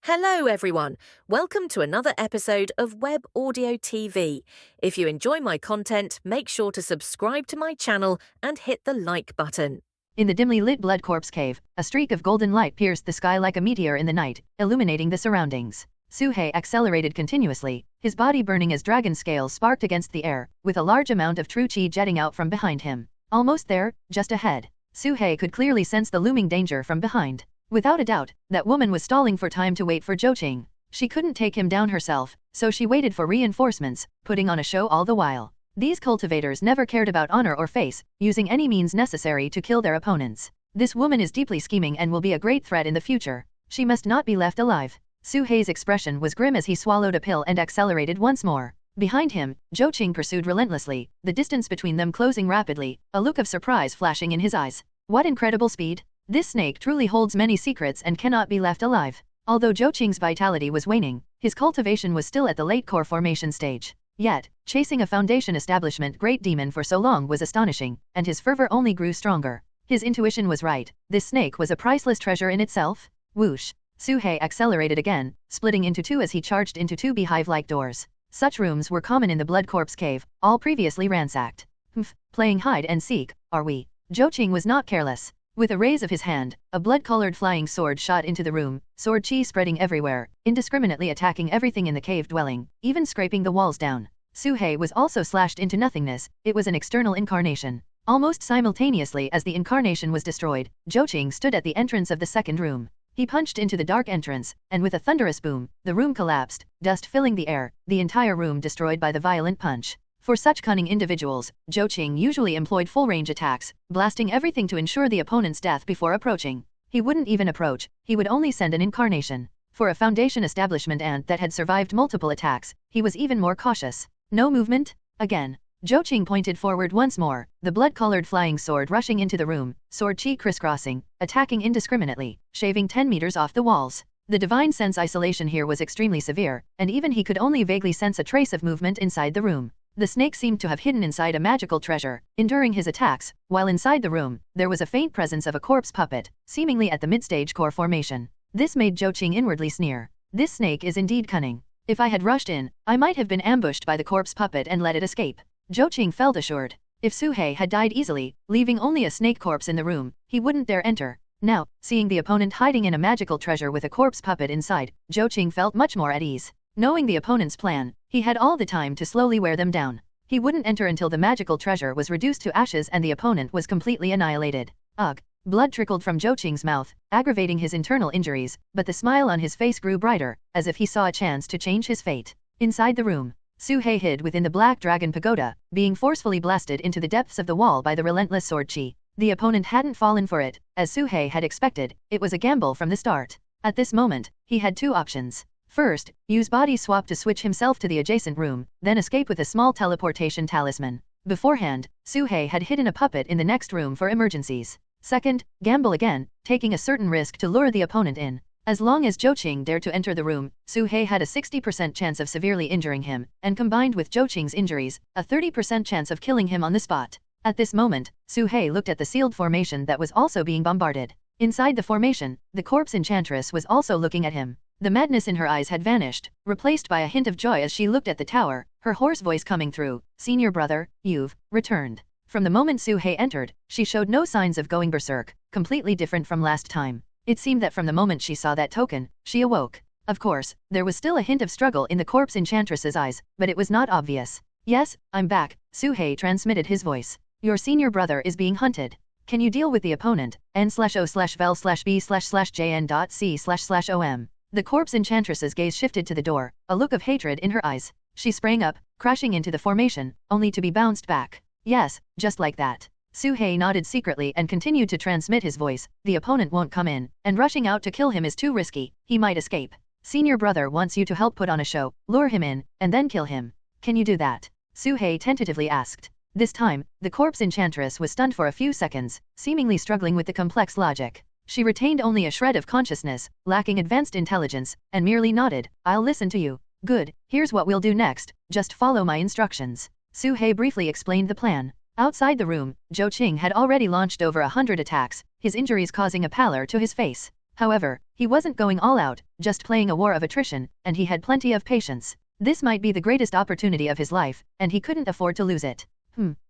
Hello, everyone. Welcome to another episode of Web Audio TV. If you enjoy my content, make sure to subscribe to my channel and hit the like button. In the dimly lit blood corpse cave, a streak of golden light pierced the sky like a meteor in the night, illuminating the surroundings. Suhei accelerated continuously, his body burning as dragon scales sparked against the air, with a large amount of true chi jetting out from behind him. Almost there, just ahead. Suhei could clearly sense the looming danger from behind. Without a doubt, that woman was stalling for time to wait for Zhou. She couldn't take him down herself, so she waited for reinforcements, putting on a show all the while. These cultivators never cared about honor or face, using any means necessary to kill their opponents. This woman is deeply scheming and will be a great threat in the future. She must not be left alive. Suhei's expression was grim as he swallowed a pill and accelerated once more. Behind him, Zhou pursued relentlessly, the distance between them closing rapidly, a look of surprise flashing in his eyes. What incredible speed! This snake truly holds many secrets and cannot be left alive. Although Zhou's vitality was waning, his cultivation was still at the late core formation stage. Yet, chasing a foundation establishment great demon for so long was astonishing, and his fervor only grew stronger. His intuition was right, this snake was a priceless treasure in itself. Whoosh! Suhei accelerated again, splitting into two as he charged into two beehive-like doors. Such rooms were common in the blood corpse cave, all previously ransacked. Playing hide and seek, are we? Zhou was not careless. With a raise of his hand, a blood-colored flying sword shot into the room, sword chi spreading everywhere, indiscriminately attacking everything in the cave dwelling, even scraping the walls down. Suhei was also slashed into nothingness, it was an external incarnation. Almost simultaneously as the incarnation was destroyed, Zhou stood at the entrance of the second room. He punched into the dark entrance, and with a thunderous boom, the room collapsed, dust filling the air, the entire room destroyed by the violent punch. For such cunning individuals, Zhou usually employed full-range attacks, blasting everything to ensure the opponent's death before approaching. He wouldn't even approach, he would only send an incarnation. For a foundation establishment ant that had survived multiple attacks, he was even more cautious. No movement? Again. Zhou pointed forward once more, the blood-colored flying sword rushing into the room, sword chi crisscrossing, attacking indiscriminately, shaving 10 meters off the walls. The divine sense isolation here was extremely severe, and even he could only vaguely sense a trace of movement inside the room. The snake seemed to have hidden inside a magical treasure, enduring his attacks, while inside the room, there was a faint presence of a corpse puppet, seemingly at the mid-stage core formation. This made Zhou inwardly sneer. This snake is indeed cunning. If I had rushed in, I might have been ambushed by the corpse puppet and let it escape. Zhou felt assured. If Suhei had died easily, leaving only a snake corpse in the room, he wouldn't dare enter. Now, seeing the opponent hiding in a magical treasure with a corpse puppet inside, Zhou felt much more at ease. Knowing the opponent's plan, he had all the time to slowly wear them down. He wouldn't enter until the magical treasure was reduced to ashes and the opponent was completely annihilated. Ugh! Blood trickled from Zhou's mouth, aggravating his internal injuries, but the smile on his face grew brighter, as if he saw a chance to change his fate. Inside the room, Suhei hid within the Black Dragon Pagoda, being forcefully blasted into the depths of the wall by the relentless sword chi. The opponent hadn't fallen for it, as Suhei had expected, it was a gamble from the start. At this moment, he had two options. First, use body swap to switch himself to the adjacent room, then escape with a small teleportation talisman. Beforehand, Suhei had hidden a puppet in the next room for emergencies. Second, gamble again, taking a certain risk to lure the opponent in. As long as Zhou dared to enter the room, Suhei had a 60% chance of severely injuring him, and combined with Zhou's injuries, a 30% chance of killing him on the spot. At this moment, Suhei looked at the sealed formation that was also being bombarded. Inside the formation, the corpse enchantress was also looking at him. The madness in her eyes had vanished, replaced by a hint of joy as she looked at the tower, her hoarse voice coming through, "Senior brother, you've returned." From the moment Suhei entered, she showed no signs of going berserk, completely different from last time. It seemed that from the moment she saw that token, she awoke. Of course, there was still a hint of struggle in the corpse enchantress's eyes, but it was not obvious. "Yes, I'm back," Suhei transmitted his voice. "Your senior brother is being hunted. Can you deal with the opponent? N/O/vel/B/jn.C//OM." The corpse enchantress's gaze shifted to the door, a look of hatred in her eyes. She sprang up, crashing into the formation, only to be bounced back. "Yes, just like that." Suhei nodded secretly and continued to transmit his voice, "The opponent won't come in, and rushing out to kill him is too risky, he might escape. Senior brother wants you to help put on a show, lure him in, and then kill him. Can you do that?" Suhei tentatively asked. This time, the corpse enchantress was stunned for a few seconds, seemingly struggling with the complex logic. She retained only a shred of consciousness, lacking advanced intelligence, and merely nodded. "I'll listen to you." "Good, here's what we'll do next, just follow my instructions." Suhei briefly explained the plan. Outside the room, Zhou had already launched over 100 attacks, his injuries causing a pallor to his face. However, he wasn't going all out, just playing a war of attrition, and he had plenty of patience. This might be the greatest opportunity of his life, and he couldn't afford to lose it.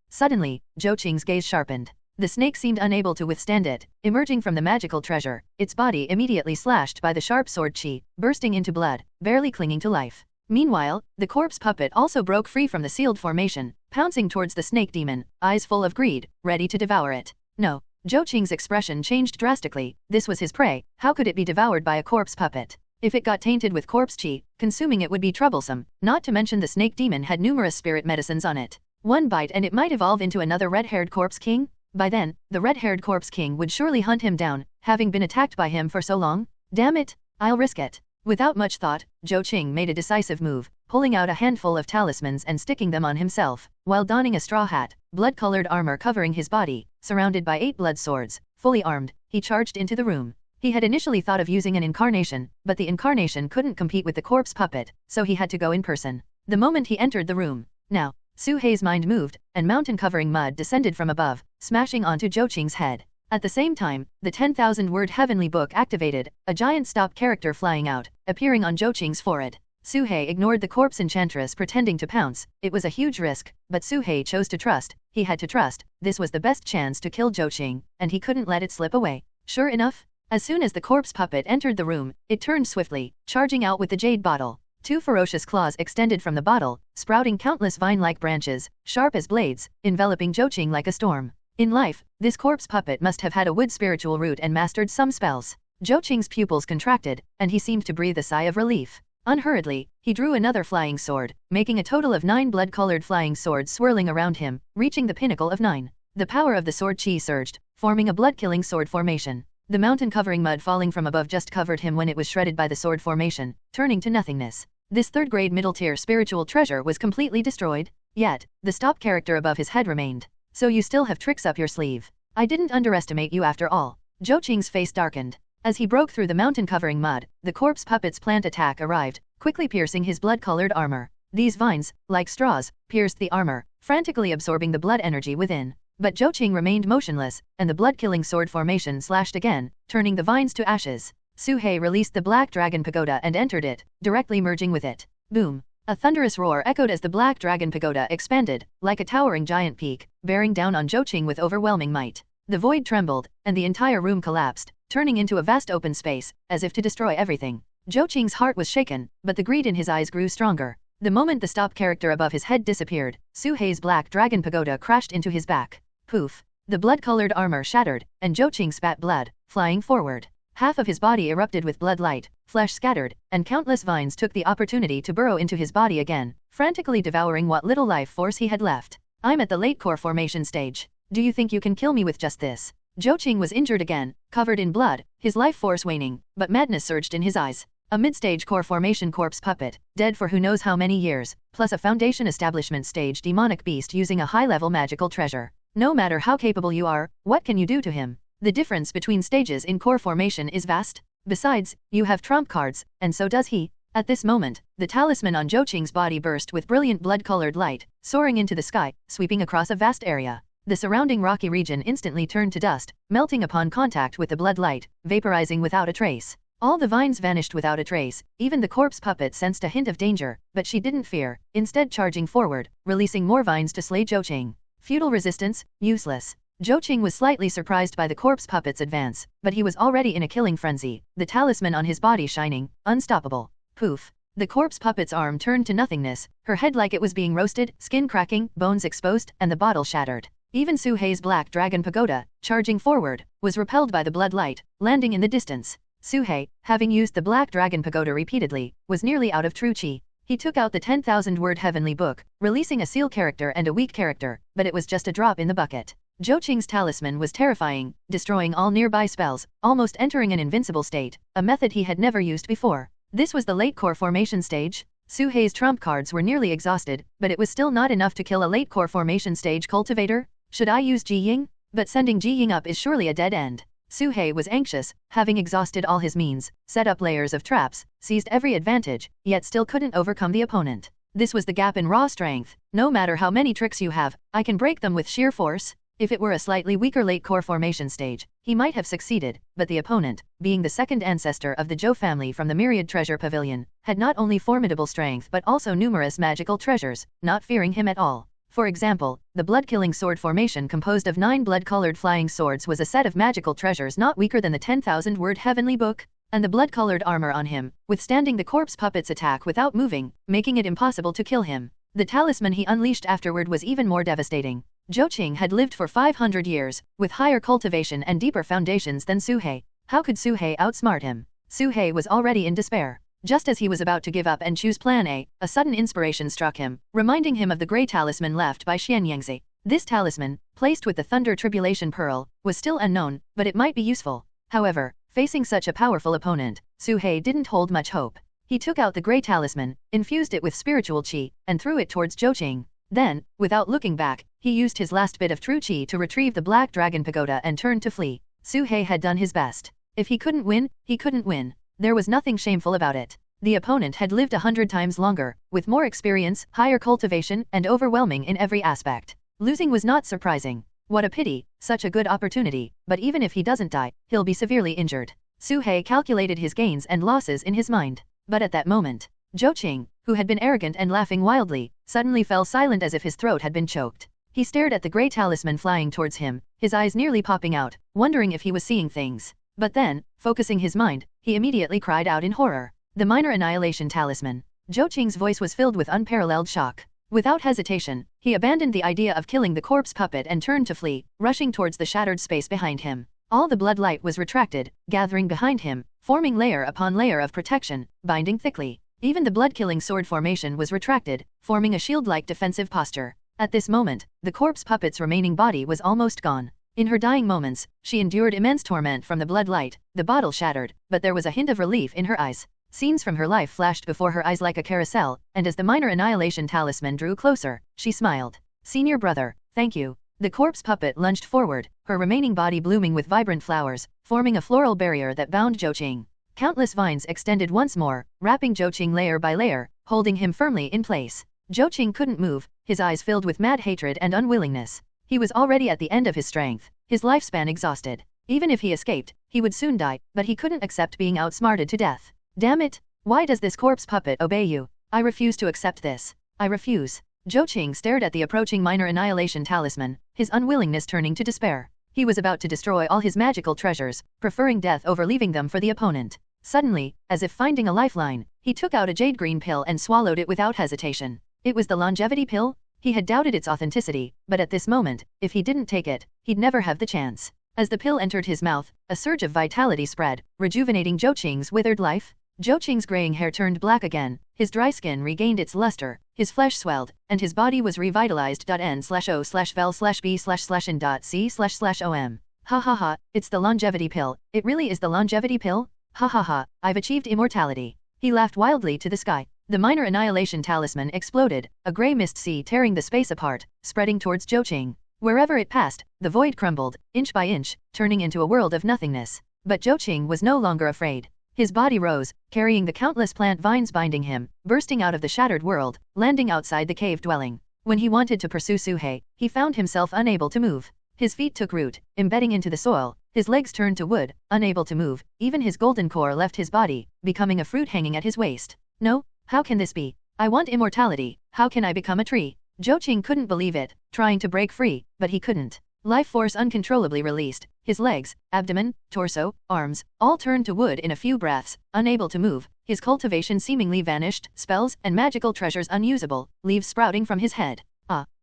Suddenly, Zhou Qing's gaze sharpened. The snake seemed unable to withstand it, emerging from the magical treasure, its body immediately slashed by the sharp sword qi, bursting into blood, barely clinging to life. Meanwhile, the corpse puppet also broke free from the sealed formation, pouncing towards the snake demon, eyes full of greed, ready to devour it. No. Zhou Qing's expression changed drastically. This was his prey, how could it be devoured by a corpse puppet? If it got tainted with corpse qi, consuming it would be troublesome, not to mention the snake demon had numerous spirit medicines on it. One bite and it might evolve into another red-haired corpse king? By then, the red-haired corpse king would surely hunt him down, having been attacked by him for so long. Damn it, I'll risk it. Without much thought, Zhou Qing made a decisive move, pulling out a handful of talismans and sticking them on himself, while donning a straw hat, blood-colored armor covering his body, surrounded by 8 blood swords. Fully armed, he charged into the room. He had initially thought of using an incarnation, but the incarnation couldn't compete with the corpse puppet, so he had to go in person. The moment he entered the room, now, Su Hei's mind moved, and mountain-covering mud descended from above, smashing onto Zhou Qing's head. At the same time, the 10,000-word heavenly book activated, a giant stop character flying out, appearing on Zhou Qing's forehead. Su Hei ignored the corpse enchantress pretending to pounce. It was a huge risk, but Su Hei chose to trust. He had to trust. This was the best chance to kill Zhou Qing, and he couldn't let it slip away. Sure enough, as soon as the corpse puppet entered the room, it turned swiftly, charging out with the jade bottle. 2 ferocious claws extended from the bottle, sprouting countless vine-like branches, sharp as blades, enveloping Zhou Qing like a storm. In life, this corpse puppet must have had a wood spiritual root and mastered some spells. Zhou Qing's pupils contracted, and he seemed to breathe a sigh of relief. Unhurriedly, he drew another flying sword, making a total of 9 blood-colored flying swords swirling around him, reaching the pinnacle of 9. The power of the sword qi surged, forming a blood-killing sword formation. The mountain-covering mud falling from above just covered him when it was shredded by the sword formation, turning to nothingness. This third-grade middle-tier spiritual treasure was completely destroyed, yet, the stop character above his head remained. So you still have tricks up your sleeve. I didn't underestimate you after all. Zhou Qing's face darkened. As he broke through the mountain-covering mud, the corpse puppet's plant attack arrived, quickly piercing his blood-colored armor. These vines, like straws, pierced the armor, frantically absorbing the blood energy within. But Zhou Qing remained motionless, and the blood-killing sword formation slashed again, turning the vines to ashes. Su Hei released the Black Dragon Pagoda and entered it, directly merging with it. Boom! A thunderous roar echoed as the Black Dragon Pagoda expanded, like a towering giant peak, bearing down on Zhou Qing with overwhelming might. The void trembled, and the entire room collapsed, turning into a vast open space, as if to destroy everything. Zhou Qing's heart was shaken, but the greed in his eyes grew stronger. The moment the stop character above his head disappeared, Su Hei's Black Dragon Pagoda crashed into his back. Poof! The blood-colored armor shattered, and Zhou Qing spat blood, flying forward. Half of his body erupted with blood light, flesh scattered, and countless vines took the opportunity to burrow into his body again, frantically devouring what little life force he had left. I'm at the late core formation stage. Do you think you can kill me with just this? Zhou Qing was injured again, covered in blood, his life force waning, but madness surged in his eyes. A mid-stage core formation corpse puppet, dead for who knows how many years, plus a foundation establishment stage demonic beast using a high-level magical treasure. No matter how capable you are, what can you do to him? The difference between stages in core formation is vast. Besides, you have trump cards, and so does he. At this moment, the talisman on Zhou Qing's body burst with brilliant blood-colored light, soaring into the sky, sweeping across a vast area. The surrounding rocky region instantly turned to dust, melting upon contact with the blood light, vaporizing without a trace. All the vines vanished without a trace. Even the corpse puppet sensed a hint of danger, but she didn't fear, instead charging forward, releasing more vines to slay Zhou Qing. Futile resistance, useless. Zhou Qing was slightly surprised by the corpse puppet's advance, but he was already in a killing frenzy, the talisman on his body shining, unstoppable. Poof! The corpse puppet's arm turned to nothingness, her head like it was being roasted, skin cracking, bones exposed, and the bottle shattered. Even Su Hei's Black Dragon Pagoda, charging forward, was repelled by the blood light, landing in the distance. Su Hei, having used the Black Dragon Pagoda repeatedly, was nearly out of true qi. He took out the 10,000-word heavenly book, releasing a seal character and a weak character, but it was just a drop in the bucket. Zhou Qing's talisman was terrifying, destroying all nearby spells, almost entering an invincible state, a method he had never used before. This was the late core formation stage. Su Hei's trump cards were nearly exhausted, but it was still not enough to kill a late core formation stage cultivator. Should I use Ji Ying? But sending Ji Ying up is surely a dead end. Su Hei was anxious, having exhausted all his means, set up layers of traps, seized every advantage, yet still couldn't overcome the opponent. This was the gap in raw strength. No matter how many tricks you have, I can break them with sheer force. If it were a slightly weaker late core formation stage, he might have succeeded, but the opponent, being the second ancestor of the Zhou family from the Myriad Treasure Pavilion, had not only formidable strength but also numerous magical treasures, not fearing him at all. For example, the blood-killing sword formation composed of 9 blood-colored flying swords was a set of magical treasures not weaker than the 10,000-word heavenly book, and the blood-colored armor on him, withstanding the corpse puppet's attack without moving, making it impossible to kill him. The talisman he unleashed afterward was even more devastating. Zhou Qing had lived for 500 years, with higher cultivation and deeper foundations than Su He. How could Su He outsmart him? Su He was already in despair. Just as he was about to give up and choose Plan A, a sudden inspiration struck him, reminding him of the grey talisman left by Xian Yangzi. This talisman, placed with the Thunder Tribulation Pearl, was still unknown, but it might be useful. However, facing such a powerful opponent, Su He didn't hold much hope. He took out the grey talisman, infused it with spiritual qi, and threw it towards Zhou Qing. Then, without looking back, he used his last bit of true qi to retrieve the Black Dragon Pagoda and turned to flee. Su He had done his best. If he couldn't win, he couldn't win. There was nothing shameful about it. The opponent had lived 100 times longer, with more experience, higher cultivation, and overwhelming in every aspect. Losing was not surprising. What a pity, such a good opportunity, but even if he doesn't die, he'll be severely injured. Su He calculated his gains and losses in his mind. But at that moment, Zhou Qing, who had been arrogant and laughing wildly, suddenly fell silent as if his throat had been choked. He stared at the grey talisman flying towards him, his eyes nearly popping out, wondering if he was seeing things. But then, focusing his mind, he immediately cried out in horror. The minor annihilation talisman. Zhou Qing's voice was filled with unparalleled shock. Without hesitation, he abandoned the idea of killing the corpse puppet and turned to flee, rushing towards the shattered space behind him. All the blood light was retracted, gathering behind him, forming layer upon layer of protection, binding thickly. Even the blood-killing sword formation was retracted, forming a shield-like defensive posture. At this moment, the corpse puppet's remaining body was almost gone. In her dying moments, she endured immense torment from the blood light, the bottle shattered, but there was a hint of relief in her eyes. Scenes from her life flashed before her eyes like a carousel, and as the minor annihilation talisman drew closer, she smiled. Senior brother, thank you. The corpse puppet lunged forward, her remaining body blooming with vibrant flowers, forming a floral barrier that bound Zhou Qing. Countless vines extended once more, wrapping Zhou Qing layer by layer, holding him firmly in place. Zhou Qing couldn't move, his eyes filled with mad hatred and unwillingness. He was already at the end of his strength, his lifespan exhausted. Even if he escaped, he would soon die, but he couldn't accept being outsmarted to death. Damn it! Why does this corpse puppet obey you? I refuse to accept this. I refuse. Zhou Qing stared at the approaching minor annihilation talisman, his unwillingness turning to despair. He was about to destroy all his magical treasures, preferring death over leaving them for the opponent. Suddenly, as if finding a lifeline, he took out a jade green pill and swallowed it without hesitation. It was the longevity pill? He had doubted its authenticity, but at this moment, if he didn't take it, he'd never have the chance. As the pill entered his mouth, a surge of vitality spread, rejuvenating Zhou Qing's withered life. Zhou Qing's graying hair turned black again, his dry skin regained its luster, his flesh swelled, and his body was revitalized. N/O/vel/b/in.c//om. Ha ha ha, it's the longevity pill, it really is the longevity pill? Ha ha ha, I've achieved immortality. He laughed wildly to the sky. The minor annihilation talisman exploded, a grey mist sea tearing the space apart, spreading towards Zhou Qing. Wherever it passed, the void crumbled, inch by inch, turning into a world of nothingness. But Zhou Qing was no longer afraid. His body rose, carrying the countless plant vines binding him, bursting out of the shattered world, landing outside the cave dwelling. When he wanted to pursue Su He, he found himself unable to move. His feet took root, embedding into the soil, his legs turned to wood, unable to move, even his golden core left his body, becoming a fruit hanging at his waist. No, how can this be? I want immortality, how can I become a tree? Zhou Qing couldn't believe it, trying to break free, but he couldn't. Life force uncontrollably released, his legs, abdomen, torso, arms, all turned to wood in a few breaths, unable to move, his cultivation seemingly vanished, spells and magical treasures unusable, leaves sprouting from his head.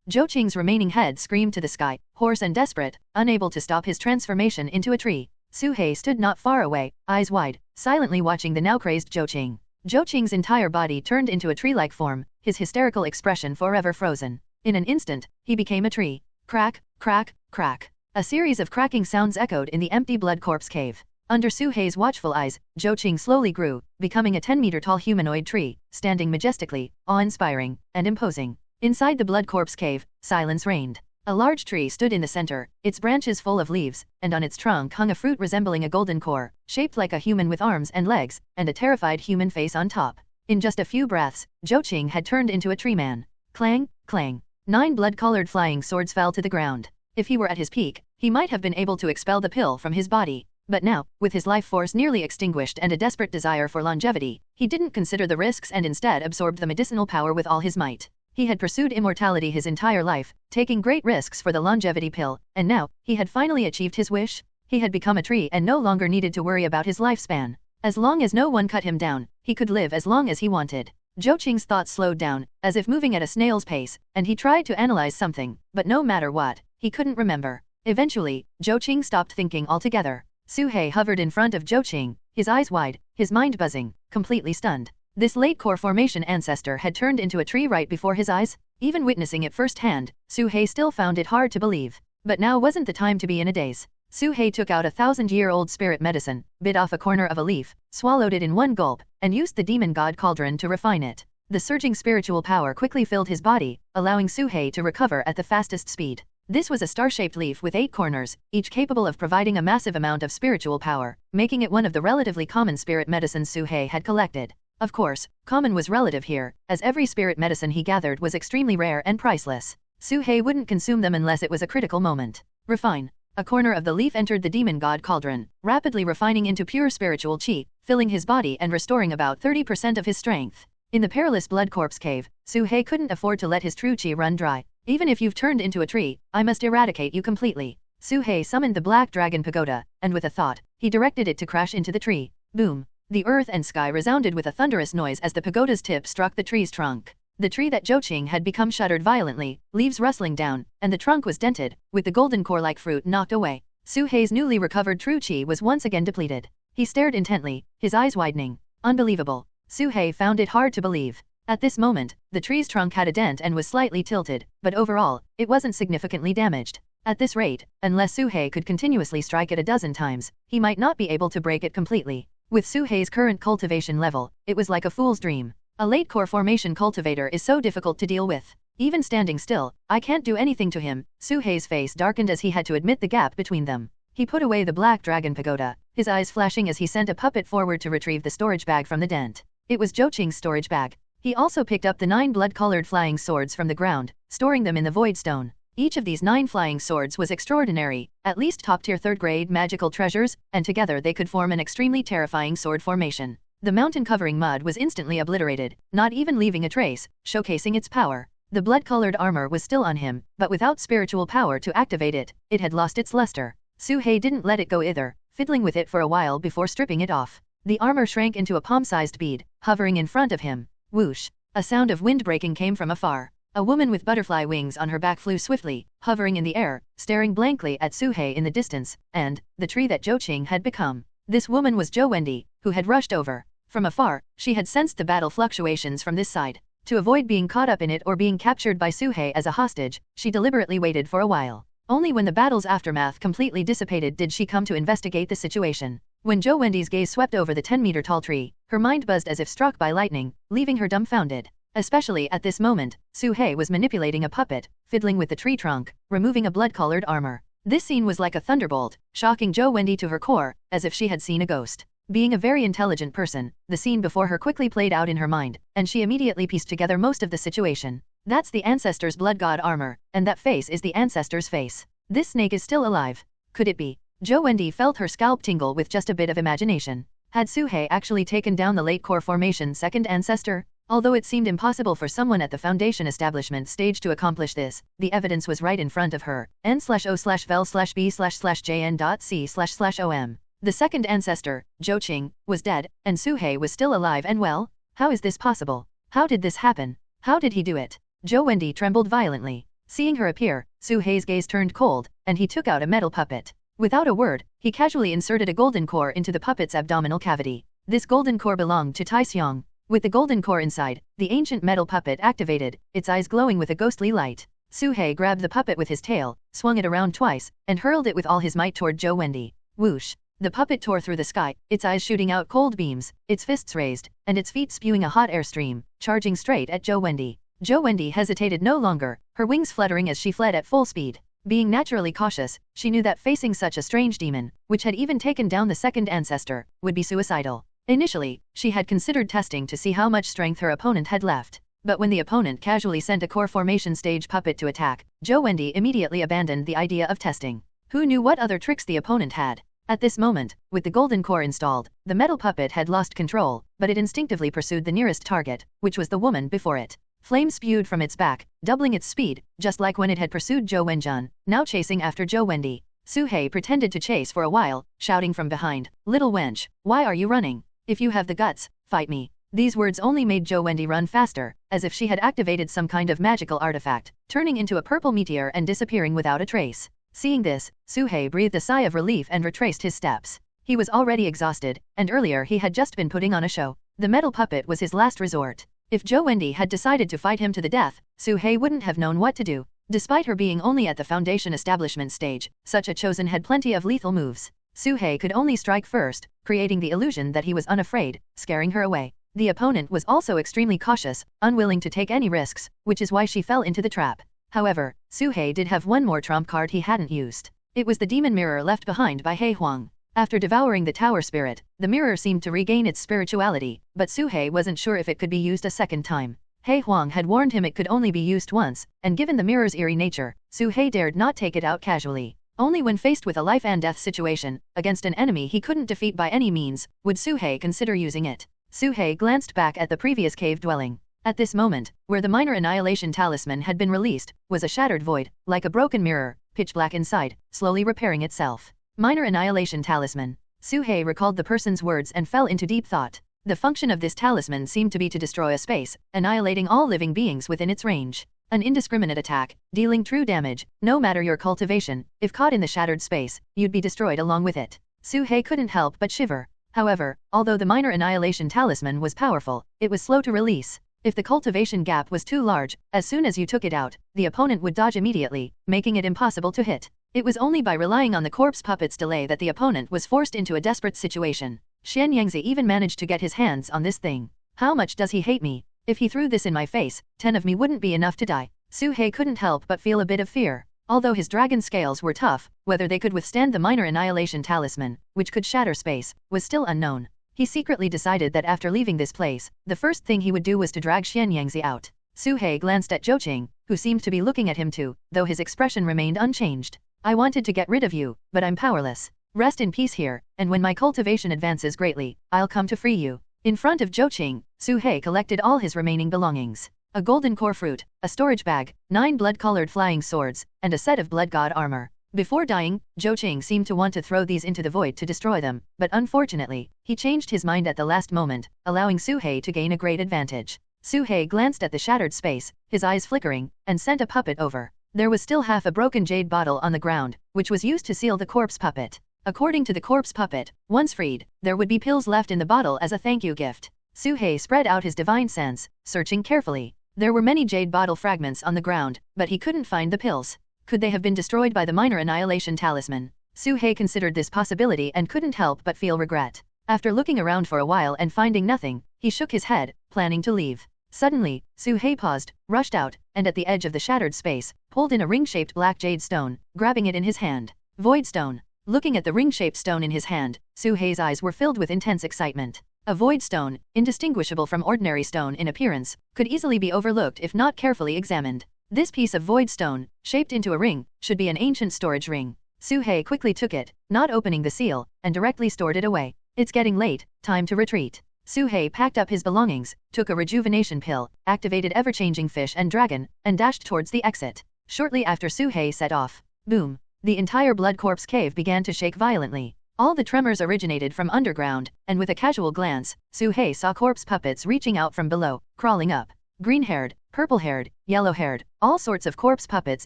Zhou Qing's remaining head screamed to the sky, hoarse and desperate, unable to stop his transformation into a tree. Su He stood not far away, eyes wide, silently watching the now crazed Zhou Qing. Zhou Qing's entire body turned into a tree-like form, his hysterical expression forever frozen. In an instant, he became a tree. Crack, crack, crack. A series of cracking sounds echoed in the empty blood corpse cave. Under Su He's watchful eyes, Zhou Qing slowly grew, becoming a 10-meter-tall humanoid tree, standing majestically, awe-inspiring, and imposing. Inside the blood corpse cave, silence reigned. A large tree stood in the center, its branches full of leaves, and on its trunk hung a fruit resembling a golden core, shaped like a human with arms and legs, and a terrified human face on top. In just a few breaths, Zhou Qing had turned into a tree man. Clang, clang. 9 blood-colored flying swords fell to the ground. If he were at his peak, he might have been able to expel the pill from his body. But now, with his life force nearly extinguished and a desperate desire for longevity, he didn't consider the risks and instead absorbed the medicinal power with all his might. He had pursued immortality his entire life, taking great risks for the longevity pill, and now, he had finally achieved his wish. He had become a tree and no longer needed to worry about his lifespan. As long as no one cut him down, he could live as long as he wanted. Zhou Qing's thoughts slowed down, as if moving at a snail's pace, and he tried to analyze something, but no matter what, he couldn't remember. Eventually, Zhou Qing stopped thinking altogether. Su He hovered in front of Zhou Qing, his eyes wide, his mind buzzing, completely stunned. This late core formation ancestor had turned into a tree right before his eyes. Even witnessing it firsthand, Su He still found it hard to believe. But now wasn't the time to be in a daze. Su He took out a 1,000-year-old spirit medicine, bit off a corner of a leaf, swallowed it in one gulp, and used the demon god cauldron to refine it. The surging spiritual power quickly filled his body, allowing Su He to recover at the fastest speed. This was a star-shaped leaf with 8 corners, each capable of providing a massive amount of spiritual power, making it one of the relatively common spirit medicines Su He had collected. Of course, common was relative here, as every spirit medicine he gathered was extremely rare and priceless. Su He wouldn't consume them unless it was a critical moment. Refine. A corner of the leaf entered the demon god cauldron, rapidly refining into pure spiritual qi, filling his body and restoring about 30% of his strength. In the perilous blood corpse cave, Su He couldn't afford to let his true qi run dry. Even if you've turned into a tree, I must eradicate you completely. Su He summoned the black dragon pagoda, and with a thought, he directed it to crash into the tree. Boom! The earth and sky resounded with a thunderous noise as the pagoda's tip struck the tree's trunk. The tree that Zhou Qing had become shuddered violently, leaves rustling down, and the trunk was dented, with the golden core-like fruit knocked away. Su He's newly recovered true qi was once again depleted. He stared intently, his eyes widening. Unbelievable. Su He found it hard to believe. At this moment, the tree's trunk had a dent and was slightly tilted, but overall, it wasn't significantly damaged. At this rate, unless Su He could continuously strike it a dozen times, he might not be able to break it completely. With Su He's current cultivation level, it was like a fool's dream. A late core formation cultivator is so difficult to deal with. Even standing still, I can't do anything to him. Su He's face darkened as he had to admit the gap between them. He put away the black dragon pagoda, his eyes flashing as he sent a puppet forward to retrieve the storage bag from the dent. It was Zhou Qing's storage bag. He also picked up the 9 blood-colored flying swords from the ground, storing them in the void stone. Each of these 9 flying swords was extraordinary, at least top-tier 3rd-grade magical treasures, and together they could form an extremely terrifying sword formation. The mountain covering mud was instantly obliterated, not even leaving a trace, showcasing its power. The blood-colored armor was still on him, but without spiritual power to activate it, it had lost its luster. Su He didn't let it go either, fiddling with it for a while before stripping it off. The armor shrank into a palm-sized bead, hovering in front of him. Whoosh! A sound of wind breaking came from afar. A woman with butterfly wings on her back flew swiftly, hovering in the air, staring blankly at Su He in the distance, and the tree that Zhou Qing had become. This woman was Zhou Wendi, who had rushed over. From afar, she had sensed the battle fluctuations from this side. To avoid being caught up in it or being captured by Su He as a hostage, she deliberately waited for a while. Only when the battle's aftermath completely dissipated did she come to investigate the situation. When Zhou Wendi's gaze swept over the 10-meter-tall tree, her mind buzzed as if struck by lightning, leaving her dumbfounded. Especially at this moment, Su He was manipulating a puppet, fiddling with the tree trunk, removing a blood-colored armor. This scene was like a thunderbolt, shocking Zhou Wendi to her core, as if she had seen a ghost. Being a very intelligent person, the scene before her quickly played out in her mind, and she immediately pieced together most of the situation. That's the ancestor's blood god armor, and that face is the ancestor's face. This snake is still alive. Could it be? Zhou Wendi felt her scalp tingle with just a bit of imagination. Had Su He actually taken down the late core formation second ancestor? Although it seemed impossible for someone at the Foundation establishment stage to accomplish this, the evidence was right in front of her. N/O/vel/B/jn.C//OM. The second ancestor, Zhou Qing, was dead, and Su He was still alive and well? How is this possible? How did this happen? How did he do it? Zhou Wendi trembled violently. Seeing her appear, Su He's gaze turned cold, and he took out a metal puppet. Without a word, he casually inserted a golden core into the puppet's abdominal cavity. This golden core belonged to Tai Xiong. With the golden core inside, the ancient metal puppet activated, its eyes glowing with a ghostly light. Su He grabbed the puppet with his tail, swung it around twice, and hurled it with all his might toward Zhou Wendi. Whoosh! The puppet tore through the sky, its eyes shooting out cold beams, its fists raised, and its feet spewing a hot air stream, charging straight at Zhou Wendi. Zhou Wendi hesitated no longer, her wings fluttering as she fled at full speed. Being naturally cautious, she knew that facing such a strange demon, which had even taken down the second ancestor, would be suicidal. Initially, she had considered testing to see how much strength her opponent had left. But when the opponent casually sent a core formation stage puppet to attack, Joe Wendy immediately abandoned the idea of testing. Who knew what other tricks the opponent had? At this moment, with the golden core installed, the metal puppet had lost control, but it instinctively pursued the nearest target, which was the woman before it. Flames spewed from its back, doubling its speed, just like when it had pursued Zhou Wenjun, now chasing after Zhou Wendy. Suhei pretended to chase for a while, shouting from behind, "Little wench, why are you running? If you have the guts, fight me." These words only made Zhou Wendy run faster, as if she had activated some kind of magical artifact, turning into a purple meteor and disappearing without a trace. Seeing this, Suhei breathed a sigh of relief and retraced his steps. He was already exhausted, and earlier he had just been putting on a show. The metal puppet was his last resort. If Zhou Wendy had decided to fight him to the death, Suhei wouldn't have known what to do. Despite her being only at the foundation establishment stage, such a chosen had plenty of lethal moves. Suhei could only strike first, creating the illusion that he was unafraid, scaring her away. The opponent was also extremely cautious, unwilling to take any risks, which is why she fell into the trap. However, Suhei did have one more trump card he hadn't used. It was the demon mirror left behind by He Huang. After devouring the tower spirit, the mirror seemed to regain its spirituality, but Suhei wasn't sure if it could be used a second time. He Huang had warned him it could only be used once, and given the mirror's eerie nature, Suhei dared not take it out casually. Only when faced with a life and death situation, against an enemy he couldn't defeat by any means, would Suhei consider using it. Suhei glanced back at the previous cave dwelling. At this moment, where the minor annihilation talisman had been released, was a shattered void, like a broken mirror, pitch black inside, slowly repairing itself. Minor annihilation talisman. Suhei recalled the person's words and fell into deep thought. The function of this talisman seemed to be to destroy a space, annihilating all living beings within its range. An indiscriminate attack, dealing true damage, no matter your cultivation, if caught in the shattered space, you'd be destroyed along with it. Suhei couldn't help but shiver. However, although the minor annihilation talisman was powerful, it was slow to release. If the cultivation gap was too large, as soon as you took it out, the opponent would dodge immediately, making it impossible to hit. It was only by relying on the corpse puppet's delay that the opponent was forced into a desperate situation. Xian Yangzi even managed to get his hands on this thing. How much does he hate me? If he threw this in my face, 10 of me wouldn't be enough to die. Suhei couldn't help but feel a bit of fear. Although his dragon scales were tough, whether they could withstand the minor annihilation talisman, which could shatter space, was still unknown. He secretly decided that after leaving this place, the first thing he would do was to drag Xian Yangzi out. Suhei glanced at Zhou Qing, who seemed to be looking at him too, though his expression remained unchanged. "I wanted to get rid of you, but I'm powerless. Rest in peace here, and when my cultivation advances greatly, I'll come to free you." In front of Zhou Qing, Suhei collected all his remaining belongings. A golden core fruit, a storage bag, 9 blood-colored flying swords, and a set of blood god armor. Before dying, Zhou Qing seemed to want to throw these into the void to destroy them, but unfortunately, he changed his mind at the last moment, allowing Suhei to gain a great advantage. Suhei glanced at the shattered space, his eyes flickering, and sent a puppet over. There was still half a broken jade bottle on the ground, which was used to seal the corpse puppet. According to the corpse puppet, once freed, there would be pills left in the bottle as a thank you gift. Suhei spread out his divine sense, searching carefully. There were many jade bottle fragments on the ground, but he couldn't find the pills. Could they have been destroyed by the minor annihilation talisman? Suhei considered this possibility and couldn't help but feel regret. After looking around for a while and finding nothing, he shook his head, planning to leave. Suddenly, Suhei paused, rushed out, and at the edge of the shattered space, pulled in a ring-shaped black jade stone, grabbing it in his hand. Void stone. Looking at the ring-shaped stone in his hand, Suhei's eyes were filled with intense excitement. A void stone, indistinguishable from ordinary stone in appearance, could easily be overlooked if not carefully examined. This piece of void stone, shaped into a ring, should be an ancient storage ring. Suhei quickly took it, not opening the seal, and directly stored it away. It's getting late, time to retreat. Suhei packed up his belongings, took a rejuvenation pill, activated ever-changing fish and dragon, and dashed towards the exit. Shortly after Suhei set off, boom, the entire blood corpse cave began to shake violently. All the tremors originated from underground, and with a casual glance, Suhei saw corpse puppets reaching out from below, crawling up. Green-haired, purple-haired, yellow-haired, all sorts of corpse puppets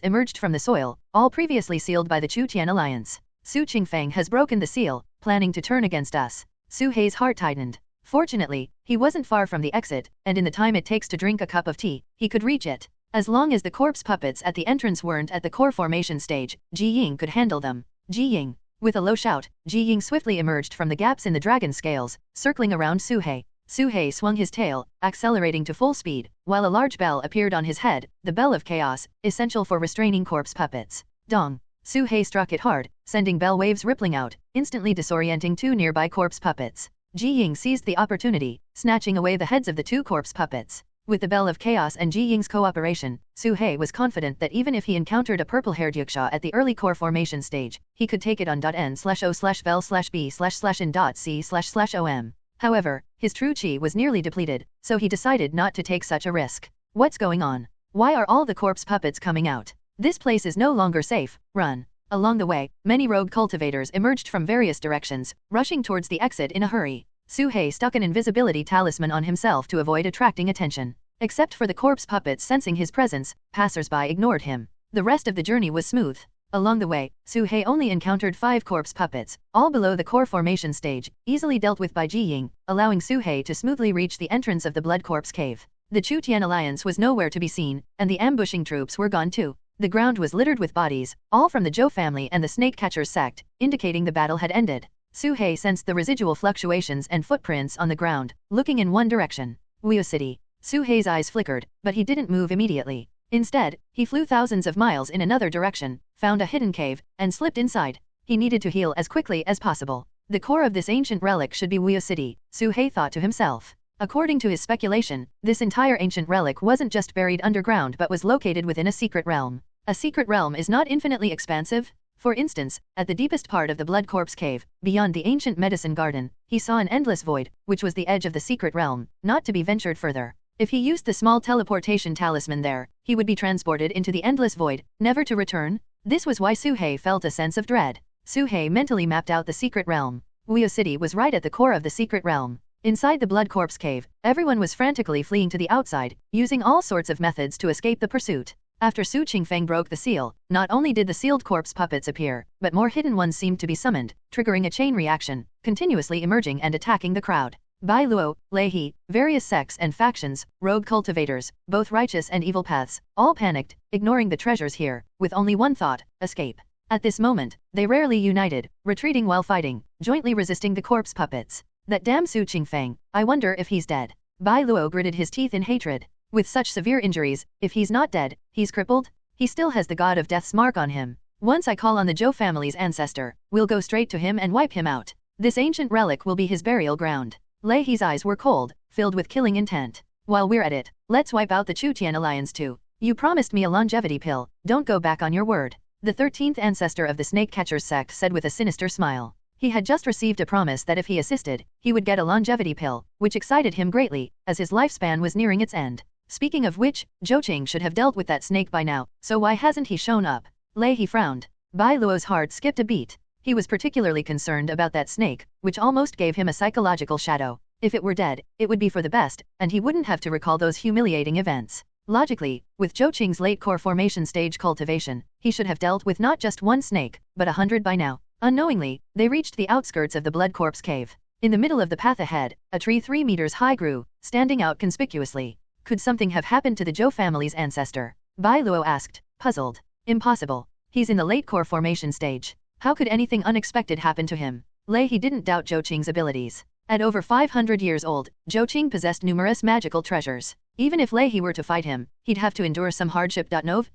emerged from the soil, all previously sealed by the Chu Tian alliance. Su Qingfeng has broken the seal, planning to turn against us. Suhei's heart tightened. Fortunately, he wasn't far from the exit, and in the time it takes to drink a cup of tea, he could reach it. As long as the corpse puppets at the entrance weren't at the core formation stage, Ji Ying could handle them. Ji Ying. With a low shout, Ji Ying swiftly emerged from the gaps in the dragon scales, circling around Suhei. Suhei swung his tail, accelerating to full speed, while a large bell appeared on his head, the bell of chaos, essential for restraining corpse puppets. Dong. Suhei struck it hard, sending bell waves rippling out, instantly disorienting 2 nearby corpse puppets. Ji Ying seized the opportunity, snatching away the heads of the 2 corpse puppets. With the Bell of Chaos and Ji Ying's cooperation, Su He was confident that even if he encountered a purple-haired Yuksha at the early core formation stage, he could take it on .n/o/vel/b/in.c//om. However, his true chi was nearly depleted, so he decided not to take such a risk. What's going on? Why are all the corpse puppets coming out? This place is no longer safe, run. Along the way, many rogue cultivators emerged from various directions, rushing towards the exit in a hurry. Su He stuck an invisibility talisman on himself to avoid attracting attention. Except for the corpse puppets sensing his presence, passers-by ignored him. The rest of the journey was smooth. Along the way, Su He only encountered 5 corpse puppets, all below the core formation stage, easily dealt with by Ji Ying, allowing Su He to smoothly reach the entrance of the Blood Corpse Cave. The Chu Tian Alliance was nowhere to be seen, and the ambushing troops were gone too. The ground was littered with bodies, all from the Zhou family and the Snake Catchers sect, indicating the battle had ended. Su He sensed the residual fluctuations and footprints on the ground, looking in one direction. Wuyo City. Su He's eyes flickered, but he didn't move immediately. Instead, he flew thousands of miles in another direction, found a hidden cave, and slipped inside. He needed to heal as quickly as possible. The core of this ancient relic should be Wuyo City, Su He thought to himself. According to his speculation, this entire ancient relic wasn't just buried underground but was located within a secret realm. A secret realm is not infinitely expansive. For instance, at the deepest part of the Blood Corpse Cave, beyond the ancient medicine garden, he saw an endless void, which was the edge of the secret realm, not to be ventured further. If he used the small teleportation talisman there, he would be transported into the endless void, never to return. This was why Su He felt a sense of dread. Su He mentally mapped out the secret realm. Wuyo City was right at the core of the secret realm. Inside the Blood Corpse Cave, everyone was frantically fleeing to the outside, using all sorts of methods to escape the pursuit. After Su Qingfeng broke the seal, not only did the sealed corpse puppets appear, but more hidden ones seemed to be summoned, triggering a chain reaction, continuously emerging and attacking the crowd. Bai Luo, Lei He, various sects and factions, rogue cultivators, both righteous and evil paths, all panicked, ignoring the treasures here, with only one thought, escape. At this moment, they rarely united, retreating while fighting, jointly resisting the corpse puppets. That damn Su Qingfeng, I wonder if he's dead. Bai Luo gritted his teeth in hatred. With such severe injuries, if he's not dead, he's crippled? He still has the god of death's mark on him. Once I call on the Zhou family's ancestor, we'll go straight to him and wipe him out. This ancient relic will be his burial ground. Lei He's eyes were cold, filled with killing intent. While we're at it, let's wipe out the Chu Tian Alliance too. You promised me a longevity pill, don't go back on your word. The 13th ancestor of the Snake Catchers sect said with a sinister smile. He had just received a promise that if he assisted, he would get a longevity pill, which excited him greatly, as his lifespan was nearing its end. Speaking of which, Zhou Qing should have dealt with that snake by now, so why hasn't he shown up? Lei He frowned. Bai Luo's heart skipped a beat. He was particularly concerned about that snake, which almost gave him a psychological shadow. If it were dead, it would be for the best, and he wouldn't have to recall those humiliating events. Logically, with Zhou Qing's late core formation stage cultivation, he should have dealt with not just one snake, but 100 by now. Unknowingly, they reached the outskirts of the Blood Corpse Cave. In the middle of the path ahead, a tree 3 meters high grew, standing out conspicuously. Could something have happened to the Zhou family's ancestor? Bai Luo asked, puzzled. Impossible. He's in the late core formation stage. How could anything unexpected happen to him? Lei He didn't doubt Zhou Qing's abilities. At over 500 years old, Zhou Qing possessed numerous magical treasures. Even if Lei He were to fight him, he'd have to endure some hardship. JNN.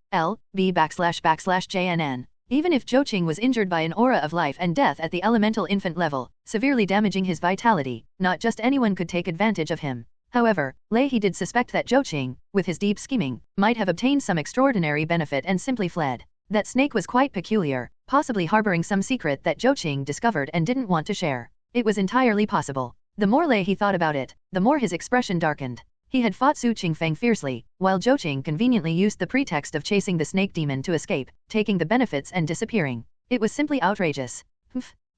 Even if Zhou Qing was injured by an aura of life and death at the elemental infant level, severely damaging his vitality, not just anyone could take advantage of him. However, Lei He did suspect that Zhou Qing, with his deep scheming, might have obtained some extraordinary benefit and simply fled. That snake was quite peculiar, possibly harboring some secret that Zhou Qing discovered and didn't want to share. It was entirely possible. The more Lei He thought about it, the more his expression darkened. He had fought Su Qingfeng fiercely, while Zhou Qing conveniently used the pretext of chasing the snake demon to escape, taking the benefits and disappearing. It was simply outrageous.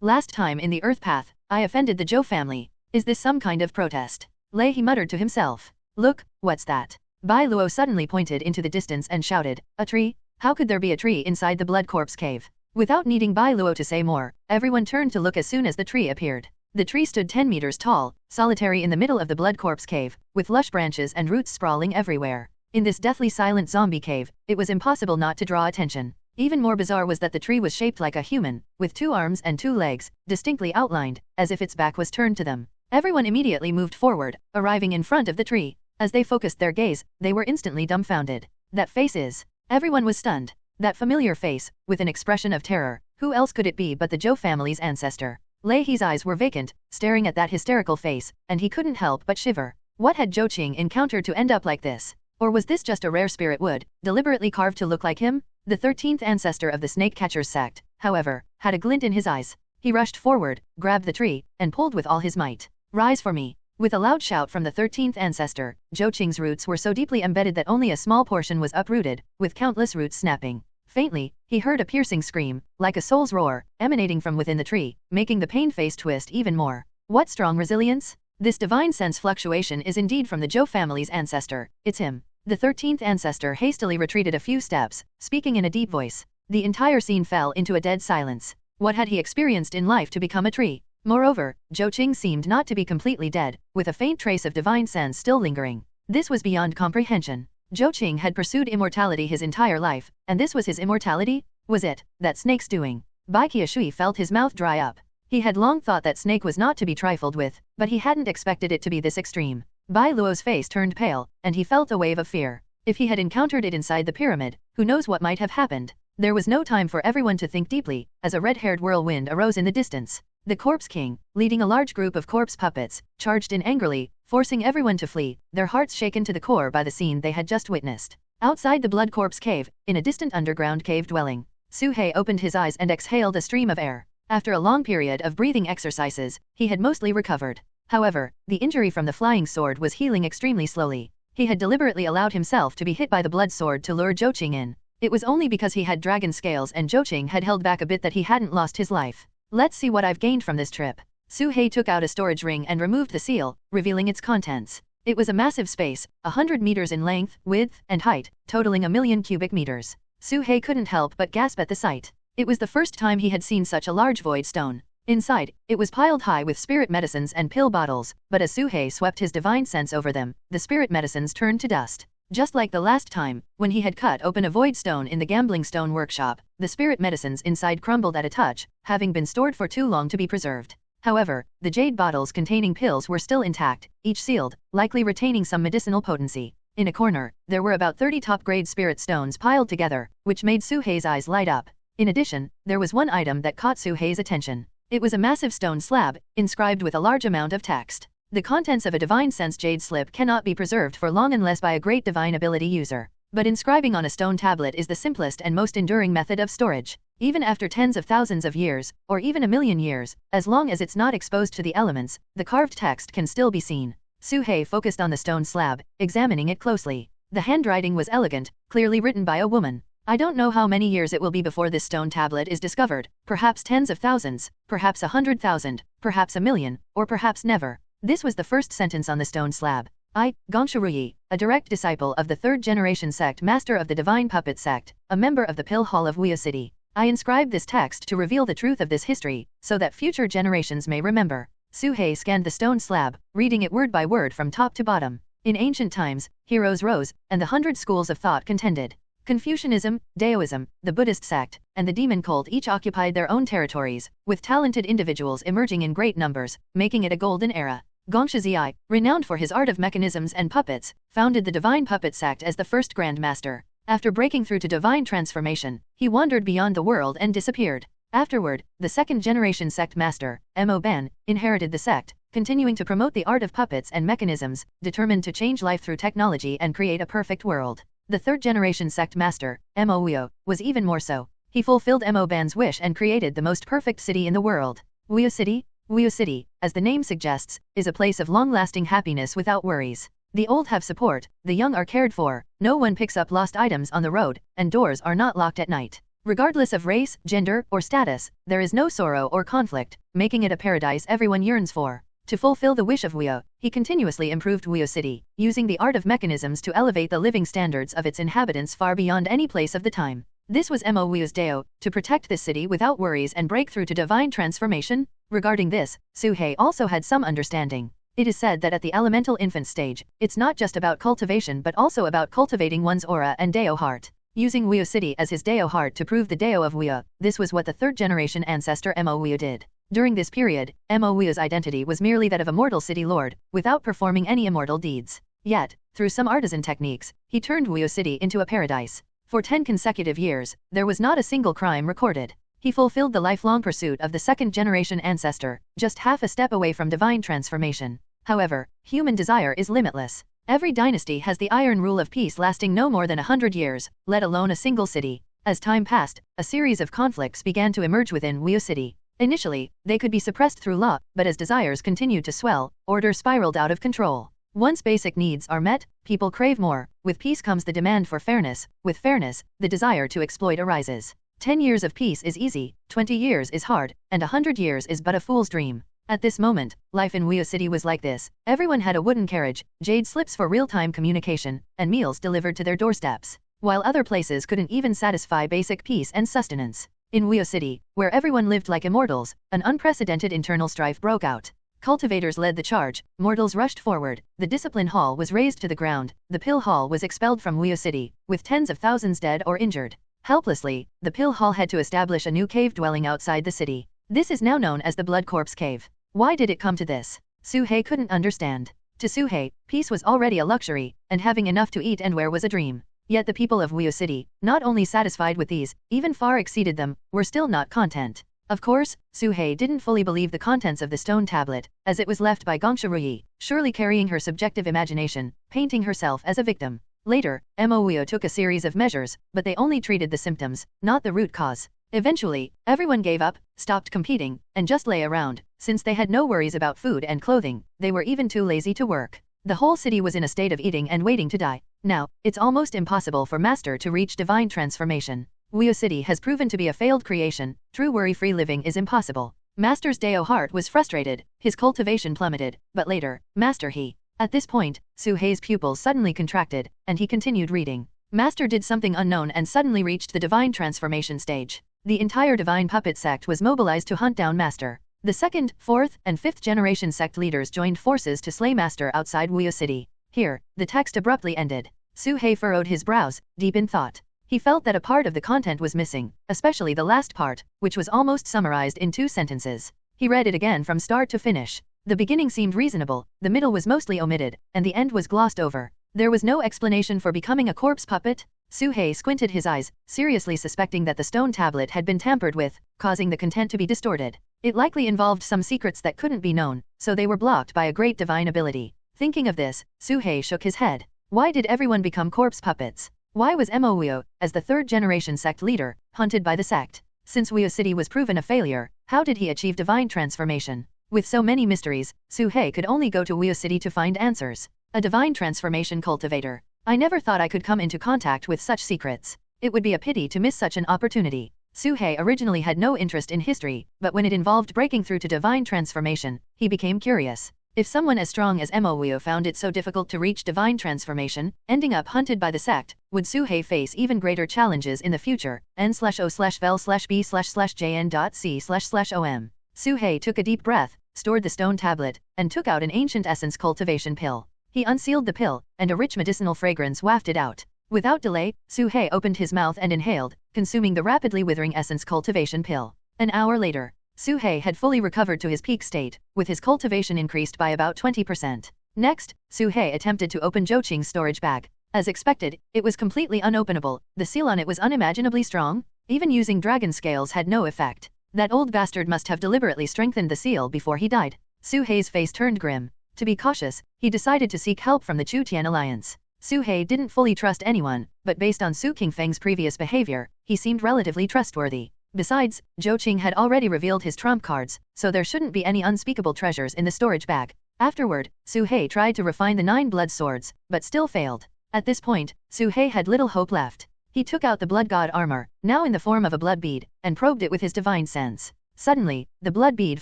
Last time in the Earth Path, I offended the Zhou family. Is this some kind of protest? Lei He muttered to himself. Look, what's that? Bai Luo suddenly pointed into the distance and shouted, a tree? How could there be a tree inside the Blood Corpse Cave? Without needing Bai Luo to say more, everyone turned to look as soon as the tree appeared. The tree stood 10 meters tall, solitary in the middle of the Blood Corpse Cave, with lush branches and roots sprawling everywhere. In this deathly silent zombie cave, it was impossible not to draw attention. Even more bizarre was that the tree was shaped like a human, with 2 arms and 2 legs, distinctly outlined, as if its back was turned to them. Everyone immediately moved forward, arriving in front of the tree. As they focused their gaze, they were instantly dumbfounded. That face is... Everyone was stunned. That familiar face, with an expression of terror. Who else could it be but the Zhou family's ancestor? Lei He's eyes were vacant, staring at that hysterical face, and he couldn't help but shiver. What had Zhou Qing encountered to end up like this? Or was this just a rare spirit wood, deliberately carved to look like him? The 13th ancestor of the snake catchers sect, however, had a glint in his eyes. He rushed forward, grabbed the tree, and pulled with all his might. Rise for me. With a loud shout from the 13th ancestor, Zhou Qing's roots were so deeply embedded that only a small portion was uprooted, with countless roots snapping. Faintly, he heard a piercing scream, like a soul's roar, emanating from within the tree, making the pained face twist even more. What strong resilience? This divine sense fluctuation is indeed from the Zhou family's ancestor. It's him. The 13th ancestor hastily retreated a few steps, speaking in a deep voice. The entire scene fell into a dead silence. What had he experienced in life to become a tree? Moreover, Zhou Qing seemed not to be completely dead, with a faint trace of divine sense still lingering. This was beyond comprehension. Zhou Qing had pursued immortality his entire life, and this was his immortality? Was it that snake's doing? Bai Qiushui felt his mouth dry up. He had long thought that snake was not to be trifled with, but he hadn't expected it to be this extreme. Bai Luo's face turned pale, and he felt a wave of fear. If he had encountered it inside the pyramid, who knows what might have happened? There was no time for everyone to think deeply, as a red-haired whirlwind arose in the distance. The Corpse King, leading a large group of corpse puppets, charged in angrily, forcing everyone to flee, their hearts shaken to the core by the scene they had just witnessed. Outside the Blood Corpse Cave, in a distant underground cave dwelling, Su He opened his eyes and exhaled a stream of air. After a long period of breathing exercises, he had mostly recovered. However, the injury from the flying sword was healing extremely slowly. He had deliberately allowed himself to be hit by the blood sword to lure Zhou Qing in. It was only because he had dragon scales and Zhou Qing had held back a bit that he hadn't lost his life. Let's see what I've gained from this trip. Su He took out a storage ring and removed the seal, revealing its contents. It was a massive space, 100 meters in length, width, and height, totaling 1,000,000 cubic meters. Su He couldn't help but gasp at the sight. It was the first time he had seen such a large void stone. Inside, it was piled high with spirit medicines and pill bottles, but as Su He swept his divine sense over them, the spirit medicines turned to dust. Just like the last time, when he had cut open a void stone in the gambling stone workshop, the spirit medicines inside crumbled at a touch, having been stored for too long to be preserved. However, the jade bottles containing pills were still intact, each sealed, likely retaining some medicinal potency. In a corner, there were about 30 top-grade spirit stones piled together, which made Su He's eyes light up. In addition, there was one item that caught Su He's attention. It was a massive stone slab, inscribed with a large amount of text. The contents of a divine sense jade slip cannot be preserved for long unless by a great divine ability user. But inscribing on a stone tablet is the simplest and most enduring method of storage. Even after tens of thousands of years, or even 1,000,000 years, as long as it's not exposed to the elements, the carved text can still be seen. Su He focused on the stone slab, examining it closely. The handwriting was elegant, clearly written by a woman. I don't know how many years it will be before this stone tablet is discovered, perhaps tens of thousands, perhaps 100,000, perhaps 1,000,000, or perhaps never. This was the first sentence on the stone slab. I, Gongshuruyi, a direct disciple of the third-generation sect master of the Divine Puppet sect, a member of the Pill Hall of Wuyo City. I inscribe this text to reveal the truth of this history, so that future generations may remember. Su He scanned the stone slab, reading it word by word from top to bottom. In ancient times, heroes rose, and the 100 schools of thought contended. Confucianism, Daoism, the Buddhist sect, and the demon cult each occupied their own territories, with talented individuals emerging in great numbers, making it a golden era. Gongshuzi, renowned for his art of mechanisms and puppets, founded the Divine Puppet sect as the first Grand Master. After breaking through to divine transformation, he wandered beyond the world and disappeared. Afterward, the second-generation sect master, Mo Ban, inherited the sect, continuing to promote the art of puppets and mechanisms, determined to change life through technology and create a perfect world. The third-generation sect master, Mo Wuyo, was even more so. He fulfilled Mo Ban's wish and created the most perfect city in the world. Wuyo City? Wuyo City, as the name suggests, is a place of long-lasting happiness without worries. The old have support, the young are cared for, no one picks up lost items on the road, and doors are not locked at night. Regardless of race, gender, or status, there is no sorrow or conflict, making it a paradise everyone yearns for. To fulfill the wish of Wuyo, he continuously improved Wuyo City, using the art of mechanisms to elevate the living standards of its inhabitants far beyond any place of the time. This was Mo Wuyo's Dao, to protect this city without worries and break through to divine transformation. Regarding this, Su He also had some understanding. It is said that at the elemental infant stage, it's not just about cultivation but also about cultivating one's aura and Dao heart. Using Wuyo City as his Dao heart to prove the Dao of Wuyo, this was what the third-generation ancestor Mo Wuyo did. During this period, Mo Wuyo's identity was merely that of a mortal city lord, without performing any immortal deeds. Yet, through some artisan techniques, he turned Wuyo City into a paradise. For 10 consecutive years, there was not a single crime recorded. He fulfilled the lifelong pursuit of the second-generation ancestor, just half a step away from divine transformation. However, human desire is limitless. Every dynasty has the iron rule of peace lasting no more than 100 years, let alone a single city. As time passed, a series of conflicts began to emerge within Wuyo City. Initially, they could be suppressed through law, but as desires continued to swell, order spiraled out of control. Once basic needs are met, people crave more. With peace comes the demand for fairness. With fairness, the desire to exploit arises. 10 years of peace is easy, 20 years is hard, and 100 years is but a fool's dream. At this moment, life in Wuyo City was like this. Everyone had a wooden carriage, jade slips for real-time communication, and meals delivered to their doorsteps, while other places couldn't even satisfy basic peace and sustenance. In Wuyo City, where everyone lived like immortals, an unprecedented internal strife broke out. Cultivators led the charge, mortals rushed forward, the discipline hall was razed to the ground, the pill hall was expelled from Wuyo City, with tens of thousands dead or injured. Helplessly, the pill hall had to establish a new cave dwelling outside the city. This is now known as the Blood Corpse Cave. Why did it come to this? Suhei couldn't understand. To Suhei, peace was already a luxury, and having enough to eat and wear was a dream. Yet the people of Wuyo City, not only satisfied with these, even far exceeded them, were still not content. Of course, Suhei didn't fully believe the contents of the stone tablet, as it was left by Gongsha Ruyi, surely carrying her subjective imagination, painting herself as a victim. Later, Wuyo took a series of measures, but they only treated the symptoms, not the root cause. Eventually, everyone gave up, stopped competing, and just lay around. Since they had no worries about food and clothing, they were even too lazy to work. The whole city was in a state of eating and waiting to die. Now, it's almost impossible for Master to reach divine transformation. Wuyo City has proven to be a failed creation. True worry-free living is impossible. Master's Deo heart was frustrated, his cultivation plummeted, but later, Master he. At this point, Suhei's pupils suddenly contracted, and he continued reading. Master did something unknown and suddenly reached the divine transformation stage. The entire divine puppet sect was mobilized to hunt down Master. The 2nd, 4th, and 5th generation sect leaders joined forces to slay Master outside Wuyo City. Here, the text abruptly ended. Suhei furrowed his brows, deep in thought. He felt that a part of the content was missing, especially the last part, which was almost summarized in 2 sentences. He read it again from start to finish. The beginning seemed reasonable, the middle was mostly omitted, and the end was glossed over. There was no explanation for becoming a corpse puppet. Suhei squinted his eyes, seriously suspecting that the stone tablet had been tampered with, causing the content to be distorted. It likely involved some secrets that couldn't be known, so they were blocked by a great divine ability. Thinking of this, Suhei shook his head. Why did everyone become corpse puppets? Why was Wuyo, as the 3rd generation sect leader, hunted by the sect? Since Wuyo City was proven a failure, how did he achieve divine transformation? With so many mysteries, Suhei could only go to Wuyo City to find answers. A divine transformation cultivator. I never thought I could come into contact with such secrets. It would be a pity to miss such an opportunity. Suhei originally had no interest in history, but when it involved breaking through to divine transformation, he became curious. If someone as strong as Wuyo found it so difficult to reach divine transformation, ending up hunted by the sect, would Suhei face even greater challenges in the future? n/o/vel/b/jn.c//om. Suhei took a deep breath, stored the stone tablet, and took out an ancient essence cultivation pill. He unsealed the pill, and a rich medicinal fragrance wafted out. Without delay, Suhei opened his mouth and inhaled, consuming the rapidly withering essence cultivation pill. An hour later, Suhei had fully recovered to his peak state, with his cultivation increased by about 20%. Next, Suhei attempted to open Zhouqing's storage bag. As expected, it was completely unopenable. The seal on it was unimaginably strong. Even using dragon scales had no effect. That old bastard must have deliberately strengthened the seal before he died. Suhei's face turned grim. To be cautious, he decided to seek help from the Chu Tian alliance. Suhei didn't fully trust anyone, but based on Su Qingfeng's previous behavior, he seemed relatively trustworthy. Besides, Zhouqing had already revealed his trump cards, so there shouldn't be any unspeakable treasures in the storage bag. Afterward, Suhei tried to refine the 9 blood swords, but still failed. At this point, Suhei had little hope left. He took out the blood god armor, now in the form of a blood bead, and probed it with his divine sense. Suddenly, the blood bead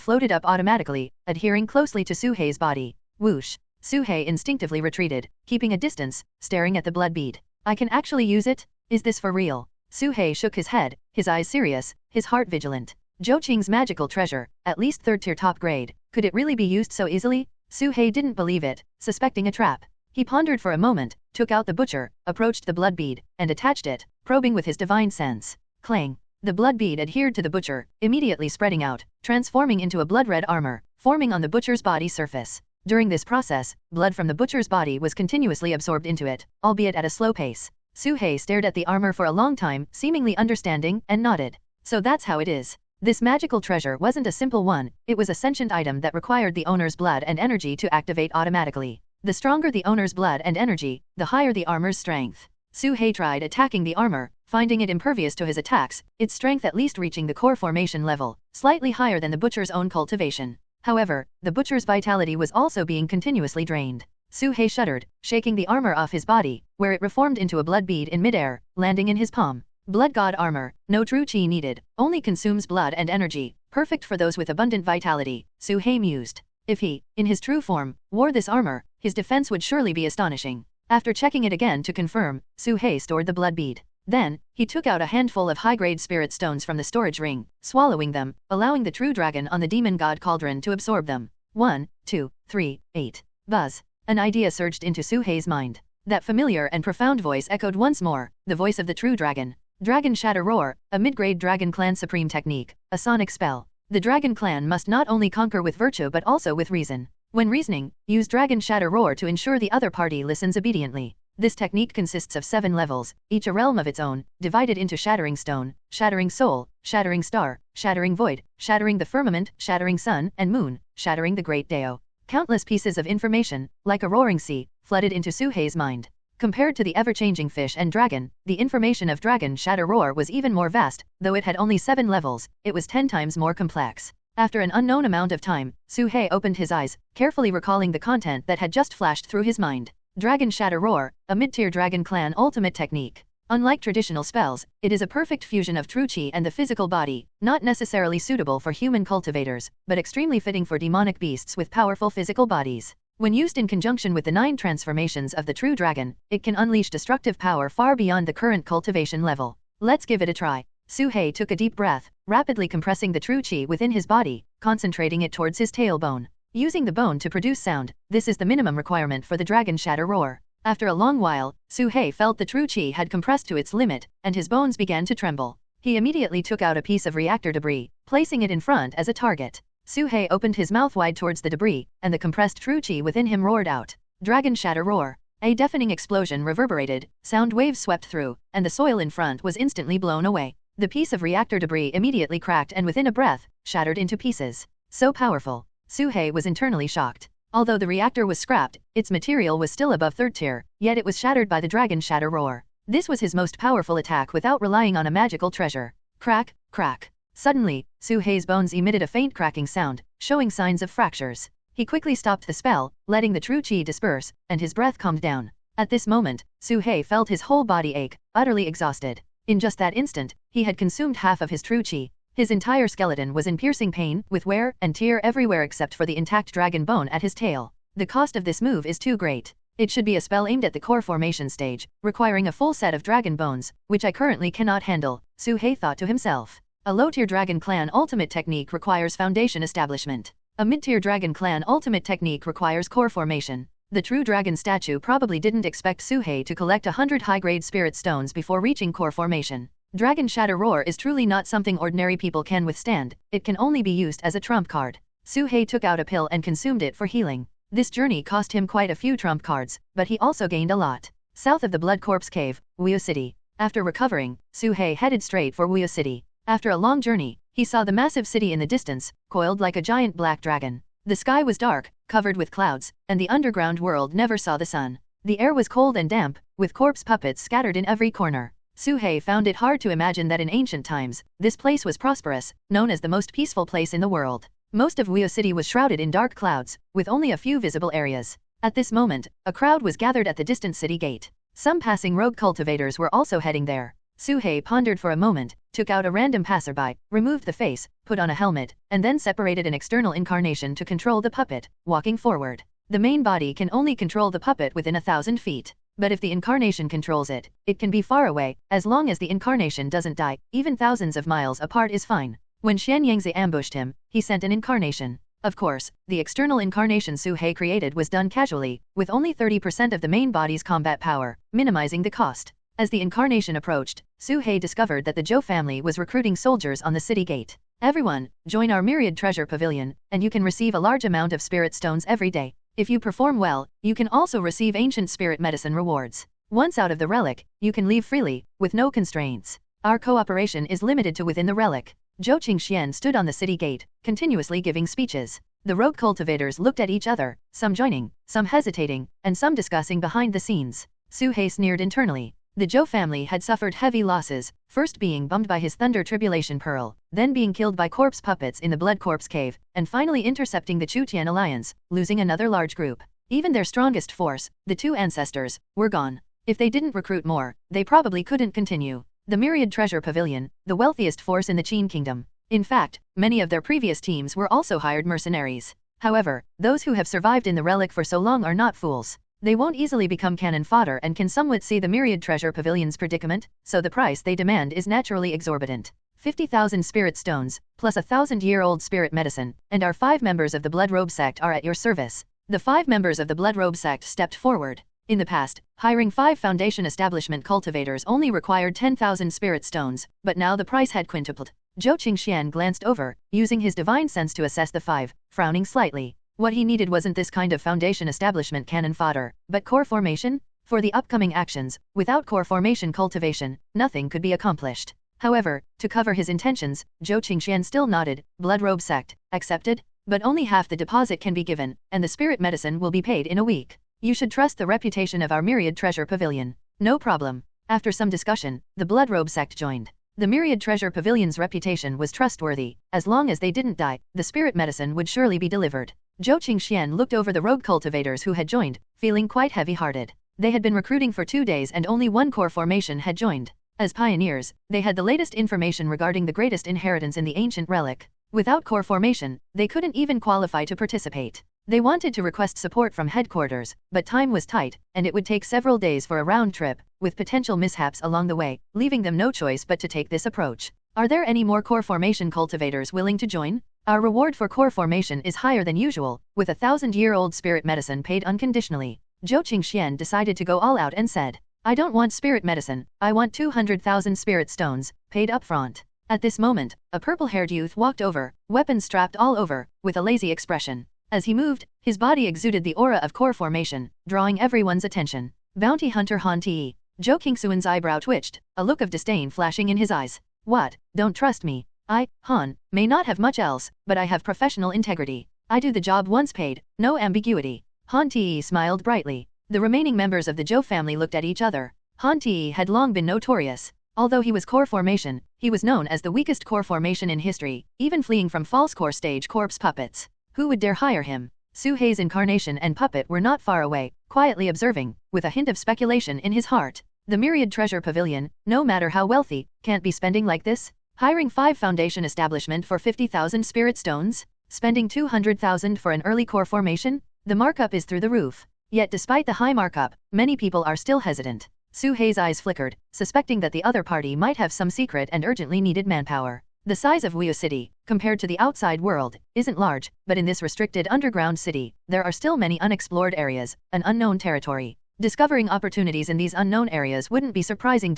floated up automatically, adhering closely to Suhei's body. Whoosh! Suhei instinctively retreated, keeping a distance, staring at the blood bead. I can actually use it? Is this for real? Suhei shook his head, his eyes serious, his heart vigilant. Zhouqing's magical treasure, at least 3rd tier top grade, could it really be used so easily? Suhei didn't believe it, suspecting a trap. He pondered for a moment, took out the butcher, approached the blood bead, and attached it, probing with his divine sense. Clang! The blood bead adhered to the butcher, immediately spreading out, transforming into a blood-red armor, forming on the butcher's body surface. During this process, blood from the butcher's body was continuously absorbed into it, albeit at a slow pace. Suhei stared at the armor for a long time, seemingly understanding, and nodded. So that's how it is. This magical treasure wasn't a simple one, it was a sentient item that required the owner's blood and energy to activate automatically. The stronger the owner's blood and energy, the higher the armor's strength. Su-hei tried attacking the armor, finding it impervious to his attacks, its strength at least reaching the core formation level, slightly higher than the butcher's own cultivation. However, the butcher's vitality was also being continuously drained. Su-hei shuddered, shaking the armor off his body, where it reformed into a blood bead in midair, landing in his palm. Blood god armor, no true chi needed, only consumes blood and energy, perfect for those with abundant vitality, Su-hei mused. If he, in his true form, wore this armor, his defense would surely be astonishing. After checking it again to confirm, Su-hei stored the blood bead. Then, he took out a handful of high-grade spirit stones from the storage ring, swallowing them, allowing the true dragon on the demon god cauldron to absorb them. 1, 2, 3, 8. Buzz. An idea surged into Su-hei's mind. That familiar and profound voice echoed once more, the voice of the true dragon. Dragon Shatter Roar, a mid-grade Dragon Clan supreme technique, a sonic spell. The Dragon Clan must not only conquer with virtue but also with reason. When reasoning, use Dragon Shatter Roar to ensure the other party listens obediently. This technique consists of 7 levels, each a realm of its own, divided into Shattering Stone, Shattering Soul, Shattering Star, Shattering Void, Shattering the Firmament, Shattering Sun and Moon, Shattering the Great Dao. Countless pieces of information, like a roaring sea, flooded into Su-hei's mind. Compared to the ever-changing fish and dragon, the information of Dragon Shatter Roar was even more vast, though it had only 7 levels, it was 10 times more complex. After an unknown amount of time, Su-hei opened his eyes, carefully recalling the content that had just flashed through his mind. Dragon Shatter Roar, a mid-tier Dragon Clan ultimate technique. Unlike traditional spells, it is a perfect fusion of true chi and the physical body, not necessarily suitable for human cultivators, but extremely fitting for demonic beasts with powerful physical bodies. When used in conjunction with the 9 transformations of the true dragon, it can unleash destructive power far beyond the current cultivation level. Let's give it a try. Su-hei took a deep breath, rapidly compressing the true chi within his body, concentrating it towards his tailbone. Using the bone to produce sound, this is the minimum requirement for the Dragon Shatter Roar. After a long while, Su-hei felt the true chi had compressed to its limit, and his bones began to tremble. He immediately took out a piece of reactor debris, placing it in front as a target. Su-hei opened his mouth wide towards the debris, and the compressed true chi within him roared out. Dragon Shatter Roar. A deafening explosion reverberated, sound waves swept through, and the soil in front was instantly blown away. The piece of reactor debris immediately cracked and within a breath, shattered into pieces. So powerful. Su-hei was internally shocked. Although the reactor was scrapped, its material was still above 3rd tier, yet it was shattered by the Dragon Shatter Roar. This was his most powerful attack without relying on a magical treasure. Crack, crack. Suddenly, Su-hei's bones emitted a faint cracking sound, showing signs of fractures. He quickly stopped the spell, letting the true chi disperse, and his breath calmed down. At this moment, Su-hei felt his whole body ache, utterly exhausted. In just that instant, he had consumed half of his true chi. His entire skeleton was in piercing pain, with wear and tear everywhere except for the intact dragon bone at his tail. The cost of this move is too great. It should be a spell aimed at the core formation stage, requiring a full set of dragon bones, which I currently cannot handle, Su-hei thought to himself. A low-tier Dragon Clan ultimate technique requires foundation establishment. A mid-tier Dragon Clan ultimate technique requires core formation. The true dragon statue probably didn't expect Su-hei to collect 100 high-grade spirit stones before reaching core formation. Dragon Shatter Roar is truly not something ordinary people can withstand, it can only be used as a trump card. Su-hei took out a pill and consumed it for healing. This journey cost him quite a few trump cards, but he also gained a lot. South of the Blood Corpse Cave, Wuyo City. After recovering, Su-hei headed straight for Wuyo City. After a long journey, he saw the massive city in the distance, coiled like a giant black dragon. The sky was dark, covered with clouds, and the underground world never saw the sun. The air was cold and damp, with corpse puppets scattered in every corner. Su-hei found it hard to imagine that in ancient times, this place was prosperous, known as the most peaceful place in the world. Most of Wuyo City was shrouded in dark clouds, with only a few visible areas. At this moment, a crowd was gathered at the distant city gate. Some passing rogue cultivators were also heading there. Su-hei pondered for a moment, took out a random passerby, removed the face, put on a helmet, and then separated an external incarnation to control the puppet, walking forward. The main body can only control the puppet within 1,000 feet. But if the incarnation controls it, it can be far away, as long as the incarnation doesn't die, even thousands of miles apart is fine. When Xian Yangzi ambushed him, he sent an incarnation. Of course, the external incarnation Su-hei created was done casually, with only 30% of the main body's combat power, minimizing the cost. As the incarnation approached, Su-hei discovered that the Zhou family was recruiting soldiers on the city gate. Everyone, join our myriad treasure pavilion, and you can receive a large amount of spirit stones every day. If you perform well, you can also receive ancient spirit medicine rewards. Once out of the relic, you can leave freely, with no constraints. Our cooperation is limited to within the relic. Zhou Qingxian stood on the city gate, continuously giving speeches. The rogue cultivators looked at each other, some joining, some hesitating, and some discussing behind the scenes. Su He sneered internally. The Zhou family had suffered heavy losses, first being bummed by his Thunder Tribulation Pearl, then being killed by corpse puppets in the Blood Corpse Cave, and finally intercepting the Chutian Alliance, losing another large group. Even their strongest force, the two ancestors, were gone. If they didn't recruit more, they probably couldn't continue. The Myriad Treasure Pavilion, the wealthiest force in the Qin Kingdom. In fact, many of their previous teams were also hired mercenaries. However, those who have survived in the relic for so long are not fools. They won't easily become cannon fodder and can somewhat see the Myriad Treasure Pavilion's predicament, so the price they demand is naturally exorbitant. 50,000 spirit stones, plus a 1,000-year-old spirit medicine, and our 5 members of the Blood Robe sect are at your service. The 5 members of the Blood Robe sect stepped forward. In the past, hiring 5 Foundation establishment cultivators only required 10,000 spirit stones, but now the price had quintupled. Zhou Qingxian glanced over, using his divine sense to assess the 5, frowning slightly. What he needed wasn't this kind of Foundation establishment cannon fodder, but core formation? For the upcoming actions, without core formation cultivation, nothing could be accomplished. However, to cover his intentions, Zhou Qingxian still nodded. Blood Robe sect, accepted? But only half the deposit can be given, and the spirit medicine will be paid in a week. You should trust the reputation of our Myriad Treasure Pavilion. No problem. After some discussion, the Blood Robe sect joined. The Myriad Treasure Pavilion's reputation was trustworthy. As long as they didn't die, the spirit medicine would surely be delivered. Zhou Qingxian looked over the rogue cultivators who had joined, feeling quite heavy-hearted. They had been recruiting for 2 days and only 1 core formation had joined. As pioneers, they had the latest information regarding the greatest inheritance in the ancient relic. Without core formation, they couldn't even qualify to participate. They wanted to request support from headquarters, but time was tight, and it would take several days for a round trip, with potential mishaps along the way, leaving them no choice but to take this approach. Are there any more core formation cultivators willing to join? Our reward for core formation is higher than usual, with a 1,000-year-old spirit medicine paid unconditionally. Zhou Qingxian decided to go all out and said, I don't want spirit medicine, I want 200,000 spirit stones, paid upfront. At this moment, a purple-haired youth walked over, weapons strapped all over, with a lazy expression. As he moved, his body exuded the aura of core formation, drawing everyone's attention. Bounty Hunter Han Ti. Zhou Qingxuan's eyebrow twitched, a look of disdain flashing in his eyes. What, don't trust me? I, Han, may not have much else, but I have professional integrity. I do the job once paid, no ambiguity. Han Ti smiled brightly. The remaining members of the Zhou family looked at each other. Han Ti had long been notorious. Although he was core formation, he was known as the weakest core formation in history, even fleeing from false core stage corpse puppets. Who would dare hire him? Su Hei's incarnation and puppet were not far away, quietly observing, with a hint of speculation in his heart. The Myriad Treasure Pavilion, no matter how wealthy, can't be spending like this. Hiring 5 Foundation establishment for 50,000 spirit stones? Spending 200,000 for an early core formation? The markup is through the roof. Yet despite the high markup, many people are still hesitant. Su Hei's eyes flickered, suspecting that the other party might have some secret and urgently needed manpower. The size of Wuyu City, compared to the outside world, isn't large, but in this restricted underground city, there are still many unexplored areas, an unknown territory. Discovering opportunities in these unknown areas wouldn't be surprising.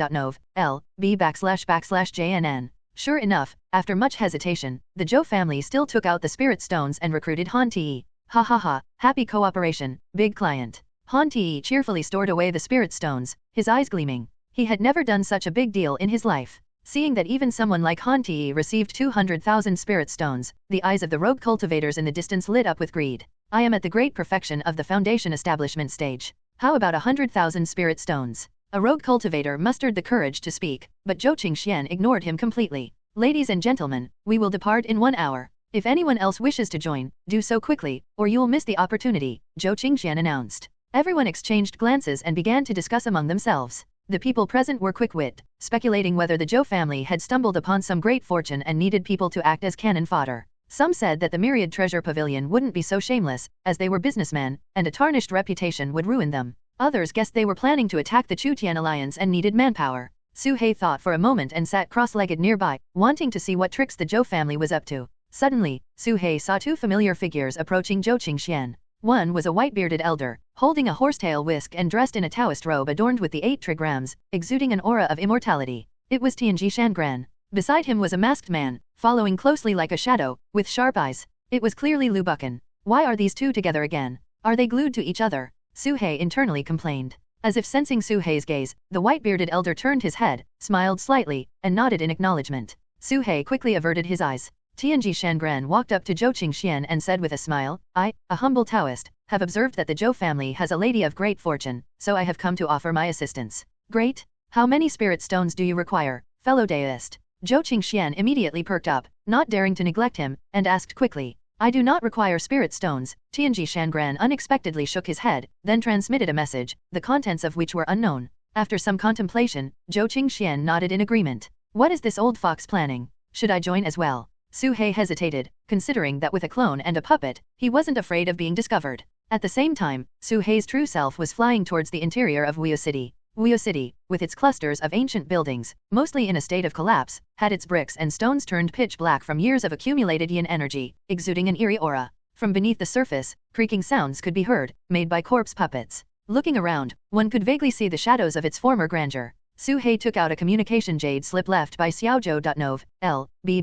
JNN. Sure enough, after much hesitation, the Zhou family still took out the spirit stones and recruited Han Ti. Ha ha ha, happy cooperation, big client. Han Ti cheerfully stored away the spirit stones, his eyes gleaming. He had never done such a big deal in his life. Seeing that even someone like Han Ti received 200,000 spirit stones, the eyes of the rogue cultivators in the distance lit up with greed. I am at the great perfection of the Foundation establishment stage. How about 100,000 spirit stones? A rogue cultivator mustered the courage to speak, but Zhou Qingxian ignored him completely. Ladies and gentlemen, we will depart in 1 hour. If anyone else wishes to join, do so quickly, or you'll miss the opportunity, Zhou Qingxian announced. Everyone exchanged glances and began to discuss among themselves. The people present were quick-witted, speculating whether the Zhou family had stumbled upon some great fortune and needed people to act as cannon fodder. Some said that the Myriad Treasure Pavilion wouldn't be so shameless, as they were businessmen, and a tarnished reputation would ruin them. Others guessed they were planning to attack the Chutian Alliance and needed manpower. Su He thought for a moment and sat cross-legged nearby, wanting to see what tricks the Zhou family was up to. Suddenly, Su He saw 2 familiar figures approaching Zhou Qingxian. One was a white-bearded elder, holding a horsetail whisk and dressed in a Taoist robe adorned with the 8 trigrams, exuding an aura of immortality. It was Tianji Shangran. Beside him was a masked man, following closely like a shadow, with sharp eyes. It was clearly Lu Buchan. Why are these 2 together again? Are they glued to each other? Su He internally complained. As if sensing Su Hei's gaze, the white-bearded elder turned his head, smiled slightly, and nodded in acknowledgement. Su He quickly averted his eyes. Tianji Shangran walked up to Zhou Qingxian and said with a smile, I, a humble Taoist, have observed that the Zhou family has a lady of great fortune, so I have come to offer my assistance. Great! How many spirit stones do you require, fellow Taoist? Zhou Qingxian immediately perked up, not daring to neglect him, and asked quickly. I do not require spirit stones. Tianji Shangran unexpectedly shook his head, then transmitted a message, the contents of which were unknown. After some contemplation, Zhou Qingxian nodded in agreement. What is this old fox planning? Should I join as well? Su He hesitated, considering that with a clone and a puppet, he wasn't afraid of being discovered. At the same time, Su He's true self was flying towards the interior of Wuyo City. Wuyo City, with its clusters of ancient buildings, mostly in a state of collapse, had its bricks and stones turned pitch black from years of accumulated yin energy, exuding an eerie aura. From beneath the surface, creaking sounds could be heard, made by corpse puppets. Looking around, one could vaguely see the shadows of its former grandeur. Su He took out a communication jade slip left by Xiaozhou.nov, L.B//JNN.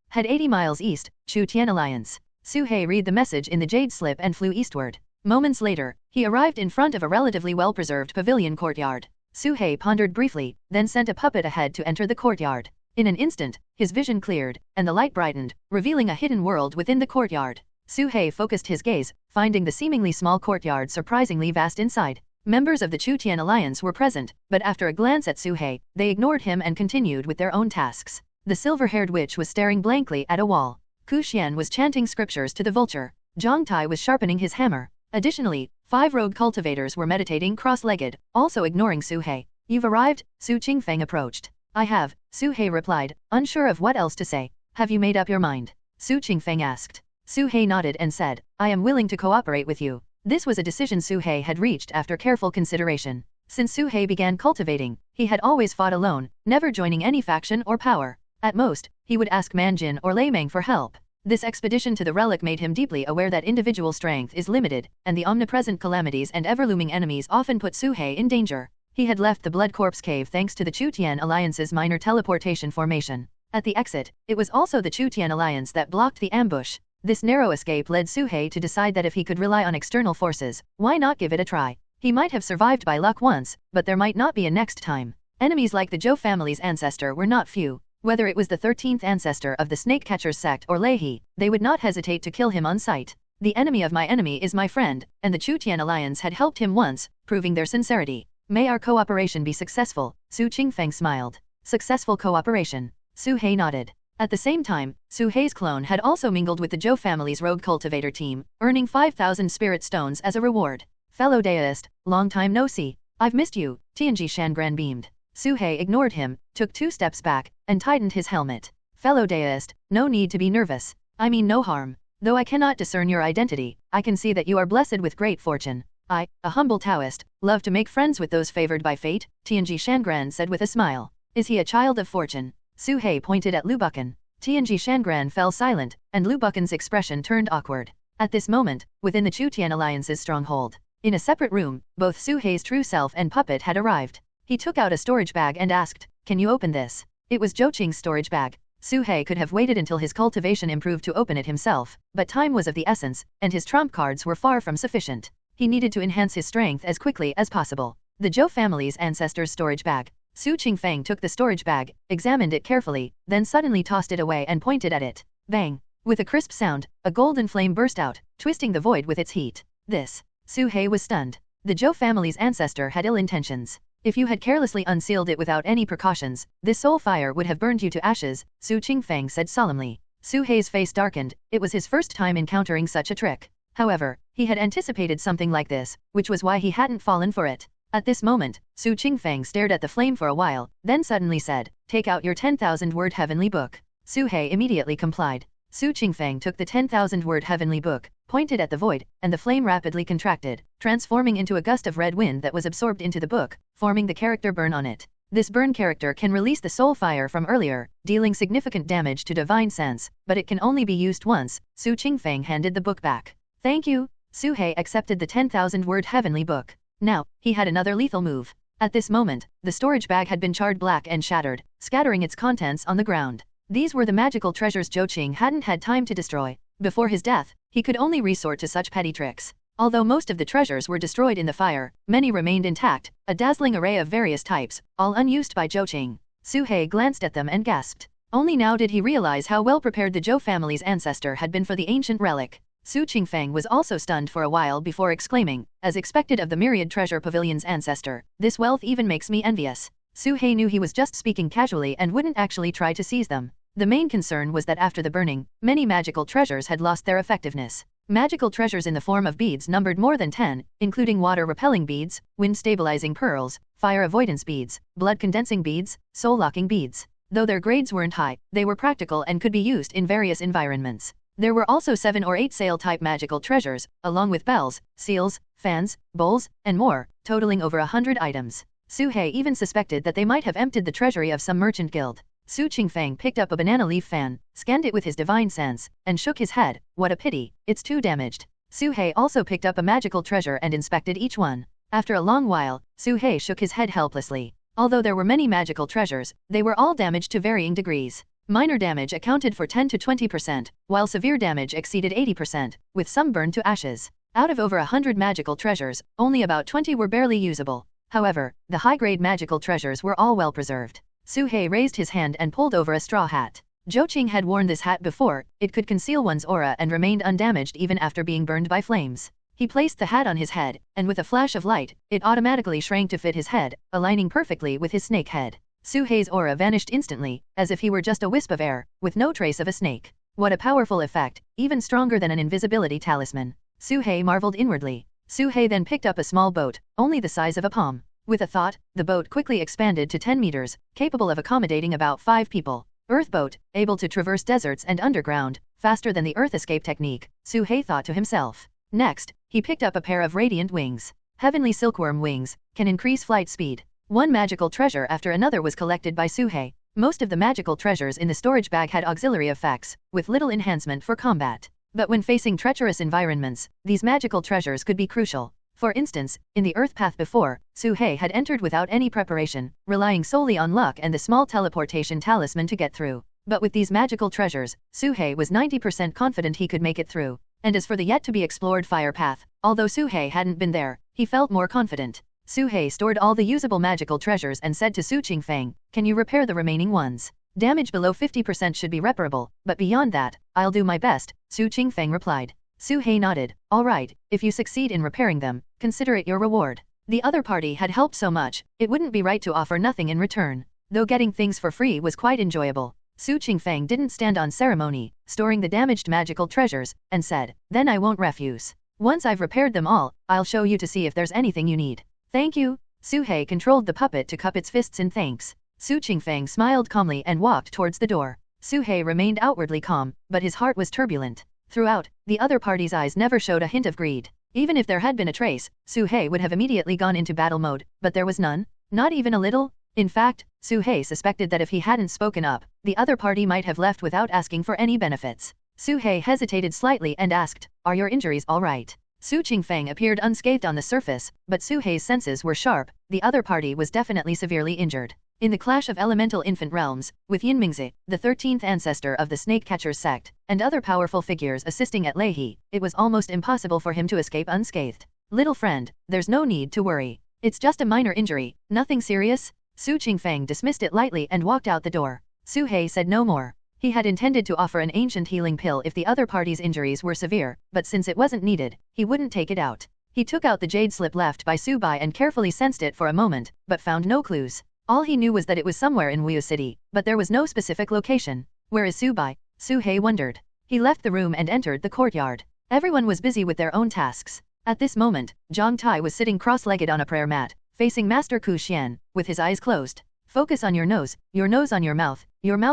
Head 80 miles east, Chu Tian Alliance. Su He read the message in the jade slip and flew eastward. Moments later, he arrived in front of a relatively well-preserved pavilion courtyard. Su He pondered briefly, then sent a puppet ahead to enter the courtyard. In an instant, his vision cleared, and the light brightened, revealing a hidden world within the courtyard. Su He focused his gaze, finding the seemingly small courtyard surprisingly vast inside. Members of the Chu Tian Alliance were present, but after a glance at Su He, they ignored him and continued with their own tasks. The silver-haired witch was staring blankly at a wall. Ku Xian was chanting scriptures to the vulture. Zhang Tai was sharpening his hammer. Additionally, 5 rogue cultivators were meditating cross-legged, also ignoring Su He. You've arrived? Su Qingfeng approached. I have, Su He replied, unsure of what else to say. Have you made up your mind? Su Qingfeng asked. Su He nodded and said, I am willing to cooperate with you. This was a decision Su He had reached after careful consideration. Since Su He began cultivating, he had always fought alone, never joining any faction or power. At most, he would ask Manjin or Lei Meng for help. This expedition to the relic made him deeply aware that individual strength is limited, and the omnipresent calamities and ever-looming enemies often put Su He in danger. He had left the Blood Corpse Cave thanks to the Chu Tian Alliance's minor teleportation formation. At the exit, it was also the Chu Tian Alliance that blocked the ambush. This narrow escape led Su He to decide that if he could rely on external forces, why not give it a try? He might have survived by luck once, but there might not be a next time. Enemies like the Zhou family's ancestor were not few. Whether it was the 13th ancestor of the Snake Catchers sect or Lei He, they would not hesitate to kill him on sight. The enemy of my enemy is my friend, and the Chu Tian Alliance had helped him once, proving their sincerity. May our cooperation be successful, Su Qingfeng smiled. Successful cooperation. Su He nodded. At the same time, Su He's clone had also mingled with the Zhou family's rogue cultivator team, earning 5,000 spirit stones as a reward. Fellow Daoist, long time no see. I've missed you, Tianji Shangran beamed. Su He ignored him, took 2 steps back, and tightened his helmet. Fellow Daoist, no need to be nervous. I mean no harm. Though I cannot discern your identity, I can see that you are blessed with great fortune. I, a humble Taoist, love to make friends with those favored by fate, Tianji Shangran said with a smile. Is he a child of fortune? Su He pointed at Lu Buchan. Tianji Shangran fell silent, and Lu Buchan's expression turned awkward. At this moment, within the Chu Tian Alliance's stronghold, in a separate room, both Su He's true self and puppet had arrived. He took out a storage bag and asked, Can you open this? It was Zhou Qing's storage bag. Su He could have waited until his cultivation improved to open it himself, but time was of the essence, and his trump cards were far from sufficient. He needed to enhance his strength as quickly as possible. The Zhou family's ancestors' storage bag. Su Qingfeng took the storage bag, examined it carefully, then suddenly tossed it away and pointed at it. Bang! With a crisp sound, a golden flame burst out, twisting the void with its heat. This. Su He was stunned. The Zhou family's ancestor had ill intentions. If you had carelessly unsealed it without any precautions, this soul fire would have burned you to ashes, Su Qingfeng said solemnly. Su He's face darkened. It was his first time encountering such a trick. However, he had anticipated something like this, which was why he hadn't fallen for it. At this moment, Su Qingfeng stared at the flame for a while, then suddenly said, Take out your 10,000-word heavenly book. Su He immediately complied. Su Qingfeng took the 10,000-word heavenly book, pointed at the void, and the flame rapidly contracted, transforming into a gust of red wind that was absorbed into the book, forming the character burn on it. This burn character can release the soul fire from earlier, dealing significant damage to divine sense, but it can only be used once. Su Qingfeng handed the book back. Thank you. Su He accepted the 10,000-word heavenly book. Now, he had another lethal move. At this moment, the storage bag had been charred black and shattered, scattering its contents on the ground. These were the magical treasures Zhou Qing hadn't had time to destroy. Before his death, he could only resort to such petty tricks. Although most of the treasures were destroyed in the fire, many remained intact, a dazzling array of various types, all unused by Zhou Qing. Suhei glanced at them and gasped. Only now did he realize how well prepared the Zhou family's ancestor had been for the ancient relic. Su Qingfeng was also stunned for a while before exclaiming, as expected of the myriad treasure pavilion's ancestor, "This wealth even makes me envious." Suhei knew he was just speaking casually and wouldn't actually try to seize them. The main concern was that after the burning, many magical treasures had lost their effectiveness. Magical treasures in the form of beads numbered more than 10, including water-repelling beads, wind-stabilizing pearls, fire-avoidance beads, blood-condensing beads, soul-locking beads. Though their grades weren't high, they were practical and could be used in various environments. There were also 7 or 8 sail-type magical treasures, along with bells, seals, fans, bowls, and more, totaling over 100 items. Suhei even suspected that they might have emptied the treasury of some merchant guild. Su Qingfeng picked up a banana leaf fan, scanned it with his divine sense, and shook his head. What a pity, it's too damaged. Suhei also picked up a magical treasure and inspected each one. After a long while, Suhei shook his head helplessly. Although there were many magical treasures, they were all damaged to varying degrees. Minor damage accounted for 10 to 20%, while severe damage exceeded 80%, with some burned to ashes. Out of over 100 magical treasures, only about 20 were barely usable. However, the high-grade magical treasures were all well preserved. Suhei raised his hand and pulled over a straw hat. Zhou Qing had worn this hat before. It could conceal one's aura and remained undamaged even after being burned by flames. He placed the hat on his head, and with a flash of light, it automatically shrank to fit his head, aligning perfectly with his snake head. Suhei's aura vanished instantly, as if he were just a wisp of air, with no trace of a snake. What a powerful effect, even stronger than an invisibility talisman. Suhei marveled inwardly. Suhei then picked up a small boat, only the size of a palm. With a thought, the boat quickly expanded to 10 meters, capable of accommodating about 5 people. Earth boat, able to traverse deserts and underground, faster than the Earth escape technique, Suhei thought to himself. Next, he picked up a pair of radiant wings. Heavenly silkworm wings, can increase flight speed. One magical treasure after another was collected by Suhei. Most of the magical treasures in the storage bag had auxiliary effects, with little enhancement for combat. But when facing treacherous environments, these magical treasures could be crucial. For instance, in the Earth path before, Suhei had entered without any preparation, relying solely on luck and the small teleportation talisman to get through. But with these magical treasures, Suhei was 90% confident he could make it through. And as for the yet-to-be-explored fire path, although Suhei hadn't been there, he felt more confident. Suhei stored all the usable magical treasures and said to Su Qingfeng, "Can you repair the remaining ones? Damage below 50% should be reparable, but beyond that, I'll do my best," Su Qingfeng replied. Suhei nodded. "All right, if you succeed in repairing them, consider it your reward." The other party had helped so much, it wouldn't be right to offer nothing in return. Though getting things for free was quite enjoyable. Su Qingfeng didn't stand on ceremony, storing the damaged magical treasures, and said, "Then I won't refuse. Once I've repaired them all, I'll show you to see if there's anything you need." "Thank you." Suhei controlled the puppet to cup its fists in thanks. Su Qingfeng smiled calmly and walked towards the door. Suhei remained outwardly calm, but his heart was turbulent. Throughout, the other party's eyes never showed a hint of greed. Even if there had been a trace, Suhei would have immediately gone into battle mode, but there was none. Not even a little. In fact, Suhei suspected that if he hadn't spoken up, the other party might have left without asking for any benefits. Suhei hesitated slightly and asked, "Are your injuries all right?" Su Qingfeng appeared unscathed on the surface, but Suhei's senses were sharp. The other party was definitely severely injured. In the clash of elemental infant realms, with Yinmingzi, the 13th ancestor of the Snake Catchers sect, and other powerful figures assisting at Leihe, it was almost impossible for him to escape unscathed. "Little friend, there's no need to worry. It's just a minor injury, nothing serious." Su Qingfeng dismissed it lightly and walked out the door. Suhei said no more. He had intended to offer an ancient healing pill if the other party's injuries were severe, but since it wasn't needed, he wouldn't take it out. He took out the jade slip left by Su Bai and carefully sensed it for a moment, but found no clues. All he knew was that it was somewhere in Wuyu City, but there was no specific location. Where is Su Bai? Suhei wondered. He left the room and entered the courtyard. Everyone was busy with their own tasks. At this moment, Zhang Tai was sitting cross-legged on a prayer mat, facing Master Ku Xian, with his eyes closed. "Focus on your nose on your mouth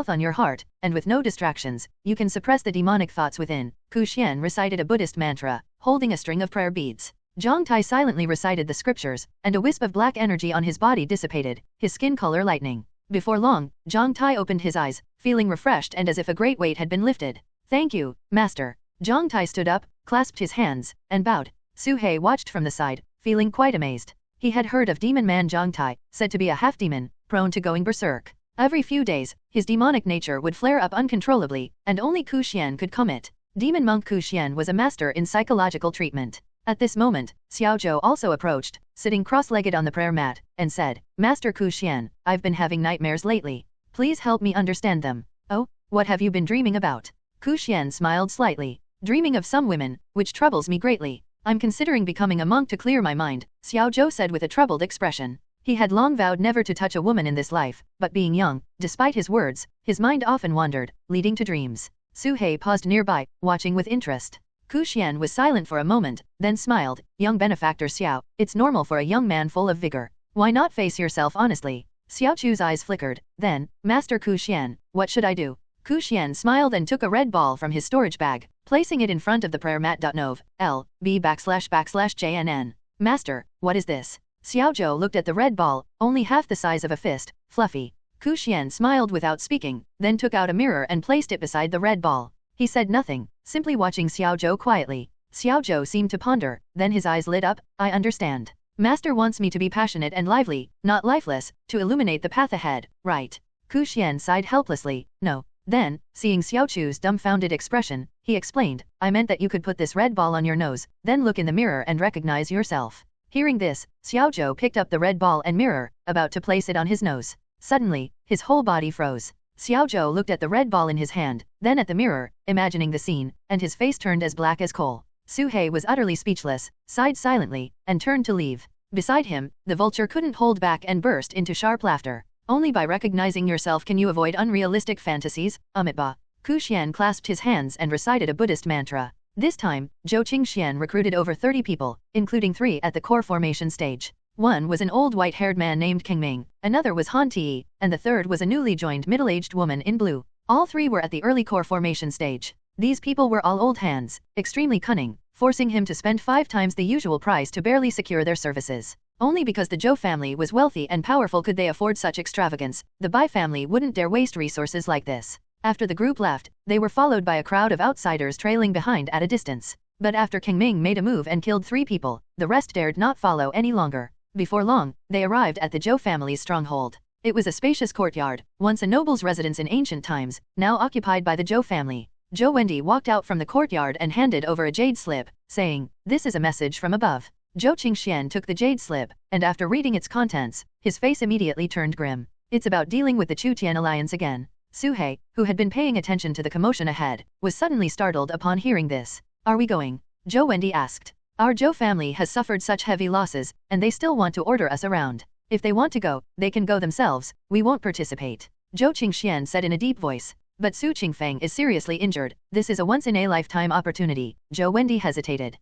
on your heart, and with no distractions, you can suppress the demonic thoughts within." Ku Xian recited a Buddhist mantra, holding a string of prayer beads. Zhang Tai silently recited the scriptures, and a wisp of black energy on his body dissipated, his skin color lightening. Before long, Zhang Tai opened his eyes, feeling refreshed and as if a great weight had been lifted. "Thank you, Master." Zhang Tai stood up, clasped his hands, and bowed. Suhei watched from the side, feeling quite amazed. He had heard of Demon Man Zhang Tai, said to be a half-demon, prone to going berserk. Every few days, his demonic nature would flare up uncontrollably, and only Ku Xian could calm it. Demon Monk Ku Xian was a master in psychological treatment. At this moment, Xiao Zhou also approached, sitting cross-legged on the prayer mat, and said, Master Ku Xian, I've been having nightmares lately. Please help me understand them. Oh, what have you been dreaming about? Ku Xian smiled slightly. Dreaming of some women, which troubles me greatly. I'm considering becoming a monk to clear my mind, Xiao Zhou said with a troubled expression. He had long vowed never to touch a woman in this life, but being young, despite his words, his mind often wandered, leading to dreams. Su He paused nearby, watching with interest. Ku Xian was silent for a moment, then smiled. Young benefactor Xiao, it's normal for a young man full of vigor. Why not face yourself honestly? Xiao Chu's eyes flickered. Then, Master Ku Xian, what should I do? Ku Xian smiled and took a red ball from his storage bag, placing it in front of the prayer mat. JNN. Master, what is this? Xiao Zhou looked at the red ball, only half the size of a fist, fluffy. Ku Xian smiled without speaking, then took out a mirror and placed it beside the red ball. He said nothing, simply watching Xiao Zhou quietly. Xiao Zhou seemed to ponder, then his eyes lit up. I understand. Master wants me to be passionate and lively, not lifeless, to illuminate the path ahead, right? Ku Xian sighed helplessly. No. Then, seeing Xiao Chu's dumbfounded expression, he explained, I meant that you could put this red ball on your nose, then look in the mirror and recognize yourself. Hearing this, Xiao Zhou picked up the red ball and mirror, about to place it on his nose. Suddenly, his whole body froze. Xiao Zhou looked at the red ball in his hand, then at the mirror, imagining the scene, and his face turned as black as coal. Su He was utterly speechless, sighed silently, and turned to leave. Beside him, the vulture couldn't hold back and burst into sharp laughter. Only by recognizing yourself can you avoid unrealistic fantasies, Amitabha. Ku Xian clasped his hands and recited a Buddhist mantra. This time, Zhou Qingxian recruited over 30 people, including 3 at the core formation stage. One was an old white-haired man named King Ming, another was Han Ti, and the third was a newly joined middle-aged woman in blue. All 3 were at the early core formation stage. These people were all old hands, extremely cunning, forcing him to spend 5 times the usual price to barely secure their services. Only because the Zhou family was wealthy and powerful could they afford such extravagance. The Bai family wouldn't dare waste resources like this. After the group left, they were followed by a crowd of outsiders trailing behind at a distance. But after King Ming made a move and killed 3 people, the rest dared not follow any longer. Before long, they arrived at the Zhou family's stronghold. It was a spacious courtyard, once a noble's residence in ancient times, now occupied by the Zhou family. Zhou Wendi walked out from the courtyard and handed over a jade slip, saying, This is a message from above. Zhou Qingxian took the jade slip, and after reading its contents, his face immediately turned grim. It's about dealing with the Chu Tian alliance again. Su He, who had been paying attention to the commotion ahead, was suddenly startled upon hearing this. Are we going? Zhou Wendi asked. Our Zhou family has suffered such heavy losses, and they still want to order us around. If they want to go, they can go themselves, we won't participate. Zhou Qingxian said in a deep voice. But Su Qingfeng is seriously injured, this is a once-in-a-lifetime opportunity. Zhou Wendi hesitated.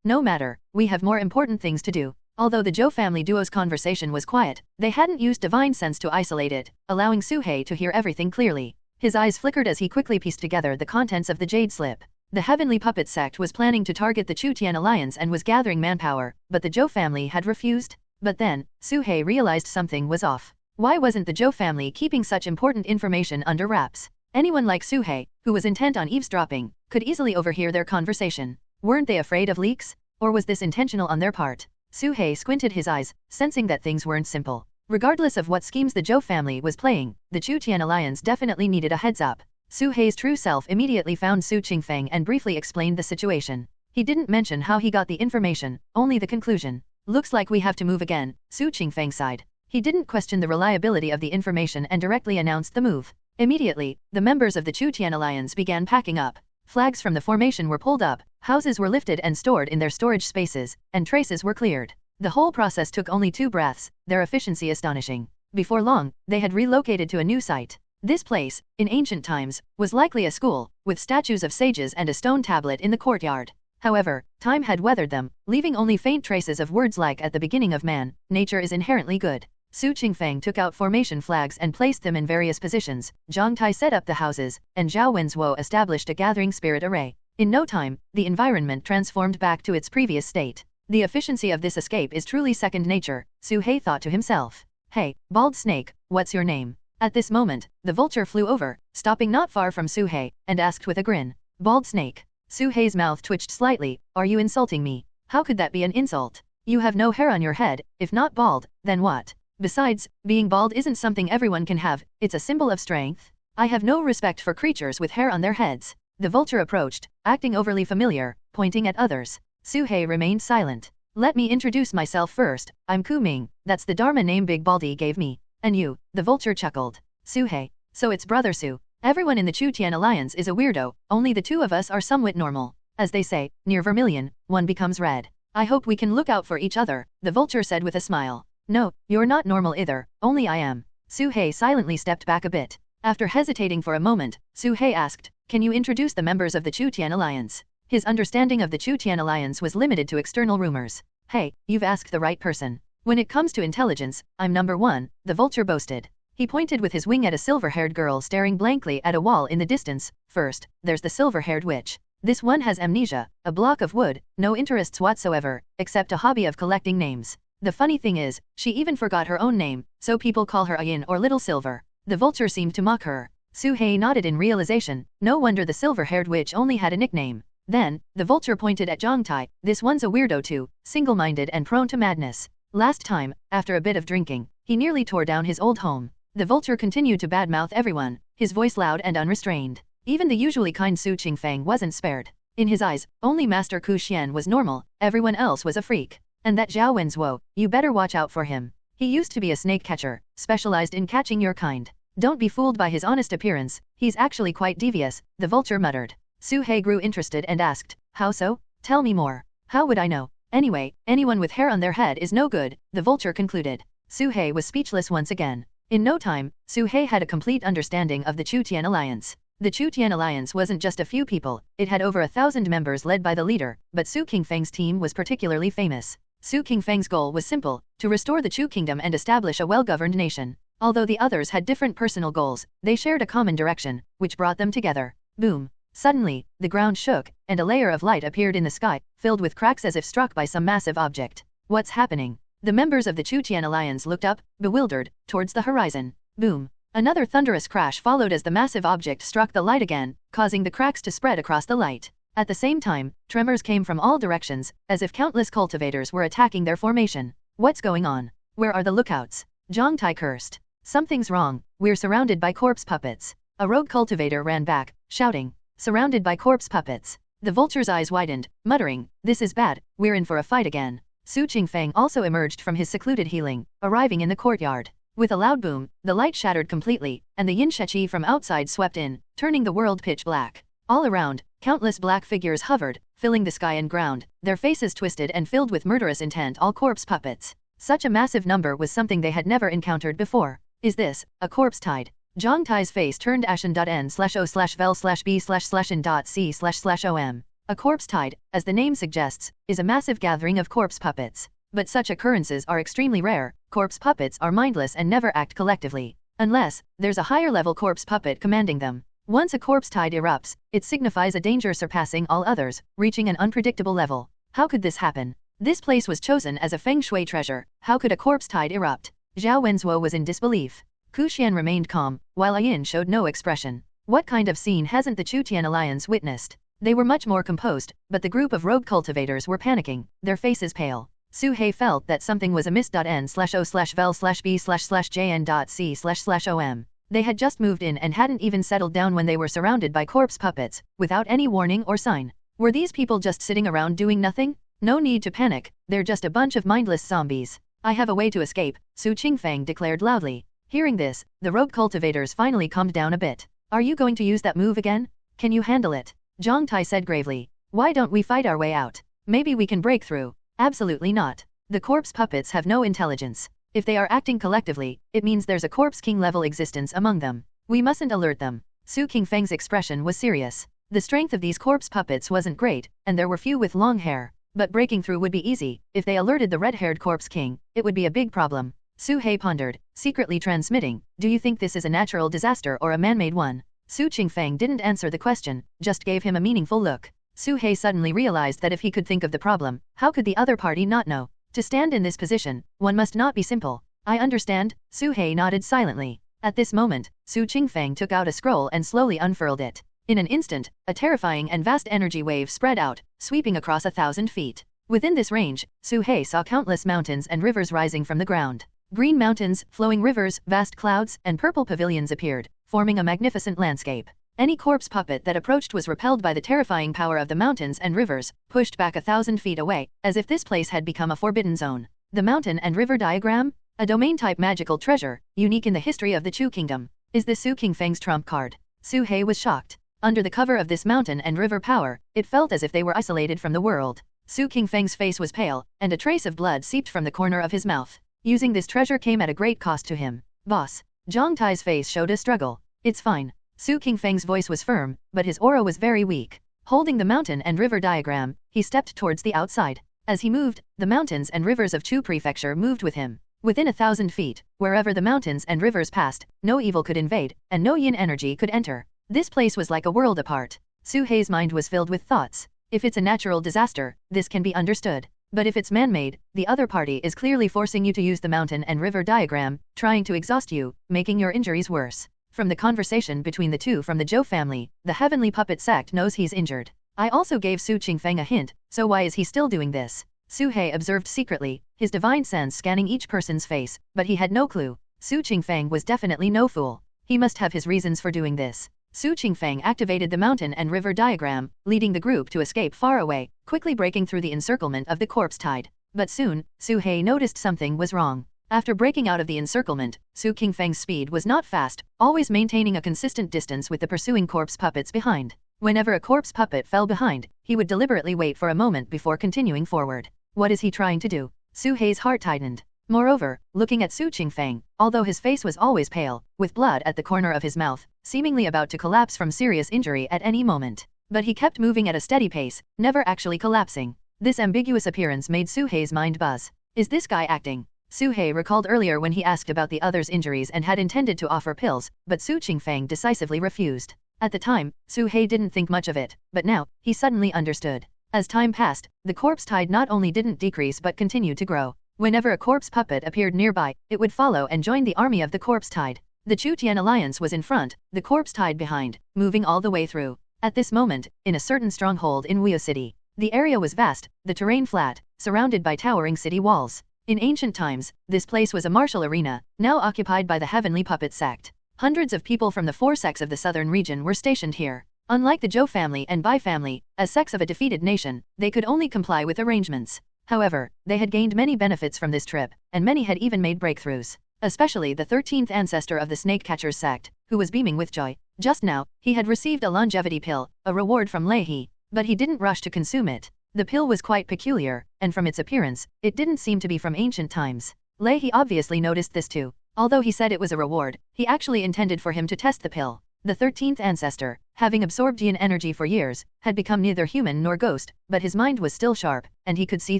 No matter, we have more important things to do. Although the Zhou family duo's conversation was quiet, they hadn't used divine sense to isolate it, allowing Su He to hear everything clearly. His eyes flickered as he quickly pieced together the contents of the jade slip. The Heavenly Puppet sect was planning to target the Chu Tian alliance and was gathering manpower, but the Zhou family had refused. But then, Su He realized something was off. Why wasn't the Zhou family keeping such important information under wraps? Anyone like Su He, who was intent on eavesdropping, could easily overhear their conversation. Weren't they afraid of leaks? Or was this intentional on their part? Su He squinted his eyes, sensing that things weren't simple. Regardless of what schemes the Zhou family was playing, the Chu Tian alliance definitely needed a heads-up. Su He's true self immediately found Su Qingfeng and briefly explained the situation. He didn't mention how he got the information, only the conclusion. Looks like we have to move again, Su Qingfeng sighed. He didn't question the reliability of the information and directly announced the move. Immediately, the members of the Chu Tian alliance began packing up. Flags from the formation were pulled up, houses were lifted and stored in their storage spaces, and traces were cleared. The whole process took only 2 breaths, their efficiency astonishing. Before long, they had relocated to a new site. This place, in ancient times, was likely a school, with statues of sages and a stone tablet in the courtyard. However, time had weathered them, leaving only faint traces of words like at the beginning of man, nature is inherently good. Su Qingfeng took out formation flags and placed them in various positions, Zhang Tai set up the houses, and Zhao Wenzhuo established a gathering spirit array. In no time, the environment transformed back to its previous state. The efficiency of this escape is truly second nature, Su He thought to himself. Hey, bald snake, what's your name? At this moment, the vulture flew over, stopping not far from Su He, and asked with a grin. Bald snake. Su He's mouth twitched slightly. Are you insulting me? How could that be an insult? You have no hair on your head, if not bald, then what? Besides, being bald isn't something everyone can have, it's a symbol of strength. I have no respect for creatures with hair on their heads. The vulture approached, acting overly familiar, pointing at others. Su-hei remained silent. Let me introduce myself first. I'm Ku-ming, that's the Dharma name Big Baldy gave me. And you, the vulture chuckled. Su-hei. So it's Brother Su. Everyone in the Chu-Tian Alliance is a weirdo, only the two of us are somewhat normal. As they say, near vermilion, one becomes red. I hope we can look out for each other, the vulture said with a smile. No, you're not normal either, only I am. Su-hei silently stepped back a bit. After hesitating for a moment, Su-hei asked, can you introduce the members of the Chu-Tian Alliance? His understanding of the Chu-Tian Alliance was limited to external rumors. Hey, you've asked the right person. When it comes to intelligence, I'm number one, the vulture boasted. He pointed with his wing at a silver-haired girl staring blankly at a wall in the distance. First, there's the silver-haired witch. This one has amnesia, a block of wood, no interests whatsoever, except a hobby of collecting names. The funny thing is, she even forgot her own name, so people call her Ayin or Little Silver. The vulture seemed to mock her. Su-hei nodded in realization, no wonder the silver-haired witch only had a nickname. Then, the vulture pointed at Zhang-tai, this one's a weirdo too, single-minded and prone to madness. Last time, after a bit of drinking, he nearly tore down his old home. The vulture continued to badmouth everyone, his voice loud and unrestrained. Even the usually kind Su Qingfeng wasn't spared. In his eyes, only Master Ku Xian was normal, everyone else was a freak. And that Zhao Wenzuo, you better watch out for him. He used to be a snake catcher, specialized in catching your kind. Don't be fooled by his honest appearance, he's actually quite devious, the vulture muttered. Su-hei grew interested and asked, how so? Tell me more. How would I know? Anyway, anyone with hair on their head is no good, the vulture concluded. Su-hei was speechless once again. In no time, Su-hei had a complete understanding of the Chu-Tian Alliance. The Chu-Tian Alliance wasn't just a few people, it had over 1,000 members led by the leader, but Su Qingfeng's team was particularly famous. Su Qingfeng's goal was simple, to restore the Chu Kingdom and establish a well-governed nation. Although the others had different personal goals, they shared a common direction, which brought them together. Boom! Suddenly, the ground shook, and a layer of light appeared in the sky, filled with cracks as if struck by some massive object. What's happening? The members of the Chu-Tian Alliance looked up, bewildered, towards the horizon. Boom! Another thunderous crash followed as the massive object struck the light again, causing the cracks to spread across the light. At the same time, tremors came from all directions, as if countless cultivators were attacking their formation. What's going on? Where are the lookouts? Zhang-tai cursed. Something's wrong, we're surrounded by corpse puppets. A rogue cultivator ran back, shouting, surrounded by corpse puppets. The vulture's eyes widened, muttering, this is bad, we're in for a fight again. Su Qingfeng also emerged from his secluded healing, arriving in the courtyard. With a loud boom, the light shattered completely, and the yin sheqi from outside swept in, turning the world pitch black. All around, countless black figures hovered, filling the sky and ground, their faces twisted and filled with murderous intent, all corpse puppets. Such a massive number was something they had never encountered before. Is this a corpse tide? Zhang Tai's face turned ashen.n/o/vel/b/in.c//om. A corpse tide, as the name suggests, is a massive gathering of corpse puppets. But such occurrences are extremely rare. Corpse puppets are mindless and never act collectively. Unless, there's a higher-level corpse puppet commanding them. Once a corpse tide erupts, it signifies a danger surpassing all others, reaching an unpredictable level. How could this happen? This place was chosen as a feng shui treasure. How could a corpse tide erupt? Zhao Wenzuo was in disbelief. Ku Xian remained calm, while Ayin showed no expression. What kind of scene hasn't the Chu-Tian Alliance witnessed? They were much more composed, but the group of rogue cultivators were panicking, their faces pale. Su-hei felt that something was amiss.n/o/vel/b/jn.c//om. They had just moved in and hadn't even settled down when they were surrounded by corpse puppets, without any warning or sign. Were these people just sitting around doing nothing? No need to panic, they're just a bunch of mindless zombies. I have a way to escape, Su Qingfeng declared loudly. Hearing this, the rogue cultivators finally calmed down a bit. Are you going to use that move again? Can you handle it? Zhang Tai said gravely. Why don't we fight our way out? Maybe we can break through. Absolutely not. The corpse puppets have no intelligence. If they are acting collectively, it means there's a corpse king level existence among them. We mustn't alert them. Su Qingfeng's expression was serious. The strength of these corpse puppets wasn't great, and there were few with long hair. But breaking through would be easy. If they alerted the red-haired corpse king, it would be a big problem. Su-hei pondered, secretly transmitting, do you think this is a natural disaster or a man-made one? Su Qingfeng didn't answer the question, just gave him a meaningful look. Su-hei suddenly realized that if he could think of the problem, how could the other party not know? To stand in this position, one must not be simple. I understand, Su-hei nodded silently. At this moment, Su Qingfeng took out a scroll and slowly unfurled it. In an instant, a terrifying and vast energy wave spread out, sweeping across 1,000 feet. Within this range, Su-hei saw countless mountains and rivers rising from the ground. Green mountains, flowing rivers, vast clouds, and purple pavilions appeared, forming a magnificent landscape. Any corpse puppet that approached was repelled by the terrifying power of the mountains and rivers, pushed back 1,000 feet away, as if this place had become a forbidden zone. The mountain and river diagram? A domain-type magical treasure, unique in the history of the Chu Kingdom. Is this Su Qingfeng's trump card? Su He was shocked. Under the cover of this mountain and river power, it felt as if they were isolated from the world. Su Qingfeng's face was pale, and a trace of blood seeped from the corner of his mouth. Using this treasure came at a great cost to him. Boss. Zhang Tai's face showed a struggle. It's fine. Su Qingfeng's voice was firm, but his aura was very weak. Holding the mountain and river diagram, he stepped towards the outside. As he moved, the mountains and rivers of Chu Prefecture moved with him. Within 1,000 feet, wherever the mountains and rivers passed, no evil could invade, and no yin energy could enter. This place was like a world apart. Su He's mind was filled with thoughts. If it's a natural disaster, this can be understood. But if it's man-made, the other party is clearly forcing you to use the mountain and river diagram, trying to exhaust you, making your injuries worse. From the conversation between the two from the Zhou family, the heavenly puppet sect knows he's injured. I also gave Su Qingfeng a hint, so why is he still doing this? Su He observed secretly, his divine sense scanning each person's face, but he had no clue. Su Qingfeng was definitely no fool. He must have his reasons for doing this. Su Qingfeng activated the mountain and river diagram, leading the group to escape far away, quickly breaking through the encirclement of the corpse tide. But soon, Su He noticed something was wrong. After breaking out of the encirclement, Su Qingfeng's speed was not fast, always maintaining a consistent distance with the pursuing corpse puppets behind. Whenever a corpse puppet fell behind, he would deliberately wait for a moment before continuing forward. What is he trying to do? Su He's heart tightened. Moreover, looking at Su Qingfeng, although his face was always pale, with blood at the corner of his mouth, seemingly about to collapse from serious injury at any moment. But he kept moving at a steady pace, never actually collapsing. This ambiguous appearance made Su He's mind buzz. Is this guy acting? Su He recalled earlier when he asked about the other's injuries and had intended to offer pills, but Su Qingfeng decisively refused. At the time, Su He didn't think much of it, but now, he suddenly understood. As time passed, the corpse tide not only didn't decrease but continued to grow. Whenever a corpse puppet appeared nearby, it would follow and join the army of the corpse tide. The Chu Tian alliance was in front, the corpse tide behind, moving all the way through. At this moment, in a certain stronghold in Wuyo City, the area was vast, the terrain flat, surrounded by towering city walls. In ancient times, this place was a martial arena, now occupied by the heavenly puppet sect. Hundreds of people from the 4 sects of the southern region were stationed here. Unlike the Zhou family and Bai family, as sects of a defeated nation, they could only comply with arrangements. However, they had gained many benefits from this trip, and many had even made breakthroughs. Especially the 13th ancestor of the snake catcher's sect, who was beaming with joy. Just now, he had received a longevity pill, a reward from Lei He, but he didn't rush to consume it. The pill was quite peculiar, and from its appearance, it didn't seem to be from ancient times. Lei He obviously noticed this too. Although he said it was a reward, he actually intended for him to test the pill. The 13th ancestor, having absorbed yin energy for years, had become neither human nor ghost, but his mind was still sharp, and he could see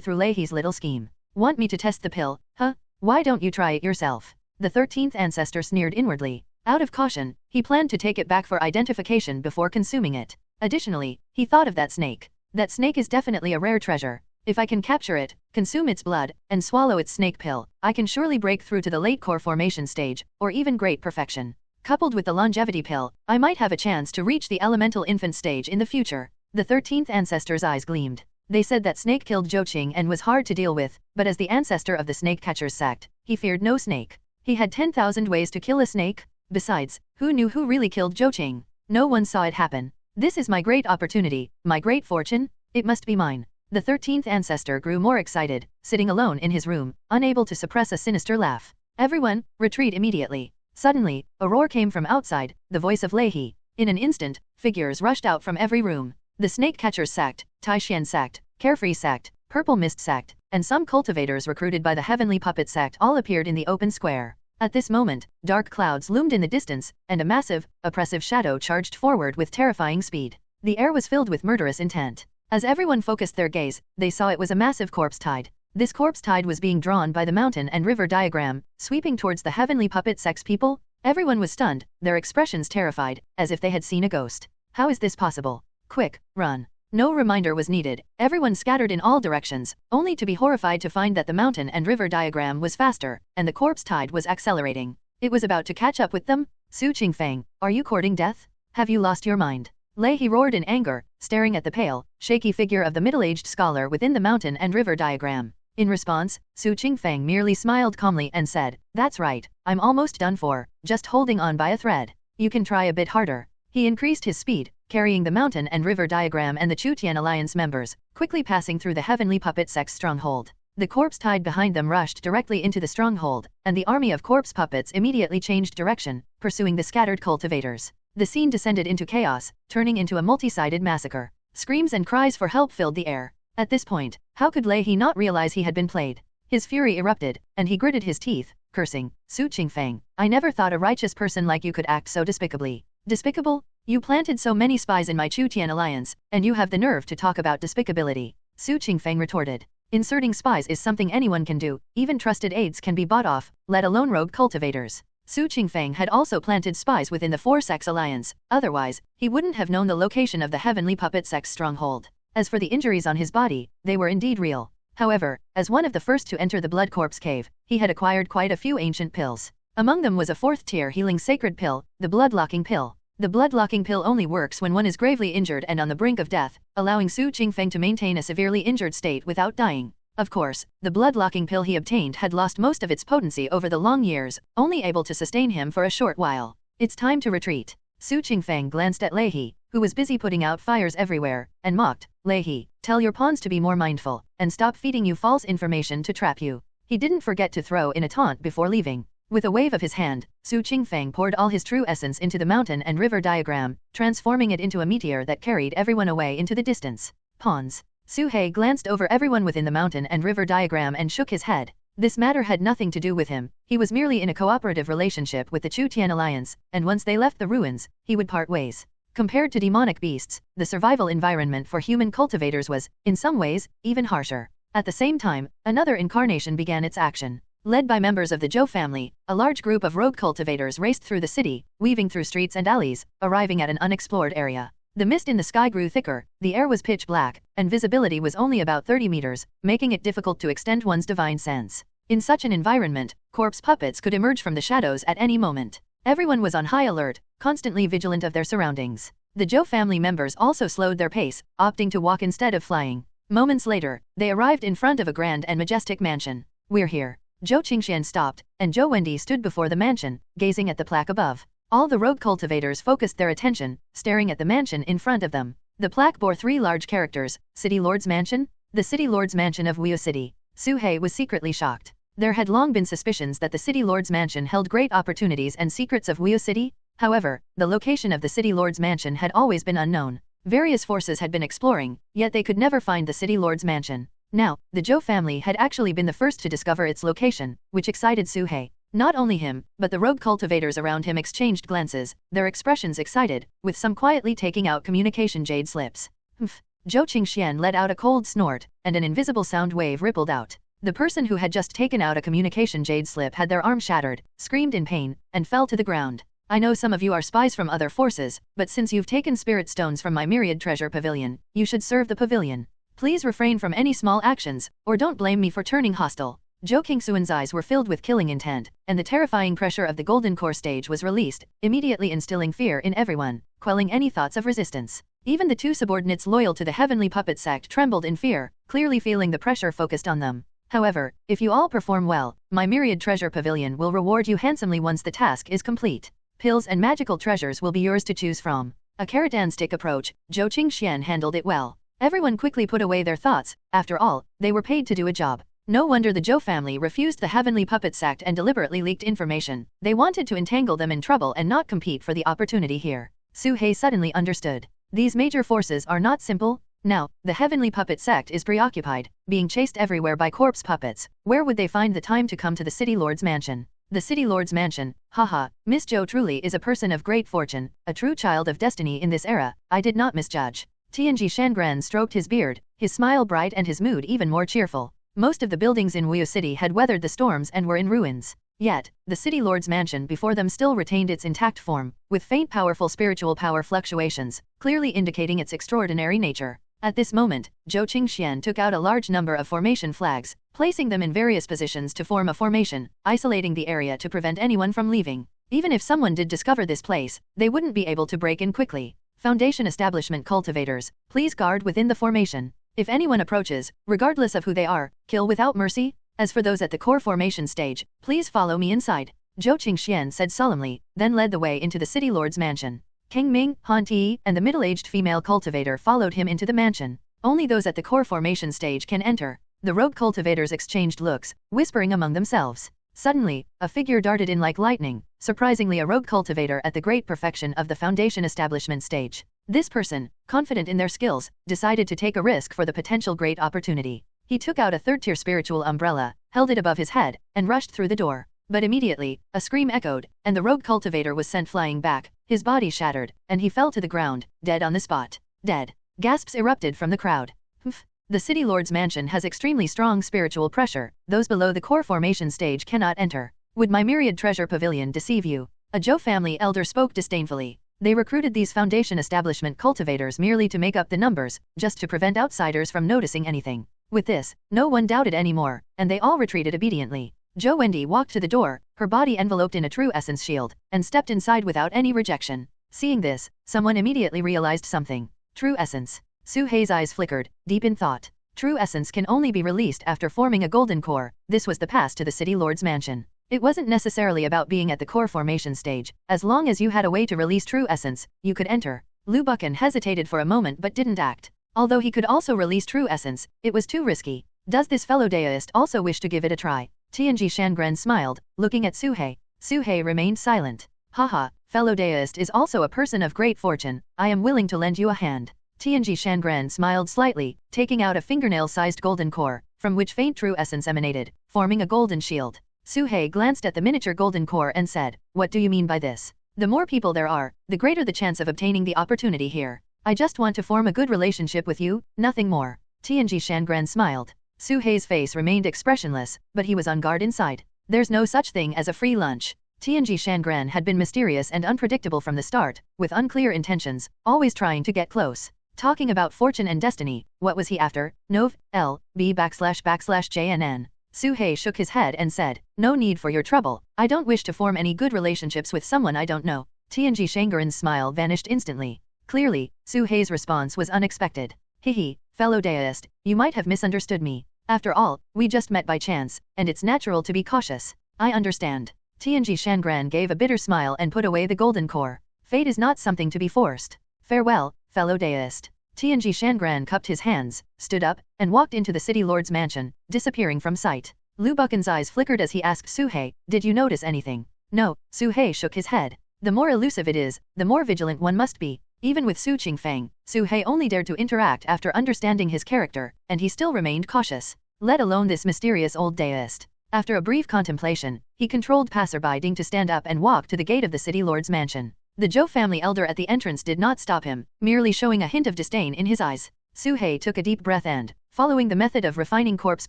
through Lei He's little scheme. Want me to test the pill, huh? Why don't you try it yourself? The 13th ancestor sneered inwardly. Out of caution, he planned to take it back for identification before consuming it. Additionally, he thought of that snake. That snake is definitely a rare treasure. If I can capture it, consume its blood, and swallow its snake pill, I can surely break through to the late core formation stage, or even great perfection. Coupled with the longevity pill, I might have a chance to reach the elemental infant stage in the future. The 13th ancestor's eyes gleamed. They said that snake killed Zhou Qing and was hard to deal with, but as the ancestor of the snake catcher's sect, he feared no snake. He had 10,000 ways to kill a snake. Besides, who knew who really killed Zhou Qing? No one saw it happen. This is my great opportunity, my great fortune. It must be mine. The 13th ancestor grew more excited, sitting alone in his room, unable to suppress a sinister laugh. Everyone, retreat immediately. Suddenly, a roar came from outside, the voice of Lei He. In an instant, figures rushed out from every room. The snake catcher's sect, Taixian sect, Carefree sect, Purple Mist sect, and some cultivators recruited by the heavenly puppet sect all appeared in the open square. At this moment, dark clouds loomed in the distance, and a massive, oppressive shadow charged forward with terrifying speed. The air was filled with murderous intent. As everyone focused their gaze, they saw it was a massive corpse tide. This corpse tide was being drawn by the mountain and river diagram, sweeping towards the heavenly puppet sect's people. Everyone was stunned, their expressions terrified, as if they had seen a ghost. How is this possible? Quick, run. No reminder was needed. Everyone scattered in all directions, only to be horrified to find that the mountain and river diagram was faster, and the corpse tide was accelerating. It was about to catch up with them. Su Qingfeng, are you courting death? Have you lost your mind? Lei He roared in anger, staring at the pale, shaky figure of the middle-aged scholar within the mountain and river diagram. In response, Su Qingfeng merely smiled calmly and said, "That's right, I'm almost done for, just holding on by a thread. You can try a bit harder." He increased his speed, carrying the mountain and river diagram and the Chutian Alliance members, quickly passing through the heavenly puppet sect's stronghold. The corpse tied behind them rushed directly into the stronghold, and the army of corpse puppets immediately changed direction, pursuing the scattered cultivators. The scene descended into chaos, turning into a multi-sided massacre. Screams and cries for help filled the air. At this point, how could Lei not realize he had been played? His fury erupted, and he gritted his teeth, cursing, Su Qingfeng, I never thought a righteous person like you could act so despicably. Despicable? You planted so many spies in my Chutian alliance, and you have the nerve to talk about despicability. Su Qingfeng retorted. Inserting spies is something anyone can do, even trusted aides can be bought off, let alone rogue cultivators. Su Qingfeng had also planted spies within the Four Sects alliance, otherwise, he wouldn't have known the location of the heavenly puppet sect's stronghold. As for the injuries on his body, they were indeed real. However, as one of the first to enter the Blood Corpse Cave, he had acquired quite a few ancient pills. Among them was a 4th-tier healing sacred pill, the Blood-Locking Pill. The Blood-Locking Pill only works when one is gravely injured and on the brink of death, allowing Su Qingfeng to maintain a severely injured state without dying. Of course, the Blood-Locking Pill he obtained had lost most of its potency over the long years, only able to sustain him for a short while. It's time to retreat. Su Qingfeng glanced at Lei, who was busy putting out fires everywhere, and mocked, Lei, tell your pawns to be more mindful, and stop feeding you false information to trap you. He didn't forget to throw in a taunt before leaving. With a wave of his hand, Su Qingfeng poured all his true essence into the mountain and river diagram, transforming it into a meteor that carried everyone away into the distance. Pawns. Su He glanced over everyone within the mountain and river diagram and shook his head. This matter had nothing to do with him, he was merely in a cooperative relationship with the Chutian Alliance, and once they left the ruins, he would part ways. Compared to demonic beasts, the survival environment for human cultivators was, in some ways, even harsher. At the same time, another incarnation began its action. Led by members of the Zhou family, a large group of rogue cultivators raced through the city, weaving through streets and alleys, arriving at an unexplored area. The mist in the sky grew thicker, the air was pitch black, and visibility was only about 30 meters, making it difficult to extend one's divine sense. In such an environment, corpse puppets could emerge from the shadows at any moment. Everyone was on high alert, constantly vigilant of their surroundings. The Zhou family members also slowed their pace, opting to walk instead of flying. Moments later, they arrived in front of a grand and majestic mansion. We're here. Zhou Qingxian stopped, and Zhou Wendi stood before the mansion, gazing at the plaque above. All the rogue cultivators focused their attention, staring at the mansion in front of them. The plaque bore 3 large characters, City Lord's Mansion? The City Lord's Mansion of Wuyo City. Su He was secretly shocked. There had long been suspicions that the City Lord's Mansion held great opportunities and secrets of Wuyo City. However, the location of the City Lord's Mansion had always been unknown. Various forces had been exploring, yet they could never find the City Lord's Mansion. Now, the Zhou family had actually been the first to discover its location, which excited Su He. Not only him, but the rogue cultivators around him exchanged glances, their expressions excited, with some quietly taking out communication jade slips. Humph. Zhou Qingxian let out a cold snort, and an invisible sound wave rippled out. The person who had just taken out a communication jade slip had their arm shattered, screamed in pain, and fell to the ground. I know some of you are spies from other forces, but since you've taken spirit stones from my myriad treasure pavilion, you should serve the pavilion. Please refrain from any small actions, or don't blame me for turning hostile. Zhou Qingxuan's eyes were filled with killing intent, and the terrifying pressure of the golden core stage was released, immediately instilling fear in everyone, quelling any thoughts of resistance. Even the 2 subordinates loyal to the heavenly puppet sect trembled in fear, clearly feeling the pressure focused on them. However, if you all perform well, my myriad treasure pavilion will reward you handsomely once the task is complete. Pills and magical treasures will be yours to choose from. A carrot and stick approach, Zhou Qingxian handled it well. Everyone quickly put away their thoughts, after all, they were paid to do a job. No wonder the Zhou family refused the heavenly puppet sect and deliberately leaked information. They wanted to entangle them in trouble and not compete for the opportunity here. Su He suddenly understood. These major forces are not simple. Now, the heavenly puppet sect is preoccupied, being chased everywhere by corpse puppets. Where would they find the time to come to the City Lord's Mansion? The City Lord's Mansion, haha, Miss Zhou truly is a person of great fortune, a true child of destiny in this era, I did not misjudge. Tianji Shangran stroked his beard, his smile bright and his mood even more cheerful. Most of the buildings in Wuyo City had weathered the storms and were in ruins. Yet, the City Lord's Mansion before them still retained its intact form, with faint powerful spiritual power fluctuations, clearly indicating its extraordinary nature. At this moment, Zhou Qingxian took out a large number of formation flags, placing them in various positions to form a formation, isolating the area to prevent anyone from leaving. Even if someone did discover this place, they wouldn't be able to break in quickly. Foundation establishment cultivators, please guard within the formation. If anyone approaches, regardless of who they are, kill without mercy. As for those at the core formation stage, please follow me inside. Zhou Qingxian said solemnly, then led the way into the City Lord's Mansion. Kang Ming, Han Ti, and the middle-aged female cultivator followed him into the mansion. Only those at the core formation stage can enter. The rogue cultivators exchanged looks, whispering among themselves. Suddenly, a figure darted in like lightning, surprisingly a rogue cultivator at the great perfection of the foundation establishment stage. This person, confident in their skills, decided to take a risk for the potential great opportunity. He took out a third-tier spiritual umbrella, held it above his head, and rushed through the door. But immediately, a scream echoed, and the rogue cultivator was sent flying back, his body shattered, and he fell to the ground, dead on the spot. Dead. Gasps erupted from the crowd. Humph. The City Lord's mansion has extremely strong spiritual pressure, those below the core formation stage cannot enter. Would my myriad treasure pavilion deceive you? A Zhou family elder spoke disdainfully. They recruited these foundation establishment cultivators merely to make up the numbers, just to prevent outsiders from noticing anything. With this, no one doubted anymore, and they all retreated obediently. Zhou Wendy walked to the door, her body enveloped in a true essence shield, and stepped inside without any rejection. Seeing this, someone immediately realized something. True essence. Su Hei's eyes flickered, deep in thought. True essence can only be released after forming a golden core. This was the pass to the City Lord's mansion. It wasn't necessarily about being at the core formation stage. As long as you had a way to release true essence, you could enter. Lu Buchan hesitated for a moment but didn't act. Although he could also release true essence, it was too risky. Does this fellow deist also wish to give it a try? Tianji Shangren smiled, looking at Su Hei. Su Hei remained silent. Haha, fellow deist is also a person of great fortune. I am willing to lend you a hand. Tianji Shangren smiled slightly, taking out a fingernail-sized golden core, from which faint true essence emanated, forming a golden shield. Su Hei glanced at the miniature golden core and said, "What do you mean by this? The more people there are, the greater the chance of obtaining the opportunity here. I just want to form a good relationship with you, nothing more." Tianji Shangren smiled. Su Hei's face remained expressionless, but he was on guard inside. There's no such thing as a free lunch. Tianji Shangren had been mysterious and unpredictable from the start, with unclear intentions, always trying to get close. Talking about fortune and destiny, what was he after? Nov. L.B//JNN. Su Hei shook his head and said, "No need for your trouble. I don't wish to form any good relationships with someone I don't know." Tianji Shangren's smile vanished instantly. Clearly, Su Hei's response was unexpected. "Hihi, fellow deist, you might have misunderstood me. After all, we just met by chance, and it's natural to be cautious." "I understand." Tianji Shangren gave a bitter smile and put away the golden core. Fate is not something to be forced. "Farewell, fellow deist." Tianji Shangren cupped his hands, stood up, and walked into the City Lord's mansion, disappearing from sight. Lu Buchan's eyes flickered as he asked Su Hei, "Did you notice anything?" "No." Su Hei shook his head. "The more elusive it is, the more vigilant one must be." Even with Su Qingfeng, Su Hei only dared to interact after understanding his character, and he still remained cautious. Let alone this mysterious old deist. After a brief contemplation, he controlled passerby Ding to stand up and walk to the gate of the City Lord's mansion. The Zhou family elder at the entrance did not stop him, merely showing a hint of disdain in his eyes. Su Hei took a deep breath and, following the method of refining corpse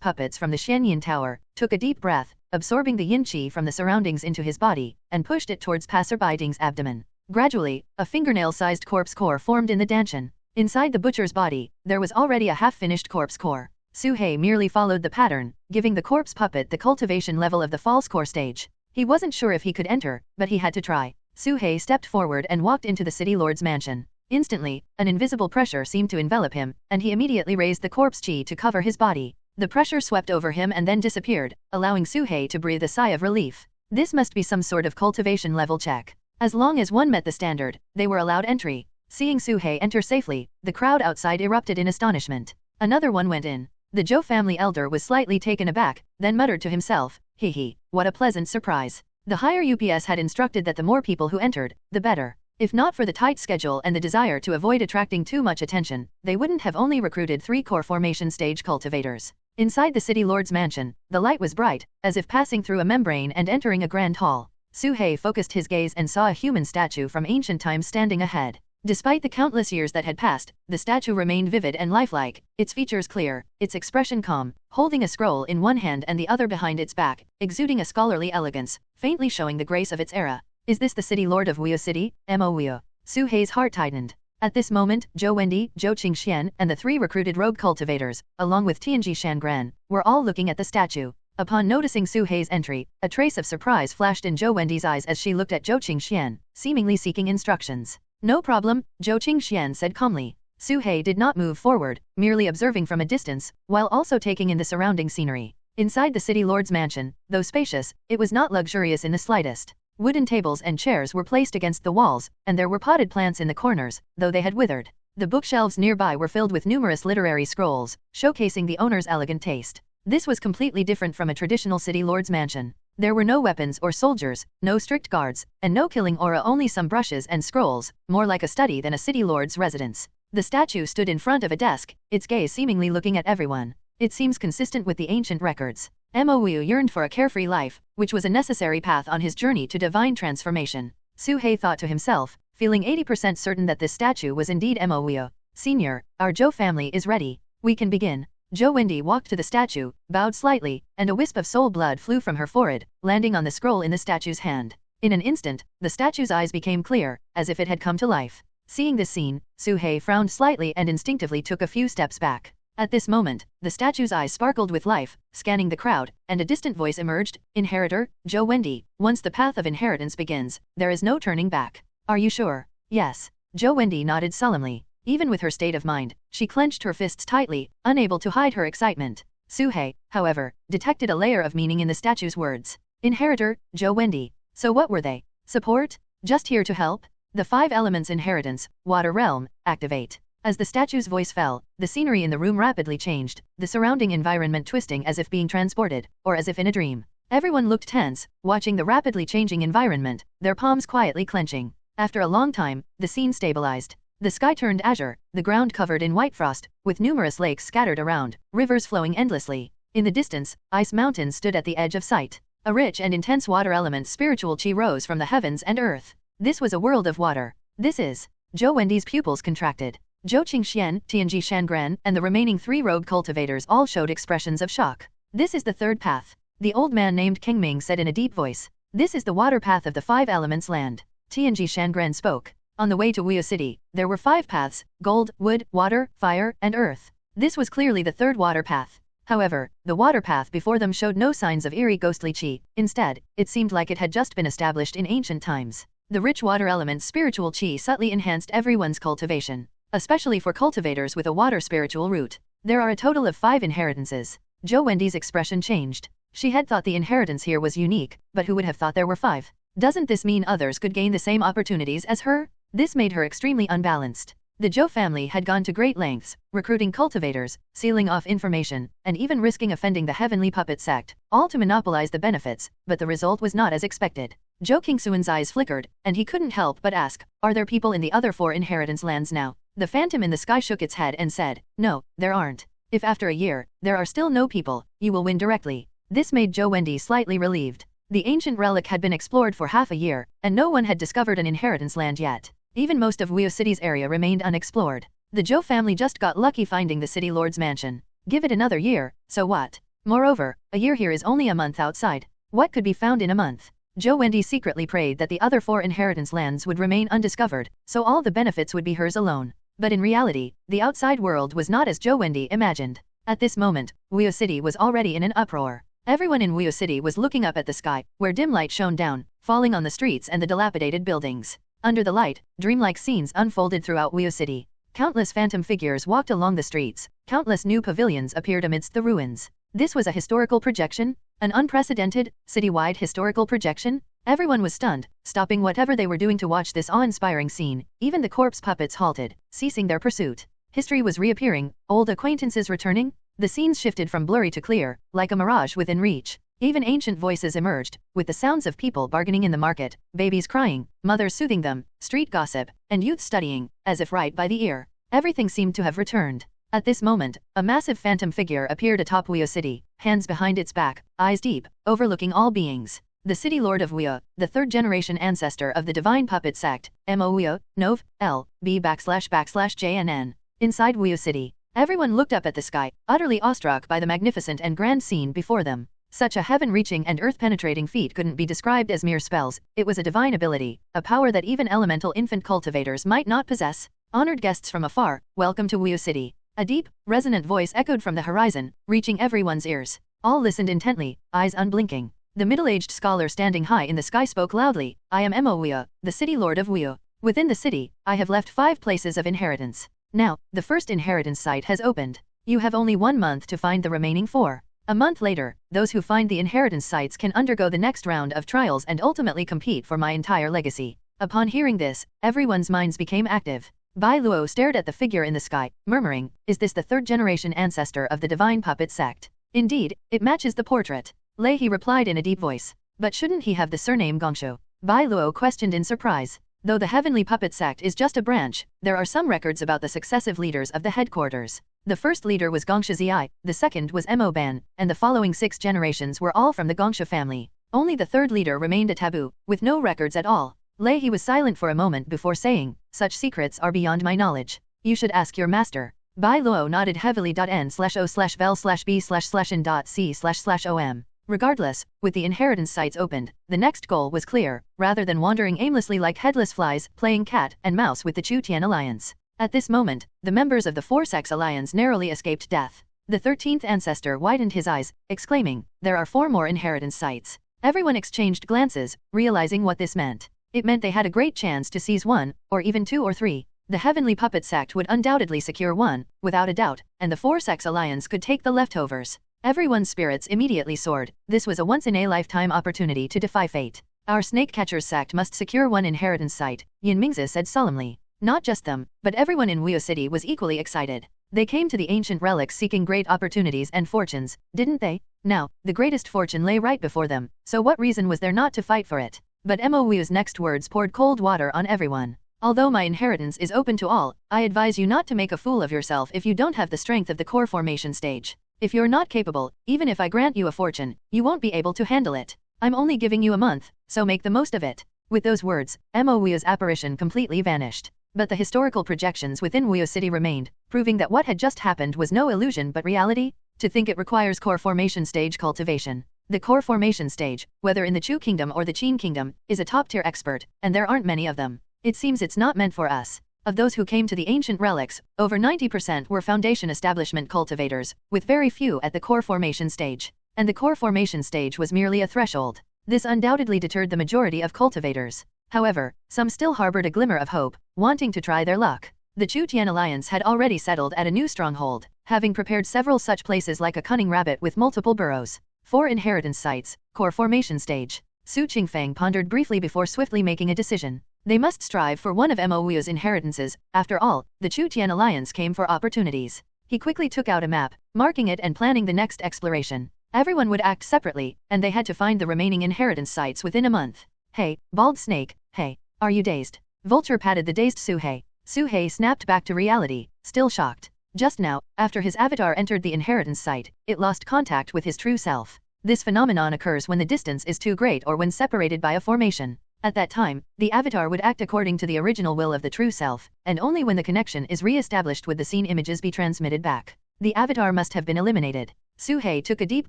puppets from the Xianyin Tower, took a deep breath, absorbing the yin qi from the surroundings into his body, and pushed it towards passerby Ding's abdomen. Gradually, a fingernail-sized corpse core formed in the danchan. Inside the butcher's body, there was already a half-finished corpse core. Su Hei merely followed the pattern, giving the corpse puppet the cultivation level of the false core stage. He wasn't sure if he could enter, but he had to try. Su Hei stepped forward and walked into the City Lord's mansion. Instantly, an invisible pressure seemed to envelop him, and he immediately raised the corpse qi to cover his body. The pressure swept over him and then disappeared, allowing Su Hei to breathe a sigh of relief. This must be some sort of cultivation level check. As long as one met the standard, they were allowed entry. Seeing Su Hei enter safely, the crowd outside erupted in astonishment. Another one went in. The Zhou family elder was slightly taken aback, then muttered to himself, "Hehe, what a pleasant surprise." The higher UPS had instructed that the more people who entered, the better. If not for the tight schedule and the desire to avoid attracting too much attention, they wouldn't have only recruited 3 core formation stage cultivators. Inside the City Lord's mansion, the light was bright, as if passing through a membrane and entering a grand hall. Su Hei focused his gaze and saw a human statue from ancient times standing ahead. Despite the countless years that had passed, the statue remained vivid and lifelike, its features clear, its expression calm, holding a scroll in one hand and the other behind its back, exuding a scholarly elegance, faintly showing the grace of its era. "Is this the City Lord of Wuyo City, Mo Wuyo?" Su Hei's heart tightened. At this moment, Zhou Wendy, Zhou Qingxian, and the 3 recruited rogue cultivators, along with Tianji Shangren, were all looking at the statue. Upon noticing Su Hei's entry, a trace of surprise flashed in Zhou Wendy's eyes as she looked at Zhou Qingxian, seemingly seeking instructions. "No problem," Zhou Qingxian said calmly. Su Hei did not move forward, merely observing from a distance, while also taking in the surrounding scenery. Inside the City Lord's mansion, though spacious, it was not luxurious in the slightest. Wooden tables and chairs were placed against the walls, and there were potted plants in the corners, though they had withered. The bookshelves nearby were filled with numerous literary scrolls, showcasing the owner's elegant taste. This was completely different from a traditional city lord's mansion. There were no weapons or soldiers, no strict guards, and no killing aura, only some brushes and scrolls, more like a study than a city lord's residence. The statue stood in front of a desk, its gaze seemingly looking at everyone. It seems consistent with the ancient records. Mo yearned for a carefree life, which was a necessary path on his journey to divine transformation. Su-hei thought to himself, feeling 80% certain that this statue was indeed Mo. Senior, our Zhou family is ready. We can begin. Zhou Wendy walked to the statue, bowed slightly, and a wisp of soul blood flew from her forehead, landing on the scroll in the statue's hand. In an instant, the statue's eyes became clear, as if it had come to life. Seeing this scene, Su-hei frowned slightly and instinctively took a few steps back. At this moment, the statue's eyes sparkled with life, scanning the crowd, and a distant voice emerged, "Inheritor, Zhou Wendy, once the path of inheritance begins, there is no turning back. Are you sure?" "Yes." Zhou Wendy nodded solemnly. Even with her state of mind, she clenched her fists tightly, unable to hide her excitement. Su-hei, however, detected a layer of meaning in the statue's words. "Inheritor, Zhou Wendy. So what were they? Support? Just here to help?" The 5 elements inheritance, water realm, activate. As the statue's voice fell, the scenery in the room rapidly changed, the surrounding environment twisting as if being transported, or as if in a dream. Everyone looked tense, watching the rapidly changing environment, their palms quietly clenching. After a long time, the scene stabilized. The sky turned azure, the ground covered in white frost, with numerous lakes scattered around, rivers flowing endlessly. In the distance, ice mountains stood at the edge of sight. A rich and intense water element spiritual chi rose from the heavens and earth. This was a world of water. This is... Zhou Wendy's pupils contracted. Zhou Qingxian, Tianji Shangran, and the remaining 3 rogue cultivators all showed expressions of shock. "This is the third path," the old man named Kingming said in a deep voice. "This is the water path of the 5 elements land." Tianji Shangran spoke. On the way to Wuyo City, there were 5 paths: gold, wood, water, fire, and earth. This was clearly the third water path. However, the water path before them showed no signs of eerie ghostly chi. Instead, it seemed like it had just been established in ancient times. The rich water element's spiritual chi subtly enhanced everyone's cultivation, especially for cultivators with a water spiritual root. There are a total of 5 inheritances. Zhou Wendy's expression changed. She had thought the inheritance here was unique, but who would have thought there were 5? Doesn't this mean others could gain the same opportunities as her? This made her extremely unbalanced. The Zhou family had gone to great lengths, recruiting cultivators, sealing off information, and even risking offending the heavenly puppet sect, all to monopolize the benefits, but the result was not as expected. Zhou Qingxuan's eyes flickered, and he couldn't help but ask, "Are there people in the other 4 inheritance lands now?" The phantom in the sky shook its head and said, "No, there aren't. If after a year, there are still no people, you will win directly." This made Zhou Wendy slightly relieved. The ancient relic had been explored for half a year, and no one had discovered an inheritance land yet. Even most of Wuyo City's area remained unexplored. The Zhou family just got lucky finding the city lord's mansion. Give it another year, so what? Moreover, a year here is only a month outside. What could be found in a month? Zhou Wendy secretly prayed that the other 4 inheritance lands would remain undiscovered, so all the benefits would be hers alone. But in reality, the outside world was not as Zhou Wendy imagined. At this moment, Wuyo City was already in an uproar. Everyone in Wuyo City was looking up at the sky, where dim light shone down, falling on the streets and the dilapidated buildings. Under the light, dreamlike scenes unfolded throughout Wuyo City. Countless phantom figures walked along the streets, countless new pavilions appeared amidst the ruins. This was a historical projection? An unprecedented, citywide historical projection? Everyone was stunned, stopping whatever they were doing to watch this awe-inspiring scene. Even the corpse puppets halted, ceasing their pursuit. History was reappearing, old acquaintances returning. The scenes shifted from blurry to clear, like a mirage within reach. Even ancient voices emerged, with the sounds of people bargaining in the market, babies crying, mothers soothing them, street gossip, and youth studying, as if right by the ear. Everything seemed to have returned. At this moment, a massive phantom figure appeared atop Wuyo City, hands behind its back, eyes deep, overlooking all beings. The city lord of Wuyo, the 3rd-generation ancestor of the divine puppet sect, Mo Wuyo, Nov, L, B /JNN. Inside Wuyo City, everyone looked up at the sky, utterly awestruck by the magnificent and grand scene before them. Such a heaven-reaching and earth-penetrating feat couldn't be described as mere spells. It was a divine ability, a power that even elemental infant cultivators might not possess. Honored guests from afar, welcome to Wuyo City. A deep, resonant voice echoed from the horizon, reaching everyone's ears. All listened intently, eyes unblinking. The middle-aged scholar standing high in the sky spoke loudly, "I am Mo Wuyo, the city lord of Wuyo. Within the city, I have left 5 places of inheritance. Now, the first inheritance site has opened. You have only 1 month to find the remaining 4. A month later, those who find the inheritance sites can undergo the next round of trials and ultimately compete for my entire legacy. Upon hearing this, everyone's minds became active. Bai Luo stared at the figure in the sky, murmuring, "Is this the third-generation ancestor of the divine puppet sect?" "Indeed, it matches the portrait," Lei He replied in a deep voice. "But shouldn't he have the surname Gongshu?" Bai Luo questioned in surprise. Though the heavenly puppet sect is just a branch, there are some records about the successive leaders of the headquarters. The first leader was Gongshu Ziai, the second was Mo Ban, and the following 6 generations were all from the Gongshu family. Only the third leader remained a taboo, with no records at all. Lei He was silent for a moment before saying, "Such secrets are beyond my knowledge. You should ask your master." Bai Luo nodded heavily. N/O/vel/b/in.c//om. Regardless, with the inheritance sites opened, the next goal was clear, rather than wandering aimlessly like headless flies, playing cat and mouse with the Chu Tian alliance. At this moment, the members of the Four-Sex alliance narrowly escaped death. The 13th ancestor widened his eyes, exclaiming, "There are 4 more inheritance sites." Everyone exchanged glances, realizing what this meant. It meant they had a great chance to seize 1, or even 2 or 3. The heavenly puppet sect would undoubtedly secure 1, without a doubt, and the Four-Sex alliance could take the leftovers. Everyone's spirits immediately soared. This was a once-in-a-lifetime opportunity to defy fate. "Our snake catchers sect must secure 1 inheritance site," Yin Mingzi said solemnly. Not just them, but everyone in Wuyo City was equally excited. They came to the ancient relics seeking great opportunities and fortunes, didn't they? Now, the greatest fortune lay right before them, so what reason was there not to fight for it? But Mo Wuyu's next words poured cold water on everyone. "Although my inheritance is open to all, I advise you not to make a fool of yourself if you don't have the strength of the core formation stage. If you're not capable, even if I grant you a fortune, you won't be able to handle it. I'm only giving you a month, so make the most of it." With those words, Mo Wuyu's apparition completely vanished. But the historical projections within Wuyo City remained, proving that what had just happened was no illusion but reality. To think it requires core formation stage cultivation. The core formation stage, whether in the Chu Kingdom or the Qin Kingdom, is a top-tier expert, and there aren't many of them. It seems it's not meant for us. Of those who came to the ancient relics, over 90% were foundation establishment cultivators, with very few at the core formation stage. And the core formation stage was merely a threshold. This undoubtedly deterred the majority of cultivators. However, some still harbored a glimmer of hope, wanting to try their luck. The Chu Tian alliance had already settled at a new stronghold, having prepared several such places like a cunning rabbit with multiple burrows. 4 inheritance sites, core formation stage. Su Qingfeng pondered briefly before swiftly making a decision. They must strive for one of Mo Wuyu's inheritances. After all, the Chu Tian alliance came for opportunities. He quickly took out a map, marking it and planning the next exploration. Everyone would act separately, and they had to find the remaining inheritance sites within a month. "Hey, bald snake, hey, are you dazed?" Vulture patted the dazed Suhei. Suhei snapped back to reality, still shocked. Just now, after his avatar entered the inheritance site, it lost contact with his true self. This phenomenon occurs when the distance is too great or when separated by a formation. At that time, the avatar would act according to the original will of the true self, and only when the connection is re-established would the seen images be transmitted back. The avatar must have been eliminated. Suhei took a deep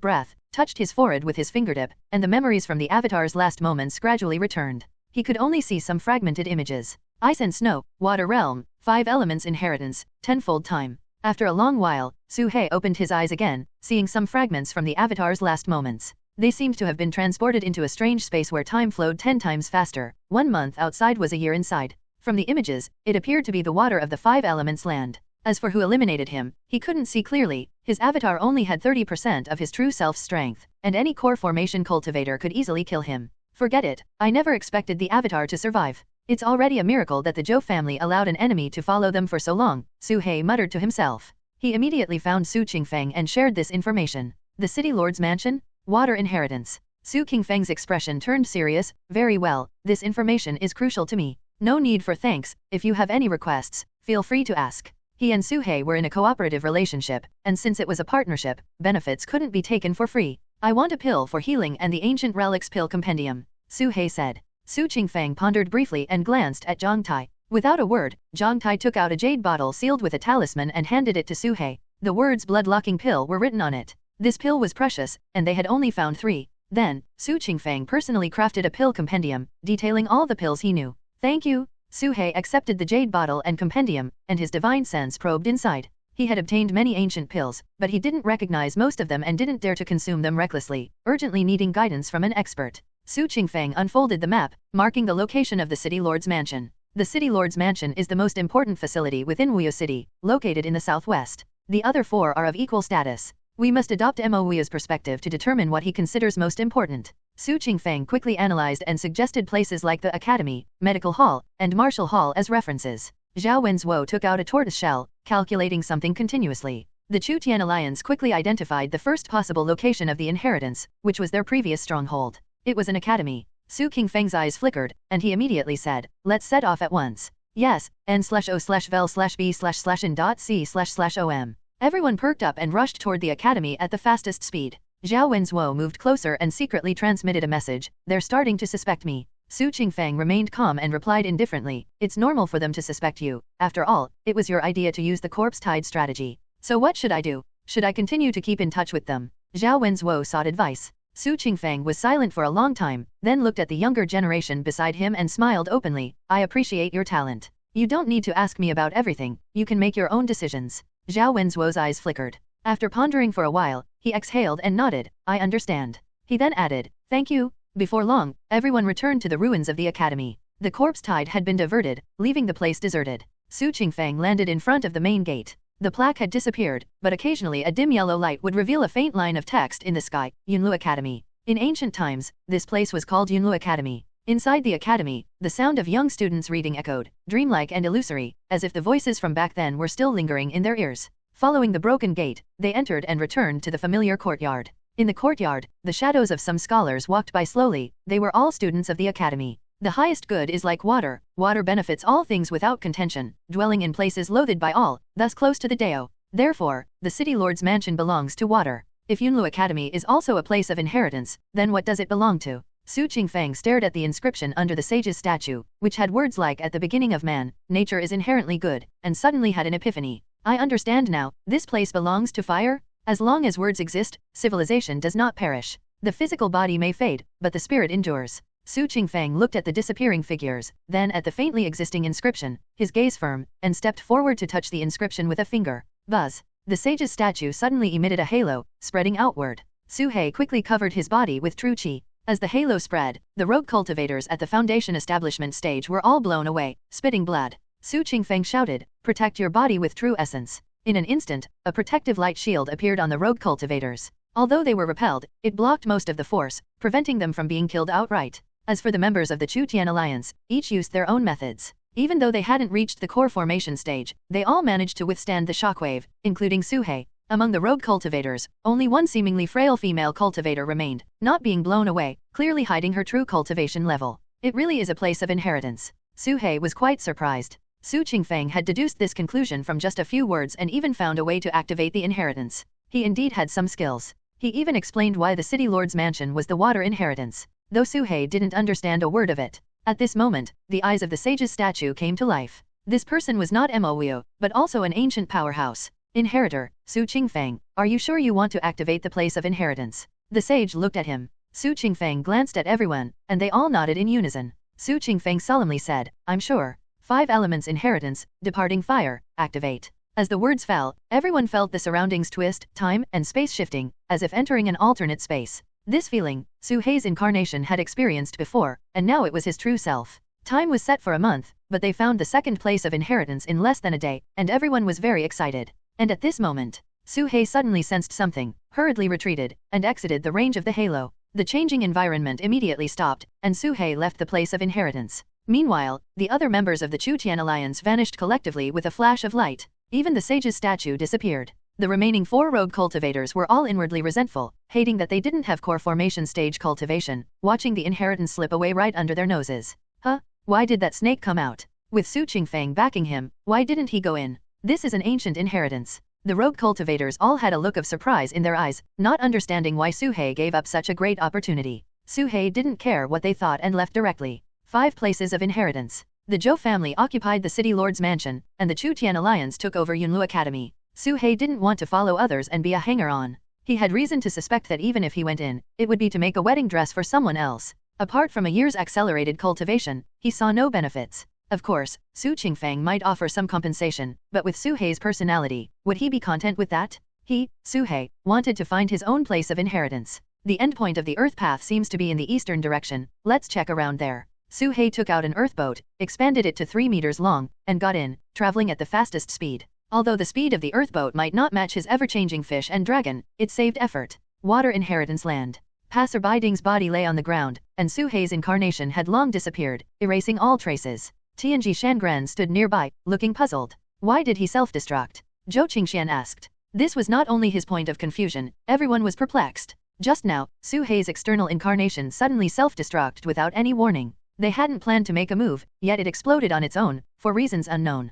breath, touched his forehead with his fingertip, and the memories from the avatar's last moments gradually returned. He could only see some fragmented images. Ice and snow, water realm, 5 elements inheritance, tenfold time. After a long while, Suhei opened his eyes again, seeing some fragments from the avatar's last moments. They seemed to have been transported into a strange space where time flowed 10 times faster. 1 month outside was a year inside. From the images, it appeared to be the water of the 5 elements land. As for who eliminated him, he couldn't see clearly. His avatar only had 30% of his true self's strength, and any core formation cultivator could easily kill him. Forget it, I never expected the avatar to survive. It's already a miracle that the Zhou family allowed an enemy to follow them for so long, Suhei muttered to himself. He immediately found Su Qingfeng and shared this information. The city lord's mansion? Water inheritance. Su Qingfeng's expression turned serious. "Very well, this information is crucial to me. No need for thanks, if you have any requests, feel free to ask." He and Suhei were in a cooperative relationship, and since it was a partnership, benefits couldn't be taken for free. "I want a pill for healing and the ancient relics pill compendium," Suhei said. Su Qingfeng pondered briefly and glanced at Zhang Tai. Without a word, Zhang Tai took out a jade bottle sealed with a talisman and handed it to Suhei. The words blood-locking pill were written on it. This pill was precious, and they had only found 3. Then, Su Qingfeng personally crafted a pill compendium, detailing all the pills he knew. "Thank you." Suhei accepted the jade bottle and compendium, and his divine sense probed inside. He had obtained many ancient pills, but he didn't recognize most of them and didn't dare to consume them recklessly, urgently needing guidance from an expert. Su Qingfeng unfolded the map, marking the location of the city lord's mansion. The city lord's mansion is the most important facility within Wuyo City, located in the southwest. The other 4 are of equal status. We must adopt Moya's perspective to determine what he considers most important. Su Qingfeng quickly analyzed and suggested places like the Academy, Medical Hall, and Martial Hall as references. Zhao Wenzuo took out a tortoise shell, calculating something continuously. The Chu-Tian alliance quickly identified the first possible location of the inheritance, which was their previous stronghold. It was an academy. Su Qingfeng's eyes flickered, and he immediately said, "Let's set off at once." Yes, n/o/vel/b/in.c//om. Everyone perked up and rushed toward the academy at the fastest speed. Zhao Wenzuo moved closer and secretly transmitted a message, "They're starting to suspect me." Su Qingfeng remained calm and replied indifferently, "It's normal for them to suspect you. After all, it was your idea to use the corpse-tide strategy. So what should I do? Should I continue to keep in touch with them?" Zhao Wenzuo sought advice. Su Qingfeng was silent for a long time, then looked at the younger generation beside him and smiled openly, "I appreciate your talent. You don't need to ask me about everything, you can make your own decisions." Zhao Wenzuo's eyes flickered. After pondering for a while, he exhaled and nodded, "I understand." He then added, "Thank you." Before long, everyone returned to the ruins of the academy. The corpse tide had been diverted, leaving the place deserted. Su Qingfeng landed in front of the main gate. The plaque had disappeared, but occasionally a dim yellow light would reveal a faint line of text in the sky, Yunlu Academy. In ancient times, this place was called Yunlu Academy. Inside the academy, the sound of young students reading echoed, dreamlike and illusory, as if the voices from back then were still lingering in their ears. Following the broken gate, they entered and returned to the familiar courtyard. In the courtyard, the shadows of some scholars walked by slowly, they were all students of the academy. The highest good is like water, water benefits all things without contention, dwelling in places loathed by all, thus close to the Dao. Therefore, the city lord's mansion belongs to water. If Yunlu Academy is also a place of inheritance, then what does it belong to? Su Qingfeng stared at the inscription under the sage's statue, which had words like "At the beginning of man, nature is inherently good," and suddenly had an epiphany. "I understand now, this place belongs to fire? As long as words exist, civilization does not perish. The physical body may fade, but the spirit endures." Su Qingfeng looked at the disappearing figures, then at the faintly existing inscription, his gaze firm, and stepped forward to touch the inscription with a finger. Buzz! The sage's statue suddenly emitted a halo, spreading outward. Su He quickly covered his body with true qi. As the halo spread, the rogue cultivators at the foundation establishment stage were all blown away, spitting blood. Su Qingfeng shouted, "Protect your body with true essence." In an instant, a protective light shield appeared on the rogue cultivators. Although they were repelled, it blocked most of the force, preventing them from being killed outright. As for the members of the Chu-Tian alliance, each used their own methods. Even though they hadn't reached the core formation stage, they all managed to withstand the shockwave, including Su He. Among the rogue cultivators, only one seemingly frail female cultivator remained, not being blown away, clearly hiding her true cultivation level. It really is a place of inheritance. Su He was quite surprised. Su Qingfeng had deduced this conclusion from just a few words and even found a way to activate the inheritance. He indeed had some skills. He even explained why the city lord's mansion was the water inheritance, though Su He didn't understand a word of it. At this moment, the eyes of the sage's statue came to life. This person was not Moyo, but also an ancient powerhouse. Inheritor, Su Qingfeng, are you sure you want to activate the place of inheritance? The sage looked at him. Su Qingfeng glanced at everyone, and they all nodded in unison. Su Qingfeng solemnly said, "I'm sure." 5 elements inheritance, departing fire, activate. As the words fell, everyone felt the surroundings twist, time and space shifting, as if entering an alternate space. This feeling, Su He's incarnation had experienced before, and now it was his true self. Time was set for a month, but they found the second place of inheritance in less than a day, and everyone was very excited. And at this moment, Su He suddenly sensed something, hurriedly retreated, and exited the range of the halo. The changing environment immediately stopped, and Su He left the place of inheritance. Meanwhile, the other members of the Chu-Tian alliance vanished collectively with a flash of light. Even the sage's statue disappeared. The remaining 4 rogue cultivators were all inwardly resentful, hating that they didn't have core formation stage cultivation, watching the inheritance slip away right under their noses. Huh? Why did that snake come out? With Su Qingfeng backing him, why didn't he go in? This is an ancient inheritance. The rogue cultivators all had a look of surprise in their eyes, not understanding why Su He gave up such a great opportunity. Su He didn't care what they thought and left directly. 5 places of inheritance. The Zhou family occupied the city lord's mansion, and the Chu-Tian alliance took over Yunlu Academy. Su He didn't want to follow others and be a hanger-on. He had reason to suspect that even if he went in, it would be to make a wedding dress for someone else. Apart from a year's accelerated cultivation, he saw no benefits. Of course, Su Qingfeng might offer some compensation, but with Su He's personality, would he be content with that? He, Su He, wanted to find his own place of inheritance. The endpoint of the Earth path seems to be in the eastern direction, let's check around there. Su He took out an earth boat, expanded it to 3 meters long, and got in, traveling at the fastest speed. Although the speed of the Earth boat might not match his ever-changing fish and dragon, it saved effort. Water Inheritance Land. Passerby Ding's body lay on the ground, and Su Hei's incarnation had long disappeared, erasing all traces. Tianji Shangran stood nearby, looking puzzled. Why did he self-destruct? Zhou Qingxian asked. This was not only his point of confusion, everyone was perplexed. Just now, Su Hei's external incarnation suddenly self-destructed without any warning. They hadn't planned to make a move, yet it exploded on its own, for reasons unknown.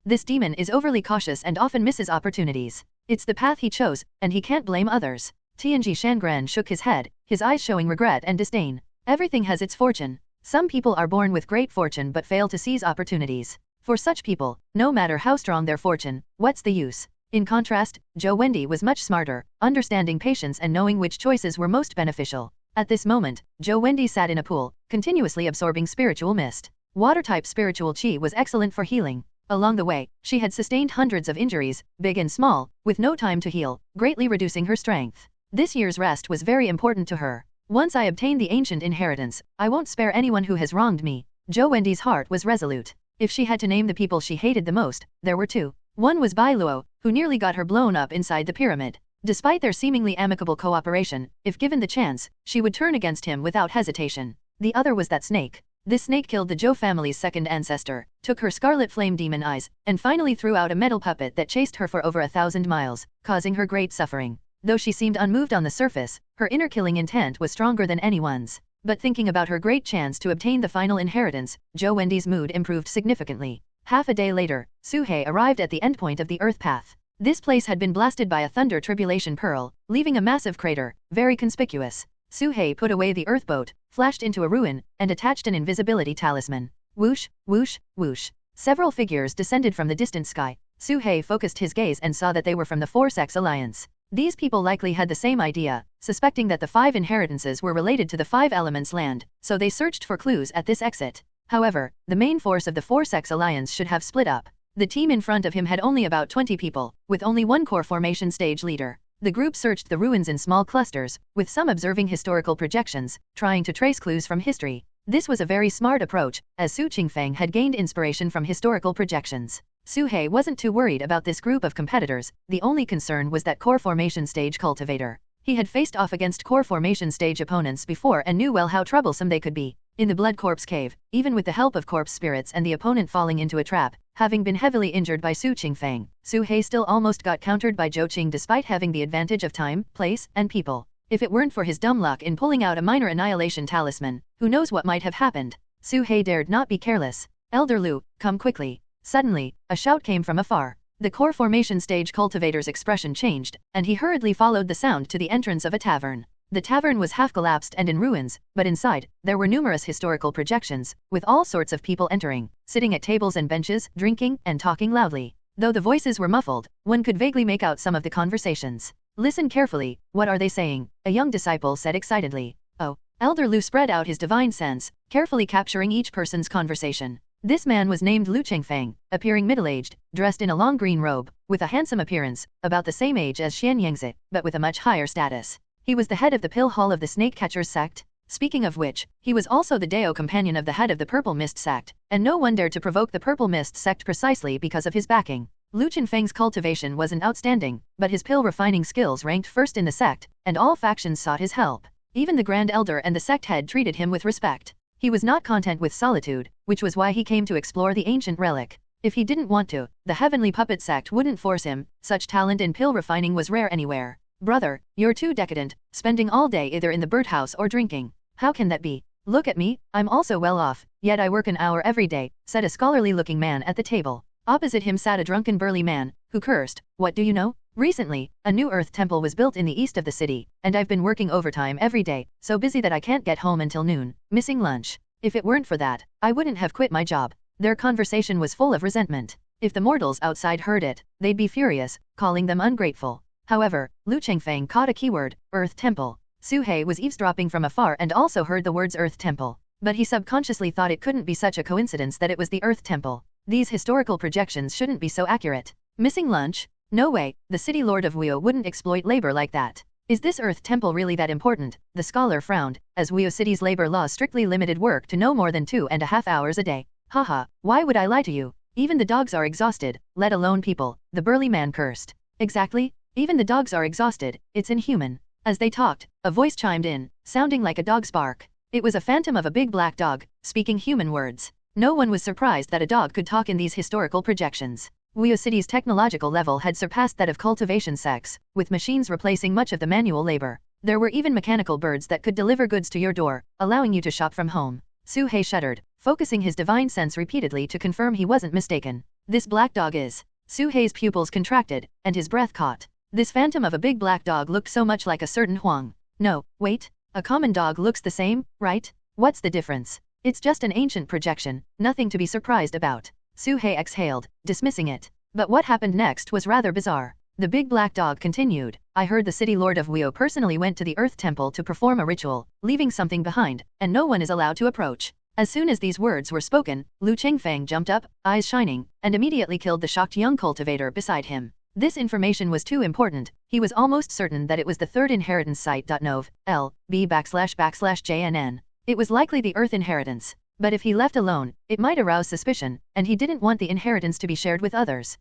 This demon is overly cautious and often misses opportunities. It's the path he chose, and he can't blame others. Tianji Shangran shook his head, his eyes showing regret and disdain. Everything has its fortune. Some people are born with great fortune but fail to seize opportunities. For such people, no matter how strong their fortune, what's the use? In contrast, Zhou Wendi was much smarter, understanding patience and knowing which choices were most beneficial. At this moment, Zhou Wendi sat in a pool, continuously absorbing spiritual mist. Water-type spiritual qi was excellent for healing. Along the way, she had sustained hundreds of injuries, big and small, with no time to heal, greatly reducing her strength. This year's rest was very important to her. Once I obtain the ancient inheritance, I won't spare anyone who has wronged me. Zhou Wendi's heart was resolute. If she had to name the people she hated the most, there were two. One was Bai Luo, who nearly got her blown up inside the pyramid. Despite their seemingly amicable cooperation, if given the chance, she would turn against him without hesitation. The other was that snake. This snake killed the Zhou family's second ancestor, took her scarlet flame demon eyes, and finally threw out a metal puppet that chased her for over 1,000 miles, causing her great suffering. Though she seemed unmoved on the surface, her inner killing intent was stronger than anyone's. But thinking about her great chance to obtain the final inheritance, Zhou Wendi's mood improved significantly. Half a day later, Su Hei arrived at the endpoint of the Earth path. This place had been blasted by a thunder tribulation pearl, leaving a massive crater, very conspicuous. Su Hei put away the Earth boat, flashed into a ruin, and attached an invisibility talisman. Whoosh, whoosh, whoosh. Several figures descended from the distant sky. Su Hei focused his gaze and saw that they were from the Four-Sex Alliance. These people likely had the same idea, suspecting that the 5 inheritances were related to the 5 elements land, so they searched for clues at this exit. However, the main force of the Four-Sex Alliance should have split up. The team in front of him had only about 20 people, with only one core formation stage leader. The group searched the ruins in small clusters, with some observing historical projections, trying to trace clues from history. This was a very smart approach, as Su Qingfeng had gained inspiration from historical projections. Su Hei wasn't too worried about this group of competitors, the only concern was that core formation stage cultivator. He had faced off against core formation stage opponents before and knew well how troublesome they could be. In the Blood Corpse Cave, even with the help of corpse spirits and the opponent falling into a trap, having been heavily injured by Su Qingfeng, Su Hei still almost got countered by Zhou Qing despite having the advantage of time, place, and people. If it weren't for his dumb luck in pulling out a minor annihilation talisman, who knows what might have happened. Su Hei dared not be careless. Elder Lu, come quickly. Suddenly, a shout came from afar. The core formation stage cultivator's expression changed, and he hurriedly followed the sound to the entrance of a tavern. The tavern was half collapsed and in ruins, but inside, there were numerous historical projections, with all sorts of people entering, sitting at tables and benches, drinking, and talking loudly. Though the voices were muffled, one could vaguely make out some of the conversations. Listen carefully, what are they saying? A young disciple said excitedly. Oh. Elder Lu spread out his divine sense, carefully capturing each person's conversation. This man was named Lu Qingfeng, appearing middle-aged, dressed in a long green robe, with a handsome appearance, about the same age as Xian Yangzi, but with a much higher status. He was the head of the Pill Hall of the Snake Catchers sect. Speaking of which, he was also the Dao companion of the head of the Purple Mist sect, and no one dared to provoke the Purple Mist sect precisely because of his backing. Lu Qingfeng's cultivation wasn't outstanding, but his pill refining skills ranked first in the sect, and all factions sought his help. Even the Grand Elder and the sect head treated him with respect. He was not content with solitude, which was why he came to explore the ancient relic. If he didn't want to, the Heavenly Puppet sect wouldn't force him. Such talent in pill refining was rare anywhere. Brother, you're too decadent, spending all day either in the birdhouse or drinking. How can that be? Look at me, I'm also well off, yet I work an hour every day, said a scholarly-looking man at the table. Opposite him sat a drunken burly man, who cursed. What do you know? Recently, a new earth temple was built in the east of the city, and I've been working overtime every day, so busy that I can't get home until noon, missing lunch. If it weren't for that, I wouldn't have quit my job. Their conversation was full of resentment. If the mortals outside heard it, they'd be furious, calling them ungrateful. However, Lu Qingfeng caught a keyword, Earth Temple. Su Hei was eavesdropping from afar and also heard the words Earth Temple. But he subconsciously thought it couldn't be such a coincidence that it was the Earth Temple. These historical projections shouldn't be so accurate. Missing lunch? No way, the city lord of Wuyo wouldn't exploit labor like that. Is this Earth Temple really that important? The scholar frowned, as Wuyo City's labor laws strictly limited work to no more than 2.5 hours a day. Haha, why would I lie to you? Even the dogs are exhausted, let alone people, the burly man cursed. Exactly, even the dogs are exhausted, it's inhuman. As they talked, a voice chimed in, sounding like a dog's bark. It was a phantom of a big black dog, speaking human words. No one was surprised that a dog could talk in these historical projections. Wuyo City's technological level had surpassed that of cultivation sects, with machines replacing much of the manual labor. There were even mechanical birds that could deliver goods to your door, allowing you to shop from home. Su He shuddered, focusing his divine sense repeatedly to confirm he wasn't mistaken. This black dog is. Su He's pupils contracted, and his breath caught. This phantom of a big black dog looked so much like a certain Huang. No, wait. A common dog looks the same, right? What's the difference? It's just an ancient projection, nothing to be surprised about. Su He exhaled, dismissing it. But what happened next was rather bizarre. The big black dog continued. I heard the city lord of Wuyo personally went to the Earth Temple to perform a ritual, leaving something behind, and no one is allowed to approach. As soon as these words were spoken, Lu Chengfeng jumped up, eyes shining, and immediately killed the shocked young cultivator beside him. This information was too important, he was almost certain that it was the third inheritance site. Nov, L/B //JNN. It was likely the Earth inheritance. But if he left alone, it might arouse suspicion, and he didn't want the inheritance to be shared with others.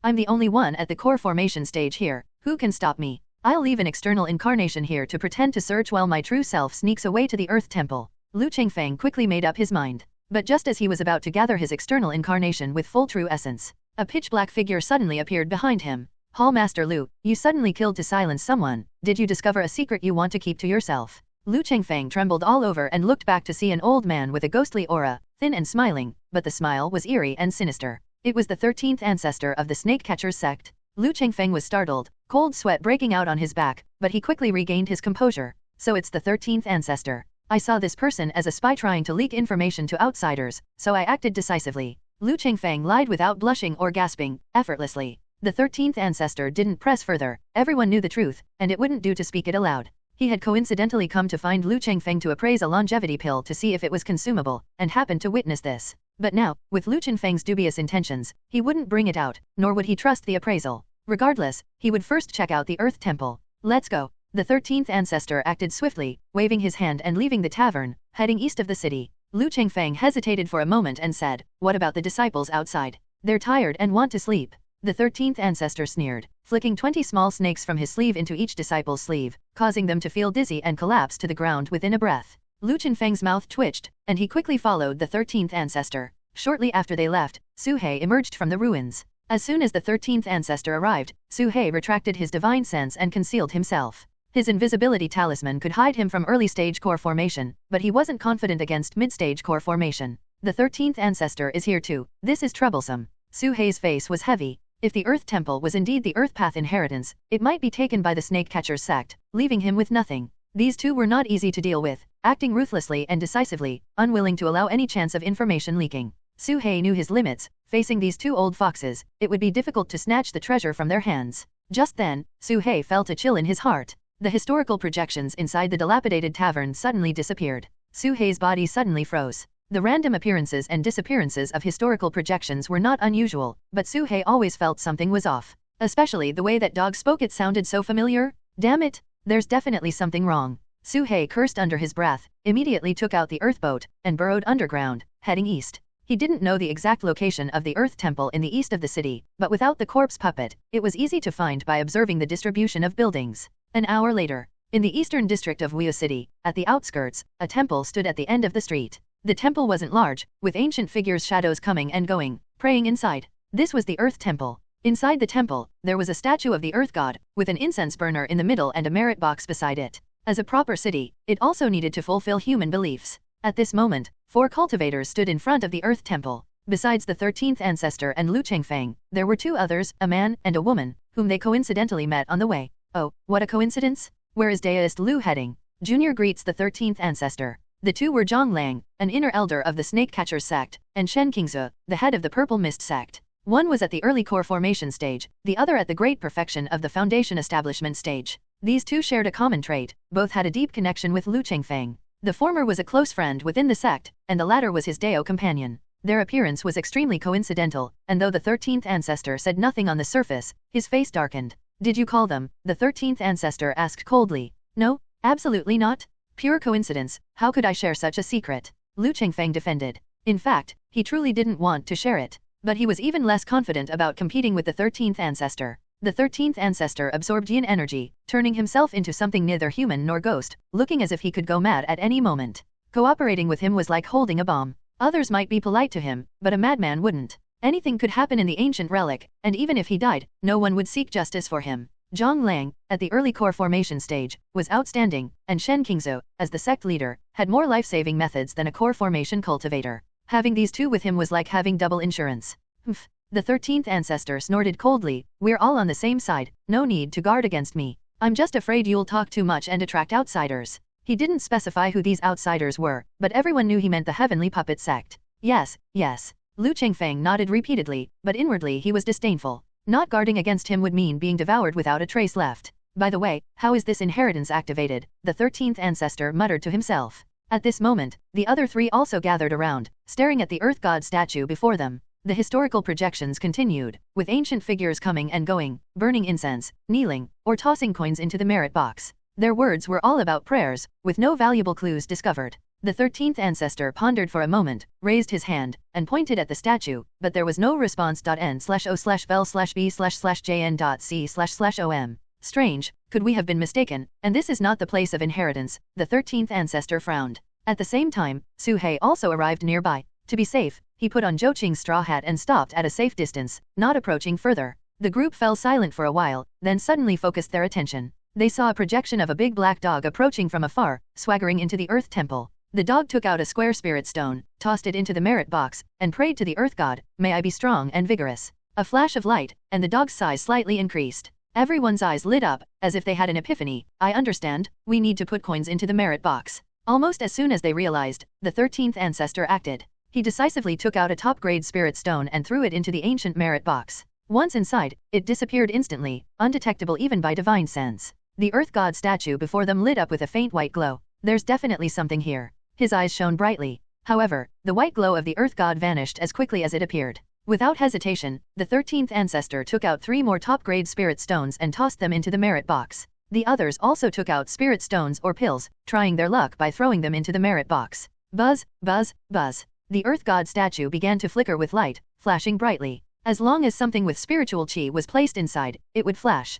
I'm the only one at the core formation stage here, who can stop me? I'll leave an external incarnation here to pretend to search while my true self sneaks away to the Earth Temple. Lu Chengfeng quickly made up his mind. But just as he was about to gather his external incarnation with full true essence, a pitch-black figure suddenly appeared behind him. Hall Master Lu, you suddenly killed to silence someone. Did you discover a secret you want to keep to yourself? Lu Chengfeng trembled all over and looked back to see an old man with a ghostly aura, thin and smiling, but the smile was eerie and sinister. It was the 13th ancestor of the snake catchers sect. Lu Chengfeng was startled, cold sweat breaking out on his back, but he quickly regained his composure. So it's the 13th ancestor. I saw this person as a spy trying to leak information to outsiders, so I acted decisively. Lu Chengfeng lied without blushing or gasping, effortlessly. The 13th ancestor didn't press further, everyone knew the truth, and it wouldn't do to speak it aloud. He had coincidentally come to find Lu Chengfeng to appraise a longevity pill to see if it was consumable, and happened to witness this. But now, with Lu Chengfeng's dubious intentions, he wouldn't bring it out, nor would he trust the appraisal. Regardless, he would first check out the Earth Temple. Let's go. The 13th ancestor acted swiftly, waving his hand and leaving the tavern, heading east of the city. Lu Chengfeng hesitated for a moment and said, what about the disciples outside? They're tired and want to sleep. The 13th ancestor sneered, flicking 20 small snakes from his sleeve into each disciple's sleeve, causing them to feel dizzy and collapse to the ground within a breath. Lu Chengfeng's mouth twitched, and he quickly followed the 13th ancestor. Shortly after they left, Su He emerged from the ruins. As soon as the 13th ancestor arrived, Su He retracted his divine sense and concealed himself. His invisibility talisman could hide him from early-stage core formation, but he wasn't confident against mid-stage core formation. The 13th ancestor is here too. This is troublesome. Su He's face was heavy. If the Earth Temple was indeed the Earth Path inheritance, it might be taken by the Snake Catchers sect, leaving him with nothing. These two were not easy to deal with, acting ruthlessly and decisively, unwilling to allow any chance of information leaking. Su He knew his limits. Facing these two old foxes, it would be difficult to snatch the treasure from their hands. Just then, Su He felt a chill in his heart. The historical projections inside the dilapidated tavern suddenly disappeared. Su He's body suddenly froze. The random appearances and disappearances of historical projections were not unusual, but Su He always felt something was off. Especially the way that dog spoke, it sounded so familiar. Damn it, there's definitely something wrong. Su He cursed under his breath, immediately took out the earth boat, and burrowed underground, heading east. He didn't know the exact location of the Earth Temple in the east of the city, but without the corpse puppet, it was easy to find by observing the distribution of buildings. An hour later, in the eastern district of Wuyo City, at the outskirts, a temple stood at the end of the street. The temple wasn't large, with ancient figures' shadows coming and going, praying inside. This was the Earth Temple. Inside the temple, there was a statue of the Earth God, with an incense burner in the middle and a merit box beside it. As a proper city, it also needed to fulfill human beliefs. At this moment, 4 cultivators stood in front of the Earth Temple. Besides the 13th ancestor and Lu Chengfeng, there were 2 others, a man and a woman, whom they coincidentally met on the way. Oh, what a coincidence! Where is Deist Lu heading? Junior greets the 13th ancestor. The 2 were Zhang Lang, an inner elder of the Snake Catchers sect, and Shen Qingze, the head of the Purple Mist sect. One was at the early core formation stage, the other at the great perfection of the foundation establishment stage. These 2 shared a common trait, both had a deep connection with Lu Chengfeng. The former was a close friend within the sect, and the latter was his Dao companion. Their appearance was extremely coincidental, and though the 13th ancestor said nothing on the surface, his face darkened. Did you call them? The 13th ancestor asked coldly. No, absolutely not. Pure coincidence, how could I share such a secret? Lu Chengfeng defended. In fact, he truly didn't want to share it. But he was even less confident about competing with the 13th ancestor. The 13th ancestor absorbed yin energy, turning himself into something neither human nor ghost, looking as if he could go mad at any moment. Cooperating with him was like holding a bomb. Others might be polite to him, but a madman wouldn't. Anything could happen in the ancient relic, and even if he died, no one would seek justice for him. Zhang Lang, at the early core formation stage, was outstanding, and Shen Qingzhou, as the sect leader, had more life-saving methods than a core formation cultivator. Having these two with him was like having double insurance. Humph. The 13th ancestor snorted coldly, "We're all on the same side, no need to guard against me. I'm just afraid you'll talk too much and attract outsiders." He didn't specify who these outsiders were, but everyone knew he meant the Heavenly Puppet sect. Yes, yes. Lu Chengfeng nodded repeatedly, but inwardly he was disdainful. Not guarding against him would mean being devoured without a trace left. By the way, how is this inheritance activated? The 13th ancestor muttered to himself. At this moment, the other three also gathered around, staring at the Earth God statue before them. The historical projections continued, with ancient figures coming and going, burning incense, kneeling, or tossing coins into the merit box. Their words were all about prayers, with no valuable clues discovered. The 13th ancestor pondered for a moment, raised his hand, and pointed at the statue, but there was no response. N/O/vel/B/jn.c//om. Strange, could we have been mistaken, and this is not the place of inheritance, the 13th ancestor frowned. At the same time, Su He also arrived nearby. To be safe, he put on Zhou Qing's straw hat and stopped at a safe distance, not approaching further. The group fell silent for a while, then suddenly focused their attention. They saw a projection of a big black dog approaching from afar, swaggering into the Earth Temple. The dog took out a square spirit stone, tossed it into the merit box, and prayed to the Earth God, "May I be strong and vigorous." A flash of light, and the dog's size slightly increased. Everyone's eyes lit up, as if they had an epiphany. "I understand, we need to put coins into the merit box." Almost as soon as they realized, the 13th ancestor acted. He decisively took out a top-grade spirit stone and threw it into the ancient merit box. Once inside, it disappeared instantly, undetectable even by divine sense. The Earth God statue before them lit up with a faint white glow. There's definitely something here. His eyes shone brightly. However, the white glow of the Earth God vanished as quickly as it appeared. Without hesitation, the 13th ancestor took out 3 more top-grade spirit stones and tossed them into the merit box. The others also took out spirit stones or pills, trying their luck by throwing them into the merit box. Buzz, buzz, buzz. The Earth God statue began to flicker with light, flashing brightly. As long as something with spiritual chi was placed inside, it would flash.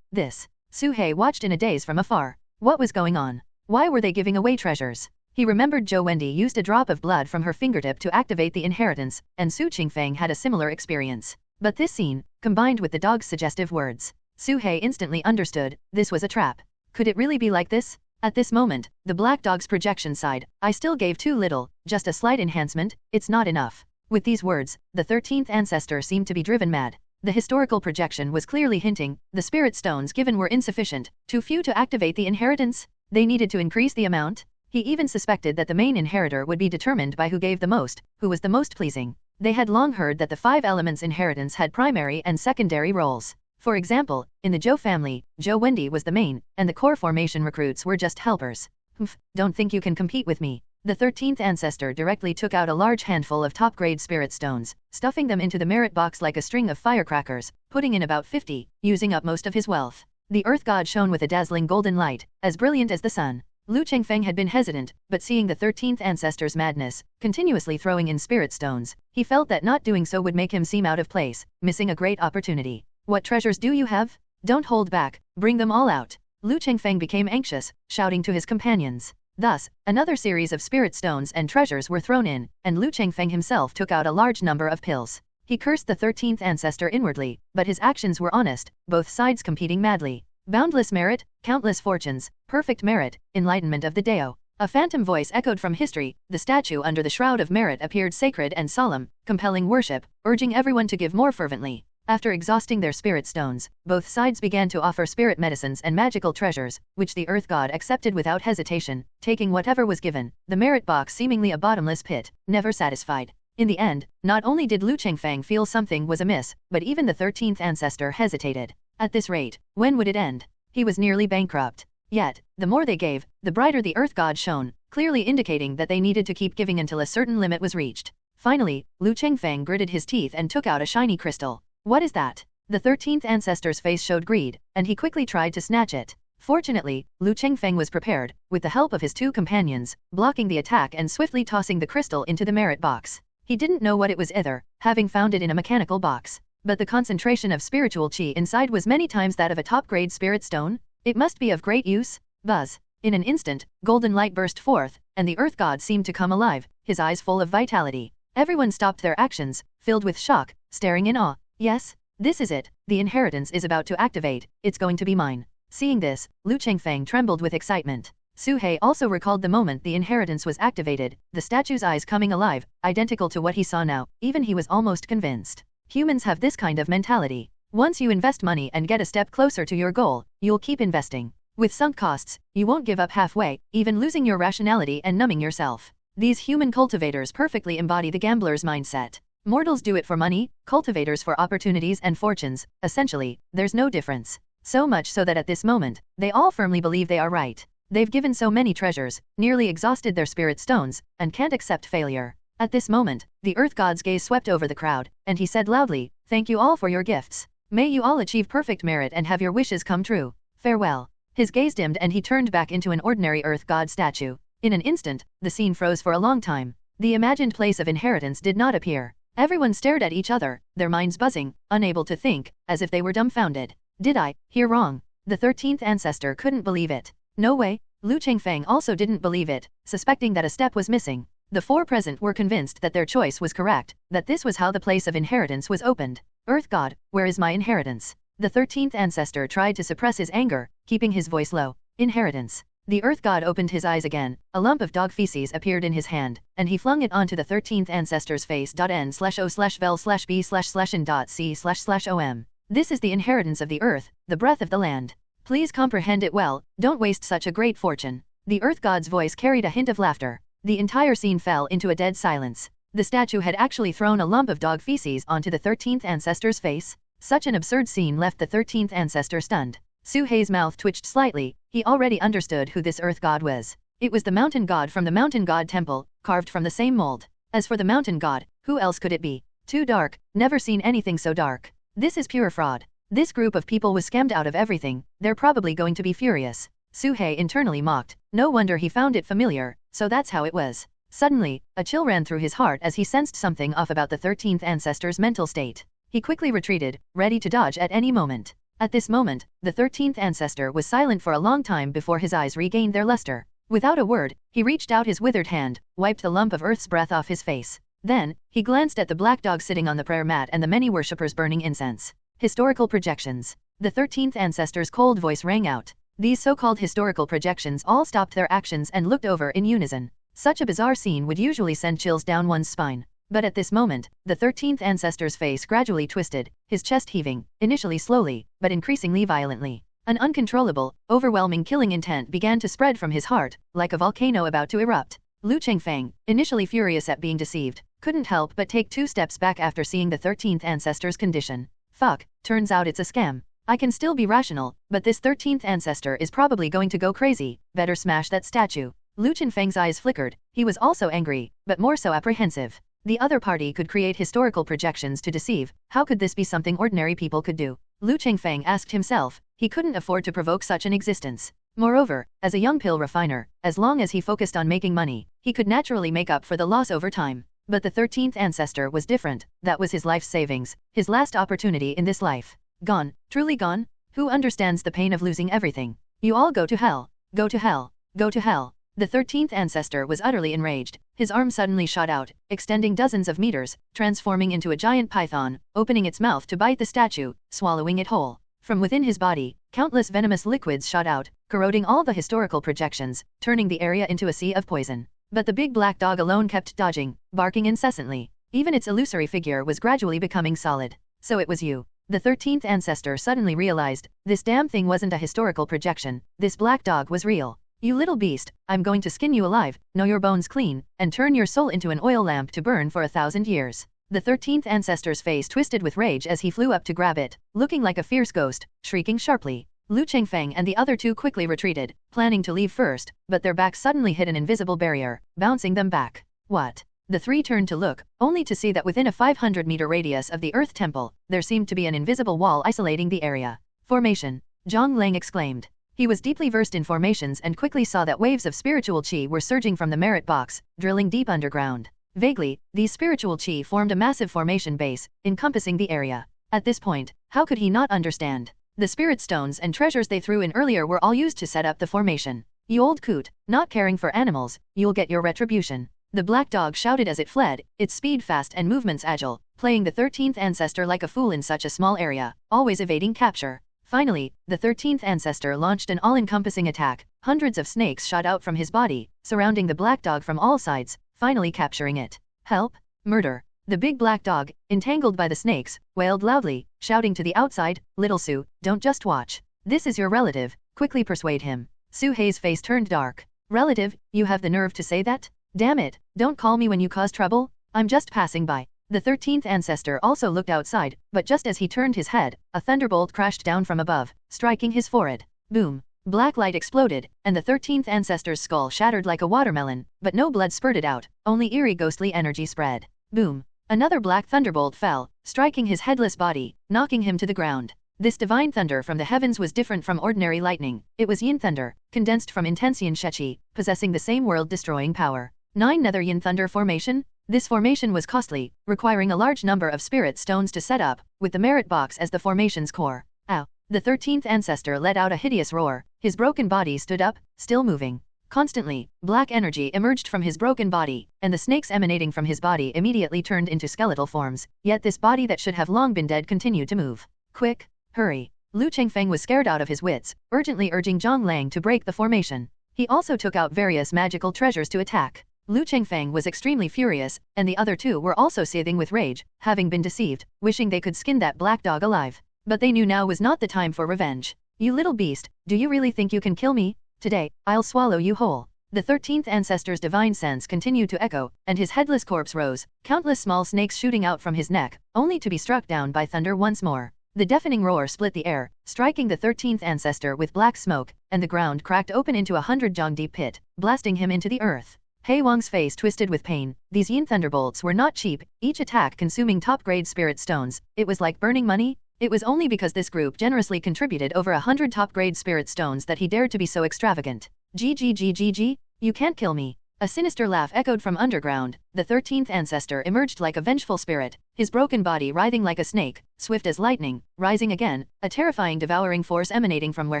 This. Su He watched in a daze from afar. What was going on? Why were they giving away treasures? He remembered Zhou Wendi used a drop of blood from her fingertip to activate the inheritance, and Su Qingfeng had a similar experience. But this scene, combined with the dog's suggestive words, Su He instantly understood, this was a trap. Could it really be like this? At this moment, the black dog's projection sighed, "I still gave too little, just a slight enhancement, it's not enough." With these words, the 13th ancestor seemed to be driven mad. The historical projection was clearly hinting, the spirit stones given were insufficient, too few to activate the inheritance. They needed to increase the amount. He even suspected that the main inheritor would be determined by who gave the most, who was the most pleasing. They had long heard that the 5 elements inheritance had primary and secondary roles. For example, in the Zhou family, Zhou Wendi was the main, and the core formation recruits were just helpers. "Humph, don't think you can compete with me." The 13th ancestor directly took out a large handful of top-grade spirit stones, stuffing them into the merit box like a string of firecrackers, putting in about 50, using up most of his wealth. The Earth God shone with a dazzling golden light, as brilliant as the sun. Lu Chengfeng had been hesitant, but seeing the 13th ancestor's madness, continuously throwing in spirit stones, he felt that not doing so would make him seem out of place, missing a great opportunity. "What treasures do you have? Don't hold back, bring them all out." Lu Chengfeng became anxious, shouting to his companions. Thus, another series of spirit stones and treasures were thrown in, and Lu Chengfeng himself took out a large number of pills. He cursed the 13th ancestor inwardly, but his actions were honest, both sides competing madly. Boundless merit, countless fortunes, perfect merit, enlightenment of the Dao. A phantom voice echoed from history, the statue under the shroud of merit appeared sacred and solemn, compelling worship, urging everyone to give more fervently. After exhausting their spirit stones, both sides began to offer spirit medicines and magical treasures, which the Earth God accepted without hesitation, taking whatever was given, the merit box seemingly a bottomless pit, never satisfied. In the end, not only did Lu Chengfeng feel something was amiss, but even the 13th ancestor hesitated. At this rate, when would it end? He was nearly bankrupt. Yet, the more they gave, the brighter the Earth God shone, clearly indicating that they needed to keep giving until a certain limit was reached. Finally, Lu Chengfeng gritted his teeth and took out a shiny crystal. "What is that?" The 13th ancestor's face showed greed, and he quickly tried to snatch it. Fortunately, Lu Chengfeng was prepared, with the help of his 2 companions, blocking the attack and swiftly tossing the crystal into the merit box. He didn't know what it was either, having found it in a mechanical box. But the concentration of spiritual chi inside was many times that of a top-grade spirit stone. It must be of great use. Buzz. In an instant, golden light burst forth, and the earth god seemed to come alive, his eyes full of vitality. Everyone stopped their actions, filled with shock, staring in awe. Yes, this is it. The inheritance is about to activate. It's going to be mine. Seeing this, Lu Chengfeng trembled with excitement. Su He also recalled the moment the inheritance was activated, the statue's eyes coming alive, identical to what he saw now. Even he was almost convinced. Humans have this kind of mentality. Once you invest money and get a step closer to your goal, you'll keep investing. With sunk costs, you won't give up halfway, even losing your rationality and numbing yourself. These human cultivators perfectly embody the gambler's mindset. Mortals do it for money, cultivators for opportunities and fortunes. Essentially, there's no difference. So much so that at this moment, they all firmly believe they are right. They've given so many treasures, nearly exhausted their spirit stones, and can't accept failure. At this moment, the earth god's gaze swept over the crowd, and he said loudly, "Thank you all for your gifts. May you all achieve perfect merit and have your wishes come true. Farewell." His gaze dimmed and he turned back into an ordinary earth god statue. In an instant, the scene froze for a long time. The imagined place of inheritance did not appear. Everyone stared at each other, their minds buzzing, unable to think, as if they were dumbfounded. Did I hear wrong? The 13th ancestor couldn't believe it. No way. Lu Chengfeng also didn't believe it, suspecting that a step was missing. The four present were convinced that their choice was correct, that this was how the place of inheritance was opened. Earth God, where is my inheritance? The 13th ancestor tried to suppress his anger, keeping his voice low. Inheritance. The earth god opened his eyes again, a lump of dog feces appeared in his hand, and he flung it onto the 13th ancestor's face. N/O/vel/b/n.c//om. This is the inheritance of the earth, the breath of the land. Please comprehend it well, don't waste such a great fortune. The earth god's voice carried a hint of laughter. The entire scene fell into a dead silence. The statue had actually thrown a lump of dog feces onto the 13th ancestor's face. Such an absurd scene left the 13th ancestor stunned. Su He's mouth twitched slightly, he already understood who this earth god was. It was the mountain god from the mountain god temple, carved from the same mold. As for the mountain god, who else could it be? Too dark, never seen anything so dark. This is pure fraud. This group of people was scammed out of everything, they're probably going to be furious. Su He internally mocked, no wonder he found it familiar, so that's how it was. Suddenly, a chill ran through his heart as he sensed something off about the 13th ancestor's mental state. He quickly retreated, ready to dodge at any moment. At this moment, the 13th ancestor was silent for a long time before his eyes regained their luster. Without a word, he reached out his withered hand, wiped the lump of earth's breath off his face. Then, he glanced at the black dog sitting on the prayer mat and the many worshippers burning incense. Historical projections. The 13th ancestor's cold voice rang out. These so-called historical projections all stopped their actions and looked over in unison. Such a bizarre scene would usually send chills down one's spine. But at this moment, the 13th ancestor's face gradually twisted, his chest heaving, initially slowly, but increasingly violently. An uncontrollable, overwhelming killing intent began to spread from his heart, like a volcano about to erupt. Lu Chengfeng, initially furious at being deceived, couldn't help but take 2 steps back after seeing the 13th ancestor's condition. Fuck, turns out it's a scam. I can still be rational, but this 13th ancestor is probably going to go crazy, better smash that statue. Lu Chengfeng's eyes flickered, he was also angry, but more so apprehensive. The other party could create historical projections to deceive, how could this be something ordinary people could do? Lu Chengfeng asked himself, he couldn't afford to provoke such an existence. Moreover, as a young pill refiner, as long as he focused on making money, he could naturally make up for the loss over time. But the 13th ancestor was different, that was his life's savings, his last opportunity in this life. Gone, truly gone? Who understands the pain of losing everything? You all go to hell, go to hell, go to hell. The 13th ancestor was utterly enraged. His arm suddenly shot out, extending dozens of meters, transforming into a giant python, opening its mouth to bite the statue, swallowing it whole. From within his body, countless venomous liquids shot out, corroding all the historical projections, turning the area into a sea of poison. But the big black dog alone kept dodging, barking incessantly. Even its illusory figure was gradually becoming solid. So it was you. The 13th ancestor suddenly realized, this damn thing wasn't a historical projection, this black dog was real. You little beast, I'm going to skin you alive, know your bones clean, and turn your soul into an oil lamp to burn for 1,000 years. The 13th ancestor's face twisted with rage as he flew up to grab it, looking like a fierce ghost, shrieking sharply. Lu Chengfeng and the other 2 quickly retreated, planning to leave first, but their backs suddenly hit an invisible barrier, bouncing them back. What? The 3 turned to look, only to see that within a 500-meter radius of the Earth Temple, there seemed to be an invisible wall isolating the area. Formation. Zhang Lang exclaimed. He was deeply versed in formations and quickly saw that waves of spiritual chi were surging from the merit box, drilling deep underground. Vaguely, these spiritual chi formed a massive formation base, encompassing the area. At this point, how could he not understand? The spirit stones and treasures they threw in earlier were all used to set up the formation. You old coot, not caring for animals, you'll get your retribution. The black dog shouted as it fled, its speed fast and movements agile, playing the 13th ancestor like a fool in such a small area, always evading capture. Finally, the 13th ancestor launched an all-encompassing attack. Hundreds of snakes shot out from his body, surrounding the black dog from all sides, finally capturing it. Help! Murder! The big black dog, entangled by the snakes, wailed loudly, shouting to the outside, "Little Sue, don't just watch. This is your relative, quickly persuade him." Suhei's face turned dark. "Relative, you have the nerve to say that? Damn it, don't call me when you cause trouble. I'm just passing by." The 13th ancestor also looked outside, but just as he turned his head, a thunderbolt crashed down from above, striking his forehead. Boom! Black light exploded, and the 13th ancestor's skull shattered like a watermelon, but no blood spurted out, only eerie ghostly energy spread. Boom! Another black thunderbolt fell, striking his headless body, knocking him to the ground. This divine thunder from the heavens was different from ordinary lightning. It was yin thunder, condensed from intense yin sheqi, possessing the same world-destroying power. 9 Nether Yin Thunder Formation? This formation was costly, requiring a large number of spirit stones to set up, with the merit box as the formation's core. Ow! The 13th ancestor let out a hideous roar. His broken body stood up, still moving. Constantly, black energy emerged from his broken body, and the snakes emanating from his body immediately turned into skeletal forms, yet this body that should have long been dead continued to move. Quick! Hurry! Lu Chengfeng was scared out of his wits, urgently urging Zhang Lang to break the formation. He also took out various magical treasures to attack. Lu Chengfeng was extremely furious, and the other two were also seething with rage, having been deceived, wishing they could skin that black dog alive. But they knew now was not the time for revenge. "You little beast, do you really think you can kill me? Today, I'll swallow you whole." The 13th ancestor's divine sense continued to echo, and his headless corpse rose, countless small snakes shooting out from his neck, only to be struck down by thunder once more. The deafening roar split the air, striking the 13th ancestor with black smoke, and the ground cracked open into a 100-jong-deep pit, blasting him into the earth. Hei Wang's face twisted with pain. These yin thunderbolts were not cheap, each attack consuming top-grade spirit stones. It was like burning money. It was only because this group generously contributed over 100 top-grade spirit stones that he dared to be so extravagant. "GGGGG, you can't kill me." A sinister laugh echoed from underground. The 13th ancestor emerged like a vengeful spirit, his broken body writhing like a snake, swift as lightning, rising again, a terrifying devouring force emanating from where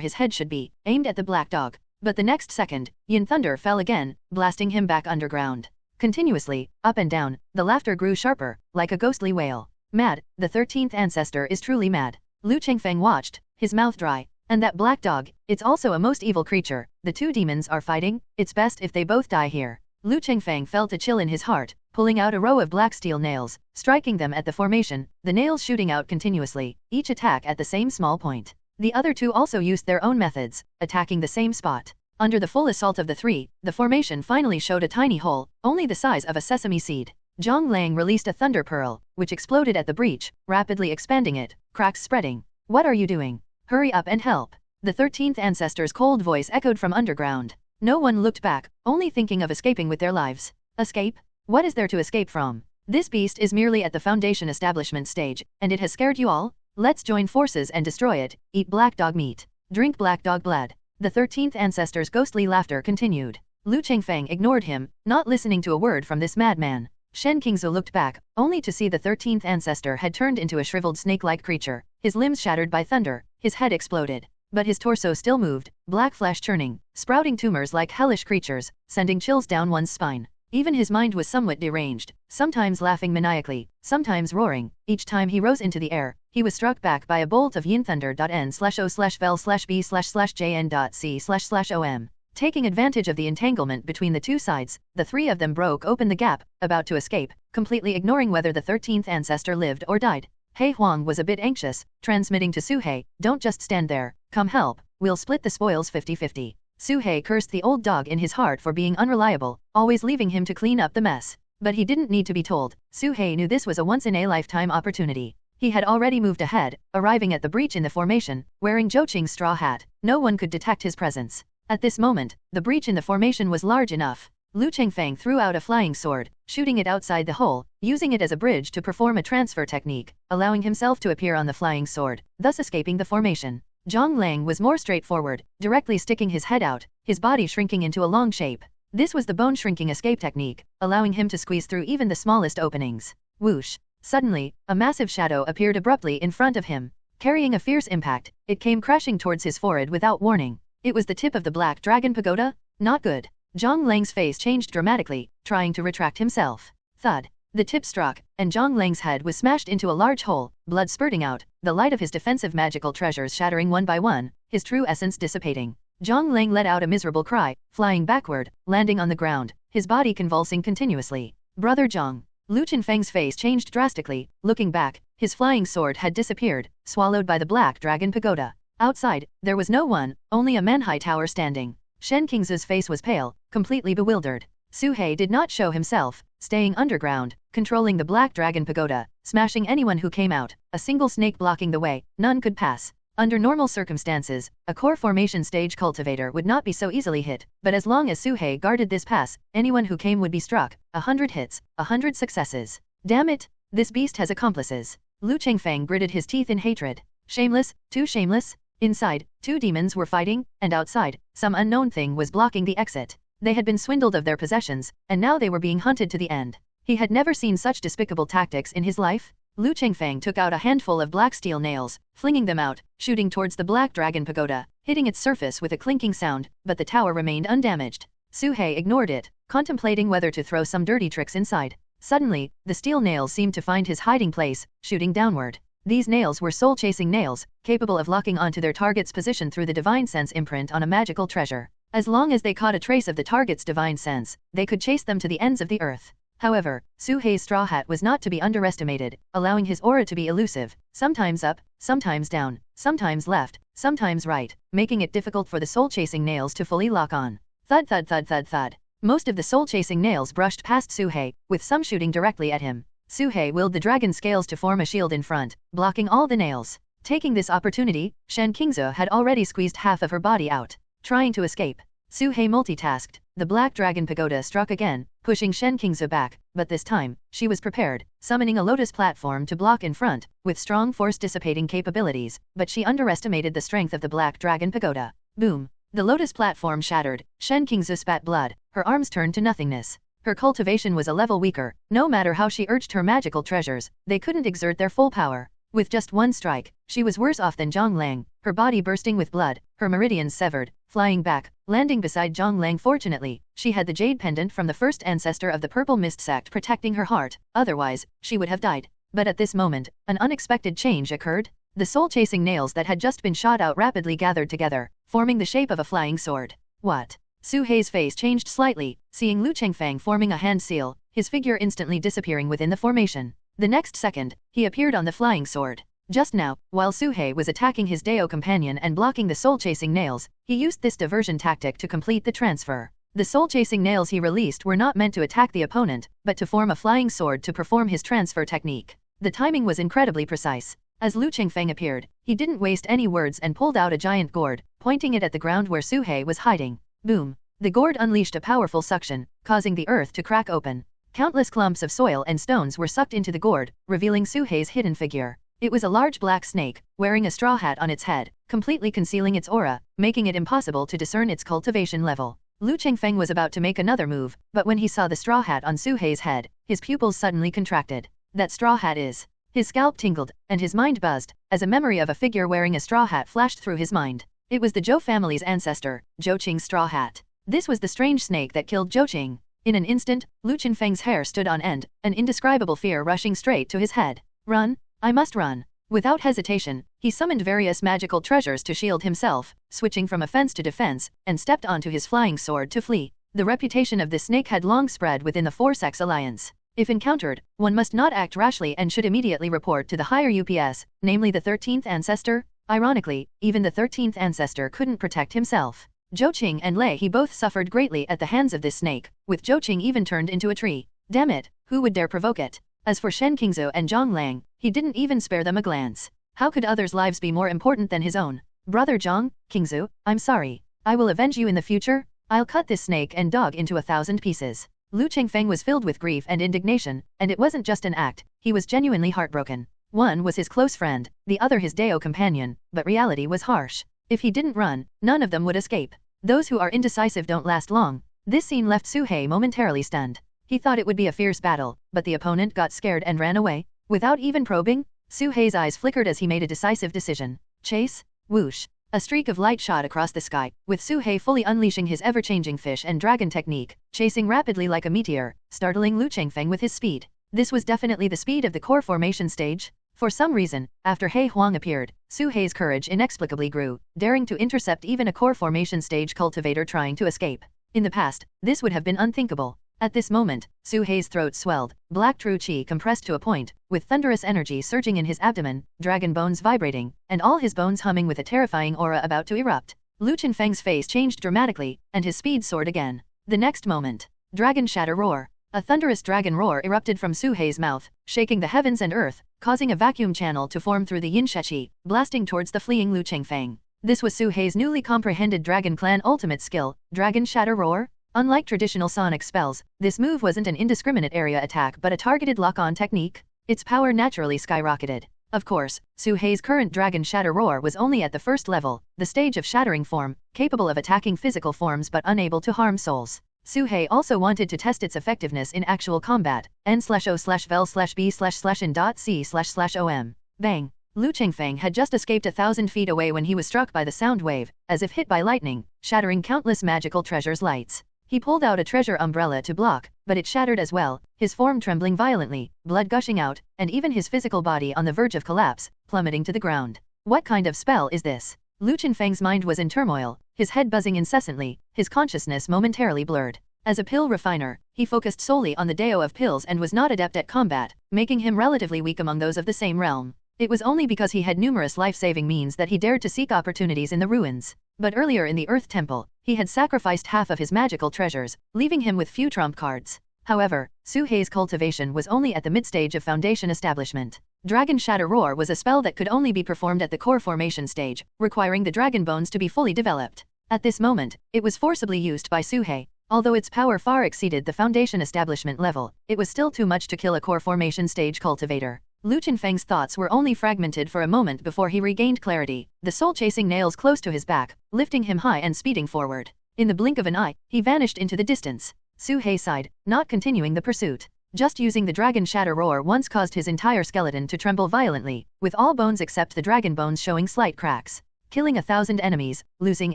his head should be, aimed at the black dog. But the next second, yin thunder fell again, blasting him back underground. Continuously, up and down, the laughter grew sharper, like a ghostly wail. Mad, the 13th ancestor is truly mad. Lu Chengfeng watched, his mouth dry. And that black dog, it's also a most evil creature. The two demons are fighting, it's best if they both die here. Lu Chengfeng felt a chill in his heart, pulling out a row of black steel nails, striking them at the formation, the nails shooting out continuously, each attack at the same small point. The other two also used their own methods, attacking the same spot. Under the full assault of the three, the formation finally showed a tiny hole, only the size of a sesame seed. Zhang Lang released a thunder pearl, which exploded at the breach, rapidly expanding it, cracks spreading. "What are you doing? Hurry up and help." The 13th ancestor's cold voice echoed from underground. No one looked back, only thinking of escaping with their lives. Escape? What is there to escape from? This beast is merely at the foundation establishment stage, and it has scared you all? Let's join forces and destroy it, eat black dog meat, drink black dog blood. The 13th ancestor's ghostly laughter continued. Lu Chengfeng ignored him, not listening to a word from this madman. Shen Qingzu looked back, only to see the 13th ancestor had turned into a shriveled snake-like creature, his limbs shattered by thunder, his head exploded. But his torso still moved, black flesh churning, sprouting tumors like hellish creatures, sending chills down one's spine. Even his mind was somewhat deranged, sometimes laughing maniacally, sometimes roaring. Each time he rose into the air, he was struck back by a bolt of yin thunder.n/o/vel/b/jn.c//om. Taking advantage of the entanglement between the two sides, the three of them broke open the gap, about to escape, completely ignoring whether the 13th ancestor lived or died. Hei Huang was a bit anxious, transmitting to Suhei, "Don't just stand there, come help, we'll split the spoils 50-50. Suhei cursed the old dog in his heart for being unreliable, always leaving him to clean up the mess. But he didn't need to be told. Suhei knew this was a once-in-a-lifetime opportunity. He had already moved ahead, arriving at the breach in the formation, wearing Zhou Qing's straw hat. No one could detect his presence. At this moment, the breach in the formation was large enough. Lu Chengfeng threw out a flying sword, shooting it outside the hole, using it as a bridge to perform a transfer technique, allowing himself to appear on the flying sword, thus escaping the formation. Zhang Lang was more straightforward, directly sticking his head out, his body shrinking into a long shape. This was the bone-shrinking escape technique, allowing him to squeeze through even the smallest openings. Whoosh! Suddenly, a massive shadow appeared abruptly in front of him. Carrying a fierce impact, it came crashing towards his forehead without warning. It was the tip of the Black Dragon Pagoda? Not good. Zhang Lang's face changed dramatically, trying to retract himself. Thud. The tip struck, and Zhang Lang's head was smashed into a large hole, blood spurting out, the light of his defensive magical treasures shattering one by one, his true essence dissipating. Zhang Lang let out a miserable cry, flying backward, landing on the ground, his body convulsing continuously. Brother Zhang. Lu Qinfeng's face changed drastically, looking back, his flying sword had disappeared, swallowed by the Black Dragon Pagoda. Outside, there was no one, only a man-high tower standing. Shen Qingzu's face was pale, completely bewildered. Su He did not show himself, staying underground, controlling the Black Dragon Pagoda, smashing anyone who came out, a single snake blocking the way, none could pass. Under normal circumstances, a core formation stage cultivator would not be so easily hit, but as long as Su He guarded this pass, anyone who came would be struck, 100 hits, 100 successes. Damn it! This beast has accomplices. Lu Qingfeng gritted his teeth in hatred. Shameless, too shameless. Inside, 2 demons were fighting, and outside, some unknown thing was blocking the exit. They had been swindled of their possessions, and now they were being hunted to the end. He had never seen such despicable tactics in his life. Lu Qingfeng took out a handful of black steel nails, flinging them out, shooting towards the Black Dragon Pagoda, hitting its surface with a clinking sound, but the tower remained undamaged. Su He ignored it, contemplating whether to throw some dirty tricks inside. Suddenly, the steel nails seemed to find his hiding place, shooting downward. These nails were soul-chasing nails, capable of locking onto their target's position through the divine sense imprint on a magical treasure. As long as they caught a trace of the target's divine sense, they could chase them to the ends of the earth. However, Su He's straw hat was not to be underestimated, allowing his aura to be elusive, sometimes up, sometimes down, sometimes left, sometimes right, making it difficult for the soul-chasing nails to fully lock on. Thud thud thud thud thud. Most of the soul-chasing nails brushed past Su He, with some shooting directly at him. Su He willed the dragon scales to form a shield in front, blocking all the nails. Taking this opportunity, Shen Qingzu had already squeezed half of her body out. Trying to escape. Su He multitasked. The Black Dragon Pagoda struck again, pushing Shen Qingzu back, but this time, she was prepared, summoning a lotus platform to block in front, with strong force-dissipating capabilities, but she underestimated the strength of the Black Dragon Pagoda. Boom! The lotus platform shattered, Shen Qingzu spat blood, her arms turned to nothingness. Her cultivation was a level weaker, no matter how she urged her magical treasures, they couldn't exert their full power. With just one strike, she was worse off than Zhang Lang, her body bursting with blood, her meridians severed, flying back, landing beside Zhang Lang. Fortunately, she had the jade pendant from the first ancestor of the Purple Mist sect protecting her heart, otherwise, she would have died. But at this moment, an unexpected change occurred. The soul-chasing nails that had just been shot out rapidly gathered together, forming the shape of a flying sword. What? Su He's face changed slightly, seeing Lu Qingfeng forming a hand seal, his figure instantly disappearing within the formation. The next second, he appeared on the flying sword. Just now, while Su He was attacking his Dao companion and blocking the soul-chasing nails, he used this diversion tactic to complete the transfer. The soul-chasing nails he released were not meant to attack the opponent, but to form a flying sword to perform his transfer technique. The timing was incredibly precise. As Lu Qingfeng appeared, he didn't waste any words and pulled out a giant gourd, pointing it at the ground where Su He was hiding. Boom! The gourd unleashed a powerful suction, causing the earth to crack open. Countless clumps of soil and stones were sucked into the gourd, revealing Su He's hidden figure. It was a large black snake, wearing a straw hat on its head, completely concealing its aura, making it impossible to discern its cultivation level. Lu Qingfeng was about to make another move, but when he saw the straw hat on Su He's head, his pupils suddenly contracted. That straw hat is... His scalp tingled, and his mind buzzed, as a memory of a figure wearing a straw hat flashed through his mind. It was the Zhou family's ancestor, Zhou Qing's straw hat. This was the strange snake that killed Zhou Qing. In an instant, Lu Qingfeng's hair stood on end, an indescribable fear rushing straight to his head. Run! I must run! Without hesitation, he summoned various magical treasures to shield himself, switching from offense to defense, and stepped onto his flying sword to flee. The reputation of this snake had long spread within the Four-Sex Alliance. If encountered, one must not act rashly and should immediately report to the higher UPS, namely the 13th ancestor. Ironically, even the 13th ancestor couldn't protect himself. Zhou Qing and Lei He both suffered greatly at the hands of this snake, with Zhou Qing even turned into a tree. Damn it, who would dare provoke it? As for Shen Qingzu and Zhang Lang, he didn't even spare them a glance. How could others' lives be more important than his own? Brother Zhang, Qingzu, I'm sorry. I will avenge you in the future. I'll cut this snake and dog into 1,000 pieces. Lu Qingfeng was filled with grief and indignation, and it wasn't just an act, he was genuinely heartbroken. One was his close friend, the other his Dao companion, but reality was harsh. If he didn't run, none of them would escape. Those who are indecisive don't last long. This scene left Su-hei momentarily stunned. He thought it would be a fierce battle, but the opponent got scared and ran away. Without even probing, Su-hei's eyes flickered as he made a decisive decision. Chase? Whoosh. A streak of light shot across the sky, with Su-hei fully unleashing his ever-changing fish and dragon technique, chasing rapidly like a meteor, startling Lu Chengfeng with his speed. This was definitely the speed of the core formation stage. For some reason, after He Huang appeared, Su-hei's courage inexplicably grew, daring to intercept even a core formation stage cultivator trying to escape. In the past, this would have been unthinkable. At this moment, Su-hei's throat swelled, black true qi compressed to a point, with thunderous energy surging in his abdomen, dragon bones vibrating, and all his bones humming with a terrifying aura about to erupt. Lu Chengfeng's face changed dramatically, and his speed soared again. The next moment, dragon shatter roar. A thunderous dragon roar erupted from Su-hei's mouth, shaking the heavens and earth, causing a vacuum channel to form through the yin qi, blasting towards the fleeing Lu Chengfeng. This was Su-hei's newly comprehended Dragon Clan ultimate skill, Dragon Shatter Roar. Unlike traditional sonic spells, this move wasn't an indiscriminate area attack but a targeted lock-on technique. Its power naturally skyrocketed. Of course, Su-hei's current Dragon Shatter Roar was only at the first level, the stage of shattering form, capable of attacking physical forms but unable to harm souls. Su-hei also wanted to test its effectiveness in actual combat. N/O/vel/B/in.C//om. Bang! Lu Chengfeng had just escaped 1,000 feet away when he was struck by the sound wave, as if hit by lightning, shattering countless magical treasures' lights. He pulled out a treasure umbrella to block, but it shattered as well, his form trembling violently, blood gushing out, and even his physical body on the verge of collapse, plummeting to the ground. What kind of spell is this? Lu Chengfeng's mind was in turmoil, his head buzzing incessantly, his consciousness momentarily blurred. As a pill refiner, he focused solely on the Dao of pills and was not adept at combat, making him relatively weak among those of the same realm. It was only because he had numerous life-saving means that he dared to seek opportunities in the ruins. But earlier in the Earth Temple, he had sacrificed half of his magical treasures, leaving him with few trump cards. However, Su-hei's cultivation was only at the mid-stage of foundation establishment. Dragon Shatter Roar was a spell that could only be performed at the core formation stage, requiring the dragon bones to be fully developed. At this moment, it was forcibly used by Su-hei. Although its power far exceeded the foundation establishment level, it was still too much to kill a core formation stage cultivator. Lu Chengfeng's thoughts were only fragmented for a moment before he regained clarity, the soul-chasing nails close to his back, lifting him high and speeding forward. In the blink of an eye, he vanished into the distance. Su-hei sighed, not continuing the pursuit. Just using the Dragon Shatter Roar once caused his entire skeleton to tremble violently, with all bones except the dragon bones showing slight cracks. Killing 1,000 enemies, losing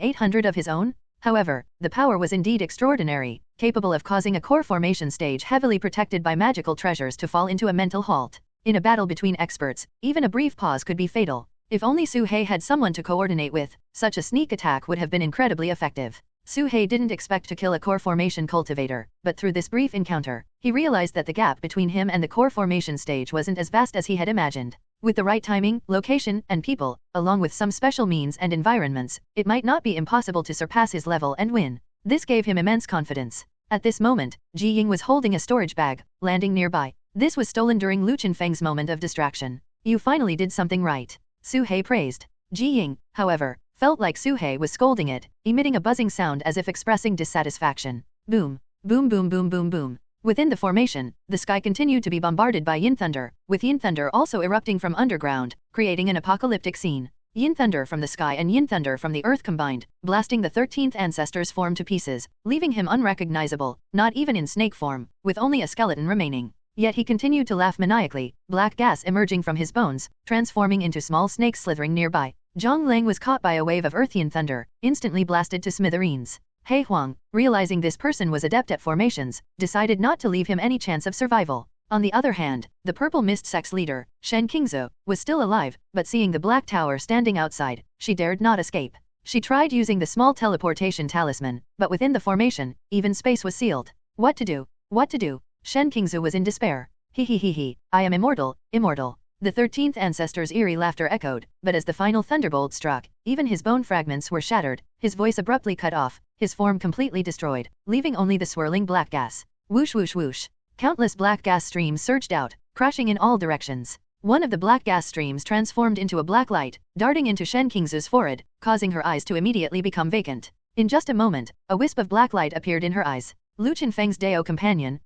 800 of his own? However, the power was indeed extraordinary, capable of causing a core formation stage heavily protected by magical treasures to fall into a mental halt. In a battle between experts, even a brief pause could be fatal. If only Su-hei had someone to coordinate with, such a sneak attack would have been incredibly effective. Su-hei didn't expect to kill a core formation cultivator, but through this brief encounter, he realized that the gap between him and the core formation stage wasn't as vast as he had imagined. With the right timing, location, and people, along with some special means and environments, it might not be impossible to surpass his level and win. This gave him immense confidence. At this moment, Ji Ying was holding a storage bag, landing nearby. This was stolen during Lu Chengfeng's moment of distraction. You finally did something right. Su-hei praised. Ji Ying, however, felt like Su-hei was scolding it, emitting a buzzing sound as if expressing dissatisfaction. Boom. Boom boom boom boom boom. Within the formation, the sky continued to be bombarded by yin thunder, with yin thunder also erupting from underground, creating an apocalyptic scene. Yin thunder from the sky and yin thunder from the earth combined, blasting the 13th ancestor's form to pieces, leaving him unrecognizable, not even in snake form, with only a skeleton remaining. Yet he continued to laugh maniacally, black gas emerging from his bones, transforming into small snakes slithering nearby. Zhang Lang was caught by a wave of earthian thunder, instantly blasted to smithereens. He Huang, realizing this person was adept at formations, decided not to leave him any chance of survival. On the other hand, the purple mist sect's leader, Shen Qingzu, was still alive, but seeing the black tower standing outside, she dared not escape. She tried using the small teleportation talisman, but within the formation, even space was sealed. What to do? What to do? Shen Qingzu was in despair. He, I am immortal, immortal. The 13th ancestor's eerie laughter echoed, but as the final thunderbolt struck, even his bone fragments were shattered, his voice abruptly cut off, his form completely destroyed, leaving only the swirling black gas. Whoosh whoosh whoosh. Countless black gas streams surged out, crashing in all directions. One of the black gas streams transformed into a black light, darting into Shen Qingzu's forehead, causing her eyes to immediately become vacant. In just a moment, a wisp of black light appeared in her eyes. Lu Chengfeng's Dao companion,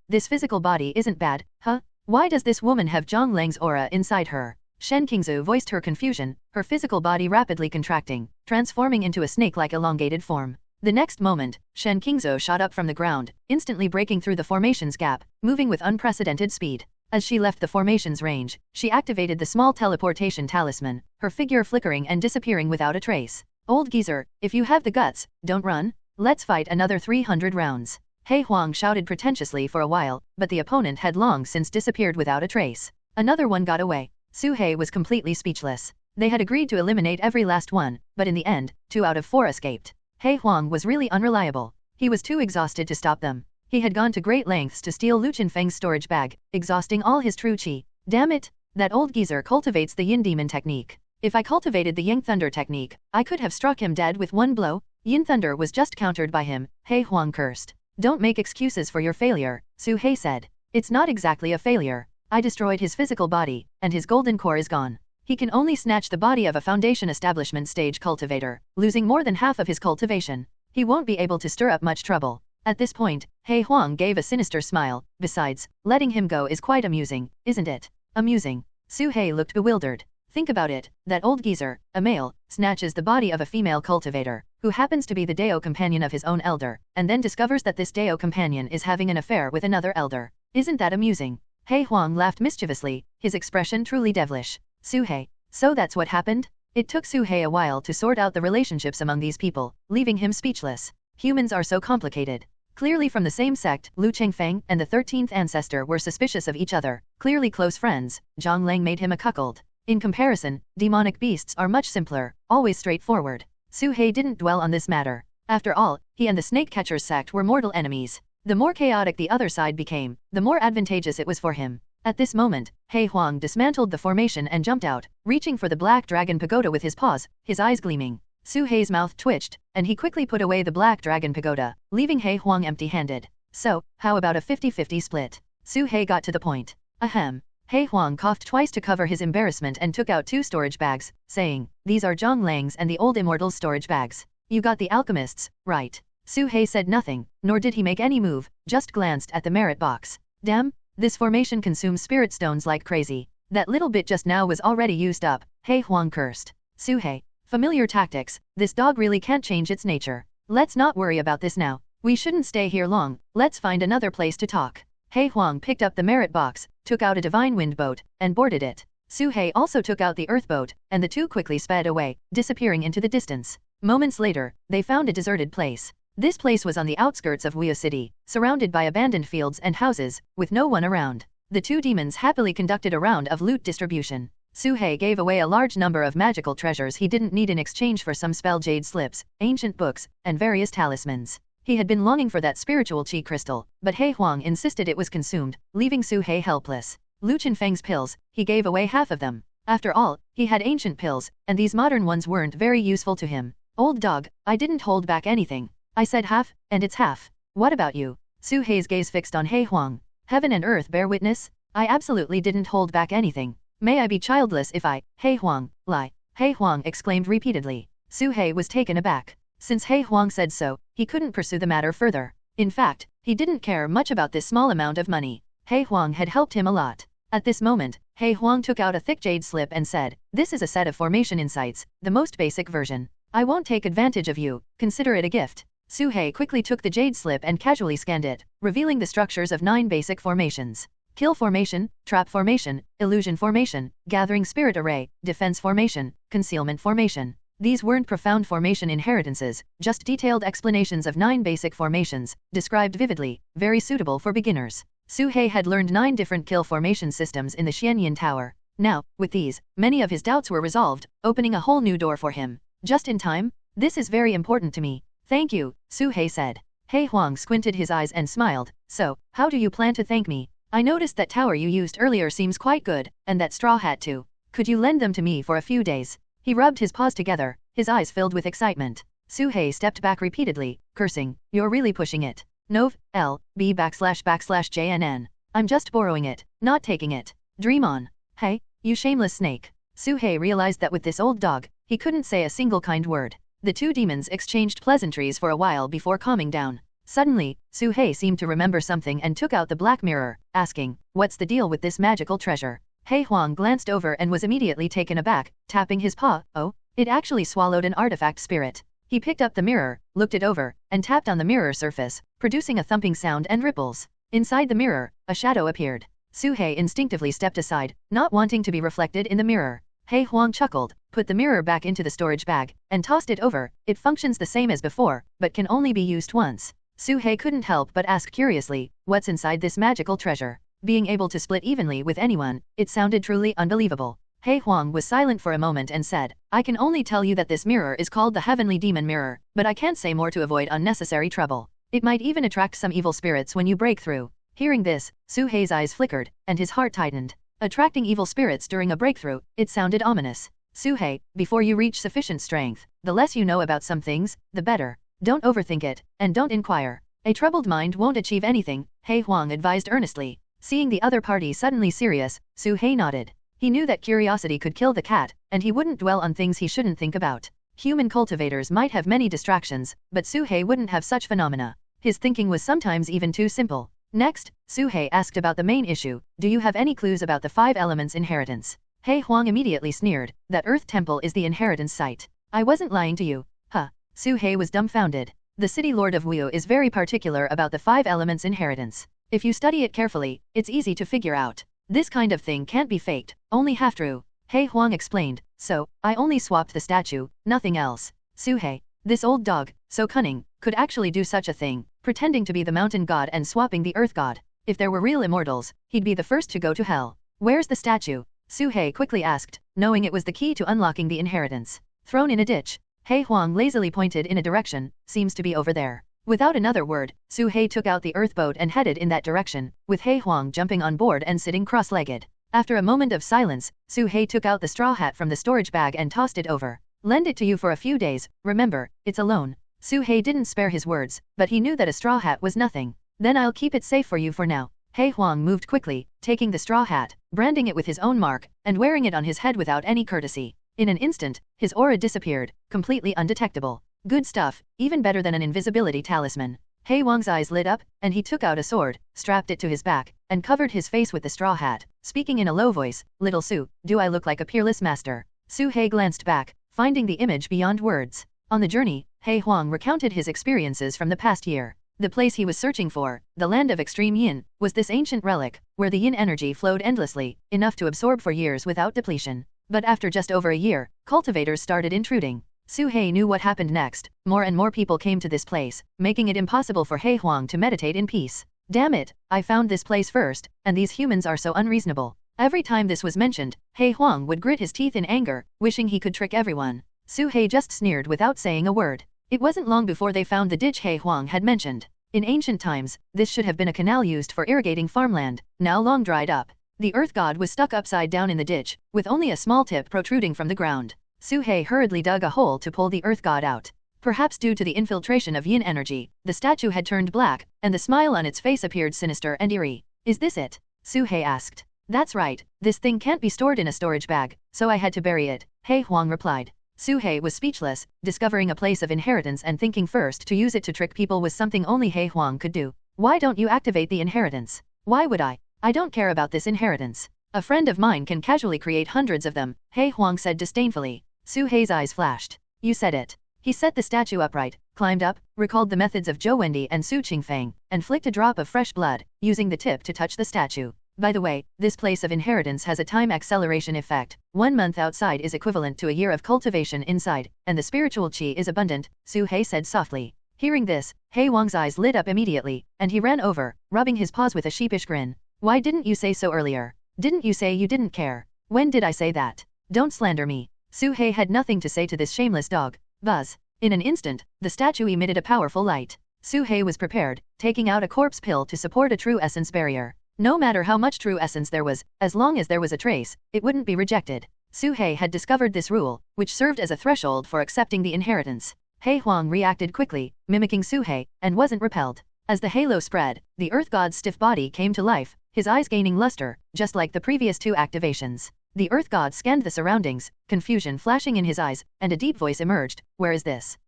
this physical body isn't bad, huh? Why does this woman have Zhang Lang's aura inside her? Shen Qingzu voiced her confusion, her physical body rapidly contracting, transforming into a snake-like elongated form. The next moment, Shen Qingzhou shot up from the ground, instantly breaking through the formation's gap, moving with unprecedented speed. As she left the formation's range, she activated the small teleportation talisman, her figure flickering and disappearing without a trace. Old geezer, if you have the guts, don't run. Let's fight another 300 rounds. He Huang shouted pretentiously for a while, but the opponent had long since disappeared without a trace. Another one got away. Su He was completely speechless. They had agreed to eliminate every last one, but in the end, 2 out of 4 escaped. He Huang was really unreliable. He was too exhausted to stop them. He had gone to great lengths to steal Lu Qinfeng's storage bag, exhausting all his true qi. Damn it! That old geezer cultivates the Yin Demon technique. If I cultivated the Yang Thunder technique, I could have struck him dead with one blow. Yin Thunder was just countered by him, He Huang cursed. Don't make excuses for your failure, Su He said. It's not exactly a failure. I destroyed his physical body, and his golden core is gone. He can only snatch the body of a foundation establishment stage cultivator, losing more than half of his cultivation. He won't be able to stir up much trouble. At this point, He Huang gave a sinister smile. Besides, letting him go is quite amusing, isn't it? Amusing. Su He looked bewildered. Think about it, that old geezer, a male, snatches the body of a female cultivator, who happens to be the Dao companion of his own elder, and then discovers that this Dao companion is having an affair with another elder. Isn't that amusing? He Huang laughed mischievously, his expression truly devilish. Su He. So that's what happened? It took Su He a while to sort out the relationships among these people, leaving him speechless. Humans are so complicated. Clearly from the same sect, Lu Qingfeng and the 13th ancestor were suspicious of each other, clearly close friends. Zhang Lang made him a cuckold. In comparison, demonic beasts are much simpler, always straightforward. Su He didn't dwell on this matter. After all, he and the Snake Catcher's sect were mortal enemies. The more chaotic the other side became, the more advantageous it was for him. At this moment, He Huang dismantled the formation and jumped out, reaching for the Black Dragon Pagoda with his paws, his eyes gleaming. Su He's mouth twitched, and he quickly put away the Black Dragon Pagoda, leaving He Huang empty-handed. So, how about a 50-50 split? Su He got to the point. Ahem. He Huang coughed twice to cover his embarrassment and took out 2 storage bags, saying, "These are Zhang Lang's and the old Immortal's storage bags. You got the alchemist's, right?" Su He said nothing, nor did he make any move, just glanced at the merit box. Damn, this formation consumes spirit stones like crazy. That little bit just now was already used up, He Huang cursed. Su He. Familiar tactics, this dog really can't change its nature. Let's not worry about this now. We shouldn't stay here long, let's find another place to talk. He Huang picked up the merit box, took out a divine wind boat, and boarded it. Su He also took out the earth boat, and the two quickly sped away, disappearing into the distance. Moments later, they found a deserted place. This place was on the outskirts of Wuya City, surrounded by abandoned fields and houses, with no one around. The two demons happily conducted a round of loot distribution. Su He gave away a large number of magical treasures he didn't need in exchange for some spell jade slips, ancient books, and various talismans. He had been longing for that spiritual chi crystal, but He Huang insisted it was consumed, leaving Su He helpless. Lu Qinfeng's pills, he gave away half of them. After all, he had ancient pills, and these modern ones weren't very useful to him. Old dog, I didn't hold back anything. I said half, and it's half. What about you? Su He's gaze fixed on He Huang. Heaven and earth bear witness. I absolutely didn't hold back anything. May I be childless if I, He Huang, lie. He Huang exclaimed repeatedly. Su He was taken aback. Since He Huang said so, he couldn't pursue the matter further. In fact, he didn't care much about this small amount of money. He Huang had helped him a lot. At this moment, He Huang took out a thick jade slip and said, "This is a set of formation insights, the most basic version. I won't take advantage of you, consider it a gift." Su He quickly took the jade slip and casually scanned it, revealing the structures of 9 basic formations. Kill formation, trap formation, illusion formation, gathering spirit array, defense formation, concealment formation. These weren't profound formation inheritances, just detailed explanations of 9 basic formations, described vividly, very suitable for beginners. Su He had learned 9 different kill formation systems in the Xianyan Tower. Now, with these, many of his doubts were resolved, opening a whole new door for him. Just in time? This is very important to me. Thank you, Su He said. He Huang squinted his eyes and smiled. So, how do you plan to thank me? I noticed that tower you used earlier seems quite good, and that straw hat too. Could you lend them to me for a few days? He rubbed his paws together, his eyes filled with excitement. Su He stepped back repeatedly, cursing, "You're really pushing it. Nov, L, B / JNN. I'm just borrowing it, not taking it. Dream on. Hey, you shameless snake." Su He realized that with this old dog, he couldn't say a single kind word. The two demons exchanged pleasantries for a while before calming down. Suddenly, Su He seemed to remember something and took out the black mirror, asking, "What's the deal with this magical treasure?" He Huang glanced over and was immediately taken aback, tapping his paw. "Oh, it actually swallowed an artifact spirit. He picked up the mirror, looked it over, and tapped on the mirror surface, producing a thumping sound and ripples. Inside the mirror, a shadow appeared. Suhei instinctively stepped aside, not wanting to be reflected in the mirror. He Huang chuckled, put the mirror back into the storage bag, and tossed it over. It functions the same as before, but can only be used once. Suhei couldn't help but ask curiously, what's inside this magical treasure? Being able to split evenly with anyone, it sounded truly unbelievable. He Huang was silent for a moment and said, I can only tell you that this mirror is called the Heavenly Demon Mirror, but I can't say more to avoid unnecessary trouble. It might even attract some evil spirits when you break through. Hearing this, Suhei's eyes flickered, and his heart tightened. Attracting evil spirits during a breakthrough, it sounded ominous. Suhei, before you reach sufficient strength, the less you know about some things, the better. Don't overthink it, and don't inquire. A troubled mind won't achieve anything, He Huang advised earnestly. Seeing the other party suddenly serious, Suhei nodded. He knew that curiosity could kill the cat, and he wouldn't dwell on things he shouldn't think about. Human cultivators might have many distractions, but Suhei wouldn't have such phenomena. His thinking was sometimes even too simple. Next, Suhei asked about the main issue, do you have any clues about the 5 elements inheritance? He Huang immediately sneered, that Earth Temple is the inheritance site. I wasn't lying to you. Huh. Suhei was dumbfounded. The city lord of Wu is very particular about the 5 elements inheritance. If you study it carefully, it's easy to figure out. This kind of thing can't be faked, only half true. He Huang explained, so, I only swapped the statue, nothing else. Suhei, this old dog, so cunning, could actually do such a thing, pretending to be the mountain god and swapping the earth god. If there were real immortals, he'd be the first to go to hell. Where's the statue? Suhei quickly asked, knowing it was the key to unlocking the inheritance. Thrown in a ditch. He Huang lazily pointed in a direction, seems to be over there. Without another word, Suhei took out the earth boat and headed in that direction, with He Huang jumping on board and sitting cross-legged. After a moment of silence, Suhei took out the straw hat from the storage bag and tossed it over. Lend it to you for a few days, remember, it's a loan. Suhei didn't spare his words, but he knew that a straw hat was nothing. Then I'll keep it safe for you for now. He Huang moved quickly, taking the straw hat, branding it with his own mark, and wearing it on his head without any courtesy. In an instant, his aura disappeared, completely undetectable. Good stuff, even better than an invisibility talisman. He Huang's eyes lit up, and he took out a sword, strapped it to his back, and covered his face with the straw hat, speaking in a low voice, Little Su, do I look like a peerless master? Suhei glanced back, finding the image beyond words. On the journey, He Huang recounted his experiences from the past year. The place he was searching for, the land of extreme yin, was this ancient relic, where the yin energy flowed endlessly, enough to absorb for years without depletion. But after just over a year, cultivators started intruding. Suhei knew what happened next. More and more people came to this place, making it impossible for He Huang to meditate in peace. Damn it, I found this place first, and these humans are so unreasonable. Every time this was mentioned, He Huang would grit his teeth in anger, wishing he could trick everyone. Suhei just sneered without saying a word. It wasn't long before they found the ditch He Huang had mentioned. In ancient times, this should have been a canal used for irrigating farmland, now long dried up. The earth god was stuck upside down in the ditch, with only a small tip protruding from the ground. Suhei hurriedly dug a hole to pull the earth god out. Perhaps due to the infiltration of yin energy, the statue had turned black, and the smile on its face appeared sinister and eerie. Is this it? Suhei asked. That's right, this thing can't be stored in a storage bag, so I had to bury it, He Huang replied. Suhei was speechless, discovering a place of inheritance and thinking first to use it to trick people was something only He Huang could do. Why don't you activate the inheritance? Why would I? I don't care about this inheritance. A friend of mine can casually create hundreds of them, He Huang said disdainfully. Suhei's eyes flashed. You said it. He set the statue upright, climbed up, recalled the methods of Zhou Wendi and Su Qingfeng, and flicked a drop of fresh blood, using the tip to touch the statue. By the way, this place of inheritance has a time acceleration effect. 1 month outside is equivalent to a year of cultivation inside, and the spiritual qi is abundant, Suhei said softly. Hearing this, He Huang's eyes lit up immediately, and he ran over, rubbing his paws with a sheepish grin. Why didn't you say so earlier? Didn't you say you didn't care? When did I say that? Don't slander me. Suhei had nothing to say to this shameless dog. Buzz. In an instant, the statue emitted a powerful light. Suhei was prepared, taking out a corpse pill to support a true essence barrier. No matter how much true essence there was, as long as there was a trace, it wouldn't be rejected. Suhei had discovered this rule, which served as a threshold for accepting the inheritance. He Huang reacted quickly, mimicking Suhei, and wasn't repelled. As the halo spread, the earth god's stiff body came to life, his eyes gaining luster, just like the previous 2 activations. The earth god scanned the surroundings, confusion flashing in his eyes, and a deep voice emerged. Where is this?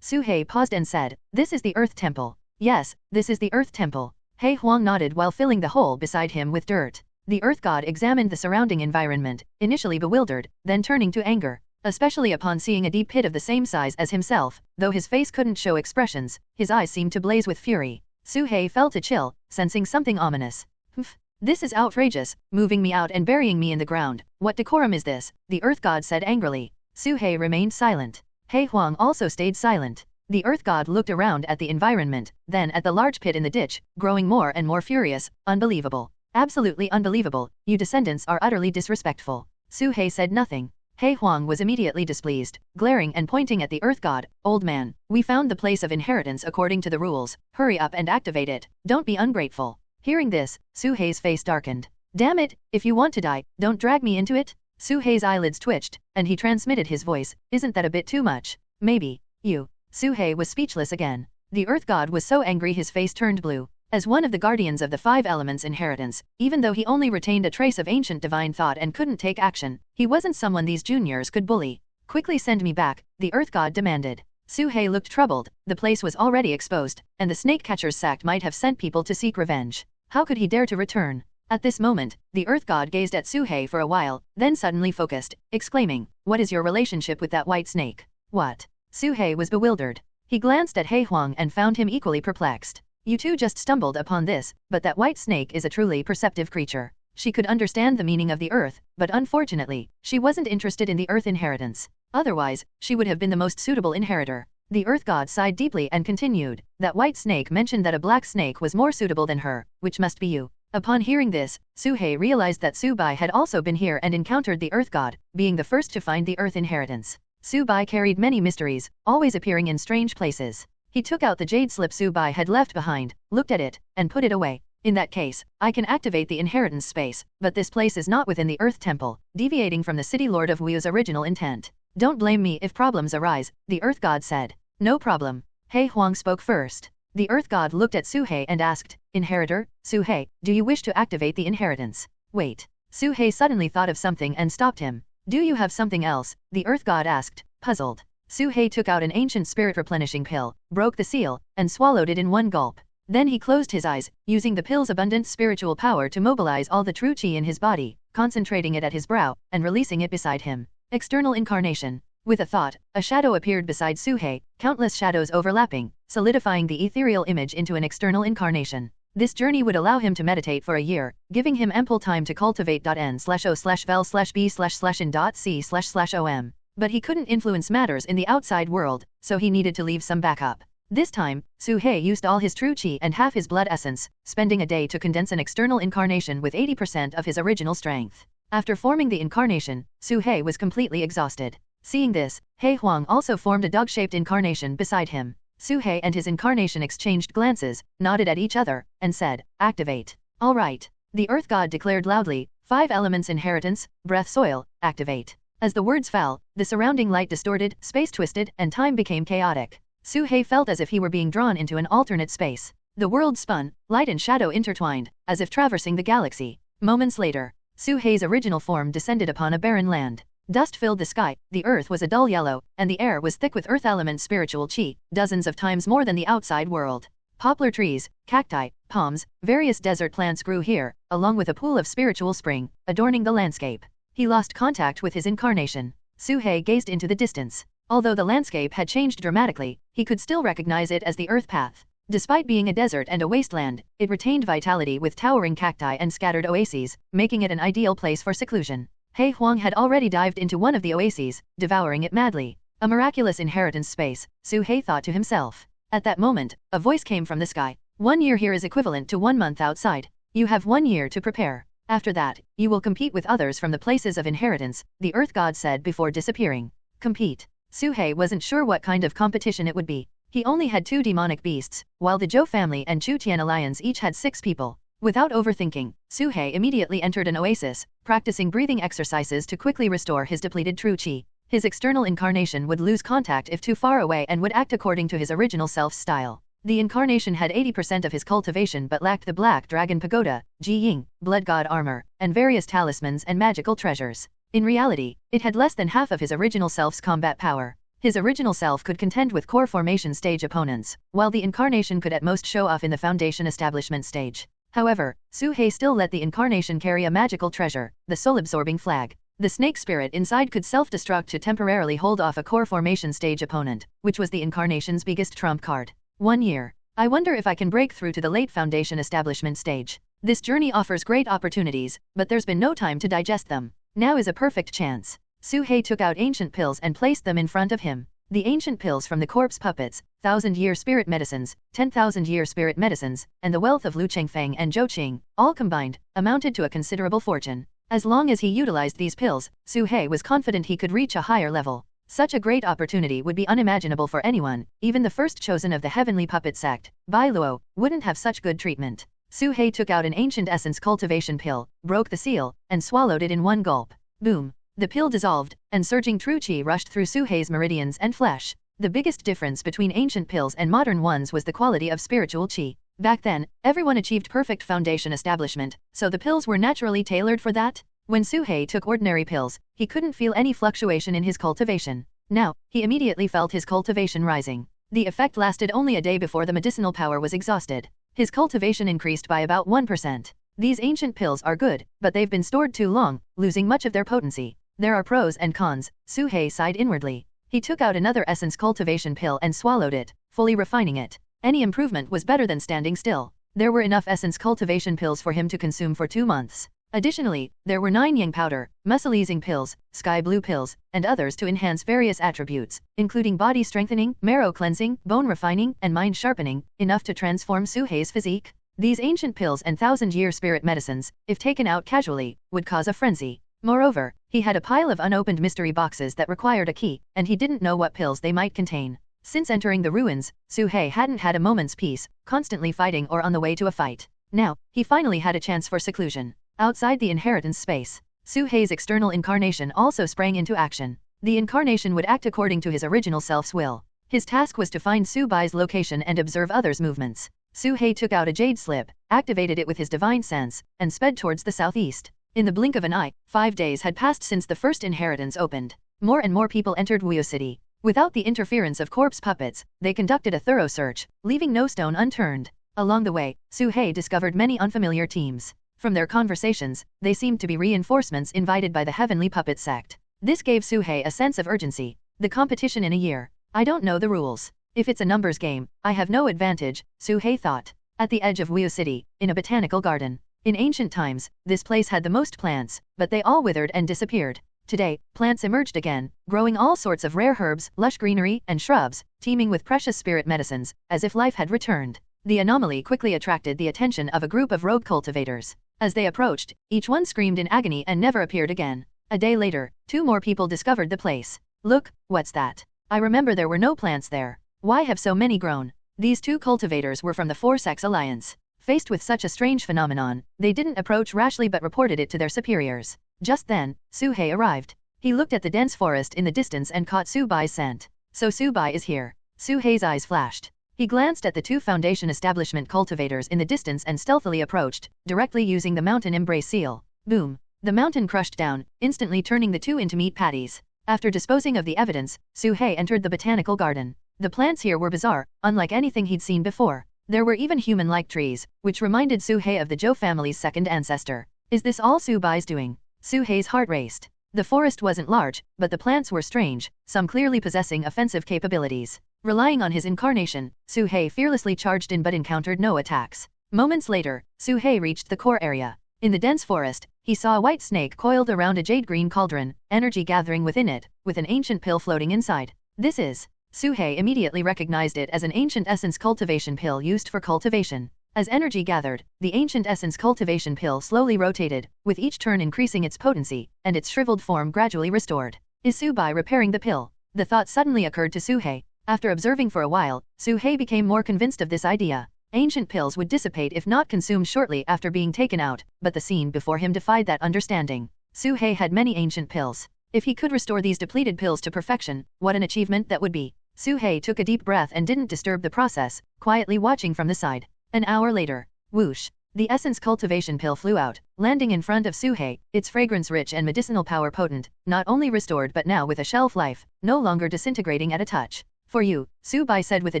Suhei paused and said, this is the earth temple. Yes, this is the earth temple. He Huang nodded while filling the hole beside him with dirt. The earth god examined the surrounding environment, initially bewildered, then turning to anger. especially upon seeing a deep pit of the same size as himself. Though his face couldn't show expressions, his eyes seemed to blaze with fury. Suhei felt a chill, sensing something ominous. Humph. This is outrageous, moving me out and burying me in the ground. What decorum is this? The Earth God said angrily. Suhei remained silent. He Huang also stayed silent. The Earth God looked around at the environment, then at the large pit in the ditch, growing more and more furious. Unbelievable. Absolutely unbelievable. You descendants are utterly disrespectful. Suhei said nothing. He Huang was immediately displeased, glaring and pointing at the Earth God. Old man, we found the place of inheritance according to the rules. Hurry up and activate it. Don't be ungrateful. Hearing this, Suhei's face darkened. Damn it, if you want to die, don't drag me into it. Suhei's eyelids twitched, and he transmitted his voice. Isn't that a bit too much? Maybe. You. Suhei was speechless again. The Earth God was so angry his face turned blue. As one of the guardians of the 5 elements inheritance, even though he only retained a trace of ancient divine thought and couldn't take action, he wasn't someone these juniors could bully. Quickly send me back, the Earth God demanded. Suhei looked troubled. The place was already exposed, and the snake catcher's sack might have sent people to seek revenge. How could he dare to return? At this moment, the Earth God gazed at Suhei for a while, then suddenly focused, exclaiming, "What is your relationship with that white snake?" What? Suhei was bewildered. He glanced at He Huang and found him equally perplexed. You two just stumbled upon this, but that white snake is a truly perceptive creature. She could understand the meaning of the earth, but unfortunately, she wasn't interested in the earth inheritance. Otherwise, she would have been the most suitable inheritor. The Earth God sighed deeply and continued, that white snake mentioned that a black snake was more suitable than her, which must be you. Upon hearing this, Suhei realized that Subai had also been here and encountered the Earth God, being the first to find the earth inheritance. Subai carried many mysteries, always appearing in strange places. He took out the jade slip Subai had left behind, looked at it, and put it away. In that case, I can activate the inheritance space, but this place is not within the Earth Temple, deviating from the City Lord of Wu's original intent. Don't blame me if problems arise, the Earth God said. No problem. He Huang spoke first. The Earth God looked at Suhei and asked, Inheritor, Suhei, do you wish to activate the inheritance? Wait. Suhei suddenly thought of something and stopped him. Do you have something else? The Earth God asked, puzzled. Suhei took out an ancient spirit replenishing pill, broke the seal, and swallowed it in one gulp. Then he closed his eyes, using the pill's abundant spiritual power to mobilize all the true chi in his body, concentrating it at his brow, and releasing it beside him. External incarnation. With a thought, a shadow appeared beside Suhei, countless shadows overlapping, solidifying the ethereal image into an external incarnation. This journey would allow him to meditate for a year, giving him ample time to cultivate n/o/vel/b/in.c//om. But he couldn't influence matters in the outside world, so he needed to leave some backup. This time, Suhei used all his true chi and half his blood essence, spending a day to condense an external incarnation with 80% of his original strength. After forming the incarnation, Suhei was completely exhausted. Seeing this, He Huang also formed a dog-shaped incarnation beside him. Suhei and his incarnation exchanged glances, nodded at each other, and said, Activate. All right. The Earth God declared loudly, 5 elements inheritance, breath soil, activate. As the words fell, the surrounding light distorted, space twisted, and time became chaotic. Suhei felt as if he were being drawn into an alternate space. The world spun, light and shadow intertwined, as if traversing the galaxy. Moments later, Suhei's original form descended upon a barren land. Dust filled the sky, the earth was a dull yellow, and the air was thick with earth element spiritual chi, dozens of times more than the outside world. Poplar trees, cacti, palms, various desert plants grew here, along with a pool of spiritual spring, adorning the landscape. He lost contact with his incarnation. Suhei gazed into the distance. Although the landscape had changed dramatically, he could still recognize it as the Earth Path. Despite being a desert and a wasteland, it retained vitality with towering cacti and scattered oases, making it an ideal place for seclusion. He Huang had already dived into one of the oases, devouring it madly. A miraculous inheritance space, Suhei thought to himself. At that moment, a voice came from the sky. 1 year here is equivalent to 1 month outside. You have 1 year to prepare. After that, you will compete with others from the places of inheritance, the Earth God said before disappearing. Compete. Suhei wasn't sure what kind of competition it would be. He only had 2 demonic beasts, while the Zhou family and Chu Tian alliance each had 6 people. Without overthinking, Suhei immediately entered an oasis, practicing breathing exercises to quickly restore his depleted true chi. His external incarnation would lose contact if too far away and would act according to his original self's style. The incarnation had 80% of his cultivation but lacked the Black Dragon Pagoda, Ji Ying, Blood God armor, and various talismans and magical treasures. In reality, it had less than half of his original self's combat power. His original self could contend with core formation stage opponents, while the incarnation could at most show off in the foundation establishment stage. However, Suhei still let the incarnation carry a magical treasure, the soul-absorbing flag. The snake spirit inside could self-destruct to temporarily hold off a core formation stage opponent, which was the incarnation's biggest trump card. 1 year. I wonder if I can break through to the late foundation establishment stage. This journey offers great opportunities, but there's been no time to digest them. Now is a perfect chance. Su-hei took out ancient pills and placed them in front of him. The ancient pills from the corpse puppets, 1,000-year spirit medicines, 10,000-year spirit medicines, and the wealth of Lu Chengfeng and Zhou Qing, all combined, amounted to a considerable fortune. As long as he utilized these pills, Su-hei was confident he could reach a higher level. Such a great opportunity would be unimaginable for anyone, even the first chosen of the heavenly puppet sect, Bai Luo, wouldn't have such good treatment. Su-hei took out an ancient essence cultivation pill, broke the seal, and swallowed it in one gulp. Boom. The pill dissolved, and surging true qi rushed through Su-hei's meridians and flesh. The biggest difference between ancient pills and modern ones was the quality of spiritual qi. Back then, everyone achieved perfect foundation establishment, so the pills were naturally tailored for that. When Su-hei took ordinary pills, he couldn't feel any fluctuation in his cultivation. Now, he immediately felt his cultivation rising. The effect lasted only a day before the medicinal power was exhausted. His cultivation increased by about 1%. These ancient pills are good, but they've been stored too long, losing much of their potency. There are pros and cons. Su-hei sighed inwardly. He took out another essence cultivation pill and swallowed it, fully refining it. Any improvement was better than standing still. There were enough essence cultivation pills for him to consume for 2 months. Additionally, there were 9 yang powder, muscle-easing pills, sky blue pills, and others to enhance various attributes, including body strengthening, marrow cleansing, bone refining, and mind sharpening, enough to transform Su-hei's physique. These ancient pills and 1,000-year spirit medicines, if taken out casually, would cause a frenzy. Moreover, he had a pile of unopened mystery boxes that required a key, and he didn't know what pills they might contain. Since entering the ruins, Su-hei hadn't had a moment's peace, constantly fighting or on the way to a fight. Now, he finally had a chance for seclusion. Outside the inheritance space, Su-hei's external incarnation also sprang into action. The incarnation would act according to his original self's will. His task was to find Su-bai's location and observe others' movements. Su-hei took out a jade slip, activated it with his divine sense, and sped towards the southeast. In the blink of an eye, 5 days had passed since the first inheritance opened. More and more people entered Wuyo City. Without the interference of corpse puppets, they conducted a thorough search, leaving no stone unturned. Along the way, Su-hei discovered many unfamiliar teams. From their conversations, they seemed to be reinforcements invited by the heavenly puppet sect. This gave Su-hei a sense of urgency. The competition in a year. I don't know the rules. If it's a numbers game, I have no advantage, Su-hei thought. At the edge of Wuyo City, in a botanical garden. In ancient times, this place had the most plants, but they all withered and disappeared. Today, plants emerged again, growing all sorts of rare herbs, lush greenery, and shrubs, teeming with precious spirit medicines, as if life had returned. The anomaly quickly attracted the attention of a group of rogue cultivators. As they approached, each one screamed in agony and never appeared again. A day later, 2 more people discovered the place. Look, what's that? I remember there were no plants there. Why have so many grown? These 2 cultivators were from the Four Sex Alliance. Faced with such a strange phenomenon, they didn't approach rashly but reported it to their superiors. Just then, Su-hei arrived. He looked at the dense forest in the distance and caught Su-bai's scent. So Su-bai is here. Su-hei's eyes flashed. He glanced at the 2 foundation establishment cultivators in the distance and stealthily approached, directly using the mountain embrace seal. Boom. The mountain crushed down, instantly turning the 2 into meat patties. After disposing of the evidence, Su-hei entered the botanical garden. The plants here were bizarre, unlike anything he'd seen before. There were even human-like trees, which reminded Su-hei of the Zhou family's second ancestor. Is this all Su-bai's doing? Su-hei's heart raced. The forest wasn't large, but the plants were strange, some clearly possessing offensive capabilities. Relying on his incarnation, Su-hei fearlessly charged in but encountered no attacks. Moments later, Su-hei reached the core area. In the dense forest, he saw a white snake coiled around a jade-green cauldron, energy gathering within it, with an ancient pill floating inside. This is... Su-hei immediately recognized it as an ancient essence cultivation pill used for cultivation. As energy gathered, the ancient essence cultivation pill slowly rotated, with each turn increasing its potency, and its shriveled form gradually restored. Is Su-bai repairing the pill? The thought suddenly occurred to Su-hei. After observing for a while, Su-hei became more convinced of this idea. Ancient pills would dissipate if not consumed shortly after being taken out, but the scene before him defied that understanding. Su-hei had many ancient pills. If he could restore these depleted pills to perfection, what an achievement that would be. Su-hei took a deep breath and didn't disturb the process, quietly watching from the side. An hour later, whoosh, the essence cultivation pill flew out, landing in front of Su-hei, its fragrance rich and medicinal power potent, not only restored but now with a shelf life, no longer disintegrating at a touch. For you, Su-bai said with a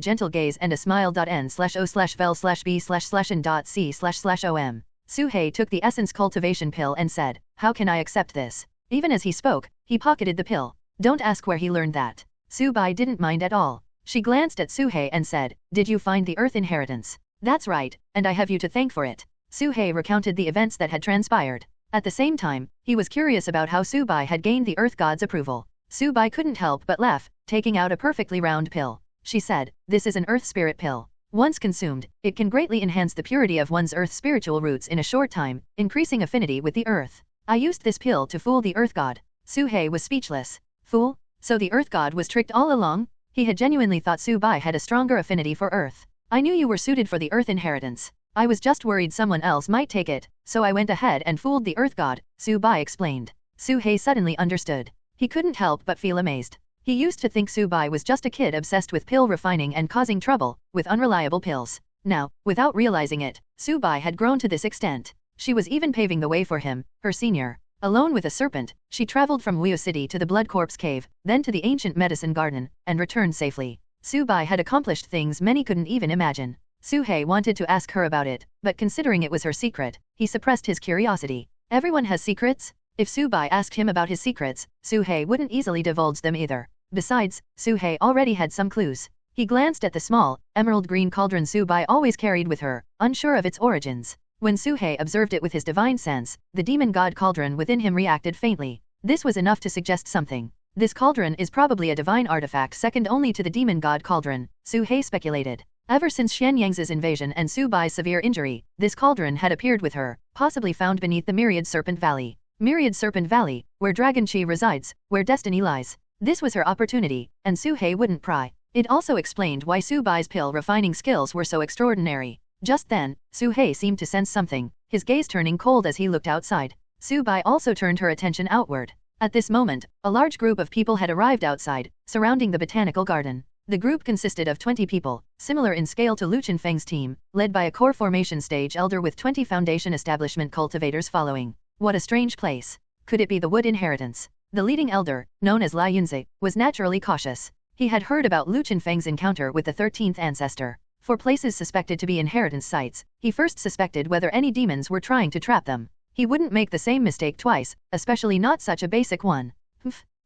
gentle gaze and a smile. N/O/vel/b/n.c//om. Su-hei took the essence cultivation pill and said, "How can I accept this? Even as he spoke, he pocketed the pill. Don't ask where he learned that. Su Bai didn't mind at all. She glanced at Su He and said, "Did you find the Earth inheritance?" "That's right, and I have you to thank for it." Su He recounted the events that had transpired. At the same time, he was curious about how Su Bai had gained the Earth God's approval. Su Bai couldn't help but laugh, taking out a perfectly round pill. She said, "This is an Earth Spirit pill. Once consumed, it can greatly enhance the purity of one's Earth spiritual roots in a short time, increasing affinity with the Earth. I used this pill to fool the Earth God." Su He was speechless. Fool? So the Earth God was tricked all along? He had genuinely thought Su Bai had a stronger affinity for Earth. "I knew you were suited for the Earth inheritance. I was just worried someone else might take it, so I went ahead and fooled the Earth God," Su Bai explained. Su He suddenly understood. He couldn't help but feel amazed. He used to think Su Bai was just a kid obsessed with pill refining and causing trouble with unreliable pills. Now, without realizing it, Su Bai had grown to this extent. She was even paving the way for him, her senior. Alone with a serpent, she traveled from Wuyo City to the Blood Corpse Cave, then to the ancient medicine garden, and returned safely. Su Bai had accomplished things many couldn't even imagine. Su He wanted to ask her about it, but considering it was her secret, he suppressed his curiosity. Everyone has secrets? If Su Bai asked him about his secrets, Su He wouldn't easily divulge them either. Besides, Su He already had some clues. He glanced at the small, emerald green cauldron Su Bai always carried with her, unsure of its origins. When Su He observed it with his divine sense, the demon god cauldron within him reacted faintly. This was enough to suggest something. This cauldron is probably a divine artifact second only to the demon god cauldron, Su He speculated. Ever since Xian Yang's invasion and Su Bai's severe injury, this cauldron had appeared with her, possibly found beneath the Myriad Serpent Valley. Myriad Serpent Valley, where Dragon Chi resides, where destiny lies. This was her opportunity, and Su He wouldn't pry. It also explained why Su Bai's pill refining skills were so extraordinary. Just then, Su He seemed to sense something, his gaze turning cold as he looked outside. Su Bai also turned her attention outward. At this moment, a large group of people had arrived outside, surrounding the botanical garden. The group consisted of 20 people, similar in scale to Lu Chunfeng's team, led by a core formation stage elder with 20 foundation establishment cultivators following. What a strange place. Could it be the wood inheritance? The leading elder, known as Lai Yunzi, was naturally cautious. He had heard about Lu Chunfeng's encounter with the 13th ancestor. For places suspected to be inheritance sites, he first suspected whether any demons were trying to trap them. He wouldn't make the same mistake twice, especially not such a basic one.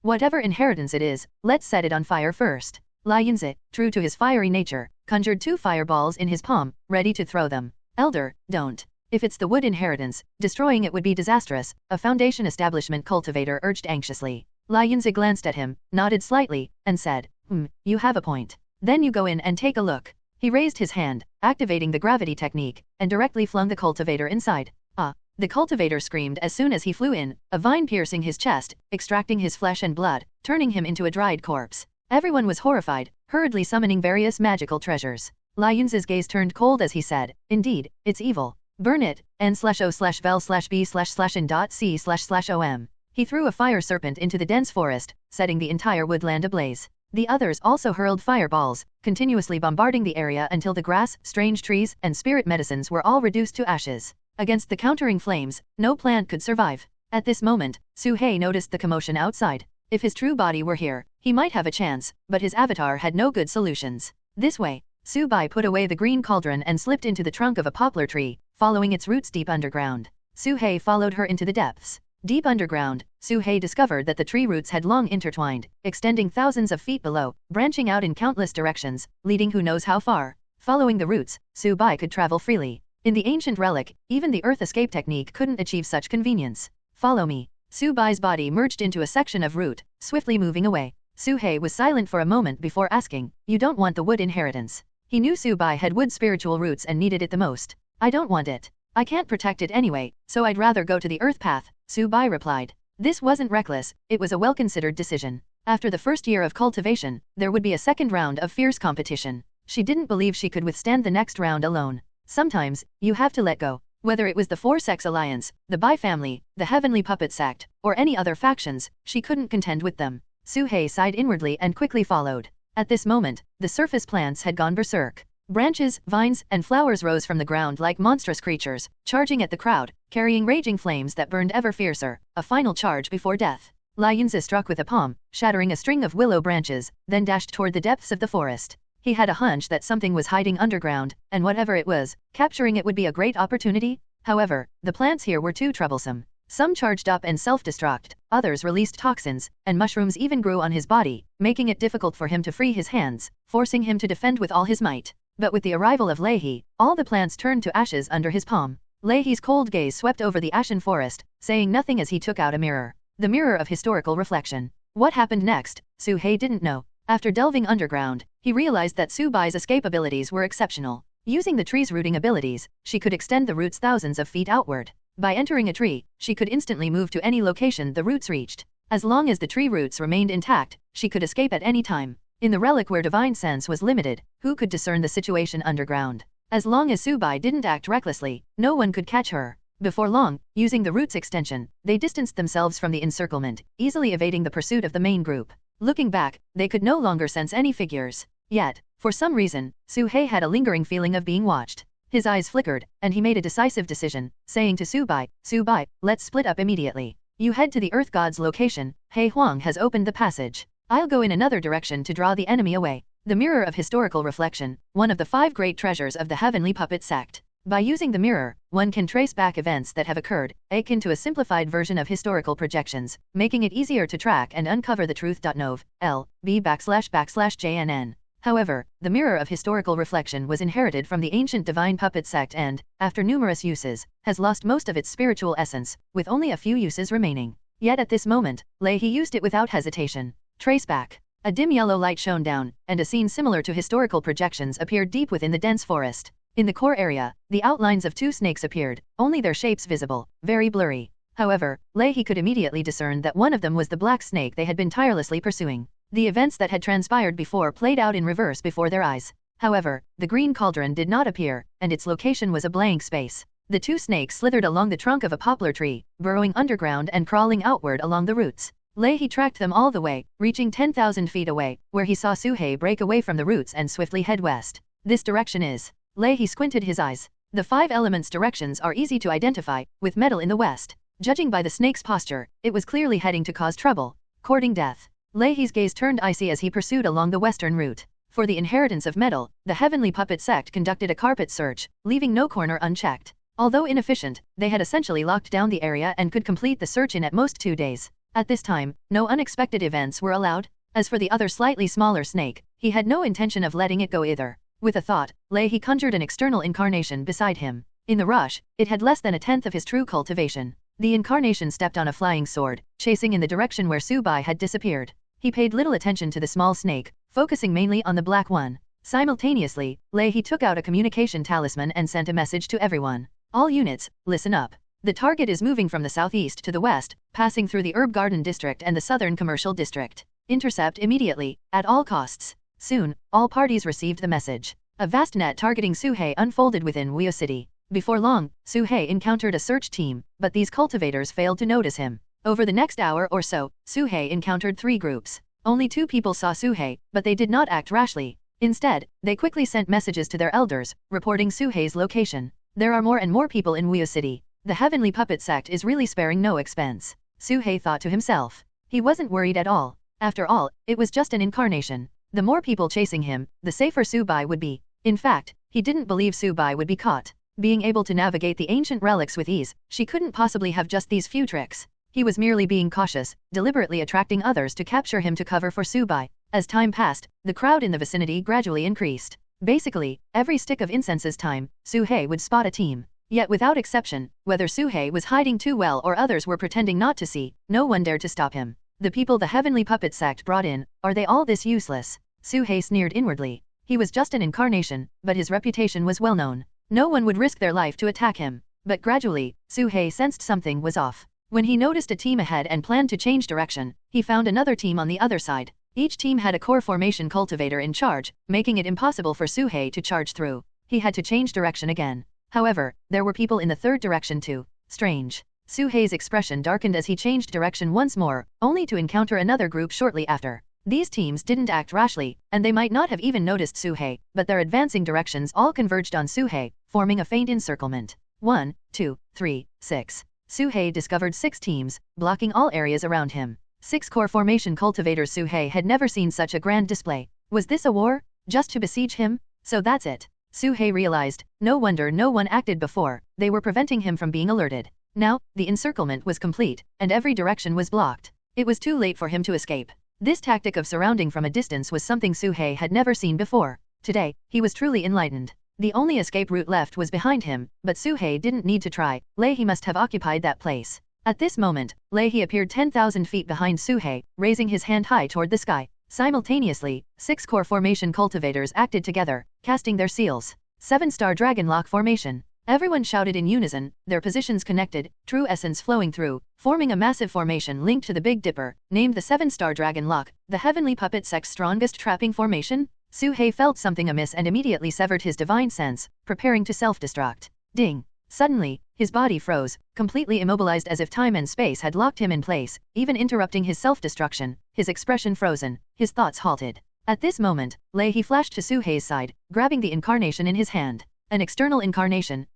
Whatever inheritance it is, let's set it on fire first. Lai Yunzi, true to his fiery nature, conjured 2 fireballs in his palm, ready to throw them. Elder, don't. If it's the wood inheritance, destroying it would be disastrous, a foundation establishment cultivator urged anxiously. Lai Yunzi glanced at him, nodded slightly, and said, you have a point. Then you go in and take a look. He raised his hand, activating the gravity technique, and directly flung the cultivator inside. The cultivator screamed as soon as he flew in, a vine piercing his chest, extracting his flesh and blood, turning him into a dried corpse. Everyone was horrified, hurriedly summoning various magical treasures. Lai Yunzi's gaze turned cold as he said, indeed, it's evil. Burn it, n/o/vel/b/in.c//om. He threw a fire serpent into the dense forest, setting the entire woodland ablaze. The others also hurled fireballs, continuously bombarding the area until the grass, strange trees, and spirit medicines were all reduced to ashes. Against the countering flames, no plant could survive. At this moment, Su He noticed the commotion outside. If his true body were here, he might have a chance, but his avatar had no good solutions. This way, Su Bai put away the green cauldron and slipped into the trunk of a poplar tree, following its roots deep underground. Su He followed her into the depths. Deep underground, Su He discovered that the tree roots had long intertwined, extending thousands of feet below, branching out in countless directions, leading who knows how far. Following the roots, Su Bai could travel freely. In the ancient relic, even the earth escape technique couldn't achieve such convenience. Follow me. Su Bai's body merged into a section of root, swiftly moving away. Su He was silent for a moment before asking, you don't want the wood inheritance? He knew Su Bai had wood spiritual roots and needed it the most. I don't want it. I can't protect it anyway, so I'd rather go to the earth path, Su Bai replied. This wasn't reckless, it was a well-considered decision. After the first year of cultivation, there would be a second round of fierce competition. She didn't believe she could withstand the next round alone. Sometimes, you have to let go. Whether it was the Four-Sex Alliance, the Bai family, the Heavenly Puppet Sect, or any other factions, she couldn't contend with them. Su He sighed inwardly and quickly followed. At this moment, the surface plants had gone berserk. Branches, vines, and flowers rose from the ground like monstrous creatures, charging at the crowd, carrying raging flames that burned ever fiercer, a final charge before death. Lai Yunzi struck with a palm, shattering a string of willow branches, then dashed toward the depths of the forest. He had a hunch that something was hiding underground, and whatever it was, capturing it would be a great opportunity. However, the plants here were too troublesome. Some charged up and self-destruct, others released toxins, and mushrooms even grew on his body, making it difficult for him to free his hands, forcing him to defend with all his might. But with the arrival of Leahy, all the plants turned to ashes under his palm. Leahy's cold gaze swept over the ashen forest, saying nothing as he took out a mirror. The mirror of historical reflection. What happened next, Su-hei didn't know. After delving underground, he realized that Su-bai's escape abilities were exceptional. Using the tree's rooting abilities, she could extend the roots thousands of feet outward. By entering a tree, she could instantly move to any location the roots reached. As long as the tree roots remained intact, she could escape at any time. In the relic where divine sense was limited, who could discern the situation underground? As long as Su-bai didn't act recklessly, no one could catch her. Before long, using the roots extension, they distanced themselves from the encirclement, easily evading the pursuit of the main group. Looking back, they could no longer sense any figures. Yet, for some reason, Su-hei had a lingering feeling of being watched. His eyes flickered, and he made a decisive decision, saying to Su-bai, "Su-bai, let's split up immediately. You head to the Earth God's location, Hei Huang has opened the passage. I'll go in another direction to draw the enemy away." The mirror of historical reflection, one of the 5 great treasures of the Heavenly Puppet sect. By using the mirror, one can trace back events that have occurred, akin to a simplified version of historical projections, making it easier to track and uncover the truth. Nov.l.b//jnn. However, the mirror of historical reflection was inherited from the ancient divine puppet sect and, after numerous uses, has lost most of its spiritual essence, with only a few uses remaining. Yet at this moment, Leahy used it without hesitation. Trace back. A dim yellow light shone down, and a scene similar to historical projections appeared deep within the dense forest. In the core area, the outlines of 2 snakes appeared, only their shapes visible, very blurry. However, Leahy could immediately discern that one of them was the black snake they had been tirelessly pursuing. The events that had transpired before played out in reverse before their eyes. However, the green cauldron did not appear, and its location was a blank space. The 2 snakes slithered along the trunk of a poplar tree, burrowing underground and crawling outward along the roots. Leahy tracked them all the way, reaching 10,000 feet away, where he saw Su-hei break away from the roots and swiftly head west. This direction is. Leahy squinted his eyes. The 5 elements directions are easy to identify, with metal in the west. Judging by the snake's posture, it was clearly heading to cause trouble, courting death. Leahy's gaze turned icy as he pursued along the western route. For the inheritance of metal, the Heavenly Puppet sect conducted a carpet search, leaving no corner unchecked. Although inefficient, they had essentially locked down the area and could complete the search in at most 2 days. At this time, no unexpected events were allowed. As for the other slightly smaller snake, he had no intention of letting it go either. With a thought, Leahy conjured an external incarnation beside him. In the rush, it had less than a tenth of his true cultivation. The incarnation stepped on a flying sword, chasing in the direction where Su-bai had disappeared. He paid little attention to the small snake, focusing mainly on the black one. Simultaneously, Leahy took out a communication talisman and sent a message to everyone. All units, listen up. The target is moving from the southeast to the west, passing through the Herb Garden District and the Southern Commercial District. Intercept immediately, at all costs. Soon, all parties received the message. A vast net targeting Su-hei unfolded within Wuyo City. Before long, Su-hei encountered a search team, but these cultivators failed to notice him. Over the next hour or so, Su-hei encountered 3 groups. Only 2 people saw Su-hei, but they did not act rashly. Instead, they quickly sent messages to their elders, reporting Su-hei's location. There are more and more people in Wuyo City. The Heavenly Puppet sect is really sparing no expense. Su-hei thought to himself. He wasn't worried at all. After all, it was just an incarnation. The more people chasing him, the safer Su-bai would be. In fact, he didn't believe Su-bai would be caught. Being able to navigate the ancient relics with ease, she couldn't possibly have just these few tricks. He was merely being cautious, deliberately attracting others to capture him to cover for Su-bai. As time passed, the crowd in the vicinity gradually increased. Basically, every stick of incense's time, Su-hei would spot a team. Yet without exception, whether Su-hei was hiding too well or others were pretending not to see, no one dared to stop him. The people the Heavenly Puppet sect brought in, are they all this useless? Su-hei sneered inwardly. He was just an incarnation, but his reputation was well known. No one would risk their life to attack him. But gradually, Su-hei sensed something was off. When he noticed a team ahead and planned to change direction, he found another team on the other side. Each team had a core formation cultivator in charge, making it impossible for Su-hei to charge through. He had to change direction again. However, there were people in the third direction too. Strange. Su-hei's expression darkened as he changed direction once more, only to encounter another group shortly after. These teams didn't act rashly, and they might not have even noticed Su-hei, but their advancing directions all converged on Su-hei, forming a faint encirclement. 1, 2, 3, 6. Su-hei discovered 6 teams, blocking all areas around him. 6 core formation cultivators. Su-hei had never seen such a grand display. Was this a war? Just to besiege him? So that's it. Su-hei realized, no wonder no one acted before, they were preventing him from being alerted. Now, the encirclement was complete, and every direction was blocked. It was too late for him to escape. This tactic of surrounding from a distance was something Su-hei had never seen before. Today, he was truly enlightened. The only escape route left was behind him, but Su-hei didn't need to try. Lei He must have occupied that place. At this moment, Lei He appeared 10,000 feet behind Su-hei, raising his hand high toward the sky. Simultaneously, 6 core formation cultivators acted together, casting their seals. 7-star dragon lock formation. Everyone shouted in unison, their positions connected, true essence flowing through, forming a massive formation linked to the Big Dipper, named the 7-star dragon lock, the heavenly puppet sect's strongest trapping formation. Su-hei felt something amiss and immediately severed his divine sense, preparing to self-destruct. Ding! Suddenly, his body froze, completely immobilized as if time and space had locked him in place, even interrupting his self-destruction, his expression frozen, his thoughts halted. At this moment, Lei He flashed to Su-hei's side, grabbing the incarnation in his hand. An external incarnation,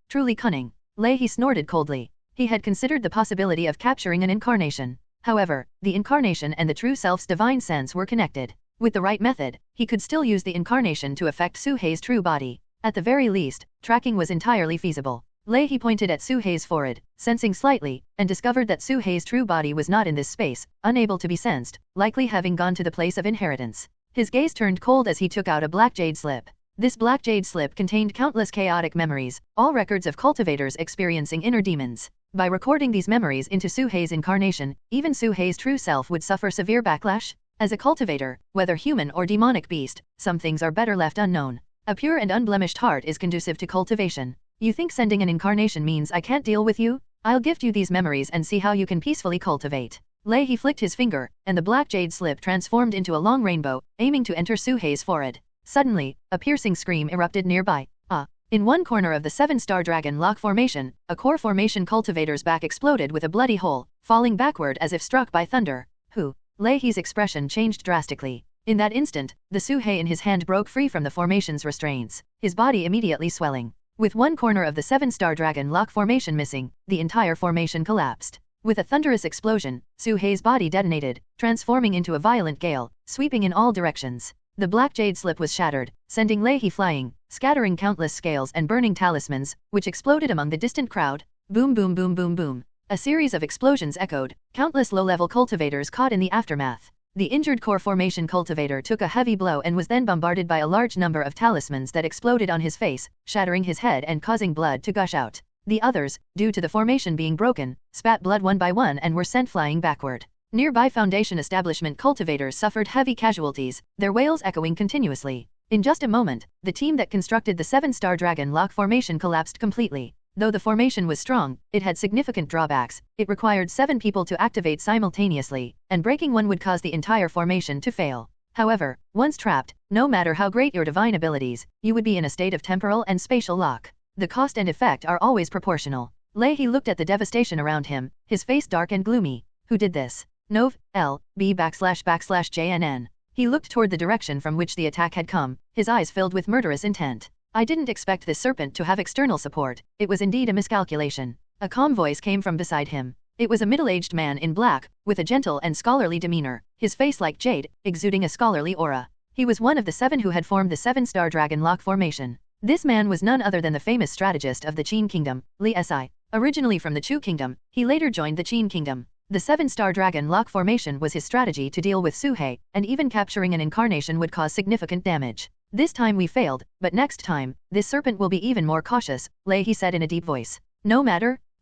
truly cunning. Lei He snorted coldly. He had considered the possibility of capturing an incarnation. However, the incarnation and the true self's divine sense were connected. With the right method, he could still use the incarnation to affect Su-hei's true body. At the very least, tracking was entirely feasible. Lei He pointed at Su-hei's forehead, sensing slightly, and discovered that Su-hei's true body was not in this space, unable to be sensed, likely having gone to the place of inheritance. His gaze turned cold as he took out a black jade slip. This black jade slip contained countless chaotic memories, all records of cultivators experiencing inner demons. By recording these memories into Su-hei's incarnation, even Su-hei's true self would suffer severe backlash. As a cultivator, whether human or demonic beast, some things are better left unknown. A pure and unblemished heart is conducive to cultivation. You think sending an incarnation means I can't deal with you? I'll gift you these memories and see how you can peacefully cultivate. Lei He flicked his finger, and the black jade slip transformed into a long rainbow, aiming to enter Su-hei's forehead. Suddenly, a piercing scream erupted nearby. In one corner of the 7-star dragon lock formation, a core formation cultivator's back exploded with a bloody hole, falling backward as if struck by thunder. Lei He's expression changed drastically. In that instant, the Su-hei in his hand broke free from the formation's restraints, his body immediately swelling. With one corner of the 7-star dragon lock formation missing, the entire formation collapsed. With a thunderous explosion, Su-hei's body detonated, transforming into a violent gale, sweeping in all directions. The black jade slip was shattered, sending Lei He flying, scattering countless scales and burning talismans, which exploded among the distant crowd. Boom boom boom boom boom. A series of explosions echoed, countless low-level cultivators caught in the aftermath. The injured core formation cultivator took a heavy blow and was then bombarded by a large number of talismans that exploded on his face, shattering his head and causing blood to gush out. The others, due to the formation being broken, spat blood one by one and were sent flying backward. Nearby Foundation establishment cultivators suffered heavy casualties, their wails echoing continuously. In just a moment, the team that constructed the 7-star dragon lock formation collapsed completely. Though the formation was strong, it had significant drawbacks. It required 7 people to activate simultaneously, and breaking one would cause the entire formation to fail. However, once trapped, no matter how great your divine abilities, you would be in a state of temporal and spatial lock. The cost and effect are always proportional. Lei He looked at the devastation around him, his face dark and gloomy. Who did this? Nov. L. B//JNN. He looked toward the direction from which the attack had come, his eyes filled with murderous intent. I didn't expect this serpent to have external support. It was indeed a miscalculation. A calm voice came from beside him. It was a middle-aged man in black, with a gentle and scholarly demeanor, his face like jade, exuding a scholarly aura. He was one of the 7 who had formed the 7-star dragon lock formation. This man was none other than the famous strategist of the Qin Kingdom, Li Si. Originally from the Chu Kingdom, he later joined the Qin Kingdom. The 7-star dragon lock formation was his strategy to deal with Su-hei, and even capturing an incarnation would cause significant damage. This time we failed, but next time, this serpent will be even more cautious, Lei He said in a deep voice.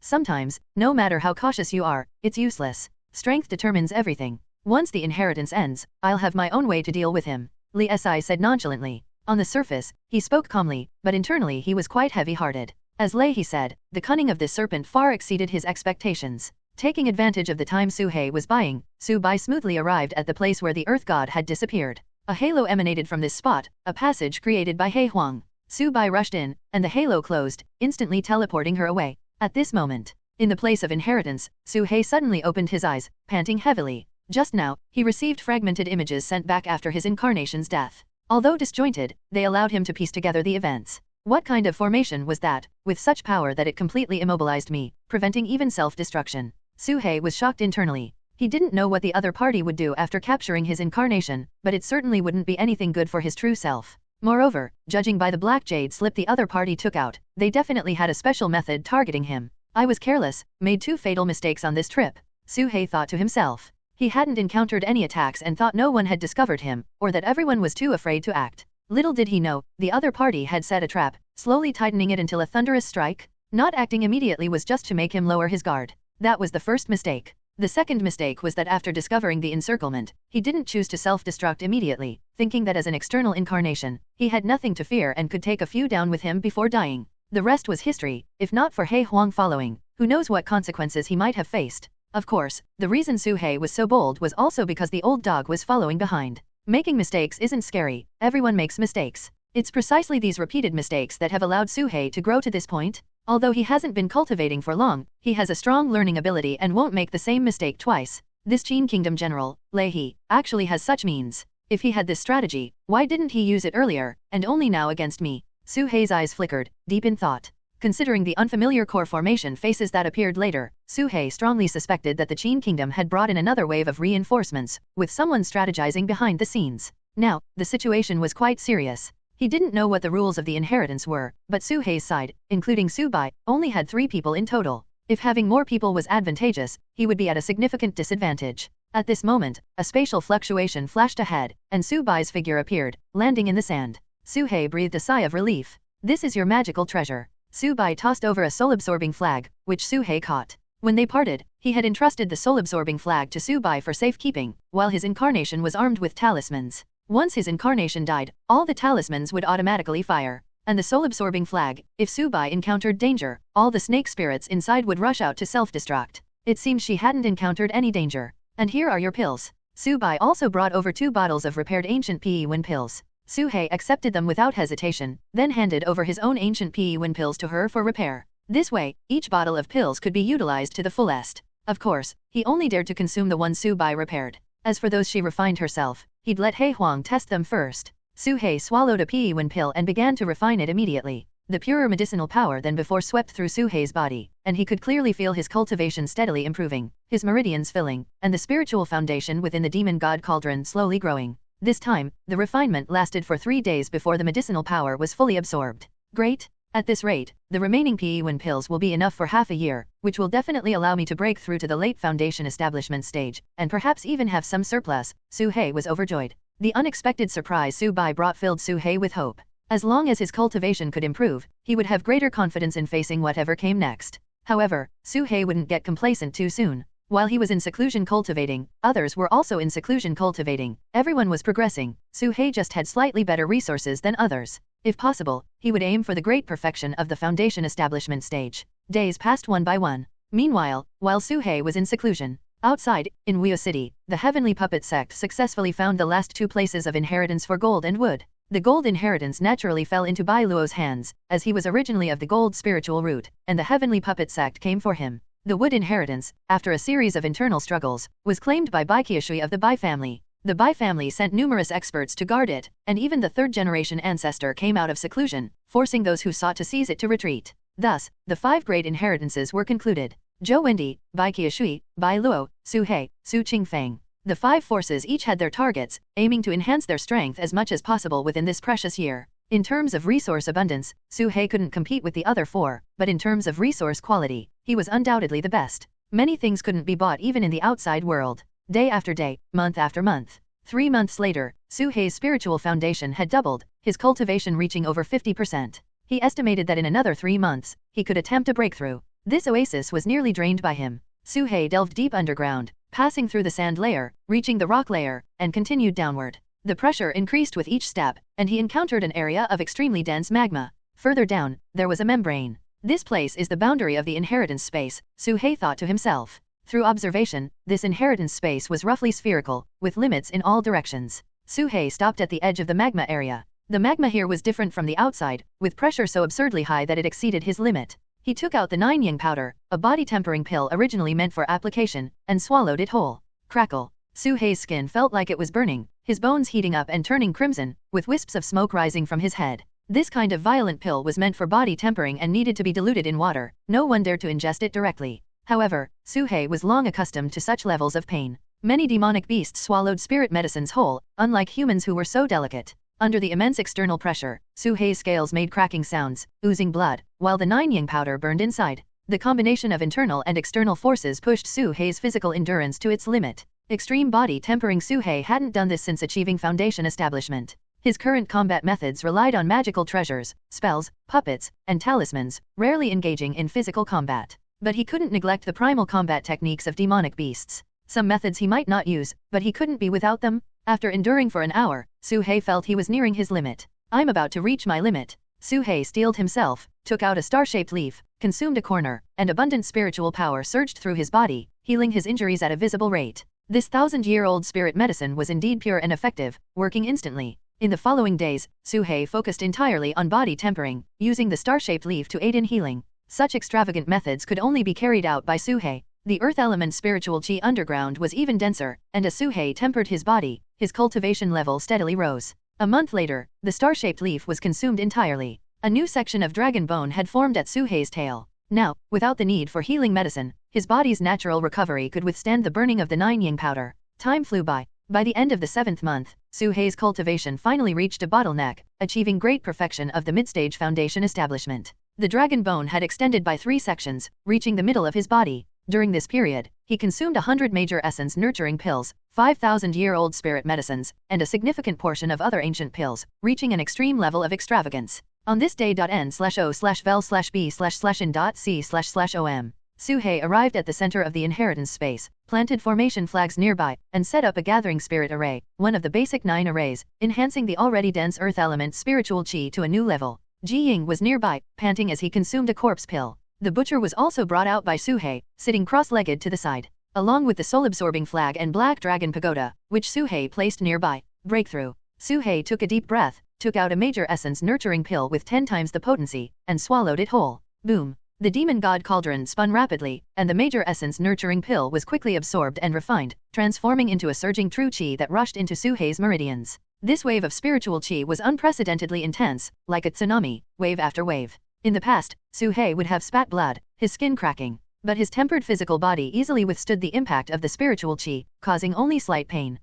Sometimes, no matter how cautious you are, it's useless. Strength determines everything. Once the inheritance ends, I'll have my own way to deal with him, Li Si said nonchalantly. On the surface, he spoke calmly, but internally he was quite heavy-hearted. As Lei He said, the cunning of this serpent far exceeded his expectations. Taking advantage of the time Su-hei was buying, Su-bai smoothly arrived at the place where the Earth God had disappeared. A halo emanated from this spot, a passage created by He Huang. Su-bai rushed in, and the halo closed, instantly teleporting her away. At this moment, in the place of inheritance, Su-hei suddenly opened his eyes, panting heavily. Just now, he received fragmented images sent back after his incarnation's death. Although disjointed, they allowed him to piece together the events. What kind of formation was that, with such power that it completely immobilized me, preventing even self-destruction? Su-hei was shocked internally. He didn't know what the other party would do after capturing his incarnation, but it certainly wouldn't be anything good for his true self. Moreover, judging by the black jade slip the other party took out, they definitely had a special method targeting him. I was careless, made 2 fatal mistakes on this trip, Suhei thought to himself. He hadn't encountered any attacks and thought no one had discovered him, or that everyone was too afraid to act. Little did he know, the other party had set a trap, slowly tightening it until a thunderous strike. Not acting immediately was just to make him lower his guard. That was the first mistake. The second mistake was that after discovering the encirclement, he didn't choose to self-destruct immediately, thinking that as an external incarnation, he had nothing to fear and could take a few down with him before dying. The rest was history, if not for He Huang following, who knows what consequences he might have faced. Of course, the reason Suhei was so bold was also because the old dog was following behind. Making mistakes isn't scary, everyone makes mistakes. It's precisely these repeated mistakes that have allowed Suhei to grow to this point. Although he hasn't been cultivating for long, he has a strong learning ability and won't make the same mistake twice. This Qin Kingdom general, Lei He, actually has such means. If he had this strategy, why didn't he use it earlier, and only now against me? Suhei's eyes flickered, deep in thought. Considering the unfamiliar core formation faces that appeared later, Suhei strongly suspected that the Qin Kingdom had brought in another wave of reinforcements, with someone strategizing behind the scenes. Now, the situation was quite serious. He didn't know what the rules of the inheritance were, but Suhei's side, including Subai, only had 3 people in total. If having more people was advantageous, he would be at a significant disadvantage. At this moment, a spatial fluctuation flashed ahead, and Subai's figure appeared, landing in the sand. Suhei breathed a sigh of relief. This is your magical treasure. Subai tossed over a soul-absorbing flag, which Suhei caught. When they parted, he had entrusted the soul-absorbing flag to Subai for safekeeping, while his incarnation was armed with talismans. Once his incarnation died, all the talismans would automatically fire. And the soul-absorbing flag, if Subai encountered danger, all the snake spirits inside would rush out to self-destruct. It seemed she hadn't encountered any danger. And here are your pills. Subai also brought over 2 bottles of repaired ancient Pi Wen pills. Suhei accepted them without hesitation, then handed over his own ancient Pi Wen pills to her for repair. This way, each bottle of pills could be utilized to the fullest. Of course, he only dared to consume the ones Subai repaired. As for those she refined herself, he'd let He Huang test them first. Suhei swallowed a Pi Wen pill and began to refine it immediately. The purer medicinal power than before swept through Suhei's body, and he could clearly feel his cultivation steadily improving, his meridians filling, and the spiritual foundation within the demon god cauldron slowly growing. This time, the refinement lasted for 3 days before the medicinal power was fully absorbed. Great! At this rate, the remaining Pi Wen pills will be enough for half a year, which will definitely allow me to break through to the late foundation establishment stage, and perhaps even have some surplus. Suhei was overjoyed. The unexpected surprise Subai brought filled Suhei with hope. As long as his cultivation could improve, he would have greater confidence in facing whatever came next. However, Suhei wouldn't get complacent too soon. While he was in seclusion cultivating, others were also in seclusion cultivating. Everyone was progressing. Suhei just had slightly better resources than others. If possible, he would aim for the great perfection of the foundation establishment stage. Days passed one by one. Meanwhile, while Suhei was in seclusion, outside, in Wuyo City, the Heavenly Puppet Sect successfully found the last 2 places of inheritance for gold and wood. The gold inheritance naturally fell into Bai Luo's hands, as he was originally of the gold spiritual root, and the Heavenly Puppet Sect came for him. The wood inheritance, after a series of internal struggles, was claimed by Bai Qiushui of the Bai family. The Bai family sent numerous experts to guard it, and even the 3rd-generation ancestor came out of seclusion, forcing those who sought to seize it to retreat. Thus, the 5 great inheritances were concluded. Zhou Wendi, Bai Qiushui, Bai Luo, Suhei, Su Qingfeng. The 5 forces each had their targets, aiming to enhance their strength as much as possible within this precious year. In terms of resource abundance, Suhei couldn't compete with the other 4, but in terms of resource quality, he was undoubtedly the best. Many things couldn't be bought even in the outside world. Day after day, month after month. 3 months later, Suhei's spiritual foundation had doubled, his cultivation reaching over 50%. He estimated that in another 3 months, he could attempt a breakthrough. This oasis was nearly drained by him. Suhei delved deep underground, passing through the sand layer, reaching the rock layer, and continued downward. The pressure increased with each step, and he encountered an area of extremely dense magma. Further down, there was a membrane. This place is the boundary of the inheritance space, Suhei thought to himself. Through observation, this inheritance space was roughly spherical, with limits in all directions. Suhei stopped at the edge of the magma area. The magma here was different from the outside, with pressure so absurdly high that it exceeded his limit. He took out the 9 yang powder, a body-tempering pill originally meant for application, and swallowed it whole. Crackle. Suhei's skin felt like it was burning, his bones heating up and turning crimson, with wisps of smoke rising from his head. This kind of violent pill was meant for body tempering and needed to be diluted in water. No one dared to ingest it directly. However, Suhei was long accustomed to such levels of pain. Many demonic beasts swallowed spirit medicines whole, unlike humans who were so delicate. Under the immense external pressure, Suhei's scales made cracking sounds, oozing blood, while the 9 yang powder burned inside. The combination of internal and external forces pushed Su Hei's physical endurance to its limit. Extreme body tempering. Su Hei hadn't done this since achieving foundation establishment. His current combat methods relied on magical treasures, spells, puppets, and talismans, rarely engaging in physical combat. But he couldn't neglect the primal combat techniques of demonic beasts. Some methods he might not use, but he couldn't be without them. After enduring for an hour, Su Hei felt he was nearing his limit. I'm about to reach my limit. Su Hei steeled himself, took out a star-shaped leaf, consumed a corner, and abundant spiritual power surged through his body, healing his injuries at a visible rate. This 1,000-year-old spirit medicine was indeed pure and effective, working instantly. In the following days, Su Hei focused entirely on body tempering, using the star-shaped leaf to aid in healing. Such extravagant methods could only be carried out by Su Hei. The earth element spiritual qi underground was even denser, and as Su Hei tempered his body, his cultivation level steadily rose. A month later, the star-shaped leaf was consumed entirely. A new section of dragon bone had formed at Su Hei's tail. Now, without the need for healing medicine, his body's natural recovery could withstand the burning of the 9 yin powder. Time flew by. By the end of the 7th month, Su Hei's cultivation finally reached a bottleneck, achieving great perfection of the mid-stage foundation establishment. The dragon bone had extended by 3 sections, reaching the middle of his body. During this period, he consumed 100 major essence nurturing pills, 5,000-year-old spirit medicines, and a significant portion of other ancient pills, reaching an extreme level of extravagance. On this day.n/o/vel/b/in.c//om, Su Hei arrived at the center of the inheritance space, planted formation flags nearby, and set up a gathering spirit array, one of the basic 9 arrays, enhancing the already dense earth element spiritual qi to a new level. Ji Ying was nearby, panting as he consumed a corpse pill. The butcher was also brought out by Su Hei, sitting cross-legged to the side, along with the soul-absorbing flag and black dragon pagoda, which Su Hei placed nearby. Breakthrough. Su Hei took a deep breath, took out a major essence nurturing pill with 10 times the potency, and swallowed it whole. Boom. The demon god cauldron spun rapidly, and the major essence nurturing pill was quickly absorbed and refined, transforming into a surging true qi that rushed into Su Hei's meridians. This wave of spiritual qi was unprecedentedly intense, like a tsunami, wave after wave. In the past, Su Hei would have spat blood, his skin cracking, but his tempered physical body easily withstood the impact of the spiritual qi, causing only slight pain.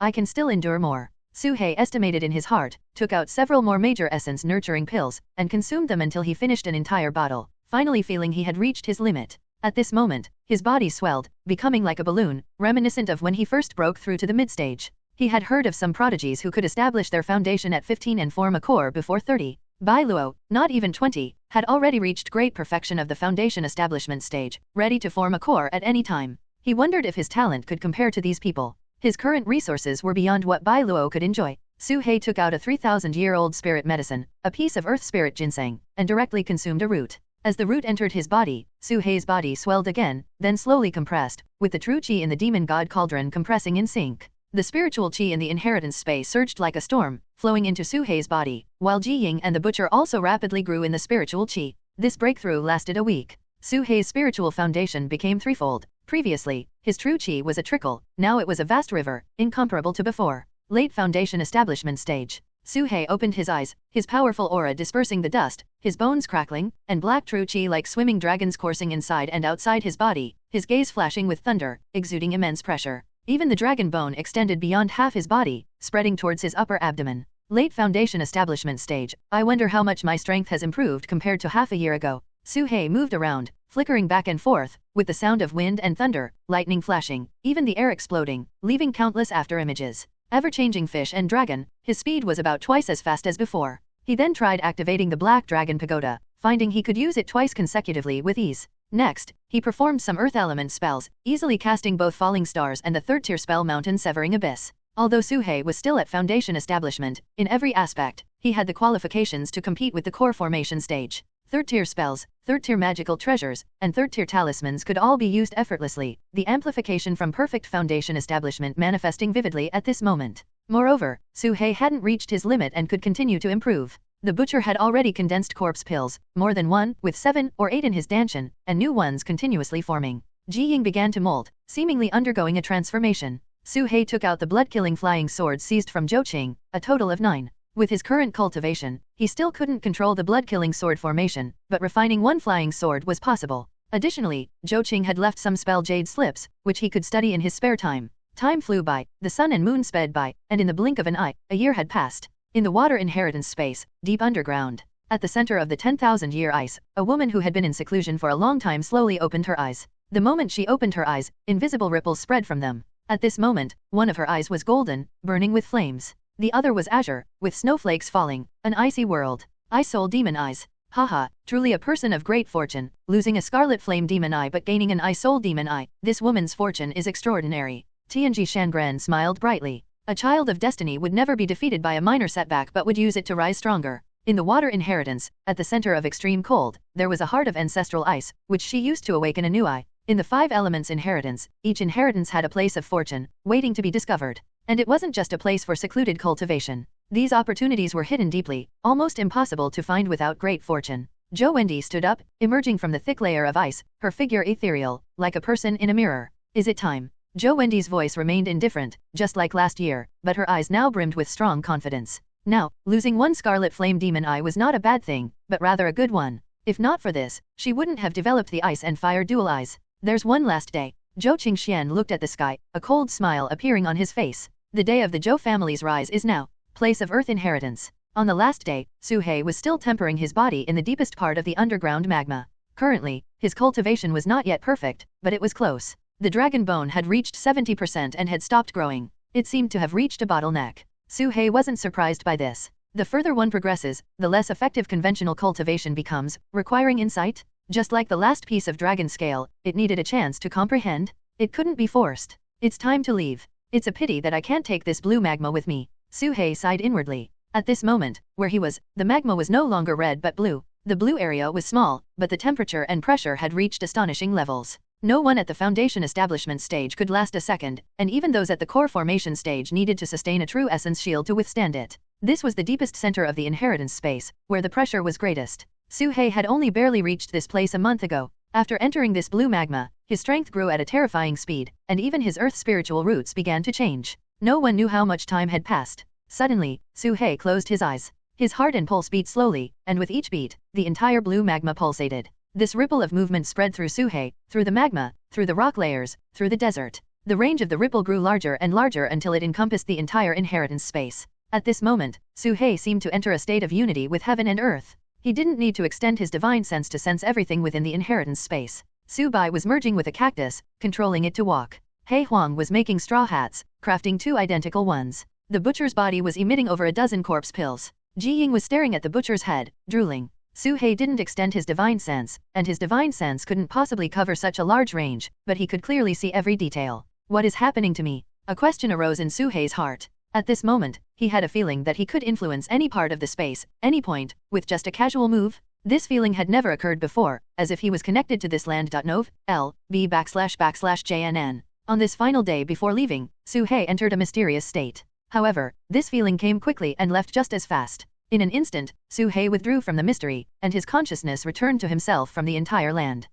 I can still endure more. Su Hei estimated in his heart, took out several more major essence nurturing pills, and consumed them until he finished an entire bottle, finally feeling he had reached his limit. At this moment, his body swelled, becoming like a balloon, reminiscent of when he first broke through to the mid-stage. He had heard of some prodigies who could establish their foundation at 15 and form a core before 30. Bai Luo, not even 20, had already reached great perfection of the foundation establishment stage, ready to form a core at any time. He wondered if his talent could compare to these people. His current resources were beyond what Bai Luo could enjoy. Su Hei took out a 3,000-year-old spirit medicine, a piece of earth spirit ginseng, and directly consumed a root. As the root entered his body, Su Hei's body swelled again, then slowly compressed, with the true qi in the demon god cauldron compressing in sync. The spiritual qi in the inheritance space surged like a storm, flowing into Su Hei's body, while Ji Ying and the butcher also rapidly grew in the spiritual qi. This breakthrough lasted a week. Su Hei's spiritual foundation became threefold. Previously, his true qi was a trickle, now it was a vast river, incomparable to before. Late foundation establishment stage. Su Hei opened his eyes, his powerful aura dispersing the dust, his bones crackling, and black true qi like swimming dragons coursing inside and outside his body, his gaze flashing with thunder, exuding immense pressure. Even the dragon bone extended beyond half his body, spreading towards his upper abdomen. Late foundation establishment stage. I wonder how much my strength has improved compared to half a year ago. Su Hei moved around, flickering back and forth, with the sound of wind and thunder, lightning flashing, even the air exploding, leaving countless after-images. Ever-changing fish and dragon, his speed was about twice as fast as before. He then tried activating the black dragon pagoda, finding he could use it twice consecutively with ease. Next, he performed some earth element spells, easily casting both falling stars and the 3rd-tier spell mountain severing abyss. Although Su Hei was still at foundation establishment, in every aspect, he had the qualifications to compete with the core formation stage. 3rd-tier spells, 3rd-tier magical treasures, and 3rd-tier talismans could all be used effortlessly, the amplification from perfect foundation establishment manifesting vividly at this moment. Moreover, Su Hei hadn't reached his limit and could continue to improve. The butcher had already condensed corpse pills, more than one, with 7 or 8 in his danshan, and new ones continuously forming. Ji Ying began to molt, seemingly undergoing a transformation. Su Hei took out the blood-killing flying sword seized from Zhou Qing, a total of 9. With his current cultivation, he still couldn't control the blood-killing sword formation, but refining one flying sword was possible. Additionally, Zhou Qing had left some spell jade slips, which he could study in his spare time. Time flew by, the sun and moon sped by, and in the blink of an eye, a year had passed. In the water inheritance space, deep underground, At the center of the 10,000-year ice, a woman who had been in seclusion for a long time slowly opened her eyes. The moment she opened her eyes, invisible ripples spread from them. At this moment, one of her eyes was golden, burning with flames. The other was azure, with snowflakes falling, an icy world. Ice soul demon eyes. Haha, truly a person of great fortune, losing a scarlet flame demon eye but gaining an ice soul demon eye. This woman's fortune is extraordinary. Tianji Shangren smiled brightly. A child of destiny would never be defeated by a minor setback but would use it to rise stronger. In the water inheritance, at the center of extreme cold, there was a heart of ancestral ice, which she used to awaken a new eye. In the 5 elements inheritance, each inheritance had a place of fortune, waiting to be discovered. And it wasn't just a place for secluded cultivation. These opportunities were hidden deeply, almost impossible to find without great fortune. Zhou Wendy stood up, emerging from the thick layer of ice, her figure ethereal, like a person in a mirror. Is it time? Zhou Wendy's voice remained indifferent, just like last year, but her eyes now brimmed with strong confidence. Now, losing one scarlet flame demon eye was not a bad thing, but rather a good one. If not for this, she wouldn't have developed the ice and fire dual eyes. There's one last day. Zhou Qingxian looked at the sky, a cold smile appearing on his face. The day of the Zhou family's rise is now. Place of Earth inheritance. On the last day, Su He was still tempering his body in the deepest part of the underground magma. Currently, his cultivation was not yet perfect, but it was close. The dragon bone had reached 70% and had stopped growing. It seemed to have reached a bottleneck. Su He wasn't surprised by this. The further one progresses, the less effective conventional cultivation becomes, requiring insight. Just like the last piece of dragon scale, it needed a chance to comprehend. It couldn't be forced. It's time to leave. It's a pity that I can't take this blue magma with me. Su He sighed inwardly. At this moment, where he was, the magma was no longer red but blue. The blue area was small, but the temperature and pressure had reached astonishing levels. No one at the foundation establishment stage could last a second, and even those at the core formation stage needed to sustain a true essence shield to withstand it. This was the deepest center of the inheritance space, where the pressure was greatest. Su He had only barely reached this place a month ago. After entering this blue magma, his strength grew at a terrifying speed, and even his earth spiritual roots began to change. No one knew how much time had passed. Suddenly, Su He closed his eyes. His heart and pulse beat slowly, and with each beat, the entire blue magma pulsated. This ripple of movement spread through Su He, through the magma, through the rock layers, through the desert. The range of the ripple grew larger and larger until it encompassed the entire inheritance space. At this moment, Su He seemed to enter a state of unity with heaven and earth. He didn't need to extend his divine sense to sense everything within the inheritance space. Su Bai was merging with a cactus, controlling it to walk. He Huang was making straw hats, crafting 2 identical ones. The butcher's body was emitting over a dozen corpse pills. Ji Ying was staring at the butcher's head, drooling. Su He didn't extend his divine sense, and his divine sense couldn't possibly cover such a large range, but he could clearly see every detail. What is happening to me? A question arose in Su He's heart. At this moment, he had a feeling that he could influence any part of the space, any point, with just a casual move. This feeling had never occurred before, as if he was connected to this land.nov.l.b//JNN. On this final day before leaving, Su He entered a mysterious state. However, this feeling came quickly and left just as fast. In an instant, Su He withdrew from the mystery, and his consciousness returned to himself from the entire land.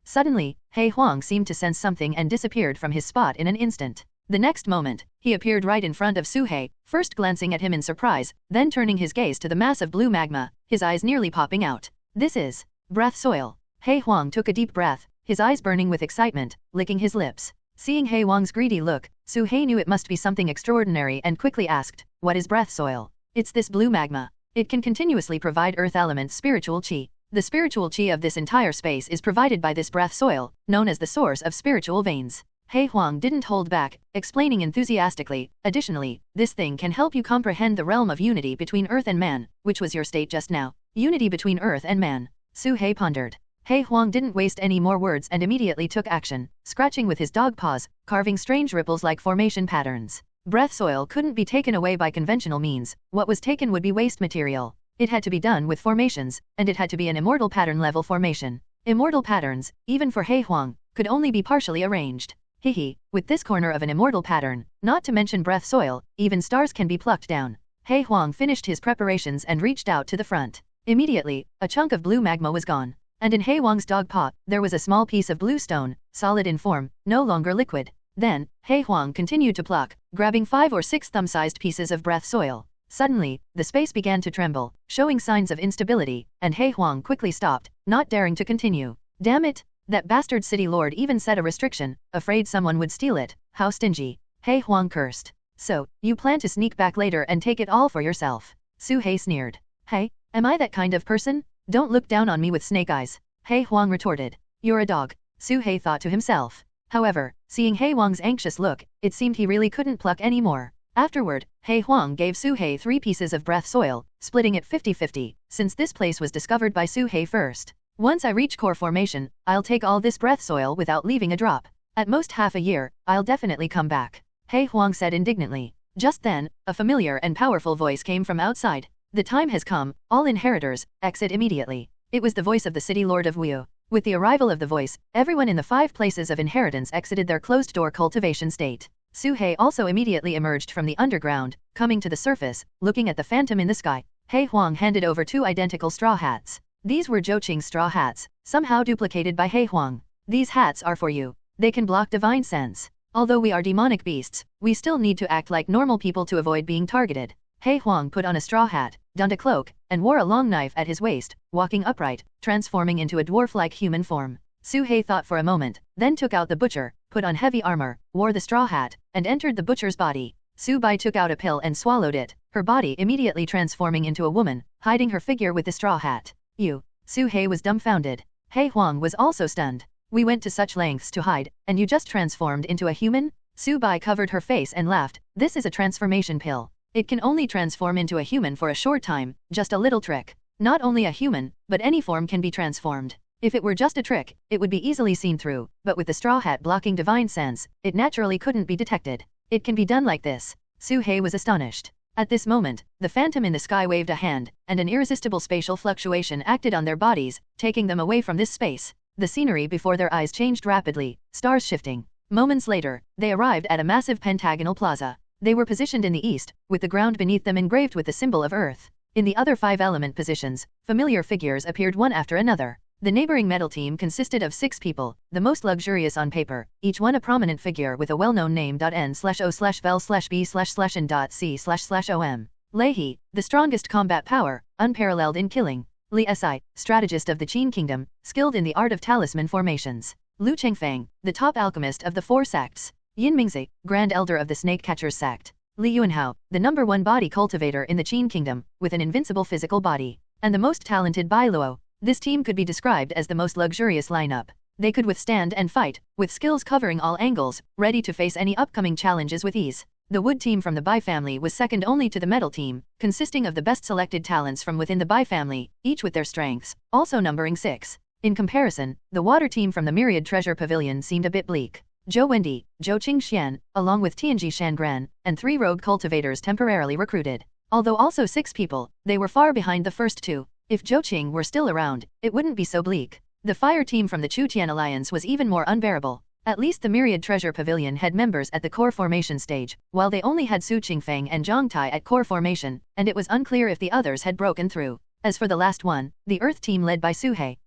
Suddenly, He Huang seemed to sense something and disappeared from his spot in an instant. The next moment, he appeared right in front of Su He, first glancing at him in surprise, then turning his gaze to the mass of blue magma, his eyes nearly popping out. This is breath soil. He Huang took a deep breath, his eyes burning with excitement, licking his lips. Seeing He Huang's greedy look, Su He knew it must be something extraordinary and quickly asked, "What is breath soil?" "It's this blue magma. It can continuously provide earth element spiritual qi. The spiritual qi of this entire space is provided by this breath soil, known as the source of spiritual veins." He Huang didn't hold back, explaining enthusiastically, "Additionally, this thing can help you comprehend the realm of unity between earth and man, which was your state just now." Unity between earth and man. Su He pondered. He Huang didn't waste any more words and immediately took action, scratching with his dog paws, carving strange ripples like formation patterns. Breath soil couldn't be taken away by conventional means. What was taken would be waste material. It had to be done with formations, and it had to be an immortal pattern level formation. Immortal patterns, even for He Huang, could only be partially arranged. With this corner of an immortal pattern, not to mention breath soil, even stars can be plucked down. He Huang finished his preparations and reached out to the front. Immediately, a chunk of blue magma was gone. And in He Huang's dog paw, there was a small piece of blue stone, solid in form, no longer liquid. Then, He Huang continued to pluck, grabbing 5 or 6 thumb-sized pieces of breath soil. Suddenly, the space began to tremble, showing signs of instability, and He Huang quickly stopped, not daring to continue. Damn it! That bastard city lord even set a restriction, afraid someone would steal it. How stingy! He Huang cursed. So, you plan to sneak back later and take it all for yourself? Su He sneered. Hey, Am I that kind of person? Don't look down on me with snake eyes. He Huang retorted. You're a dog, Su He thought to himself. However, seeing He Huang's anxious look, it seemed he really couldn't pluck any more. Afterward, He Huang gave Su He 3 pieces of breath soil, splitting it 50-50, since this place was discovered by Su He first. Once I reach core formation, I'll take all this breath soil without leaving a drop. At most half a year, I'll definitely come back, He Huang said indignantly. Just then, a familiar and powerful voice came from outside. The time has come, all inheritors, exit immediately. It was the voice of the city lord of Wu. With the arrival of the voice, everyone in the 5 places of inheritance exited their closed-door cultivation state. Su He also immediately emerged from the underground, coming to the surface, looking at the phantom in the sky. He Huang handed over 2 identical straw hats. These were Zhou Qing's straw hats, somehow duplicated by He Huang. These hats are for you. They can block divine sense. Although we are demonic beasts, we still need to act like normal people to avoid being targeted. He Huang put on a straw hat, donned a cloak, and wore a long knife at his waist, walking upright, transforming into a dwarf-like human form. Su He thought for a moment, then took out the butcher, put on heavy armor, wore the straw hat, and entered the butcher's body. Su Bai took out a pill and swallowed it, her body immediately transforming into a woman, hiding her figure with the straw hat. You. Su He was dumbfounded. He Huang was also stunned. We went to such lengths to hide, and you just transformed into a human? Su Bai covered her face and laughed. This is a transformation pill. It can only transform into a human for a short time, just a little trick. Not only a human, but any form can be transformed. If it were just a trick, it would be easily seen through, but with the straw hat blocking divine sense, it naturally couldn't be detected. It can be done like this. Su He was astonished. At this moment, the phantom in the sky waved a hand, and an irresistible spatial fluctuation acted on their bodies, taking them away from this space. The scenery before their eyes changed rapidly, stars shifting. Moments later, they arrived at a massive pentagonal plaza. They were positioned in the east, with the ground beneath them engraved with the symbol of Earth. In the other 5 element positions, familiar figures appeared one after another. The neighboring metal team consisted of 6 people, the most luxurious on paper, each one a prominent figure with a well-known name. N/O/vel/B/N.C//OM. Leahy, the strongest combat power, unparalleled in killing. Li Si, strategist of the Qin Kingdom, skilled in the art of talisman formations. Lu Chengfeng, the top alchemist of the 4 sects. Yin Mingzi, Grand Elder of the Snake Catchers sect. Li Yuanhao, the #1 body cultivator in the Qin Kingdom, with an invincible physical body. And the most talented Bai Luo. This team could be described as the most luxurious lineup. They could withstand and fight, with skills covering all angles, ready to face any upcoming challenges with ease. The wood team from the Bai family was second only to the metal team, consisting of the best selected talents from within the Bai family, each with their strengths, also numbering 6. In comparison, the water team from the Myriad Treasure Pavilion seemed a bit bleak. Zhou Wendi, Zhou Qingxian, along with Tianji Shangran, and 3 rogue cultivators temporarily recruited. Although also 6 people, they were far behind the first 2. If Zhou Qing were still around, it wouldn't be so bleak. The fire team from the Chu Tian Alliance was even more unbearable. At least the Myriad Treasure Pavilion had members at the core formation stage, while they only had Su Qingfeng and Zhang Tai at core formation, and it was unclear if the others had broken through. As for the last one, the Earth team led by Su He.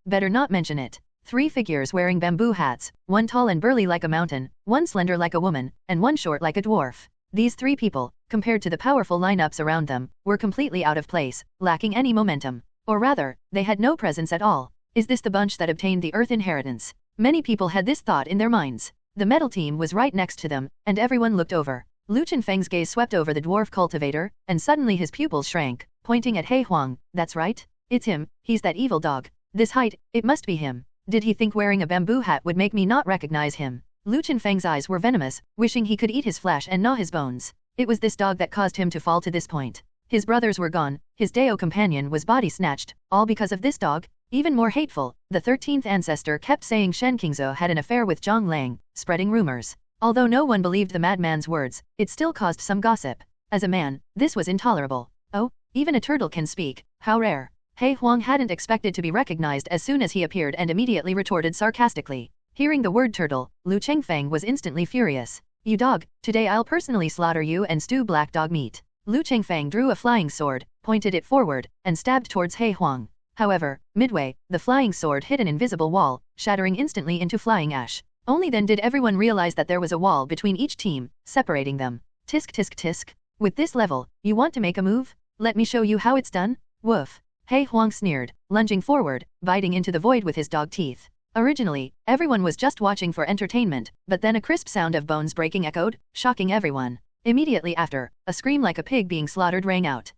Better not mention it. 3 figures wearing bamboo hats, 1 tall and burly like a mountain, 1 slender like a woman, and 1 short like a dwarf. These 3 people, compared to the powerful lineups around them, were completely out of place, lacking any momentum. Or rather, they had no presence at all. Is this the bunch that obtained the Earth inheritance? Many people had this thought in their minds. The metal team was right next to them, and everyone looked over. Lu Chenfeng's gaze swept over the dwarf cultivator, and suddenly his pupils shrank, pointing at He Huang. That's right. It's him, he's that evil dog. This height, it must be him. Did he think wearing a bamboo hat would make me not recognize him? Lu Chenfeng's eyes were venomous, wishing he could eat his flesh and gnaw his bones. It was this dog that caused him to fall to this point. His brothers were gone, his Dao companion was body snatched, all because of this dog? Even more hateful, the 13th ancestor kept saying Shen Qingzhou had an affair with Zhang Lang, spreading rumors. Although no one believed the madman's words, it still caused some gossip. As a man, this was intolerable. Oh, even a turtle can speak, how rare. He Huang hadn't expected to be recognized as soon as he appeared and immediately retorted sarcastically. Hearing the word turtle, Lu Chengfeng was instantly furious. You dog, today I'll personally slaughter you and stew black dog meat. Lu Chengfeng drew a flying sword, pointed it forward, and stabbed towards He Huang. However, midway, the flying sword hit an invisible wall, shattering instantly into flying ash. Only then did everyone realize that there was a wall between each team, separating them. Tisk tisk tisk. With this level, you want to make a move? Let me show you how it's done? Woof. He Huang sneered, lunging forward, biting into the void with his dog teeth. Originally, everyone was just watching for entertainment, but then a crisp sound of bones breaking echoed, shocking everyone. Immediately after, a scream like a pig being slaughtered rang out.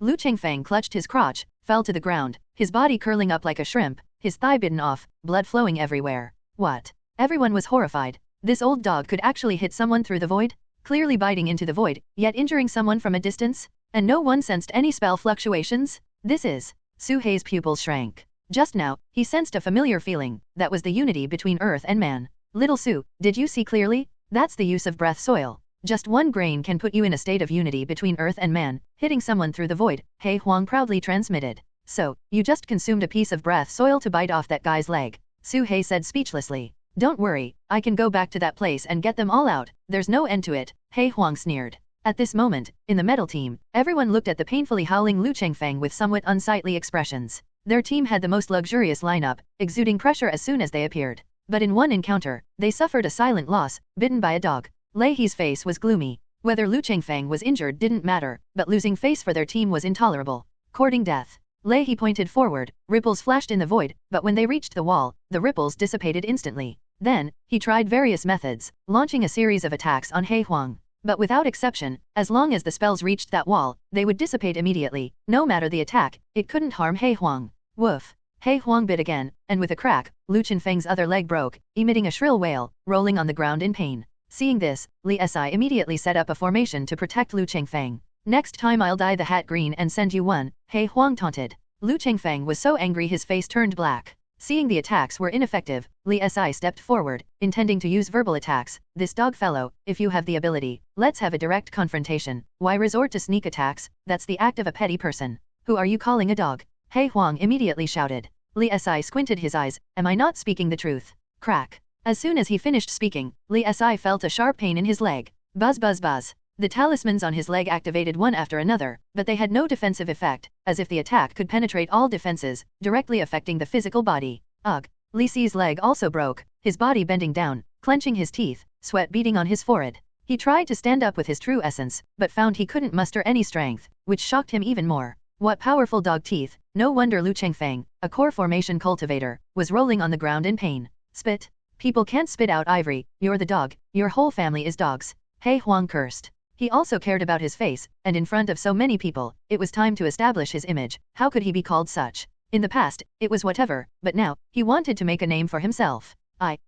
Lu Chengfeng clutched his crotch, fell to the ground, his body curling up like a shrimp, his thigh bitten off, blood flowing everywhere. What? Everyone was horrified. This old dog could actually hit someone through the void? Clearly biting into the void, yet injuring someone from a distance? And no one sensed any spell fluctuations? This is... Su Hei's pupils shrank. Just now, he sensed a familiar feeling, that was the unity between earth and man. Little Su, did you see clearly? That's the use of breath soil. Just one grain can put you in a state of unity between earth and man, hitting someone through the void, He Huang proudly transmitted. So, you just consumed a piece of breath soil to bite off that guy's leg. Su Hei said speechlessly. Don't worry, I can go back to that place and get them all out, there's no end to it, He Huang sneered. At this moment, in the metal team, everyone looked at the painfully howling Lu Chengfeng with somewhat unsightly expressions. Their team had the most luxurious lineup, exuding pressure as soon as they appeared. But in one encounter, they suffered a silent loss, bitten by a dog. Lei He's face was gloomy. Whether Lu Chengfeng was injured didn't matter, but losing face for their team was intolerable. Courting death. Lei He pointed forward, ripples flashed in the void, but when they reached the wall, the ripples dissipated instantly. Then, he tried various methods, launching a series of attacks on He Huang. But without exception, as long as the spells reached that wall, they would dissipate immediately, no matter the attack, it couldn't harm He Huang. Woof. He Huang bit again, and with a crack, Lu Chengfeng's other leg broke, emitting a shrill wail, rolling on the ground in pain. Seeing this, Li Si immediately set up a formation to protect Lu Chengfeng. Next time I'll dye the hat green and send you one, He Huang taunted. Lu Chengfeng was so angry his face turned black. Seeing the attacks were ineffective, Li Si stepped forward, intending to use verbal attacks. This dog fellow, if you have the ability, let's have a direct confrontation. Why resort to sneak attacks? That's the act of a petty person. Who are you calling a dog? He Huang immediately shouted. Li Si squinted his eyes. Am I not speaking the truth? Crack. As soon as he finished speaking, Li Si felt a sharp pain in his leg. Buzz buzz buzz. The talismans on his leg activated one after another, but they had no defensive effect, as if the attack could penetrate all defenses, directly affecting the physical body. Ugh. Li Si's leg also broke, his body bending down, clenching his teeth, sweat beading on his forehead. He tried to stand up with his true essence, but found he couldn't muster any strength, which shocked him even more. What powerful dog teeth! No wonder Lu Chengfeng, a core formation cultivator, was rolling on the ground in pain. Spit. People can't spit out ivory, you're the dog, your whole family is dogs. He Huang cursed. He also cared about his face, and in front of so many people, it was time to establish his image. How could he be called such? In the past, it was whatever, but now, he wanted to make a name for himself.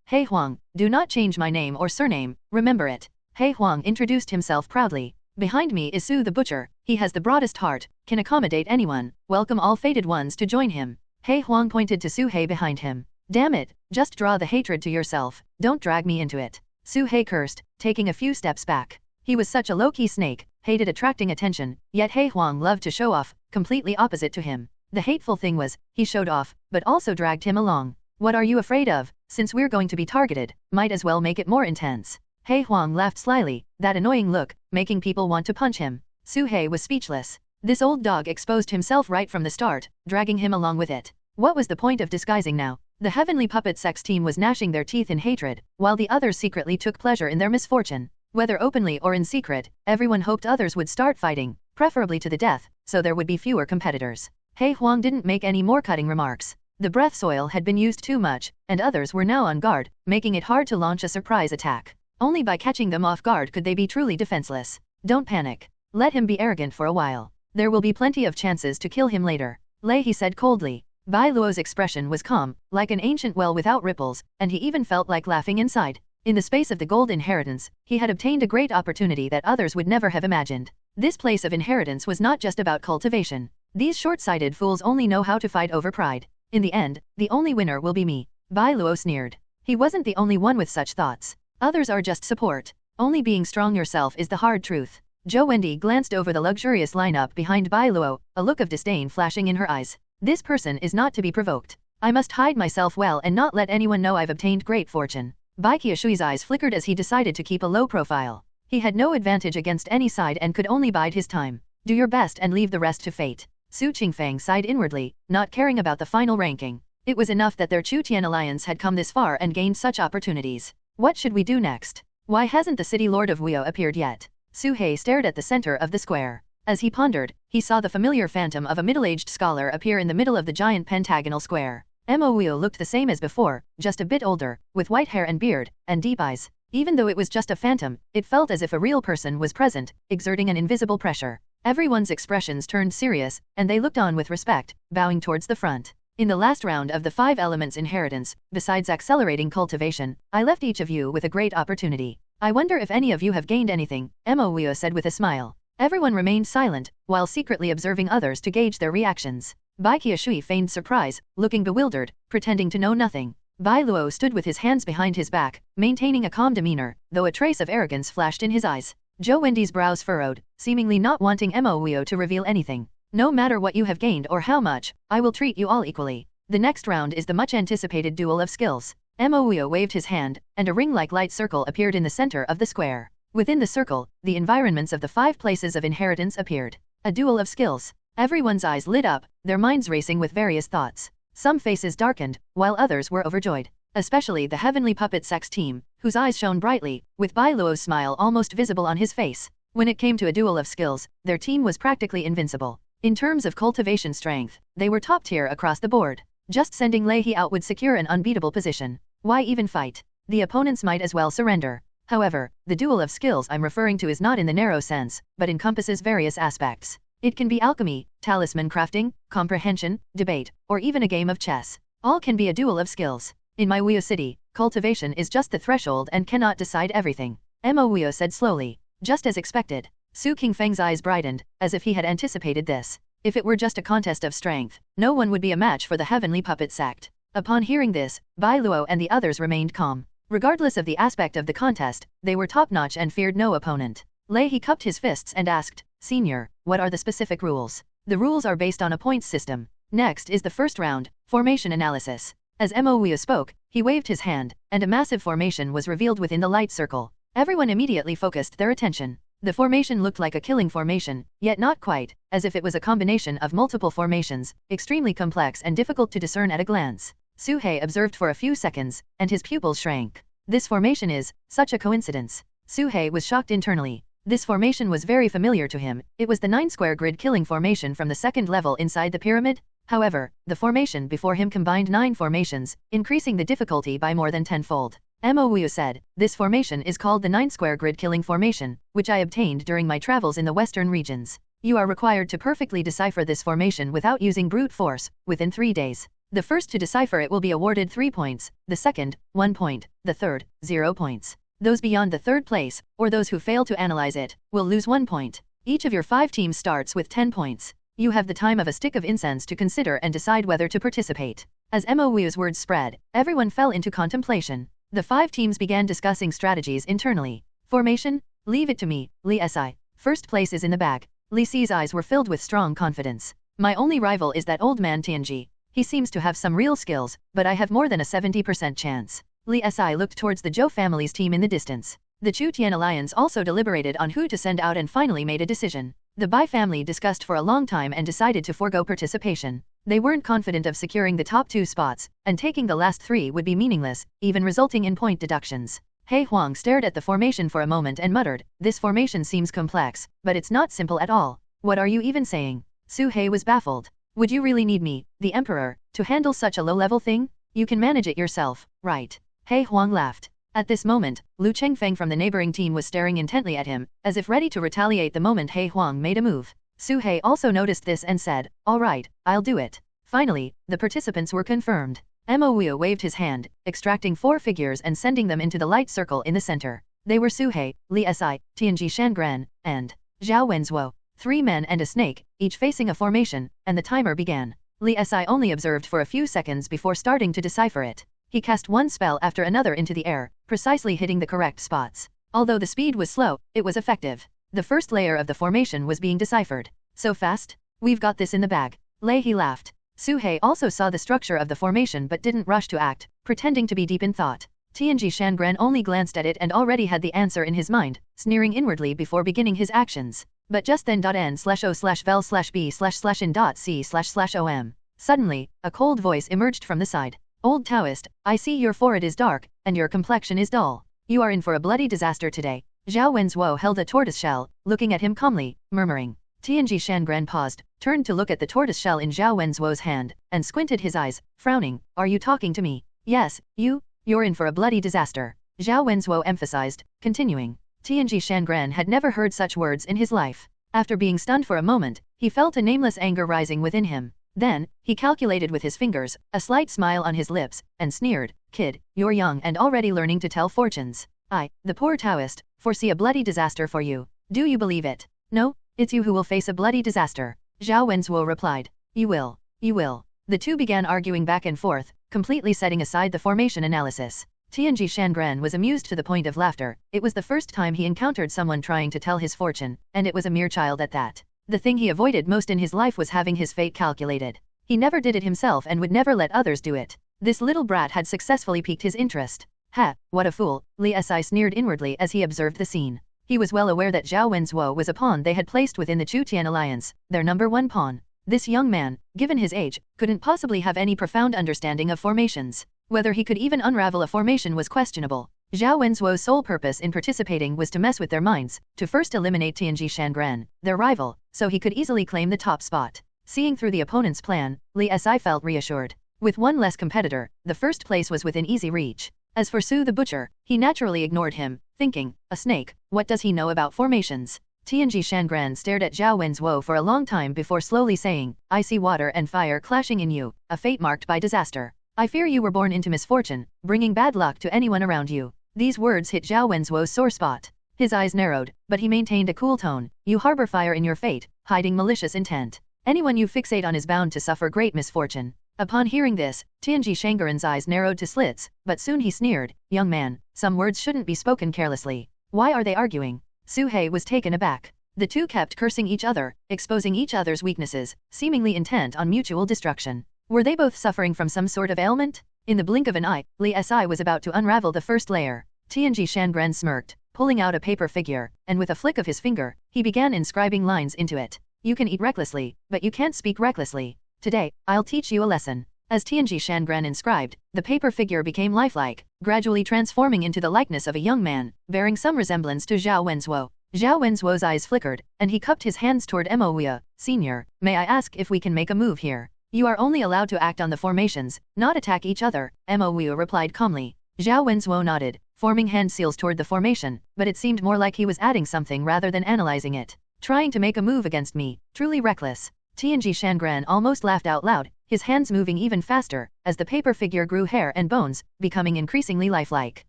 He Huang, do not change my name or surname, remember it. He Huang introduced himself proudly. Behind me is Su the Butcher, he has the broadest heart, can accommodate anyone, welcome all fated ones to join him. He Huang pointed to Su Hei behind him. Damn it, just draw the hatred to yourself, don't drag me into it. Su Hei cursed, taking a few steps back. He was such a low-key snake, hated attracting attention, yet He Huang loved to show off, completely opposite to him. The hateful thing was, he showed off, but also dragged him along. What are you afraid of? Since we're going to be targeted, might as well make it more intense. He Huang laughed slyly, that annoying look, making people want to punch him. Su Hei was speechless. This old dog exposed himself right from the start, dragging him along with it. What was the point of disguising now? The Heavenly Puppet Sex team was gnashing their teeth in hatred, while the others secretly took pleasure in their misfortune. Whether openly or in secret, everyone hoped others would start fighting, preferably to the death, so there would be fewer competitors. He Huang didn't make any more cutting remarks. The breath soil had been used too much, and others were now on guard, making it hard to launch a surprise attack. Only by catching them off guard could they be truly defenseless. Don't panic. Let him be arrogant for a while. There will be plenty of chances to kill him later. Lei He said coldly. Bai Luo's expression was calm, like an ancient well without ripples, and he even felt like laughing inside. In the space of the gold inheritance, he had obtained a great opportunity that others would never have imagined. This place of inheritance was not just about cultivation. These short-sighted fools only know how to fight over pride. In the end, the only winner will be me. Bai Luo sneered. He wasn't the only one with such thoughts. Others are just support. Only being strong yourself is the hard truth. Zhou Wendy glanced over the luxurious lineup behind Bai Luo, a look of disdain flashing in her eyes. This person is not to be provoked. I must hide myself well and not let anyone know I've obtained great fortune. Bai Qiushui's eyes flickered as he decided to keep a low profile. He had no advantage against any side and could only bide his time. Do your best and leave the rest to fate. Su Qingfeng sighed inwardly, not caring about the final ranking. It was enough that their Chu Tian alliance had come this far and gained such opportunities. What should we do next? Why hasn't the city lord of Wuyo appeared yet? Su Hei stared at the center of the square. As he pondered, he saw the familiar phantom of a middle-aged scholar appear in the middle of the giant pentagonal square. Mo Wuyo looked the same as before, just a bit older, with white hair and beard, and deep eyes. Even though it was just a phantom, it felt as if a real person was present, exerting an invisible pressure. Everyone's expressions turned serious, and they looked on with respect, bowing towards the front. In the last round of the 5 elements inheritance, besides accelerating cultivation, I left each of you with a great opportunity. I wonder if any of you have gained anything, Mo said with a smile. Everyone remained silent, while secretly observing others to gauge their reactions. Bai Qiushui feigned surprise, looking bewildered, pretending to know nothing. Bai Luo stood with his hands behind his back, maintaining a calm demeanor, though a trace of arrogance flashed in his eyes. Zhou Wendy's brows furrowed, seemingly not wanting Mo to reveal anything. No matter what you have gained or how much, I will treat you all equally. The next round is the much-anticipated duel of skills. Mo waved his hand, and a ring-like light circle appeared in the center of the square. Within the circle, the environments of the 5 places of inheritance appeared. A duel of skills. Everyone's eyes lit up, their minds racing with various thoughts. Some faces darkened, while others were overjoyed. Especially the Heavenly Puppet Sex team, whose eyes shone brightly, with Bai Luo's smile almost visible on his face. When it came to a duel of skills, their team was practically invincible. In terms of cultivation strength, they were top tier across the board. Just sending Lei He out would secure an unbeatable position. Why even fight? The opponents might as well surrender. However, the duel of skills I'm referring to is not in the narrow sense, but encompasses various aspects. It can be alchemy, talisman crafting, comprehension, debate, or even a game of chess. All can be a duel of skills. In my Wuyo city, cultivation is just the threshold and cannot decide everything. Mo Wuyo said slowly. Just as expected. Su Qingfeng's eyes brightened, as if he had anticipated this. If it were just a contest of strength, no one would be a match for the Heavenly Puppet Sect. Upon hearing this, Bai Luo and the others remained calm. Regardless of the aspect of the contest, they were top-notch and feared no opponent. Lei He cupped his fists and asked, Senior, what are the specific rules? The rules are based on a points system. Next is the first round, formation analysis. As Mo Wuyo spoke, he waved his hand, and a massive formation was revealed within the light circle. Everyone immediately focused their attention. The formation looked like a killing formation, yet not quite, as if it was a combination of multiple formations, extremely complex and difficult to discern at a glance. Su He observed for a few seconds, and his pupils shrank. This formation is such a coincidence. Su He was shocked internally. This formation was very familiar to him. It was the 9-square grid killing formation from the 2nd level inside the pyramid. However, the formation before him combined 9 formations, increasing the difficulty by more than 10-fold. Mo Wuyo said, this formation is called the 9-square grid killing formation, which I obtained during my travels in the western regions. You are required to perfectly decipher this formation without using brute force, within 3 days. The first to decipher it will be awarded 3 points, the second, 1 point, the third, 0 points. Those beyond the 3rd place, or those who fail to analyze it, will lose 1 point. Each of your 5 teams starts with 10 points. You have the time of a stick of incense to consider and decide whether to participate. As Mo Wuyo's words spread, everyone fell into contemplation. The 5 teams began discussing strategies internally. Formation? Leave it to me, Li Si. First place is in the bag. Li Si's eyes were filled with strong confidence. My only rival is that old man Tianji. He seems to have some real skills, but I have more than a 70% chance. Li Si looked towards the Zhou family's team in the distance. The Chu Tian alliance also deliberated on who to send out and finally made a decision. The Bai family discussed for a long time and decided to forego participation. They weren't confident of securing the top 2 spots, and taking the last 3 would be meaningless, even resulting in point deductions. He Huang stared at the formation for a moment and muttered, this formation seems complex, but it's not simple at all. What are you even saying? Su He was baffled. Would you really need me, the emperor, to handle such a low-level thing? You can manage it yourself, right? He Huang laughed. At this moment, Lu Chengfeng from the neighboring team was staring intently at him, as if ready to retaliate the moment He Huang made a move. Su He also noticed this and said, all right, I'll do it. Finally, the participants were confirmed. Mo Wuyo waved his hand, extracting 4 figures and sending them into the light circle in the center. They were Su He, Li Si, Tianji Shangran, and Zhao Wenzuo. 3 men and a snake, each facing a formation, and the timer began. Li Si only observed for a few seconds before starting to decipher it. He cast one spell after another into the air, precisely hitting the correct spots. Although the speed was slow, it was effective. The first layer of the formation was being deciphered. So fast? We've got this in the bag. Lei He laughed. Su He also saw the structure of the formation but didn't rush to act, pretending to be deep in thought. Tianji Shangran only glanced at it and already had the answer in his mind, sneering inwardly before beginning his actions. But just then n/o/vel/b/in.c//om. Suddenly, a cold voice emerged from the side. Old Taoist, I see your forehead is dark, and your complexion is dull. You are in for a bloody disaster today. Zhao Wenzuo held a tortoise shell, looking at him calmly, murmuring. Tianji Shangran paused, turned to look at the tortoise shell in Zhao Wenzuo's hand, and squinted his eyes, frowning. Are you talking to me? Yes, you're in for a bloody disaster. Zhao Wenzuo emphasized, continuing. Tianji Shangran had never heard such words in his life. After being stunned for a moment, he felt a nameless anger rising within him. Then, he calculated with his fingers, a slight smile on his lips, and sneered, "Kid, you're young and already learning to tell fortunes. I, the poor Taoist, foresee a bloody disaster for you. Do you believe it? No, it's you who will face a bloody disaster." Zhao Wenzuo replied. You will. You will. The two began arguing back and forth, completely setting aside the formation analysis. Tianji Shangran was amused to the point of laughter. It was the first time he encountered someone trying to tell his fortune, and it was a mere child at that. The thing he avoided most in his life was having his fate calculated. He never did it himself and would never let others do it. This little brat had successfully piqued his interest. Ha, what a fool, Li Si sneered inwardly as he observed the scene. He was well aware that Zhao Wenzuo was a pawn they had placed within the Chu Tian alliance, their number one pawn. This young man, given his age, couldn't possibly have any profound understanding of formations. Whether he could even unravel a formation was questionable. Zhao Wenzuo's sole purpose in participating was to mess with their minds, to first eliminate Tianji Shangran, their rival, so he could easily claim the top spot. Seeing through the opponent's plan, Li Si felt reassured. With one less competitor, the first place was within easy reach. As for Su the butcher, he naturally ignored him, thinking, a snake, what does he know about formations? Tianji Shangran stared at Zhao Wenzuo for a long time before slowly saying, I see water and fire clashing in you, a fate marked by disaster. I fear you were born into misfortune, bringing bad luck to anyone around you. These words hit Zhao Wenzuo's sore spot. His eyes narrowed, but he maintained a cool tone. You harbor fire in your fate, hiding malicious intent. Anyone you fixate on is bound to suffer great misfortune. Upon hearing this, Tianji Shangran's eyes narrowed to slits, but soon he sneered, young man, some words shouldn't be spoken carelessly. Why are they arguing? Su He was taken aback. The two kept cursing each other, exposing each other's weaknesses, seemingly intent on mutual destruction. Were they both suffering from some sort of ailment? In the blink of an eye, Li Si was about to unravel the first layer. Tianji Shangran smirked, pulling out a paper figure, and with a flick of his finger, he began inscribing lines into it. You can eat recklessly, but you can't speak recklessly. Today, I'll teach you a lesson. As Tianji Shangran inscribed, the paper figure became lifelike, gradually transforming into the likeness of a young man, bearing some resemblance to Zhao Wenzuo. Zhao Wenzuo's eyes flickered, and he cupped his hands toward Mo. Senior, may I ask if we can make a move here? You are only allowed to act on the formations, not attack each other, Mo replied calmly. Zhao Wenzuo nodded, forming hand seals toward the formation, but it seemed more like he was adding something rather than analyzing it. Trying to make a move against me, truly reckless. Tianji Shangran almost laughed out loud, his hands moving even faster, as the paper figure grew hair and bones, becoming increasingly lifelike.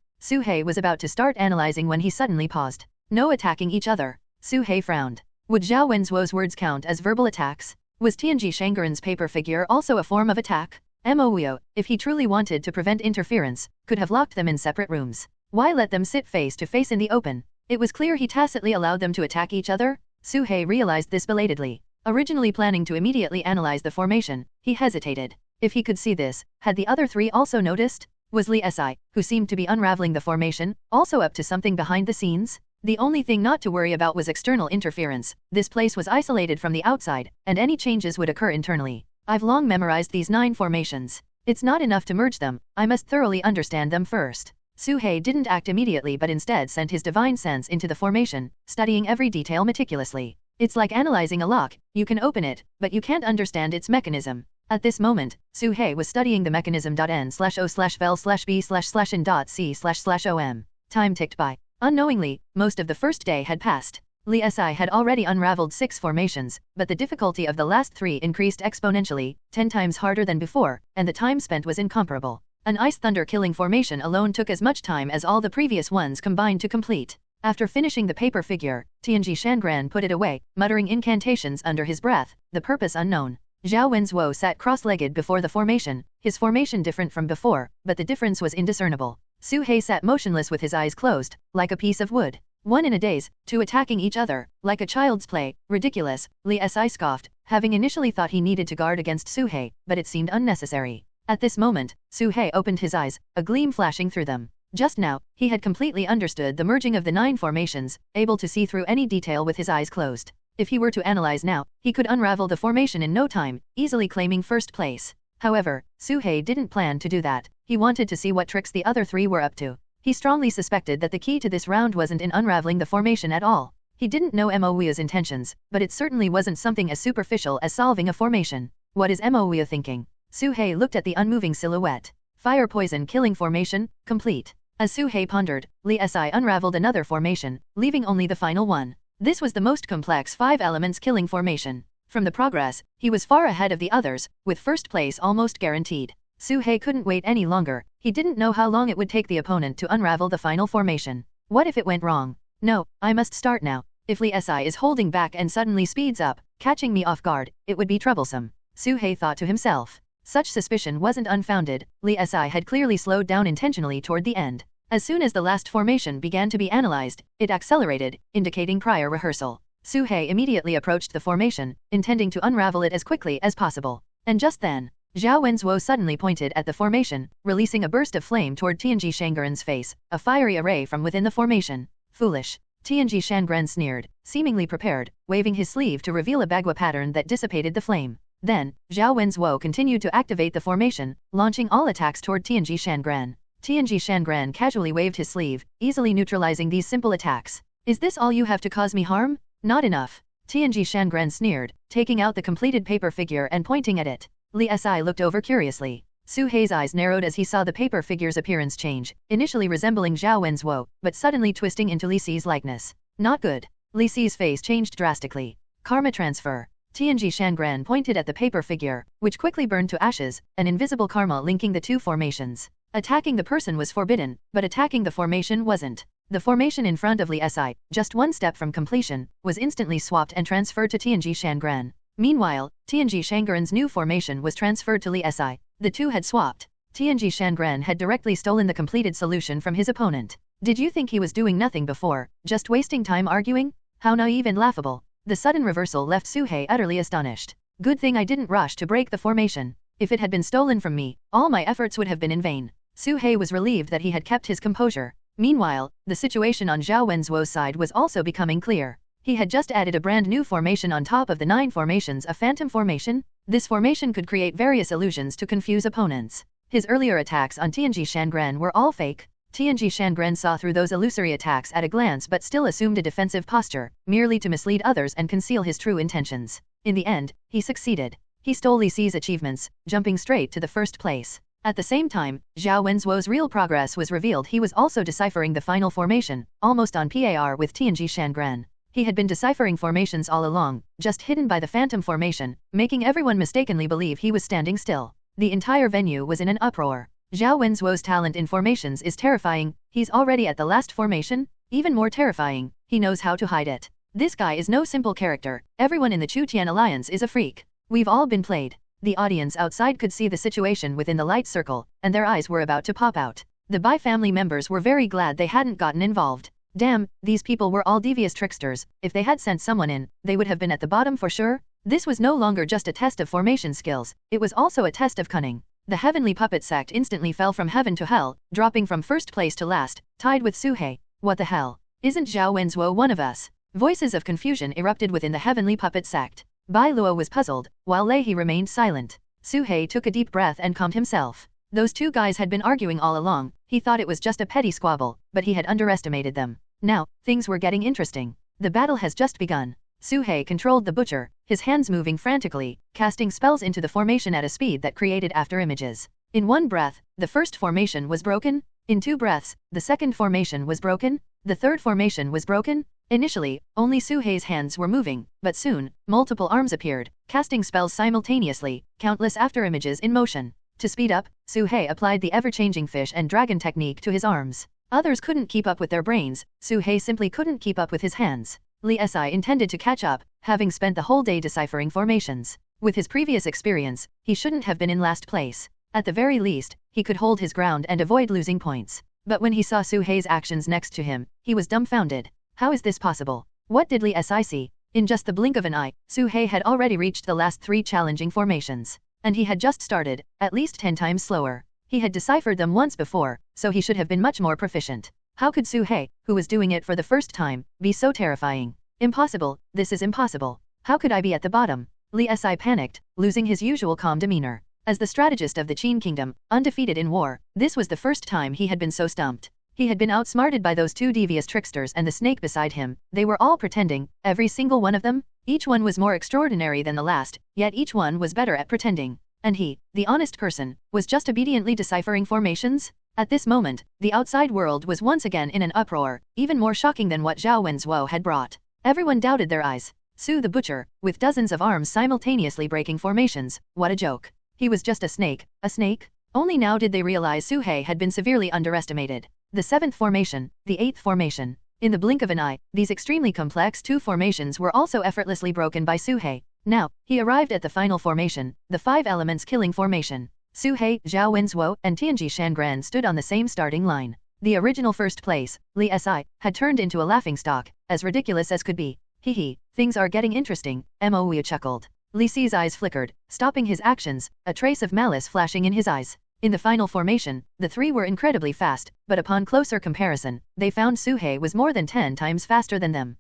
Su He was about to start analyzing when he suddenly paused. No attacking each other. Su He frowned. Would Zhao Wenzuo's words count as verbal attacks? Was Tianji Shangran's paper figure also a form of attack? Mo, if he truly wanted to prevent interference, could have locked them in separate rooms. Why let them sit face to face in the open? It was clear he tacitly allowed them to attack each other. Su He realized this belatedly. Originally planning to immediately analyze the formation, he hesitated. If he could see this, had the other three also noticed? Was Li Si, who seemed to be unraveling the formation, also up to something behind the scenes? The only thing not to worry about was external interference. This place was isolated from the outside, and any changes would occur internally. I've long memorized these 9 formations. It's not enough to merge them, I must thoroughly understand them first. Su He didn't act immediately but instead sent his divine sense into the formation, studying every detail meticulously. It's like analyzing a lock, you can open it, but you can't understand its mechanism. At this moment, Su He was studying the mechanism. N/O/vel/B//in.C//om. Time ticked by. Unknowingly, most of the first day had passed. Li Si had already unraveled 6 formations, but the difficulty of the last 3 increased exponentially, 10 times harder than before, and the time spent was incomparable. An ice thunder killing formation alone took as much time as all the previous ones combined to complete. After finishing the paper figure, Tianji Shangran put it away, muttering incantations under his breath, the purpose unknown. Zhao Wenzuo sat cross-legged before the formation, his formation different from before, but the difference was indiscernible. Su He sat motionless with his eyes closed, like a piece of wood. 1 in a daze, 2 attacking each other, like a child's play, ridiculous, Li Si scoffed, having initially thought he needed to guard against Su He, but it seemed unnecessary. At this moment, Su He opened his eyes, a gleam flashing through them. Just now, he had completely understood the merging of the 9 formations, able to see through any detail with his eyes closed. If he were to analyze now, he could unravel the formation in no time, easily claiming first place. However, Su He didn't plan to do that. He wanted to see what tricks the other 3 were up to. He strongly suspected that the key to this round wasn't in unraveling the formation at all. He didn't know Mo's intentions, but it certainly wasn't something as superficial as solving a formation. What is Mo thinking? Su He looked at the unmoving silhouette. Fire poison killing formation, complete. As Su He pondered, Li Si unraveled another formation, leaving only the final one. This was the most complex 5 elements killing formation. From the progress, he was far ahead of the others, with first place almost guaranteed. Su-hei couldn't wait any longer. He didn't know how long it would take the opponent to unravel the final formation. What if it went wrong? No, I must start now. If Li Si is holding back and suddenly speeds up, catching me off guard, it would be troublesome. Su-hei thought to himself. Such suspicion wasn't unfounded. Li Si had clearly slowed down intentionally toward the end. As soon as the last formation began to be analyzed, it accelerated, indicating prior rehearsal. Su-hei immediately approached the formation, intending to unravel it as quickly as possible. And just then, Zhao Wenzuo suddenly pointed at the formation, releasing a burst of flame toward Tianji Shangren's face, a fiery array from within the formation. Foolish. Tianji Shangren sneered, seemingly prepared, waving his sleeve to reveal a bagua pattern that dissipated the flame. Then, Zhao Wenzuo continued to activate the formation, launching all attacks toward Tianji Shangren. Tianji Shangren casually waved his sleeve, easily neutralizing these simple attacks. Is this all you have to cause me harm? Not enough. Tianji Shangren sneered, taking out the completed paper figure and pointing at it. Li Si looked over curiously. Su-hei's eyes narrowed as he saw the paper figure's appearance change, initially resembling Zhao Wenzuo, but suddenly twisting into Li Si's likeness. Not good. Li Si's face changed drastically. Karma transfer. Tianji Shangren pointed at the paper figure, which quickly burned to ashes, an invisible karma linking the two formations. Attacking the person was forbidden, but attacking the formation wasn't. The formation in front of Li Si, just one step from completion, was instantly swapped and transferred to Tianji Shangren. Meanwhile, Tianji Shangren's new formation was transferred to Li Si. The two had swapped. Tianji Shangren had directly stolen the completed solution from his opponent. Did you think he was doing nothing before, just wasting time arguing? How naive and laughable. The sudden reversal left Su-hei utterly astonished. Good thing I didn't rush to break the formation. If it had been stolen from me, all my efforts would have been in vain. Su-hei was relieved that he had kept his composure. Meanwhile, the situation on Zhao Wenzuo's side was also becoming clear. He had just added a brand new formation on top of the 9 formations, a phantom formation. This formation could create various illusions to confuse opponents. His earlier attacks on Tianji Shangren were all fake. Tianji Shangren saw through those illusory attacks at a glance but still assumed a defensive posture, merely to mislead others and conceal his true intentions. In the end, he succeeded. He stole Li Si's achievements, jumping straight to the first place. At the same time, Zhao Wenzuo's real progress was revealed. He was also deciphering the final formation, almost on par with Tianji Shangren. He had been deciphering formations all along, just hidden by the phantom formation, making everyone mistakenly believe he was standing still. The entire venue was in an uproar. Zhao Wenzuo's talent in formations is terrifying. He's already at the last formation. Even more terrifying, he knows how to hide it. This guy is no simple character. Everyone in the Chu-Tian Alliance is a freak. We've all been played. The audience outside could see the situation within the light circle, and their eyes were about to pop out. The Bai family members were very glad they hadn't gotten involved. Damn, these people were all devious tricksters. If they had sent someone in, they would have been at the bottom for sure. This was no longer just a test of formation skills, it was also a test of cunning. The heavenly puppet sect instantly fell from heaven to hell, dropping from first place to last, tied with Su-hei. What the hell? Isn't Zhao Wenzuo one of us? Voices of confusion erupted within the heavenly puppet sect. Bai Luo was puzzled, while Lei He remained silent. Su-hei took a deep breath and calmed himself. Those two guys had been arguing all along. He thought it was just a petty squabble, but he had underestimated them. Now, things were getting interesting. The battle has just begun. Su-hei controlled the butcher, his hands moving frantically, casting spells into the formation at a speed that created after images. In one breath, the first formation was broken. In 2 breaths, the second formation was broken. The third formation was broken. Initially, only Su-hei's hands were moving, but soon, multiple arms appeared, casting spells simultaneously, countless after images in motion. To speed up, Su-hei applied the ever-changing fish and dragon technique to his arms. Others couldn't keep up with their brains. Su-hei simply couldn't keep up with his hands. Li Si intended to catch up, having spent the whole day deciphering formations. With his previous experience, he shouldn't have been in last place. At the very least, he could hold his ground and avoid losing points. But when he saw Su-hei's actions next to him, he was dumbfounded. How is this possible? What did Li Si see? In just the blink of an eye, Su-hei had already reached the last 3 challenging formations. And he had just started, at least 10 times slower. He had deciphered them once before, so he should have been much more proficient. How could Su-hei, who was doing it for the first time, be so terrifying? Impossible, this is impossible. How could I be at the bottom? Li Si panicked, losing his usual calm demeanor. As the strategist of the Qin Kingdom, undefeated in war, this was the first time he had been so stumped. He had been outsmarted by those 2 devious tricksters and the snake beside him. They were all pretending, every single one of them. Each one was more extraordinary than the last, yet each one was better at pretending. And he, the honest person, was just obediently deciphering formations? At this moment, the outside world was once again in an uproar, even more shocking than what Zhao Wenzuo had brought. Everyone doubted their eyes. Su the Butcher, with dozens of arms simultaneously breaking formations, what a joke. He was just a snake. A snake? Only now did they realize Suhei had been severely underestimated. The 7th formation, the 8th formation. In the blink of an eye, these extremely complex 2 formations were also effortlessly broken by Suhei. Now, he arrived at the final formation, the 5 elements killing formation. Suhei, Zhao Wenzuo, and Tianji Shangran stood on the same starting line. The original first place, Li Si, had turned into a laughingstock, as ridiculous as could be. Hee, things are getting interesting, Mo chuckled. Li Si's eyes flickered, stopping his actions, a trace of malice flashing in his eyes. In the final formation, the 3 were incredibly fast, but upon closer comparison, they found Suhei was more than 10 times faster than them.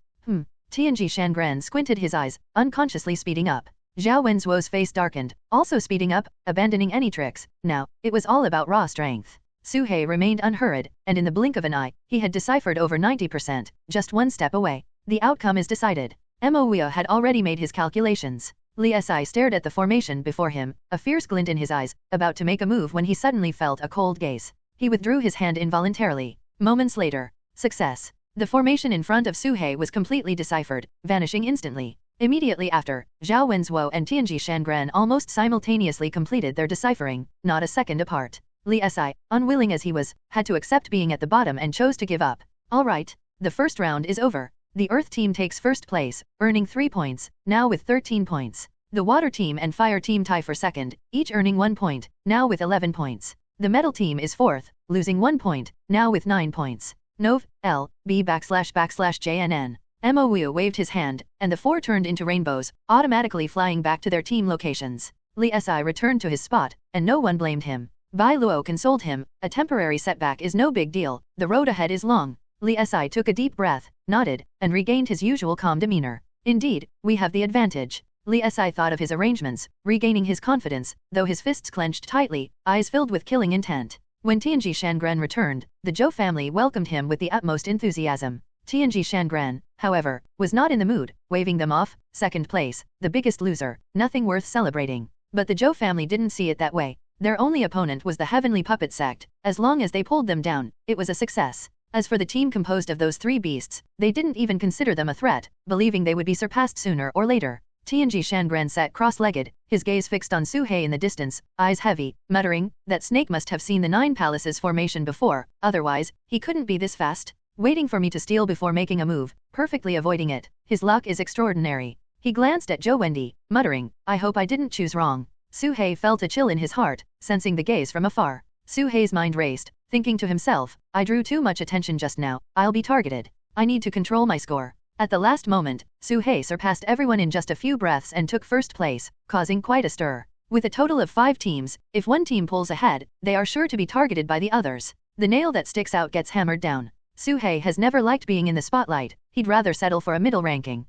Tianji Shangran squinted his eyes, unconsciously speeding up. Zhao Wenzuo's face darkened, also speeding up, abandoning any tricks. Now, it was all about raw strength. Suhei remained unhurried, and in the blink of an eye, he had deciphered over 90%, just 1 step away. The outcome is decided. Mo had already made his calculations. Li Si stared at the formation before him, a fierce glint in his eyes, about to make a move when he suddenly felt a cold gaze. He withdrew his hand involuntarily. Moments later. Success. The formation in front of Suhei was completely deciphered, vanishing instantly. Immediately after, Zhao Wenzuo and Tianji Shangran almost simultaneously completed their deciphering, not a second apart. Li Si, unwilling as he was, had to accept being at the bottom and chose to give up. Alright, the first round is over. The Earth team takes first place, earning 3 points, now with 13 points. The Water team and Fire team tie for second, each earning 1 point, now with 11 points. The Metal team is fourth, losing 1 point, now with 9 points. Nov, L, B /JNN. Mo waved his hand, and the 4 turned into rainbows, automatically flying back to their team locations. Li Si returned to his spot, and no one blamed him. Bai Luo consoled him, a temporary setback is no big deal, the road ahead is long. Li Si took a deep breath, nodded, and regained his usual calm demeanor. Indeed, we have the advantage. Li Si thought of his arrangements, regaining his confidence, though his fists clenched tightly, eyes filled with killing intent. When Tianji Shangran returned, the Zhou family welcomed him with the utmost enthusiasm. Tianji Shangran, however, was not in the mood, waving them off. Second place, the biggest loser, nothing worth celebrating. But the Zhou family didn't see it that way. Their only opponent was the Heavenly Puppet Sect. As long as they pulled them down, it was a success. As for the team composed of those 3 beasts, they didn't even consider them a threat, believing they would be surpassed sooner or later. Tianji Shangran sat cross-legged, his gaze fixed on Suhei in the distance, eyes heavy, muttering, that snake must have seen the 9 palaces formation before, otherwise, he couldn't be this fast. Waiting for me to steal before making a move, perfectly avoiding it. His luck is extraordinary. He glanced at Zhou Wendi, muttering, I hope I didn't choose wrong. Suhei felt a chill in his heart, sensing the gaze from afar. Suhei's mind raced, thinking to himself, I drew too much attention just now, I'll be targeted. I need to control my score. At the last moment, Suhei surpassed everyone in just a few breaths and took first place, causing quite a stir. With a total of 5 teams, if one team pulls ahead, they are sure to be targeted by the others. The nail that sticks out gets hammered down. Suhei has never liked being in the spotlight, he'd rather settle for a middle ranking.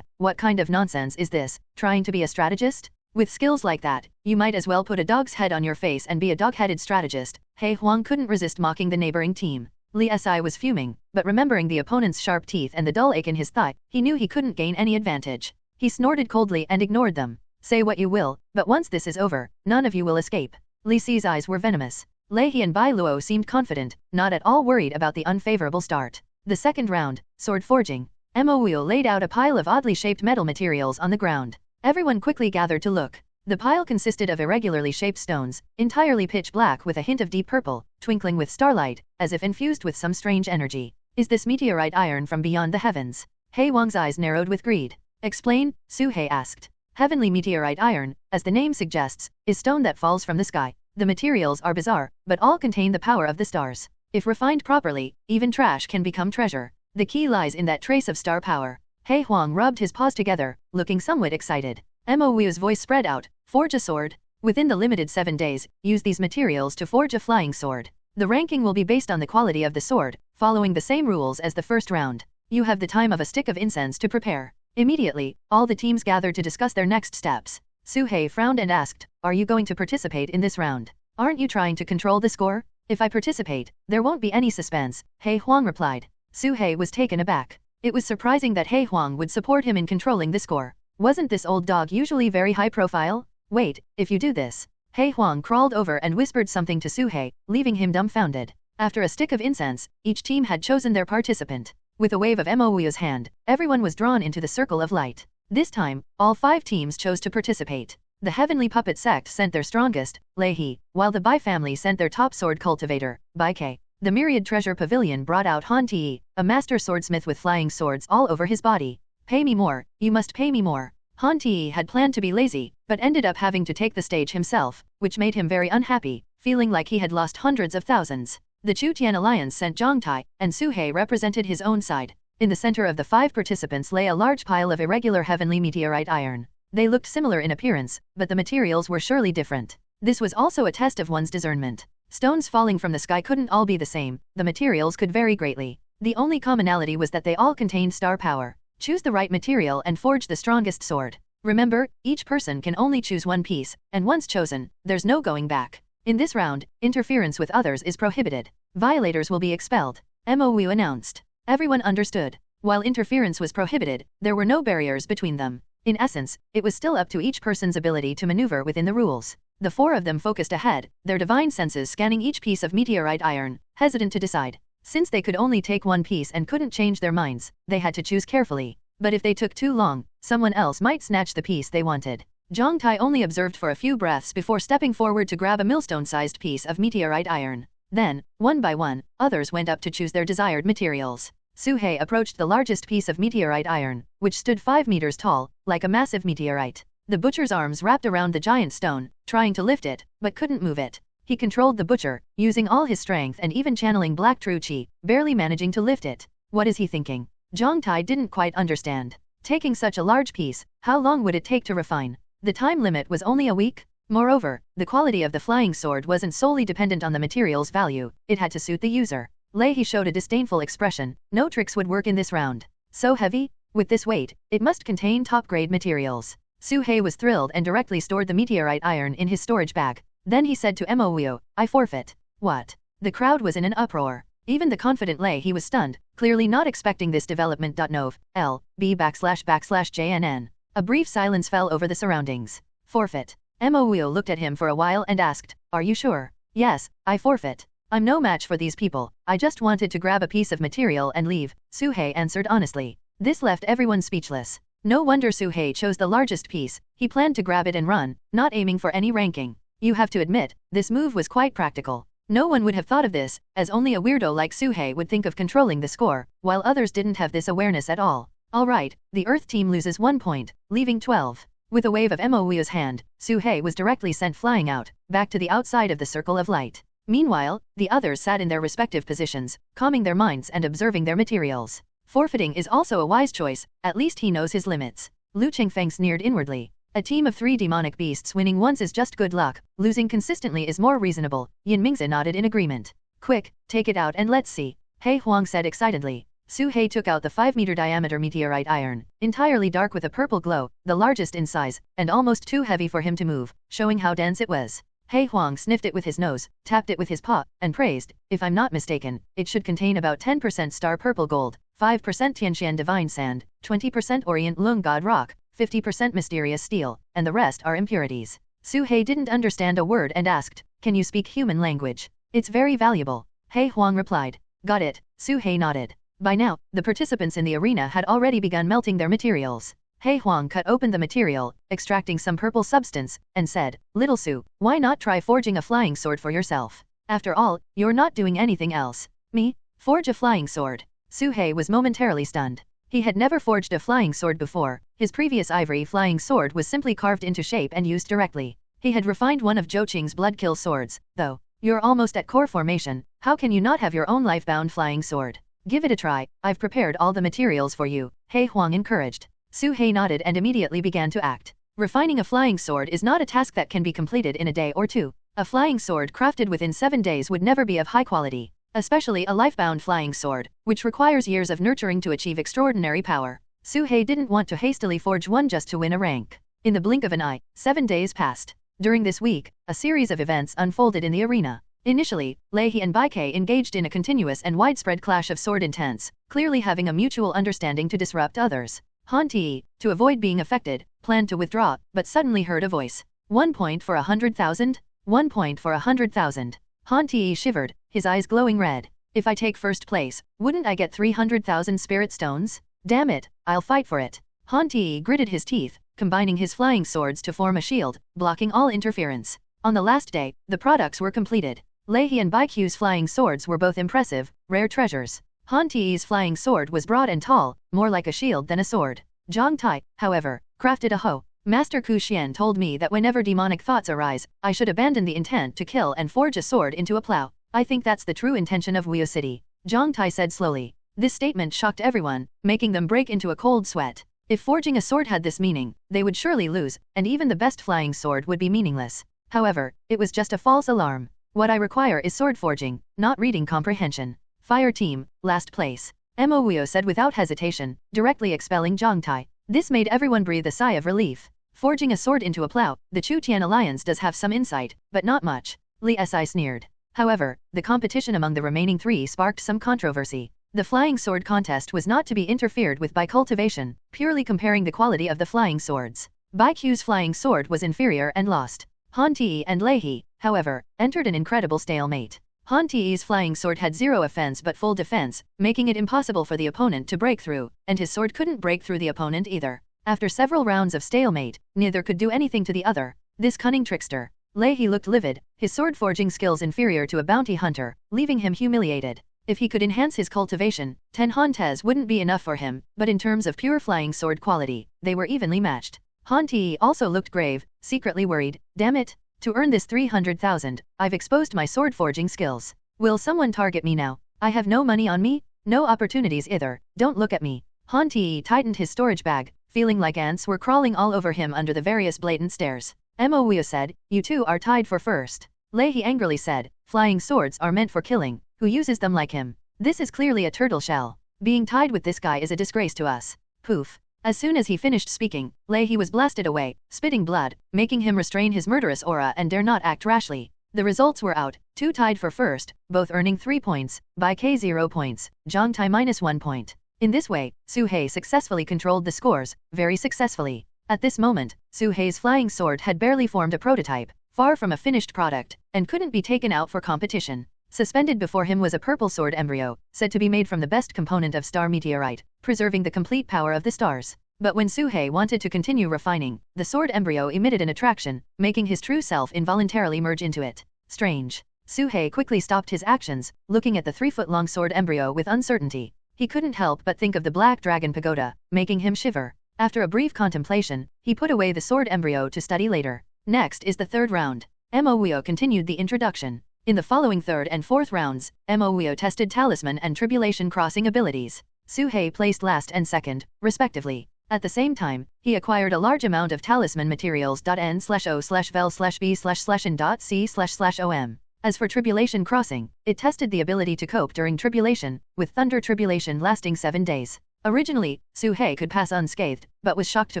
What kind of nonsense is this, trying to be a strategist? With skills like that, you might as well put a dog's head on your face and be a dog-headed strategist. He Huang couldn't resist mocking the neighboring team. Li Si was fuming, but remembering the opponent's sharp teeth and the dull ache in his thigh, he knew he couldn't gain any advantage. He snorted coldly and ignored them. Say what you will, but once this is over, none of you will escape. Li Si's eyes were venomous. Lei He and Bai Luo seemed confident, not at all worried about the unfavorable start. The second round, sword forging. Mo laid out a pile of oddly shaped metal materials on the ground. Everyone quickly gathered to look. The pile consisted of irregularly shaped stones, entirely pitch black with a hint of deep purple, twinkling with starlight, as if infused with some strange energy. Is this meteorite iron from beyond the heavens? He Wang's eyes narrowed with greed. Explain, Suhei asked. Heavenly meteorite iron, as the name suggests, is stone that falls from the sky. The materials are bizarre, but all contain the power of the stars. If refined properly, even trash can become treasure. The key lies in that trace of star power. He Huang rubbed his paws together, looking somewhat excited. Mo Wu's voice spread out. Forge a sword. Within the limited 7 days, use these materials to forge a flying sword. The ranking will be based on the quality of the sword, following the same rules as the first round. You have the time of a stick of incense to prepare. Immediately, all the teams gathered to discuss their next steps. Suhei frowned and asked, are you going to participate in this round? Aren't you trying to control the score? If I participate, there won't be any suspense, He Huang replied. Suhei was taken aback. It was surprising that He Huang would support him in controlling the score. Wasn't this old dog usually very high profile? Wait, if you do this. He Huang crawled over and whispered something to Suhei, leaving him dumbfounded. After a stick of incense, each team had chosen their participant. With a wave of Mouyu's hand, everyone was drawn into the circle of light. This time, all 5 teams chose to participate. The Heavenly Puppet sect sent their strongest, Leihi, while the Bai family sent their top sword cultivator, Bai Ke. The Myriad Treasure Pavilion brought out Han Ti, a master swordsmith with flying swords all over his body. Pay me more, you must pay me more. Han Ti had planned to be lazy, but ended up having to take the stage himself, which made him very unhappy, feeling like he had lost hundreds of thousands. The Chu Tian Alliance sent Zhang Tai, and Su He represented his own side. In the center of the 5 participants lay a large pile of irregular heavenly meteorite iron. They looked similar in appearance, but the materials were surely different. This was also a test of one's discernment. Stones falling from the sky couldn't all be the same, the materials could vary greatly. The only commonality was that they all contained star power. Choose the right material and forge the strongest sword. Remember, each person can only choose one piece, and once chosen, there's no going back. In this round, interference with others is prohibited. Violators will be expelled. Mou announced. Everyone understood. While interference was prohibited, there were no barriers between them. In essence, it was still up to each person's ability to maneuver within the rules. The 4 of them focused ahead, their divine senses scanning each piece of meteorite iron, hesitant to decide. Since they could only take one piece and couldn't change their minds, they had to choose carefully. But if they took too long, someone else might snatch the piece they wanted. Zhang Tai only observed for a few breaths before stepping forward to grab a millstone-sized piece of meteorite iron. Then, one by one, others went up to choose their desired materials. Su He approached the largest piece of meteorite iron, which stood 5 meters tall, like a massive meteorite. The butcher's arms wrapped around the giant stone, trying to lift it, but couldn't move it. He controlled the butcher, using all his strength and even channeling black true qi, barely managing to lift it. What is he thinking? Zhang Tai didn't quite understand. Taking such a large piece, how long would it take to refine? The time limit was only a week. Moreover, the quality of the flying sword wasn't solely dependent on the material's value, it had to suit the user. Leihi showed a disdainful expression. No tricks would work in this round. So heavy? With this weight, it must contain top-grade materials. Su He was thrilled and directly stored the meteorite iron in his storage bag. Then he said to Mou, I forfeit. What? The crowd was in an uproar. Even the confident Leihi was stunned, clearly not expecting this development. JNN. A brief silence fell over the surroundings. Forfeit. Mou looked at him for a while and asked, Are you sure? Yes, I forfeit. I'm no match for these people, I just wanted to grab a piece of material and leave, Su He answered honestly. This left everyone speechless. No wonder Su He chose the largest piece, he planned to grab it and run, not aiming for any ranking. You have to admit, this move was quite practical. No one would have thought of this, as only a weirdo like Su He would think of controlling the score, while others didn't have this awareness at all. Alright, the Earth team loses 1 point, leaving 12. With a wave of Mou's hand, Su He was directly sent flying out, back to the outside of the circle of light. Meanwhile, the others sat in their respective positions, calming their minds and observing their materials. Forfeiting is also a wise choice, at least he knows his limits. Lu Qingfeng sneered inwardly. A team of 3 demonic beasts winning once is just good luck, losing consistently is more reasonable. Yin Mingzi nodded in agreement. Quick, take it out and let's see. He Huang said excitedly. Su He took out the 5-meter diameter meteorite iron, entirely dark with a purple glow, the largest in size, and almost too heavy for him to move, showing how dense it was. He Huang sniffed it with his nose, tapped it with his paw, and praised, if I'm not mistaken, it should contain about 10% star purple gold, 5% Tianxian divine sand, 20% Orient Lung god rock, 50% mysterious steel, and the rest are impurities. Su He didn't understand a word and asked, Can you speak human language? It's very valuable. He Huang replied. Got it, Su He nodded. By now, the participants in the arena had already begun melting their materials. He Huang cut open the material, extracting some purple substance, and said, Little Su, why not try forging a flying sword for yourself? After all, you're not doing anything else. Me? Forge a flying sword? Su He was momentarily stunned. He had never forged a flying sword before, his previous ivory flying sword was simply carved into shape and used directly. He had refined one of Zhou Qing's blood-kill swords, though. You're almost at core formation, how can you not have your own life-bound flying sword? Give it a try, I've prepared all the materials for you, He Huang encouraged. Su He nodded and immediately began to act. Refining a flying sword is not a task that can be completed in a day or two. A flying sword crafted within 7 days would never be of high quality, especially a life-bound flying sword, which requires years of nurturing to achieve extraordinary power. Su He didn't want to hastily forge one just to win a rank. In the blink of an eye, 7 days passed. During this week, a series of events unfolded in the arena. Initially, Leihi and Bai Ke engaged in a continuous and widespread clash of sword intents, clearly having a mutual understanding to disrupt others. Han Ti, to avoid being affected, planned to withdraw, but suddenly heard a voice. 1 point for 100,000? 1 point for 100,000. Han Ti shivered, his eyes glowing red. If I take first place, wouldn't I get 300,000 spirit stones? Damn it, I'll fight for it. Han Ti gritted his teeth, combining his flying swords to form a shield, blocking all interference. On the last day, the products were completed. Lei He and Bai Qiu's flying swords were both impressive, rare treasures. Han Ti's flying sword was broad and tall, more like a shield than a sword. Zhang Tai, however, crafted a hoe. Master Ku Xian told me that whenever demonic thoughts arise, I should abandon the intent to kill and forge a sword into a plow. I think that's the true intention of Wuyo City, Zhang Tai said slowly. This statement shocked everyone, making them break into a cold sweat. If forging a sword had this meaning, they would surely lose, and even the best flying sword would be meaningless. However, it was just a false alarm. What I require is sword forging, not reading comprehension. Fire team, last place. Mo Wuyo said without hesitation, directly expelling Zhang Tai. This made everyone breathe a sigh of relief. Forging a sword into a plow, the Chu Tian alliance does have some insight, but not much. Li Si sneered. However, the competition among the remaining three sparked some controversy. The flying sword contest was not to be interfered with by cultivation, purely comparing the quality of the flying swords. Bai Qiu's flying sword was inferior and lost. Han Ti and Lei He, however, entered an incredible stalemate. Han Ti's flying sword had zero offense but full defense, making it impossible for the opponent to break through, and his sword couldn't break through the opponent either. After several rounds of stalemate, neither could do anything to the other. This cunning trickster. Lei He looked livid, his sword forging skills inferior to a bounty hunter, leaving him humiliated. If he could enhance his cultivation, 10 Hantes wouldn't be enough for him, but in terms of pure flying sword quality, they were evenly matched. Han Ti also looked grave, secretly worried. Damn it! To earn this 300,000, I've exposed my sword forging skills. Will someone target me now? I have no money on me, no opportunities either, don't look at me. Han Ti tightened his storage bag, feeling like ants were crawling all over him under the various blatant stares. Mo Wuyo said, you two are tied for first. Lei He angrily said, flying swords are meant for killing, who uses them like him? This is clearly a turtle shell. Being tied with this guy is a disgrace to us. Poof. As soon as he finished speaking, Lei He was blasted away, spitting blood, making him restrain his murderous aura and dare not act rashly. The results were out, two tied for first, both earning 3 points, Bai Qiu 0 points, Zhang Tai -1 point. In this way, Su He successfully controlled the scores, very successfully. At this moment, Su He's flying sword had barely formed a prototype, far from a finished product, and couldn't be taken out for competition. Suspended before him was a purple sword embryo, said to be made from the best component of star meteorite, preserving the complete power of the stars. But when Su He wanted to continue refining, the sword embryo emitted an attraction, making his true self involuntarily merge into it. Strange. Su He quickly stopped his actions, looking at the 3-foot-long sword embryo with uncertainty. He couldn't help but think of the Black Dragon Pagoda, making him shiver. After a brief contemplation, he put away the sword embryo to study later. Next is the third round. Mo Wuyo continued the introduction. In the following third and fourth rounds, Mo Wuyo tested Talisman and Tribulation Crossing abilities. Su He placed last and second, respectively. At the same time, he acquired a large amount of talisman materials. N/O/vel/B//n.C//OM. As for Tribulation Crossing, it tested the ability to cope during tribulation, with Thunder Tribulation lasting 7 days. Originally, Su He could pass unscathed, but was shocked to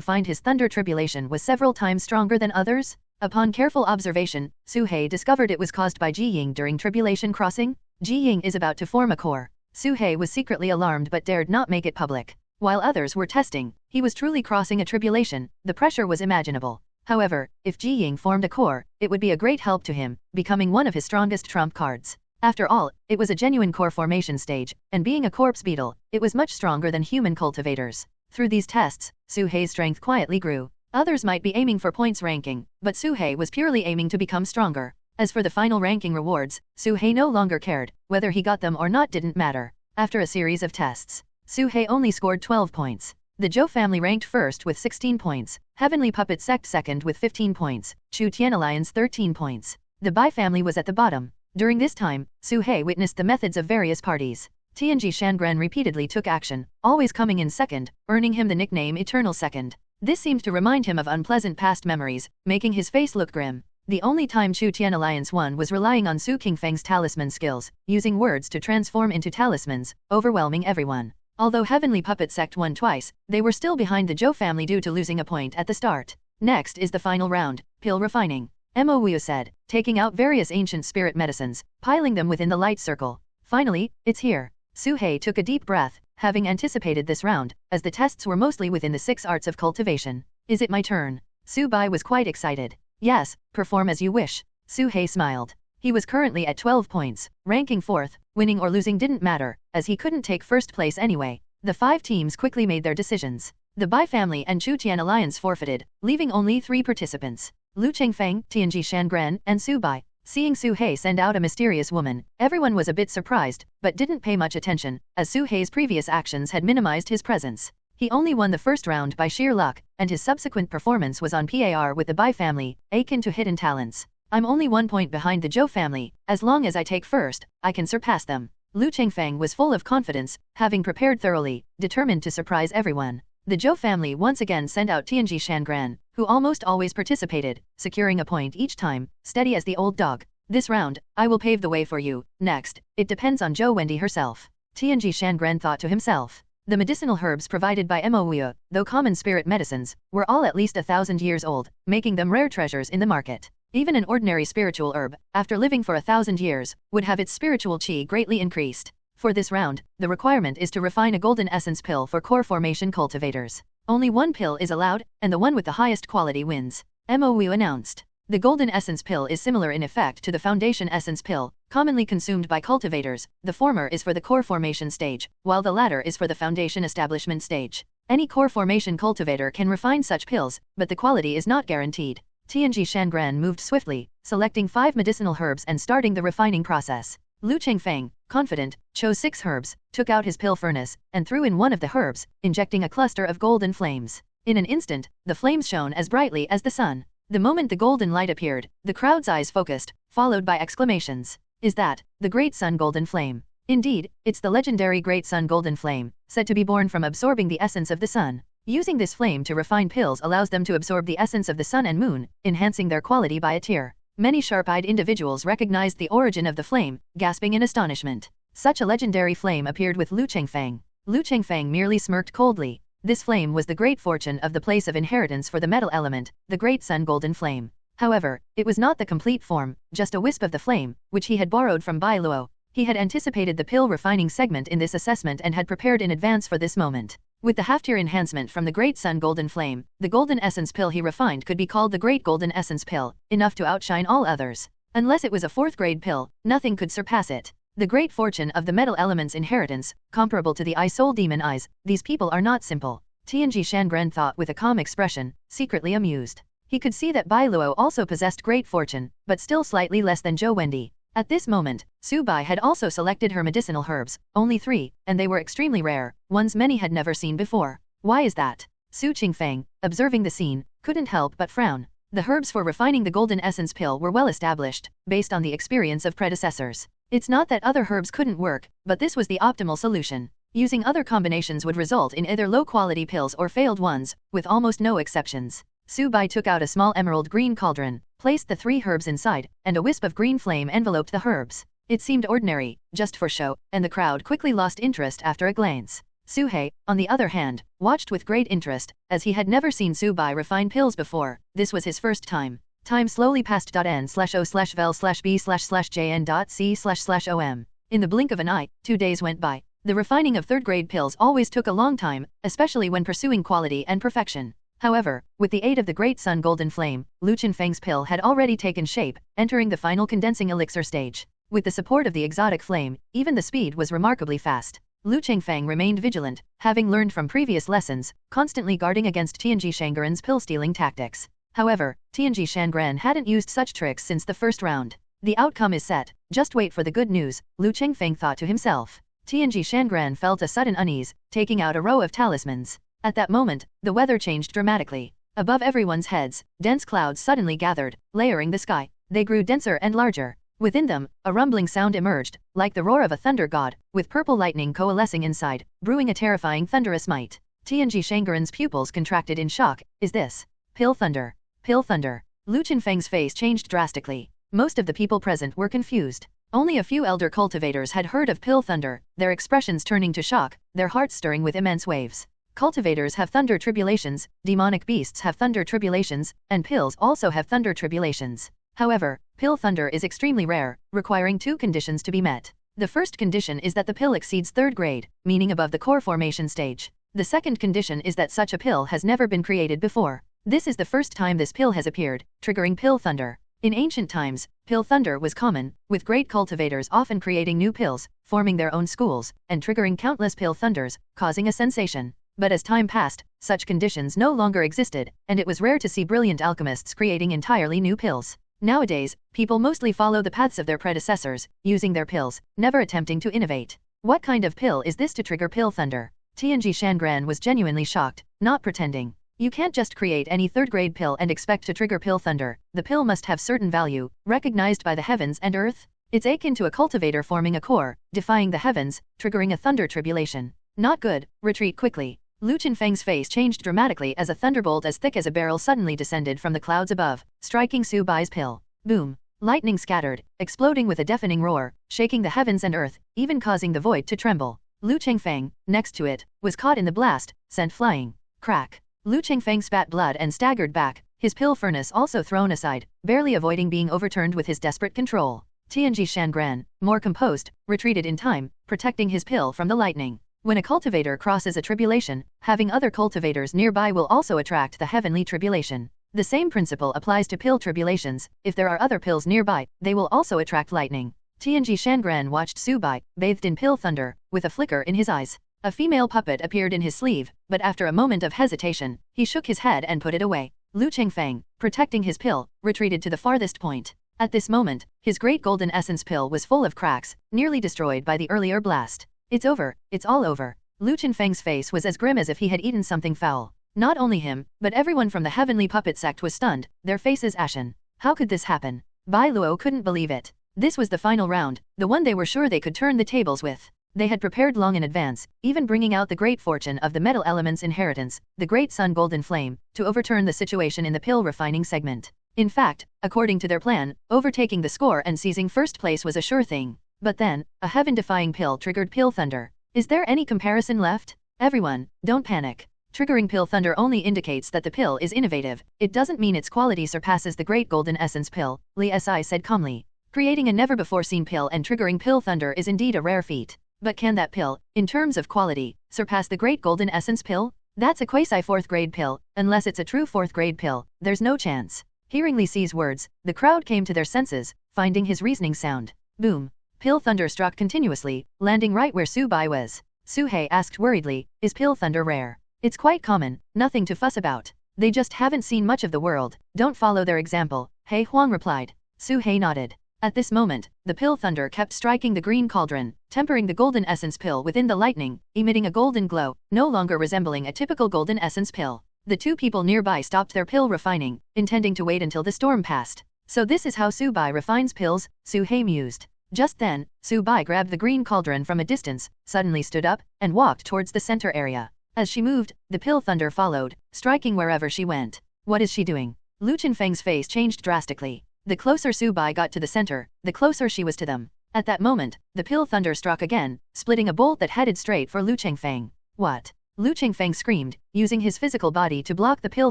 find his Thunder Tribulation was several times stronger than others. Upon careful observation, Su He discovered it was caused by Ji Ying during Tribulation Crossing. Ji Ying is about to form a core. Su He was secretly alarmed but dared not make it public. While others were testing, he was truly crossing a tribulation, the pressure was imaginable. However, if Ji Ying formed a core, it would be a great help to him, becoming one of his strongest trump cards. After all, it was a genuine core formation stage, and being a corpse beetle, it was much stronger than human cultivators. Through these tests, Su He's strength quietly grew. Others might be aiming for points ranking, but Su He was purely aiming to become stronger. As for the final ranking rewards, Su He no longer cared, whether he got them or not didn't matter. After a series of tests, Su He only scored 12 points. The Zhou family ranked first with 16 points, Heavenly Puppet Sect second with 15 points, Chu Tian Alliance 13 points. The Bai family was at the bottom. During this time, Su He witnessed the methods of various parties. Tianji Shangren repeatedly took action, always coming in second, earning him the nickname Eternal Second. This seemed to remind him of unpleasant past memories, making his face look grim. The only time Chu Tian Alliance won was relying on Su Qingfeng's talisman skills, using words to transform into talismans, overwhelming everyone. Although Heavenly Puppet Sect won twice, they were still behind the Zhou family due to losing a point at the start. Next is the final round, pill refining. Mo Wuyo said, taking out various ancient spirit medicines, piling them within the light circle. Finally, it's here. Su He took a deep breath, having anticipated this round, as the tests were mostly within the 6 arts of cultivation. Is it my turn? Su Bai was quite excited. Yes, perform as you wish. Su He smiled. He was currently at 12 points, ranking 4th. Winning or losing didn't matter, as he couldn't take first place anyway. The 5 teams quickly made their decisions. The Bai family and Chu Tian alliance forfeited, leaving only 3 participants: Lu Chengfeng, Tianji Shangren, and Su Bai. Seeing Su He send out a mysterious woman, everyone was a bit surprised, but didn't pay much attention, as Su He's previous actions had minimized his presence. He only won the first round by sheer luck, and his subsequent performance was on par with the Bai family, akin to hidden talents. I'm only 1 point behind the Zhou family. As long as I take first, I can surpass them. Lu Chengfeng was full of confidence, having prepared thoroughly, determined to surprise everyone. The Zhou family once again sent out Tianji Shangran, who almost always participated, securing a point each time, steady as the old dog. This round, I will pave the way for you. Next, it depends on Zhou Wendy herself. Tianji Shangran thought to himself. The medicinal herbs provided by Mo, though common spirit medicines, were all at least 1,000 years old, making them rare treasures in the market. Even an ordinary spiritual herb, after living for 1,000 years, would have its spiritual qi greatly increased. For this round, the requirement is to refine a golden essence pill for core formation cultivators. Only 1 pill is allowed, and the one with the highest quality wins. Mo announced. The golden essence pill is similar in effect to the foundation essence pill, commonly consumed by cultivators. The former is for the core formation stage, while the latter is for the foundation establishment stage. Any core formation cultivator can refine such pills, but the quality is not guaranteed. Tianji Shangran moved swiftly, selecting 5 medicinal herbs and starting the refining process. Lu Chengfeng, confident, chose 6 herbs, took out his pill furnace, and threw in one of the herbs, injecting a cluster of golden flames. In an instant, the flames shone as brightly as the sun. The moment the golden light appeared, the crowd's eyes focused, followed by exclamations. Is that the Great Sun Golden Flame? Indeed, it's the legendary Great Sun Golden Flame, said to be born from absorbing the essence of the sun. Using this flame to refine pills allows them to absorb the essence of the sun and moon, enhancing their quality by a tier. Many sharp-eyed individuals recognized the origin of the flame, gasping in astonishment. Such a legendary flame appeared with Lu Chengfeng. Lu Chengfeng merely smirked coldly. This flame was the great fortune of the place of inheritance for the metal element, the Great Sun Golden Flame. However, it was not the complete form, just a wisp of the flame, which he had borrowed from Bai Luo. He had anticipated the pill refining segment in this assessment and had prepared in advance for this moment. With the half-tier enhancement from the Great Sun Golden Flame, the golden essence pill he refined could be called the Great Golden Essence Pill, enough to outshine all others. Unless it was a 4th-grade pill, nothing could surpass it. The great fortune of the metal element's inheritance, comparable to the Eye-Soul Demon Eyes, these people are not simple. Tianji Shangren thought with a calm expression, secretly amused. He could see that Bai Luo also possessed great fortune, but still slightly less than Zhou Wendy. At this moment, Su Bai had also selected her medicinal herbs, only 3, and they were extremely rare, ones many had never seen before. Why is that? Su Qingfeng, observing the scene, couldn't help but frown. The herbs for refining the golden essence pill were well established, based on the experience of predecessors. It's not that other herbs couldn't work, but this was the optimal solution. Using other combinations would result in either low-quality pills or failed ones, with almost no exceptions. Su Bai took out a small emerald green cauldron, placed the 3 herbs inside, and a wisp of green flame enveloped the herbs. It seemed ordinary, just for show, and the crowd quickly lost interest after a glance. Su He, on the other hand, watched with great interest, as he had never seen Su Bai refine pills before. This was his first time. Time slowly passed. N/O/vel/B/JN.C//OM. In the blink of an eye, 2 days went by. The refining of 3rd-grade pills always took a long time, especially when pursuing quality and perfection. However, with the aid of the Great Sun Golden Flame, Lu Chengfeng's pill had already taken shape, entering the final condensing elixir stage. With the support of the exotic flame, even the speed was remarkably fast. Lu Chengfeng remained vigilant, having learned from previous lessons, constantly guarding against Tianji Shangren's pill-stealing tactics. However, Tianji Shangren hadn't used such tricks since the first round. The outcome is set, just wait for the good news, Lu Chengfeng thought to himself. Tianji Shangren felt a sudden unease, taking out a row of talismans. At that moment, the weather changed dramatically. Above everyone's heads, dense clouds suddenly gathered, layering the sky. They grew denser and larger. Within them, a rumbling sound emerged, like the roar of a thunder god, with purple lightning coalescing inside, brewing a terrifying thunderous might. Tianji Shangren's pupils contracted in shock. Is this pill thunder? Pill thunder. Lu Chengfeng's face changed drastically. Most of the people present were confused. Only a few elder cultivators had heard of pill thunder, their expressions turning to shock, their hearts stirring with immense waves. Cultivators have thunder tribulations, demonic beasts have thunder tribulations, and pills also have thunder tribulations. However, pill thunder is extremely rare, requiring 2 conditions to be met. The first condition is that the pill exceeds 3rd grade, meaning above the core formation stage. The second condition is that such a pill has never been created before. This is the first time this pill has appeared, triggering pill thunder. In ancient times, pill thunder was common, with great cultivators often creating new pills, forming their own schools, and triggering countless pill thunders, causing a sensation. But as time passed, such conditions no longer existed, and it was rare to see brilliant alchemists creating entirely new pills. Nowadays, people mostly follow the paths of their predecessors, using their pills, never attempting to innovate. What kind of pill is this to trigger pill thunder? Tianji Shangran was genuinely shocked, not pretending. You can't just create any third-grade pill and expect to trigger pill thunder. The pill must have certain value, recognized by the heavens and earth. It's akin to a cultivator forming a core, defying the heavens, triggering a thunder tribulation. Not good, retreat quickly. Lu Qinfeng's face changed dramatically as a thunderbolt as thick as a barrel suddenly descended from the clouds above, striking Su Bai's pill. Boom. Lightning scattered, exploding with a deafening roar, shaking the heavens and earth, even causing the void to tremble. Lu Qingfeng, next to it, was caught in the blast, sent flying. Crack. Lu Qingfeng spat blood and staggered back, his pill furnace also thrown aside, barely avoiding being overturned with his desperate control. Tianji Shangran, more composed, retreated in time, protecting his pill from the lightning. When a cultivator crosses a tribulation, having other cultivators nearby will also attract the heavenly tribulation. The same principle applies to pill tribulations. If there are other pills nearby, they will also attract lightning. Tianji Shangran watched Su Bai, bathed in pill thunder, with a flicker in his eyes. A female puppet appeared in his sleeve, but after a moment of hesitation, he shook his head and put it away. Lu Qingfeng, protecting his pill, retreated to the farthest point. At this moment, his great golden essence pill was full of cracks, nearly destroyed by the earlier blast. It's over, it's all over. Lu Qinfeng's face was as grim as if he had eaten something foul. Not only him, but everyone from the heavenly puppet sect was stunned, their faces ashen. How could this happen? Bai Luo couldn't believe it. This was the final round, the one they were sure they could turn the tables with. They had prepared long in advance, even bringing out the great fortune of the metal element's inheritance, the great sun golden flame, to overturn the situation in the pill refining segment. In fact, according to their plan, overtaking the score and seizing first place was a sure thing. But then, a heaven-defying pill triggered pill thunder. Is there any comparison left? Everyone, don't panic. Triggering pill thunder only indicates that the pill is innovative. It doesn't mean its quality surpasses the great golden essence pill, Li Si said calmly. Creating a never-before-seen pill and triggering pill thunder is indeed a rare feat. But can that pill, in terms of quality, surpass the great golden essence pill? That's a quasi fourth-grade pill. Unless it's a true fourth-grade pill, there's no chance. Hearing Li Si's words, the crowd came to their senses, finding his reasoning sound. Boom. Pill thunder struck continuously, landing right where Su Bai was. Su He asked worriedly, is pill thunder rare? It's quite common, nothing to fuss about. They just haven't seen much of the world, don't follow their example, He Huang replied. Su He nodded. At this moment, the pill thunder kept striking the green cauldron, tempering the golden essence pill within the lightning, emitting a golden glow, no longer resembling a typical golden essence pill. The two people nearby stopped their pill refining, intending to wait until the storm passed. So this is how Su Bai refines pills, Su He mused. Just then, Su Bai grabbed the green cauldron from a distance, suddenly stood up, and walked towards the center area. As she moved, the pill thunder followed, striking wherever she went. What is she doing? Lu Qinfeng's face changed drastically. The closer Su Bai got to the center, the closer she was to them. At that moment, the pill thunder struck again, splitting a bolt that headed straight for Lu Qingfeng. What? Lu Qingfeng screamed, using his physical body to block the pill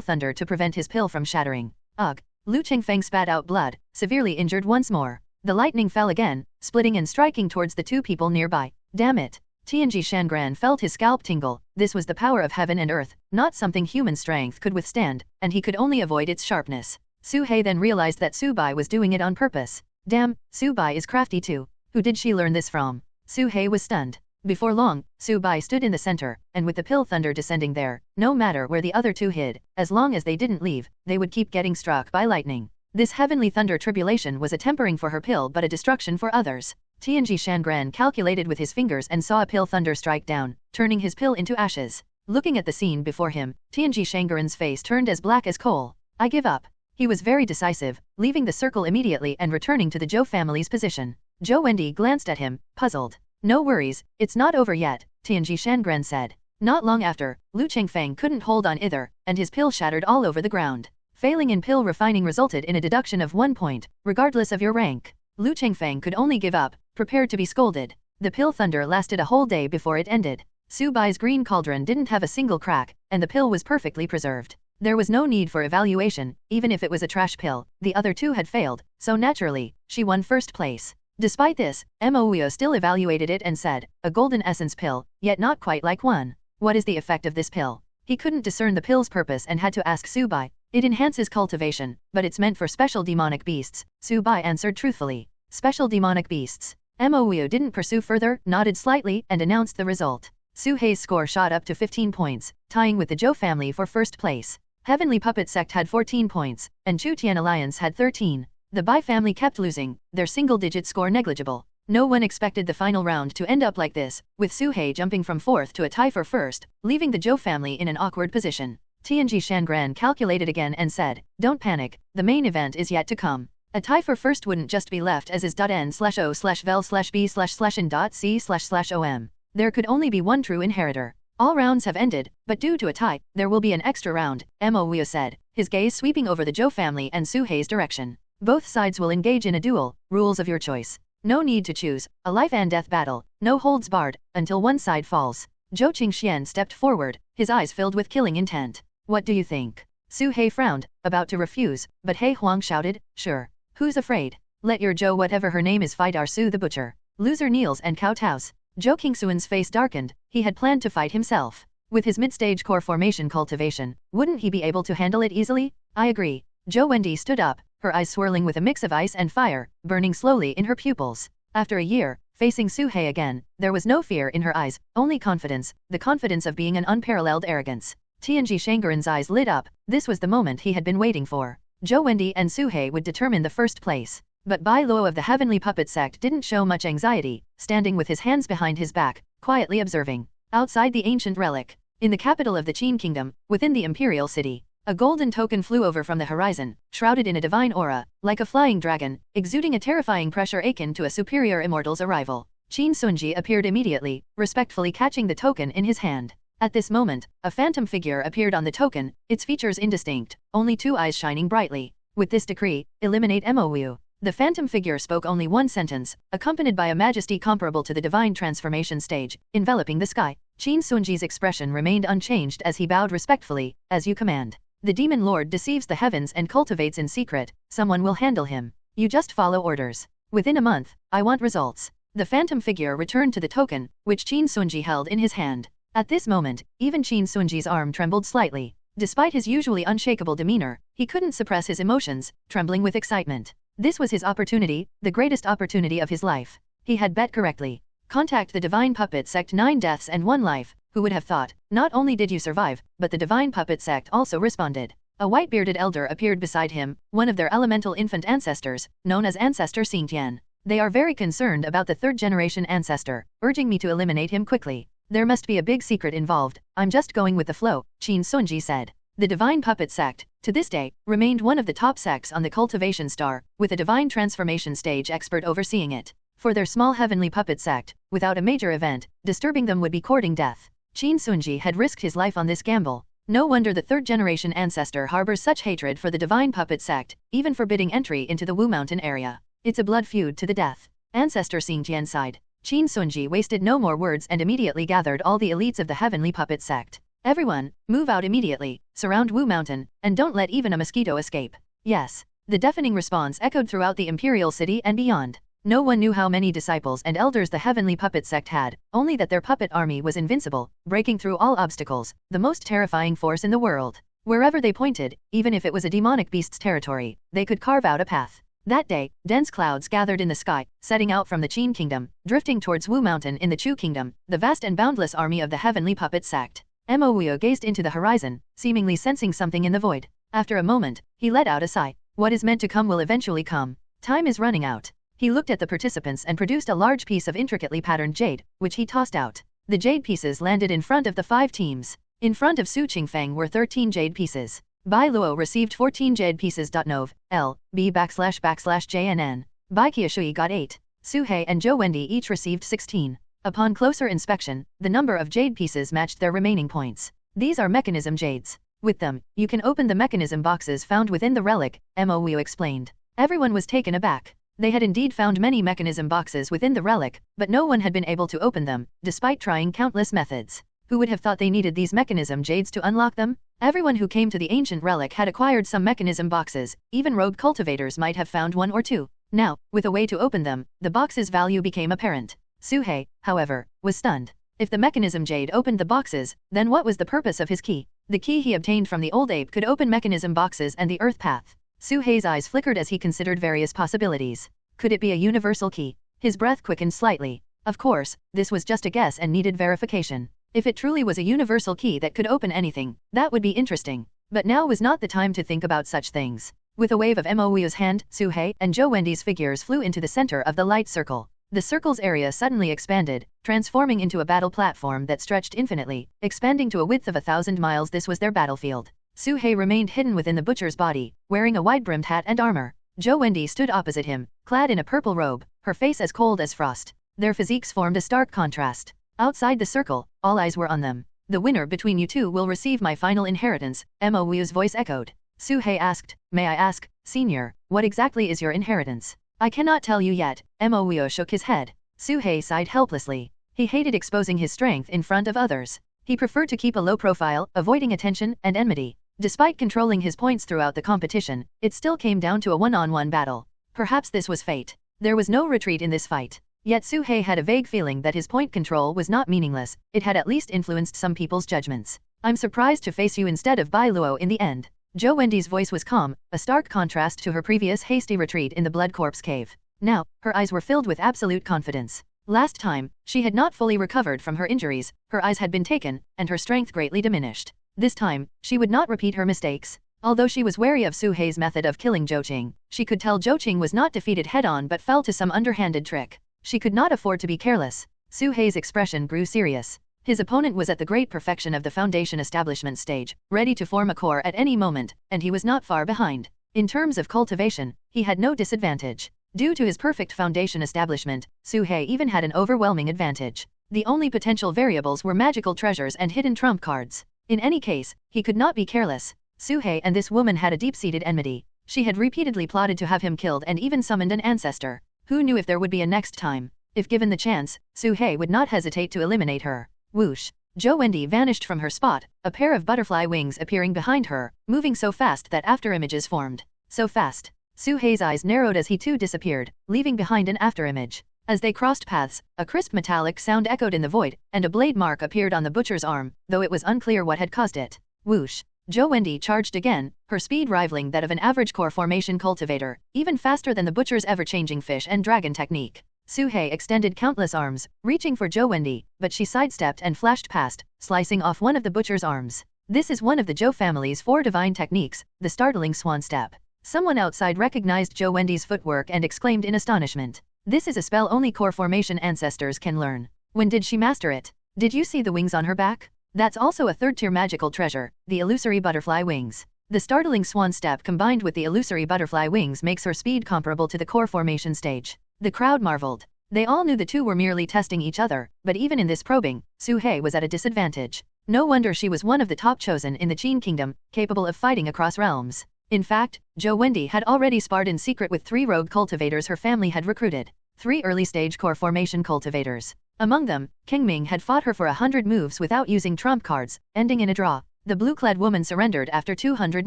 thunder to prevent his pill from shattering. Ugh! Lu Qingfeng spat out blood, severely injured once more. The lightning fell again, splitting and striking towards the two people nearby. Damn it! Tianji Shangran felt his scalp tingle. This was the power of heaven and earth, not something human strength could withstand, and he could only avoid its sharpness. Su He then realized that Su Bai was doing it on purpose. Damn, Su Bai is crafty too. Who did she learn this from? Su He was stunned. Before long, Su Bai stood in the center, and with the pill thunder descending there, no matter where the other two hid, as long as they didn't leave, they would keep getting struck by lightning. This heavenly thunder tribulation was a tempering for her pill but a destruction for others. Tianji Shangran calculated with his fingers and saw a pill thunder strike down, turning his pill into ashes. Looking at the scene before him, Tianji Shangran's face turned as black as coal. I give up. He was very decisive, leaving the circle immediately and returning to the Zhou family's position. Zhou Wendi glanced at him, puzzled. No worries, it's not over yet, Tianji Shangran said. Not long after, Lu Qingfeng couldn't hold on either, and his pill shattered all over the ground. Failing in pill refining resulted in a deduction of 1 point, regardless of your rank. Lu Qingfeng could only give up, prepared to be scolded. The pill thunder lasted a whole day before it ended. Su Bai's green cauldron didn't have a single crack, and the pill was perfectly preserved. There was no need for evaluation, even if it was a trash pill. The other two had failed, so naturally, she won first place. Despite this, Mo still evaluated it and said, a golden essence pill, yet not quite like one. What is the effect of this pill? He couldn't discern the pill's purpose and had to ask Su Bai, It enhances cultivation, but it's meant for special demonic beasts, Su Bai answered truthfully. Special demonic beasts. Mo Wio didn't pursue further, nodded slightly, and announced the result. Su Hei's score shot up to 15 points, tying with the Zhou family for first place. Heavenly Puppet Sect had 14 points, and Chu Tian Alliance had 13. The Bai family kept losing, their single-digit score negligible. No one expected the final round to end up like this, with Su Hei jumping from 4th to a tie for 1st, leaving the Zhou family in an awkward position. Tianji Shangran calculated again and said, "Don't panic, the main event is yet to come. A tie for 1st wouldn't just be left as is.n/o/vel/b/n.c//om. There could only be one true inheritor. All rounds have ended, but due to a tie, there will be an extra round," Mo Wio said, his gaze sweeping over the Zhou family and Su Hei's direction. "Both sides will engage in a duel, rules of your choice. No need to choose, a life and death battle, no holds barred, until one side falls." Zhou Qingxian stepped forward, his eyes filled with killing intent. "What do you think?" Su Hei frowned, about to refuse, but He Huang shouted, "Sure. Who's afraid? Let your Zhou whatever her name is fight our Su the butcher. Loser kneels and kowtows." Zhou Qingxuan's face darkened, he had planned to fight himself. With his mid-stage core formation cultivation, wouldn't he be able to handle it easily? "I agree." Zhou Wendi stood up, her eyes swirling with a mix of ice and fire, burning slowly in her pupils. After a year, facing Su Hei again, there was no fear in her eyes, only confidence, the confidence of being an unparalleled arrogance. Tianji Shangren's eyes lit up, this was the moment he had been waiting for. Zhou Wendi and Su Hei would determine the first place. But Bai Luo of the Heavenly Puppet Sect didn't show much anxiety, standing with his hands behind his back, quietly observing. Outside the ancient relic, in the capital of the Qin Kingdom, within the Imperial City, a golden token flew over from the horizon, shrouded in a divine aura, like a flying dragon, exuding a terrifying pressure akin to a superior immortal's arrival. Qin Sunji appeared immediately, respectfully catching the token in his hand. At this moment, a phantom figure appeared on the token, its features indistinct, only 2 eyes shining brightly. "With this decree, eliminate Mo Wio." The phantom figure spoke only one sentence, accompanied by a majesty comparable to the divine transformation stage, enveloping the sky. Qin Sunji's expression remained unchanged as he bowed respectfully, "As you command." The demon lord deceives the heavens and cultivates in secret, someone will handle him. You just follow orders. Within a month, I want results. The phantom figure returned to the token, which Qin Sunji held in his hand. At this moment, even Qin Sunji's arm trembled slightly. Despite his usually unshakable demeanor, he couldn't suppress his emotions, trembling with excitement. This was his opportunity, the greatest opportunity of his life. He had bet correctly. Contact the Divine Puppet Sect. 9 deaths and 1 life. Who would have thought? Not only did you survive, but the Divine Puppet Sect also responded. A white-bearded elder appeared beside him, one of their elemental infant ancestors, known as Ancestor Xingtian. They are very concerned about the 3rd-generation ancestor, urging me to eliminate him quickly. There must be a big secret involved. I'm just going with the flow, Qin Sunji said. The Divine Puppet Sect, to this day, remained one of the top sects on the Cultivation Star, with a Divine Transformation stage expert overseeing it. For their small Heavenly Puppet Sect, without a major event, disturbing them would be courting death. Qin Sunji had risked his life on this gamble. No wonder the 3rd-generation ancestor harbors such hatred for the Divine Puppet Sect, even forbidding entry into the Wu Mountain area. It's a blood feud to the death. Ancestor Xingtian sighed. Qin Sunji wasted no more words and immediately gathered all the elites of the Heavenly Puppet Sect. "Everyone, move out immediately, surround Wu Mountain, and don't let even a mosquito escape." "Yes." The deafening response echoed throughout the Imperial City and beyond. No one knew how many disciples and elders the Heavenly Puppet Sect had, only that their puppet army was invincible, breaking through all obstacles, the most terrifying force in the world. Wherever they pointed, even if it was a demonic beast's territory, they could carve out a path. That day, dense clouds gathered in the sky, setting out from the Qin Kingdom, drifting towards Wu Mountain in the Chu Kingdom, the vast and boundless army of the Heavenly Puppet Sect. Mo Wio gazed into the horizon, seemingly sensing something in the void. After a moment, he let out a sigh. What is meant to come will eventually come. Time is running out. He looked at the participants and produced a large piece of intricately patterned jade, which he tossed out. The jade pieces landed in front of the 5 teams. In front of Su Qingfeng were 13 jade pieces. Bai Luo received 14 jade pieces. Nov, L, B /JNN. Bai Qiushui got 8. Su Hei and Zhou Wendi each received 16. Upon closer inspection, the number of jade pieces matched their remaining points. These are mechanism jades. With them, you can open the mechanism boxes found within the relic, Mo Wio explained. Everyone was taken aback. They had indeed found many mechanism boxes within the relic, but no one had been able to open them, despite trying countless methods. Who would have thought they needed these mechanism jades to unlock them? Everyone who came to the ancient relic had acquired some mechanism boxes, even rogue cultivators might have found 1 or 2. Now, with a way to open them, the box's value became apparent. Su Hei, however, was stunned. If the mechanism jade opened the boxes, then what was the purpose of his key? The key he obtained from the old ape could open mechanism boxes and the earth path. Suhei's eyes flickered as he considered various possibilities. Could it be a universal key? His breath quickened slightly. Of course, this was just a guess and needed verification. If it truly was a universal key that could open anything, that would be interesting. But now was not the time to think about such things. With a wave of Mouyu's hand, Suhei and Zhou Wendy's figures flew into the center of the light circle. The circle's area suddenly expanded, transforming into a battle platform that stretched infinitely, expanding to a width of 1,000 miles. This was their battlefield. Suhei remained hidden within the butcher's body, wearing a wide-brimmed hat and armor. Zhou Wendy stood opposite him, clad in a purple robe, her face as cold as frost. Their physiques formed a stark contrast. Outside the circle, all eyes were on them. The winner between you two will receive my final inheritance, Mouyu's voice echoed. Suhei asked, may I ask, Senior, what exactly is your inheritance? I cannot tell you yet. Mouyu shook his head. Suhei sighed helplessly. He hated exposing his strength in front of others. He preferred to keep a low profile, avoiding attention and enmity. Despite controlling his points throughout the competition, it still came down to a one-on-one battle. Perhaps this was fate. There was no retreat in this fight. Yet Suhei had a vague feeling that his point control was not meaningless. It had at least influenced some people's judgments. I'm surprised to face you instead of Bai Luo in the end. Zhou Wendy's voice was calm, a stark contrast to her previous hasty retreat in the Blood Corpse cave. Now, her eyes were filled with absolute confidence. Last time, she had not fully recovered from her injuries, her eyes had been taken, and her strength greatly diminished. This time, she would not repeat her mistakes. Although she was wary of Suhei's method of killing Zhou Qing, she could tell Zhou Qing was not defeated head-on but fell to some underhanded trick. She could not afford to be careless. Suhei's expression grew serious. His opponent was at the great perfection of the foundation establishment stage, ready to form a core at any moment, and he was not far behind. In terms of cultivation, he had no disadvantage. Due to his perfect foundation establishment, Suhei even had an overwhelming advantage. The only potential variables were magical treasures and hidden trump cards. In any case, he could not be careless. Suhei and this woman had a deep-seated enmity. She had repeatedly plotted to have him killed and even summoned an ancestor. Who knew if there would be a next time? If given the chance, Suhei would not hesitate to eliminate her. Whoosh! Zhou Wendy vanished from her spot, a pair of butterfly wings appearing behind her, moving so fast that afterimages formed. So fast. Suhei's eyes narrowed as he too disappeared, leaving behind an afterimage. As they crossed paths, a crisp metallic sound echoed in the void, and a blade mark appeared on the butcher's arm, though it was unclear what had caused it. Whoosh! Zhou Wendy charged again, her speed rivaling that of an average core formation cultivator, even faster than the butcher's ever-changing fish and dragon technique. Suhei extended countless arms, reaching for Zhou Wendy, but she sidestepped and flashed past, slicing off one of the butcher's arms. This is one of the Zhou family's 4 divine techniques, the startling swan step. Someone outside recognized Zhou Wendy's footwork and exclaimed in astonishment. This is a spell only core formation ancestors can learn. When did she master it? Did you see the wings on her back? That's also a third-tier magical treasure, the illusory butterfly wings. The startling swan step combined with the illusory butterfly wings makes her speed comparable to the core formation stage. The crowd marveled. They all knew the two were merely testing each other, but even in this probing, Suhei was at a disadvantage. No wonder she was one of the top chosen in the Qin Kingdom, capable of fighting across realms. In fact, Zhou Wendy had already sparred in secret with 3 rogue cultivators her family had recruited. 3 early-stage core formation cultivators. Among them, King Ming had fought her for 100 moves without using trump cards, ending in a draw. The blue-clad woman surrendered after 200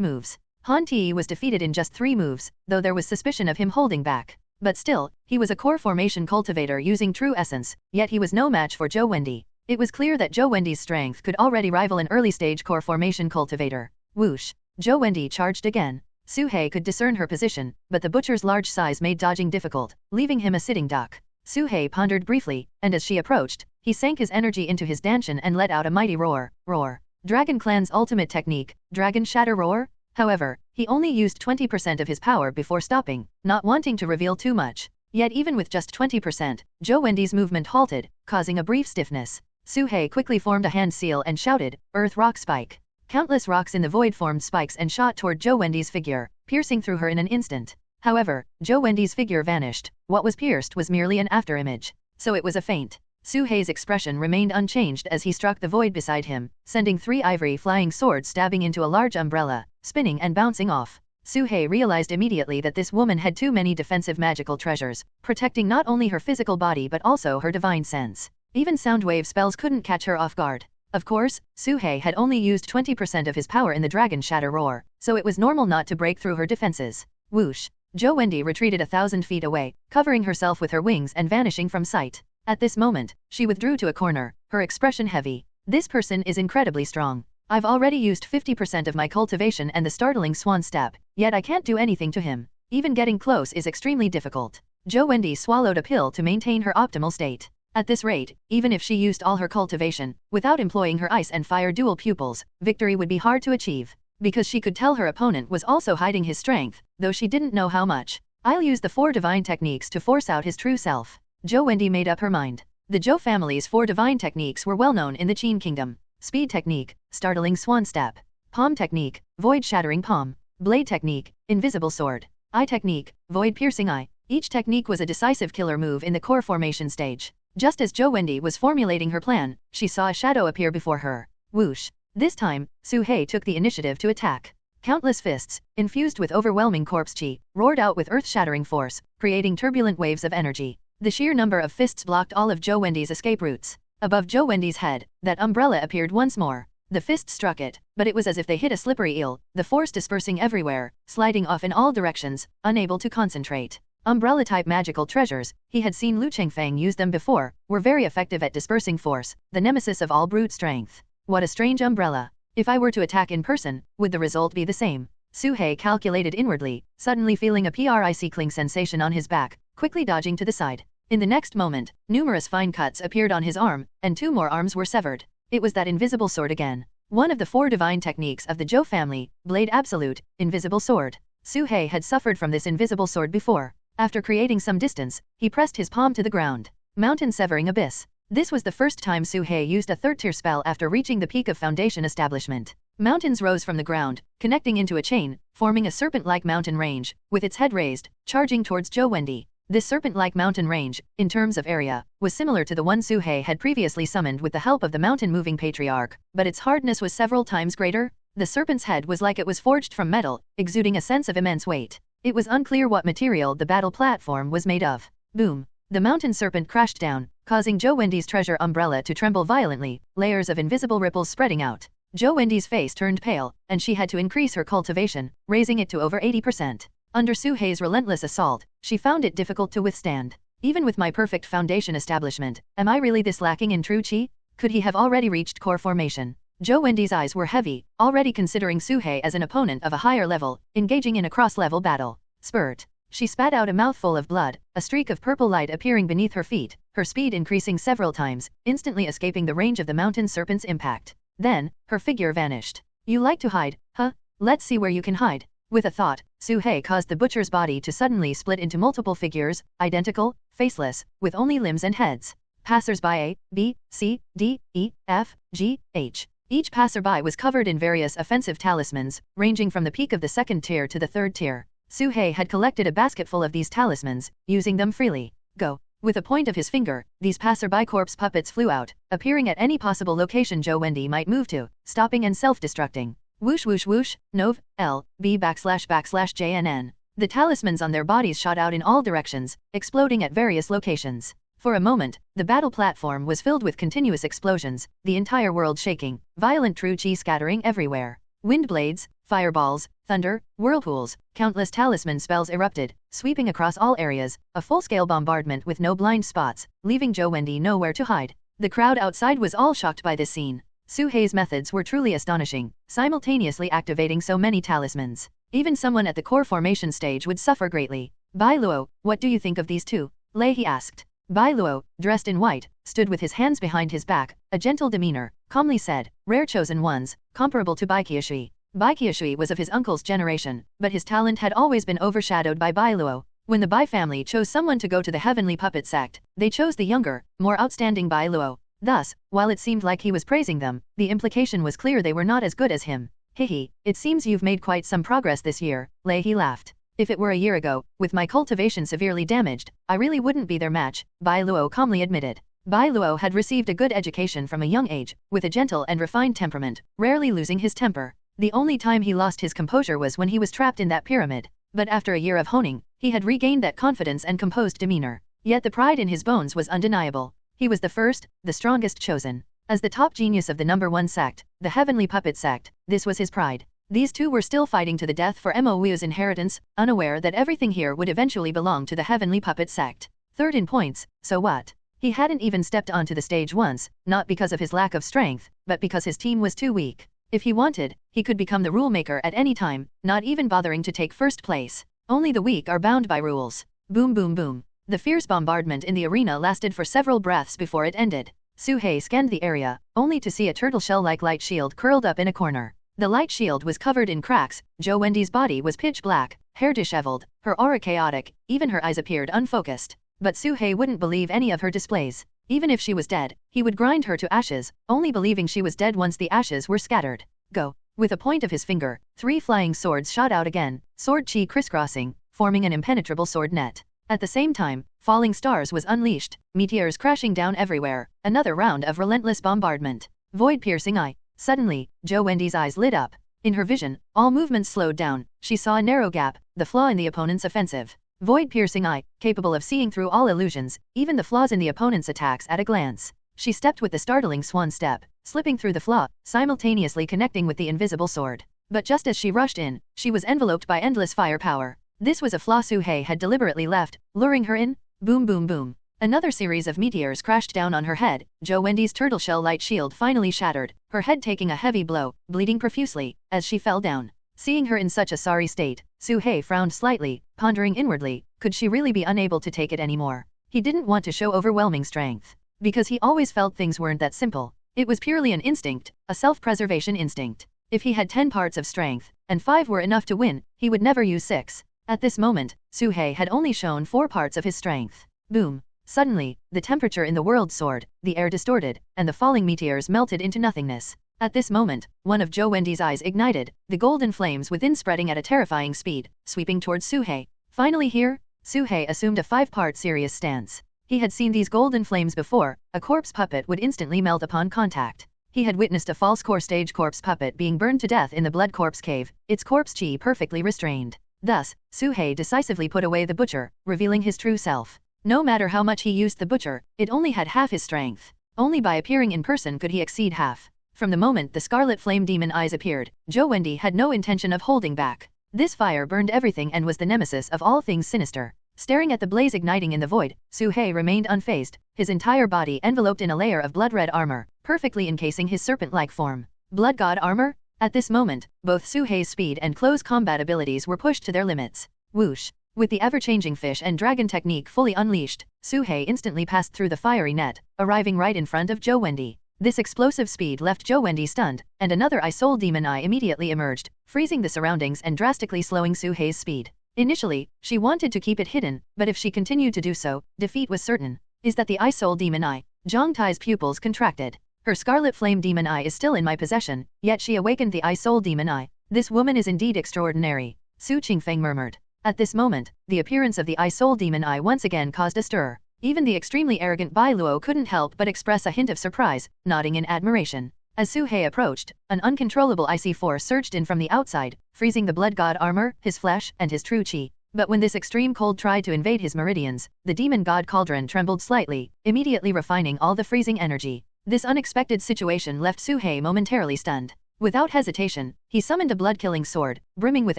moves. Han Ti was defeated in just 3 moves, though there was suspicion of him holding back. But still, he was a core formation cultivator using true essence, yet he was no match for Zhou Wendy. It was clear that Zhou Wendy's strength could already rival an early-stage core formation cultivator. Whoosh! Zhou Wendy charged again. Suhei could discern her position, but the butcher's large size made dodging difficult, leaving him a sitting duck. Suhei pondered briefly, and as she approached, he sank his energy into his danshan and let out a mighty roar. Roar. Dragon Clan's ultimate technique, Dragon Shatter Roar? However, he only used 20% of his power before stopping, not wanting to reveal too much. Yet even with just 20%, Zhou Wendy's movement halted, causing a brief stiffness. Suhei quickly formed a hand seal and shouted, Earth Rock Spike. Countless rocks in the void formed spikes and shot toward Zhou Wendy's figure, piercing through her in an instant. However, Zhou Wendy's figure vanished. What was pierced was merely an afterimage. So it was a feint. Suhei's expression remained unchanged as he struck the void beside him, sending 3 ivory flying swords stabbing into a large umbrella, spinning and bouncing off. Suhei realized immediately that this woman had too many defensive magical treasures, protecting not only her physical body but also her divine sense. Even soundwave spells couldn't catch her off guard. Of course, Suhei had only used 20% of his power in the Dragon Shatter Roar, so it was normal not to break through her defenses. Whoosh! Zhou Wendy retreated 1,000 feet away, covering herself with her wings and vanishing from sight. At this moment, she withdrew to a corner, her expression heavy. This person is incredibly strong. I've already used 50% of my cultivation and the startling swan step, yet I can't do anything to him. Even getting close is extremely difficult. Jo Wendy swallowed a pill to maintain her optimal state. At this rate, even if she used all her cultivation, without employing her ice and fire dual pupils, victory would be hard to achieve. Because she could tell her opponent was also hiding his strength, though she didn't know how much. I'll use the 4 divine techniques to force out his true self. Jo Wendy made up her mind. The Jo family's 4 divine techniques were well known in the Qin kingdom. Speed technique, startling swan step. Palm technique, void shattering palm. Blade technique, invisible sword. Eye technique, void piercing eye. Each technique was a decisive killer move in the core formation stage. Just as Jo Wendy was formulating her plan, she saw a shadow appear before her. Whoosh. This time, Su Hei took the initiative to attack. Countless fists, infused with overwhelming corpse chi, roared out with earth-shattering force, creating turbulent waves of energy. The sheer number of fists blocked all of Jo Wendy's escape routes. Above Jo Wendy's head, that umbrella appeared once more. The fist struck it, but it was as if they hit a slippery eel, the force dispersing everywhere, sliding off in all directions, unable to concentrate. Umbrella-type magical treasures, he had seen Lu Chengfeng use them before, were very effective at dispersing force, the nemesis of all brute strength. What a strange umbrella. If I were to attack in person, would the result be the same? Su Hei calculated inwardly, suddenly feeling a prickling sensation on his back, quickly dodging to the side. In the next moment, numerous fine cuts appeared on his arm, and 2 more arms were severed. It was that invisible sword again. One of the 4 divine techniques of the Jo family, Blade Absolute, Invisible Sword. Su Hei had suffered from this invisible sword before. After creating some distance, he pressed his palm to the ground. Mountain Severing Abyss. This was the first time Su Hei used a 3rd-tier spell after reaching the peak of Foundation Establishment. Mountains rose from the ground, connecting into a chain, forming a serpent-like mountain range, with its head raised, charging towards Jo Wendy. This serpent-like mountain range, in terms of area, was similar to the one Su Hei had previously summoned with the help of the mountain-moving patriarch, but its hardness was several times greater. The serpent's head was like it was forged from metal, exuding a sense of immense weight. It was unclear what material the battle platform was made of. Boom! The mountain serpent crashed down, causing Jo Wendy's treasure umbrella to tremble violently, layers of invisible ripples spreading out. Jo Wendy's face turned pale, and she had to increase her cultivation, raising it to over 80%. Under Su Hei's relentless assault, she found it difficult to withstand. Even with my perfect foundation establishment, am I really this lacking in true chi? Could he have already reached core formation? Jo Wendy's eyes were heavy, already considering Su Hei as an opponent of a higher level, engaging in a cross-level battle. Spurt. She spat out a mouthful of blood, a streak of purple light appearing beneath her feet, her speed increasing several times, instantly escaping the range of the mountain serpent's impact. Then, her figure vanished. You like to hide, huh? Let's see where you can hide. With a thought, Su Hei caused the butcher's body to suddenly split into multiple figures, identical, faceless, with only limbs and heads. Passers-by A, B, C, D, E, F, G, H. Each passerby was covered in various offensive talismans, ranging from the peak of the 2nd tier to the 3rd tier. Su Hei had collected a basketful of these talismans, using them freely. Go. With a point of his finger, these passerby corpse puppets flew out, appearing at any possible location Jo Wendy might move to, stopping and self-destructing. Whoosh whoosh whoosh, Nov, L, B /JNN. The talismans on their bodies shot out in all directions, exploding at various locations. For a moment, the battle platform was filled with continuous explosions, the entire world shaking, violent true chi scattering everywhere. Wind blades, fireballs, thunder, whirlpools, countless talisman spells erupted, sweeping across all areas, a full-scale bombardment with no blind spots, leaving Jo Wendy nowhere to hide. The crowd outside was all shocked by this scene. Su Hei's methods were truly astonishing, simultaneously activating so many talismans. Even someone at the core formation stage would suffer greatly. Bai Luo, what do you think of these two? Lei He asked. Bai Luo, dressed in white, stood with his hands behind his back, a gentle demeanor, calmly said, rare chosen ones, comparable to Bai Qiushui. Bai Qiushui was of his uncle's generation, but his talent had always been overshadowed by Bai Luo. When the Bai family chose someone to go to the Heavenly Puppet Sect, they chose the younger, more outstanding Bai Luo. Thus, while it seemed like he was praising them, the implication was clear they were not as good as him. Hihi, it seems you've made quite some progress this year, Lei He laughed. If it were a year ago, with my cultivation severely damaged, I really wouldn't be their match, Bai Luo calmly admitted. Bai Luo had received a good education from a young age, with a gentle and refined temperament, rarely losing his temper. The only time he lost his composure was when he was trapped in that pyramid. But after a year of honing, he had regained that confidence and composed demeanor. Yet the pride in his bones was undeniable. He was the first, the strongest chosen. As the top genius of the number 1 sect, the Heavenly Puppet Sect, this was his pride. These two were still fighting to the death for Mo Wu's inheritance, unaware that everything here would eventually belong to the Heavenly Puppet Sect. Third in points, so what? He hadn't even stepped onto the stage once, not because of his lack of strength, but because his team was too weak. If he wanted, he could become the rule maker at any time, not even bothering to take first place. Only the weak are bound by rules. Boom boom boom. The fierce bombardment in the arena lasted for several breaths before it ended. Suhei scanned the area, only to see a turtle shell-like light shield curled up in a corner. The light shield was covered in cracks, Jo Wendy's body was pitch black, hair disheveled, her aura chaotic, even her eyes appeared unfocused. But Suhei wouldn't believe any of her displays. Even if she was dead, he would grind her to ashes, only believing she was dead once the ashes were scattered. Go. With a point of his finger, 3 flying swords shot out again, sword chi crisscrossing, forming an impenetrable sword net. At the same time, falling stars was unleashed, meteors crashing down everywhere, another round of relentless bombardment. Void-piercing eye. Suddenly, Jo Wendy's eyes lit up. In her vision, all movements slowed down. She saw a narrow gap, the flaw in the opponent's offensive. Void-piercing eye, capable of seeing through all illusions, even the flaws in the opponent's attacks at a glance. She stepped with the startling swan step, slipping through the flaw, simultaneously connecting with the invisible sword. But just as she rushed in, she was enveloped by endless firepower. This was a flaw Suhei had deliberately left, luring her in. Boom boom boom. Another series of meteors crashed down on her head. Jo Wendy's turtle shell light shield finally shattered, her head taking a heavy blow, bleeding profusely, as she fell down. Seeing her in such a sorry state, Suhei frowned slightly, pondering inwardly, could she really be unable to take it anymore? He didn't want to show overwhelming strength, because he always felt things weren't that simple. It was purely an instinct, a self-preservation instinct. If he had 10 parts of strength, and 5 were enough to win, he would never use 6. At this moment, Suhei had only shown 4 parts of his strength. Boom. Suddenly, the temperature in the world soared, the air distorted, and the falling meteors melted into nothingness. At this moment, one of Jo Wendy's eyes ignited, the golden flames within spreading at a terrifying speed, sweeping towards Suhei. Finally here, Suhei assumed a 5-part serious stance. He had seen these golden flames before. A corpse puppet would instantly melt upon contact. He had witnessed a false core stage corpse puppet being burned to death in the blood corpse cave, its corpse chi perfectly restrained. Thus, Suhei decisively put away the butcher, revealing his true self. No matter how much he used the butcher, it only had half his strength. Only by appearing in person could he exceed half. From the moment the scarlet flame demon eyes appeared, Jo Wendy had no intention of holding back. This fire burned everything and was the nemesis of all things sinister. Staring at the blaze igniting in the void, Suhei remained unfazed, his entire body enveloped in a layer of blood-red armor, perfectly encasing his serpent-like form. Blood god armor? At this moment, both Suhei's speed and close combat abilities were pushed to their limits. Whoosh! With the ever-changing fish and dragon technique fully unleashed, Suhei instantly passed through the fiery net, arriving right in front of Jo Wendy. This explosive speed left Jo Wendy stunned, and another Eye-Soul Demon Eye immediately emerged, freezing the surroundings and drastically slowing Suhei's speed. Initially, she wanted to keep it hidden, but if she continued to do so, defeat was certain. Is that the Eye-Soul Demon Eye? Zhang Tai's pupils contracted. Her Scarlet Flame Demon Eye is still in my possession, yet she awakened the Eye-Soul Demon Eye. This woman is indeed extraordinary, Su Qingfeng murmured. At this moment, the appearance of the Eye-Soul Demon Eye once again caused a stir. Even the extremely arrogant Bai Luo couldn't help but express a hint of surprise, nodding in admiration. As Suhei approached, an uncontrollable icy force surged in from the outside, freezing the blood god armor, his flesh, and his true chi. But when this extreme cold tried to invade his meridians, the demon god cauldron trembled slightly, immediately refining all the freezing energy. This unexpected situation left Suhei momentarily stunned. Without hesitation, he summoned a blood-killing sword, brimming with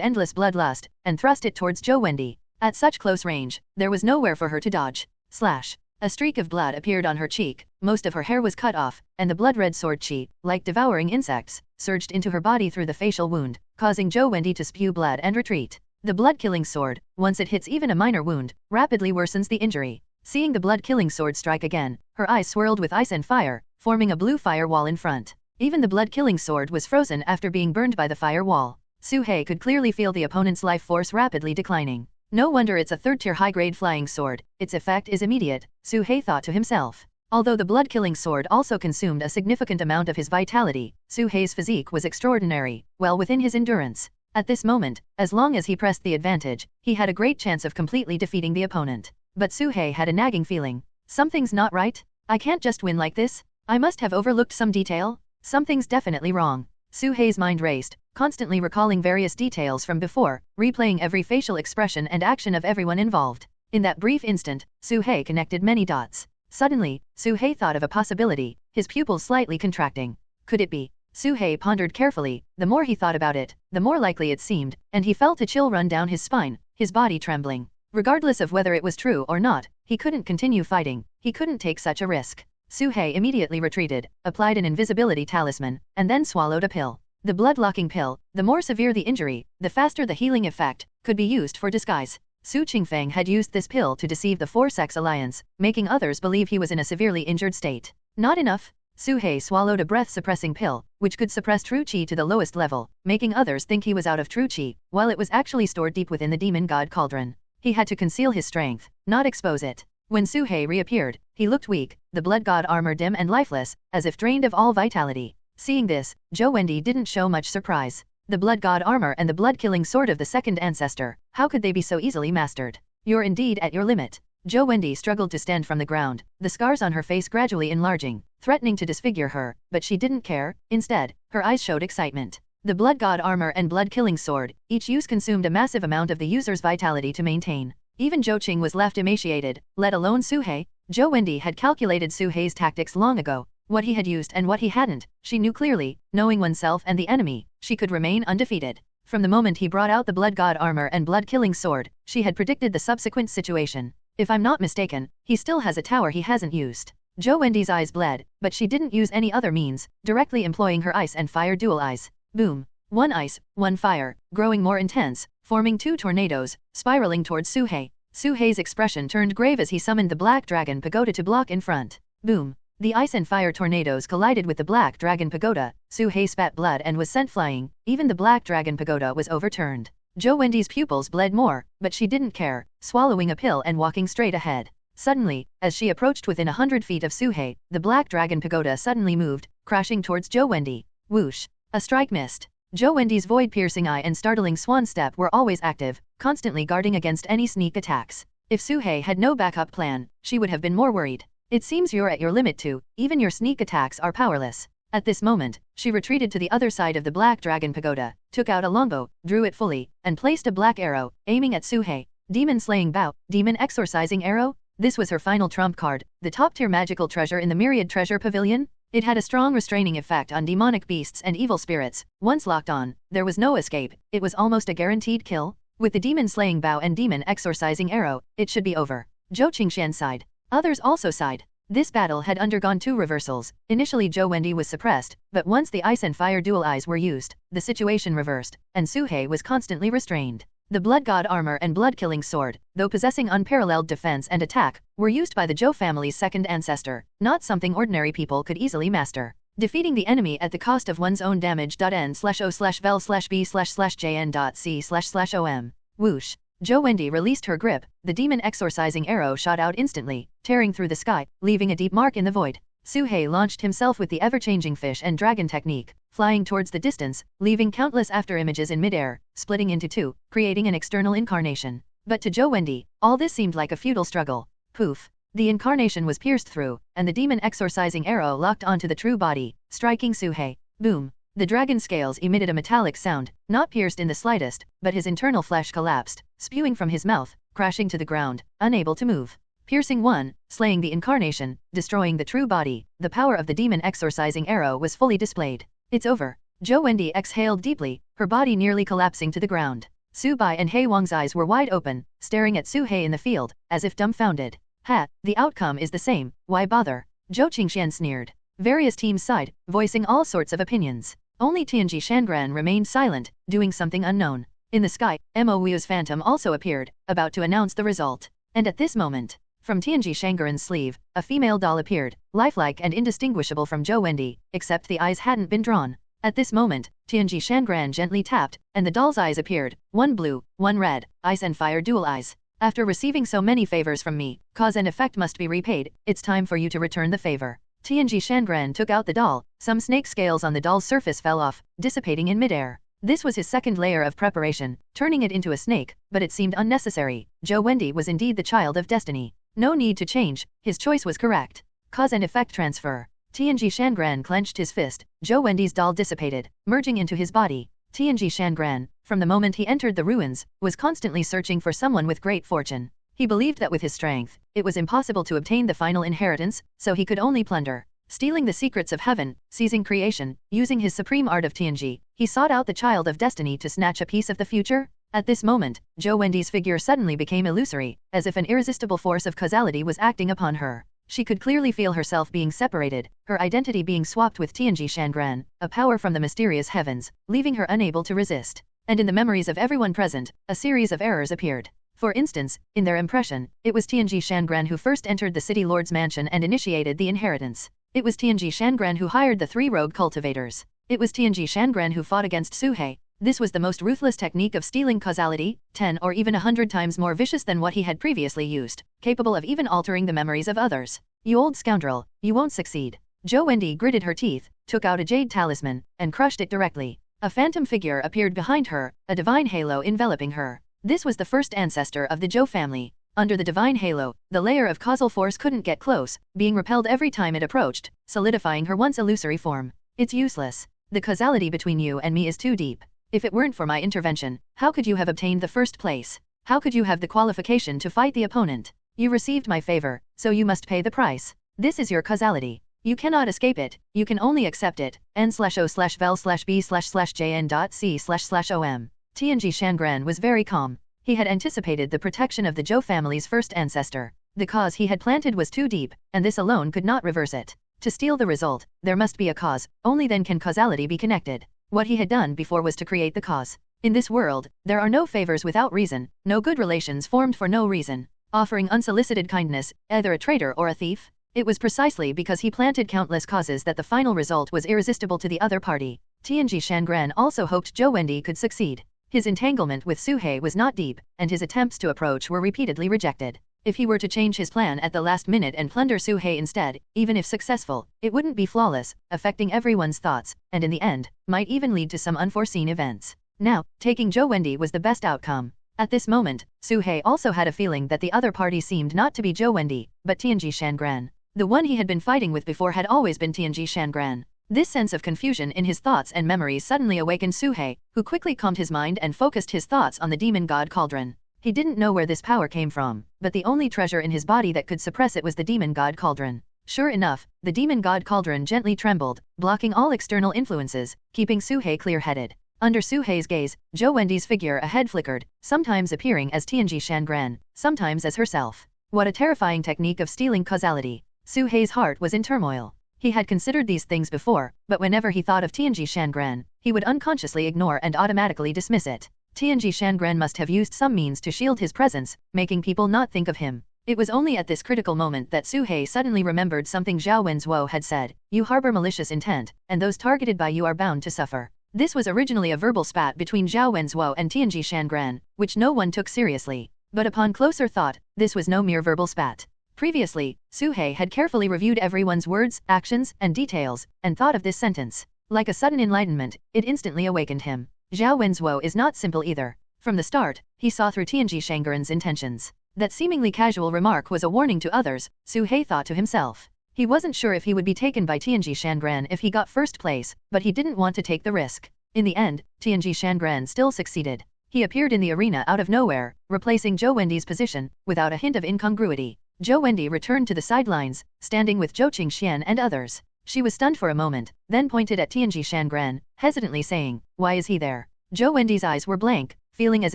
endless bloodlust, and thrust it towards Jo Wendy. At such close range, there was nowhere for her to dodge. Slash! A streak of blood appeared on her cheek, most of her hair was cut off, and the blood-red sword chi, like devouring insects, surged into her body through the facial wound, causing Jo Wendy to spew blood and retreat. The blood-killing sword, once it hits even a minor wound, rapidly worsens the injury. Seeing the blood-killing sword strike again, her eyes swirled with ice and fire, forming a blue fire wall in front. Even the blood-killing sword was frozen after being burned by the fire wall. Suhei could clearly feel the opponent's life force rapidly declining. No wonder it's a third-tier high-grade flying sword, its effect is immediate, Suhei thought to himself. Although the blood-killing sword also consumed a significant amount of his vitality, Suhei's physique was extraordinary, well within his endurance. At this moment, as long as he pressed the advantage, he had a great chance of completely defeating the opponent. But Suhei had a nagging feeling. Something's not right? I can't just win like this? I must have overlooked some detail? Something's definitely wrong. Suhei's mind raced, constantly recalling various details from before, replaying every facial expression and action of everyone involved. In that brief instant, Suhei connected many dots. Suddenly, Suhei thought of a possibility, his pupils slightly contracting. Could it be? Suhei pondered carefully. The more he thought about it, the more likely it seemed, and he felt a chill run down his spine, his body trembling. Regardless of whether it was true or not, he couldn't continue fighting, he couldn't take such a risk. Suhei immediately retreated, applied an invisibility talisman, and then swallowed a pill. The blood-locking pill, the more severe the injury, the faster the healing effect, could be used for disguise. Su Qingfeng had used this pill to deceive the Four-Sex Alliance, making others believe he was in a severely injured state. Not enough. Su He swallowed a breath-suppressing pill, which could suppress true qi to the lowest level, making others think he was out of true qi, while it was actually stored deep within the demon god cauldron. He had to conceal his strength, not expose it. When Su He reappeared, he looked weak, the blood god armor dim and lifeless, as if drained of all vitality. Seeing this, Zhou Wendi didn't show much surprise. The blood god armor and the blood-killing sword of the second ancestor, how could they be so easily mastered? You're indeed at your limit. Zhou Wendi struggled to stand from the ground, the scars on her face gradually enlarging, threatening to disfigure her, but she didn't care. Instead, her eyes showed excitement. The blood god armor and blood-killing sword, each use consumed a massive amount of the user's vitality to maintain. Even Zhou Qing was left emaciated, let alone Su He. Zhou Wendi had calculated Su He's tactics long ago. What he had used and what he hadn't, she knew clearly. Knowing oneself and the enemy, she could remain undefeated. From the moment he brought out the blood god armor and blood-killing sword, she had predicted the subsequent situation. If I'm not mistaken, he still has a tower he hasn't used. Zhou Wendi's eyes bled, but she didn't use any other means, directly employing her ice and fire dual eyes. Boom. One ice, one fire, growing more intense, forming two tornadoes, spiraling towards Su He. Su He's expression turned grave as he summoned the Black Dragon Pagoda to block in front. Boom. The ice and fire tornadoes collided with the Black Dragon Pagoda. Su He spat blood and was sent flying. Even the Black Dragon Pagoda was overturned. Zhou Wendi's pupils bled more, but she didn't care, swallowing a pill and walking straight ahead. Suddenly, as she approached within 100 feet of Su He, the Black Dragon Pagoda suddenly moved, crashing towards Zhou Wendi. Whoosh! A strike missed. Zhou Wendi's void-piercing eye and startling swan step were always active, constantly guarding against any sneak attacks. If Su He had no backup plan, she would have been more worried. It seems you're at your limit too, even your sneak attacks are powerless. At this moment, she retreated to the other side of the Black Dragon Pagoda, took out a longbow, drew it fully, and placed a black arrow, aiming at Su He. Demon Slaying Bow, Demon Exorcising Arrow? This was her final trump card, the top-tier magical treasure in the Myriad Treasure Pavilion. It had a strong restraining effect on demonic beasts and evil spirits. Once locked on, there was no escape. It was almost a guaranteed kill. With the Demon Slaying Bow and Demon Exorcising Arrow, it should be over. Zhou Qingxian sighed. Others also sighed. This battle had undergone two reversals. Initially Zhou Wendi was suppressed, but once the ice and fire dual eyes were used, the situation reversed, and Su He was constantly restrained. The blood god armor and blood-killing sword, though possessing unparalleled defense and attack, were used by the Zhou family's second ancestor, not something ordinary people could easily master. Defeating the enemy at the cost of one's own damage.n/o/vel/b/jn.c//om. Whoosh. Zhou Wendi released her grip, the demon exorcising arrow shot out instantly, tearing through the sky, leaving a deep mark in the void. Su He launched himself with the ever-changing fish and dragon technique, flying towards the distance, leaving countless afterimages in midair, splitting into two, creating an external incarnation. But to Zhou Wendi, all this seemed like a futile struggle. Poof. The incarnation was pierced through, and the demon exorcising arrow locked onto the true body, striking Su He. Boom. The dragon scales emitted a metallic sound, not pierced in the slightest, but his internal flesh collapsed, spewing from his mouth, crashing to the ground, unable to move. Piercing one, slaying the incarnation, destroying the true body, the power of the demon exorcising arrow was fully displayed. It's over. Zhou Wendi exhaled deeply, her body nearly collapsing to the ground. Su Bai and He Wang's eyes were wide open, staring at Su He in the field, as if dumbfounded. Ha, the outcome is the same, why bother? Zhou Qingxian sneered. Various teams sighed, voicing all sorts of opinions. Only Tianji Shangran remained silent, doing something unknown. In the sky, Mo Wu's phantom also appeared, about to announce the result. And at this moment, from Tianji Shangran's sleeve, a female doll appeared, lifelike and indistinguishable from Zhou Wendi, except the eyes hadn't been drawn. At this moment, Tianji Shangran gently tapped, and the doll's eyes appeared, one blue, one red, ice and fire dual eyes. After receiving so many favors from me, cause and effect must be repaid, it's time for you to return the favor. Tianji Shangran took out the doll, some snake scales on the doll's surface fell off, dissipating in midair. This was his second layer of preparation, turning it into a snake, but it seemed unnecessary. Zhou Wendi was indeed the child of destiny. No need to change, his choice was correct. Cause and effect transfer. Tianji Shangran clenched his fist, Zhou Wendi's doll dissipated, merging into his body. Tianji Shangran, from the moment he entered the ruins, was constantly searching for someone with great fortune. He believed that with his strength, it was impossible to obtain the final inheritance, so he could only plunder. Stealing the secrets of heaven, seizing creation, using his supreme art of Tianji, he sought out the child of destiny to snatch a piece of the future. At this moment, Zhou Wendi's figure suddenly became illusory, as if an irresistible force of causality was acting upon her. She could clearly feel herself being separated, her identity being swapped with Tianji Shangran, a power from the mysterious heavens, leaving her unable to resist. And in the memories of everyone present, a series of errors appeared. For instance, in their impression, it was Tianji Shangran who first entered the city lord's mansion and initiated the inheritance. It was Tianji Shangran who hired the 3 rogue cultivators. It was Tianji Shangran who fought against Suhei. This was the most ruthless technique of stealing causality, 10 or even 100 times more vicious than what he had previously used, capable of even altering the memories of others. You old scoundrel, you won't succeed. Zhou Wendy gritted her teeth, took out a jade talisman, and crushed it directly. A phantom figure appeared behind her, a divine halo enveloping her. This was the first ancestor of the Zhou family. Under the divine halo, the layer of causal force couldn't get close, being repelled every time it approached, solidifying her once illusory form. It's useless. The causality between you and me is too deep. If it weren't for my intervention, how could you have obtained the first place? How could you have the qualification to fight the opponent? You received my favor, so you must pay the price. This is your causality. You cannot escape it, you can only accept it. n/o/vel/b/jn.c//om. Tianji Shangran was very calm. He had anticipated the protection of the Zhou family's first ancestor. The cause he had planted was too deep, and this alone could not reverse it. To steal the result, there must be a cause, only then can causality be connected. What he had done before was to create the cause. In this world, there are no favors without reason, no good relations formed for no reason. Offering unsolicited kindness, either a traitor or a thief? It was precisely because he planted countless causes that the final result was irresistible to the other party. Tianji Shangran also hoped Zhou Wendy could succeed. His entanglement with Suhei was not deep, and his attempts to approach were repeatedly rejected. If he were to change his plan at the last minute and plunder Suhei instead, even if successful, it wouldn't be flawless, affecting everyone's thoughts, and in the end, might even lead to some unforeseen events. Now, taking Zhou Wendy was the best outcome. At this moment, Suhei also had a feeling that the other party seemed not to be Zhou Wendy, but Tianji Shangran. The one he had been fighting with before had always been Tianji Shangran. This sense of confusion in his thoughts and memories suddenly awakened Suhei, who quickly calmed his mind and focused his thoughts on the demon god cauldron. He didn't know where this power came from, but the only treasure in his body that could suppress it was the demon god cauldron. Sure enough, the demon god cauldron gently trembled, blocking all external influences, keeping Suhei clear-headed. Under Suhei's gaze, Zhou Wendy's figure ahead flickered, sometimes appearing as Tianji Shangran, sometimes as herself. What a terrifying technique of stealing causality. Suhei's heart was in turmoil. He had considered these things before, but whenever he thought of Tianji Shangran, he would unconsciously ignore and automatically dismiss it. Tianji Shangran must have used some means to shield his presence, making people not think of him. It was only at this critical moment that Suhei suddenly remembered something Zhao Wenzuo had said: "You harbor malicious intent, and those targeted by you are bound to suffer." This was originally a verbal spat between Zhao Wenzuo and Tianji Shangran, which no one took seriously. But upon closer thought, this was no mere verbal spat. Previously, Suhei had carefully reviewed everyone's words, actions, and details, and thought of this sentence. Like a sudden enlightenment, it instantly awakened him. Zhao Wenzuo is not simple either. From the start, he saw through Tianji Shangran's intentions. That seemingly casual remark was a warning to others, Suhei thought to himself. He wasn't sure if he would be taken by Tianji Shangran if he got first place, but he didn't want to take the risk. In the end, Tianji Shangran still succeeded. He appeared in the arena out of nowhere, replacing Zhou Wendy's position, without a hint of incongruity. Zhou Wendy returned to the sidelines, standing with Zhou Qingxian and others. She was stunned for a moment, then pointed at Tianji Shangran, hesitantly saying, "Why is he there?" Zhou Wendy's eyes were blank, feeling as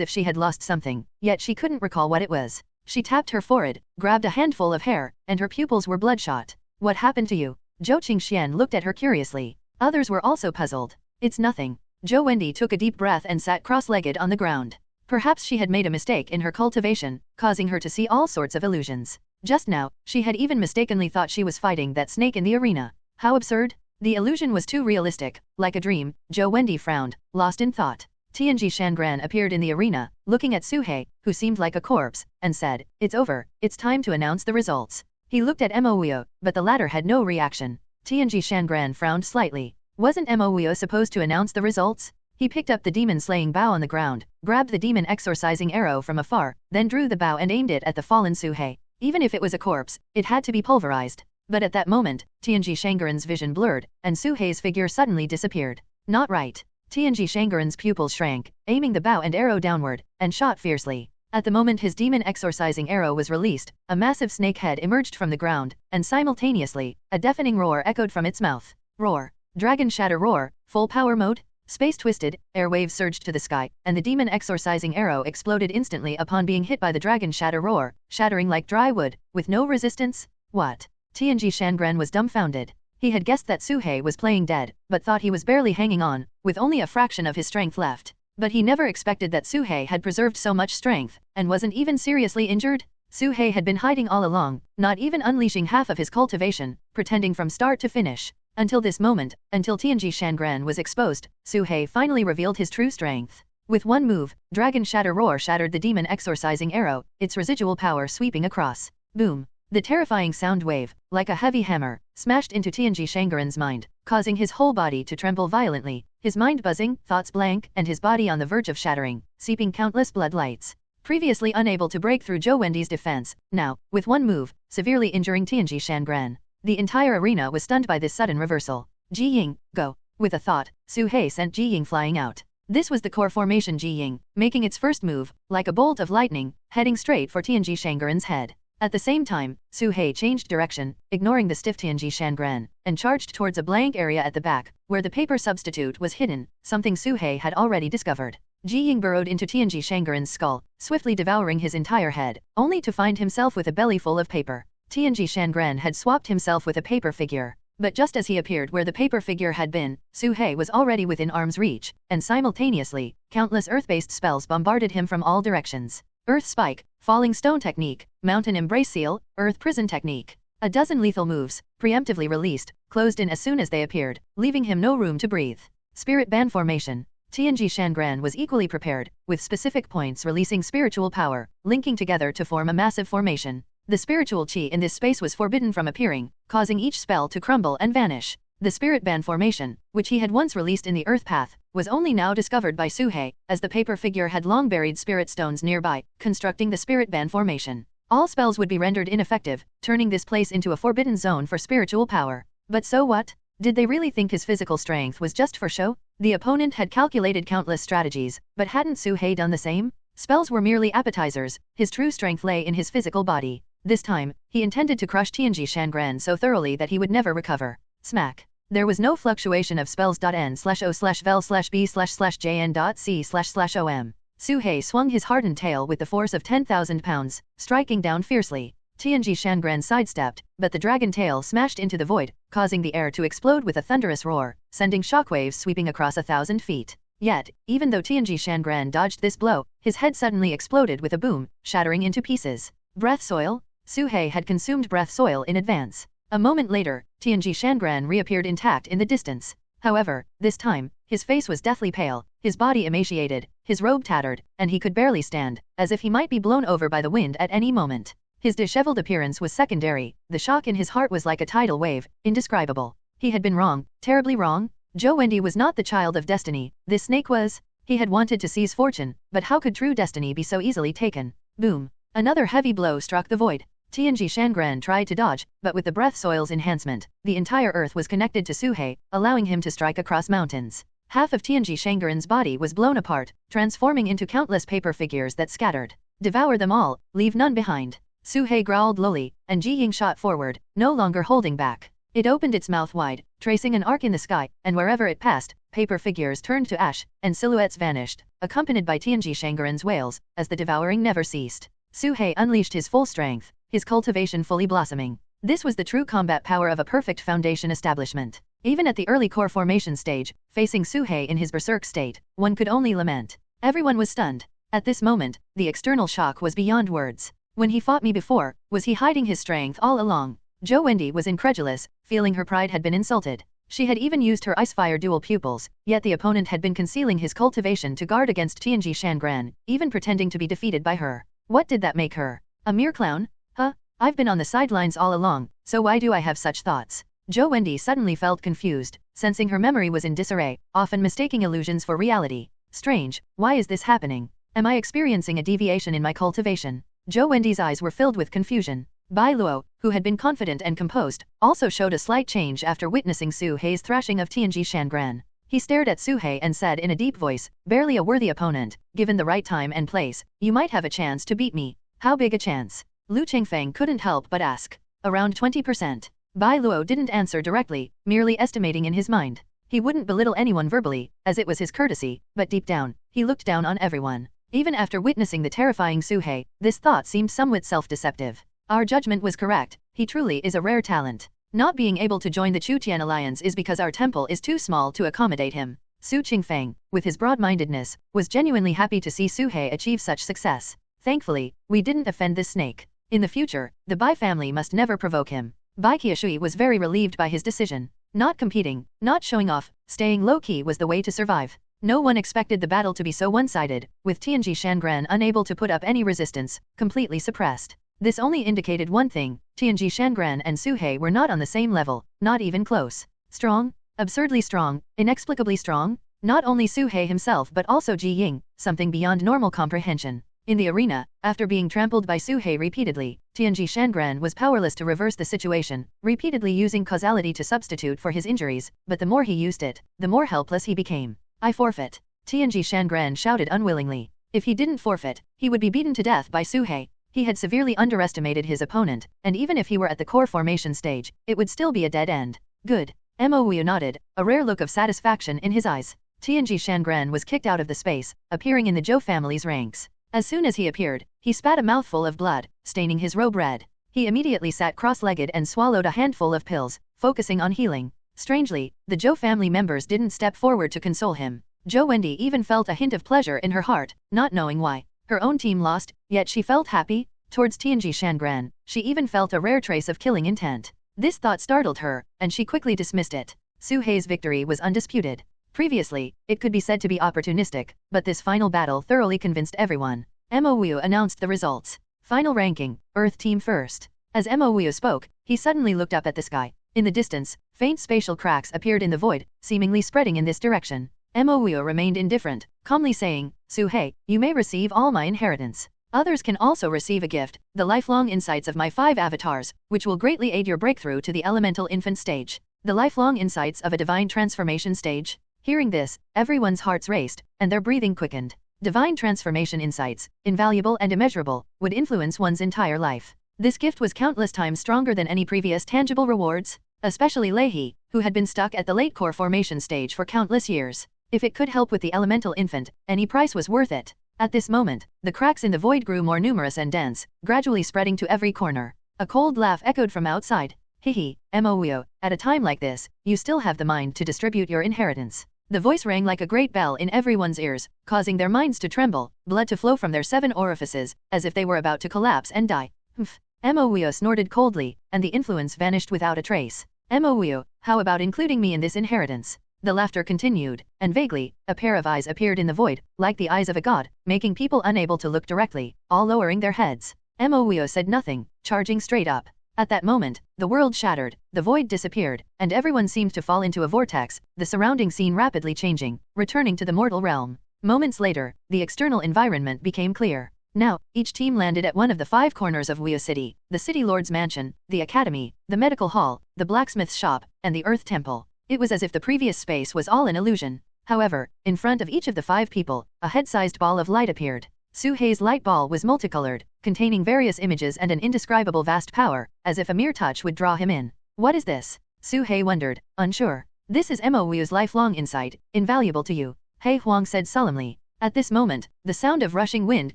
if she had lost something, yet she couldn't recall what it was. She tapped her forehead, grabbed a handful of hair, and her pupils were bloodshot. "What happened to you?" Zhou Qingxian looked at her curiously. Others were also puzzled. "It's nothing." Zhou Wendy took a deep breath and sat cross-legged on the ground. Perhaps she had made a mistake in her cultivation, causing her to see all sorts of illusions. Just now, she had even mistakenly thought she was fighting that snake in the arena. How absurd! The illusion was too realistic, like a dream. Zhou Wendy frowned, lost in thought. Tianji Shangran appeared in the arena, looking at Suhei, who seemed like a corpse, and said, "It's over, it's time to announce the results." He looked at Mo, but the latter had no reaction. Tianji Shangran frowned slightly. Wasn't Mo supposed to announce the results? He picked up the demon-slaying bow on the ground, grabbed the demon-exorcising arrow from afar, then drew the bow and aimed it at the fallen Suhei. Even if it was a corpse, it had to be pulverized. But at that moment, Tianji Shangran's vision blurred, and Suhei's figure suddenly disappeared. Not right. Tianji Shangran's pupils shrank, aiming the bow and arrow downward, and shot fiercely. At the moment his demon-exorcising arrow was released, a massive snake head emerged from the ground, and simultaneously, a deafening roar echoed from its mouth. Roar. Dragon Shatter Roar, full power mode? Space twisted, airwaves surged to the sky, and the demon-exorcising arrow exploded instantly upon being hit by the Dragon Shatter Roar, shattering like dry wood, with no resistance. What? Tianji Shangran was dumbfounded. He had guessed that Su He was playing dead, but thought he was barely hanging on, with only a fraction of his strength left. But he never expected that Su He had preserved so much strength, and wasn't even seriously injured. Su He had been hiding all along, not even unleashing half of his cultivation, pretending from start to finish. Until this moment, until Tianji Shangran was exposed, Su He finally revealed his true strength. With one move, Dragon Shatter Roar shattered the demon exorcising arrow, its residual power sweeping across. Boom! The terrifying sound wave, like a heavy hammer, smashed into Tianji Shangran's mind, causing his whole body to tremble violently, his mind buzzing, thoughts blank, and his body on the verge of shattering, seeping countless blood lights. Previously unable to break through Zhou Wendi's defense, now, with one move, severely injuring Tianji Shangran. The entire arena was stunned by this sudden reversal. Ji Ying, go! With a thought, Su He sent Ji Ying flying out. This was the core formation Ji Ying, making its first move, like a bolt of lightning, heading straight for Tianji Shangran's head. At the same time, Su He changed direction, ignoring the stiff Tianji Shangran, and charged towards a blank area at the back, where the paper substitute was hidden, something Su He had already discovered. Ji Ying burrowed into Tianji Shangran's skull, swiftly devouring his entire head, only to find himself with a belly full of paper. Tianji Shangran had swapped himself with a paper figure. But just as he appeared where the paper figure had been, Su He was already within arm's reach, and simultaneously, countless earth-based spells bombarded him from all directions. Earth Spike, Falling Stone Technique, Mountain Embrace Seal, Earth Prison Technique. A dozen lethal moves, preemptively released, closed in as soon as they appeared, leaving him no room to breathe. Spirit Band Formation. Tianji Shangran was equally prepared, with specific points releasing spiritual power, linking together to form a massive formation. The spiritual chi in this space was forbidden from appearing, causing each spell to crumble and vanish. The Spirit Band Formation, which he had once released in the Earth Path, was only now discovered by Su He, as the paper figure had long buried spirit stones nearby, constructing the Spirit Band Formation. All spells would be rendered ineffective, turning this place into a forbidden zone for spiritual power. But so what? Did they really think his physical strength was just for show? The opponent had calculated countless strategies, but hadn't Su He done the same? Spells were merely appetizers, his true strength lay in his physical body. This time, he intended to crush Tianji Shangran so thoroughly that he would never recover. Smack. There was no fluctuation of spells.n/o/vel/b/jn.c//om. Su He swung his hardened tail with the force of 10,000 pounds, striking down fiercely. Tianji Shangran sidestepped, but the dragon tail smashed into the void, causing the air to explode with a thunderous roar, sending shockwaves sweeping across 1,000 feet. Yet, even though Tianji Shangran dodged this blow, his head suddenly exploded with a boom, shattering into pieces. Breath soil? Su He had consumed breath soil in advance. A moment later, Tianji Shangran reappeared intact in the distance. However, this time, his face was deathly pale, his body emaciated, his robe tattered, and he could barely stand, as if he might be blown over by the wind at any moment. His disheveled appearance was secondary, the shock in his heart was like a tidal wave, indescribable. He had been wrong, terribly wrong. Zhou Wendi was not the child of destiny, this snake was. He had wanted to seize fortune, but how could true destiny be so easily taken? Boom. Another heavy blow struck the void. Tianji Shangran tried to dodge, but with the breath soil's enhancement, the entire earth was connected to Su He, allowing him to strike across mountains. Half of Tianji Shangran's body was blown apart, transforming into countless paper figures that scattered. Devour them all, leave none behind. Su He growled lowly, and Ji Ying shot forward, no longer holding back. It opened its mouth wide, tracing an arc in the sky, and wherever it passed, paper figures turned to ash, and silhouettes vanished, accompanied by Tianji Shangran's wails, as the devouring never ceased. Su He unleashed his full strength, his cultivation fully blossoming. This was the true combat power of a perfect foundation establishment. Even at the early core formation stage, facing Su He in his berserk state, one could only lament. Everyone was stunned. At this moment, the external shock was beyond words. When he fought me before, was he hiding his strength all along? Zhou Wendi was incredulous, feeling her pride had been insulted. She had even used her Icefire dual pupils, yet the opponent had been concealing his cultivation to guard against Tianji Shangran, even pretending to be defeated by her. What did that make her? A mere clown? Huh? I've been on the sidelines all along, so why do I have such thoughts? Zhou Wendi suddenly felt confused, sensing her memory was in disarray, often mistaking illusions for reality. Strange, why is this happening? Am I experiencing a deviation in my cultivation? Zhou Wendi's eyes were filled with confusion. Bai Luo, who had been confident and composed, also showed a slight change after witnessing Su He's thrashing of Tianji Shangran. He stared at Su He and said in a deep voice, barely a worthy opponent, given the right time and place, you might have a chance to beat me. How big a chance? Lu Chengfeng couldn't help but ask. Around 20%. Bai Luo didn't answer directly, merely estimating in his mind. He wouldn't belittle anyone verbally, as it was his courtesy, but deep down, he looked down on everyone. Even after witnessing the terrifying Su He, this thought seemed somewhat self-deceptive. Our judgment was correct, he truly is a rare talent. Not being able to join the Chutian alliance is because our temple is too small to accommodate him. Su Qingfeng, with his broad-mindedness, was genuinely happy to see Su He achieve such success. Thankfully, we didn't offend this snake. In the future, the Bai family must never provoke him. Bai Qiushui was very relieved by his decision. Not competing, not showing off, staying low-key was the way to survive. No one expected the battle to be so one-sided, with Tianji Shangran unable to put up any resistance, completely suppressed. This only indicated one thing, Tianji Shangran and Su He were not on the same level, not even close. Strong? Absurdly strong, inexplicably strong? Not only Su He himself but also Ji Ying, something beyond normal comprehension. In the arena, after being trampled by Su He repeatedly, Tianji Shangran was powerless to reverse the situation, repeatedly using causality to substitute for his injuries, but the more he used it, the more helpless he became. I forfeit. Tianji Shangran shouted unwillingly. If he didn't forfeit, he would be beaten to death by Su He. He had severely underestimated his opponent, and even if he were at the core formation stage, it would still be a dead end. Good. Mo Wu nodded, a rare look of satisfaction in his eyes. Tianji Shangran was kicked out of the space, appearing in the Zhou family's ranks. As soon as he appeared, he spat a mouthful of blood, staining his robe red. He immediately sat cross-legged and swallowed a handful of pills, focusing on healing. Strangely, the Zhou family members didn't step forward to console him. Zhou Wendy even felt a hint of pleasure in her heart, not knowing why. Her own team lost, yet she felt happy. Towards Tianji Shangran, she even felt a rare trace of killing intent. This thought startled her, and she quickly dismissed it. Su He's victory was undisputed. Previously, it could be said to be opportunistic, but this final battle thoroughly convinced everyone. Mo Wu announced the results. Final ranking, Earth Team first. As Mo Wu spoke, he suddenly looked up at the sky. In the distance, faint spatial cracks appeared in the void, seemingly spreading in this direction. Mo Wu remained indifferent, calmly saying, Su He, you may receive all my inheritance. Others can also receive a gift, the lifelong insights of my 5 avatars, which will greatly aid your breakthrough to the elemental infant stage. The lifelong insights of a divine transformation stage? Hearing this, everyone's hearts raced, and their breathing quickened. Divine transformation insights, invaluable and immeasurable, would influence one's entire life. This gift was countless times stronger than any previous tangible rewards, especially Lei He, who had been stuck at the late core formation stage for countless years. If it could help with the elemental infant, any price was worth it. At this moment, the cracks in the void grew more numerous and dense, gradually spreading to every corner. A cold laugh echoed from outside. Hihi, Mo Wu, at a time like this, you still have the mind to distribute your inheritance. The voice rang like a great bell in everyone's ears, causing their minds to tremble, blood to flow from their 7 orifices, as if they were about to collapse and die. Humph. Mo Wu snorted coldly, and the influence vanished without a trace. Mo Wu, how about including me in this inheritance? The laughter continued, and vaguely, a pair of eyes appeared in the void, like the eyes of a god, making people unable to look directly, all lowering their heads. Mo Wu said nothing, charging straight up. At that moment, the world shattered, the void disappeared, and everyone seemed to fall into a vortex, the surrounding scene rapidly changing, returning to the mortal realm. Moments later, the external environment became clear. Now, each team landed at one of the 5 corners of Wu City, the City Lord's Mansion, the Academy, the Medical Hall, the Blacksmith's Shop, and the Earth Temple. It was as if the previous space was all an illusion. However, in front of each of the 5 people, a head-sized ball of light appeared. Su He's light ball was multicolored, containing various images and an indescribable vast power, as if a mere touch would draw him in. What is this? Su He wondered, unsure. This is Mo Wu's lifelong insight, invaluable to you, He Huang said solemnly. At this moment, the sound of rushing wind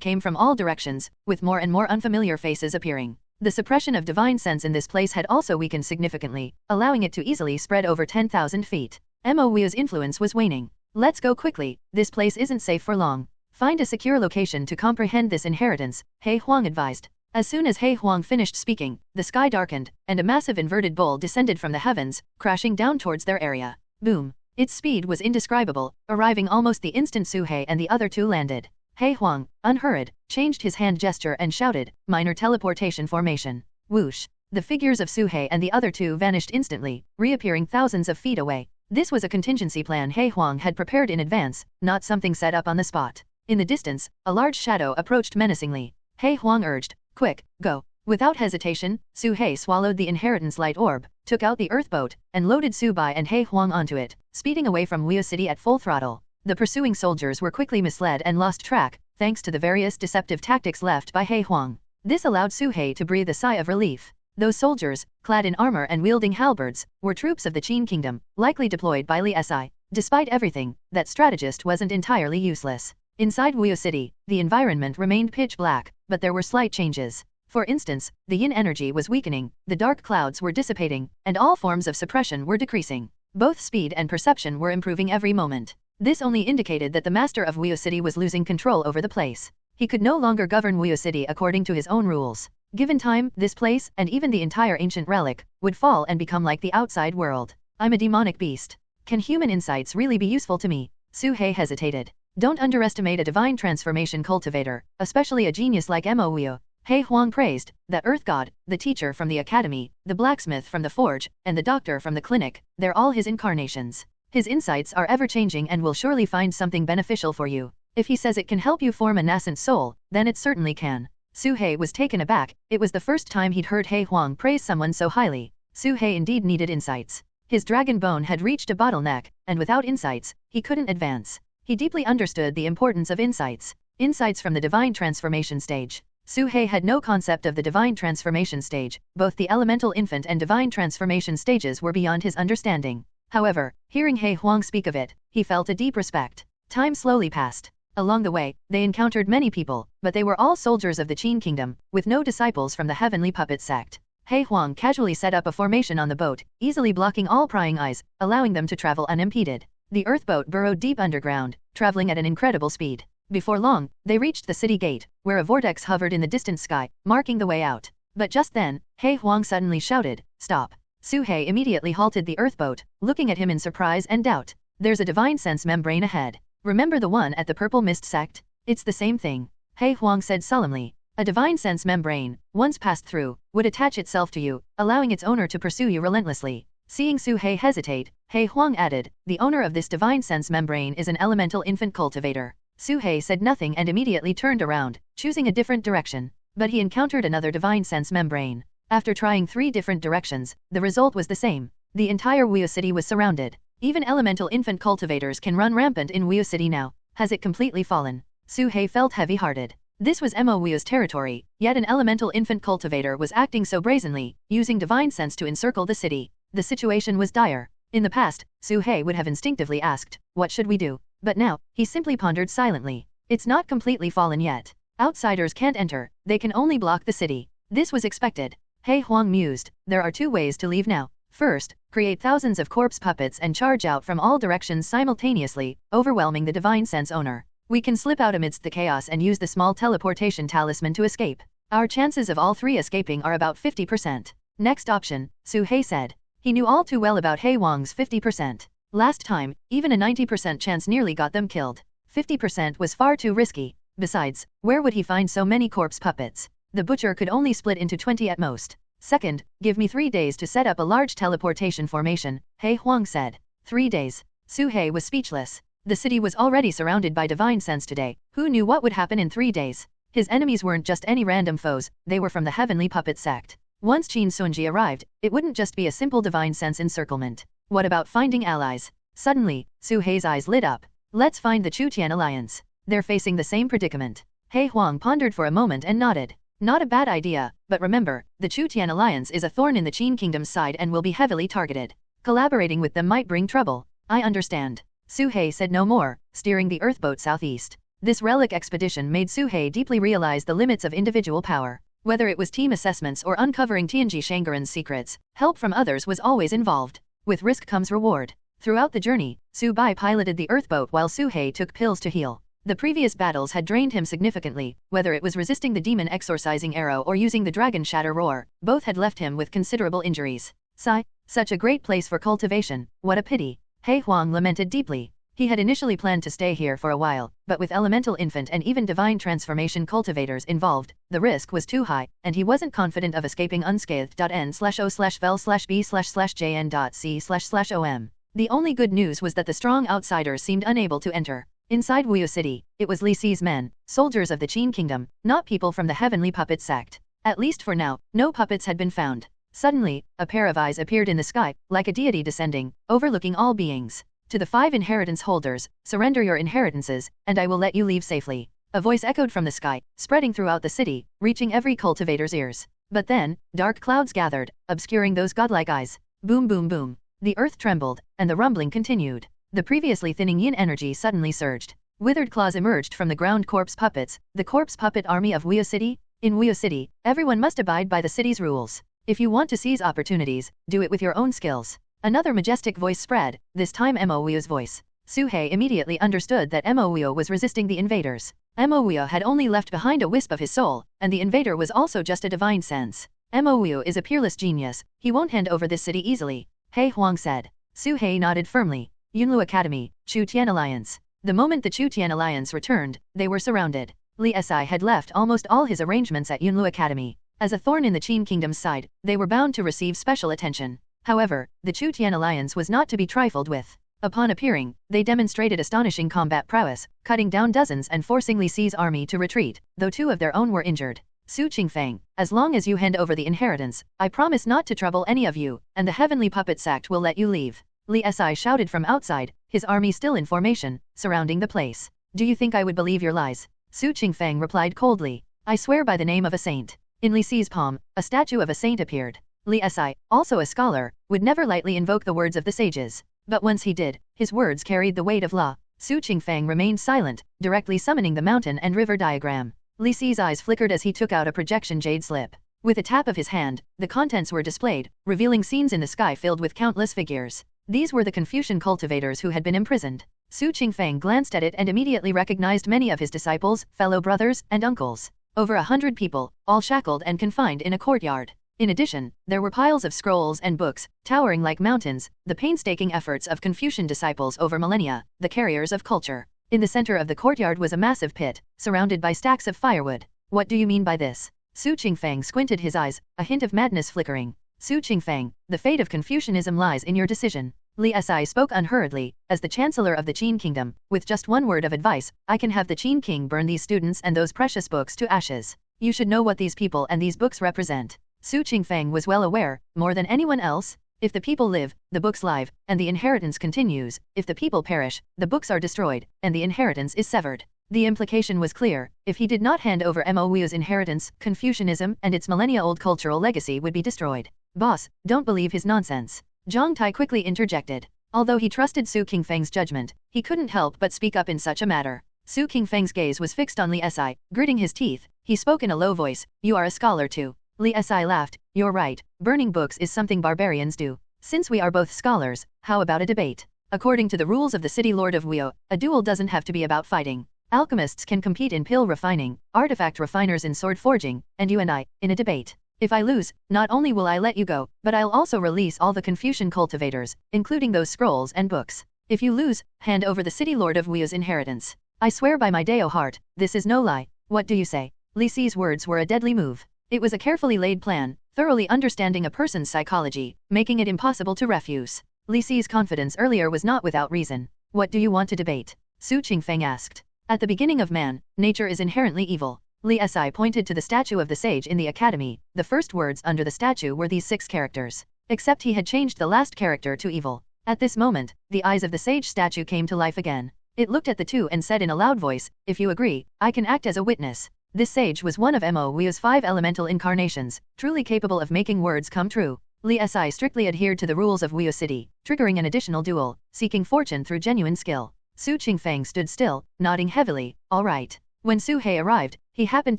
came from all directions, with more and more unfamiliar faces appearing. The suppression of divine sense in this place had also weakened significantly, allowing it to easily spread over 10,000 feet. Mo Wu's influence was waning. Let's go quickly, this place isn't safe for long. Find a secure location to comprehend this inheritance, He Huang advised. As soon as He Huang finished speaking, the sky darkened, and a massive inverted bowl descended from the heavens, crashing down towards their area. Boom. Its speed was indescribable, arriving almost the instant Su He and the other 2 landed. He Huang, unhurried, changed his hand gesture and shouted, minor teleportation formation. Whoosh. The figures of Su He and the other 2 vanished instantly, reappearing thousands of feet away. This was a contingency plan He Huang had prepared in advance, not something set up on the spot. In the distance, a large shadow approached menacingly. He Huang urged, quick, go. Without hesitation, Su He swallowed the inheritance light orb, took out the earth boat, and loaded Su Bai and He Huang onto it, speeding away from Wu City at full throttle. The pursuing soldiers were quickly misled and lost track, thanks to the various deceptive tactics left by He Huang. This allowed Su He to breathe a sigh of relief. Those soldiers, clad in armor and wielding halberds, were troops of the Qin Kingdom, likely deployed by Li Si. Despite everything, that strategist wasn't entirely useless. Inside Wu City, the environment remained pitch black, but there were slight changes. For instance, the yin energy was weakening, the dark clouds were dissipating, and all forms of suppression were decreasing. Both speed and perception were improving every moment. This only indicated that the master of Wuyo City was losing control over the place. He could no longer govern Wuyo City according to his own rules. Given time, this place, and even the entire ancient relic, would fall and become like the outside world. I'm a demonic beast. Can human insights really be useful to me? Su He hesitated. Don't underestimate a divine transformation cultivator, especially a genius like Mo Wuyo. He Huang praised, that earth god, the teacher from the academy, the blacksmith from the forge, and the doctor from the clinic, they're all his incarnations. His insights are ever-changing and will surely find something beneficial for you. If he says it can help you form a nascent soul, then it certainly can. Su He was taken aback. It was the first time he'd heard He Huang praise someone so highly. Su He indeed needed insights. His dragon bone had reached a bottleneck, and without insights, he couldn't advance. He deeply understood the importance of insights. Insights from the divine transformation stage. Su He had no concept of the divine transformation stage. Both the elemental infant and divine transformation stages were beyond his understanding. However, hearing He Huang speak of it, he felt a deep respect. Time slowly passed. Along the way, they encountered many people, but they were all soldiers of the Qin kingdom, with no disciples from the heavenly puppet sect. He Huang casually set up a formation on the boat, easily blocking all prying eyes, allowing them to travel unimpeded. The earth boat burrowed deep underground, traveling at an incredible speed. Before long, they reached the city gate, where a vortex hovered in the distant sky, marking the way out. But just then, He Huang suddenly shouted, "Stop!" Su He immediately halted the earth boat, looking at him in surprise and doubt. "There's a divine sense membrane ahead. Remember the one at the Purple Mist sect? It's the same thing," He Huang said solemnly. "A divine sense membrane, once passed through, would attach itself to you, allowing its owner to pursue you relentlessly." Seeing Su He hesitate, He Huang added, "The owner of this divine sense membrane is an elemental infant cultivator." Su He said nothing and immediately turned around, choosing a different direction. But he encountered another divine sense membrane. After trying 3 different directions, the result was the same. The entire Wuyo City was surrounded. Even elemental infant cultivators can run rampant in Wuyo City now. Has it completely fallen? Su He felt heavy-hearted. This was Mo Wuyo's territory, yet an elemental infant cultivator was acting so brazenly, using divine sense to encircle the city. The situation was dire. In the past, Su He would have instinctively asked, "What should we do?" But now, he simply pondered silently. It's not completely fallen yet. Outsiders can't enter, they can only block the city. This was expected. He Huang mused, there are 2 ways to leave now. First, create thousands of corpse puppets and charge out from all directions simultaneously, overwhelming the divine sense owner. We can slip out amidst the chaos and use the small teleportation talisman to escape. Our chances of all 3 escaping are about 50%. Next option, Su He said. He knew all too well about He Huang's 50%. Last time, even a 90% chance nearly got them killed. 50% was far too risky. Besides, where would he find so many corpse puppets? The butcher could only split into 20 at most. Second, give me 3 days to set up a large teleportation formation, He Huang said. 3 days. Su He was speechless. The city was already surrounded by divine sense today. Who knew what would happen in 3 days? His enemies weren't just any random foes, they were from the heavenly puppet sect. Once Qin Sunji arrived, it wouldn't just be a simple divine sense encirclement. What about finding allies? Suddenly, Su He's eyes lit up. Let's find the Chu Tian alliance. They're facing the same predicament. He Huang pondered for a moment and nodded. Not a bad idea, but remember, the Chu Tian alliance is a thorn in the Qin kingdom's side and will be heavily targeted. Collaborating with them might bring trouble. I understand. Su He said no more, steering the earthboat southeast. This relic expedition made Su He deeply realize the limits of individual power. Whether it was team assessments or uncovering Tianji Shangguren's secrets, help from others was always involved. With risk comes reward. Throughout the journey, Su Bai piloted the earthboat while Su He took pills to heal. The previous battles had drained him significantly, whether it was resisting the demon exorcising arrow or using the dragon shatter roar, both had left him with considerable injuries. Sigh, such a great place for cultivation, what a pity. He Huang lamented deeply. He had initially planned to stay here for a while, but with elemental infant and even divine transformation cultivators involved, the risk was too high, and he wasn't confident of escaping unscathed. N/O/vel/B/jn.C//OM. The only good news was that the strong outsiders seemed unable to enter. Inside Wuyo City, it was Li Si's men, soldiers of the Qin kingdom, not people from the heavenly puppet sect. At least for now, no puppets had been found. Suddenly, a pair of eyes appeared in the sky, like a deity descending, overlooking all beings. To the 5 inheritance holders, surrender your inheritances, and I will let you leave safely. A voice echoed from the sky, spreading throughout the city, reaching every cultivator's ears. But then, dark clouds gathered, obscuring those godlike eyes. Boom boom boom. The earth trembled, and the rumbling continued. The previously thinning yin energy suddenly surged. Withered claws emerged from the ground corpse puppets. The corpse puppet army of Wuyo City? In Wuyo City, everyone must abide by the city's rules. If you want to seize opportunities, do it with your own skills. Another majestic voice spread, this time Mo Wuyo's voice. Suhei immediately understood that Mo Wuyo was resisting the invaders. Mo Wuyo had only left behind a wisp of his soul, and the invader was also just a divine sense. Mo Wuyo is a peerless genius, he won't hand over this city easily, He Huang said. Suhei nodded firmly. Yunlu Academy, Chu Tian Alliance. The moment the Chu Tian Alliance returned, they were surrounded. Li Si had left almost all his arrangements at Yunlu Academy. As a thorn in the Qin Kingdom's side, they were bound to receive special attention. However, the Chu Tian Alliance was not to be trifled with. Upon appearing, they demonstrated astonishing combat prowess, cutting down dozens and forcing Li Si's army to retreat, though 2 of their own were injured. Su Qingfeng, as long as you hand over the inheritance, I promise not to trouble any of you, and the heavenly puppet sect will let you leave. Li Si shouted from outside, his army still in formation, surrounding the place. Do you think I would believe your lies? Su Qingfeng replied coldly. I swear by the name of a saint. In Li Si's palm, a statue of a saint appeared. Li Si, also a scholar, would never lightly invoke the words of the sages. But once he did, his words carried the weight of law. Su Qingfeng remained silent, directly summoning the mountain and river diagram. Li Si's eyes flickered as he took out a projection jade slip. With a tap of his hand, the contents were displayed, revealing scenes in the sky filled with countless figures. These were the Confucian cultivators who had been imprisoned. Su Qingfeng glanced at it and immediately recognized many of his disciples, fellow brothers, and uncles. Over 100 people, all shackled and confined in a courtyard. In addition, there were piles of scrolls and books, towering like mountains, the painstaking efforts of Confucian disciples over millennia, the carriers of culture. In the center of the courtyard was a massive pit, surrounded by stacks of firewood. What do you mean by this? Su Qingfeng squinted his eyes, a hint of madness flickering. Su Qingfeng, the fate of Confucianism lies in your decision. Li Si spoke unhurriedly, as the chancellor of the Qin kingdom, with just one word of advice, I can have the Qin king burn these students and those precious books to ashes. You should know what these people and these books represent. Su Qingfeng was well aware, more than anyone else, if the people live, the books live, and the inheritance continues, if the people perish, the books are destroyed, and the inheritance is severed. The implication was clear, if he did not hand over Mo Wuyo's inheritance, Confucianism and its millennia-old cultural legacy would be destroyed. Boss, don't believe his nonsense. Zhang Tai quickly interjected. Although he trusted Su Qingfeng's judgment, he couldn't help but speak up in such a matter. Su Qingfeng's gaze was fixed on Li Si, gritting his teeth, he spoke in a low voice, you are a scholar too. Li Si laughed, you're right, burning books is something barbarians do. Since we are both scholars, how about a debate? According to the rules of the city lord of Wuyo, a duel doesn't have to be about fighting. Alchemists can compete in pill refining, artifact refiners in sword forging, and you and I, in a debate. If I lose, not only will I let you go, but I'll also release all the Confucian cultivators, including those scrolls and books. If you lose, hand over the city lord of Wuyo's inheritance. I swear by my Dao heart, this is no lie. What do you say? Li Si's words were a deadly move. It was a carefully laid plan, thoroughly understanding a person's psychology, making it impossible to refuse. Li Si's confidence earlier was not without reason. What do you want to debate? Su Qingfeng asked. At the beginning of man, nature is inherently evil. Li Si pointed to the statue of the sage in the academy, the first words under the statue were these 6 characters. Except he had changed the last character to evil. At this moment, the eyes of the sage statue came to life again. It looked at the two and said in a loud voice, if you agree, I can act as a witness. This sage was one of Mo Wuyo's 5 elemental incarnations, truly capable of making words come true. Li Si strictly adhered to the rules of Wuyo City, triggering an additional duel, seeking fortune through genuine skill. Su Qingfeng stood still, nodding heavily, all right. When Su He arrived, he happened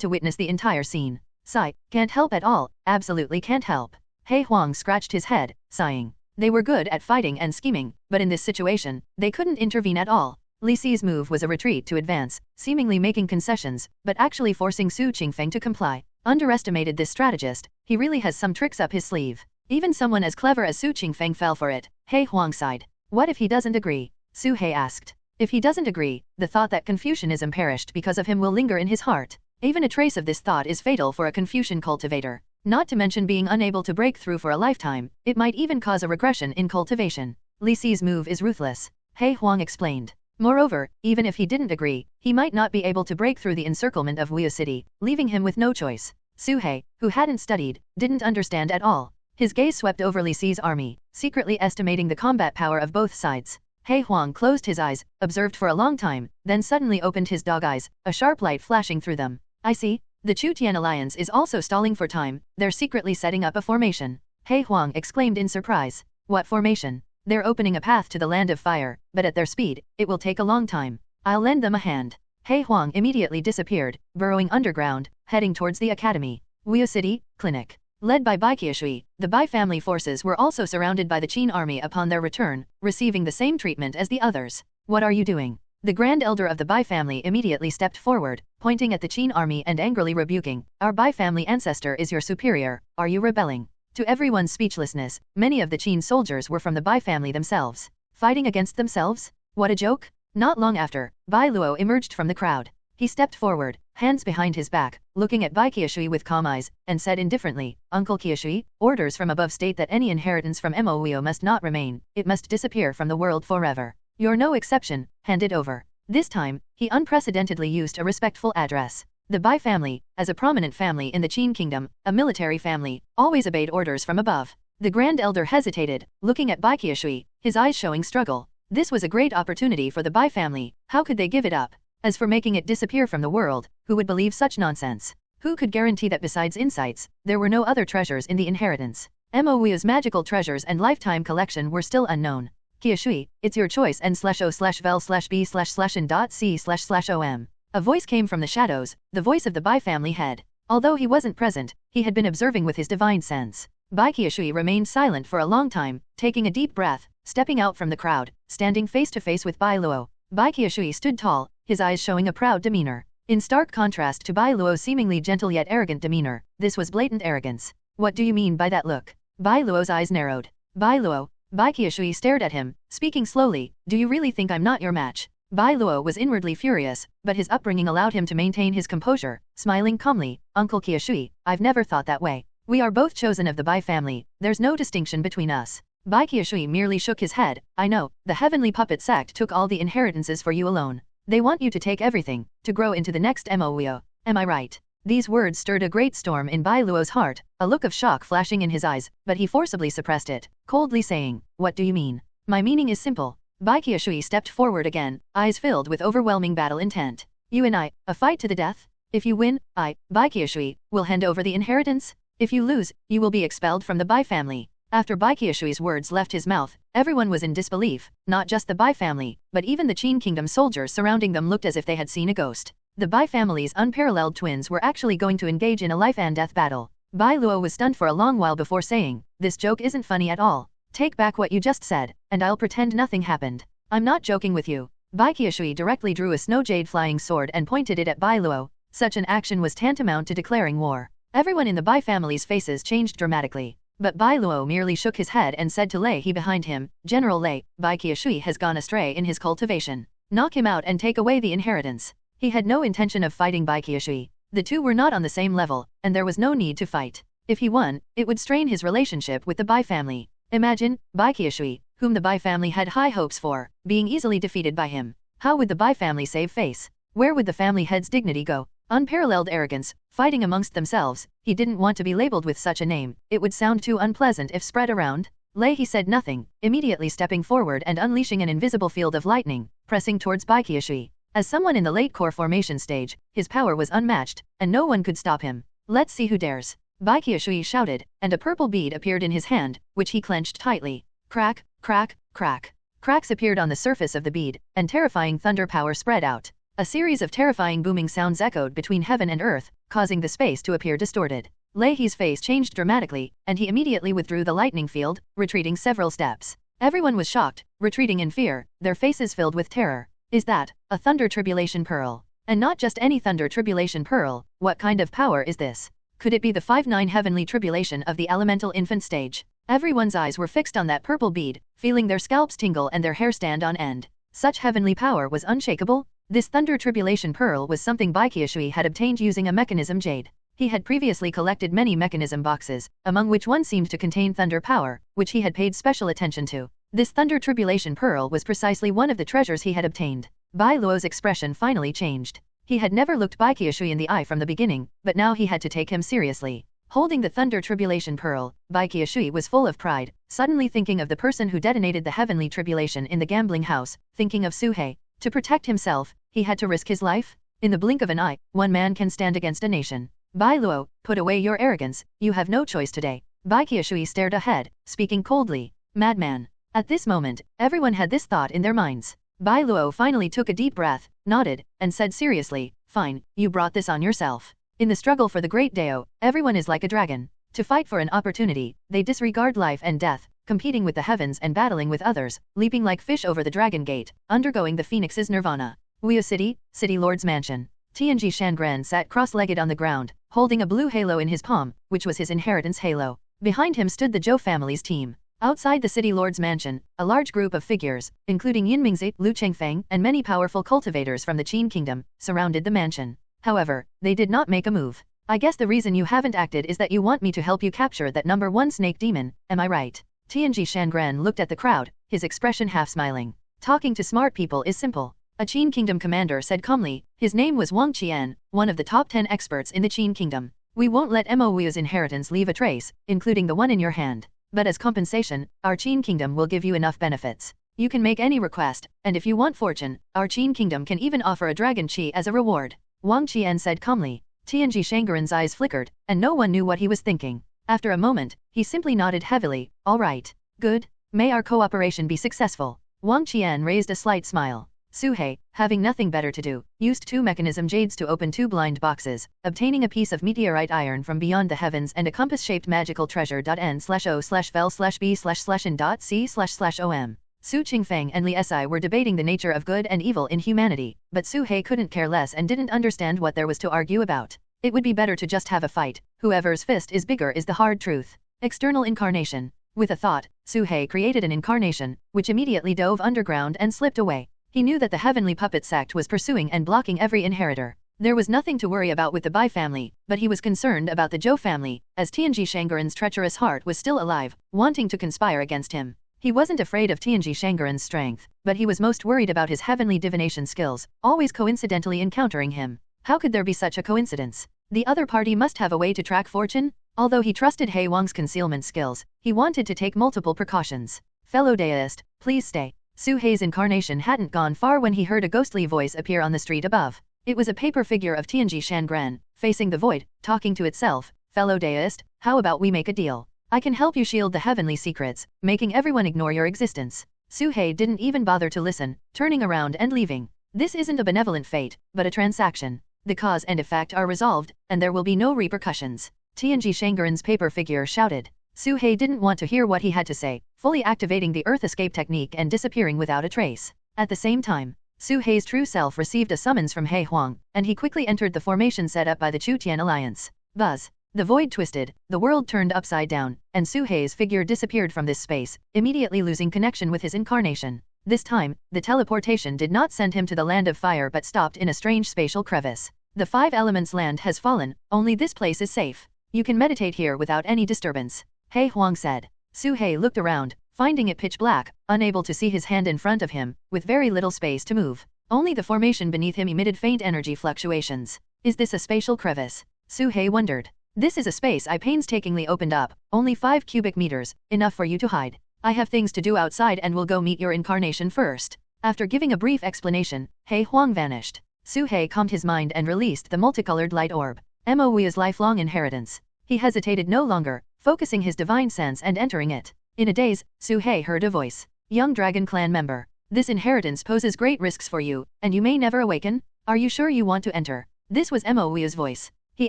to witness the entire scene. Sigh, can't help at all, absolutely can't help. He Huang scratched his head, sighing. They were good at fighting and scheming, but in this situation, they couldn't intervene at all. Li Si's move was a retreat to advance, seemingly making concessions, but actually forcing Su Qingfeng to comply. Underestimated this strategist, he really has some tricks up his sleeve. Even someone as clever as Su Qingfeng fell for it. He Huang sighed. What if he doesn't agree? Su He asked. If he doesn't agree, the thought that Confucianism perished because of him will linger in his heart. Even a trace of this thought is fatal for a Confucian cultivator. Not to mention being unable to break through for a lifetime, it might even cause a regression in cultivation. Li Si's move is ruthless. He Huang explained. Moreover, even if he didn't agree, he might not be able to break through the encirclement of Wuyo City, leaving him with no choice. Su He, who hadn't studied, didn't understand at all. His gaze swept over Li Si's army, secretly estimating the combat power of both sides. He Huang closed his eyes, observed for a long time, then suddenly opened his dog eyes, a sharp light flashing through them. I see. The Chu Tian Alliance is also stalling for time, they're secretly setting up a formation. He Huang exclaimed in surprise. What formation? They're opening a path to the land of fire, but at their speed, it will take a long time. I'll lend them a hand. He Huang immediately disappeared, burrowing underground, heading towards the academy. Wuyo City, Clinic. Led by Bai Qiushui, the Bai family forces were also surrounded by the Qin army upon their return, receiving the same treatment as the others. What are you doing? The Grand Elder of the Bai family immediately stepped forward, pointing at the Qin army and angrily rebuking, "Our Bai family ancestor is your superior, are you rebelling?" To everyone's speechlessness, many of the Qin soldiers were from the Bai family themselves. Fighting against themselves? What a joke! Not long after, Bai Luo emerged from the crowd. He stepped forward, hands behind his back, looking at Bai Qiushui with calm eyes, and said indifferently, "Uncle Qiushui, orders from above state that any inheritance from Mo must not remain, it must disappear from the world forever. You're no exception, hand it over." This time, he unprecedentedly used a respectful address. The Bai family, as a prominent family in the Qin kingdom, a military family, always obeyed orders from above. The Grand Elder hesitated, looking at Bai Qiushui, his eyes showing struggle. This was a great opportunity for the Bai family, how could they give it up? As for making it disappear from the world, who would believe such nonsense? Who could guarantee that besides insights, there were no other treasures in the inheritance? Mo's magical treasures and lifetime collection were still unknown. Qiushui, it's your choice n/o/vel/b/n.c//om. A voice came from the shadows, the voice of the Bai family head. Although he wasn't present, he had been observing with his divine sense. Bai Qiushui remained silent for a long time, taking a deep breath, stepping out from the crowd, standing face to face with Bai Luo. Bai Qiushui stood tall, his eyes showing a proud demeanor. In stark contrast to Bai Luo's seemingly gentle yet arrogant demeanor, this was blatant arrogance. What do you mean by that look? Bai Luo's eyes narrowed. Bai Luo. Bai Qiushui stared at him, speaking slowly, "Do you really think I'm not your match?" Bai Luo was inwardly furious, but his upbringing allowed him to maintain his composure, smiling calmly, "Uncle Qiushui, I've never thought that way. We are both chosen of the Bai family, there's no distinction between us." Bai Qiushui merely shook his head, "I know, the heavenly puppet sect took all the inheritances for you alone. They want you to take everything, to grow into the next Mo. Am I right?" These words stirred a great storm in Bai Luo's heart, a look of shock flashing in his eyes, but he forcibly suppressed it, coldly saying, "What do you mean? My meaning is simple." Bai Qiushui stepped forward again, eyes filled with overwhelming battle intent. "You and I, a fight to the death? If you win, I, Bai Qiushui, will hand over the inheritance. If you lose, you will be expelled from the Bai family." After Bai Qiushui's words left his mouth, everyone was in disbelief, not just the Bai family, but even the Qin kingdom soldiers surrounding them looked as if they had seen a ghost. The Bai family's unparalleled twins were actually going to engage in a life-and-death battle. Bai Luo was stunned for a long while before saying, "This joke isn't funny at all. Take back what you just said, and I'll pretend nothing happened. I'm not joking with you." Bai Qiushui directly drew a snow jade flying sword and pointed it at Bai Luo. Such an action was tantamount to declaring war. Everyone in the Bai family's faces changed dramatically. But Bai Luo merely shook his head and said to Lei He behind him, "General Lei, Bai Qiushui has gone astray in his cultivation. Knock him out and take away the inheritance." He had no intention of fighting Bai Qiushui. The two were not on the same level, and there was no need to fight. If he won, it would strain his relationship with the Bai family. Imagine, Bai Qiushui, whom the Bai family had high hopes for, being easily defeated by him. How would the Bai family save face? Where would the family head's dignity go? Unparalleled arrogance, fighting amongst themselves. He didn't want to be labeled with such a name, it would sound too unpleasant if spread around. Lei He said nothing, immediately stepping forward and unleashing an invisible field of lightning, pressing towards Bai Qiushui. As someone in the late core formation stage, his power was unmatched, and no one could stop him. "Let's see who dares." Bai Qiushui shouted, and a purple bead appeared in his hand, which he clenched tightly. Crack, crack, crack. Cracks appeared on the surface of the bead, and terrifying thunder power spread out. A series of terrifying booming sounds echoed between heaven and earth, causing the space to appear distorted. Lei He's face changed dramatically, and he immediately withdrew the lightning field, retreating several steps. Everyone was shocked, retreating in fear, their faces filled with terror. Is that a thunder tribulation pearl? And not just any thunder tribulation pearl, what kind of power is this? Could it be the 5-9 heavenly tribulation of the elemental infant stage? Everyone's eyes were fixed on that purple bead, feeling their scalps tingle and their hair stand on end. Such heavenly power was unshakable? This thunder tribulation pearl was something Bai Qiushui had obtained using a mechanism jade. He had previously collected many mechanism boxes, among which one seemed to contain thunder power, which he had paid special attention to. This thunder tribulation pearl was precisely one of the treasures he had obtained. Bai Luo's expression finally changed. He had never looked Bai Qiushui in the eye from the beginning, but now he had to take him seriously. Holding the thunder tribulation pearl, Bai Qiushui was full of pride, suddenly thinking of the person who detonated the heavenly tribulation in the gambling house, thinking of Su He. To protect himself, he had to risk his life? In the blink of an eye, one man can stand against a nation. Bai Luo, put away your arrogance, you have no choice today. Bai Qiushui stared ahead, speaking coldly. Madman. At this moment, everyone had this thought in their minds. Bai Luo finally took a deep breath, nodded, and said seriously, "Fine, you brought this on yourself. In the struggle for the great Dao, everyone is like a dragon. To fight for an opportunity, they disregard life and death, competing with the heavens and battling with others, leaping like fish over the dragon gate, undergoing the phoenix's nirvana. Wuyo City, City Lord's Mansion. Tianji Shangran sat cross-legged on the ground, holding a blue halo in his palm, which was his inheritance halo. Behind him stood the Zhou family's team. Outside the City Lord's mansion, a large group of figures, including Yin Mingzi, Lu Chengfeng, and many powerful cultivators from the Qin kingdom, surrounded the mansion. However, they did not make a move. I guess the reason you haven't acted is that you want me to help you capture that number 1 snake demon, am I right? Tianji Shangran looked at the crowd, his expression half smiling. Talking to smart people is simple. A Qin kingdom commander said calmly. His name was Wang Qian, one of the top 10 experts in the Qin kingdom. We won't let Mo Wu's inheritance leave a trace, including the one in your hand. But as compensation, our Qin kingdom will give you enough benefits. You can make any request, and if you want fortune, our Qin kingdom can even offer a dragon chi as a reward. Wang Qian said calmly. Tianji Shangran's eyes flickered, and no one knew what he was thinking. After a moment, he simply nodded heavily. All right. Good. May our cooperation be successful. Wang Qian raised a slight smile. Su He, having nothing better to do, used 2 mechanism jades to open 2 blind boxes, obtaining a piece of meteorite iron from beyond the heavens and a compass-shaped magical treasure. N/O/vel/B/in.C//OM. Su Qingfeng and Li Si were debating the nature of good and evil in humanity, but Su He couldn't care less and didn't understand what there was to argue about. It would be better to just have a fight. Whoever's fist is bigger is the hard truth. External incarnation. With a thought, Su He created an incarnation, which immediately dove underground and slipped away. He knew that the heavenly puppet sect was pursuing and blocking every inheritor. There was nothing to worry about with the Bai family, but he was concerned about the Zhou family, as Tianji Shangran's treacherous heart was still alive, wanting to conspire against him. He wasn't afraid of Tianji Shangran's strength, but he was most worried about his heavenly divination skills, always coincidentally encountering him. How could there be such a coincidence? The other party must have a way to track fortune? Although he trusted He Wang's concealment skills, he wanted to take multiple precautions. Fellow Daoist, please stay. Su He's incarnation hadn't gone far when he heard a ghostly voice appear on the street above. It was a paper figure of Tianji Shangran, facing the void, talking to itself. Fellow Daoist, how about we make a deal? I can help you shield the heavenly secrets, making everyone ignore your existence. Su He didn't even bother to listen, turning around and leaving. This isn't a benevolent fate, but a transaction. The cause and effect are resolved, and there will be no repercussions. Tianji Shangran's paper figure shouted. Su He didn't want to hear what he had to say, fully activating the Earth escape technique and disappearing without a trace. At the same time, Su He's true self received a summons from He Huang, and he quickly entered the formation set up by the Chu Tian Alliance. Buzz. The void twisted, the world turned upside down, and Su He's figure disappeared from this space, immediately losing connection with his incarnation. This time, the teleportation did not send him to the land of fire but stopped in a strange spatial crevice. The 5 elements land has fallen, only this place is safe. You can meditate here without any disturbance. He Huang said. Su He looked around, finding it pitch black, unable to see his hand in front of him, with very little space to move. Only the formation beneath him emitted faint energy fluctuations. Is this a spatial crevice? Su He wondered. This is a space I painstakingly opened up, only 5 cubic meters, enough for you to hide. I have things to do outside and will go meet your incarnation first. After giving a brief explanation, He Huang vanished. Su He calmed his mind and released the multicolored light orb. Mo Wu's lifelong inheritance. He hesitated no longer, focusing his divine sense and entering it. In a daze, Su He heard a voice. Young Dragon Clan member. This inheritance poses great risks for you, and you may never awaken. Are you sure you want to enter? This was Mo Wu's voice. He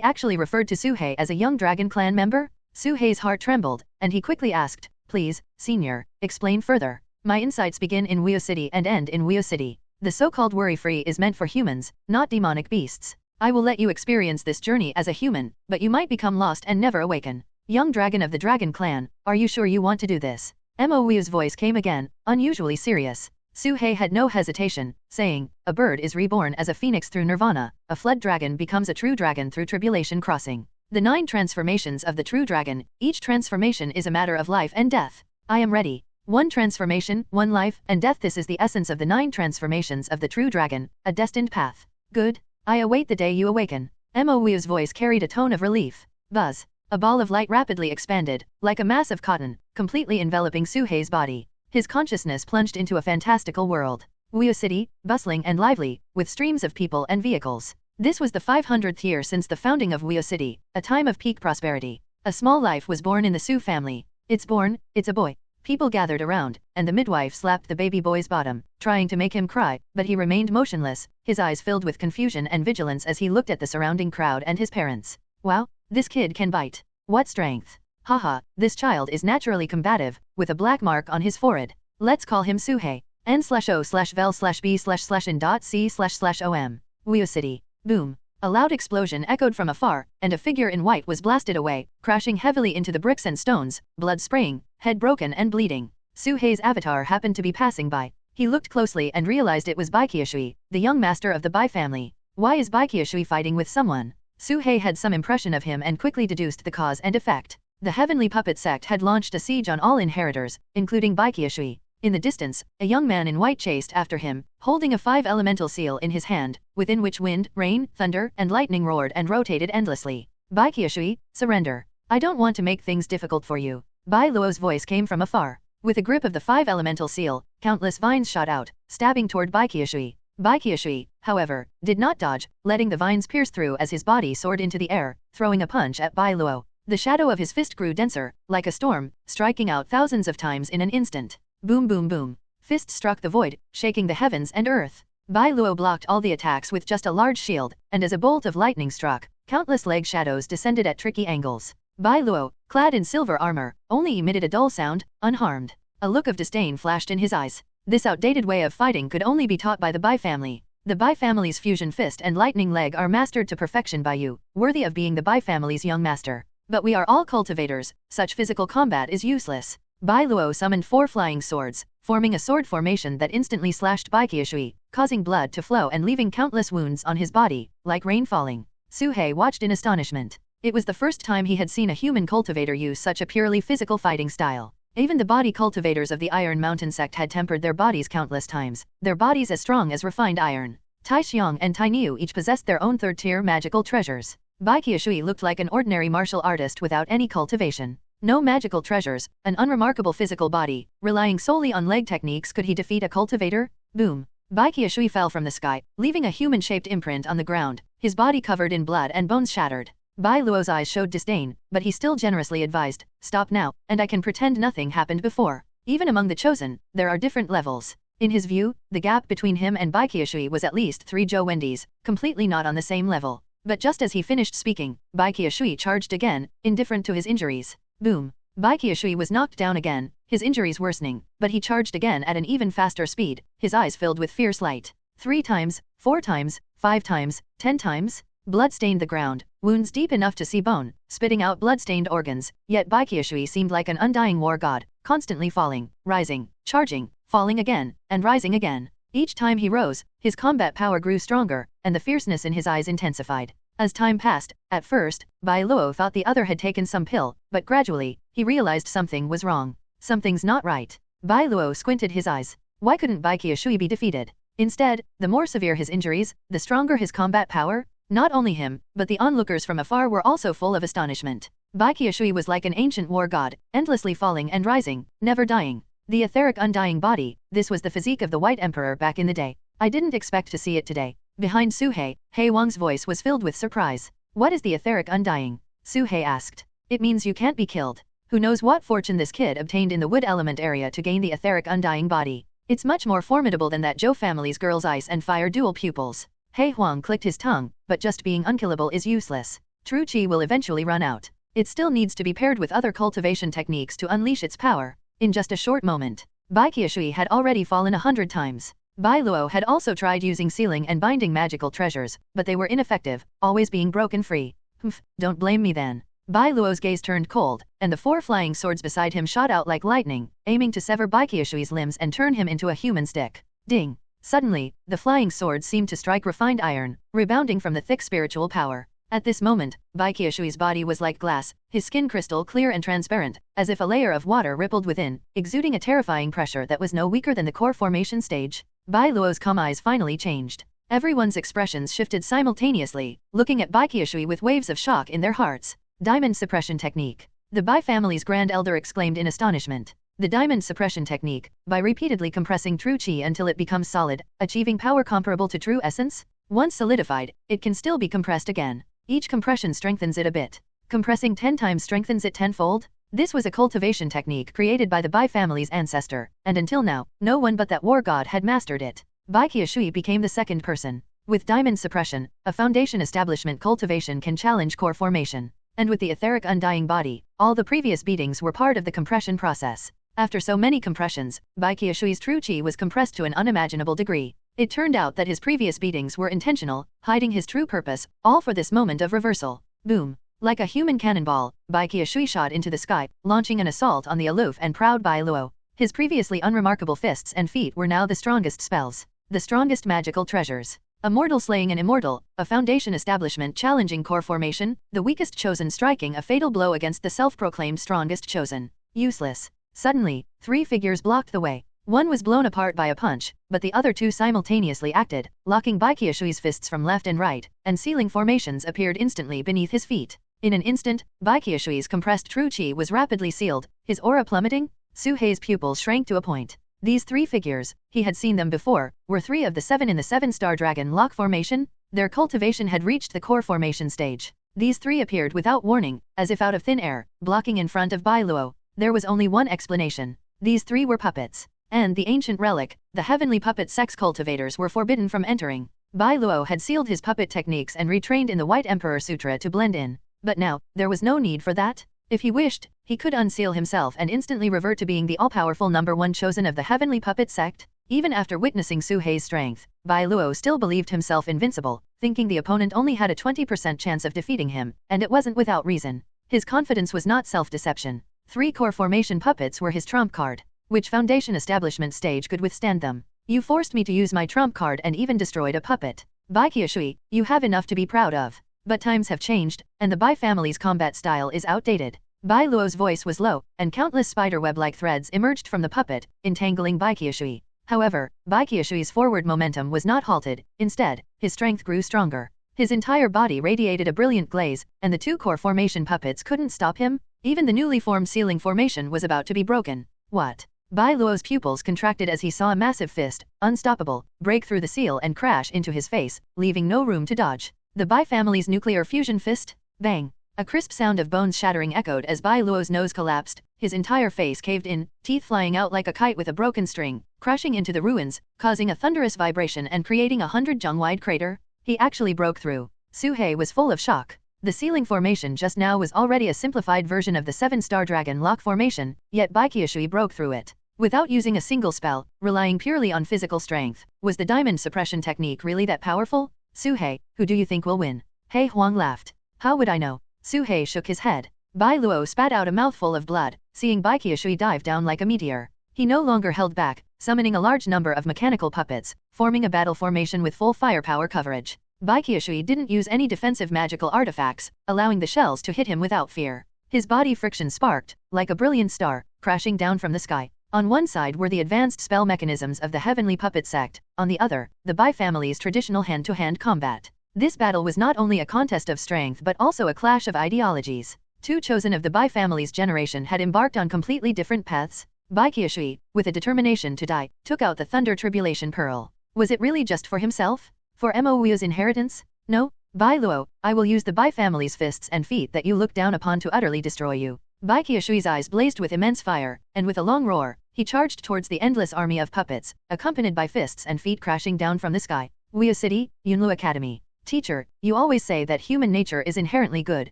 actually referred to Su He as a young Dragon Clan member? Su He's heart trembled, and he quickly asked, please, senior, explain further. My insights begin in Wuyo City and end in Wuyo City. The so-called worry-free is meant for humans, not demonic beasts. I will let you experience this journey as a human, but you might become lost and never awaken. Young dragon of the Dragon Clan, are you sure you want to do this? Mo Wu's voice came again, unusually serious. Su He had no hesitation, saying, a bird is reborn as a phoenix through nirvana, a flood dragon becomes a true dragon through tribulation crossing. The 9 transformations of the true dragon, each transformation is a matter of life and death. I am ready. 1 transformation, 1 life, and death. This is the essence of the 9 transformations of the true dragon, a destined path. Good. I await the day you awaken. Mo Wu's voice carried a tone of relief. Buzz. A ball of light rapidly expanded, like a mass of cotton, completely enveloping Su He's body. His consciousness plunged into a fantastical world. Wuyo City, bustling and lively, with streams of people and vehicles. This was the 500th year since the founding of Wuyo City, a time of peak prosperity. A small life was born in the Su family. It's born, it's a boy. People gathered around, and the midwife slapped the baby boy's bottom, trying to make him cry, but he remained motionless, his eyes filled with confusion and vigilance as he looked at the surrounding crowd and his parents. Wow, this kid can bite. What strength. Haha, this child is naturally combative, with a black mark on his forehead. Let's call him Suhei. N/O/vel/b/in.c//om. Weo City. Boom. A loud explosion echoed from afar, and a figure in white was blasted away, crashing heavily into the bricks and stones, blood spraying, head broken and bleeding. Suhei's avatar happened to be passing by. He looked closely and realized it was Baiqiushui, the young master of the Bai family. Why is Baiqiushui fighting with someone? Suhei had some impression of him and quickly deduced the cause and effect. The Heavenly Puppet sect had launched a siege on all inheritors, including Baiqiushui. In the distance, a young man in white chased after him, holding a 5-elemental seal in his hand, within which wind, rain, thunder, and lightning roared and rotated endlessly. Baiqiushui, surrender. I don't want to make things difficult for you. Bai Luo's voice came from afar. With a grip of the 5-elemental seal, countless vines shot out, stabbing toward Baiqiushui. Baiqiushui, however, did not dodge, letting the vines pierce through as his body soared into the air, throwing a punch at Bai Luo. The shadow of his fist grew denser, like a storm, striking out thousands of times in an instant. Boom boom boom. Fist struck the void, shaking the heavens and earth. Bai Luo blocked all the attacks with just a large shield, and as a bolt of lightning struck, countless leg shadows descended at tricky angles. Bai Luo, clad in silver armor, only emitted a dull sound, unharmed. A look of disdain flashed in his eyes. This outdated way of fighting could only be taught by the Bai family. The Bai family's fusion fist and lightning leg are mastered to perfection by you, worthy of being the Bai family's young master. But we are all cultivators, such physical combat is useless. Bai Luo summoned 4 flying swords, forming a sword formation that instantly slashed Baiqiushui, causing blood to flow and leaving countless wounds on his body, like rain falling. Suhei watched in astonishment. It was the first time he had seen a human cultivator use such a purely physical fighting style. Even the body cultivators of the Iron Mountain sect had tempered their bodies countless times, their bodies as strong as refined iron. Tai Xiong and Tai Niu each possessed their own third-tier magical treasures. Baiqiushui looked like an ordinary martial artist without any cultivation. No magical treasures, an unremarkable physical body, relying solely on leg techniques. Could he defeat a cultivator? Boom. Baiqiushui fell from the sky, leaving a human-shaped imprint on the ground, his body covered in blood and bones shattered. Bai Luo's eyes showed disdain, but he still generously advised, stop now, and I can pretend nothing happened before. Even among the chosen, there are different levels. In his view, the gap between him and Baiqiushui was at least 3 Zhou Wendis, completely not on the same level. But just as he finished speaking, Baiqiushui charged again, indifferent to his injuries. Boom. Baiqiushui was knocked down again, his injuries worsening, but he charged again at an even faster speed, his eyes filled with fierce light. 3 times, 4 times, 5 times, 10 times. Blood stained the ground, wounds deep enough to see bone, spitting out blood-stained organs, yet Baiqiushui seemed like an undying war god, constantly falling, rising, charging, falling again, and rising again. Each time he rose, his combat power grew stronger, and the fierceness in his eyes intensified. As time passed, at first, Bai Luo thought the other had taken some pill, but gradually, he realized something was wrong. Something's not right. Bai Luo squinted his eyes. Why couldn't Baiqiushui be defeated? Instead, the more severe his injuries, the stronger his combat power. Not only him, but the onlookers from afar were also full of astonishment. Baiqiushui was like an ancient war god, endlessly falling and rising, never dying. The etheric undying body, this was the physique of the White Emperor back in the day. I didn't expect to see it today. Behind Suhei, Hei Wang's voice was filled with surprise. What is the etheric undying? Suhei asked. It means you can't be killed. Who knows what fortune this kid obtained in the wood element area to gain the etheric undying body. It's much more formidable than that Zhou family's girl's ice and fire dual pupils. Hei Huang clicked his tongue, but just being unkillable is useless. True Qi will eventually run out. It still needs to be paired with other cultivation techniques to unleash its power. In just a short moment, Baiqiushui had already fallen 100 times. Bai Luo had also tried using sealing and binding magical treasures, but they were ineffective, always being broken free. Humph, don't blame me then. Bai Luo's gaze turned cold, and the 4 flying swords beside him shot out like lightning, aiming to sever Baiqiushui's limbs and turn him into a human stick. Ding! Suddenly, the flying swords seemed to strike refined iron, rebounding from the thick spiritual power. At this moment, Baiqiushui's body was like glass, his skin crystal clear and transparent, as if a layer of water rippled within, exuding a terrifying pressure that was no weaker than the core formation stage. Bai Luo's calm eyes finally changed. Everyone's expressions shifted simultaneously, looking at Baiqiushui with waves of shock in their hearts. Diamond suppression technique. The Bai family's grand elder exclaimed in astonishment. The diamond suppression technique, by repeatedly compressing true qi until it becomes solid, achieving power comparable to true essence. Once solidified, it can still be compressed again. Each compression strengthens it a bit. Compressing 10 times strengthens it tenfold. This was a cultivation technique created by the Bai family's ancestor, and until now, no one but that war god had mastered it. Baiqiushui became the second person. With diamond suppression, a foundation establishment cultivation can challenge core formation. And with the etheric undying body, all the previous beatings were part of the compression process. After so many compressions, Bai Qiushui's true chi was compressed to an unimaginable degree. It turned out that his previous beatings were intentional, hiding his true purpose, all for this moment of reversal. Boom! Like a human cannonball, Bai Qiushui shot into the sky, launching an assault on the aloof and proud Bai Luo. His previously unremarkable fists and feet were now the strongest spells, the strongest magical treasures. A mortal slaying an immortal, a foundation establishment challenging core formation, the weakest chosen striking a fatal blow against the self-proclaimed strongest chosen. Useless. Suddenly, 3 figures blocked the way. One was blown apart by a punch, but the other 2 simultaneously acted, locking Bai Qiushui's fists from left and right, and sealing formations appeared instantly beneath his feet. In an instant, Bai Qiushui's compressed true chi was rapidly sealed, his aura plummeting. Su Hei's pupils shrank to a point. These 3 figures, he had seen them before, were 3 of the 7 in the 7-star dragon lock formation. Their cultivation had reached the core formation stage. These 3 appeared without warning, as if out of thin air, blocking in front of Bai Luo. There was only one explanation. These 3 were puppets. And the ancient relic, the heavenly puppet sex cultivators were forbidden from entering. Bai Luo had sealed his puppet techniques and retrained in the White Emperor Sutra to blend in. But now, there was no need for that. If he wished, he could unseal himself and instantly revert to being the all-powerful #1 chosen of the heavenly puppet sect. Even after witnessing Su Hei's strength, Bai Luo still believed himself invincible, thinking the opponent only had a 20% chance of defeating him, and it wasn't without reason. His confidence was not self-deception. 3 core formation puppets were his trump card. Which foundation establishment stage could withstand them? You forced me to use my trump card and even destroyed a puppet. Bai Qiushui, you have enough to be proud of. But times have changed, and the Bai family's combat style is outdated. Bai Luo's voice was low, and countless spiderweb-like threads emerged from the puppet, entangling Bai Qiushui. However, Bai Qiushui's forward momentum was not halted. Instead, his strength grew stronger. His entire body radiated a brilliant glaze, and the 2 core formation puppets couldn't stop him. Even the newly formed sealing formation was about to be broken. What? Bai Luo's pupils contracted as he saw a massive fist, unstoppable, break through the seal and crash into his face, leaving no room to dodge. The Bai family's nuclear fusion fist? Bang! A crisp sound of bones shattering echoed as Bai Luo's nose collapsed, his entire face caved in, teeth flying out like a kite with a broken string, crashing into the ruins, causing a thunderous vibration and creating a 100-jong-wide crater. He actually broke through. Su Hei was full of shock. The sealing formation just now was already a simplified version of the 7-star dragon lock formation, yet Bai Qiushui broke through it. Without using a single spell, relying purely on physical strength. Was the diamond suppression technique really that powerful? Su Hei, who do you think will win? He Huang laughed. How would I know? Su Hei shook his head. Bai Luo spat out a mouthful of blood, seeing Bai Qiushui dive down like a meteor. He no longer held back, summoning a large number of mechanical puppets, forming a battle formation with full firepower coverage. Bai Qiushui didn't use any defensive magical artifacts, allowing the shells to hit him without fear. His body friction sparked, like a brilliant star, crashing down from the sky. On one side were the advanced spell mechanisms of the heavenly puppet sect, on the other, the Bai family's traditional hand-to-hand combat. This battle was not only a contest of strength but also a clash of ideologies. 2 chosen of the Bai family's generation had embarked on completely different paths. Bai Qiushui, with a determination to die, took out the Thunder Tribulation Pearl. Was it really just for himself? For Mo Wu's inheritance? No, Bai Luo, I will use the Bai family's fists and feet that you look down upon to utterly destroy you. Bai Qiushui's eyes blazed with immense fire, and with a long roar, he charged towards the endless army of puppets, accompanied by fists and feet crashing down from the sky. Wuyu City, Yunlu Academy. Teacher, you always say that human nature is inherently good,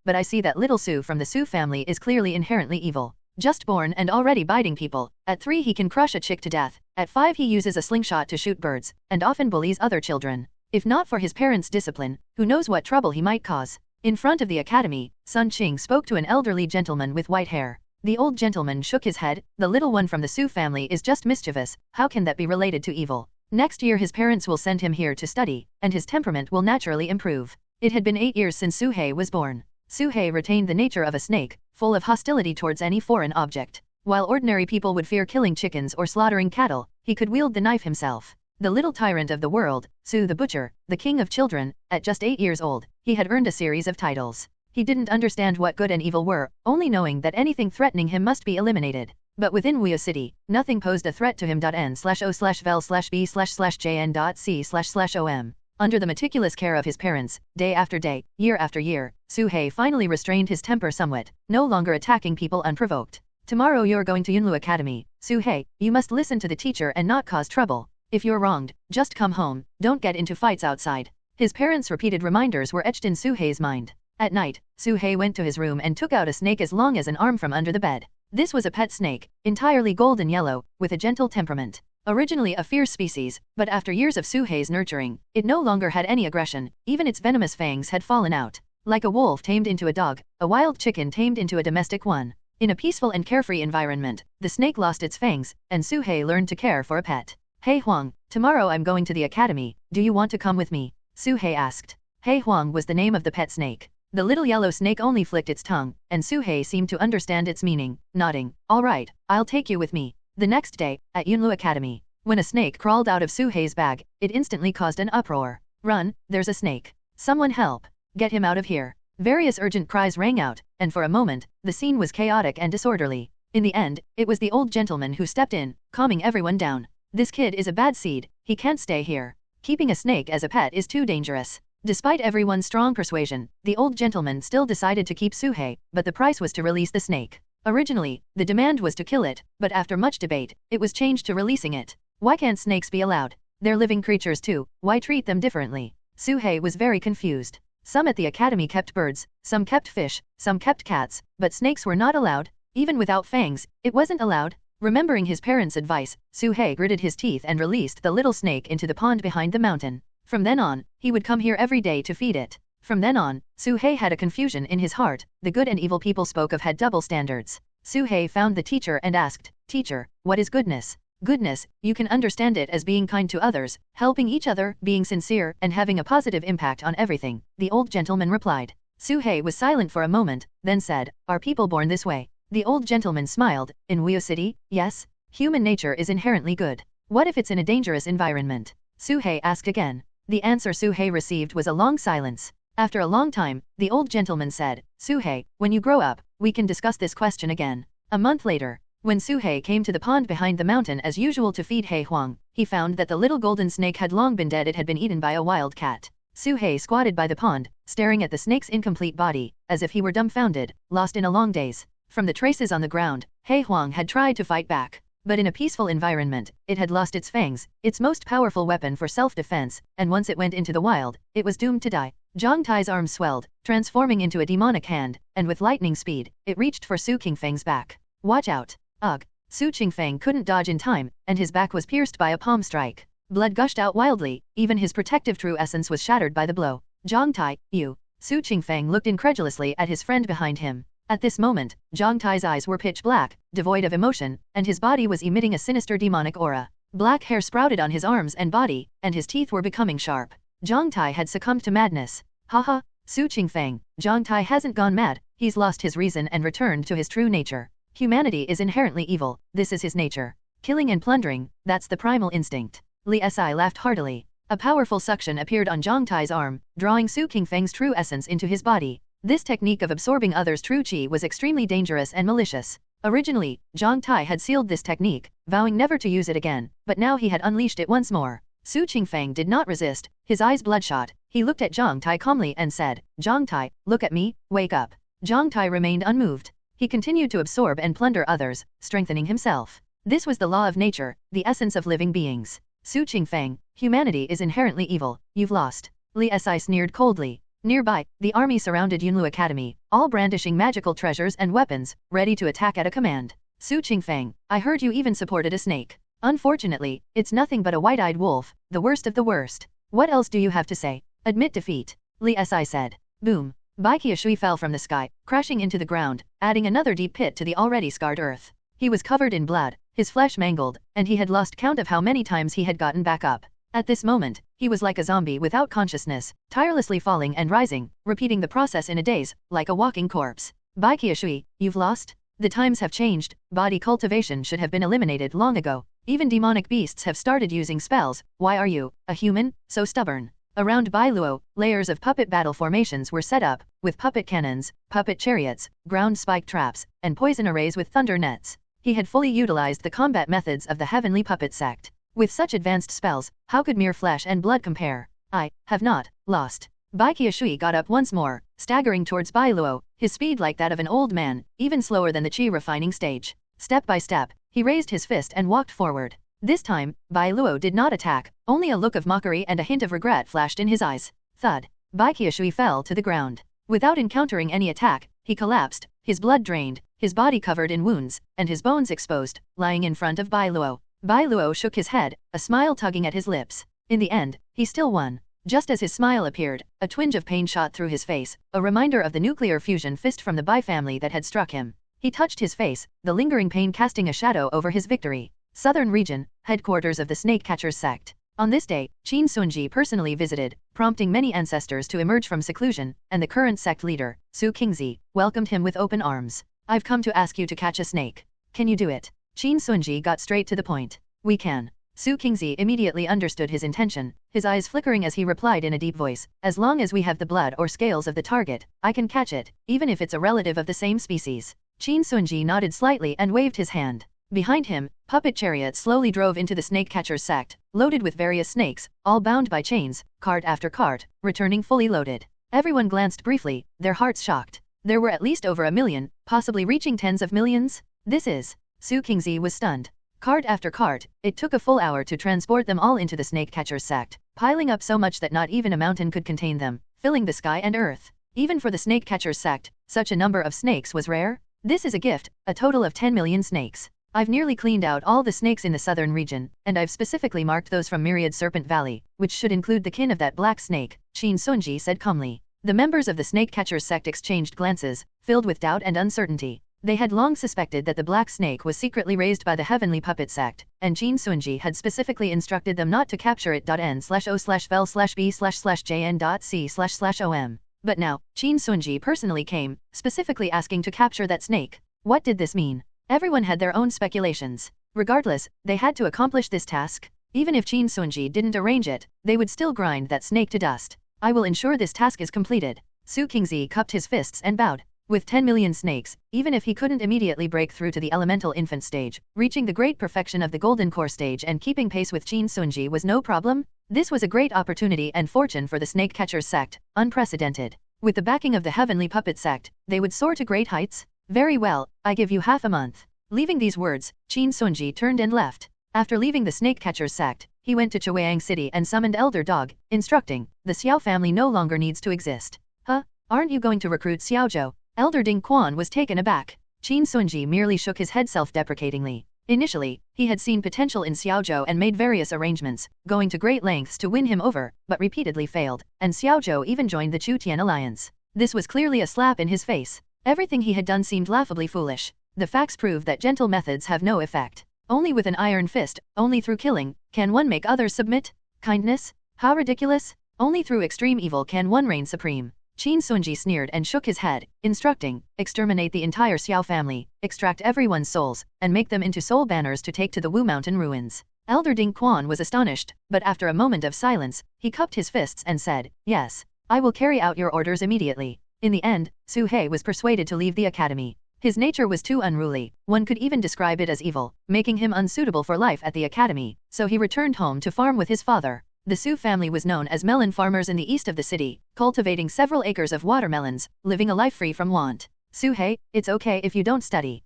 but I see that little Su from the Su family is clearly inherently evil. Just born and already biting people. At 3 he can crush a chick to death. At 5 he uses a slingshot to shoot birds, and often bullies other children. If not for his parents' discipline, who knows what trouble he might cause. In front of the academy, Sun Qing spoke to an elderly gentleman with white hair. The old gentleman shook his head. The little one from the Su family is just mischievous. How can that be related to evil? Next year his parents will send him here to study, and his temperament will naturally improve. It had been 8 years since Su Hei was born. Su Hei retained the nature of a snake, full of hostility towards any foreign object. While ordinary people would fear killing chickens or slaughtering cattle, he could wield the knife himself. The little tyrant of the world, Su the Butcher, the king of children. At just 8 years old, he had earned a series of titles. He didn't understand what good and evil were, only knowing that anything threatening him must be eliminated. But within Wuyu City, nothing posed a threat to him. N/O/vel/B//J/N.C///OM. Under the meticulous care of his parents, day after day, year after year, Su Hei finally restrained his temper somewhat, no longer attacking people unprovoked. Tomorrow you're going to Yunlu Academy. Su Hei, you must listen to the teacher and not cause trouble. If you're wronged, just come home, don't get into fights outside. His parents' repeated reminders were etched in Suhei's mind. At night, Suhei went to his room and took out a snake as long as an arm from under the bed. This was a pet snake, entirely golden yellow, with a gentle temperament. Originally a fierce species, but after years of Suhei's nurturing, it no longer had any aggression, even its venomous fangs had fallen out. Like a wolf tamed into a dog, a wild chicken tamed into a domestic one. In a peaceful and carefree environment, the snake lost its fangs, and Suhei learned to care for a pet. Hey Huang, tomorrow I'm going to the academy, do you want to come with me? Suhei asked. Hey Huang was the name of the pet snake. The little yellow snake only flicked its tongue, and Suhei seemed to understand its meaning, nodding. All right, I'll take you with me. The next day, at Yunlu Academy, when a snake crawled out of Suhei's bag, it instantly caused an uproar. Run, there's a snake. Someone help. Get him out of here. Various urgent cries rang out, and for a moment, the scene was chaotic and disorderly. In the end, it was the old gentleman who stepped in, calming everyone down. This kid is a bad seed, he can't stay here. Keeping a snake as a pet is too dangerous. Despite everyone's strong persuasion, the old gentleman still decided to keep Suhei, but the price was to release the snake. Originally, the demand was to kill it, but after much debate, it was changed to releasing it. Why can't snakes be allowed? They're living creatures too, why treat them differently? Suhei was very confused. Some at the academy kept birds, some kept fish, some kept cats, but snakes were not allowed. Even without fangs, it wasn't allowed. Remembering his parents' advice, Suhei gritted his teeth and released the little snake into the pond behind the mountain. From then on, he would come here every day to feed it. From then on, Suhei had a confusion in his heart. The good and evil people spoke of had double standards. Suhei found the teacher and asked, Teacher, what is goodness? Goodness, you can understand it as being kind to others, helping each other, being sincere, and having a positive impact on everything, the old gentleman replied. Suhei was silent for a moment, then said, Are people born this way? The old gentleman smiled. In Wuyo City, yes. Human nature is inherently good. What if it's in a dangerous environment? Suhei asked again. The answer Suhei received was a long silence. After a long time, the old gentleman said, Suhei, when you grow up, we can discuss this question again. A month later, when Suhei came to the pond behind the mountain as usual to feed He Huang, he found that the little golden snake had long been dead. It had been eaten by a wild cat. Suhei squatted by the pond, staring at the snake's incomplete body, as if he were dumbfounded, lost in a long daze. From the traces on the ground, He Huang had tried to fight back. But in a peaceful environment, it had lost its fangs, its most powerful weapon for self-defense, and once it went into the wild, it was doomed to die. Zhang Tai's arms swelled, transforming into a demonic hand, and with lightning speed, it reached for Su Qingfeng's back. Watch out! Ugh! Su Qingfeng couldn't dodge in time, and his back was pierced by a palm strike. Blood gushed out wildly, even his protective true essence was shattered by the blow. Zhang Tai, you! Su Qingfeng looked incredulously at his friend behind him. At this moment, Zhang Tai's eyes were pitch black, devoid of emotion, and his body was emitting a sinister demonic aura. Black hair sprouted on his arms and body, and his teeth were becoming sharp. Zhang Tai had succumbed to madness. Haha, Su Qingfeng, Zhang Tai hasn't gone mad, he's lost his reason and returned to his true nature. Humanity is inherently evil, this is his nature. Killing and plundering, that's the primal instinct. Li Si laughed heartily. A powerful suction appeared on Zhang Tai's arm, drawing Su Qingfeng's true essence into his body. This technique of absorbing others' true qi was extremely dangerous and malicious. Originally, Zhang Tai had sealed this technique, vowing never to use it again, but now he had unleashed it once more. Su Qingfeng did not resist, his eyes bloodshot. He looked at Zhang Tai calmly and said, Zhang Tai, look at me, wake up. Zhang Tai remained unmoved. He continued to absorb and plunder others, strengthening himself. This was the law of nature, the essence of living beings. Su Qingfeng, humanity is inherently evil, you've lost. Li Si sneered coldly. Nearby, the army surrounded Yunlu Academy, all brandishing magical treasures and weapons, ready to attack at a command. Su Qingfeng, I heard you even supported a snake. Unfortunately, it's nothing but a white-eyed wolf, the worst of the worst. What else do you have to say? Admit defeat. Li Si said. Boom. Baiqi Shui fell from the sky, crashing into the ground, adding another deep pit to the already scarred earth. He was covered in blood, his flesh mangled, and he had lost count of how many times he had gotten back up. At this moment, he was like a zombie without consciousness, tirelessly falling and rising, repeating the process in a daze, like a walking corpse. Baiqi Shui, you've lost? The times have changed, body cultivation should have been eliminated long ago. Even demonic beasts have started using spells, why are you, a human, so stubborn? Around Bailuo, layers of puppet battle formations were set up, with puppet cannons, puppet chariots, ground spike traps, and poison arrays with thunder nets. He had fully utilized the combat methods of the heavenly puppet sect. With such advanced spells, how could mere flesh and blood compare? I have not lost. Baiqi Shui got up once more, staggering towards Bailuo, his speed like that of an old man, even slower than the qi refining stage. Step by step, he raised his fist and walked forward. This time, Bai Luo did not attack, only a look of mockery and a hint of regret flashed in his eyes. Thud. Bai Qiushui fell to the ground. Without encountering any attack, he collapsed, his blood drained, his body covered in wounds, and his bones exposed, lying in front of Bai Luo. Bai Luo shook his head, a smile tugging at his lips. In the end, he still won. Just as his smile appeared, a twinge of pain shot through his face, a reminder of the nuclear fusion fist from the Bai family that had struck him. He touched his face, the lingering pain casting a shadow over his victory. Southern region, headquarters of the Snake Catchers sect. On this day, Qin Sunji personally visited, prompting many ancestors to emerge from seclusion, and the current sect leader, Su Qingzi, welcomed him with open arms. I've come to ask you to catch a snake. Can you do it? Qin Sunji got straight to the point. We can. Su Qingzi immediately understood his intention, his eyes flickering as he replied in a deep voice, as long as we have the blood or scales of the target, I can catch it, even if it's a relative of the same species. Qin Sunji nodded slightly and waved his hand. Behind him, puppet chariots slowly drove into the Snake Catchers sect, loaded with various snakes, all bound by chains, cart after cart, returning fully loaded. Everyone glanced briefly, their hearts shocked. There were at least over 1 million, possibly reaching tens of millions. This is... Su Qingzi was stunned. Cart after cart, it took a full hour to transport them all into the Snake Catchers sect, piling up so much that not even a mountain could contain them, filling the sky and earth. Even for the Snake Catchers sect, such a number of snakes was rare. This is a gift, a total of 10 million snakes. I've nearly cleaned out all the snakes in the southern region, and I've specifically marked those from Myriad Serpent Valley, which should include the kin of that black snake, Qin Sunji said calmly. The members of the Snake Catchers sect exchanged glances, filled with doubt and uncertainty. They had long suspected that the black snake was secretly raised by the Heavenly Puppet sect, and Qin Sunji had specifically instructed them not to capture it. N/O/vel/B/jn.C//OM. But now, Qin Sunji personally came, specifically asking to capture that snake. What did this mean? Everyone had their own speculations. Regardless, they had to accomplish this task. Even if Qin Sunji didn't arrange it, they would still grind that snake to dust. I will ensure this task is completed. Su Qingzi cupped his fists and bowed. With 10 million snakes, even if he couldn't immediately break through to the elemental infant stage, reaching the great perfection of the golden core stage and keeping pace with Qin Sunji was no problem. This was a great opportunity and fortune for the Snake Catchers sect, unprecedented. With the backing of the Heavenly Puppet sect, they would soar to great heights. Very well, I give you half a month. Leaving these words, Qin Sunji turned and left. After leaving the Snake Catchers sect, he went to Chuang City and summoned Elder Dog, instructing, the Xiao family no longer needs to exist. Huh? Aren't you going to recruit Xiaozhou? Elder Ding Quan was taken aback. Qin Sunji merely shook his head self-deprecatingly. Initially, he had seen potential in Xiaozhou and made various arrangements, going to great lengths to win him over, but repeatedly failed, and Xiaozhou even joined the Chu Tian alliance. This was clearly a slap in his face. Everything he had done seemed laughably foolish. The facts prove that gentle methods have no effect. Only with an iron fist, only through killing, can one make others submit. Kindness? How ridiculous! Only through extreme evil can one reign supreme. Qin Sunji sneered and shook his head, instructing, exterminate the entire Xiao family, extract everyone's souls, and make them into soul banners to take to the Wu Mountain ruins. Elder Ding Quan was astonished, but after a moment of silence, he cupped his fists and said, yes, I will carry out your orders immediately. In the end, Su He was persuaded to leave the academy. His nature was too unruly, one could even describe it as evil, making him unsuitable for life at the academy, so he returned home to farm with his father. The Su family was known as melon farmers in the east of the city, cultivating several acres of watermelons, living a life free from want. Su He, it's okay if you don't study.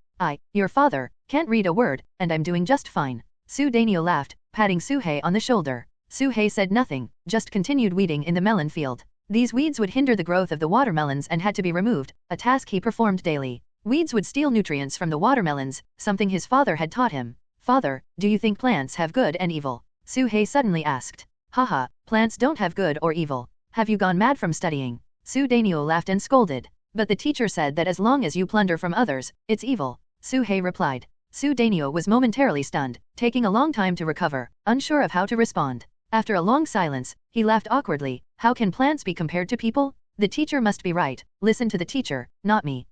Your father, can't read a word, and I'm doing just fine. Su Dainio laughed, patting Su He on the shoulder. Su He said nothing, just continued weeding in the melon field. These weeds would hinder the growth of the watermelons and had to be removed, a task he performed daily. Weeds would steal nutrients from the watermelons, something his father had taught him. Father, do you think plants have good and evil? Su He suddenly asked. Haha, plants don't have good or evil. Have you gone mad from studying? Su Dainio laughed and scolded. But the teacher said that as long as you plunder from others, it's evil. Su He replied. Su Dainio was momentarily stunned, taking a long time to recover, unsure of how to respond. After a long silence, he laughed awkwardly. How can plants be compared to people? The teacher must be right. Listen to the teacher, not me.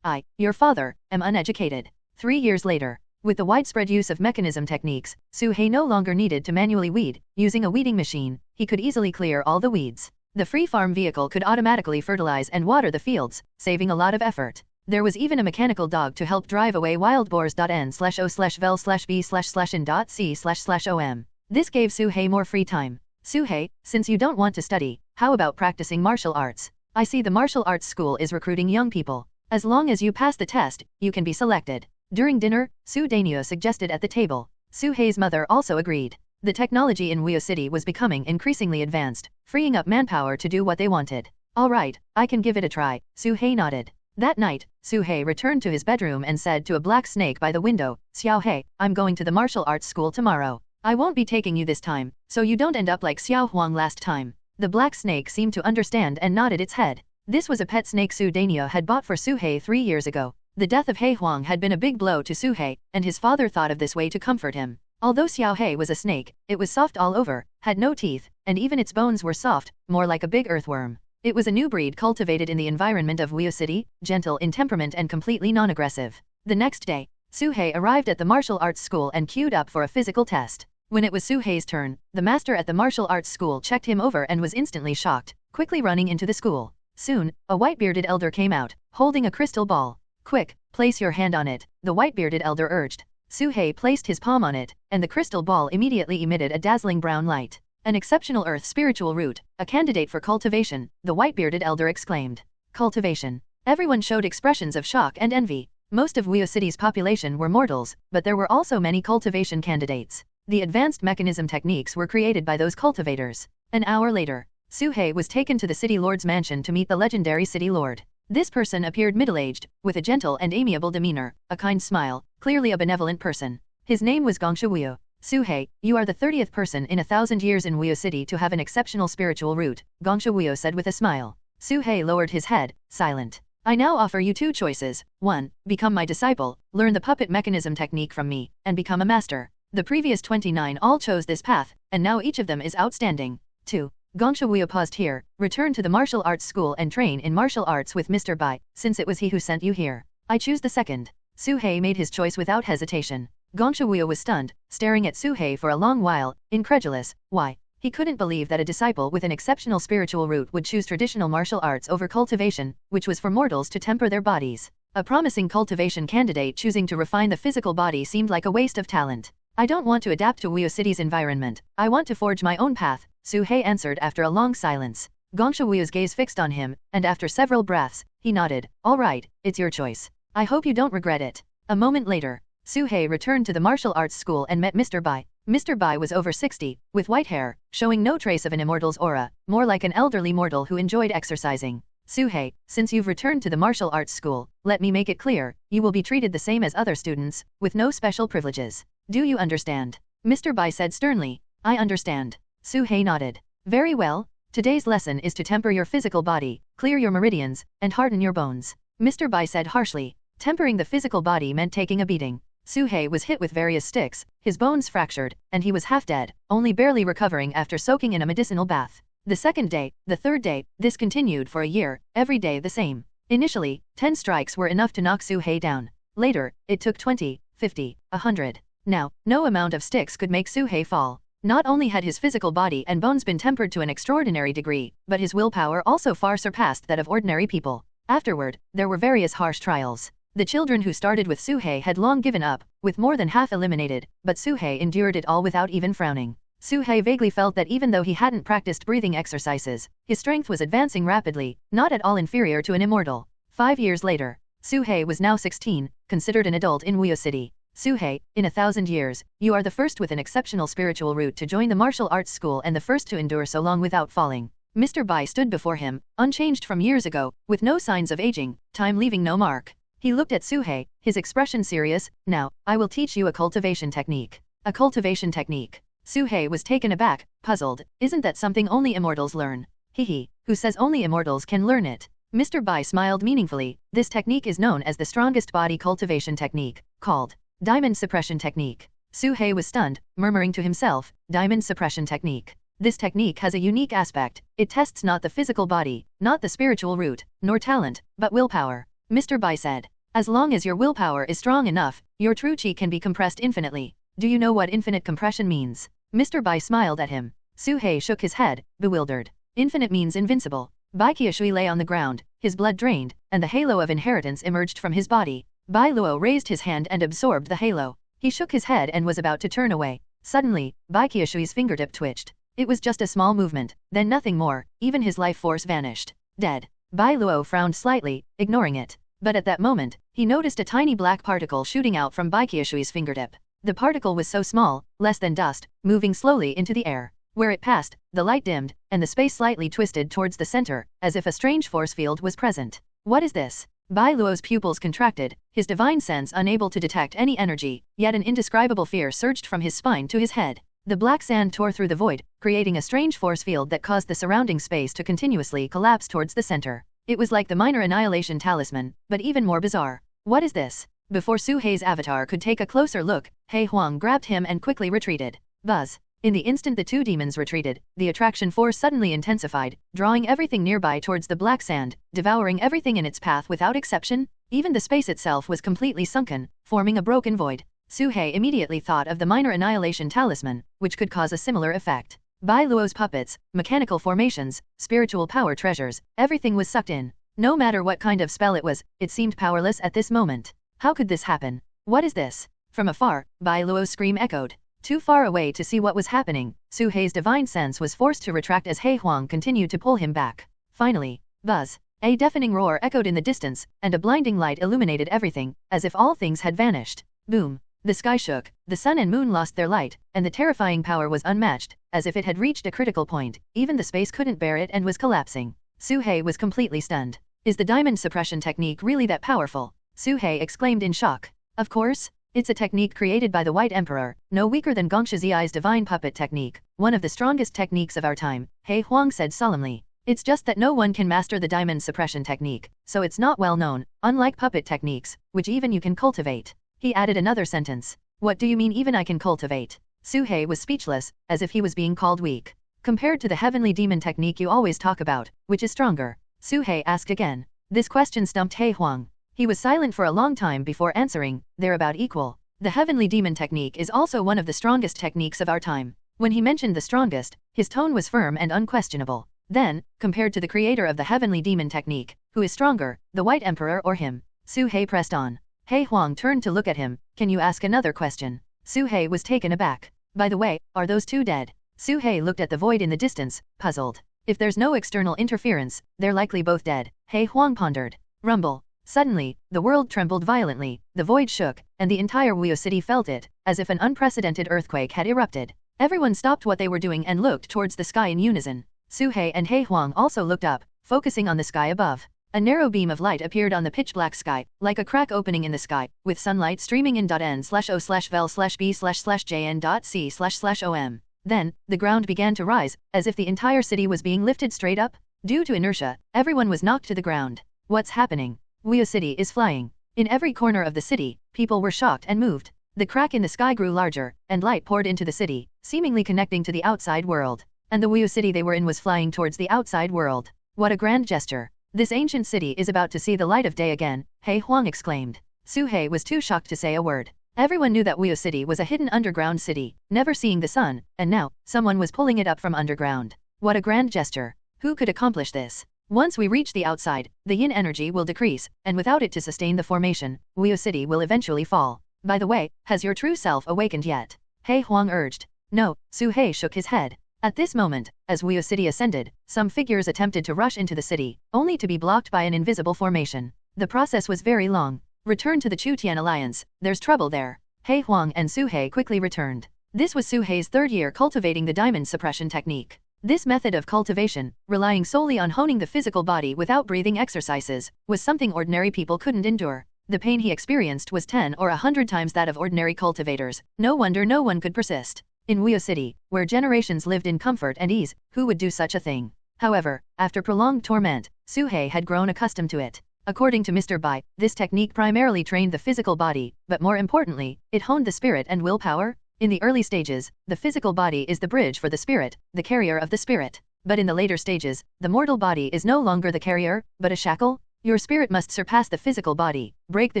Your father, am uneducated. 3 years later. With the widespread use of mechanism techniques, Su He no longer needed to manually weed. Using a weeding machine, he could easily clear all the weeds. The free farm vehicle could automatically fertilize and water the fields, saving a lot of effort. There was even a mechanical dog to help drive away wild boars. N/O/vel/B/in.C//OM. This gave Su He more free time. Su He, since you don't want to study, how about practicing martial arts? I see the martial arts school is recruiting young people. As long as you pass the test, you can be selected. During dinner, Su Dainio suggested at the table. Suhei's mother also agreed. The technology in Wuyo City was becoming increasingly advanced, freeing up manpower to do what they wanted. All right, I can give it a try, Suhei nodded. That night, Suhei returned to his bedroom and said to a black snake by the window, Xiaohei, I'm going to the martial arts school tomorrow. I won't be taking you this time, so you don't end up like Xiao Huang last time. The black snake seemed to understand and nodded its head. This was a pet snake Su Dainio had bought for Suhei 3 years ago. The death of He Huang had been a big blow to Suhei, and his father thought of this way to comfort him. Although Xiaohei was a snake, it was soft all over, had no teeth, and even its bones were soft, more like a big earthworm. It was a new breed cultivated in the environment of Wuyo City, gentle in temperament and completely non-aggressive. The next day, Suhei arrived at the martial arts school and queued up for a physical test. When it was Suhei's turn, the master at the martial arts school checked him over and was instantly shocked, quickly running into the school. Soon, a white-bearded elder came out, holding a crystal ball. Quick, place your hand on it, the white-bearded elder urged. Suhei placed his palm on it, and the crystal ball immediately emitted a dazzling brown light. An exceptional earth spiritual root, a candidate for cultivation, the white-bearded elder exclaimed. Cultivation. Everyone showed expressions of shock and envy. Most of Wuyo City's population were mortals, but there were also many cultivation candidates. The advanced mechanism techniques were created by those cultivators. An hour later, Suhei was taken to the city lord's mansion to meet the legendary city lord. This person appeared middle-aged, with a gentle and amiable demeanor, a kind smile, clearly a benevolent person. His name was Gongsha Wuyo. Suhei, you are the 30th person in 1,000 years in Wuyo City to have an exceptional spiritual root, Gongsha Wuyo said with a smile. Suhei lowered his head, silent. I now offer you 2 choices. 1. Become my disciple, learn the puppet mechanism technique from me, and become a master. The previous 29 all chose this path, and now each of them is outstanding. 2. Gongsha Wuyo paused here, return to the martial arts school and train in martial arts with Mr. Bai, since it was he who sent you here. I choose the second. Suhei made his choice without hesitation. Gongsha Wuyo was stunned, staring at Suhei for a long while, incredulous. Why? He couldn't believe that a disciple with an exceptional spiritual root would choose traditional martial arts over cultivation, which was for mortals to temper their bodies. A promising cultivation candidate choosing to refine the physical body seemed like a waste of talent. I don't want to adapt to Wuyo City's environment. I want to forge my own path, Suhei answered after a long silence. Gongsha Wuyo's gaze fixed on him, and after several breaths, he nodded. All right, it's your choice. I hope you don't regret it. A moment later, Suhei returned to the martial arts school and met Mr. Bai. Mr. Bai was over 60, with white hair, showing no trace of an immortal's aura, more like an elderly mortal who enjoyed exercising. Suhei, since you've returned to the martial arts school, let me make it clear, you will be treated the same as other students, with no special privileges. Do you understand? Mr. Bai said sternly. I understand. Suhei nodded. Very well. Today's lesson is to temper your physical body, clear your meridians, and harden your bones. Mr. Bai said harshly. Tempering the physical body meant taking a beating. Suhei was hit with various sticks, his bones fractured, and he was half dead, only barely recovering after soaking in a medicinal bath. The second day, the third day, this continued for a year, every day the same. Initially, 10 strikes were enough to knock Suhei down. Later, it took 20, 50, 100. Now, no amount of sticks could make Suhei fall. Not only had his physical body and bones been tempered to an extraordinary degree, but his willpower also far surpassed that of ordinary people. Afterward, there were various harsh trials. The children who started with Suhei had long given up, with more than half eliminated, but Suhei endured it all without even frowning. Suhei vaguely felt that even though he hadn't practiced breathing exercises, his strength was advancing rapidly, not at all inferior to an immortal. 5 years later, Suhei was now 16, considered an adult in Wuyo City. Suhei, in 1,000 years, you are the first with an exceptional spiritual root to join the martial arts school and the first to endure so long without falling. Mr. Bai stood before him, unchanged from years ago, with no signs of aging, time leaving no mark. He looked at Suhei, his expression serious. Now, I will teach you a cultivation technique. A cultivation technique. Suhei was taken aback, puzzled. Isn't that something only immortals learn? Hehe, who says only immortals can learn it? Mr. Bai smiled meaningfully. This technique is known as the strongest body cultivation technique, called Diamond Suppression Technique. Suhei was stunned, murmuring to himself, Diamond Suppression Technique. This technique has a unique aspect. It tests not the physical body, not the spiritual root, nor talent, but willpower. Mr. Bai said. As long as your willpower is strong enough, your true chi can be compressed infinitely. Do you know what infinite compression means? Mr. Bai smiled at him. Suhei shook his head, bewildered. Infinite means invincible. Bai Qiushui lay on the ground, his blood drained, and the halo of inheritance emerged from his body. Bai Luo raised his hand and absorbed the halo. He shook his head and was about to turn away. Suddenly, Bai Qiushui's fingertip twitched. It was just a small movement, then nothing more, even his life force vanished. Dead. Bai Luo frowned slightly, ignoring it. But at that moment, he noticed a tiny black particle shooting out from Bai Qiushui's fingertip. The particle was so small, less than dust, moving slowly into the air. Where it passed, the light dimmed, and the space slightly twisted towards the center, as if a strange force field was present. What is this? Bai Luo's pupils contracted, his divine sense unable to detect any energy, yet an indescribable fear surged from his spine to his head. The black sand tore through the void, creating a strange force field that caused the surrounding space to continuously collapse towards the center. It was like the minor annihilation talisman, but even more bizarre. What is this? Before Su Hei's avatar could take a closer look, He Huang grabbed him and quickly retreated. Buzz. In the instant the two demons retreated, the attraction force suddenly intensified, drawing everything nearby towards the black sand, devouring everything in its path without exception. Even the space itself was completely sunken, forming a broken void. Su Hei immediately thought of the minor annihilation talisman, which could cause a similar effect. Bai Luo's puppets, mechanical formations, spiritual power treasures, everything was sucked in. No matter what kind of spell it seemed powerless at this moment. How could this happen? What is this? From afar, Bai Luo's scream echoed. Too far away to see what was happening, Su Hei's divine sense was forced to retract as He Huang continued to pull him back. Finally, buzz. A deafening roar echoed in the distance, and a blinding light illuminated everything, as if all things had vanished. Boom. The sky shook, the sun and moon lost their light, and the terrifying power was unmatched, as if it had reached a critical point. Even the space couldn't bear it and was collapsing. Su Hei was completely stunned. Is the diamond suppression technique really that powerful? Su Hei exclaimed in shock. Of course. It's a technique created by the White Emperor, no weaker than Gongsha Zi's divine puppet technique, one of the strongest techniques of our time, He Huang said solemnly. It's just that no one can master the diamond suppression technique, so it's not well known, unlike puppet techniques, which even you can cultivate. He added another sentence. What do you mean even I can cultivate? Su Hei was speechless, as if he was being called weak. Compared to the heavenly demon technique you always talk about, which is stronger? Su Hei asked again. This question stumped He Huang. He was silent for a long time before answering, they're about equal. The heavenly demon technique is also one of the strongest techniques of our time. When he mentioned the strongest, his tone was firm and unquestionable. Then, compared to the creator of the heavenly demon technique, who is stronger, the White Emperor or him? Su Hei pressed on. He Huang turned to look at him. Can you ask another question? Su Hei was taken aback. By the way, are those two dead? Su Hei looked at the void in the distance, puzzled. If there's no external interference, they're likely both dead. He Huang pondered. Rumble. Suddenly, the world trembled violently, the void shook, and the entire Wuyo city felt it, as if an unprecedented earthquake had erupted. Everyone stopped what they were doing and looked towards the sky in unison. Su Hei and He Huang also looked up, focusing on the sky above. A narrow beam of light appeared on the pitch-black sky, like a crack opening in the sky, with sunlight streaming in.n/o/vel/b/jn.c//om. Then, the ground began to rise, as if the entire city was being lifted straight up. Due to inertia, everyone was knocked to the ground. What's happening? Wuyo City is flying. In every corner of the city, people were shocked and moved. The crack in the sky grew larger, and light poured into the city, seemingly connecting to the outside world. And the Wuyo City they were in was flying towards the outside world. What a grand gesture. This ancient city is about to see the light of day again, He Huang exclaimed. Su Hei was too shocked to say a word. Everyone knew that Wuyo City was a hidden underground city, never seeing the sun, and now, someone was pulling it up from underground. What a grand gesture. Who could accomplish this? Once we reach the outside, the yin energy will decrease, and without it to sustain the formation, Wuyo City will eventually fall. By the way, has your true self awakened yet? He Huang urged. No, Su Hei shook his head. At this moment, as Wuyo City ascended, some figures attempted to rush into the city, only to be blocked by an invisible formation. The process was very long. Return to the Chu-Tian Alliance, there's trouble there. He Huang and Su Hei quickly returned. This was Su Hei's third year cultivating the diamond suppression technique. This method of cultivation, relying solely on honing the physical body without breathing exercises, was something ordinary people couldn't endure. The pain he experienced was 10 or 100 times that of ordinary cultivators. No wonder no one could persist. In Wuyo City, where generations lived in comfort and ease, who would do such a thing? However, after prolonged torment, Su Hei had grown accustomed to it. According to Mr. Bai, this technique primarily trained the physical body, but more importantly, it honed the spirit and willpower. In the early stages, the physical body is the bridge for the spirit, the carrier of the spirit. But in the later stages, the mortal body is no longer the carrier, but a shackle. Your spirit must surpass the physical body, break the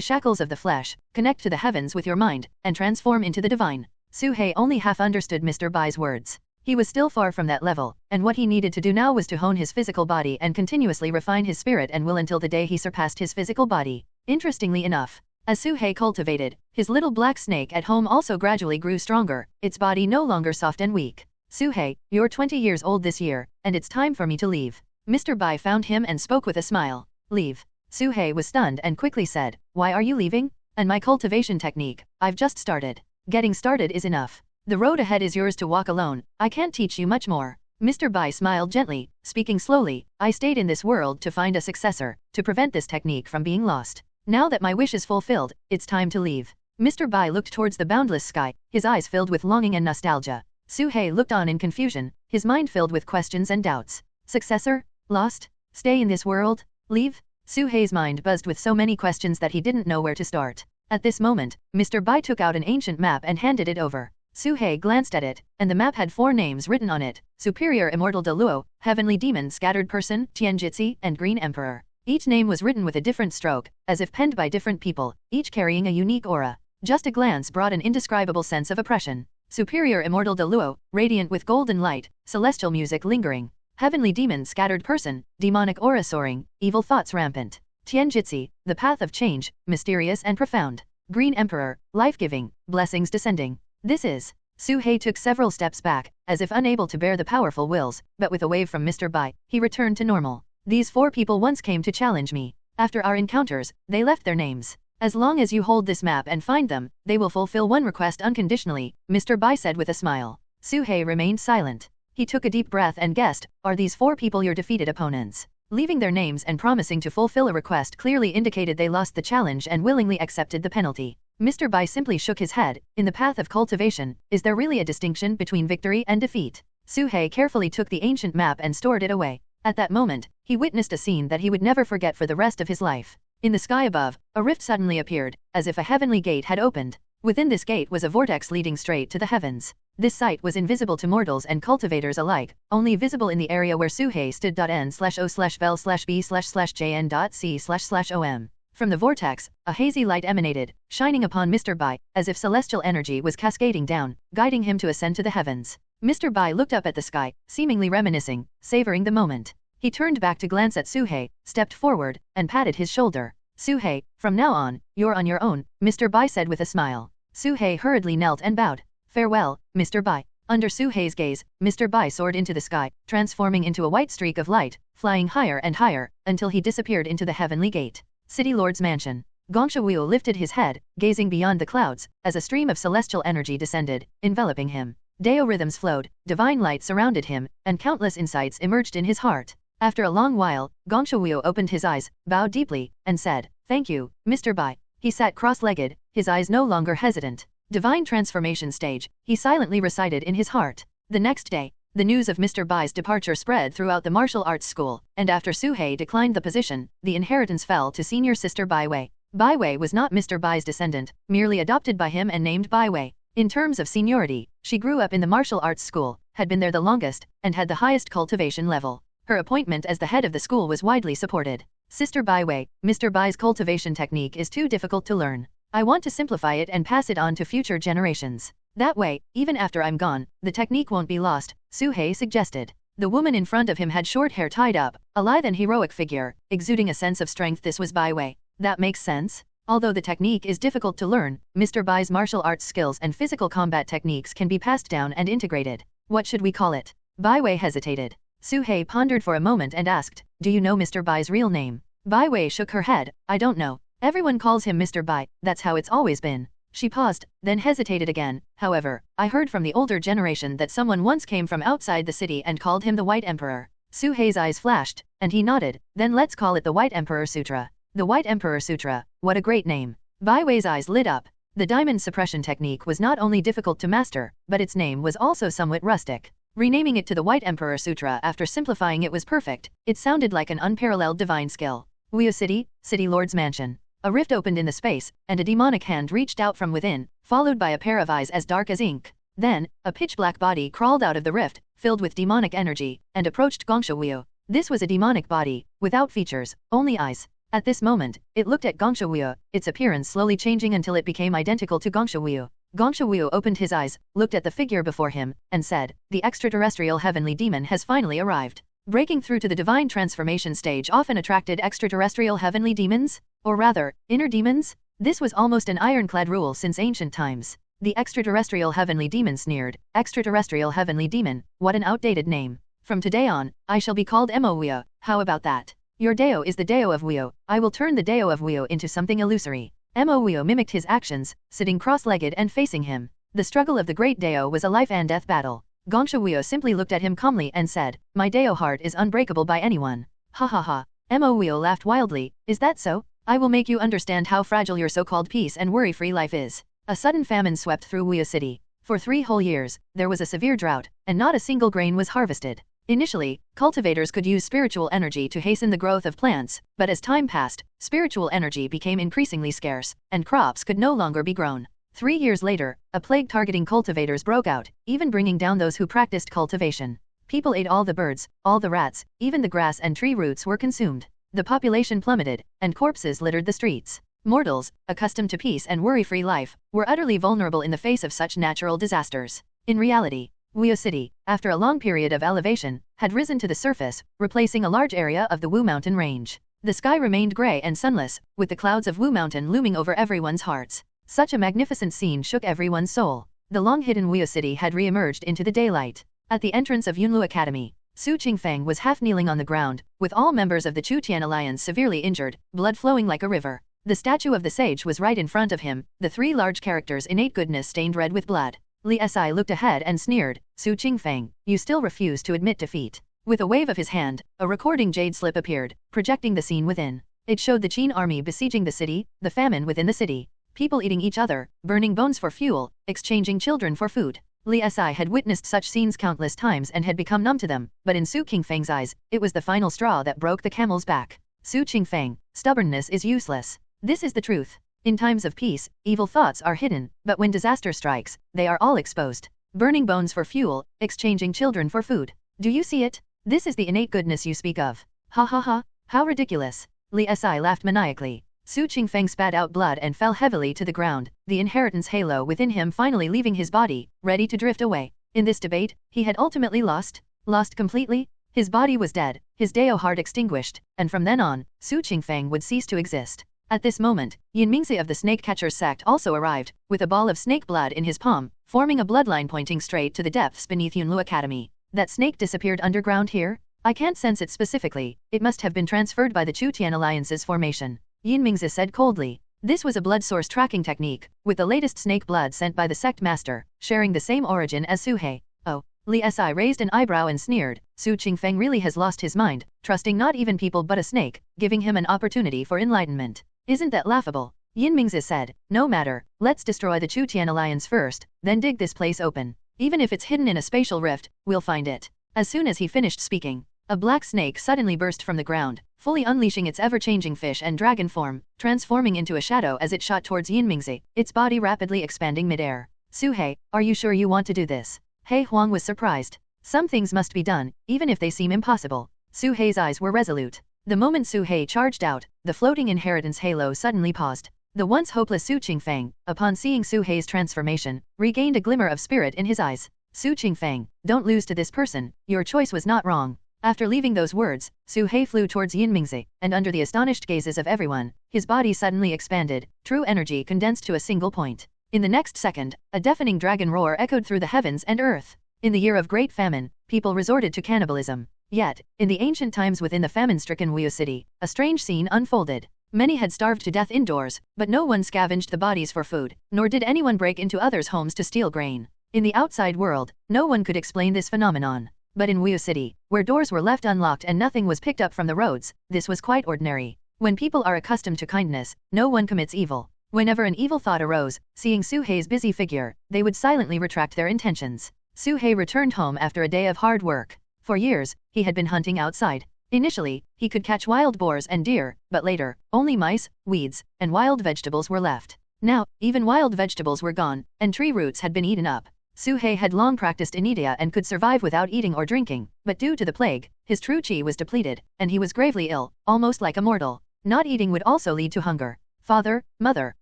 shackles of the flesh, connect to the heavens with your mind, and transform into the divine. Su Hei only half understood Mr. Bai's words. He was still far from that level, and what he needed to do now was to hone his physical body and continuously refine his spirit and will until the day he surpassed his physical body. Interestingly enough, as Su Hei cultivated, his little black snake at home also gradually grew stronger, its body no longer soft and weak. Su Hei, you're 20 years old this year, and it's time for me to leave. Mr. Bai found him and spoke with a smile. Leave. Su Hei was stunned and quickly said, why are you leaving? And my cultivation technique, I've just started. Getting started is enough. The road ahead is yours to walk alone. I can't teach you much more. Mr. Bai smiled gently, speaking slowly. I stayed in this world to find a successor, to prevent this technique from being lost. Now that my wish is fulfilled, it's time to leave. Mr. Bai looked towards the boundless sky, his eyes filled with longing and nostalgia. Su-hei looked on in confusion, his mind filled with questions and doubts. Successor? Lost? Stay in this world? Leave? Su-hei's mind buzzed with so many questions that he didn't know where to start. At this moment, Mr. Bai took out an ancient map and handed it over. Su-hei glanced at it, and the map had 4 names written on it: Superior Immortal de Luo, Heavenly Demon Scattered Person, Tianjitsi, and Green Emperor. Each name was written with a different stroke, as if penned by different people, each carrying a unique aura. Just a glance brought an indescribable sense of oppression. Superior Immortal de Luo, radiant with golden light, celestial music lingering. Heavenly Demon Scattered Person, demonic aura soaring, evil thoughts rampant. Tianjitsi, the path of change, mysterious and profound. Green Emperor, life-giving, blessings descending. This is. Su-hei took several steps back, as if unable to bear the powerful wills, but with a wave from Mr. Bai, he returned to normal. These 4 people once came to challenge me. After our encounters, they left their names. As long as you hold this map and find them, they will fulfill one request unconditionally, Mr. Bai said with a smile. Su-hei remained silent. He took a deep breath and guessed, are these 4 people your defeated opponents? Leaving their names and promising to fulfill a request clearly indicated they lost the challenge and willingly accepted the penalty. Mr. Bai simply shook his head. In the path of cultivation, is there really a distinction between victory and defeat? Su-hei carefully took the ancient map and stored it away. At that moment, he witnessed a scene that he would never forget for the rest of his life. In the sky above, a rift suddenly appeared, as if a heavenly gate had opened. Within this gate was a vortex leading straight to the heavens. This sight was invisible to mortals and cultivators alike, only visible in the area where Su-hei stood. N/O/vel/B/jn.c//om. From the vortex, a hazy light emanated, shining upon Mr. Bai, as if celestial energy was cascading down, guiding him to ascend to the heavens. Mr. Bai looked up at the sky, seemingly reminiscing, savoring the moment. He turned back to glance at Su-hei, stepped forward, and patted his shoulder. Su-hei, from now on, you're on your own, Mr. Bai said with a smile. Su-hei hurriedly knelt and bowed. Farewell, Mr. Bai. Under Su-hei's gaze, Mr. Bai soared into the sky, transforming into a white streak of light, flying higher and higher, until he disappeared into the heavenly gate. City Lord's Mansion. Gongsha Wu lifted his head, gazing beyond the clouds, as a stream of celestial energy descended, enveloping him. Deo rhythms flowed, divine light surrounded him, and countless insights emerged in his heart. After a long while, Gongsha Wu opened his eyes, bowed deeply, and said, "Thank you, Mr. Bai." He sat cross-legged, his eyes no longer hesitant. Divine transformation stage, he silently recited in his heart. The next day, the news of Mr. Bai's departure spread throughout the martial arts school, and after Su-hei declined the position, the inheritance fell to senior sister Bai Wei. Bai Wei was not Mr. Bai's descendant, merely adopted by him and named Bai Wei. In terms of seniority, she grew up in the martial arts school, had been there the longest, and had the highest cultivation level. Her appointment as the head of the school was widely supported. Sister Bai Wei, Mr. Bai's cultivation technique is too difficult to learn. I want to simplify it and pass it on to future generations. That way, even after I'm gone, the technique won't be lost, Su-hei suggested. The woman in front of him had short hair tied up, a lithe and heroic figure, exuding a sense of strength. This was Bai Wei. That makes sense? Although the technique is difficult to learn, Mr. Bai's martial arts skills and physical combat techniques can be passed down and integrated. What should we call it? Bai Wei hesitated. Su-hei pondered for a moment and asked, "Do you know Mr. Bai's real name?" Bai Wei shook her head. "I don't know. Everyone calls him Mr. Bai, that's how it's always been." She paused, then hesitated again. "However, I heard from the older generation that someone once came from outside the city and called him the White Emperor." Su-hei's eyes flashed, and he nodded. "Then let's call it the White Emperor Sutra." The White Emperor Sutra, what a great name. Bai Wei's eyes lit up. The diamond suppression technique was not only difficult to master, but its name was also somewhat rustic. Renaming it to the White Emperor Sutra after simplifying it was perfect. It sounded like an unparalleled divine skill. Wuyo City, City Lord's Mansion. A rift opened in the space, and a demonic hand reached out from within, followed by a pair of eyes as dark as ink. Then, a pitch-black body crawled out of the rift, filled with demonic energy, and approached Gongsha Wuyo. This was a demonic body, without features, only eyes. At this moment, it looked at Gongsha Wuyo, its appearance slowly changing until it became identical to Gongsha Wuyo. Gongsha Wuyo opened his eyes, looked at the figure before him, and said, "The extraterrestrial heavenly demon has finally arrived." Breaking through to the divine transformation stage often attracted extraterrestrial heavenly demons? Or rather, inner demons? This was almost an ironclad rule since ancient times. The extraterrestrial heavenly demon sneered. "Extraterrestrial heavenly demon, what an outdated name. From today on, I shall be called Mo Wuyo, how about that? Your Deo is the Deo of Wuyo, I will turn the Deo of Wuyo into something illusory." Mo Wuyo mimicked his actions, sitting cross-legged and facing him. The struggle of the great Dao was a life and death battle. Gongsha Wuyo simply looked at him calmly and said, "My Dao heart is unbreakable by anyone." Ha ha ha. Mo Wuyo laughed wildly. "Is that so? I will make you understand how fragile your so-called peace and worry-free life is." A sudden famine swept through Wuyo City. For 3 whole years, there was a severe drought, and not a single grain was harvested. Initially, cultivators could use spiritual energy to hasten the growth of plants, but as time passed, spiritual energy became increasingly scarce, and crops could no longer be grown. 3 years later, a plague targeting cultivators broke out, even bringing down those who practiced cultivation. People ate all the birds, all the rats, even the grass and tree roots were consumed. The population plummeted, and corpses littered the streets. Mortals, accustomed to peace and worry-free life, were utterly vulnerable in the face of such natural disasters. In reality, Wuyo City, after a long period of elevation, had risen to the surface, replacing a large area of the Wu Mountain range. The sky remained gray and sunless, with the clouds of Wu Mountain looming over everyone's hearts. Such a magnificent scene shook everyone's soul. The long-hidden Wuyo City had re-emerged into the daylight. At the entrance of Yunlu Academy, Su Qingfeng was half kneeling on the ground, with all members of the Chu-Tian Alliance severely injured, blood flowing like a river. The statue of the sage was right in front of him, the 3 large characters innate goodness stained red with blood. Li Si looked ahead and sneered, "Su Qingfeng, you still refuse to admit defeat." With a wave of his hand, a recording jade slip appeared, projecting the scene within. It showed the Qin army besieging the city, the famine within the city. People eating each other, burning bones for fuel, exchanging children for food. Li Si had witnessed such scenes countless times and had become numb to them, but in Su Qingfeng's eyes, it was the final straw that broke the camel's back. Su Qingfeng, stubbornness is useless. This is the truth. In times of peace, evil thoughts are hidden, but when disaster strikes, they are all exposed. Burning bones for fuel, exchanging children for food. Do you see it? This is the innate goodness you speak of. Ha ha ha, how ridiculous. Li Si laughed maniacally. Su Qingfeng spat out blood and fell heavily to the ground, the inheritance halo within him finally leaving his body, ready to drift away. In this debate, he had ultimately lost. Lost completely? His body was dead, his Dao heart extinguished, and from then on, Su Qingfeng would cease to exist. At this moment, Yin Mingzi of the Snake Catchers sect also arrived, with a ball of snake blood in his palm, forming a bloodline pointing straight to the depths beneath Yunlu Academy. That snake disappeared underground here? I can't sense it specifically, it must have been transferred by the Chu-Tian Alliance's formation. Yin Mingzi said coldly. This was a blood source tracking technique, with the latest snake blood sent by the sect master, sharing the same origin as Su He. Oh. Li Si raised an eyebrow and sneered, Su Qingfeng really has lost his mind, trusting not even people but a snake, giving him an opportunity for enlightenment. Isn't that laughable? Yin Mingzi said, no matter, let's destroy the Chu-Tian Alliance first, then dig this place open. Even if it's hidden in a spatial rift, we'll find it. As soon as he finished speaking, a black snake suddenly burst from the ground, fully unleashing its ever-changing fish and dragon form, transforming into a shadow as it shot towards Yin Mingzi, its body rapidly expanding mid-air. Su He, are you sure you want to do this? He Huang was surprised. Some things must be done, even if they seem impossible. Su He's eyes were resolute. The moment Su He charged out, the floating inheritance halo suddenly paused. The once hopeless Su Qingfeng, upon seeing Su He's transformation, regained a glimmer of spirit in his eyes. Su Qingfeng, don't lose to this person, your choice was not wrong. After leaving those words, Su He flew towards Yin Mingzi, and under the astonished gazes of everyone, his body suddenly expanded, true energy condensed to a single point. In the next second, a deafening dragon roar echoed through the heavens and earth. In the year of great famine, people resorted to cannibalism. Yet, in the ancient times within the famine-stricken Wuyo City, a strange scene unfolded. Many had starved to death indoors, but no one scavenged the bodies for food, nor did anyone break into others' homes to steal grain. In the outside world, no one could explain this phenomenon. But in Wuyo City, where doors were left unlocked and nothing was picked up from the roads, this was quite ordinary. When people are accustomed to kindness, no one commits evil. Whenever an evil thought arose, seeing Su He's busy figure, they would silently retract their intentions. Su He returned home after a day of hard work. For years, he had been hunting outside. Initially, he could catch wild boars and deer, but later, only mice, weeds, and wild vegetables were left. Now, even wild vegetables were gone, and tree roots had been eaten up. Su He had long practiced in India and could survive without eating or drinking, but due to the plague, his true qi was depleted, and he was gravely ill, almost like a mortal. Not eating would also lead to hunger. Father, mother,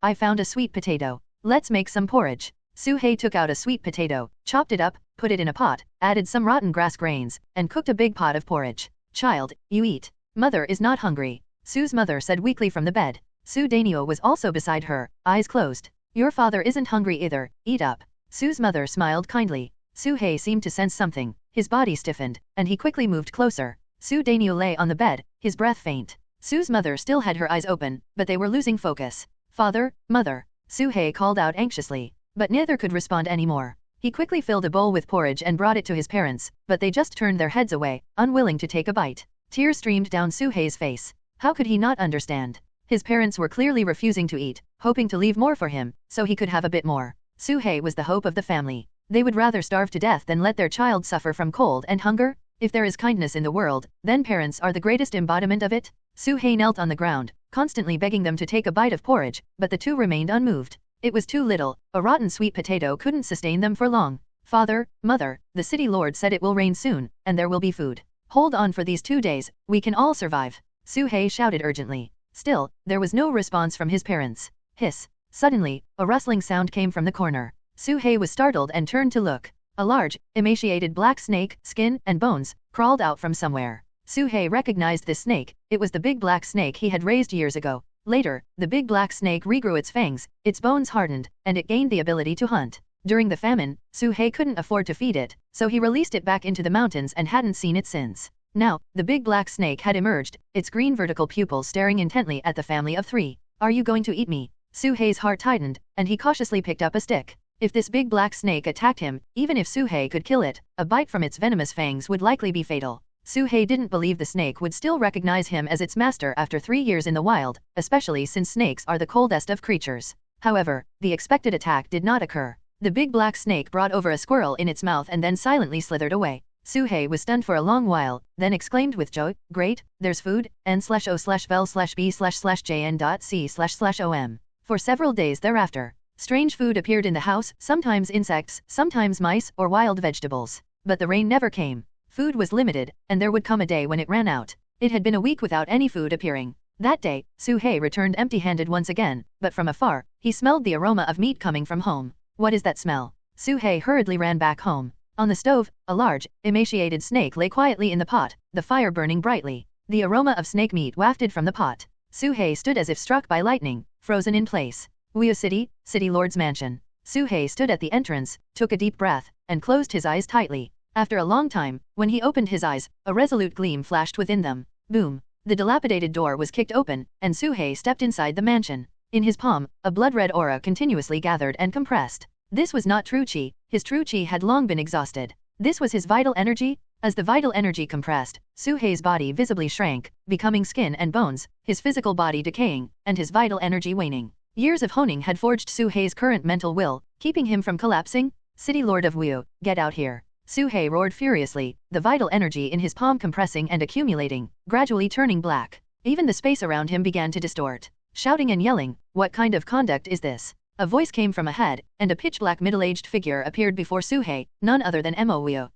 I found a sweet potato. Let's make some porridge. Su He took out a sweet potato, chopped it up, put it in a pot, added some rotten grass grains, and cooked a big pot of porridge. Child, you eat. Mother is not hungry. Su's mother said weakly from the bed. Su Dainio was also beside her, eyes closed. Your father isn't hungry either, eat up. Su's mother smiled kindly. Su He seemed to sense something, his body stiffened, and he quickly moved closer. Su Dainio lay on the bed, his breath faint. Su's mother still had her eyes open, but they were losing focus. Father, mother. Su He called out anxiously. but neither could respond anymore. He quickly filled a bowl with porridge and brought it to his parents, but they just turned their heads away, unwilling to take a bite. Tears streamed down Suhei's face. How could he not understand? His parents were clearly refusing to eat, hoping to leave more for him, so he could have a bit more. Suhei was the hope of the family. They would rather starve to death than let their child suffer from cold and hunger. If there is kindness in the world, then parents are the greatest embodiment of it. Suhei knelt on the ground, constantly begging them to take a bite of porridge, but the two remained unmoved. It was too little. A rotten sweet potato couldn't sustain them for long. Father, mother, the city lord said it will rain soon, and there will be food. Hold on for these 2 days, we can all survive. Suhei shouted urgently. Still, there was no response from his parents. Hiss. Suddenly, a rustling sound came from the corner. Suhei was startled and turned to look. A large, emaciated black snake, skin and bones, crawled out from somewhere. Suhei recognized this snake. It was the big black snake he had raised years ago. Later, the big black snake regrew its fangs, its bones hardened, and it gained the ability to hunt. During the famine, Suhei couldn't afford to feed it, so he released it back into the mountains and hadn't seen it since. Now, the big black snake had emerged, its green vertical pupils staring intently at the family of three. Are you going to eat me? Suhei's heart tightened, and he cautiously picked up a stick. If this big black snake attacked him, even if Suhei could kill it, a bite from its venomous fangs would likely be fatal. Suhei didn't believe the snake would still recognize him as its master after 3 years in the wild, especially since snakes are the coldest of creatures. However, the expected attack did not occur. The big black snake brought over a squirrel in its mouth and then silently slithered away. Suhei was stunned for a long while, then exclaimed with joy, "Great, there's food, n/o/vel/b/jn.c//om." For several days thereafter, strange food appeared in the house, sometimes insects, sometimes mice or wild vegetables. But the rain never came. Food was limited, and there would come a day when it ran out. It had been a week without any food appearing. That day, Suhei returned empty-handed once again, but from afar, he smelled the aroma of meat coming from home. What is that smell? Suhei hurriedly ran back home. On the stove, a large, emaciated snake lay quietly in the pot, the fire burning brightly. The aroma of snake meat wafted from the pot. Suhei stood as if struck by lightning, frozen in place. Wuyo City, City Lord's mansion. Suhei stood at the entrance, took a deep breath, and closed his eyes tightly. After a long time, when he opened his eyes, a resolute gleam flashed within them. Boom! The dilapidated door was kicked open, and Suhei stepped inside the mansion. In his palm, a blood-red aura continuously gathered and compressed. This was not true chi, his true chi had long been exhausted. This was his vital energy. As the vital energy compressed, Suhei's body visibly shrank, becoming skin and bones, his physical body decaying, and his vital energy waning. Years of honing had forged Suhei's current mental will, keeping him from collapsing. City Lord of Wuyo, get out here. Suhei roared furiously, the vital energy in his palm compressing and accumulating, gradually turning black. Even the space around him began to distort. Shouting and yelling, what kind of conduct is this? A voice came from ahead, and a pitch-black middle-aged figure appeared before Suhei, none other than Wuyo.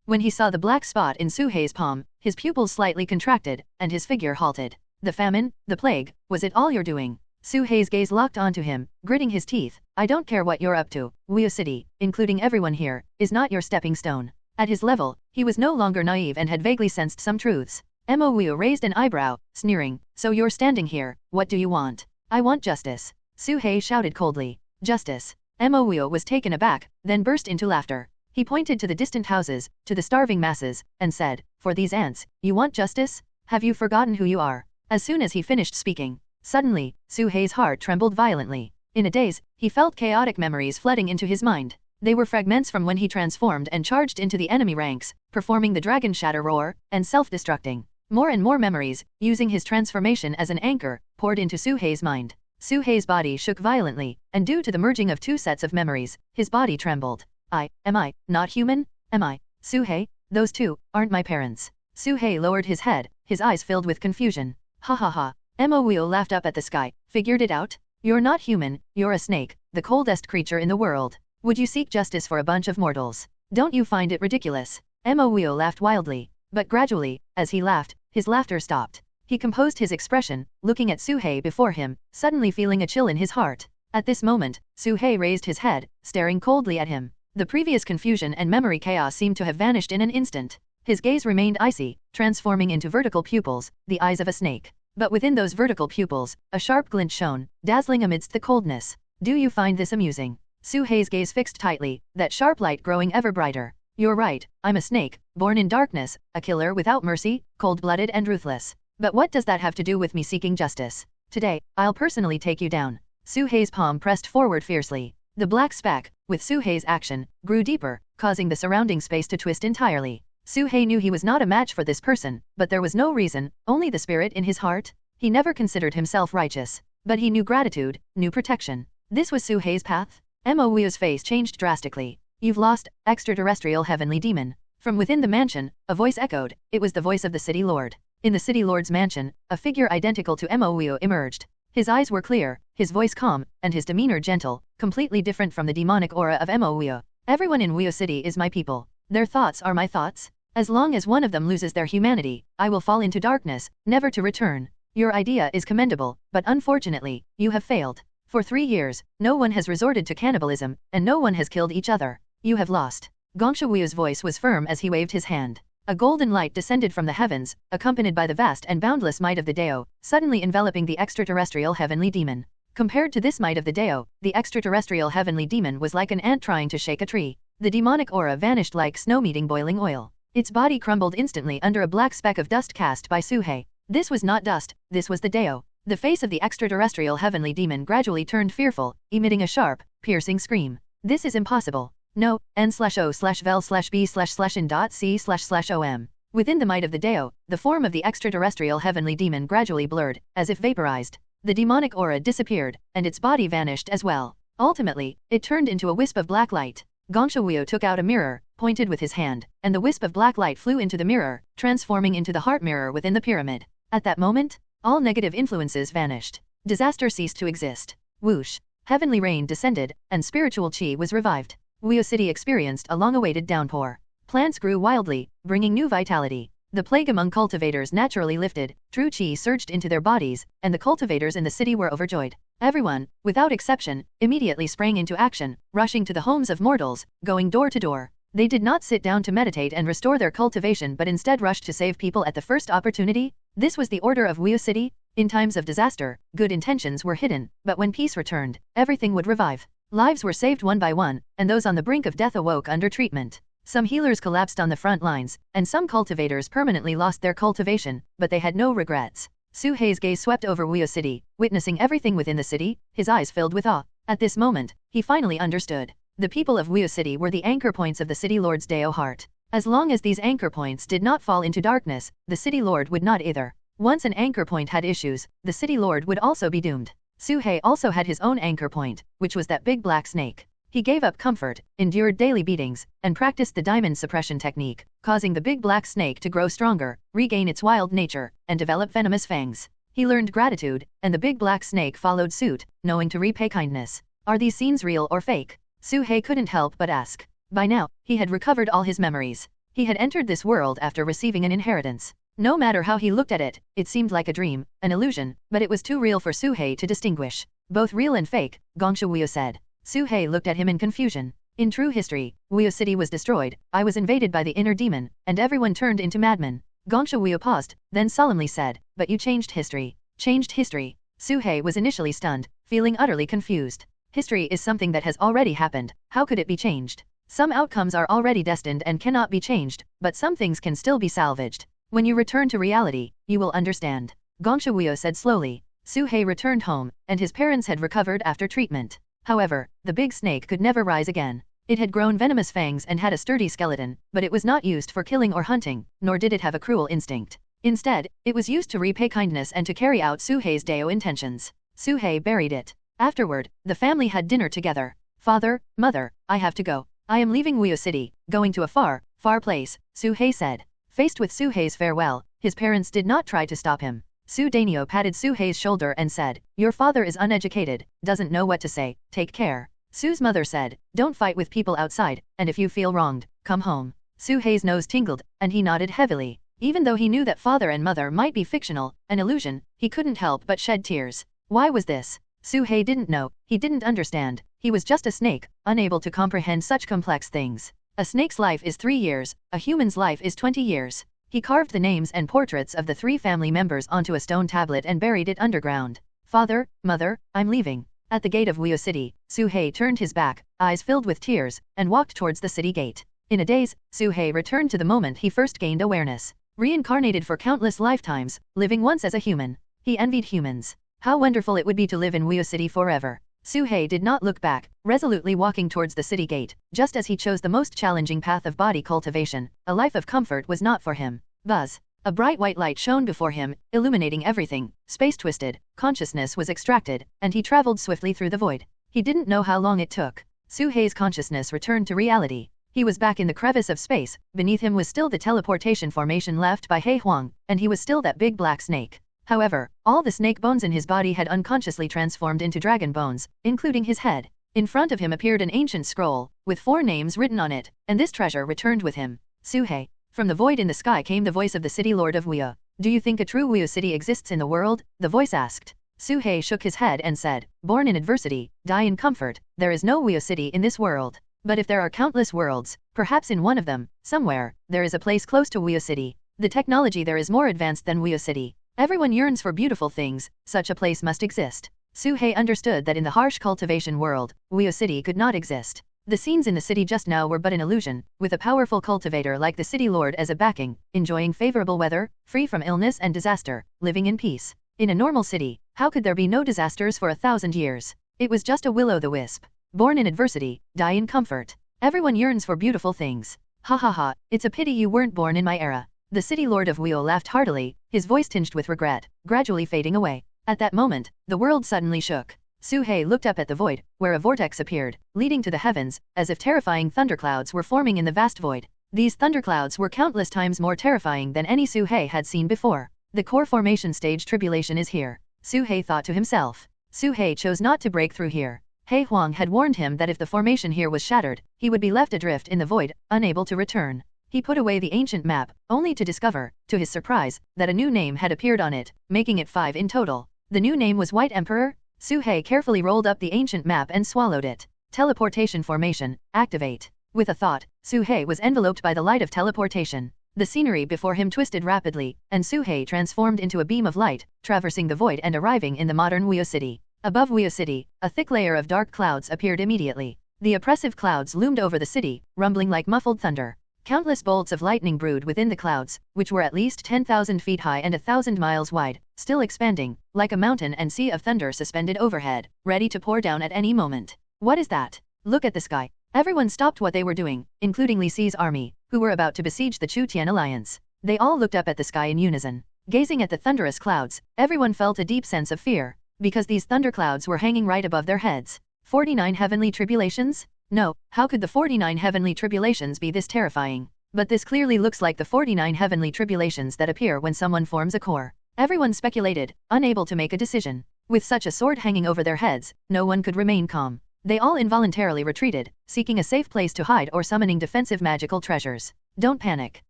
When he saw the black spot in Suhei's palm, his pupils slightly contracted, and his figure halted. The famine, the plague, was it all you're doing? Suhei's gaze locked onto him, gritting his teeth. I don't care what you're up to. Wuyo City, including everyone here, is not your stepping stone. At his level, he was no longer naive and had vaguely sensed some truths. Wuyo raised an eyebrow, sneering. So you're standing here, what do you want? I want justice. Suhei shouted coldly. Justice. Wuyo was taken aback, then burst into laughter. He pointed to the distant houses, to the starving masses, and said, for these ants, you want justice? Have you forgotten who you are? As soon as he finished speaking, suddenly, Suhei's heart trembled violently. In a daze, he felt chaotic memories flooding into his mind. They were fragments from when he transformed and charged into the enemy ranks, performing the dragon shatter roar, and self-destructing. More and more memories, using his transformation as an anchor, poured into Suhei's mind. Suhei's body shook violently, and due to the merging of two sets of memories, his body trembled. Am I not human? Am I? Suhei, those two aren't my parents. Suhei lowered his head, his eyes filled with confusion. Ha ha ha. Wuyo laughed up at the sky. Figured it out? You're not human, you're a snake, the coldest creature in the world. Would you seek justice for a bunch of mortals? Don't you find it ridiculous? Wuyo laughed wildly. But gradually, as he laughed, his laughter stopped. He composed his expression, looking at Suhei before him, suddenly feeling a chill in his heart. At this moment, Suhei raised his head, staring coldly at him. The previous confusion and memory chaos seemed to have vanished in an instant. His gaze remained icy, transforming into vertical pupils, the eyes of a snake. But within those vertical pupils, a sharp glint shone, dazzling amidst the coldness. Do you find this amusing? Suhei's gaze fixed tightly, that sharp light growing ever brighter. You're right, I'm a snake, born in darkness, a killer without mercy, cold-blooded and ruthless. But what does that have to do with me seeking justice? Today, I'll personally take you down. Suhei's palm pressed forward fiercely. The black speck, with Suhei's action, grew deeper, causing the surrounding space to twist entirely. Suhei knew he was not a match for this person, but there was no reason, only the spirit in his heart. He never considered himself righteous, but he knew gratitude, knew protection. This was Suhei's path. Mouyu's face changed drastically. You've lost, extraterrestrial heavenly demon. From within the mansion, a voice echoed. It was the voice of the city lord. In the city lord's mansion, a figure identical to Mouyu emerged. His eyes were clear, his voice calm, and his demeanor gentle, completely different from the demonic aura of Mouyu. Everyone in Wuyo City is my people. Their thoughts are my thoughts. As long as one of them loses their humanity, I will fall into darkness, never to return. Your idea is commendable, but unfortunately, you have failed. For 3 years, no one has resorted to cannibalism, and no one has killed each other. You have lost. Gongsha Wuyu's voice was firm as he waved his hand. A golden light descended from the heavens, accompanied by the vast and boundless might of the Dao, suddenly enveloping the extraterrestrial heavenly demon. Compared to this might of the Dao, the extraterrestrial heavenly demon was like an ant trying to shake a tree. The demonic aura vanished like snow meeting boiling oil. Its body crumbled instantly under a black speck of dust cast by Suhei. This was not dust, this was the Dao. The face of the extraterrestrial heavenly demon gradually turned fearful, emitting a sharp, piercing scream. This is impossible. No, n/o/vel/b/in.c//om. Within the might of the Dao, the form of the extraterrestrial heavenly demon gradually blurred, as if vaporized. The demonic aura disappeared, and its body vanished as well. Ultimately, it turned into a wisp of black light. Gongsha Wuyo took out a mirror, pointed with his hand, and the wisp of black light flew into the mirror, transforming into the heart mirror within the pyramid. At that moment, all negative influences vanished. Disaster ceased to exist. Whoosh! Heavenly rain descended, and spiritual chi was revived. Wuyo City experienced a long-awaited downpour. Plants grew wildly, bringing new vitality. The plague among cultivators naturally lifted, true chi surged into their bodies, and the cultivators in the city were overjoyed. Everyone, without exception, immediately sprang into action, rushing to the homes of mortals, going door to door. They did not sit down to meditate and restore their cultivation but instead rushed to save people at the first opportunity. This was the order of Wuyo City. In times of disaster, good intentions were hidden, but when peace returned, everything would revive. Lives were saved one by one, and those on the brink of death awoke under treatment. Some healers collapsed on the front lines, and some cultivators permanently lost their cultivation, but they had no regrets. Suhei's gaze swept over Wuyo City, witnessing everything within the city, his eyes filled with awe. At this moment, he finally understood. The people of Wuyo City were the anchor points of the city lord's Dao heart. As long as these anchor points did not fall into darkness, the city lord would not either. Once an anchor point had issues, the city lord would also be doomed. Suhei also had his own anchor point, which was that big black snake. He gave up comfort, endured daily beatings, and practiced the diamond suppression technique, causing the big black snake to grow stronger, regain its wild nature, and develop venomous fangs. He learned gratitude, and the big black snake followed suit, knowing to repay kindness. Are these scenes real or fake? Suhei couldn't help but ask. By now, he had recovered all his memories. He had entered this world after receiving an inheritance. No matter how he looked at it, it seemed like a dream, an illusion, but it was too real for Suhei to distinguish. Both real and fake, Gongsha Wuyo said. Suhei looked at him in confusion. In true history, Wuyo City was destroyed, I was invaded by the inner demon, and everyone turned into madmen. Gongsha Wuyo paused, then solemnly said, but you changed history. Changed history. Suhei was initially stunned, feeling utterly confused. History is something that has already happened, how could it be changed? Some outcomes are already destined and cannot be changed, but some things can still be salvaged. When you return to reality, you will understand. Gongsha Wuyo said slowly. Suhei returned home, and his parents had recovered after treatment. However, the big snake could never rise again. It had grown venomous fangs and had a sturdy skeleton, but it was not used for killing or hunting, nor did it have a cruel instinct. Instead, it was used to repay kindness and to carry out Suhei's Dao intentions. Suhei buried it. Afterward, the family had dinner together. Father, mother, I have to go. I am leaving Wuyo City, going to a far, far place, Suhei said. Faced with Suhei's farewell, his parents did not try to stop him. Su Dainio patted Suhei's shoulder and said, your father is uneducated, doesn't know what to say, take care. Su's mother said, don't fight with people outside, and if you feel wronged, come home. Suhei's nose tingled, and he nodded heavily. Even though he knew that father and mother might be fictional, an illusion, he couldn't help but shed tears. Why was this? Suhei didn't know, he didn't understand, he was just a snake, unable to comprehend such complex things. A snake's life is 3 years, a human's life is 20 years. He carved the names and portraits of the 3 family members onto a stone tablet and buried it underground. Father, mother, I'm leaving. At the gate of Wuyo City, Suhei turned his back, eyes filled with tears, and walked towards the city gate. In a daze, Suhei returned to the moment he first gained awareness. Reincarnated for countless lifetimes, living once as a human. He envied humans. How wonderful it would be to live in Wuyo City forever. Suhei did not look back, resolutely walking towards the city gate, just as he chose the most challenging path of body cultivation. A life of comfort was not for him. Buzz. A bright white light shone before him, illuminating everything. Space twisted, consciousness was extracted, and he traveled swiftly through the void. He didn't know how long it took. Suhei's consciousness returned to reality. He was back in the crevice of space. Beneath him was still the teleportation formation left by He Huang, and he was still that big black snake. However, all the snake bones in his body had unconsciously transformed into dragon bones, including his head. In front of him appeared an ancient scroll, with 4 names written on it, and this treasure returned with him. Suhei. From the void in the sky came the voice of the city lord of Wuya. Do you think a true Wuya city exists in the world? The voice asked. Suhei shook his head and said, born in adversity, die in comfort, there is no Wuya city in this world. But if there are countless worlds, perhaps in one of them, somewhere, there is a place close to Wuya city. The technology there is more advanced than Wuya city. Everyone yearns for beautiful things, such a place must exist. Suhei understood that in the harsh cultivation world, Wuya city could not exist. The scenes in the city just now were but an illusion, with a powerful cultivator like the city lord as a backing, enjoying favorable weather, free from illness and disaster, living in peace. In a normal city, how could there be no disasters for 1,000 years? It was just a will-o'-the-wisp. Born in adversity, die in comfort. Everyone yearns for beautiful things. Ha ha ha, it's a pity you weren't born in my era. The city lord of Wuyo laughed heartily, his voice tinged with regret, gradually fading away. At that moment, the world suddenly shook. Suhei looked up at the void, where a vortex appeared, leading to the heavens, as if terrifying thunderclouds were forming in the vast void. These thunderclouds were countless times more terrifying than any Suhei had seen before. The core formation stage tribulation is here. Suhei thought to himself. Suhei chose not to break through here. He Huang had warned him that if the formation here was shattered, he would be left adrift in the void, unable to return. He put away the ancient map, only to discover, to his surprise, that a new name had appeared on it, making it 5 in total. The new name was White Emperor. Suhei carefully rolled up the ancient map and swallowed it. Teleportation formation, activate. With a thought, Suhei was enveloped by the light of teleportation. The scenery before him twisted rapidly, and Suhei transformed into a beam of light, traversing the void and arriving in the modern Wuyo city. Above Wuyo city, a thick layer of dark clouds appeared immediately. The oppressive clouds loomed over the city, rumbling like muffled thunder. Countless bolts of lightning brewed within the clouds, which were at least 10,000 feet high and 1,000 miles wide, still expanding, like a mountain and sea of thunder suspended overhead, ready to pour down at any moment. What is that? Look at the sky. Everyone stopped what they were doing, including Li Si's army, who were about to besiege the Chu Tian alliance. They all looked up at the sky in unison. Gazing at the thunderous clouds, everyone felt a deep sense of fear, because these thunderclouds were hanging right above their heads. 49 heavenly tribulations? No, how could the 49 heavenly tribulations be this terrifying? But this clearly looks like the 49 heavenly tribulations that appear when someone forms a core. Everyone speculated, unable to make a decision. With such a sword hanging over their heads, no one could remain calm. They all involuntarily retreated, seeking a safe place to hide or summoning defensive magical treasures. Don't panic.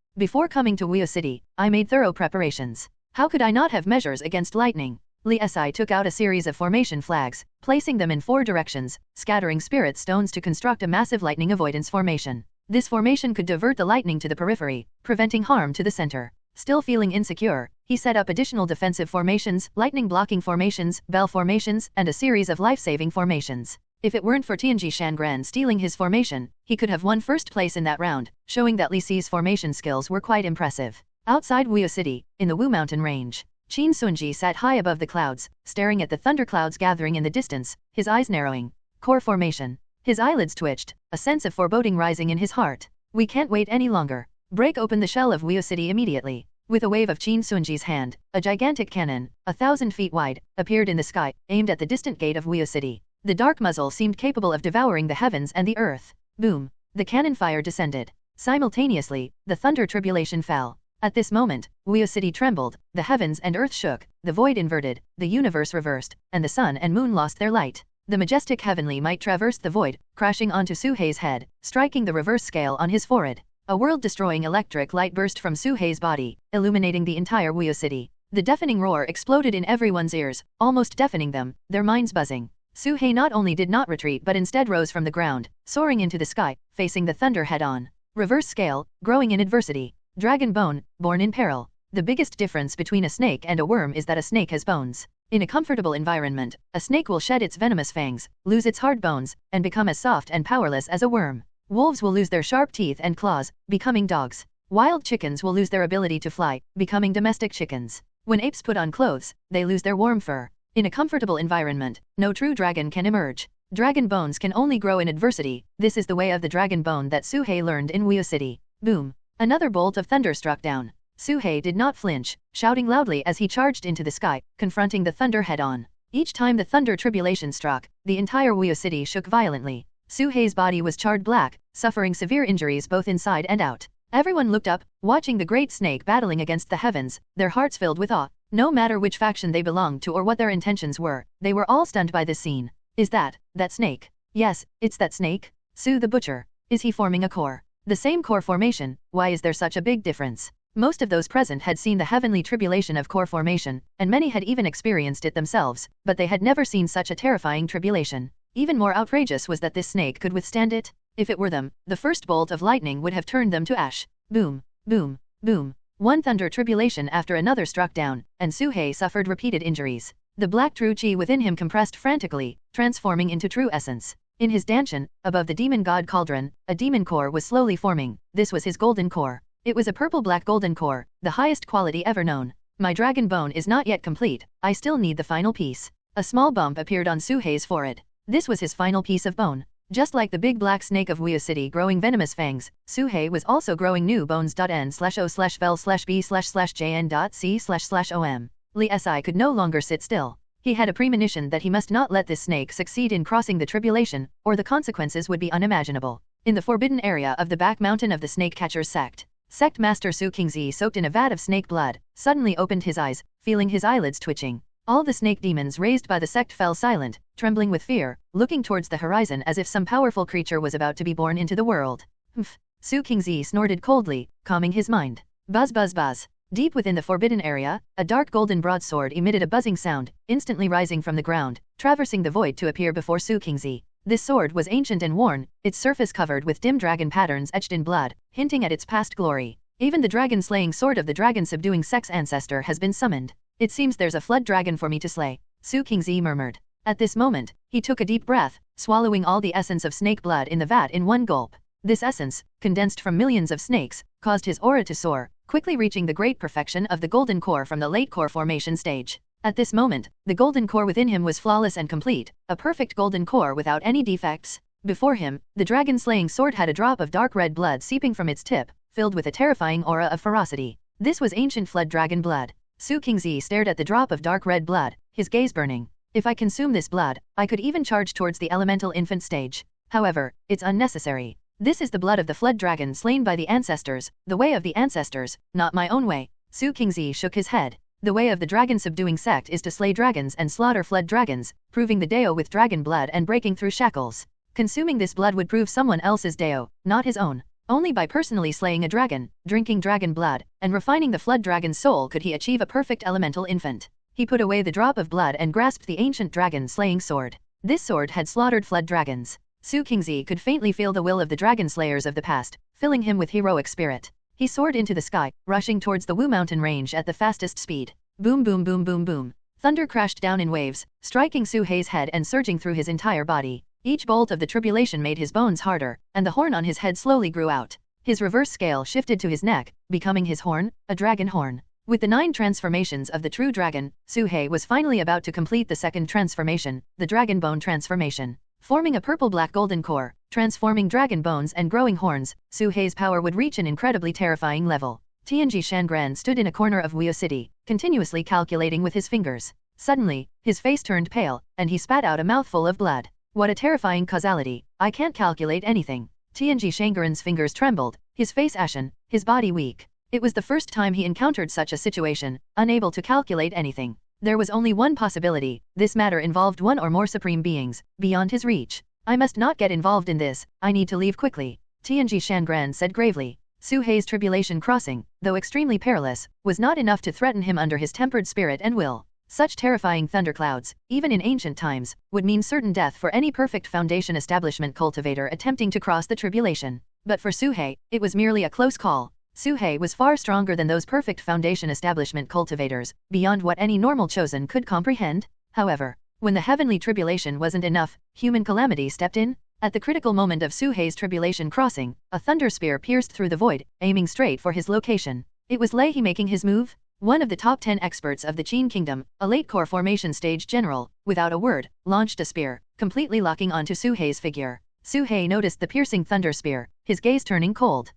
Before coming to Wuyo City, I made thorough preparations. How could I not have measures against lightning? Li Si took out a series of formation flags, placing them in 4 directions, scattering spirit stones to construct a massive lightning avoidance formation. This formation could divert the lightning to the periphery, preventing harm to the center. Still feeling insecure, he set up additional defensive formations, lightning blocking formations, bell formations, and a series of life-saving formations. If it weren't for Tianji Shangran stealing his formation, he could have won first place in that round, showing that Li Si's formation skills were quite impressive. Outside Wuyo City, in the Wu Mountain range, Qin Sunji sat high above the clouds, staring at the thunderclouds gathering in the distance, his eyes narrowing. Core formation. His eyelids twitched, a sense of foreboding rising in his heart. We can't wait any longer. Break open the shell of Wuyo City immediately. With a wave of Qin Sunji's hand, a gigantic cannon, 1,000 feet wide, appeared in the sky, aimed at the distant gate of Wuyo City. The dark muzzle seemed capable of devouring the heavens and the earth. Boom! The cannon fire descended. Simultaneously, the thunder tribulation fell. At this moment, Wuyo City trembled, the heavens and earth shook, the void inverted, the universe reversed, and the sun and moon lost their light. The majestic heavenly might traversed the void, crashing onto Suhei's head, striking the reverse scale on his forehead. A world-destroying electric light burst from Suhei's body, illuminating the entire Wuyo City. The deafening roar exploded in everyone's ears, almost deafening them, their minds buzzing. Suhei not only did not retreat but instead rose from the ground, soaring into the sky, facing the thunder head-on. Reverse scale, growing in adversity. Dragon bone, born in peril. The biggest difference between a snake and a worm is that a snake has bones. In a comfortable environment, a snake will shed its venomous fangs, lose its hard bones, and become as soft and powerless as a worm. Wolves will lose their sharp teeth and claws, becoming dogs. Wild chickens will lose their ability to fly, becoming domestic chickens. When apes put on clothes, they lose their warm fur. In a comfortable environment, no true dragon can emerge. Dragon bones can only grow in adversity. This is the way of the dragon bone that Suhei learned in Weo City. Boom! Another bolt of thunder struck down. Suhei did not flinch, shouting loudly as he charged into the sky, confronting the thunder head-on. Each time the thunder tribulation struck, the entire Weo City shook violently. Suhei's body was charred black, suffering severe injuries both inside and out. Everyone looked up, watching the great snake battling against the heavens, their hearts filled with awe. No matter which faction they belonged to or what their intentions were, they were all stunned by this scene. Is that snake? Yes, it's that snake. Su the butcher. Is he forming a core? The same core formation. Why is there such a big difference? Most of those present had seen the heavenly tribulation of core formation, and many had even experienced it themselves, but they had never seen such a terrifying tribulation. Even more outrageous was that this snake could withstand it. If it were them, the first bolt of lightning would have turned them to ash. Boom, boom, boom. One thunder tribulation after another struck down, and Suhei suffered repeated injuries. The black true chi within him compressed frantically, transforming into true essence. In his danshan, above the demon god cauldron, a demon core was slowly forming. This was his golden core. It was a purple-black golden core, the highest quality ever known. My dragon bone is not yet complete. I still need the final piece. A small bump appeared on Suhei's forehead. This was his final piece of bone. Just like the big black snake of Weo City growing venomous fangs, Suhei was also growing new bones. N/O/vel/B/jn.C//OM. Li Si could no longer sit still. He had a premonition that he must not let this snake succeed in crossing the tribulation, or the consequences would be unimaginable. In the forbidden area of the back mountain of the snake catcher's sect, Sect Master Su Qingzi, soaked in a vat of snake blood, suddenly opened his eyes, feeling his eyelids twitching. All the snake demons raised by the sect fell silent, trembling with fear, looking towards the horizon as if some powerful creature was about to be born into the world. Humph! Su Qingzi snorted coldly, calming his mind. Buzz buzz buzz. Deep within the forbidden area, a dark golden broadsword emitted a buzzing sound, instantly rising from the ground, traversing the void to appear before Su Qingzi. This sword was ancient and worn, its surface covered with dim dragon patterns etched in blood, hinting at its past glory. Even the dragon-slaying sword of the dragon-subduing sect's ancestor has been summoned. It seems there's a flood dragon for me to slay, Su Qingzi murmured. At this moment, he took a deep breath, swallowing all the essence of snake blood in the vat in one gulp. This essence, condensed from millions of snakes, caused his aura to soar, quickly reaching the great perfection of the golden core from the late core formation stage. At this moment, the golden core within him was flawless and complete, a perfect golden core without any defects. Before him, the dragon-slaying sword had a drop of dark red blood seeping from its tip, filled with a terrifying aura of ferocity. This was ancient flood dragon blood. Su Qingzi stared at the drop of dark red blood, his gaze burning. If I consume this blood, I could even charge towards the elemental infant stage. However, it's unnecessary. This is the blood of the flood dragon slain by the ancestors, the way of the ancestors, not my own way. Su Qingzi shook his head. The way of the dragon-subduing sect is to slay dragons and slaughter flood dragons, proving the Deo with dragon blood and breaking through shackles. Consuming this blood would prove someone else's Deo, not his own. Only by personally slaying a dragon, drinking dragon blood, and refining the flood dragon's soul could he achieve a perfect elemental infant. He put away the drop of blood and grasped the ancient dragon-slaying sword. This sword had slaughtered flood dragons. Su Qingzi could faintly feel the will of the dragon slayers of the past, filling him with heroic spirit. He soared into the sky, rushing towards the Wu Mountain range at the fastest speed. Boom boom boom boom boom. Thunder crashed down in waves, striking Suhei's head and surging through his entire body. Each bolt of the tribulation made his bones harder, and the horn on his head slowly grew out. His reverse scale shifted to his neck, becoming his horn, a dragon horn. With the 9 transformations of the true dragon, Suhei was finally about to complete the second transformation, the dragon bone transformation. Forming a purple-black golden core, transforming dragon bones and growing horns, Suhei's power would reach an incredibly terrifying level. Tianji Shangran stood in a corner of Weo City, continuously calculating with his fingers. Suddenly, his face turned pale, and he spat out a mouthful of blood. What a terrifying causality! I can't calculate anything. Tianji Shangran's fingers trembled, his face ashen, his body weak. It was the first time he encountered such a situation, unable to calculate anything. There was only one possibility: this matter involved one or more supreme beings, beyond his reach. I must not get involved in this, I need to leave quickly, Tianji Shangran said gravely. Suhei's tribulation crossing, though extremely perilous, was not enough to threaten him under his tempered spirit and will. Such terrifying thunderclouds, even in ancient times, would mean certain death for any perfect foundation establishment cultivator attempting to cross the tribulation. But for Suhei, it was merely a close call. Suhei was far stronger than those perfect foundation establishment cultivators, beyond what any normal chosen could comprehend. However, when the heavenly tribulation wasn't enough, human calamity stepped in. At the critical moment of Suhei's tribulation crossing, a thunder spear pierced through the void, aiming straight for his location. It was Leihe making his move. one of the top 10 experts of the Qin Kingdom, a late core formation stage general, without a word, launched a spear, completely locking onto Su Hei's figure. Su Hei noticed the piercing thunder spear, his gaze turning cold.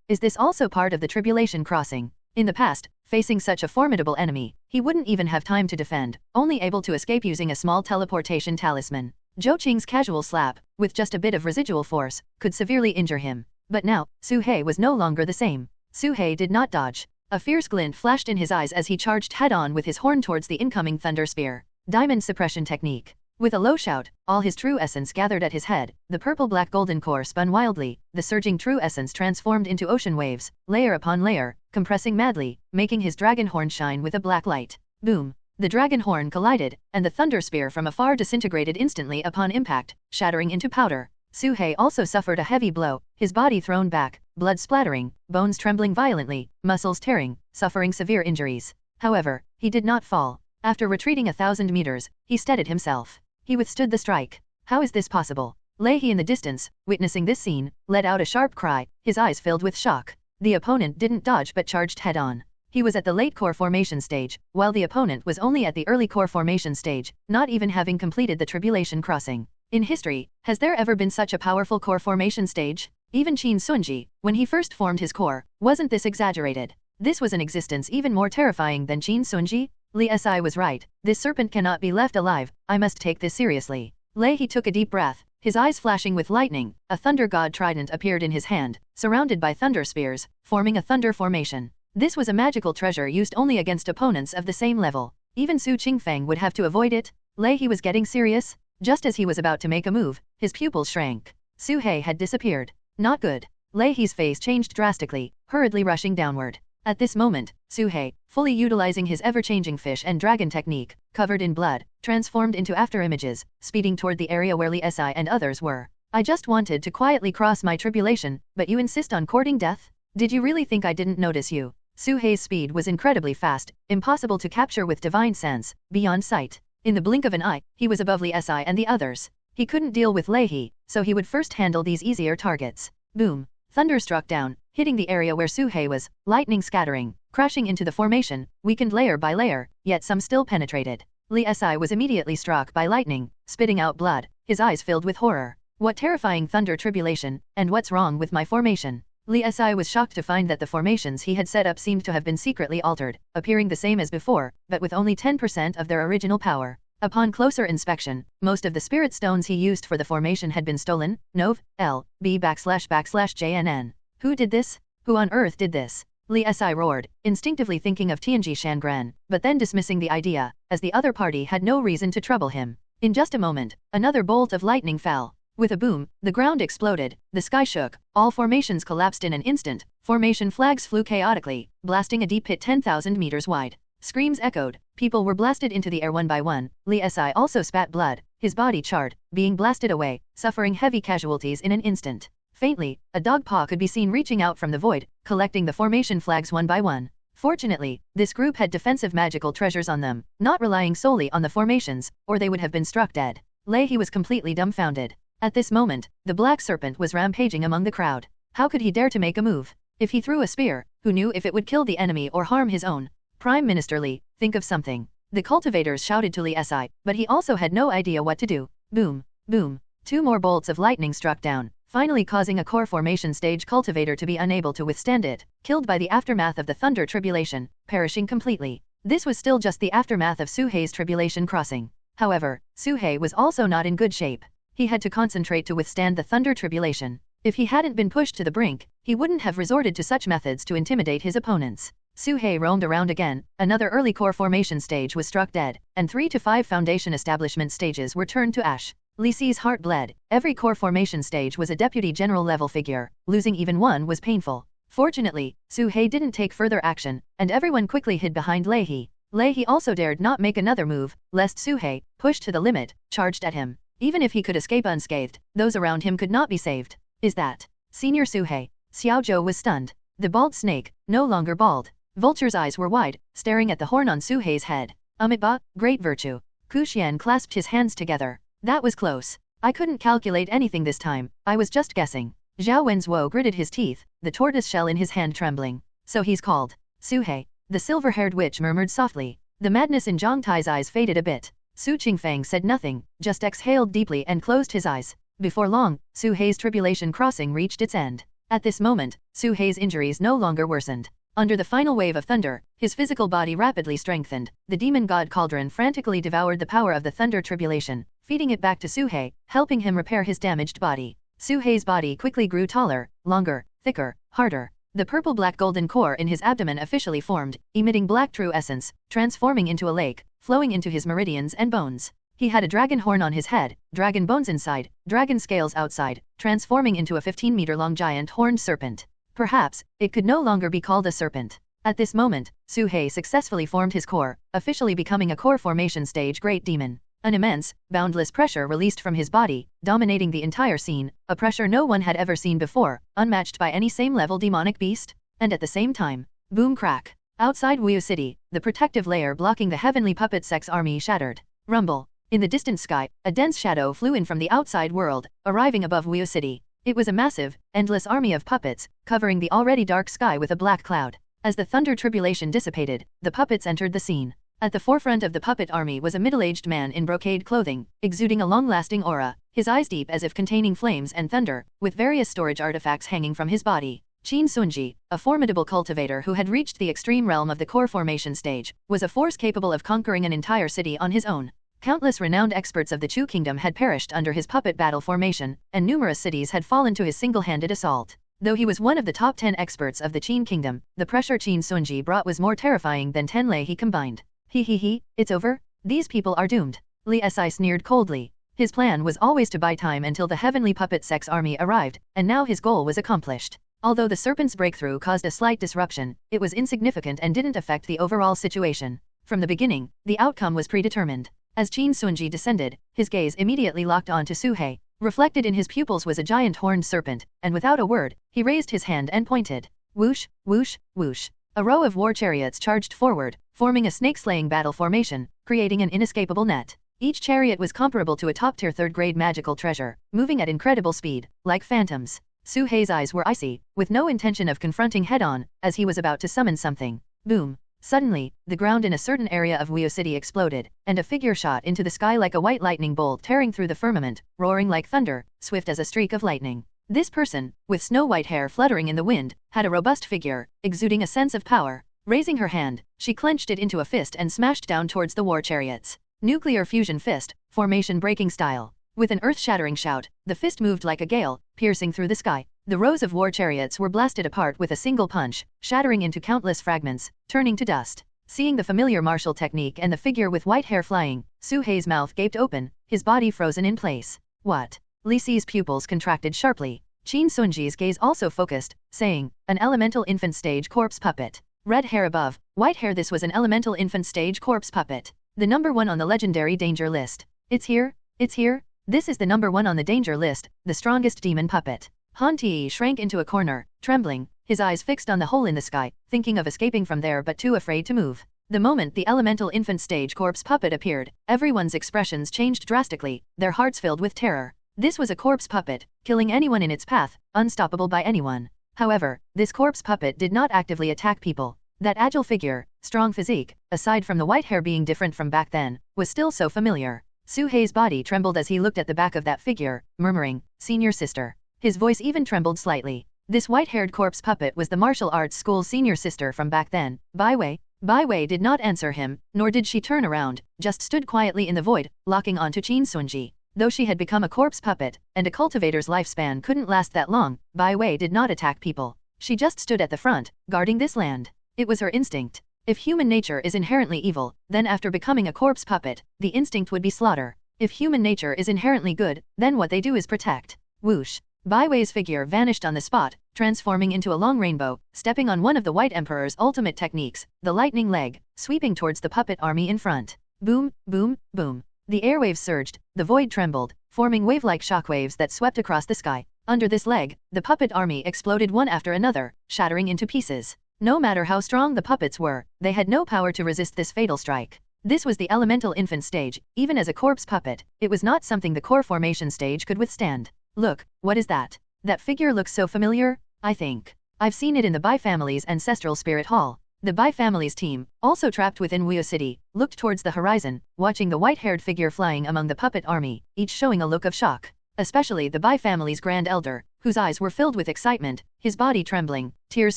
Is this also part of the tribulation crossing? In the past, facing such a formidable enemy, he wouldn't even have time to defend, only able to escape using a small teleportation talisman. Zhou Qing's casual slap, with just a bit of residual force, could severely injure him. But now, Su Hei was no longer the same. Su Hei did not dodge. A fierce glint flashed in his eyes as he charged head-on with his horn towards the incoming thunder spear. Diamond suppression technique. With a low shout, all his true essence gathered at his head, the purple-black golden core spun wildly, the surging true essence transformed into ocean waves, layer upon layer, compressing madly, making his dragon horn shine with a black light. Boom! The dragon horn collided, and the thunder spear from afar disintegrated instantly upon impact, shattering into powder. Su Hei also suffered a heavy blow, his body thrown back, blood splattering, bones trembling violently, muscles tearing, suffering severe injuries. However, he did not fall. After retreating 1,000 meters, he steadied himself. He withstood the strike. How is this possible? Lei He in the distance, witnessing this scene, let out a sharp cry, his eyes filled with shock. The opponent didn't dodge but charged head-on. He was at the late core formation stage, while the opponent was only at the early core formation stage, not even having completed the tribulation crossing. In history, has there ever been such a powerful core formation stage? Even Qin Sunji, when he first formed his core, wasn't this exaggerated. This was an existence even more terrifying than Qin Sunji. Li Si was right, this serpent cannot be left alive, I must take this seriously. Lei He took a deep breath, his eyes flashing with lightning, a thunder god trident appeared in his hand, surrounded by thunder spears, forming a thunder formation. This was a magical treasure used only against opponents of the same level. Even Su Qingfeng would have to avoid it. Lei He was getting serious. Just as he was about to make a move, his pupils shrank. Su Hei had disappeared. Not good. Lei He's face changed drastically, hurriedly rushing downward. At this moment, Su Hei, fully utilizing his ever-changing fish and dragon technique, covered in blood, transformed into afterimages, speeding toward the area where Li Si and others were. I just wanted to quietly cross my tribulation, but you insist on courting death? Did you really think I didn't notice you? Su Hei's speed was incredibly fast, impossible to capture with divine sense, beyond sight. In the blink of an eye, he was above Li Si and the others. He couldn't deal with Lei He, so he would first handle these easier targets. Boom! Thunder struck down, hitting the area where Su Hei was, lightning scattering, crashing into the formation, weakened layer by layer, yet some still penetrated. Li Si was immediately struck by lightning, spitting out blood, his eyes filled with horror. What terrifying thunder tribulation, and what's wrong with my formation? Li Si was shocked to find that the formations he had set up seemed to have been secretly altered, appearing the same as before, but with only 10% of their original power. Upon closer inspection, most of the spirit stones he used for the formation had been stolen. Nov. L. B//JNN. Who did this? Who on earth did this? Li Si roared, instinctively thinking of Tianji Shangran, but then dismissing the idea, as the other party had no reason to trouble him. In just a moment, another bolt of lightning fell. With a boom, the ground exploded, the sky shook, all formations collapsed in an instant, formation flags flew chaotically, blasting a deep pit 10,000 meters wide. Screams echoed, people were blasted into the air one by one. Li Si also spat blood, his body charred, being blasted away, suffering heavy casualties in an instant. Faintly, a dog paw could be seen reaching out from the void, collecting the formation flags one by one. Fortunately, this group had defensive magical treasures on them, not relying solely on the formations, or they would have been struck dead. Lei He was completely dumbfounded. At this moment, the black serpent was rampaging among the crowd. How could he dare to make a move? If he threw a spear, who knew if it would kill the enemy or harm his own? Prime Minister Li, think of something. The cultivators shouted to Li Si, but he also had no idea what to do. Boom, boom. 2 more bolts of lightning struck down, finally causing a core formation stage cultivator to be unable to withstand it, killed by the aftermath of the thunder tribulation, perishing completely. This was still just the aftermath of Su Hei's tribulation crossing. However, Su Hei was also not in good shape. He had to concentrate to withstand the thunder tribulation. If he hadn't been pushed to the brink, he wouldn't have resorted to such methods to intimidate his opponents. Su Hei roamed around again, another early core formation stage was struck dead, and 3 to 5 foundation establishment stages were turned to ash. Li Si's heart bled. Every core formation stage was a deputy general level figure, losing even one was painful. Fortunately, Su Hei didn't take further action, and everyone quickly hid behind Lei He. Lei He also dared not make another move, lest Su Hei, pushed to the limit, charged at him. Even if he could escape unscathed, those around him could not be saved. Is that Senior Su Hei? Xiao Zhou was stunned. The bald snake, no longer bald. Vulture's eyes were wide, staring at the horn on Su Hei's head. Amitabha, great virtue. Ku Xian clasped his hands together. That was close. I couldn't calculate anything this time, I was just guessing. Zhao Wenzuo gritted his teeth, the tortoise shell in his hand trembling. So he's called Su Hei. The silver-haired witch murmured softly. The madness in Zhang Tai's eyes faded a bit. Su Qingfang said nothing, just exhaled deeply and closed his eyes. Before long, Su Hei's tribulation crossing reached its end. At this moment, Su Hei's injuries no longer worsened. Under the final wave of thunder, his physical body rapidly strengthened. The demon god cauldron frantically devoured the power of the thunder tribulation, feeding it back to Su Hei, helping him repair his damaged body. Su Hei's body quickly grew taller, longer, thicker, harder. The purple-black golden core in his abdomen officially formed, emitting black true essence, transforming into a lake, flowing into his meridians and bones. He had a dragon horn on his head, dragon bones inside, dragon scales outside, transforming into a 15-meter-long giant horned serpent. Perhaps, it could no longer be called a serpent. At this moment, Su Hei successfully formed his core, officially becoming a core formation stage great demon. An immense, boundless pressure released from his body, dominating the entire scene, a pressure no one had ever seen before, unmatched by any same-level demonic beast. And at the same time, boom crack. Outside Wuyu City, the protective layer blocking the heavenly puppet sex army shattered. Rumble. In the distant sky, a dense shadow flew in from the outside world, arriving above Wuyu City. It was a massive, endless army of puppets, covering the already dark sky with a black cloud. As the thunder tribulation dissipated, the puppets entered the scene. At the forefront of the puppet army was a middle-aged man in brocade clothing, exuding a long-lasting aura, his eyes deep as if containing flames and thunder, with various storage artifacts hanging from his body. Qin Sunji, a formidable cultivator who had reached the extreme realm of the core formation stage, was a force capable of conquering an entire city on his own. Countless renowned experts of the Chu kingdom had perished under his puppet battle formation, and numerous cities had fallen to his single-handed assault. Though he was one of the top 10 experts of the Qin kingdom, the pressure Qin Sunji brought was more terrifying than 10 Lei he combined. It's over? These people are doomed. Li Si sneered coldly. His plan was always to buy time until the heavenly puppet sex army arrived, and now his goal was accomplished. Although the serpent's breakthrough caused a slight disruption, it was insignificant and didn't affect the overall situation. From the beginning, the outcome was predetermined. As Qin Sunji descended, his gaze immediately locked on to Su Hei. Reflected in his pupils was a giant horned serpent, and without a word, he raised his hand and pointed. Whoosh, whoosh, whoosh. A row of war chariots charged forward, forming a snake-slaying battle formation, creating an inescapable net. Each chariot was comparable to a top-tier third-grade magical treasure, moving at incredible speed, like phantoms. Su Hei's eyes were icy, with no intention of confronting head-on, as he was about to summon something. Boom. Suddenly, the ground in a certain area of Wuyu City exploded, and a figure shot into the sky like a white lightning bolt tearing through the firmament, roaring like thunder, swift as a streak of lightning. This person, with snow-white hair fluttering in the wind, had a robust figure, exuding a sense of power. Raising her hand, she clenched it into a fist and smashed down towards the war chariots. Nuclear fusion fist, formation breaking style. With an earth-shattering shout, the fist moved like a gale, piercing through the sky. The rows of war chariots were blasted apart with a single punch, shattering into countless fragments, turning to dust. Seeing the familiar martial technique and the figure with white hair flying, Su Hei's mouth gaped open, his body frozen in place. What? Li Si's pupils contracted sharply. Qin Sunji's gaze also focused, saying, an elemental infant stage corpse puppet. Red hair above, white hair. This was an elemental infant stage corpse puppet. The number 1 on the legendary danger list. It's here, it's here. This is the number 1 on the danger list, the strongest demon puppet. Han Ti shrank into a corner, trembling, his eyes fixed on the hole in the sky, thinking of escaping from there but too afraid to move. The moment the elemental infant stage corpse puppet appeared, everyone's expressions changed drastically, their hearts filled with terror. This was a corpse puppet, killing anyone in its path, unstoppable by anyone. However, this corpse puppet did not actively attack people. That agile figure, strong physique, aside from the white hair being different from back then, was still so familiar. Su Hei's body trembled as he looked at the back of that figure, murmuring, senior sister. His voice even trembled slightly. This white-haired corpse puppet was the martial arts school's senior sister from back then, Bai Wei. Bai Wei did not answer him, nor did she turn around, just stood quietly in the void, locking onto Qin Sunji. Though she had become a corpse puppet, and a cultivator's lifespan couldn't last that long, Bai Wei did not attack people. She just stood at the front, guarding this land. It was her instinct. If human nature is inherently evil, then after becoming a corpse puppet, the instinct would be slaughter. If human nature is inherently good, then what they do is protect. Whoosh. Bai Wei's figure vanished on the spot, transforming into a long rainbow, stepping on one of the White Emperor's ultimate techniques, the lightning leg, sweeping towards the puppet army in front. Boom, boom, boom. The airwaves surged, the void trembled, forming wave-like shockwaves that swept across the sky. Under this leg, the puppet army exploded one after another, shattering into pieces. No matter how strong the puppets were, they had no power to resist this fatal strike. This was the elemental infant stage. Even as a corpse puppet, it was not something the core formation stage could withstand. Look, what is that? That figure looks so familiar. I think I've seen it in the Bai family's ancestral spirit hall. The Bai family's team, also trapped within Wuyo City, looked towards the horizon, watching the white-haired figure flying among the puppet army, each showing a look of shock. Especially the Bai family's grand elder, whose eyes were filled with excitement, his body trembling, tears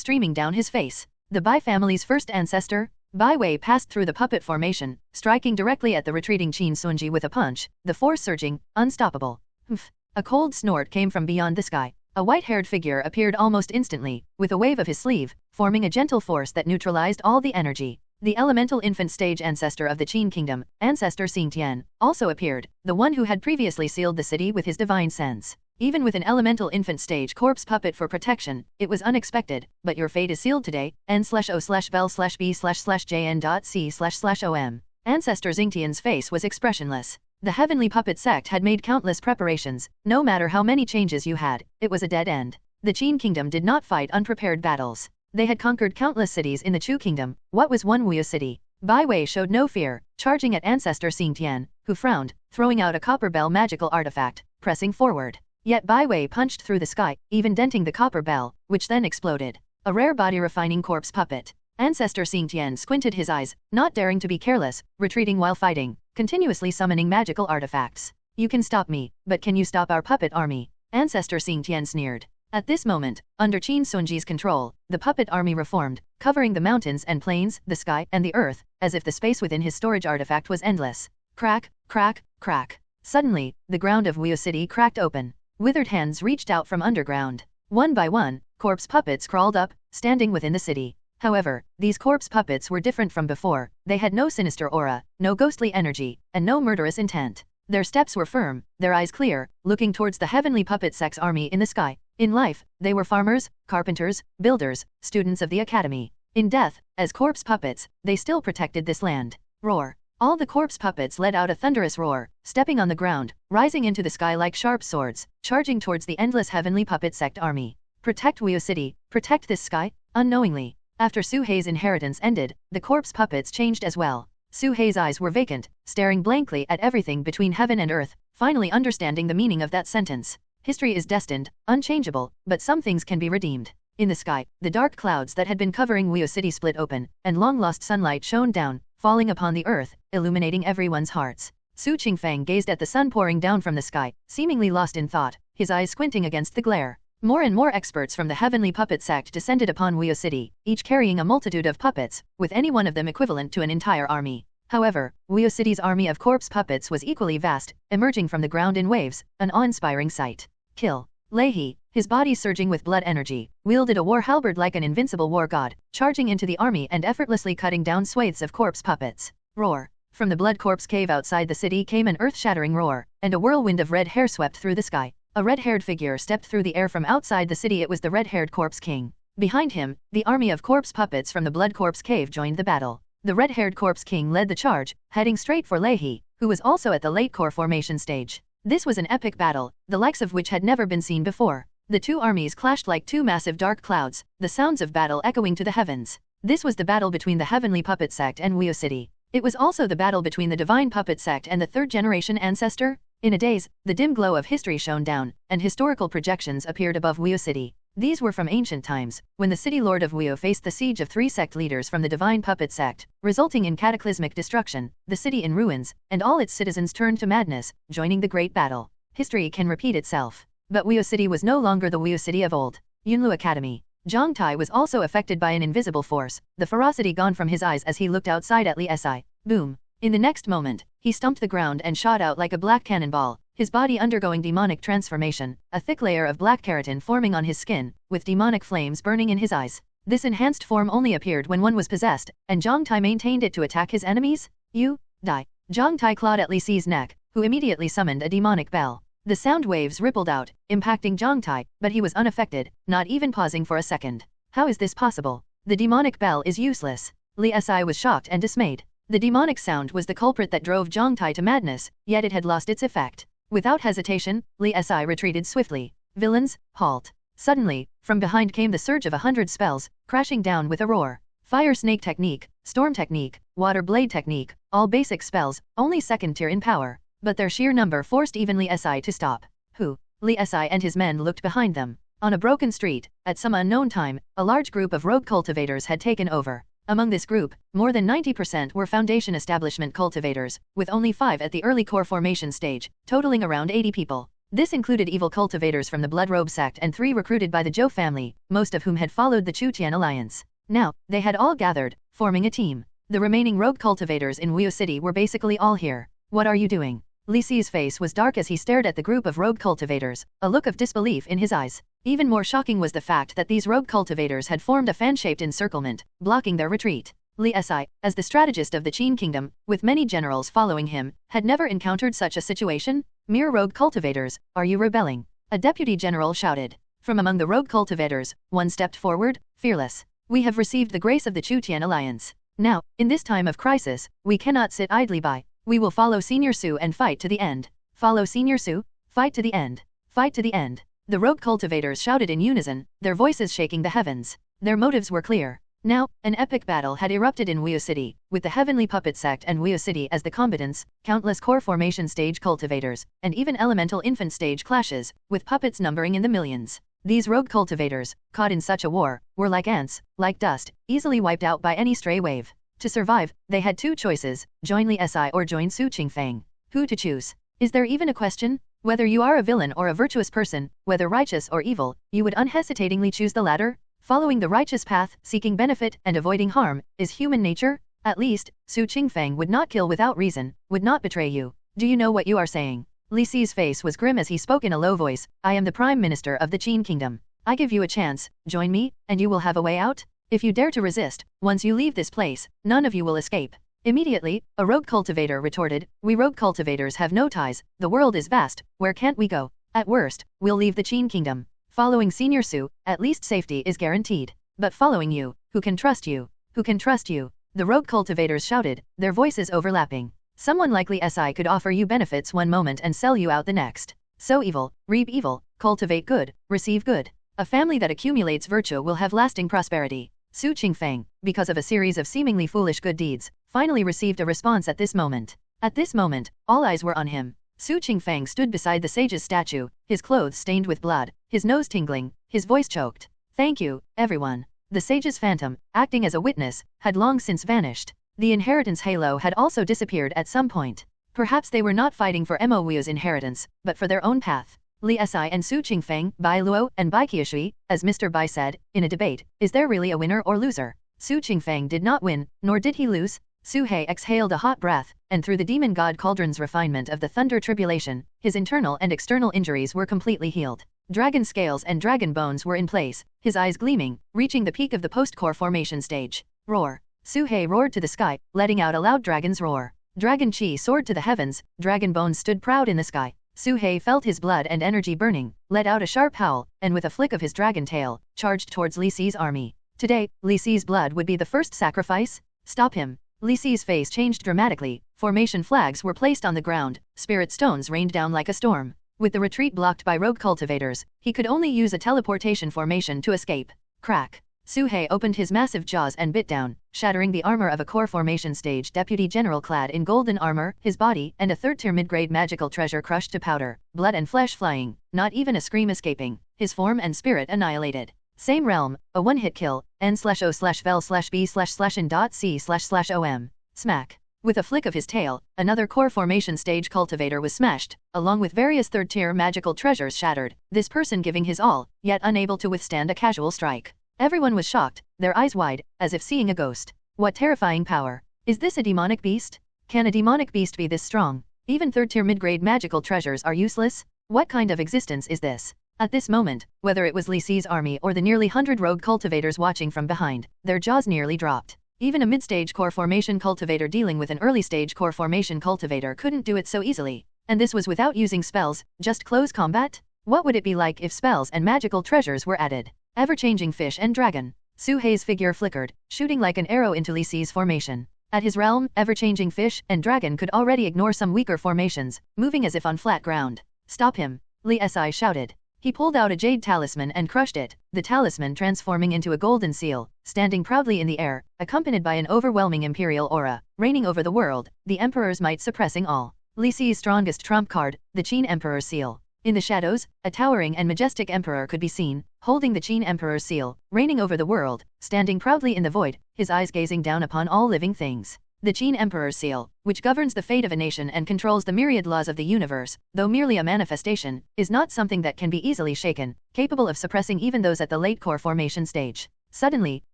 streaming down his face. The Bai family's first ancestor, Bai Wei, passed through the puppet formation, striking directly at the retreating Qin Sunji with a punch, the force surging, unstoppable. Humph! A cold snort came from beyond the sky. A white-haired figure appeared almost instantly, with a wave of his sleeve, forming a gentle force that neutralized all the energy. The elemental infant stage ancestor of the Qin kingdom, Ancestor Xingtian, also appeared, the one who had previously sealed the city with his divine sense. Even with an elemental infant stage corpse puppet for protection, it was unexpected, but your fate is sealed today, n/o/vel/b/jn.c//om. Ancestor Xingtian's face was expressionless. The heavenly puppet sect had made countless preparations, no matter how many changes you had, it was a dead end. The Qin kingdom did not fight unprepared battles. They had conquered countless cities in the Chu kingdom. What was one Wuyo city? Bai Wei showed no fear, charging at Ancestor Xingtian, who frowned, throwing out a copper bell magical artifact, pressing forward. Yet Bai Wei punched through the sky, even denting the copper bell, which then exploded. A rare body-refining corpse puppet. Ancestor Xingtian squinted his eyes, not daring to be careless, retreating while fighting, continuously summoning magical artifacts. You can stop me, but can you stop our puppet army? Ancestor Xingtian sneered. At this moment, under Qin Sunji's control, the puppet army reformed, covering the mountains and plains, the sky, and the earth, as if the space within his storage artifact was endless. Crack, crack, crack. Suddenly, the ground of Wuyo City cracked open. Withered hands reached out from underground. One by one, corpse puppets crawled up, standing within the city. However, these corpse puppets were different from before. They had no sinister aura, no ghostly energy, and no murderous intent. Their steps were firm, their eyes clear, looking towards the heavenly puppet sect's army in the sky. In life, they were farmers, carpenters, builders, students of the academy. In death, as corpse puppets, they still protected this land. Roar. All the corpse puppets let out a thunderous roar, stepping on the ground, rising into the sky like sharp swords, charging towards the endless heavenly puppet sect army. Protect Wuyo City, protect this sky. Unknowingly, after Su Hei's inheritance ended, the corpse puppets changed as well. Su Hei's eyes were vacant, staring blankly at everything between heaven and earth, finally understanding the meaning of that sentence. History is destined, unchangeable, but some things can be redeemed. In the sky, the dark clouds that had been covering Wuyo City split open, and long-lost sunlight shone down, falling upon the earth, illuminating everyone's hearts. Su Qingfang gazed at the sun pouring down from the sky, seemingly lost in thought, his eyes squinting against the glare. More and more experts from the heavenly puppet sect descended upon Wuyo City, each carrying a multitude of puppets, with any one of them equivalent to an entire army. However, Wuyo City's army of corpse puppets was equally vast, emerging from the ground in waves, an awe-inspiring sight. Kill. Leihi, his body surging with blood energy, wielded a war halberd like an invincible war god, charging into the army and effortlessly cutting down swathes of corpse puppets. Roar. From the blood corpse cave outside the city came an earth-shattering roar, and a whirlwind of red hair swept through the sky. A red-haired figure stepped through the air from outside the city. It was the red-haired corpse king. Behind him, the army of corpse puppets from the blood corpse cave joined the battle. The red-haired corpse king led the charge, heading straight for Leihi, who was also at the late core formation stage. This was an epic battle, the likes of which had never been seen before. The two armies clashed like two massive dark clouds, the sounds of battle echoing to the heavens. This was the battle between the heavenly puppet sect and Wuyo City. It was also the battle between the divine puppet sect and the third-generation ancestor. In a daze, the dim glow of history shone down, and historical projections appeared above Wuyo City. These were from ancient times, when the city lord of Wuyo faced the siege of 3 sect leaders from the divine puppet sect, resulting in cataclysmic destruction, the city in ruins, and all its citizens turned to madness, joining the great battle. History can repeat itself. But Wuyo City was no longer the Wuyo City of old. Yunlu Academy. Zhang Tai was also affected by an invisible force, the ferocity gone from his eyes as he looked outside at Li Si. Boom. In the next moment, he stumped the ground and shot out like a black cannonball, his body undergoing demonic transformation, a thick layer of black keratin forming on his skin, with demonic flames burning in his eyes. This enhanced form only appeared when one was possessed, and Zhang Tai maintained it to attack his enemies? You, die. Zhang Tai clawed at Li Si's neck, who immediately summoned a demonic bell. The sound waves rippled out, impacting Zhang Tai, but he was unaffected, not even pausing for a second. How is this possible? The demonic bell is useless. Li Si was shocked and dismayed. The demonic sound was the culprit that drove Zhang Tai to madness, yet it had lost its effect. Without hesitation, Li Si retreated swiftly. Villains, halt. Suddenly, from behind came the surge of 100 spells, crashing down with a roar. Fire Snake Technique, Storm Technique, Water Blade Technique, all basic spells, only second tier in power. But their sheer number forced even Li Si to stop. Who? Li Si and his men looked behind them. On a broken street, at some unknown time, a large group of rogue cultivators had taken over. Among this group, more than 90% were Foundation establishment cultivators, with only 5 at the early core formation stage, totaling around 80 people. This included evil cultivators from the Blood Robe sect and 3 recruited by the Zhou family, most of whom had followed the Chu Tian alliance. Now, they had all gathered, forming a team. The remaining rogue cultivators in Wuyo City were basically all here. What are you doing? Li Si's face was dark as he stared at the group of rogue cultivators, a look of disbelief in his eyes. Even more shocking was the fact that these rogue cultivators had formed a fan-shaped encirclement, blocking their retreat. Li Si, as the strategist of the Qin Kingdom, with many generals following him, had never encountered such a situation. Mere rogue cultivators, are you rebelling? A deputy general shouted. From among the rogue cultivators, one stepped forward, fearless. We have received the grace of the Chu Tian alliance. Now, in this time of crisis, we cannot sit idly by. We will follow Senior Su and fight to the end. Follow Senior Su, fight to the end. Fight to the end. The rogue cultivators shouted in unison, their voices shaking the heavens. Their motives were clear. Now, an epic battle had erupted in Wuyo City, with the Heavenly Puppet Sect and Wuyo City as the combatants, countless core formation stage cultivators, and even elemental infant stage clashes, with puppets numbering in the millions. These rogue cultivators, caught in such a war, were like ants, like dust, easily wiped out by any stray wave. To survive, they had 2 choices, join Li Si or join Su Qingfeng. Who to choose? Is there even a question? Whether you are a villain or a virtuous person, whether righteous or evil, you would unhesitatingly choose the latter? Following the righteous path, seeking benefit and avoiding harm, is human nature? At least, Su Qingfeng would not kill without reason, would not betray you. Do you know what you are saying? Li Si's face was grim as he spoke in a low voice, I am the Prime Minister of the Qin Kingdom. I give you a chance, join me, and you will have a way out? If you dare to resist, once you leave this place, none of you will escape. Immediately, a rogue cultivator retorted, we rogue cultivators have no ties, the world is vast, where can't we go? At worst, we'll leave the Qin Kingdom. Following Senior Su, at least safety is guaranteed. But following you, who can trust you? Who can trust you? The rogue cultivators shouted, their voices overlapping. Someone like Li Si could offer you benefits one moment and sell you out the next. Sow evil, reap evil, cultivate good, receive good. A family that accumulates virtue will have lasting prosperity. Su Qingfeng, because of a series of seemingly foolish good deeds, finally received a response at this moment. At this moment, all eyes were on him. Su Qingfeng stood beside the sage's statue, his clothes stained with blood, his nose tingling, his voice choked. Thank you, everyone. The sage's phantom, acting as a witness, had long since vanished. The inheritance halo had also disappeared at some point. Perhaps they were not fighting for Mo Wuyo's inheritance, but for their own path. Li Si and Su Qingfeng, Bai Luo, and Bai Qiushui, as Mr. Bai said, in a debate, is there really a winner or loser? Su Qingfeng did not win, nor did he lose. Su He exhaled a hot breath, and through the demon god Cauldron's refinement of the thunder tribulation, his internal and external injuries were completely healed. Dragon scales and dragon bones were in place, his eyes gleaming, reaching the peak of the post-core formation stage. Roar! Su He roared to the sky, letting out a loud dragon's roar. Dragon Chi soared to the heavens, dragon bones stood proud in the sky. Su He felt his blood and energy burning, let out a sharp howl, and with a flick of his dragon tail, charged towards Li Si's army. Today, Li Si's blood would be the first sacrifice? Stop him! Li Si's face changed dramatically, formation flags were placed on the ground, spirit stones rained down like a storm. With the retreat blocked by rogue cultivators, he could only use a teleportation formation to escape. Crack! Su He opened his massive jaws and bit down, shattering the armor of a core formation stage deputy general clad in golden armor, his body and a 3rd-tier mid-grade magical treasure crushed to powder, blood and flesh flying, not even a scream escaping, his form and spirit annihilated. Same realm, a one-hit kill, n/o/vel/b/in.c//om. Smack. With a flick of his tail, another core formation stage cultivator was smashed, along with various 3rd-tier magical treasures shattered, this person giving his all, yet unable to withstand a casual strike. Everyone was shocked, their eyes wide, as if seeing a ghost. What terrifying power! Is this a demonic beast? Can a demonic beast be this strong? Even 3rd-tier mid-grade magical treasures are useless? What kind of existence is this? At this moment, whether it was Li Si's army or the nearly 100 rogue cultivators watching from behind, their jaws nearly dropped. Even a mid-stage core formation cultivator dealing with an early-stage core formation cultivator couldn't do it so easily. And this was without using spells, just close combat? What would it be like if spells and magical treasures were added? Ever-changing fish and dragon. Su He's figure flickered, shooting like an arrow into Li Si's formation. At his realm, ever-changing fish and dragon could already ignore some weaker formations, moving as if on flat ground. Stop him! Li Si shouted. He pulled out a jade talisman and crushed it, the talisman transforming into a golden seal, standing proudly in the air, accompanied by an overwhelming imperial aura, reigning over the world, the emperor's might suppressing all. Li Si's strongest trump card, the Qin Emperor's seal. In the shadows, a towering and majestic emperor could be seen, holding the Qin Emperor's seal, reigning over the world, standing proudly in the void, his eyes gazing down upon all living things. The Qin Emperor's seal, which governs the fate of a nation and controls the myriad laws of the universe, though merely a manifestation, is not something that can be easily shaken, capable of suppressing even those at the late core formation stage. Suddenly,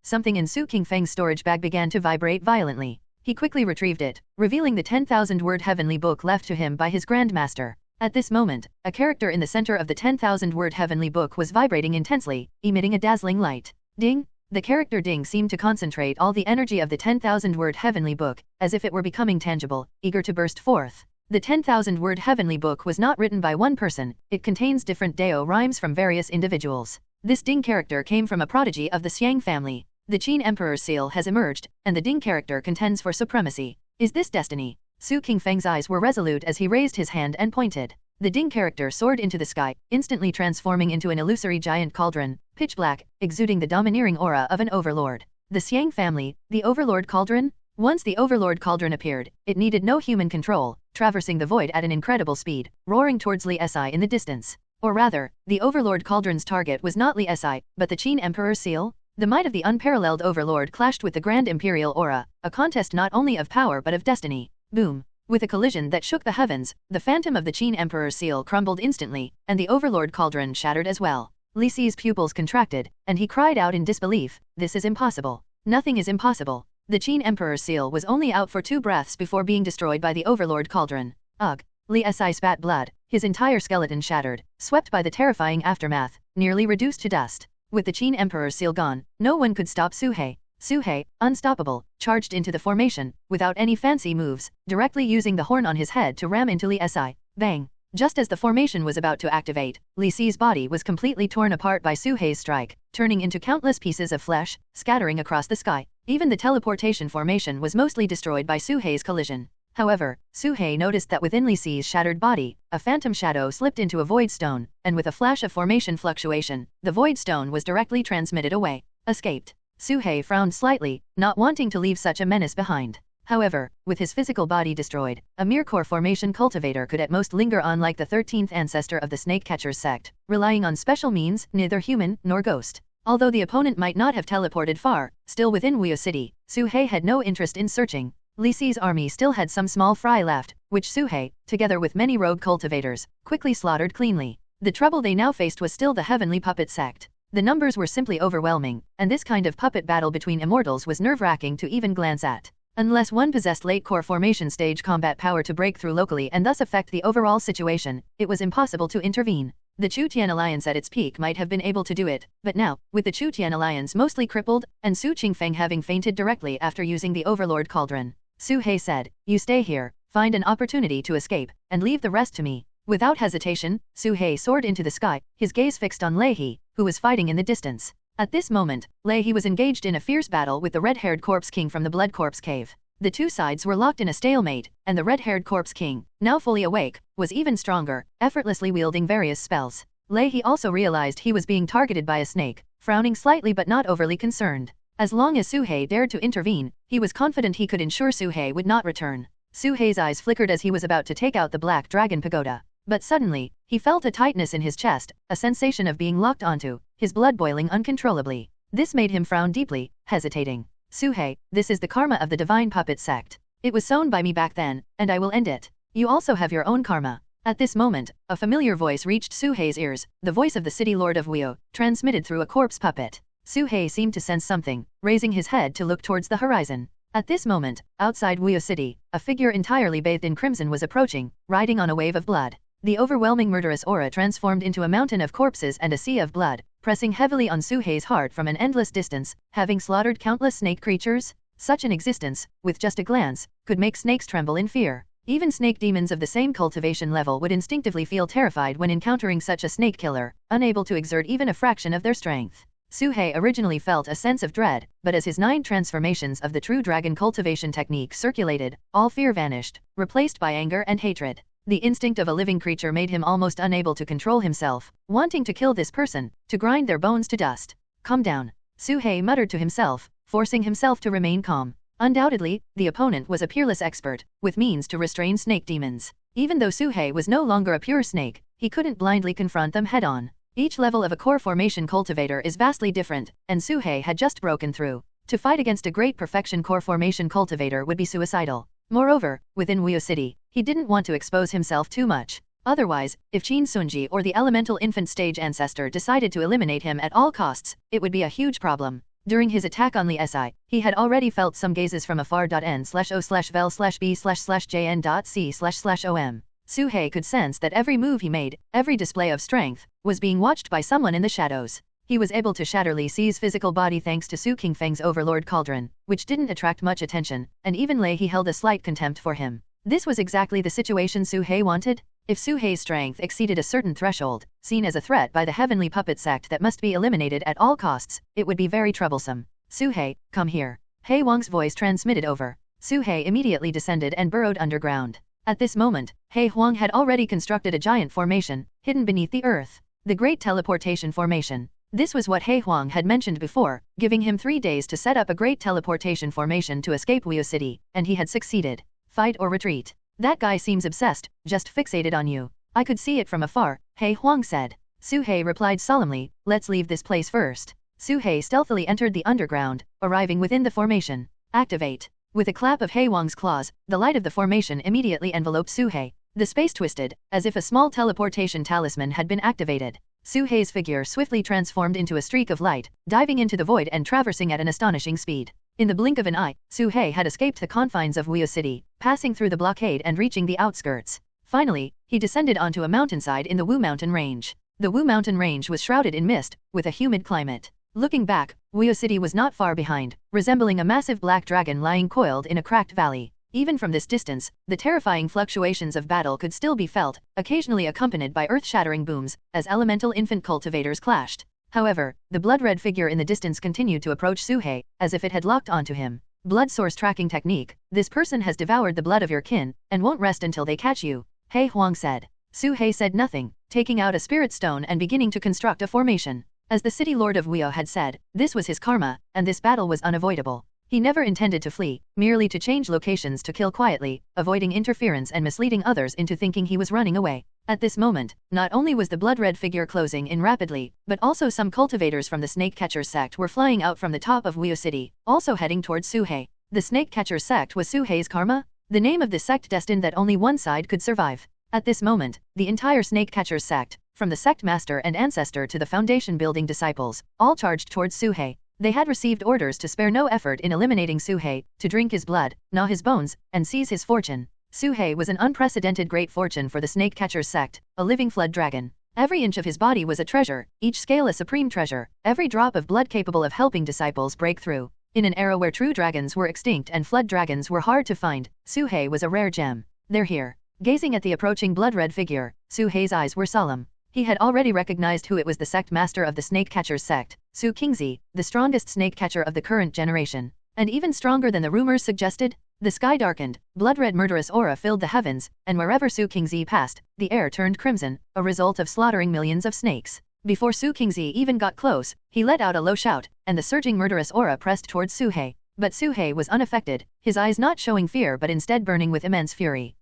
something in Su Qingfeng's storage bag began to vibrate violently. He quickly retrieved it, revealing the 10,000-word heavenly book left to him by his grandmaster. At this moment, a character in the center of the 10,000-word heavenly book was vibrating intensely, emitting a dazzling light. Ding! The character Ding seemed to concentrate all the energy of the 10,000-word heavenly book, as if it were becoming tangible, eager to burst forth. The 10,000-word heavenly book was not written by one person, it contains different Dao rhymes from various individuals. This Ding character came from a prodigy of the Xiang family. The Qin Emperor's seal has emerged, and the Ding character contends for supremacy. Is this destiny? Su Qingfeng's eyes were resolute as he raised his hand and pointed. The Ding character soared into the sky, instantly transforming into an illusory giant cauldron, pitch black, exuding the domineering aura of an overlord. The Xiang family, the Overlord Cauldron? Once the Overlord Cauldron appeared, it needed no human control, traversing the void at an incredible speed, roaring towards Li Si in the distance. Or rather, the Overlord Cauldron's target was not Li Si, but the Qin Emperor's seal? The might of the unparalleled Overlord clashed with the Grand Imperial Aura, a contest not only of power but of destiny. Boom! With a collision that shook the heavens, the phantom of the Qin Emperor's seal crumbled instantly, and the Overlord Cauldron shattered as well. Li Si's pupils contracted, and he cried out in disbelief, "This is impossible. Nothing is impossible." The Qin Emperor's seal was only out for 2 breaths before being destroyed by the Overlord Cauldron. Ugh! Li Si spat blood, his entire skeleton shattered, swept by the terrifying aftermath, nearly reduced to dust. With the Qin Emperor's seal gone, no one could stop Su He. Su He, unstoppable, charged into the formation, without any fancy moves, directly using the horn on his head to ram into Li Si. Bang! Just as the formation was about to activate, Li Si's body was completely torn apart by Su He's strike, turning into countless pieces of flesh, scattering across the sky. Even the teleportation formation was mostly destroyed by Su He's collision. However, Su He noticed that within Li Si's shattered body, a phantom shadow slipped into a void stone, and with a flash of formation fluctuation, the void stone was directly transmitted away. Escaped. Su He frowned slightly, not wanting to leave such a menace behind. However, with his physical body destroyed, a mere core formation cultivator could at most linger on like the 13th ancestor of the Snake Catchers sect, relying on special means, neither human nor ghost. Although the opponent might not have teleported far, still within Wuyo City, Su He had no interest in searching. Li Si's army still had some small fry left, which Su He, together with many rogue cultivators, quickly slaughtered cleanly. The trouble they now faced was still the Heavenly Puppet sect. The numbers were simply overwhelming, and this kind of puppet battle between immortals was nerve-wracking to even glance at. Unless one possessed late core formation stage combat power to break through locally and thus affect the overall situation, it was impossible to intervene. The Chu Tian Alliance at its peak might have been able to do it, but now, with the Chu Tian Alliance mostly crippled, and Su Qingfeng having fainted directly after using the Overlord Cauldron, Su He said, "You stay here, find an opportunity to escape, and leave the rest to me." Without hesitation, Su He soared into the sky, his gaze fixed on Lei He, who was fighting in the distance. At this moment, Lei He was engaged in a fierce battle with the red-haired Corpse King from the Blood Corpse Cave. The two sides were locked in a stalemate, and the red-haired Corpse King, now fully awake, was even stronger, effortlessly wielding various spells. Lei He also realized he was being targeted by a snake, frowning slightly but not overly concerned. As long as Su He dared to intervene, he was confident he could ensure Su He would not return. Su He's eyes flickered as he was about to take out the Black Dragon Pagoda. But suddenly, he felt a tightness in his chest, a sensation of being locked onto, his blood boiling uncontrollably. This made him frown deeply, hesitating. Su He, this is the karma of the Divine Puppet sect. It was sown by me back then, and I will end it. You also have your own karma. At this moment, a familiar voice reached Su He's ears, the voice of the City Lord of Wuyo, transmitted through a corpse puppet. Su He seemed to sense something, raising his head to look towards the horizon. At this moment, outside Wuyo City, a figure entirely bathed in crimson was approaching, riding on a wave of blood. The overwhelming murderous aura transformed into a mountain of corpses and a sea of blood, pressing heavily on Su He's heart from an endless distance, having slaughtered countless snake creatures. Such an existence, with just a glance, could make snakes tremble in fear. Even snake demons of the same cultivation level would instinctively feel terrified when encountering such a snake killer, unable to exert even a fraction of their strength. Su He originally felt a sense of dread, but as his 9 transformations of the true dragon cultivation technique circulated, all fear vanished, replaced by anger and hatred. The instinct of a living creature made him almost unable to control himself, wanting to kill this person, to grind their bones to dust. Calm down. Su He muttered to himself, forcing himself to remain calm. Undoubtedly, the opponent was a peerless expert, with means to restrain snake demons. Even though Su He was no longer a pure snake, he couldn't blindly confront them head-on. Each level of a core formation cultivator is vastly different, and Suhei had just broken through. To fight against a great perfection core formation cultivator would be suicidal. Moreover, within Wuyo City, he didn't want to expose himself too much. Otherwise, if Qin Sunji or the elemental infant stage ancestor decided to eliminate him at all costs, it would be a huge problem. During his attack on Li Si, he had already felt some gazes from afar. N/O/vel/B/jn.C//OM. Suhei could sense that every move he made, every display of strength, was being watched by someone in the shadows. He was able to shatter Li Si's physical body thanks to Su Qingfeng's Overlord Cauldron, which didn't attract much attention, and even Lei He held a slight contempt for him. This was exactly the situation Suhei wanted. If Suhei's strength exceeded a certain threshold, seen as a threat by the heavenly puppet sect that must be eliminated at all costs, it would be very troublesome. Suhei, come here. He Huang's voice transmitted over. Suhei immediately descended and burrowed underground. At this moment, He Huang had already constructed a giant formation, hidden beneath the earth. The Great Teleportation Formation. This was what He Huang had mentioned before, giving him 3 days to set up a great teleportation formation to escape Wuyo City, and he had succeeded. Fight or retreat. That guy seems obsessed, just fixated on you. I could see it from afar, He Huang said. Suhei replied solemnly, let's leave this place first. Suhei stealthily entered the underground, arriving within the formation. Activate. With a clap of He Huang's claws, the light of the formation immediately enveloped Suhei. The space twisted, as if a small teleportation talisman had been activated. Suhei's figure swiftly transformed into a streak of light, diving into the void and traversing at an astonishing speed. In the blink of an eye, Suhei had escaped the confines of Wuyo City, passing through the blockade and reaching the outskirts. Finally, he descended onto a mountainside in the Wu Mountain Range. The Wu Mountain Range was shrouded in mist, with a humid climate. Looking back, Wuyo City was not far behind, resembling a massive black dragon lying coiled in a cracked valley. Even from this distance, the terrifying fluctuations of battle could still be felt, occasionally accompanied by earth-shattering booms, as elemental infant cultivators clashed. However, the blood-red figure in the distance continued to approach Suhei, as if it had locked onto him. Blood source tracking technique. This person has devoured the blood of your kin, and won't rest until they catch you, He Huang said. Suhei said nothing, taking out a spirit stone and beginning to construct a formation. As the city lord of Wuyo had said, this was his karma, and this battle was unavoidable. He never intended to flee, merely to change locations to kill quietly, avoiding interference and misleading others into thinking he was running away. At this moment, not only was the blood-red figure closing in rapidly, but also some cultivators from the Snake Catchers sect were flying out from the top of Wuyo City, also heading towards Suhei. The Snake Catchers sect was Suhei's karma? The name of the sect destined that only one side could survive. At this moment, the entire Snake Catchers sect, from the sect master and ancestor to the foundation building disciples, all charged towards Suhei. They had received orders to spare no effort in eliminating Suhei, to drink his blood, gnaw his bones, and seize his fortune. Suhei was an unprecedented great fortune for the Snake Catchers sect, a living flood dragon. Every inch of his body was a treasure, each scale a supreme treasure, every drop of blood capable of helping disciples break through. In an era where true dragons were extinct and flood dragons were hard to find, Suhei was a rare gem. They're here. Gazing at the approaching blood-red figure, Suhei's eyes were solemn. He had already recognized who it was, the sect master of the Snake Catchers sect, Su Qingzi, the strongest snake catcher of the current generation. And even stronger than the rumors suggested? The sky darkened, blood-red murderous aura filled the heavens, and wherever Su Qingzi passed, the air turned crimson, a result of slaughtering millions of snakes. Before Su Qingzi even got close, he let out a low shout, and the surging murderous aura pressed towards Suhei. But Suhei was unaffected, his eyes not showing fear but instead burning with immense fury.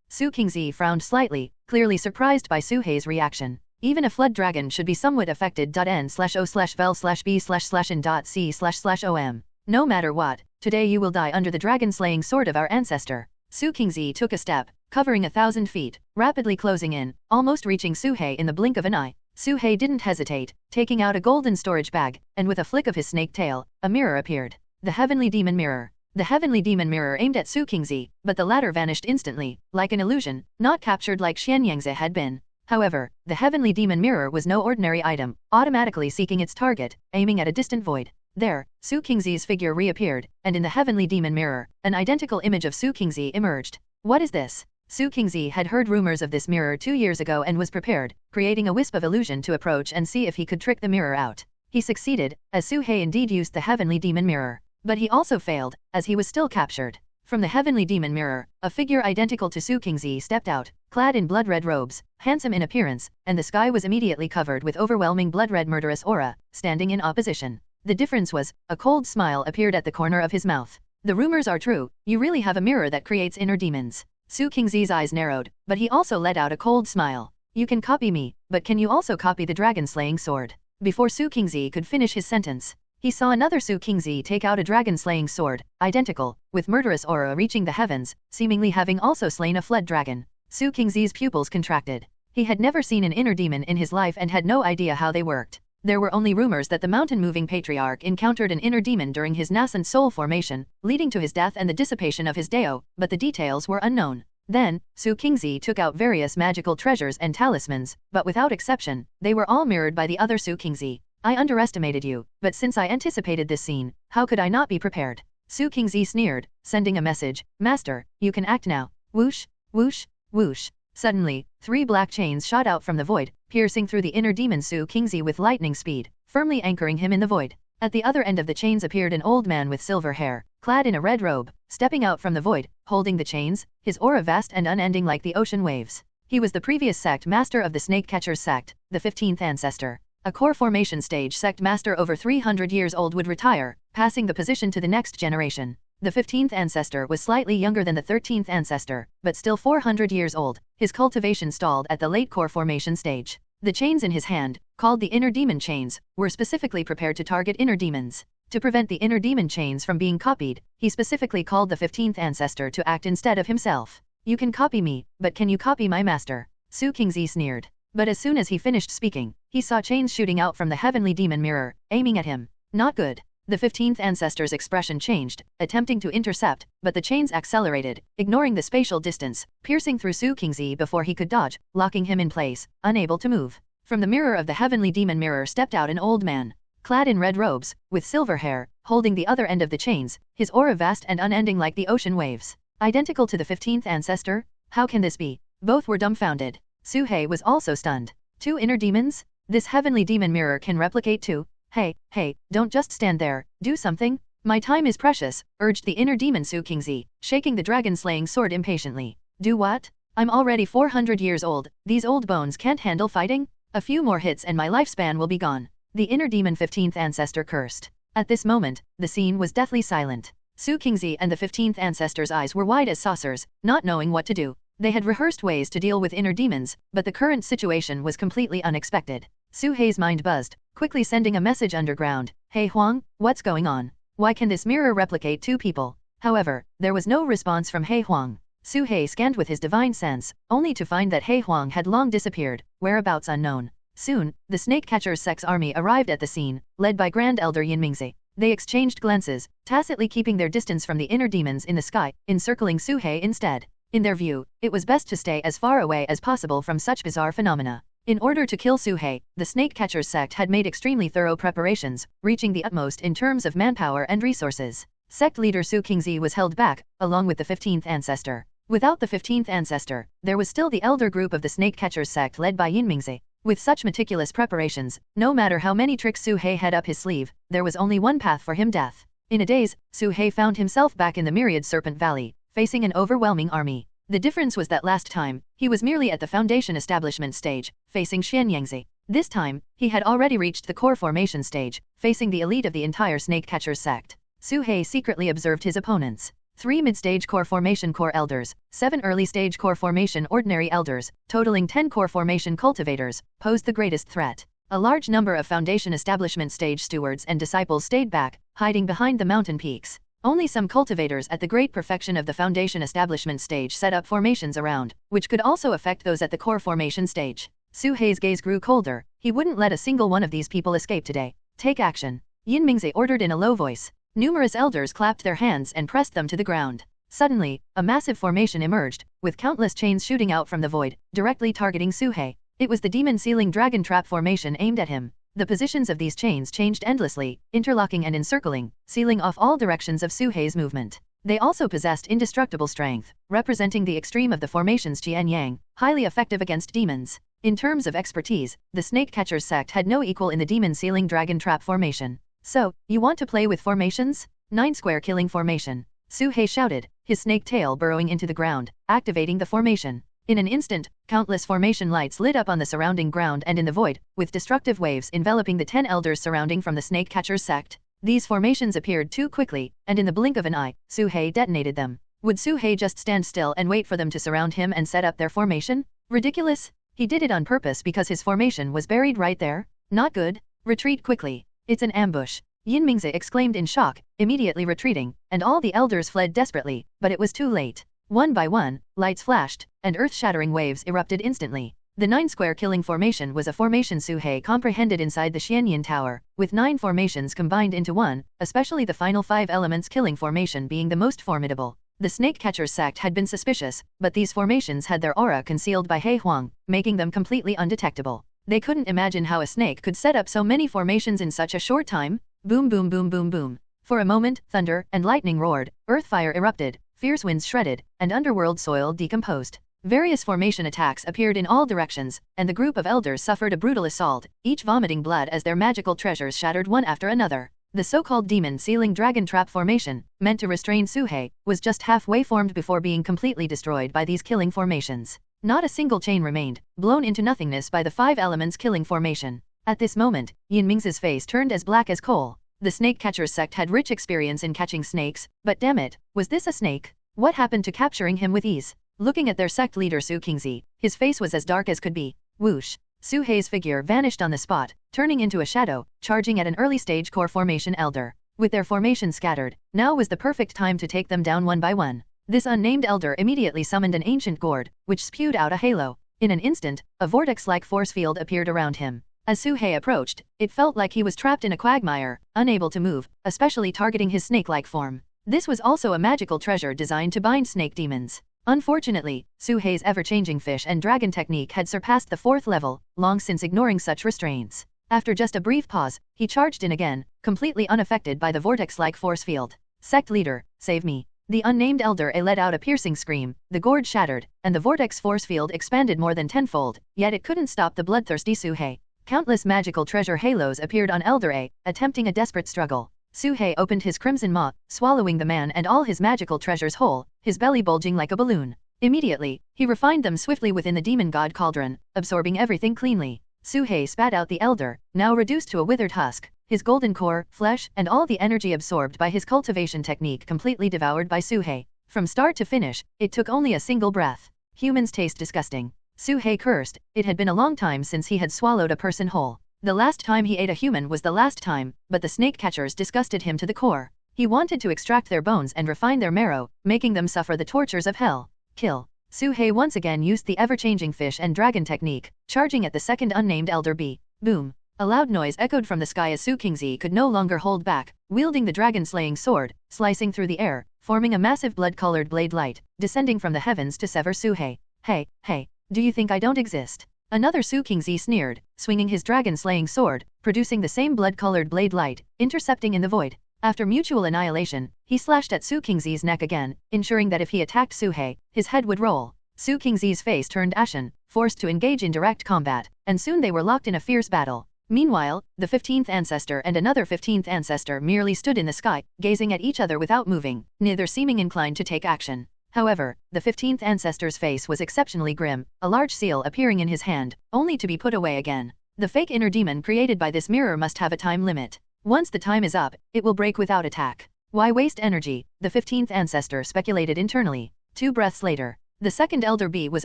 Su Qingzi frowned slightly, clearly surprised by Suhei's reaction. Even a flood dragon should be somewhat affected. N/O/vel/B/in.C//OM. No matter what, today you will die under the dragon-slaying sword of our ancestor. Su Qingzi took a step, covering 1,000 feet, rapidly closing in, almost reaching Suhei in the blink of an eye. Suhei didn't hesitate, taking out a golden storage bag, and with a flick of his snake tail, a mirror appeared. The Heavenly Demon Mirror. The Heavenly Demon Mirror aimed at Su Qingzi, but the latter vanished instantly, like an illusion, not captured like Xianyangzi had been. However, the Heavenly Demon Mirror was no ordinary item, automatically seeking its target, aiming at a distant void. There, Su Qingzi's figure reappeared, and in the Heavenly Demon Mirror, an identical image of Su Qingzi emerged. What is this? Su Qingzi had heard rumors of this mirror 2 years ago and was prepared, creating a wisp of illusion to approach and see if he could trick the mirror out. He succeeded, as Suhei indeed used the Heavenly Demon Mirror. But he also failed, as he was still captured. From the Heavenly Demon Mirror, a figure identical to Su Qingzi stepped out, clad in blood-red robes, handsome in appearance, and the sky was immediately covered with overwhelming blood-red murderous aura, standing in opposition. The difference was, a cold smile appeared at the corner of his mouth. The rumors are true, you really have a mirror that creates inner demons. Su Qingzi's eyes narrowed, but he also let out a cold smile. You can copy me, but can you also copy the dragon-slaying sword? Before Su Qingzi could finish his sentence, he saw another Su Qingzi take out a dragon-slaying sword, identical, with murderous aura reaching the heavens, seemingly having also slain a fled dragon. Su Qingzi's pupils contracted. He had never seen an inner demon in his life and had no idea how they worked. There were only rumors that the mountain-moving patriarch encountered an inner demon during his nascent soul formation, leading to his death and the dissipation of his Dao, but the details were unknown. Then, Su Qingzi took out various magical treasures and talismans, but without exception, they were all mirrored by the other Su Qingzi. I underestimated you, but since I anticipated this scene, how could I not be prepared? Su Qingzi sneered, sending a message, Master, you can act now. Whoosh, whoosh, whoosh. Suddenly, 3 black chains shot out from the void, piercing through the inner demon Su Qingzi with lightning speed, firmly anchoring him in the void. At the other end of the chains appeared an old man with silver hair, clad in a red robe, stepping out from the void, holding the chains, his aura vast and unending like the ocean waves. He was the previous sect master of the Snake Catchers sect, the 15th ancestor. A core formation stage sect master over 300 years old would retire, passing the position to the next generation. The 15th ancestor was slightly younger than the 13th ancestor, but still 400 years old. His cultivation stalled at the late core formation stage. The chains in his hand, called the inner demon chains, were specifically prepared to target inner demons. To prevent the inner demon chains from being copied, he specifically called the 15th ancestor to act instead of himself. You can copy me, but can you copy my master? Su Qingzi sneered. But as soon as he finished speaking, he saw chains shooting out from the heavenly demon mirror, aiming at him. Not good. The 15th ancestor's expression changed, attempting to intercept, but the chains accelerated, ignoring the spatial distance, piercing through Su Qingzi before he could dodge, locking him in place, unable to move. From the mirror of the heavenly demon mirror stepped out an old man, clad in red robes, with silver hair, holding the other end of the chains, his aura vast and unending like the ocean waves. Identical to the 15th ancestor? How can this be? Both were dumbfounded. Su He was also stunned. 2 inner demons? This heavenly demon mirror can replicate 2? Hey, don't just stand there, do something. My time is precious, urged the inner demon Su Qingzi, shaking the dragon-slaying sword impatiently. Do what? I'm already 400 years old, these old bones can't handle fighting? A few more hits and my lifespan will be gone. The inner demon 15th ancestor cursed. At this moment, the scene was deathly silent. Su Qingzi and the 15th ancestor's eyes were wide as saucers, not knowing what to do. They had rehearsed ways to deal with inner demons, but the current situation was completely unexpected. Su He's mind buzzed, quickly sending a message underground. Hey Huang, what's going on? Why can this mirror replicate 2 people? However, there was no response from He Huang. Su He scanned with his divine sense, only to find that He Huang had long disappeared, whereabouts unknown. Soon, the Snake Catchers sect's army arrived at the scene, led by Grand Elder Yinmingzi. They exchanged glances, tacitly keeping their distance from the inner demons in the sky, encircling Su He instead. In their view, it was best to stay as far away as possible from such bizarre phenomena. In order to kill Su He, the Snake Catchers sect had made extremely thorough preparations, reaching the utmost in terms of manpower and resources. Sect leader Su Qingzi was held back, along with the 15th ancestor. Without the 15th ancestor, there was still the elder group of the Snake Catchers sect led by Yinmingzi. With such meticulous preparations, no matter how many tricks Su He had up his sleeve, there was only one path for him: death. In a daze, Su He found himself back in the myriad Serpent Valley, facing an overwhelming army. The difference was that last time, he was merely at the foundation establishment stage, facing Xianyangzi. This time, he had already reached the core formation stage, facing the elite of the entire Snake Catchers sect. Su He secretly observed his opponents. 3 mid-stage core formation core elders, 7 early-stage core formation ordinary elders, totaling 10 core formation cultivators, posed the greatest threat. A large number of foundation establishment stage stewards and disciples stayed back, hiding behind the mountain peaks. Only some cultivators at the great perfection of the foundation establishment stage set up formations around, which could also affect those at the core formation stage. Su He's gaze grew colder. He wouldn't let a single one of these people escape today. Take action. Yinmingzi ordered in a low voice. Numerous elders clapped their hands and pressed them to the ground. Suddenly, a massive formation emerged, with countless chains shooting out from the void, directly targeting Su He. It was the demon sealing dragon trap formation aimed at him. The positions of these chains changed endlessly, interlocking and encircling, sealing off all directions of Su He's movement. They also possessed indestructible strength, representing the extreme of the formation's Qi and Yang, highly effective against demons. In terms of expertise, the Snake Catchers sect had no equal in the demon sealing dragon trap formation. So, you want to play with formations? 9 square killing formation. Su He shouted, his snake tail burrowing into the ground, activating the formation. In an instant, countless formation lights lit up on the surrounding ground and in the void, with destructive waves enveloping the 10 elders surrounding from the Snake Catchers sect. These formations appeared too quickly, and in the blink of an eye, Su He detonated them. Would Su He just stand still and wait for them to surround him and set up their formation? Ridiculous! He did it on purpose because his formation was buried right there? Not good. Retreat quickly. It's an ambush. Yin Mingzi exclaimed in shock, immediately retreating, and all the elders fled desperately, but it was too late. One by one, lights flashed, and earth-shattering waves erupted instantly. The 9-square killing formation was a formation Su He comprehended inside the Xianyan Tower, with 9 formations combined into one, especially the final 5 elements killing formation being the most formidable. The Snake Catchers sect had been suspicious, but these formations had their aura concealed by He Huang, making them completely undetectable. They couldn't imagine how a snake could set up so many formations in such a short time. Boom boom boom boom boom. For a moment, thunder and lightning roared, earthfire erupted, fierce winds shredded, and underworld soil decomposed. Various formation attacks appeared in all directions, and the group of elders suffered a brutal assault, each vomiting blood as their magical treasures shattered one after another. The so-called demon sealing dragon trap formation, meant to restrain Su He, was just halfway formed before being completely destroyed by these killing formations. Not a single chain remained, blown into nothingness by the 5 elements killing formation. At this moment, Yin Mingzi's face turned as black as coal. The Snake Catchers sect had rich experience in catching snakes, but damn it, was this a snake? What happened to capturing him with ease? Looking at their sect leader Su Qingzi, his face was as dark as could be. Whoosh! Su He's figure vanished on the spot, turning into a shadow, charging at an early stage core formation elder. With their formation scattered, now was the perfect time to take them down one by one. This unnamed elder immediately summoned an ancient gourd, which spewed out a halo. In an instant, a vortex-like force field appeared around him. As Su He approached, it felt like he was trapped in a quagmire, unable to move, especially targeting his snake-like form. This was also a magical treasure designed to bind snake demons. Unfortunately, Su He's ever-changing fish and dragon technique had surpassed the 4th level, long since ignoring such restraints. After just a brief pause, he charged in again, completely unaffected by the vortex-like force field. Sect leader, save me. The unnamed elder let out a piercing scream, the gourd shattered, and the vortex force field expanded more than tenfold, yet it couldn't stop the bloodthirsty Su He. Countless magical treasure halos appeared on Elder A, attempting a desperate struggle. Su He opened his crimson maw, swallowing the man and all his magical treasures whole, his belly bulging like a balloon. Immediately, he refined them swiftly within the demon god cauldron, absorbing everything cleanly. Su He spat out the elder, now reduced to a withered husk, his golden core, flesh, and all the energy absorbed by his cultivation technique completely devoured by Su He. From start to finish, it took only a single breath. Humans taste disgusting. Su He cursed, it had been a long time since he had swallowed a person whole. The last time he ate a human was the last time, but the snake catchers disgusted him to the core. He wanted to extract their bones and refine their marrow, making them suffer the tortures of hell. Kill. Su He once again used the ever-changing fish and dragon technique, charging at the second unnamed elder bee. Boom. A loud noise echoed from the sky as Su Qingzi could no longer hold back, wielding the dragon-slaying sword, slicing through the air, forming a massive blood-colored blade light, descending from the heavens to sever Su He. Hey, do you think I don't exist? Another Su Qingzi sneered, swinging his dragon-slaying sword, producing the same blood-colored blade light, intercepting in the void. After mutual annihilation, he slashed at Su Qingzi's neck again, ensuring that if he attacked Su He, his head would roll. Su Qingzi's face turned ashen, forced to engage in direct combat, and soon they were locked in a fierce battle. Meanwhile, the 15th ancestor and another 15th ancestor merely stood in the sky, gazing at each other without moving, neither seeming inclined to take action. However, the 15th ancestor's face was exceptionally grim, a large seal appearing in his hand, only to be put away again. The fake inner demon created by this mirror must have a time limit. Once the time is up, it will break without attack. Why waste energy? The 15th ancestor speculated internally. 2 breaths later, the second elder bee was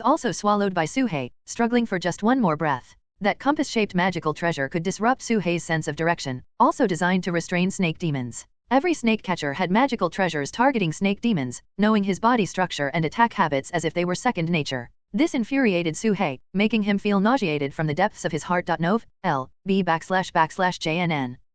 also swallowed by Su He, struggling for just one more breath. That compass-shaped magical treasure could disrupt Su He's sense of direction, also designed to restrain snake demons. Every snake catcher had magical treasures targeting snake demons, knowing his body structure and attack habits as if they were second nature. This infuriated Su He, making him feel nauseated from the depths of his heart. JNN.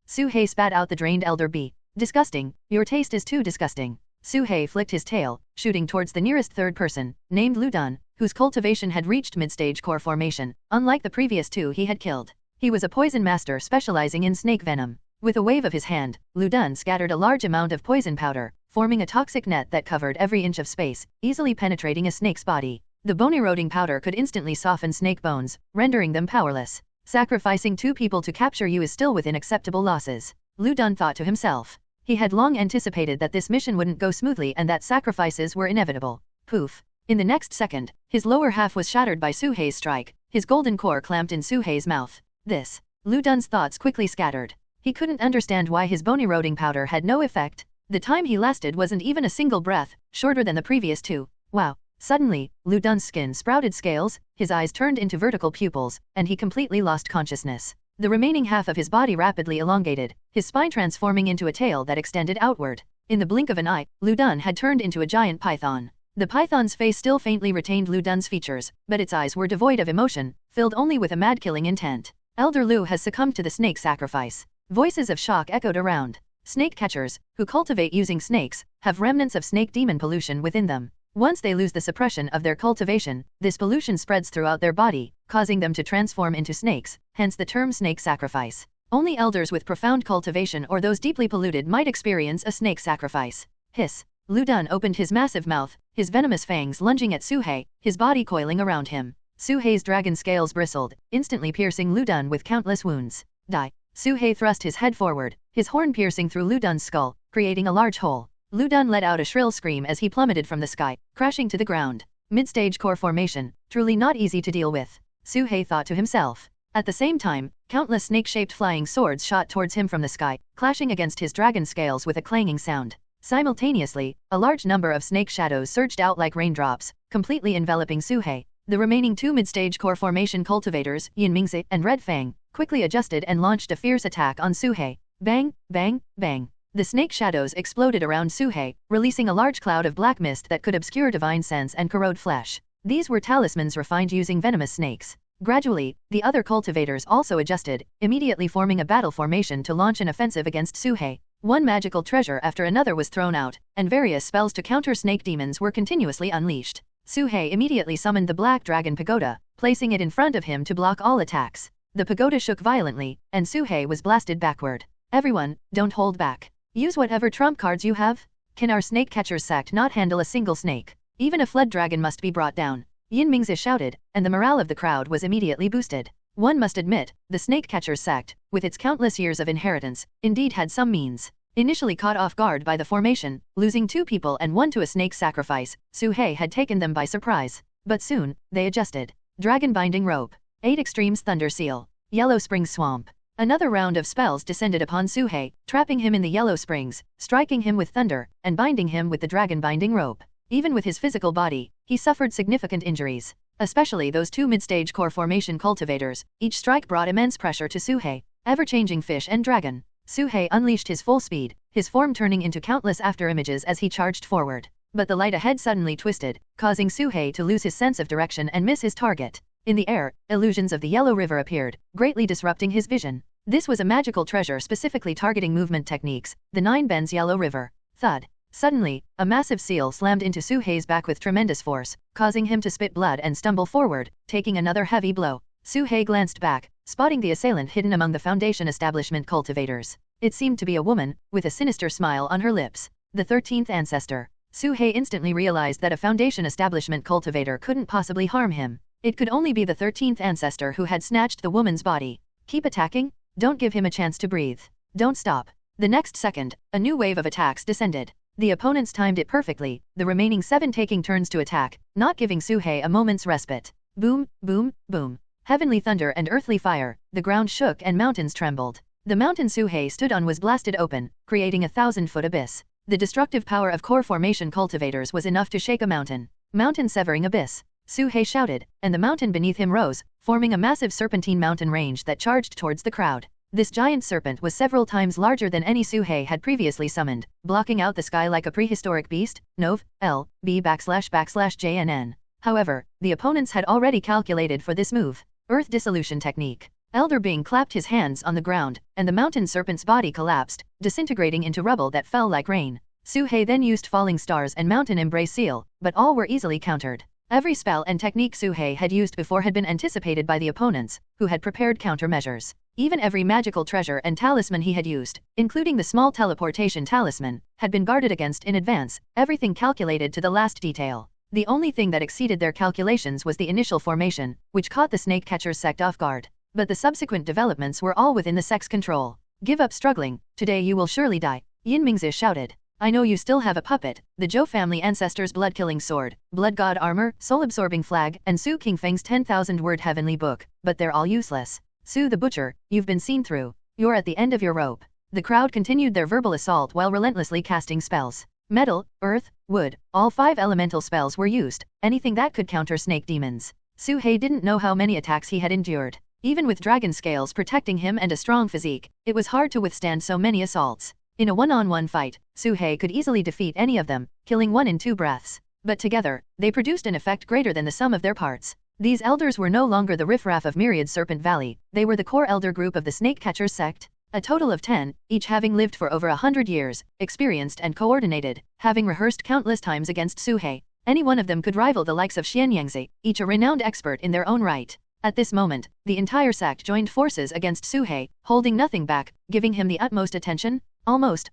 Su He spat out the drained elder bee. Disgusting, your taste is too disgusting. Su He flicked his tail, shooting towards the nearest third person, named Lu Dun, whose cultivation had reached mid-stage core formation, unlike the previous 2 he had killed. He was a poison master specializing in snake venom. With a wave of his hand, Lu Dun scattered a large amount of poison powder, forming a toxic net that covered every inch of space, easily penetrating a snake's body. The bone-eroding powder could instantly soften snake bones, rendering them powerless. Sacrificing 2 people to capture you is still within acceptable losses, Lu Dun thought to himself. He had long anticipated that this mission wouldn't go smoothly and that sacrifices were inevitable. Poof. In the next second, his lower half was shattered by Su He's strike, his golden core clamped in Su He's mouth. This. Lu Dun's thoughts quickly scattered. He couldn't understand why his bone-eroding powder had no effect. The time he lasted wasn't even a single breath, shorter than the previous 2. Wow, Suddenly, Lu Dun's skin sprouted scales, his eyes turned into vertical pupils, and he completely lost consciousness. The remaining half of his body rapidly elongated, his spine transforming into a tail that extended outward. In the blink of an eye, Lu Dun had turned into a giant python. The python's face still faintly retained Lu Dun's features, but its eyes were devoid of emotion, filled only with a mad-killing intent. Elder Lu has succumbed to the snake sacrifice. Voices of shock echoed around. Snake catchers, who cultivate using snakes, have remnants of snake demon pollution within them. Once they lose the suppression of their cultivation, this pollution spreads throughout their body, causing them to transform into snakes, hence the term snake sacrifice. Only elders with profound cultivation or those deeply polluted might experience a snake sacrifice. Hiss. Lu Dun opened his massive mouth, his venomous fangs lunging at Suhei, his body coiling around him. Suhei's dragon scales bristled, instantly piercing Lu Dun with countless wounds. Die. Suhei thrust his head forward, his horn piercing through Lu Dun's skull, creating a large hole. Lu Dun let out a shrill scream as he plummeted from the sky, crashing to the ground. Mid-stage core formation, truly not easy to deal with, Suhei thought to himself. At the same time, countless snake-shaped flying swords shot towards him from the sky, clashing against his dragon scales with a clanging sound. Simultaneously, a large number of snake shadows surged out like raindrops, completely enveloping Suhei. The remaining two mid-stage core formation cultivators, Yin Mingzi and Red Fang, quickly adjusted and launched a fierce attack on Suhei. Bang, bang, bang. The snake shadows exploded around Suhei, releasing a large cloud of black mist that could obscure divine sense and corrode flesh. These were talismans refined using venomous snakes. Gradually, the other cultivators also adjusted, immediately forming a battle formation to launch an offensive against Suhei. One magical treasure after another was thrown out, and various spells to counter snake demons were continuously unleashed. Suhei immediately summoned the Black Dragon Pagoda, placing it in front of him to block all attacks. The pagoda shook violently, and Suhei was blasted backward. Everyone, don't hold back. Use whatever trump cards you have. Can our snake catcher's sect not handle a single snake? Even a fled dragon must be brought down. Yin Mingzi shouted, and the morale of the crowd was immediately boosted. One must admit, the snake catcher's sect, with its countless years of inheritance, indeed had some means. Initially caught off guard by the formation, losing 2 people and 1 to a snake sacrifice, Suhei had taken them by surprise. But soon, they adjusted. Dragon Binding Rope. 8 Extremes Thunder Seal. Yellow Spring Swamp. Another round of spells descended upon Suhei, trapping him in the Yellow Springs, striking him with thunder, and binding him with the Dragon Binding Rope. Even with his physical body, he suffered significant injuries. Especially those 2 mid-stage core formation cultivators, each strike brought immense pressure to Suhei. Ever-changing fish and dragon. Suhei unleashed his full speed, his form turning into countless afterimages as he charged forward. But the light ahead suddenly twisted, causing Suhei to lose his sense of direction and miss his target. In the air, illusions of the Yellow River appeared, greatly disrupting his vision. This was a magical treasure specifically targeting movement techniques, the 9 Bends Yellow River. Thud. Suddenly, a massive seal slammed into Suhei's back with tremendous force, causing him to spit blood and stumble forward, taking another heavy blow. Suhei glanced back, spotting the assailant hidden among the Foundation establishment cultivators. It seemed to be a woman, with a sinister smile on her lips. The 13th ancestor. Suhei instantly realized that a Foundation establishment cultivator couldn't possibly harm him. It could only be the 13th ancestor who had snatched the woman's body. Keep attacking? Don't give him a chance to breathe. Don't stop. The next second, a new wave of attacks descended. The opponents timed it perfectly, the remaining 7 taking turns to attack, not giving Suhei a moment's respite. Boom, boom, boom. Heavenly thunder and earthly fire, the ground shook and mountains trembled. The mountain Suhei stood on was blasted open, creating a 1,000-foot abyss. The destructive power of core formation cultivators was enough to shake a mountain. Mountain severing abyss. Suhei shouted, and the mountain beneath him rose, forming a massive serpentine mountain range that charged towards the crowd. This giant serpent was several times larger than any Suhei had previously summoned, blocking out the sky like a prehistoric beast. Nov. L. B/JNN. However, the opponents had already calculated for this move. Earth Dissolution Technique. Elder Bing clapped his hands on the ground, and the mountain serpent's body collapsed, disintegrating into rubble that fell like rain. Suhei then used Falling Stars and Mountain Embrace Seal, but all were easily countered. Every spell and technique Suhei had used before had been anticipated by the opponents, who had prepared countermeasures. Even every magical treasure and talisman he had used, including the small teleportation talisman, had been guarded against in advance, everything calculated to the last detail. The only thing that exceeded their calculations was the initial formation, which caught the snake catcher's sect off guard. But the subsequent developments were all within the sect's control. Give up struggling, today you will surely die, Yin Mingzi shouted. I know you still have a puppet, the Zhou family ancestors' blood-killing sword, blood god armor, soul-absorbing flag, and Su Qingfeng's 10,000-word heavenly book, but they're all useless. Su the butcher, you've been seen through. You're at the end of your rope. The crowd continued their verbal assault while relentlessly casting spells. Metal, earth, wood, all 5 elemental spells were used, anything that could counter snake demons. Su-hei didn't know how many attacks he had endured. Even with dragon scales protecting him and a strong physique, it was hard to withstand so many assaults. In a one-on-one fight, Su-hei could easily defeat any of them, killing one in 2 breaths. But together, they produced an effect greater than the sum of their parts. These elders were no longer the riffraff of myriad Serpent Valley, they were the core elder group of the Snake Catchers sect. A total of 10, each having lived for over 100 years, experienced and coordinated, having rehearsed countless times against Su-hei. Any one of them could rival the likes of Xianyangzi, each a renowned expert in their own right. At this moment, the entire sect joined forces against Su-hei, holding nothing back, giving him the utmost attention. Almost.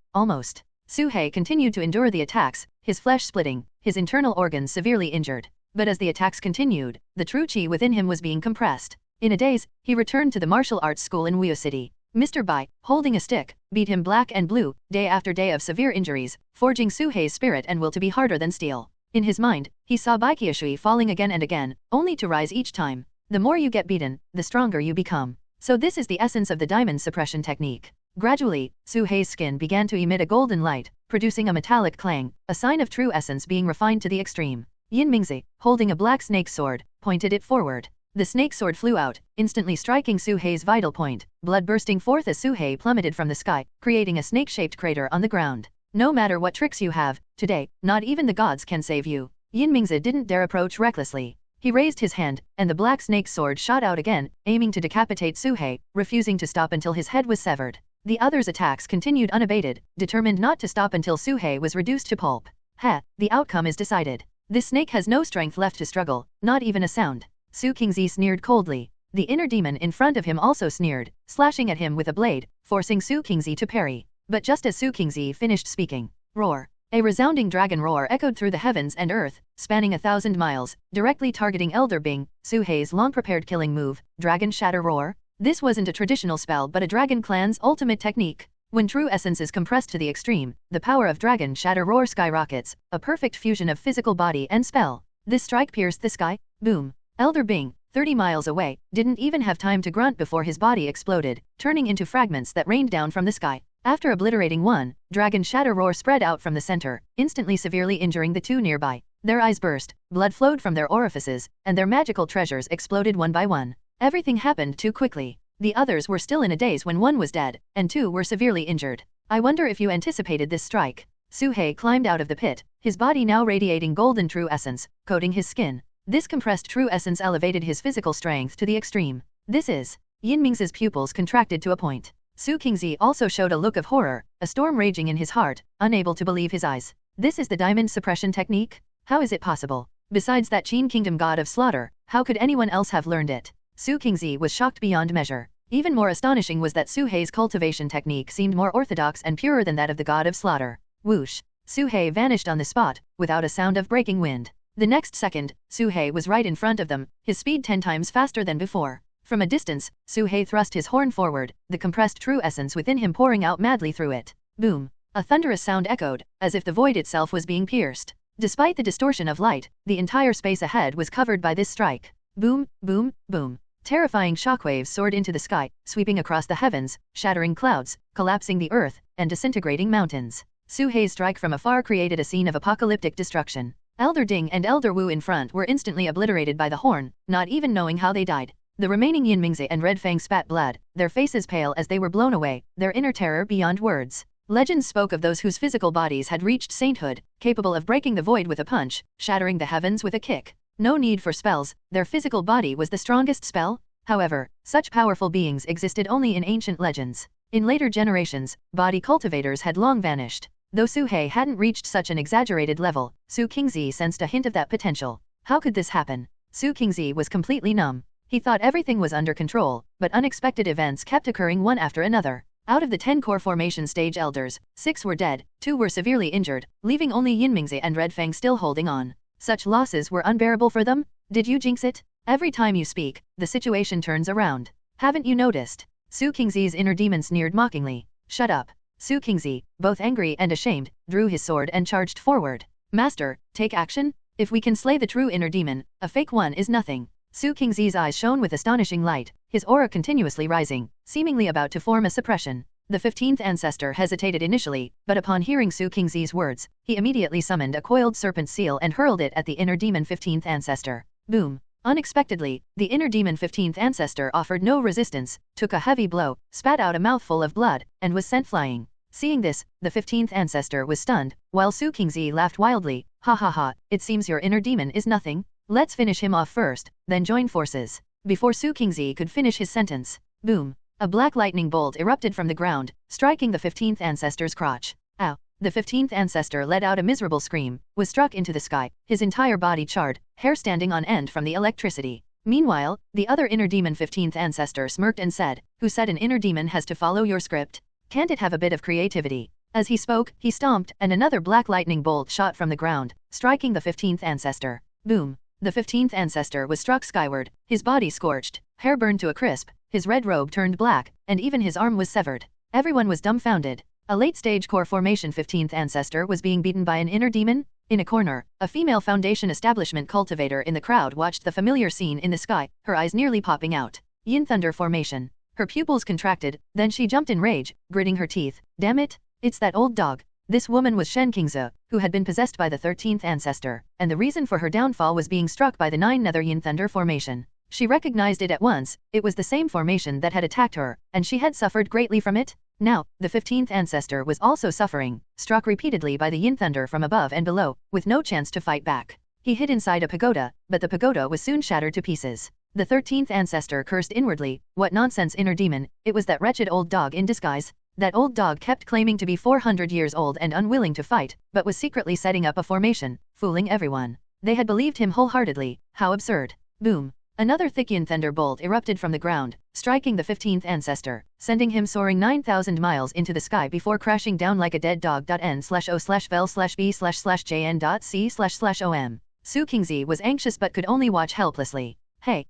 Su-hei continued to endure the attacks, his flesh splitting, his internal organs severely injured. But as the attacks continued, the true chi within him was being compressed. In a daze, he returned to the martial arts school in Wuyo City. Mr. Bai, holding a stick, beat him black and blue, day after day of severe injuries, forging Su-hei's spirit and will to be harder than steel. In his mind, he saw Bai Qiushui falling again and again, only to rise each time. The more you get beaten, the stronger you become. So this is the essence of the diamond suppression technique. Gradually, Su-hei's skin began to emit a golden light, producing a metallic clang, a sign of true essence being refined to the extreme. Yin Mingzi, holding a black snake sword, pointed it forward. The snake sword flew out, instantly striking Su-hei's vital point, blood bursting forth as Su-hei plummeted from the sky, creating a snake-shaped crater on the ground. No matter what tricks you have, today, not even the gods can save you. Yin Mingzi didn't dare approach recklessly. He raised his hand, and the black snake sword shot out again, aiming to decapitate Su-hei, refusing to stop until his head was severed. The others' attacks continued unabated, determined not to stop until Su-hei was reduced to pulp. The outcome is decided. This snake has no strength left to struggle, not even a sound. Su Qingzi sneered coldly. The inner demon in front of him also sneered, slashing at him with a blade, forcing Su Qingzi to parry. But just as Su Qingzi finished speaking, roar! A resounding dragon roar echoed through the heavens and earth, spanning 1,000 miles, directly targeting Elder Bing, Su-hei's long-prepared killing move, Dragon Shatter Roar. This wasn't a traditional spell but a dragon clan's ultimate technique. When true essence is compressed to the extreme, the power of Dragon Shatter Roar skyrockets, a perfect fusion of physical body and spell. This strike pierced the sky. Boom! Elder Bing, 30 miles away, didn't even have time to grunt before his body exploded, turning into fragments that rained down from the sky. After obliterating one, Dragon Shatter Roar spread out from the center, instantly severely injuring the 2 nearby. Their eyes burst, blood flowed from their orifices, and their magical treasures exploded one by one. Everything happened too quickly. The others were still in a daze when 1 was dead, and 2 were severely injured. I wonder if you anticipated this strike. Su-hei climbed out of the pit, his body now radiating golden true essence, coating his skin. This compressed true essence elevated his physical strength to the extreme. This is... Yin Mingzi's pupils contracted to a point. Su Qingzi also showed a look of horror, a storm raging in his heart, unable to believe his eyes. This is the diamond suppression technique? How is it possible? Besides that Qin Kingdom god of slaughter, how could anyone else have learned it? Su Qingzi was shocked beyond measure. Even more astonishing was that Su-hei's cultivation technique seemed more orthodox and purer than that of the god of slaughter. Whoosh! Su-hei vanished on the spot, without a sound of breaking wind. The next second, Su-hei was right in front of them, his speed 10 times faster than before. From a distance, Su-hei thrust his horn forward, the compressed true essence within him pouring out madly through it. Boom! A thunderous sound echoed, as if the void itself was being pierced. Despite the distortion of light, the entire space ahead was covered by this strike. Boom, boom, boom. Terrifying shockwaves soared into the sky, sweeping across the heavens, shattering clouds, collapsing the earth, and disintegrating mountains. Su-hei's strike from afar created a scene of apocalyptic destruction. Elder Ding and Elder Wu in front were instantly obliterated by the horn, not even knowing how they died. The remaining Yin Mingzi and Red Fang spat blood, their faces pale as they were blown away, their inner terror beyond words. Legends spoke of those whose physical bodies had reached sainthood, capable of breaking the void with a punch, shattering the heavens with a kick. No need for spells, their physical body was the strongest spell. However, such powerful beings existed only in ancient legends. In later generations, body cultivators had long vanished. Though Su-hei hadn't reached such an exaggerated level, Su Qingzi sensed a hint of that potential. How could this happen? Su Qingzi was completely numb. He thought everything was under control, but unexpected events kept occurring one after another. Out of the 10 core formation stage elders, 6 were dead, 2 were severely injured, leaving only Yin Mingzi and Red Fang still holding on. Such losses were unbearable for them? Did you jinx it? Every time you speak, the situation turns around. Haven't you noticed? Su Qingzi's inner demon sneered mockingly. Shut up. Su Qingzi, both angry and ashamed, drew his sword and charged forward. Master, take action? If we can slay the true inner demon, a fake one is nothing. Su Qingzi's eyes shone with astonishing light, his aura continuously rising, seemingly about to form a suppression. The 15th ancestor hesitated initially, but upon hearing Su Qingzi's words, he immediately summoned a coiled serpent seal and hurled it at the inner demon 15th ancestor. Boom! Unexpectedly, the inner demon 15th ancestor offered no resistance, took a heavy blow, spat out a mouthful of blood, and was sent flying. Seeing this, the 15th ancestor was stunned, while Su Qingzi laughed wildly. Ha ha ha, it seems your inner demon is nothing. Let's finish him off first, then join forces. Before Su Qingzi could finish his sentence, boom! A black lightning bolt erupted from the ground, striking the 15th ancestor's crotch. Ow! The 15th ancestor let out a miserable scream, was struck into the sky, his entire body charred, hair standing on end from the electricity. Meanwhile, the other inner demon 15th ancestor smirked and said, "Who said an inner demon has to follow your script? Can't it have a bit of creativity?" As he spoke, he stomped, and another black lightning bolt shot from the ground, striking the 15th ancestor. Boom! The 15th ancestor was struck skyward, his body scorched, hair burned to a crisp, his red robe turned black, and even his arm was severed. Everyone was dumbfounded. A late-stage core formation 15th ancestor was being beaten by an inner demon? In a corner, a female Foundation establishment cultivator in the crowd watched the familiar scene in the sky, her eyes nearly popping out. Yin Thunder formation. Her pupils contracted, then she jumped in rage, gritting her teeth. Damn it! It's that old dog. This woman was Shen Qingzi, who had been possessed by the 13th ancestor, and the reason for her downfall was being struck by the 9 Nether Yin Thunder formation. She recognized it at once, it was the same formation that had attacked her, and she had suffered greatly from it. Now, the 15th ancestor was also suffering, struck repeatedly by the Yin Thunder from above and below, with no chance to fight back. He hid inside a pagoda, but the pagoda was soon shattered to pieces. The 13th ancestor cursed inwardly. What nonsense, inner demon, it was that wretched old dog in disguise. That old dog kept claiming to be 400 years old and unwilling to fight, but was secretly setting up a formation, fooling everyone. They had believed him wholeheartedly. How absurd. Boom! Another thick Yin Thunder bolt erupted from the ground, striking the 15th ancestor, sending him soaring 9,000 miles into the sky before crashing down like a dead dog. N/O/vel/b/jn.c//om. Su Qingzi was anxious but could only watch helplessly. Hey,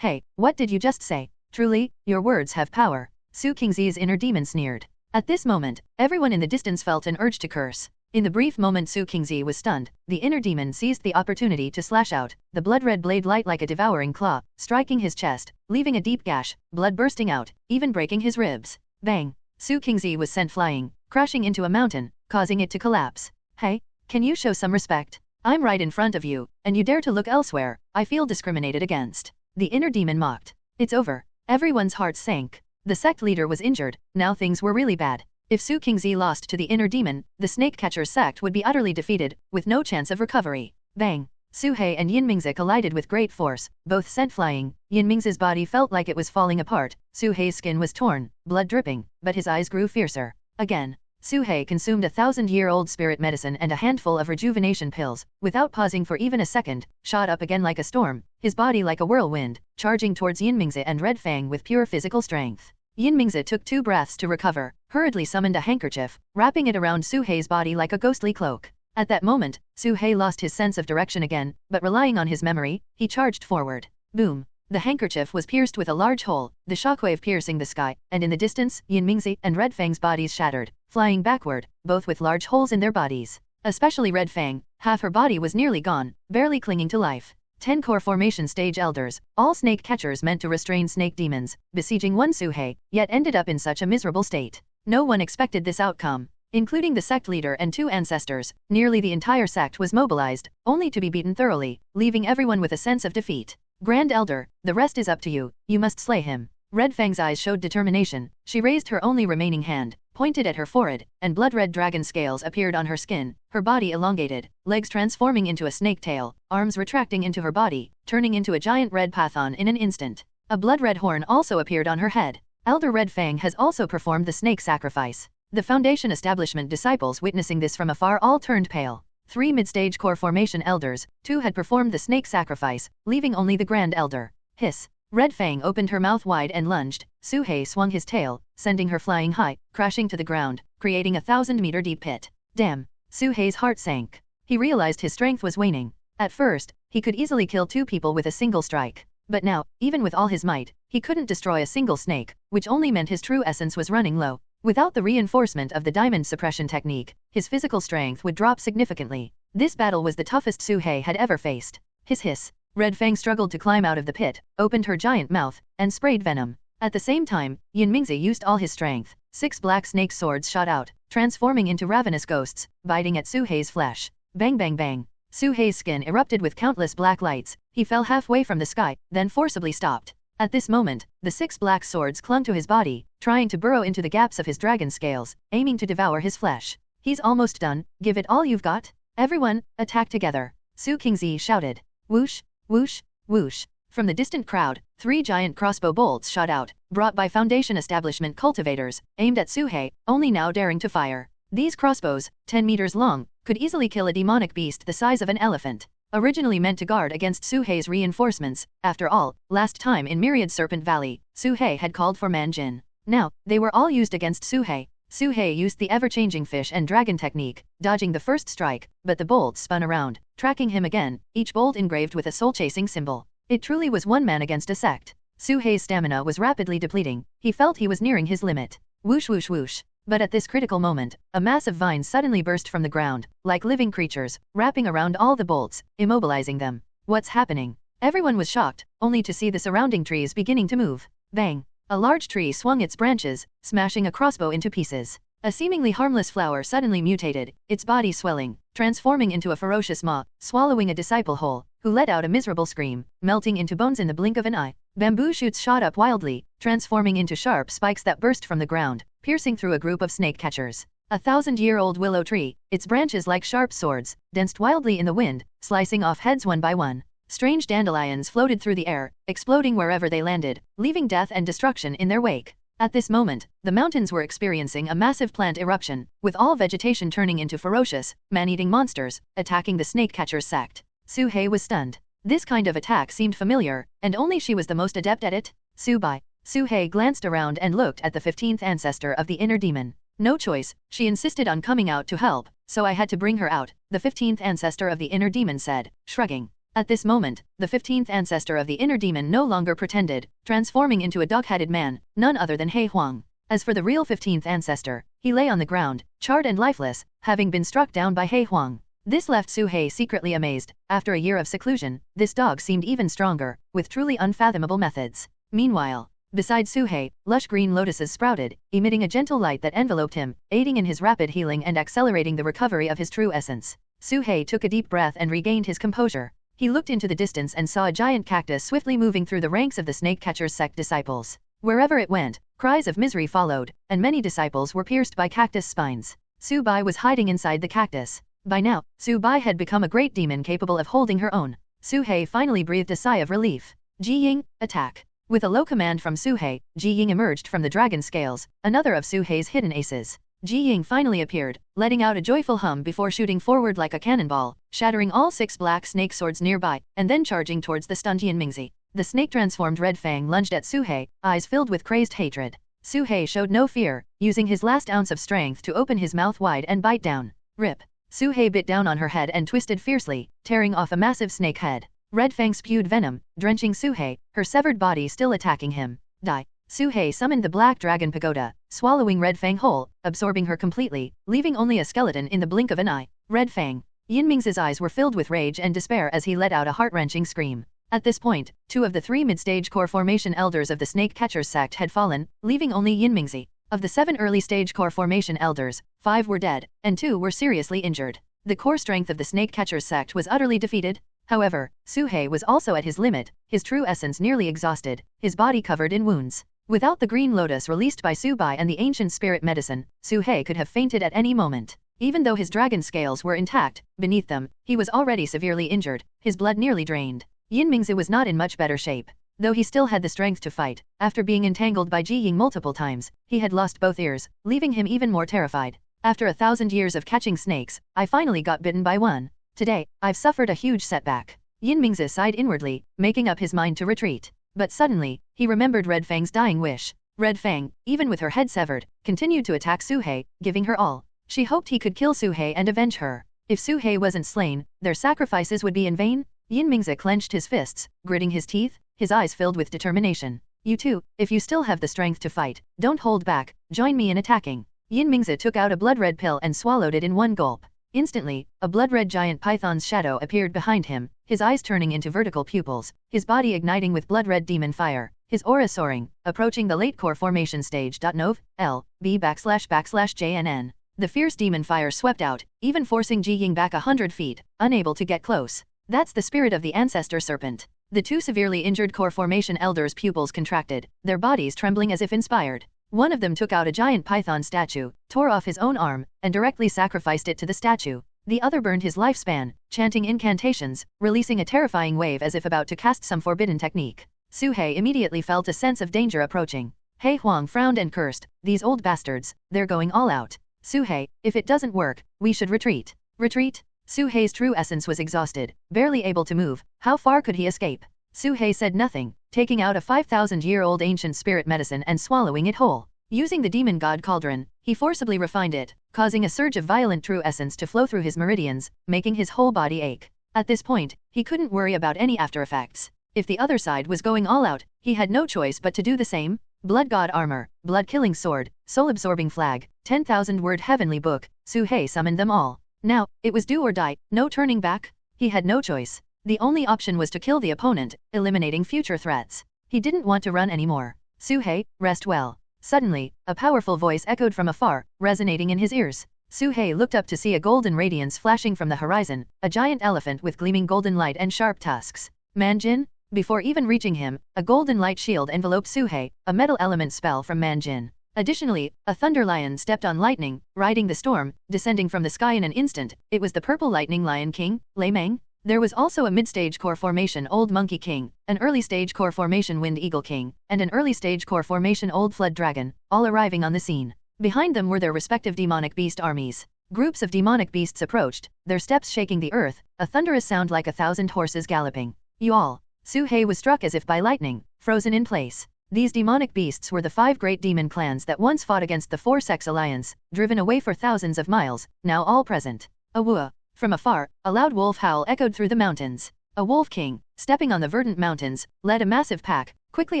what did you just say? Truly, your words have power. Su Qingzi's inner demon sneered. At this moment, everyone in the distance felt an urge to curse. In the brief moment Su Qingzi was stunned, the inner demon seized the opportunity to slash out, the blood-red blade light like a devouring claw, striking his chest, leaving a deep gash, blood bursting out, even breaking his ribs. Bang! Su Qingzi was sent flying, crashing into a mountain, causing it to collapse. Hey, can you show some respect? I'm right in front of you, and you dare to look elsewhere. I feel discriminated against. The inner demon mocked. It's over. Everyone's hearts sank. The sect leader was injured, now things were really bad. If Su Qingzi lost to the inner demon, the snake catcher's sect would be utterly defeated, with no chance of recovery. Bang! Su He and Yin Mingzi collided with great force, both sent flying. Yin Mingzi's body felt like it was falling apart, Su He's skin was torn, blood dripping, but his eyes grew fiercer. Again. Su He consumed 1,000-year-old spirit medicine and a handful of rejuvenation pills, without pausing for even a second, shot up again like a storm, his body like a whirlwind, charging towards Yin Mingzi and Red Fang with pure physical strength. Yin Mingzi took 2 breaths to recover, hurriedly summoned a handkerchief, wrapping it around Su He's body like a ghostly cloak. At that moment, Su He lost his sense of direction again, but relying on his memory, he charged forward. Boom! The handkerchief was pierced with a large hole, the shockwave piercing the sky, and in the distance, Yin Mingzi and Red Fang's bodies shattered, flying backward, both with large holes in their bodies. Especially Red Fang, half her body was nearly gone, barely clinging to life. 10 core formation stage elders, all snake catchers meant to restrain snake demons, besieging one Su He, yet ended up in such a miserable state. No one expected this outcome. Including the sect leader and 2 ancestors, nearly the entire sect was mobilized, only to be beaten thoroughly, leaving everyone with a sense of defeat. Grand Elder, the rest is up to you, you must slay him. Red Fang's eyes showed determination, she raised her only remaining hand, pointed at her forehead, and blood-red dragon scales appeared on her skin, her body elongated, legs transforming into a snake tail, arms retracting into her body, turning into a giant red python in an instant. A blood-red horn also appeared on her head. Elder Red Fang has also performed the snake sacrifice. The Foundation establishment disciples witnessing this from afar all turned pale. 3 mid-stage core formation elders, 2 had performed the snake sacrifice, leaving only the Grand Elder. Hiss! Red Fang opened her mouth wide and lunged. Su He swung his tail, sending her flying high, crashing to the ground, creating a 1,000-meter deep pit. Damn! Su He's heart sank. He realized his strength was waning. At first, he could easily kill 2 people with a single strike. But now, even with all his might, he couldn't destroy a single snake, which only meant his true essence was running low. Without the reinforcement of the diamond suppression technique, his physical strength would drop significantly. This battle was the toughest Su He had ever faced. Hiss! Red Fang struggled to climb out of the pit, opened her giant mouth, and sprayed venom. At the same time, Yin Mingzi used all his strength, 6 black snake swords shot out, transforming into ravenous ghosts, biting at Suhei's flesh. Bang bang bang. Suhei's skin erupted with countless black lights. He fell halfway from the sky, then forcibly stopped. At this moment, the 6 black swords clung to his body, trying to burrow into the gaps of his dragon scales, aiming to devour his flesh. He's almost done, give it all you've got. Everyone, attack together. Su Qingzi shouted. Whoosh, whoosh, whoosh. From the distant crowd, 3 giant crossbow bolts shot out, brought by Foundation establishment cultivators, aimed at Suhei, only now daring to fire. These crossbows, 10 meters long, could easily kill a demonic beast the size of an elephant. Originally meant to guard against Suhei's reinforcements, after all, last time in Myriad Serpent Valley, Suhei had called for Manjin. Now, they were all used against Suhei. Suhei used the ever-changing fish and dragon technique, dodging the first strike, but the bolts spun around, tracking him again, each bolt engraved with a soul-chasing symbol. It truly was one man against a sect. Suhei's stamina was rapidly depleting. He felt he was nearing his limit. Whoosh whoosh whoosh. But at this critical moment, a mass of vines suddenly burst from the ground, like living creatures, wrapping around all the bolts, immobilizing them. What's happening? Everyone was shocked, only to see the surrounding trees beginning to move. Bang! A large tree swung its branches, smashing a crossbow into pieces. A seemingly harmless flower suddenly mutated, its body swelling, transforming into a ferocious maw, swallowing a disciple whole, who let out a miserable scream, melting into bones in the blink of an eye. Bamboo shoots shot up wildly, transforming into sharp spikes that burst from the ground, piercing through a group of snake catchers. A 1,000-year-old willow tree, its branches like sharp swords, danced wildly in the wind, slicing off heads one by one. Strange dandelions floated through the air, exploding wherever they landed, leaving death and destruction in their wake. At this moment, the mountains were experiencing a massive plant eruption, with all vegetation turning into ferocious, man-eating monsters, attacking the snake catcher's sect. Suhei was stunned. This kind of attack seemed familiar, and only she was the most adept at it. Suhei glanced around and looked at the 15th ancestor of the inner demon. No choice, she insisted on coming out to help, so I had to bring her out, the 15th ancestor of the inner demon said, shrugging. At this moment, the 15th ancestor of the inner demon no longer pretended, transforming into a dog-headed man, none other than He Huang. As for the real 15th ancestor, he lay on the ground, charred and lifeless, having been struck down by He Huang. This left Suhei secretly amazed. After a year of seclusion, this dog seemed even stronger, with truly unfathomable methods. Meanwhile, beside Suhei, lush green lotuses sprouted, emitting a gentle light that enveloped him, aiding in his rapid healing and accelerating the recovery of his true essence. Suhei took a deep breath and regained his composure. He looked into the distance and saw a giant cactus swiftly moving through the ranks of the snake catcher's sect disciples. Wherever it went, cries of misery followed, and many disciples were pierced by cactus spines. Su Bai was hiding inside the cactus. By now, Su Bai had become a great demon capable of holding her own. Suhei finally breathed a sigh of relief. Ji Ying, attack. With a low command from Suhei, Ji Ying emerged from the dragon scales, another of Suhei's hidden aces. Ji Ying finally appeared, letting out a joyful hum before shooting forward like a cannonball, shattering all 6 black snake swords nearby, and then charging towards the stunned Yinmingzi. The snake-transformed Red Fang lunged at Suhei, eyes filled with crazed hatred. Suhei showed no fear, using his last ounce of strength to open his mouth wide and bite down. Rip. Suhei bit down on her head and twisted fiercely, tearing off a massive snake head. Red Fang spewed venom, drenching Suhei, her severed body still attacking him. Die. Suhei summoned the Black Dragon Pagoda, swallowing Red Fang whole, absorbing her completely, leaving only a skeleton in the blink of an eye. Red Fang. Yinming's eyes were filled with rage and despair as he let out a heart-wrenching scream. At this point, 2 of the 3 mid-stage core formation elders of the Snake Catcher's sect had fallen, leaving only Yinmingzi. Of the 7 early-stage core formation elders, 5 were dead, and 2 were seriously injured. The core strength of the Snake Catcher's sect was utterly defeated. However, Suhei was also at his limit, his true essence nearly exhausted, his body covered in wounds. Without the green lotus released by Su Bai and the ancient spirit medicine, Suhei could have fainted at any moment. Even though his dragon scales were intact, beneath them, he was already severely injured, his blood nearly drained. Yinmingzi was not in much better shape. Though he still had the strength to fight, after being entangled by Ji Ying multiple times, he had lost both ears, leaving him even more terrified. After 1,000 years of catching snakes, I finally got bitten by one. Today, I've suffered a huge setback. Yinmingzi sighed inwardly, making up his mind to retreat. But suddenly, he remembered Red Fang's dying wish. Red Fang, even with her head severed, continued to attack Suhei, giving her all. She hoped he could kill Suhei and avenge her. If Suhei wasn't slain, their sacrifices would be in vain. Yinmingzi clenched his fists, gritting his teeth, his eyes filled with determination. You too, if you still have the strength to fight, don't hold back, join me in attacking. Yinmingzi took out a blood-red pill and swallowed it in one gulp. Instantly, a blood-red giant python's shadow appeared behind him, his eyes turning into vertical pupils, his body igniting with blood-red demon fire. his aura soaring, approaching the late core formation stage. Nov. L. B//JNN. The fierce demon fire swept out, even forcing Ji Ying back 100 feet, unable to get close. That's the spirit of the ancestor serpent. The two severely injured core formation elders' pupils contracted, their bodies trembling as if inspired. One of them took out a giant python statue, tore off his own arm, and directly sacrificed it to the statue. The other burned his lifespan, chanting incantations, releasing a terrifying wave as if about to cast some forbidden technique. Su He immediately felt a sense of danger approaching. He Huang frowned and cursed, "These old bastards, they're going all out. Su He, if it doesn't work, we should retreat." Retreat? Su He's true essence was exhausted, barely able to move. How far could he escape? Su He said nothing, taking out a 5,000-year-old ancient spirit medicine and swallowing it whole. Using the demon god cauldron, he forcibly refined it, causing a surge of violent true essence to flow through his meridians, making his whole body ache. At this point, he couldn't worry about any after effects. If the other side was going all out, he had no choice but to do the same. Blood god armor, blood-killing sword, soul-absorbing flag, 10,000-word heavenly book, Su He summoned them all. Now, it was do or die, no turning back. He had no choice. The only option was to kill the opponent, eliminating future threats. He didn't want to run anymore. Su He, rest well. Suddenly, a powerful voice echoed from afar, resonating in his ears. Su He looked up to see a golden radiance flashing from the horizon, a giant elephant with gleaming golden light and sharp tusks. Manjin? Before even reaching him, a golden light shield enveloped Su He, a metal element spell from Manjin. Additionally, a thunder lion stepped on lightning, riding the storm, descending from the sky in an instant. It was the purple lightning lion king, Lei Meng. There was also a mid-stage core formation old monkey king, an early-stage core formation wind eagle king, and an early-stage core formation old flood dragon, all arriving on the scene. Behind them were their respective demonic beast armies. Groups of demonic beasts approached, their steps shaking the earth, a thunderous sound like 1,000 horses galloping. You all. Su He was struck as if by lightning, frozen in place. These demonic beasts were the 5 great demon clans that once fought against the Four-Sex Alliance, driven away for thousands of miles, now all present. Awua. From afar, a loud wolf howl echoed through the mountains. A wolf king, stepping on the verdant mountains, led a massive pack, quickly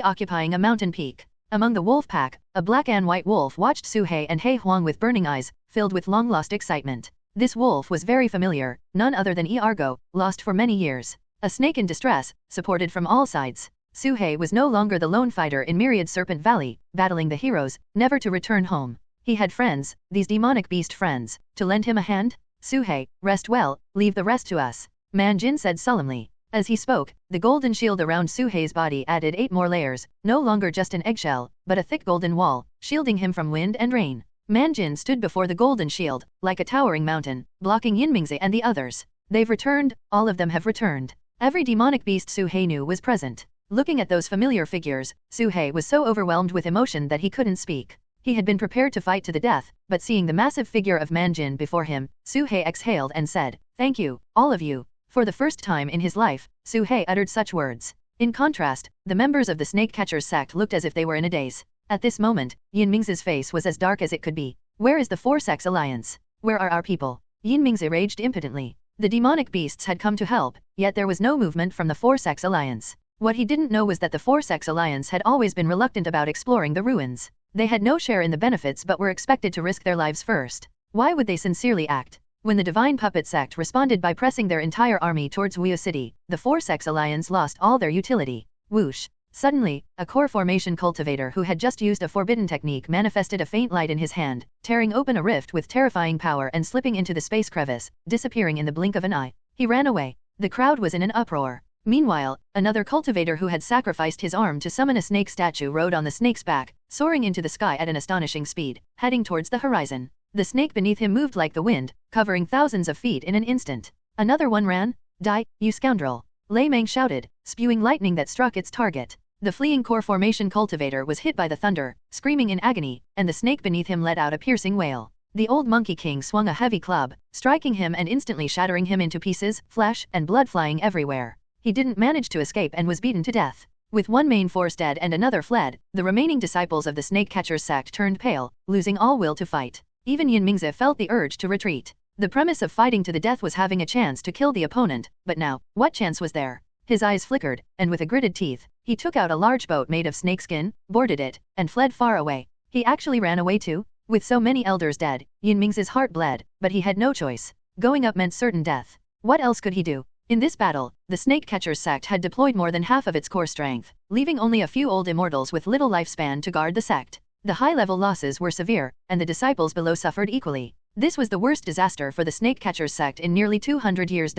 occupying a mountain peak. Among the wolf pack, a black and white wolf watched Su He and He Huang with burning eyes, filled with long-lost excitement. This wolf was very familiar, none other than Argo, lost for many years. A snake in distress, supported from all sides. Su He was no longer the lone fighter in Myriad Serpent Valley, battling the heroes, never to return home. He had friends, these demonic beast friends, to lend him a hand. Su He, rest well, leave the rest to us, Manjin said solemnly. As he spoke, the golden shield around Su He's body added 8 more layers, no longer just an eggshell, but a thick golden wall, shielding him from wind and rain. Manjin stood before the golden shield, like a towering mountain, blocking Yinmingzi and the others. They've returned, all of them have returned. Every demonic beast Su He knew was present. Looking at those familiar figures, Su He was so overwhelmed with emotion that he couldn't speak. He had been prepared to fight to the death, but seeing the massive figure of Manjin before him, Su He exhaled and said, "Thank you, all of you." For the first time in his life, Su He uttered such words. In contrast, the members of the Snake Catchers sect looked as if they were in a daze. At this moment, Yinmingzi's face was as dark as it could be. Where is the Four-Sex Alliance? Where are our people? Yinmingzi raged impotently. The demonic beasts had come to help, yet there was no movement from the Four-Sex Alliance. What he didn't know was that the Four-Sex Alliance had always been reluctant about exploring the ruins. They had no share in the benefits but were expected to risk their lives first. Why would they sincerely act? When the Divine Puppet sect responded by pressing their entire army towards Wuya City, the Four-Sex Alliance lost all their utility. Whoosh! Suddenly, a core formation cultivator who had just used a forbidden technique manifested a faint light in his hand, tearing open a rift with terrifying power and slipping into the space crevice, disappearing in the blink of an eye. He ran away. The crowd was in an uproar. Meanwhile, another cultivator who had sacrificed his arm to summon a snake statue rode on the snake's back, soaring into the sky at an astonishing speed, heading towards the horizon. The snake beneath him moved like the wind, covering thousands of feet in an instant. Another one ran. "Die, you scoundrel!" Lei Meng shouted, spewing lightning that struck its target. The fleeing core formation cultivator was hit by the thunder, screaming in agony, and the snake beneath him let out a piercing wail. The old monkey king swung a heavy club, striking him and instantly shattering him into pieces, flesh and blood flying everywhere. He didn't manage to escape and was beaten to death. With one main force dead and another fled, the remaining disciples of the Snake Catchers sect turned pale, losing all will to fight. Even Yinmingzi felt the urge to retreat. The premise of fighting to the death was having a chance to kill the opponent, but now, what chance was there? His eyes flickered, and with a gritted teeth, he took out a large boat made of snakeskin, boarded it, and fled far away. He actually ran away too? With so many elders dead, Yinmingzi's heart bled, but he had no choice. Going up meant certain death. What else could he do? In this battle, the Snake Catcher's sect had deployed more than half of its core strength, leaving only a few old immortals with little lifespan to guard the sect. The high-level losses were severe, and the disciples below suffered equally. This was the worst disaster for the Snake Catcher's sect in nearly 200 years.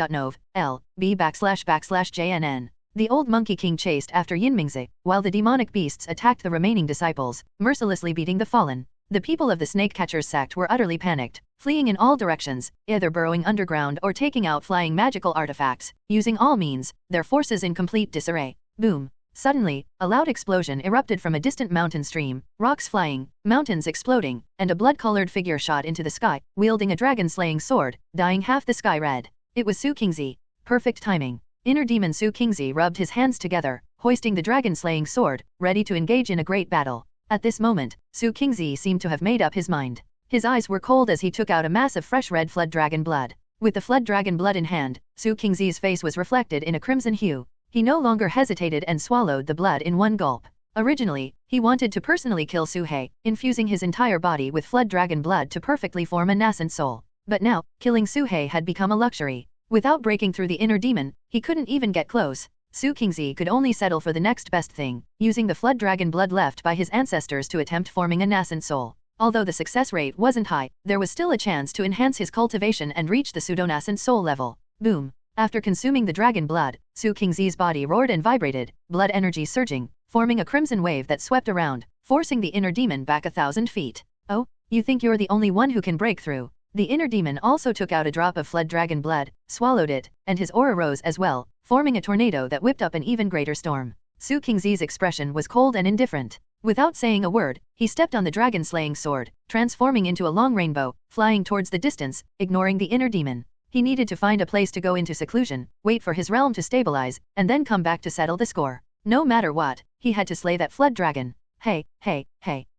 L.B//JNN. The old Monkey King chased after Yinmingzi, while the demonic beasts attacked the remaining disciples, mercilessly beating the fallen. The people of the Snake Catcher's sect were utterly panicked, fleeing in all directions, either burrowing underground or taking out flying magical artifacts, using all means, their forces in complete disarray. Boom! Suddenly, a loud explosion erupted from a distant mountain stream, rocks flying, mountains exploding, and a blood-colored figure shot into the sky, wielding a dragon-slaying sword, dyeing half the sky red. It was Su Qingzi. Perfect timing. Inner demon Su Qingzi rubbed his hands together, hoisting the dragon-slaying sword, ready to engage in a great battle. At this moment, Su Qingzi seemed to have made up his mind. His eyes were cold as he took out a mass of fresh red flood dragon blood. With the flood dragon blood in hand, Su Qingzi's face was reflected in a crimson hue. He no longer hesitated and swallowed the blood in one gulp. Originally, he wanted to personally kill Su He, infusing his entire body with flood dragon blood to perfectly form a nascent soul. But now, killing Su He had become a luxury. Without breaking through the inner demon, he couldn't even get close. Su Qingzi could only settle for the next best thing, using the flood dragon blood left by his ancestors to attempt forming a nascent soul. Although the success rate wasn't high, there was still a chance to enhance his cultivation and reach the pseudo-nascent soul level. Boom! After consuming the dragon blood, Su Qingzi's body roared and vibrated, blood energy surging, forming a crimson wave that swept around, forcing the inner demon back 1,000 feet. Oh, you think you're the only one who can break through? The inner demon also took out a drop of flood dragon blood, swallowed it, and his aura rose as well, forming a tornado that whipped up an even greater storm. Su Qingzi's expression was cold and indifferent. Without saying a word, he stepped on the dragon-slaying sword, transforming into a long rainbow, flying towards the distance, ignoring the inner demon. He needed to find a place to go into seclusion, wait for his realm to stabilize, and then come back to settle the score. No matter what, he had to slay that flood dragon. Hey,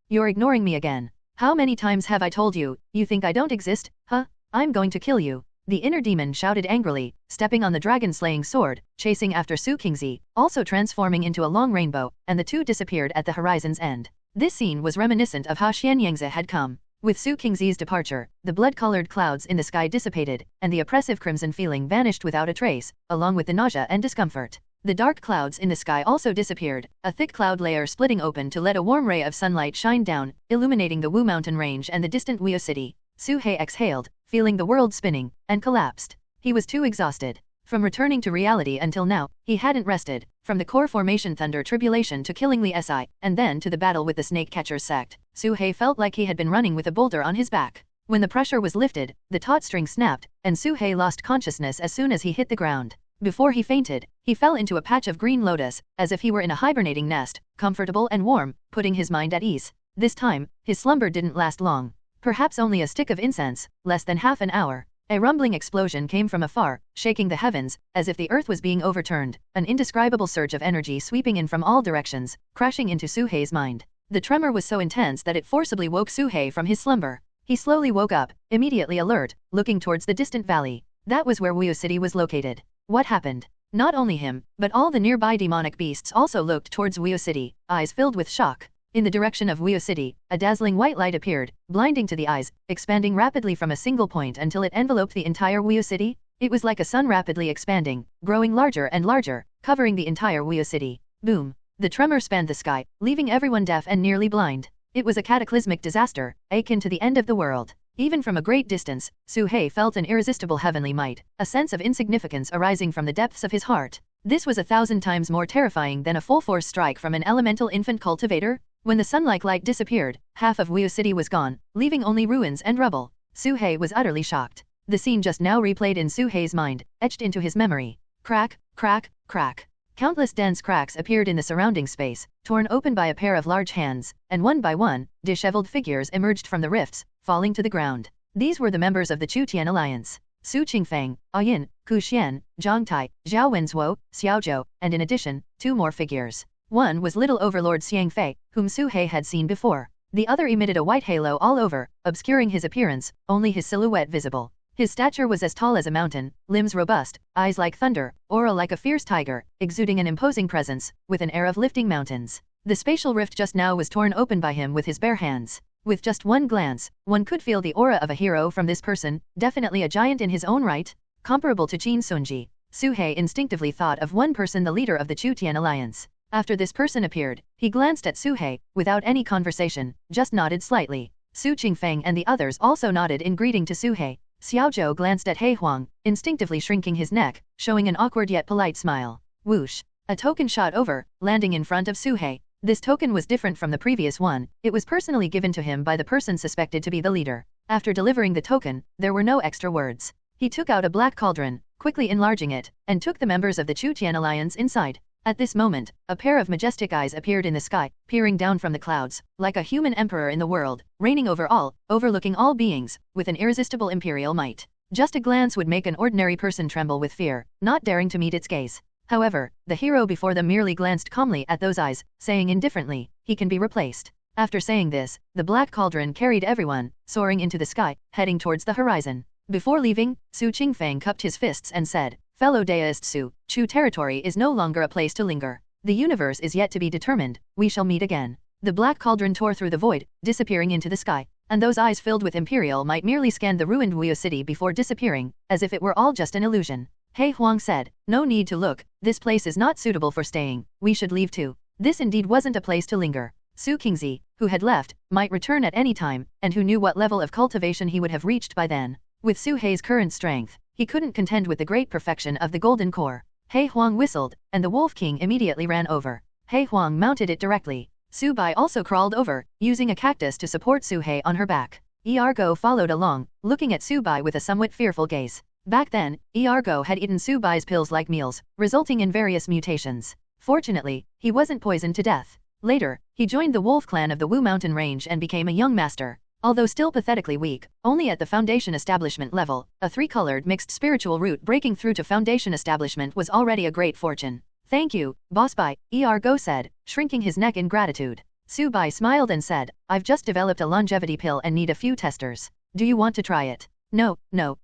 you're ignoring me again. How many times have I told you, you think I don't exist, huh? I'm going to kill you. The inner demon shouted angrily, stepping on the dragon-slaying sword, chasing after Su Qingzi, also transforming into a long rainbow, and the two disappeared at the horizon's end. This scene was reminiscent of how Xianyangzi had come. With Su Qingzi's departure, the blood-colored clouds in the sky dissipated, and the oppressive crimson feeling vanished without a trace, along with the nausea and discomfort. The dark clouds in the sky also disappeared, a thick cloud layer splitting open to let a warm ray of sunlight shine down, illuminating the Wu Mountain range and the distant Wuyo city. Su He exhaled, feeling the world spinning, and collapsed. He was too exhausted. From returning to reality until now, he hadn't rested. From the core formation thunder tribulation to killing Li Si, and then to the battle with the Snake Catcher's sect, Su He felt like he had been running with a boulder on his back. When the pressure was lifted, the taut string snapped, and Su He lost consciousness as soon as he hit the ground. Before he fainted, he fell into a patch of green lotus, as if he were in a hibernating nest, comfortable and warm, putting his mind at ease. This time, his slumber didn't last long. Perhaps only a stick of incense, less than half an hour. A rumbling explosion came from afar, shaking the heavens, as if the earth was being overturned, an indescribable surge of energy sweeping in from all directions, crashing into Su He's mind. The tremor was so intense that it forcibly woke Su He from his slumber. He slowly woke up, immediately alert, looking towards the distant valley. That was where Wuyo City was located. What happened? Not only him, but all the nearby demonic beasts also looked towards Wuyo City, eyes filled with shock. In the direction of Wuyo City, a dazzling white light appeared, blinding to the eyes, expanding rapidly from a single point until it enveloped the entire Wuyo City. It was like a sun rapidly expanding, growing larger and larger, covering the entire Wuyo City. Boom! The tremor spanned the sky, leaving everyone deaf and nearly blind. It was a cataclysmic disaster, akin to the end of the world. Even from a great distance, Su He felt an irresistible heavenly might, a sense of insignificance arising from the depths of his heart. This was 1,000 times more terrifying than a full-force strike from an elemental infant cultivator. When the sun-like light disappeared, half of Wuyo City was gone, leaving only ruins and rubble. Su He was utterly shocked. The scene just now replayed in Su He's mind, etched into his memory. Crack, crack, crack. Countless dense cracks appeared in the surrounding space, torn open by a pair of large hands, and one by one, disheveled figures emerged from the rifts, falling to the ground. These were the members of the Chu-Tian Alliance. Su Qingfeng, Ayin, Ku Xian, Zhang Tai, Zhao Wenzuo, Xiao Zhou, and in addition, 2 more figures. One was Little Overlord Xiang Fei, whom Su He had seen before. The other emitted a white halo all over, obscuring his appearance, only his silhouette visible. His stature was as tall as a mountain, limbs robust, eyes like thunder, aura like a fierce tiger, exuding an imposing presence, with an air of lifting mountains. The spatial rift just now was torn open by him with his bare hands. With just one glance, one could feel the aura of a hero from this person, definitely a giant in his own right, comparable to Qin Sunji. Suhei instinctively thought of one person, the leader of the Chutian alliance. After this person appeared, he glanced at Suhei, without any conversation, just nodded slightly. Su Qingfeng and the others also nodded in greeting to Suhei. Xiaozhou glanced at He Huang, instinctively shrinking his neck, showing an awkward yet polite smile. Whoosh! A token shot over, landing in front of Suhei. This token was different from the previous one. It was personally given to him by the person suspected to be the leader. After delivering the token, there were no extra words. He took out a black cauldron, quickly enlarging it, and took the members of the Chutian alliance inside. At this moment, a pair of majestic eyes appeared in the sky, peering down from the clouds, like a human emperor in the world, reigning over all, overlooking all beings, with an irresistible imperial might. Just a glance would make an ordinary person tremble with fear, not daring to meet its gaze. However, the hero before them merely glanced calmly at those eyes, saying indifferently, "He can be replaced." After saying this, the black cauldron carried everyone, soaring into the sky, heading towards the horizon. Before leaving, Su Qingfeng cupped his fists and said, "Fellow deist Su, Chu territory is no longer a place to linger. The universe is yet to be determined, we shall meet again." The black cauldron tore through the void, disappearing into the sky, and those eyes filled with imperial might merely scanned the ruined Wuyo city before disappearing, as if it were all just an illusion. He Huang said, "No need to look, this place is not suitable for staying, we should leave too." This indeed wasn't a place to linger. Su Qingzi, who had left, might return at any time, and who knew what level of cultivation he would have reached by then. With Su Hei's current strength, he couldn't contend with the great perfection of the golden core. He Huang whistled, and the Wolf King immediately ran over. He Huang mounted it directly. Su Bai also crawled over, using a cactus to support Su Hei on her back. Ergo followed along, looking at Su Bai with a somewhat fearful gaze. Back then, Ergo had eaten Su Bai's pills like meals, resulting in various mutations. Fortunately, he wasn't poisoned to death. Later, he joined the Wolf clan of the Wu Mountain Range and became a young master. Although still pathetically weak, only at the Foundation Establishment level, a three-colored mixed spiritual root breaking through to Foundation Establishment was already a great fortune. "Thank you, Boss Bai," Ergo said, shrinking his neck in gratitude. Su Bai smiled and said, "I've just developed a longevity pill and need a few testers. Do you want to try it?" No,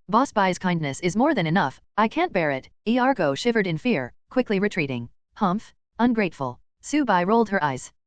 Boss Bai's kindness is more than enough, I can't bear it." Ergo shivered in fear, quickly retreating. "Humph? Ungrateful." Su Bai rolled her eyes.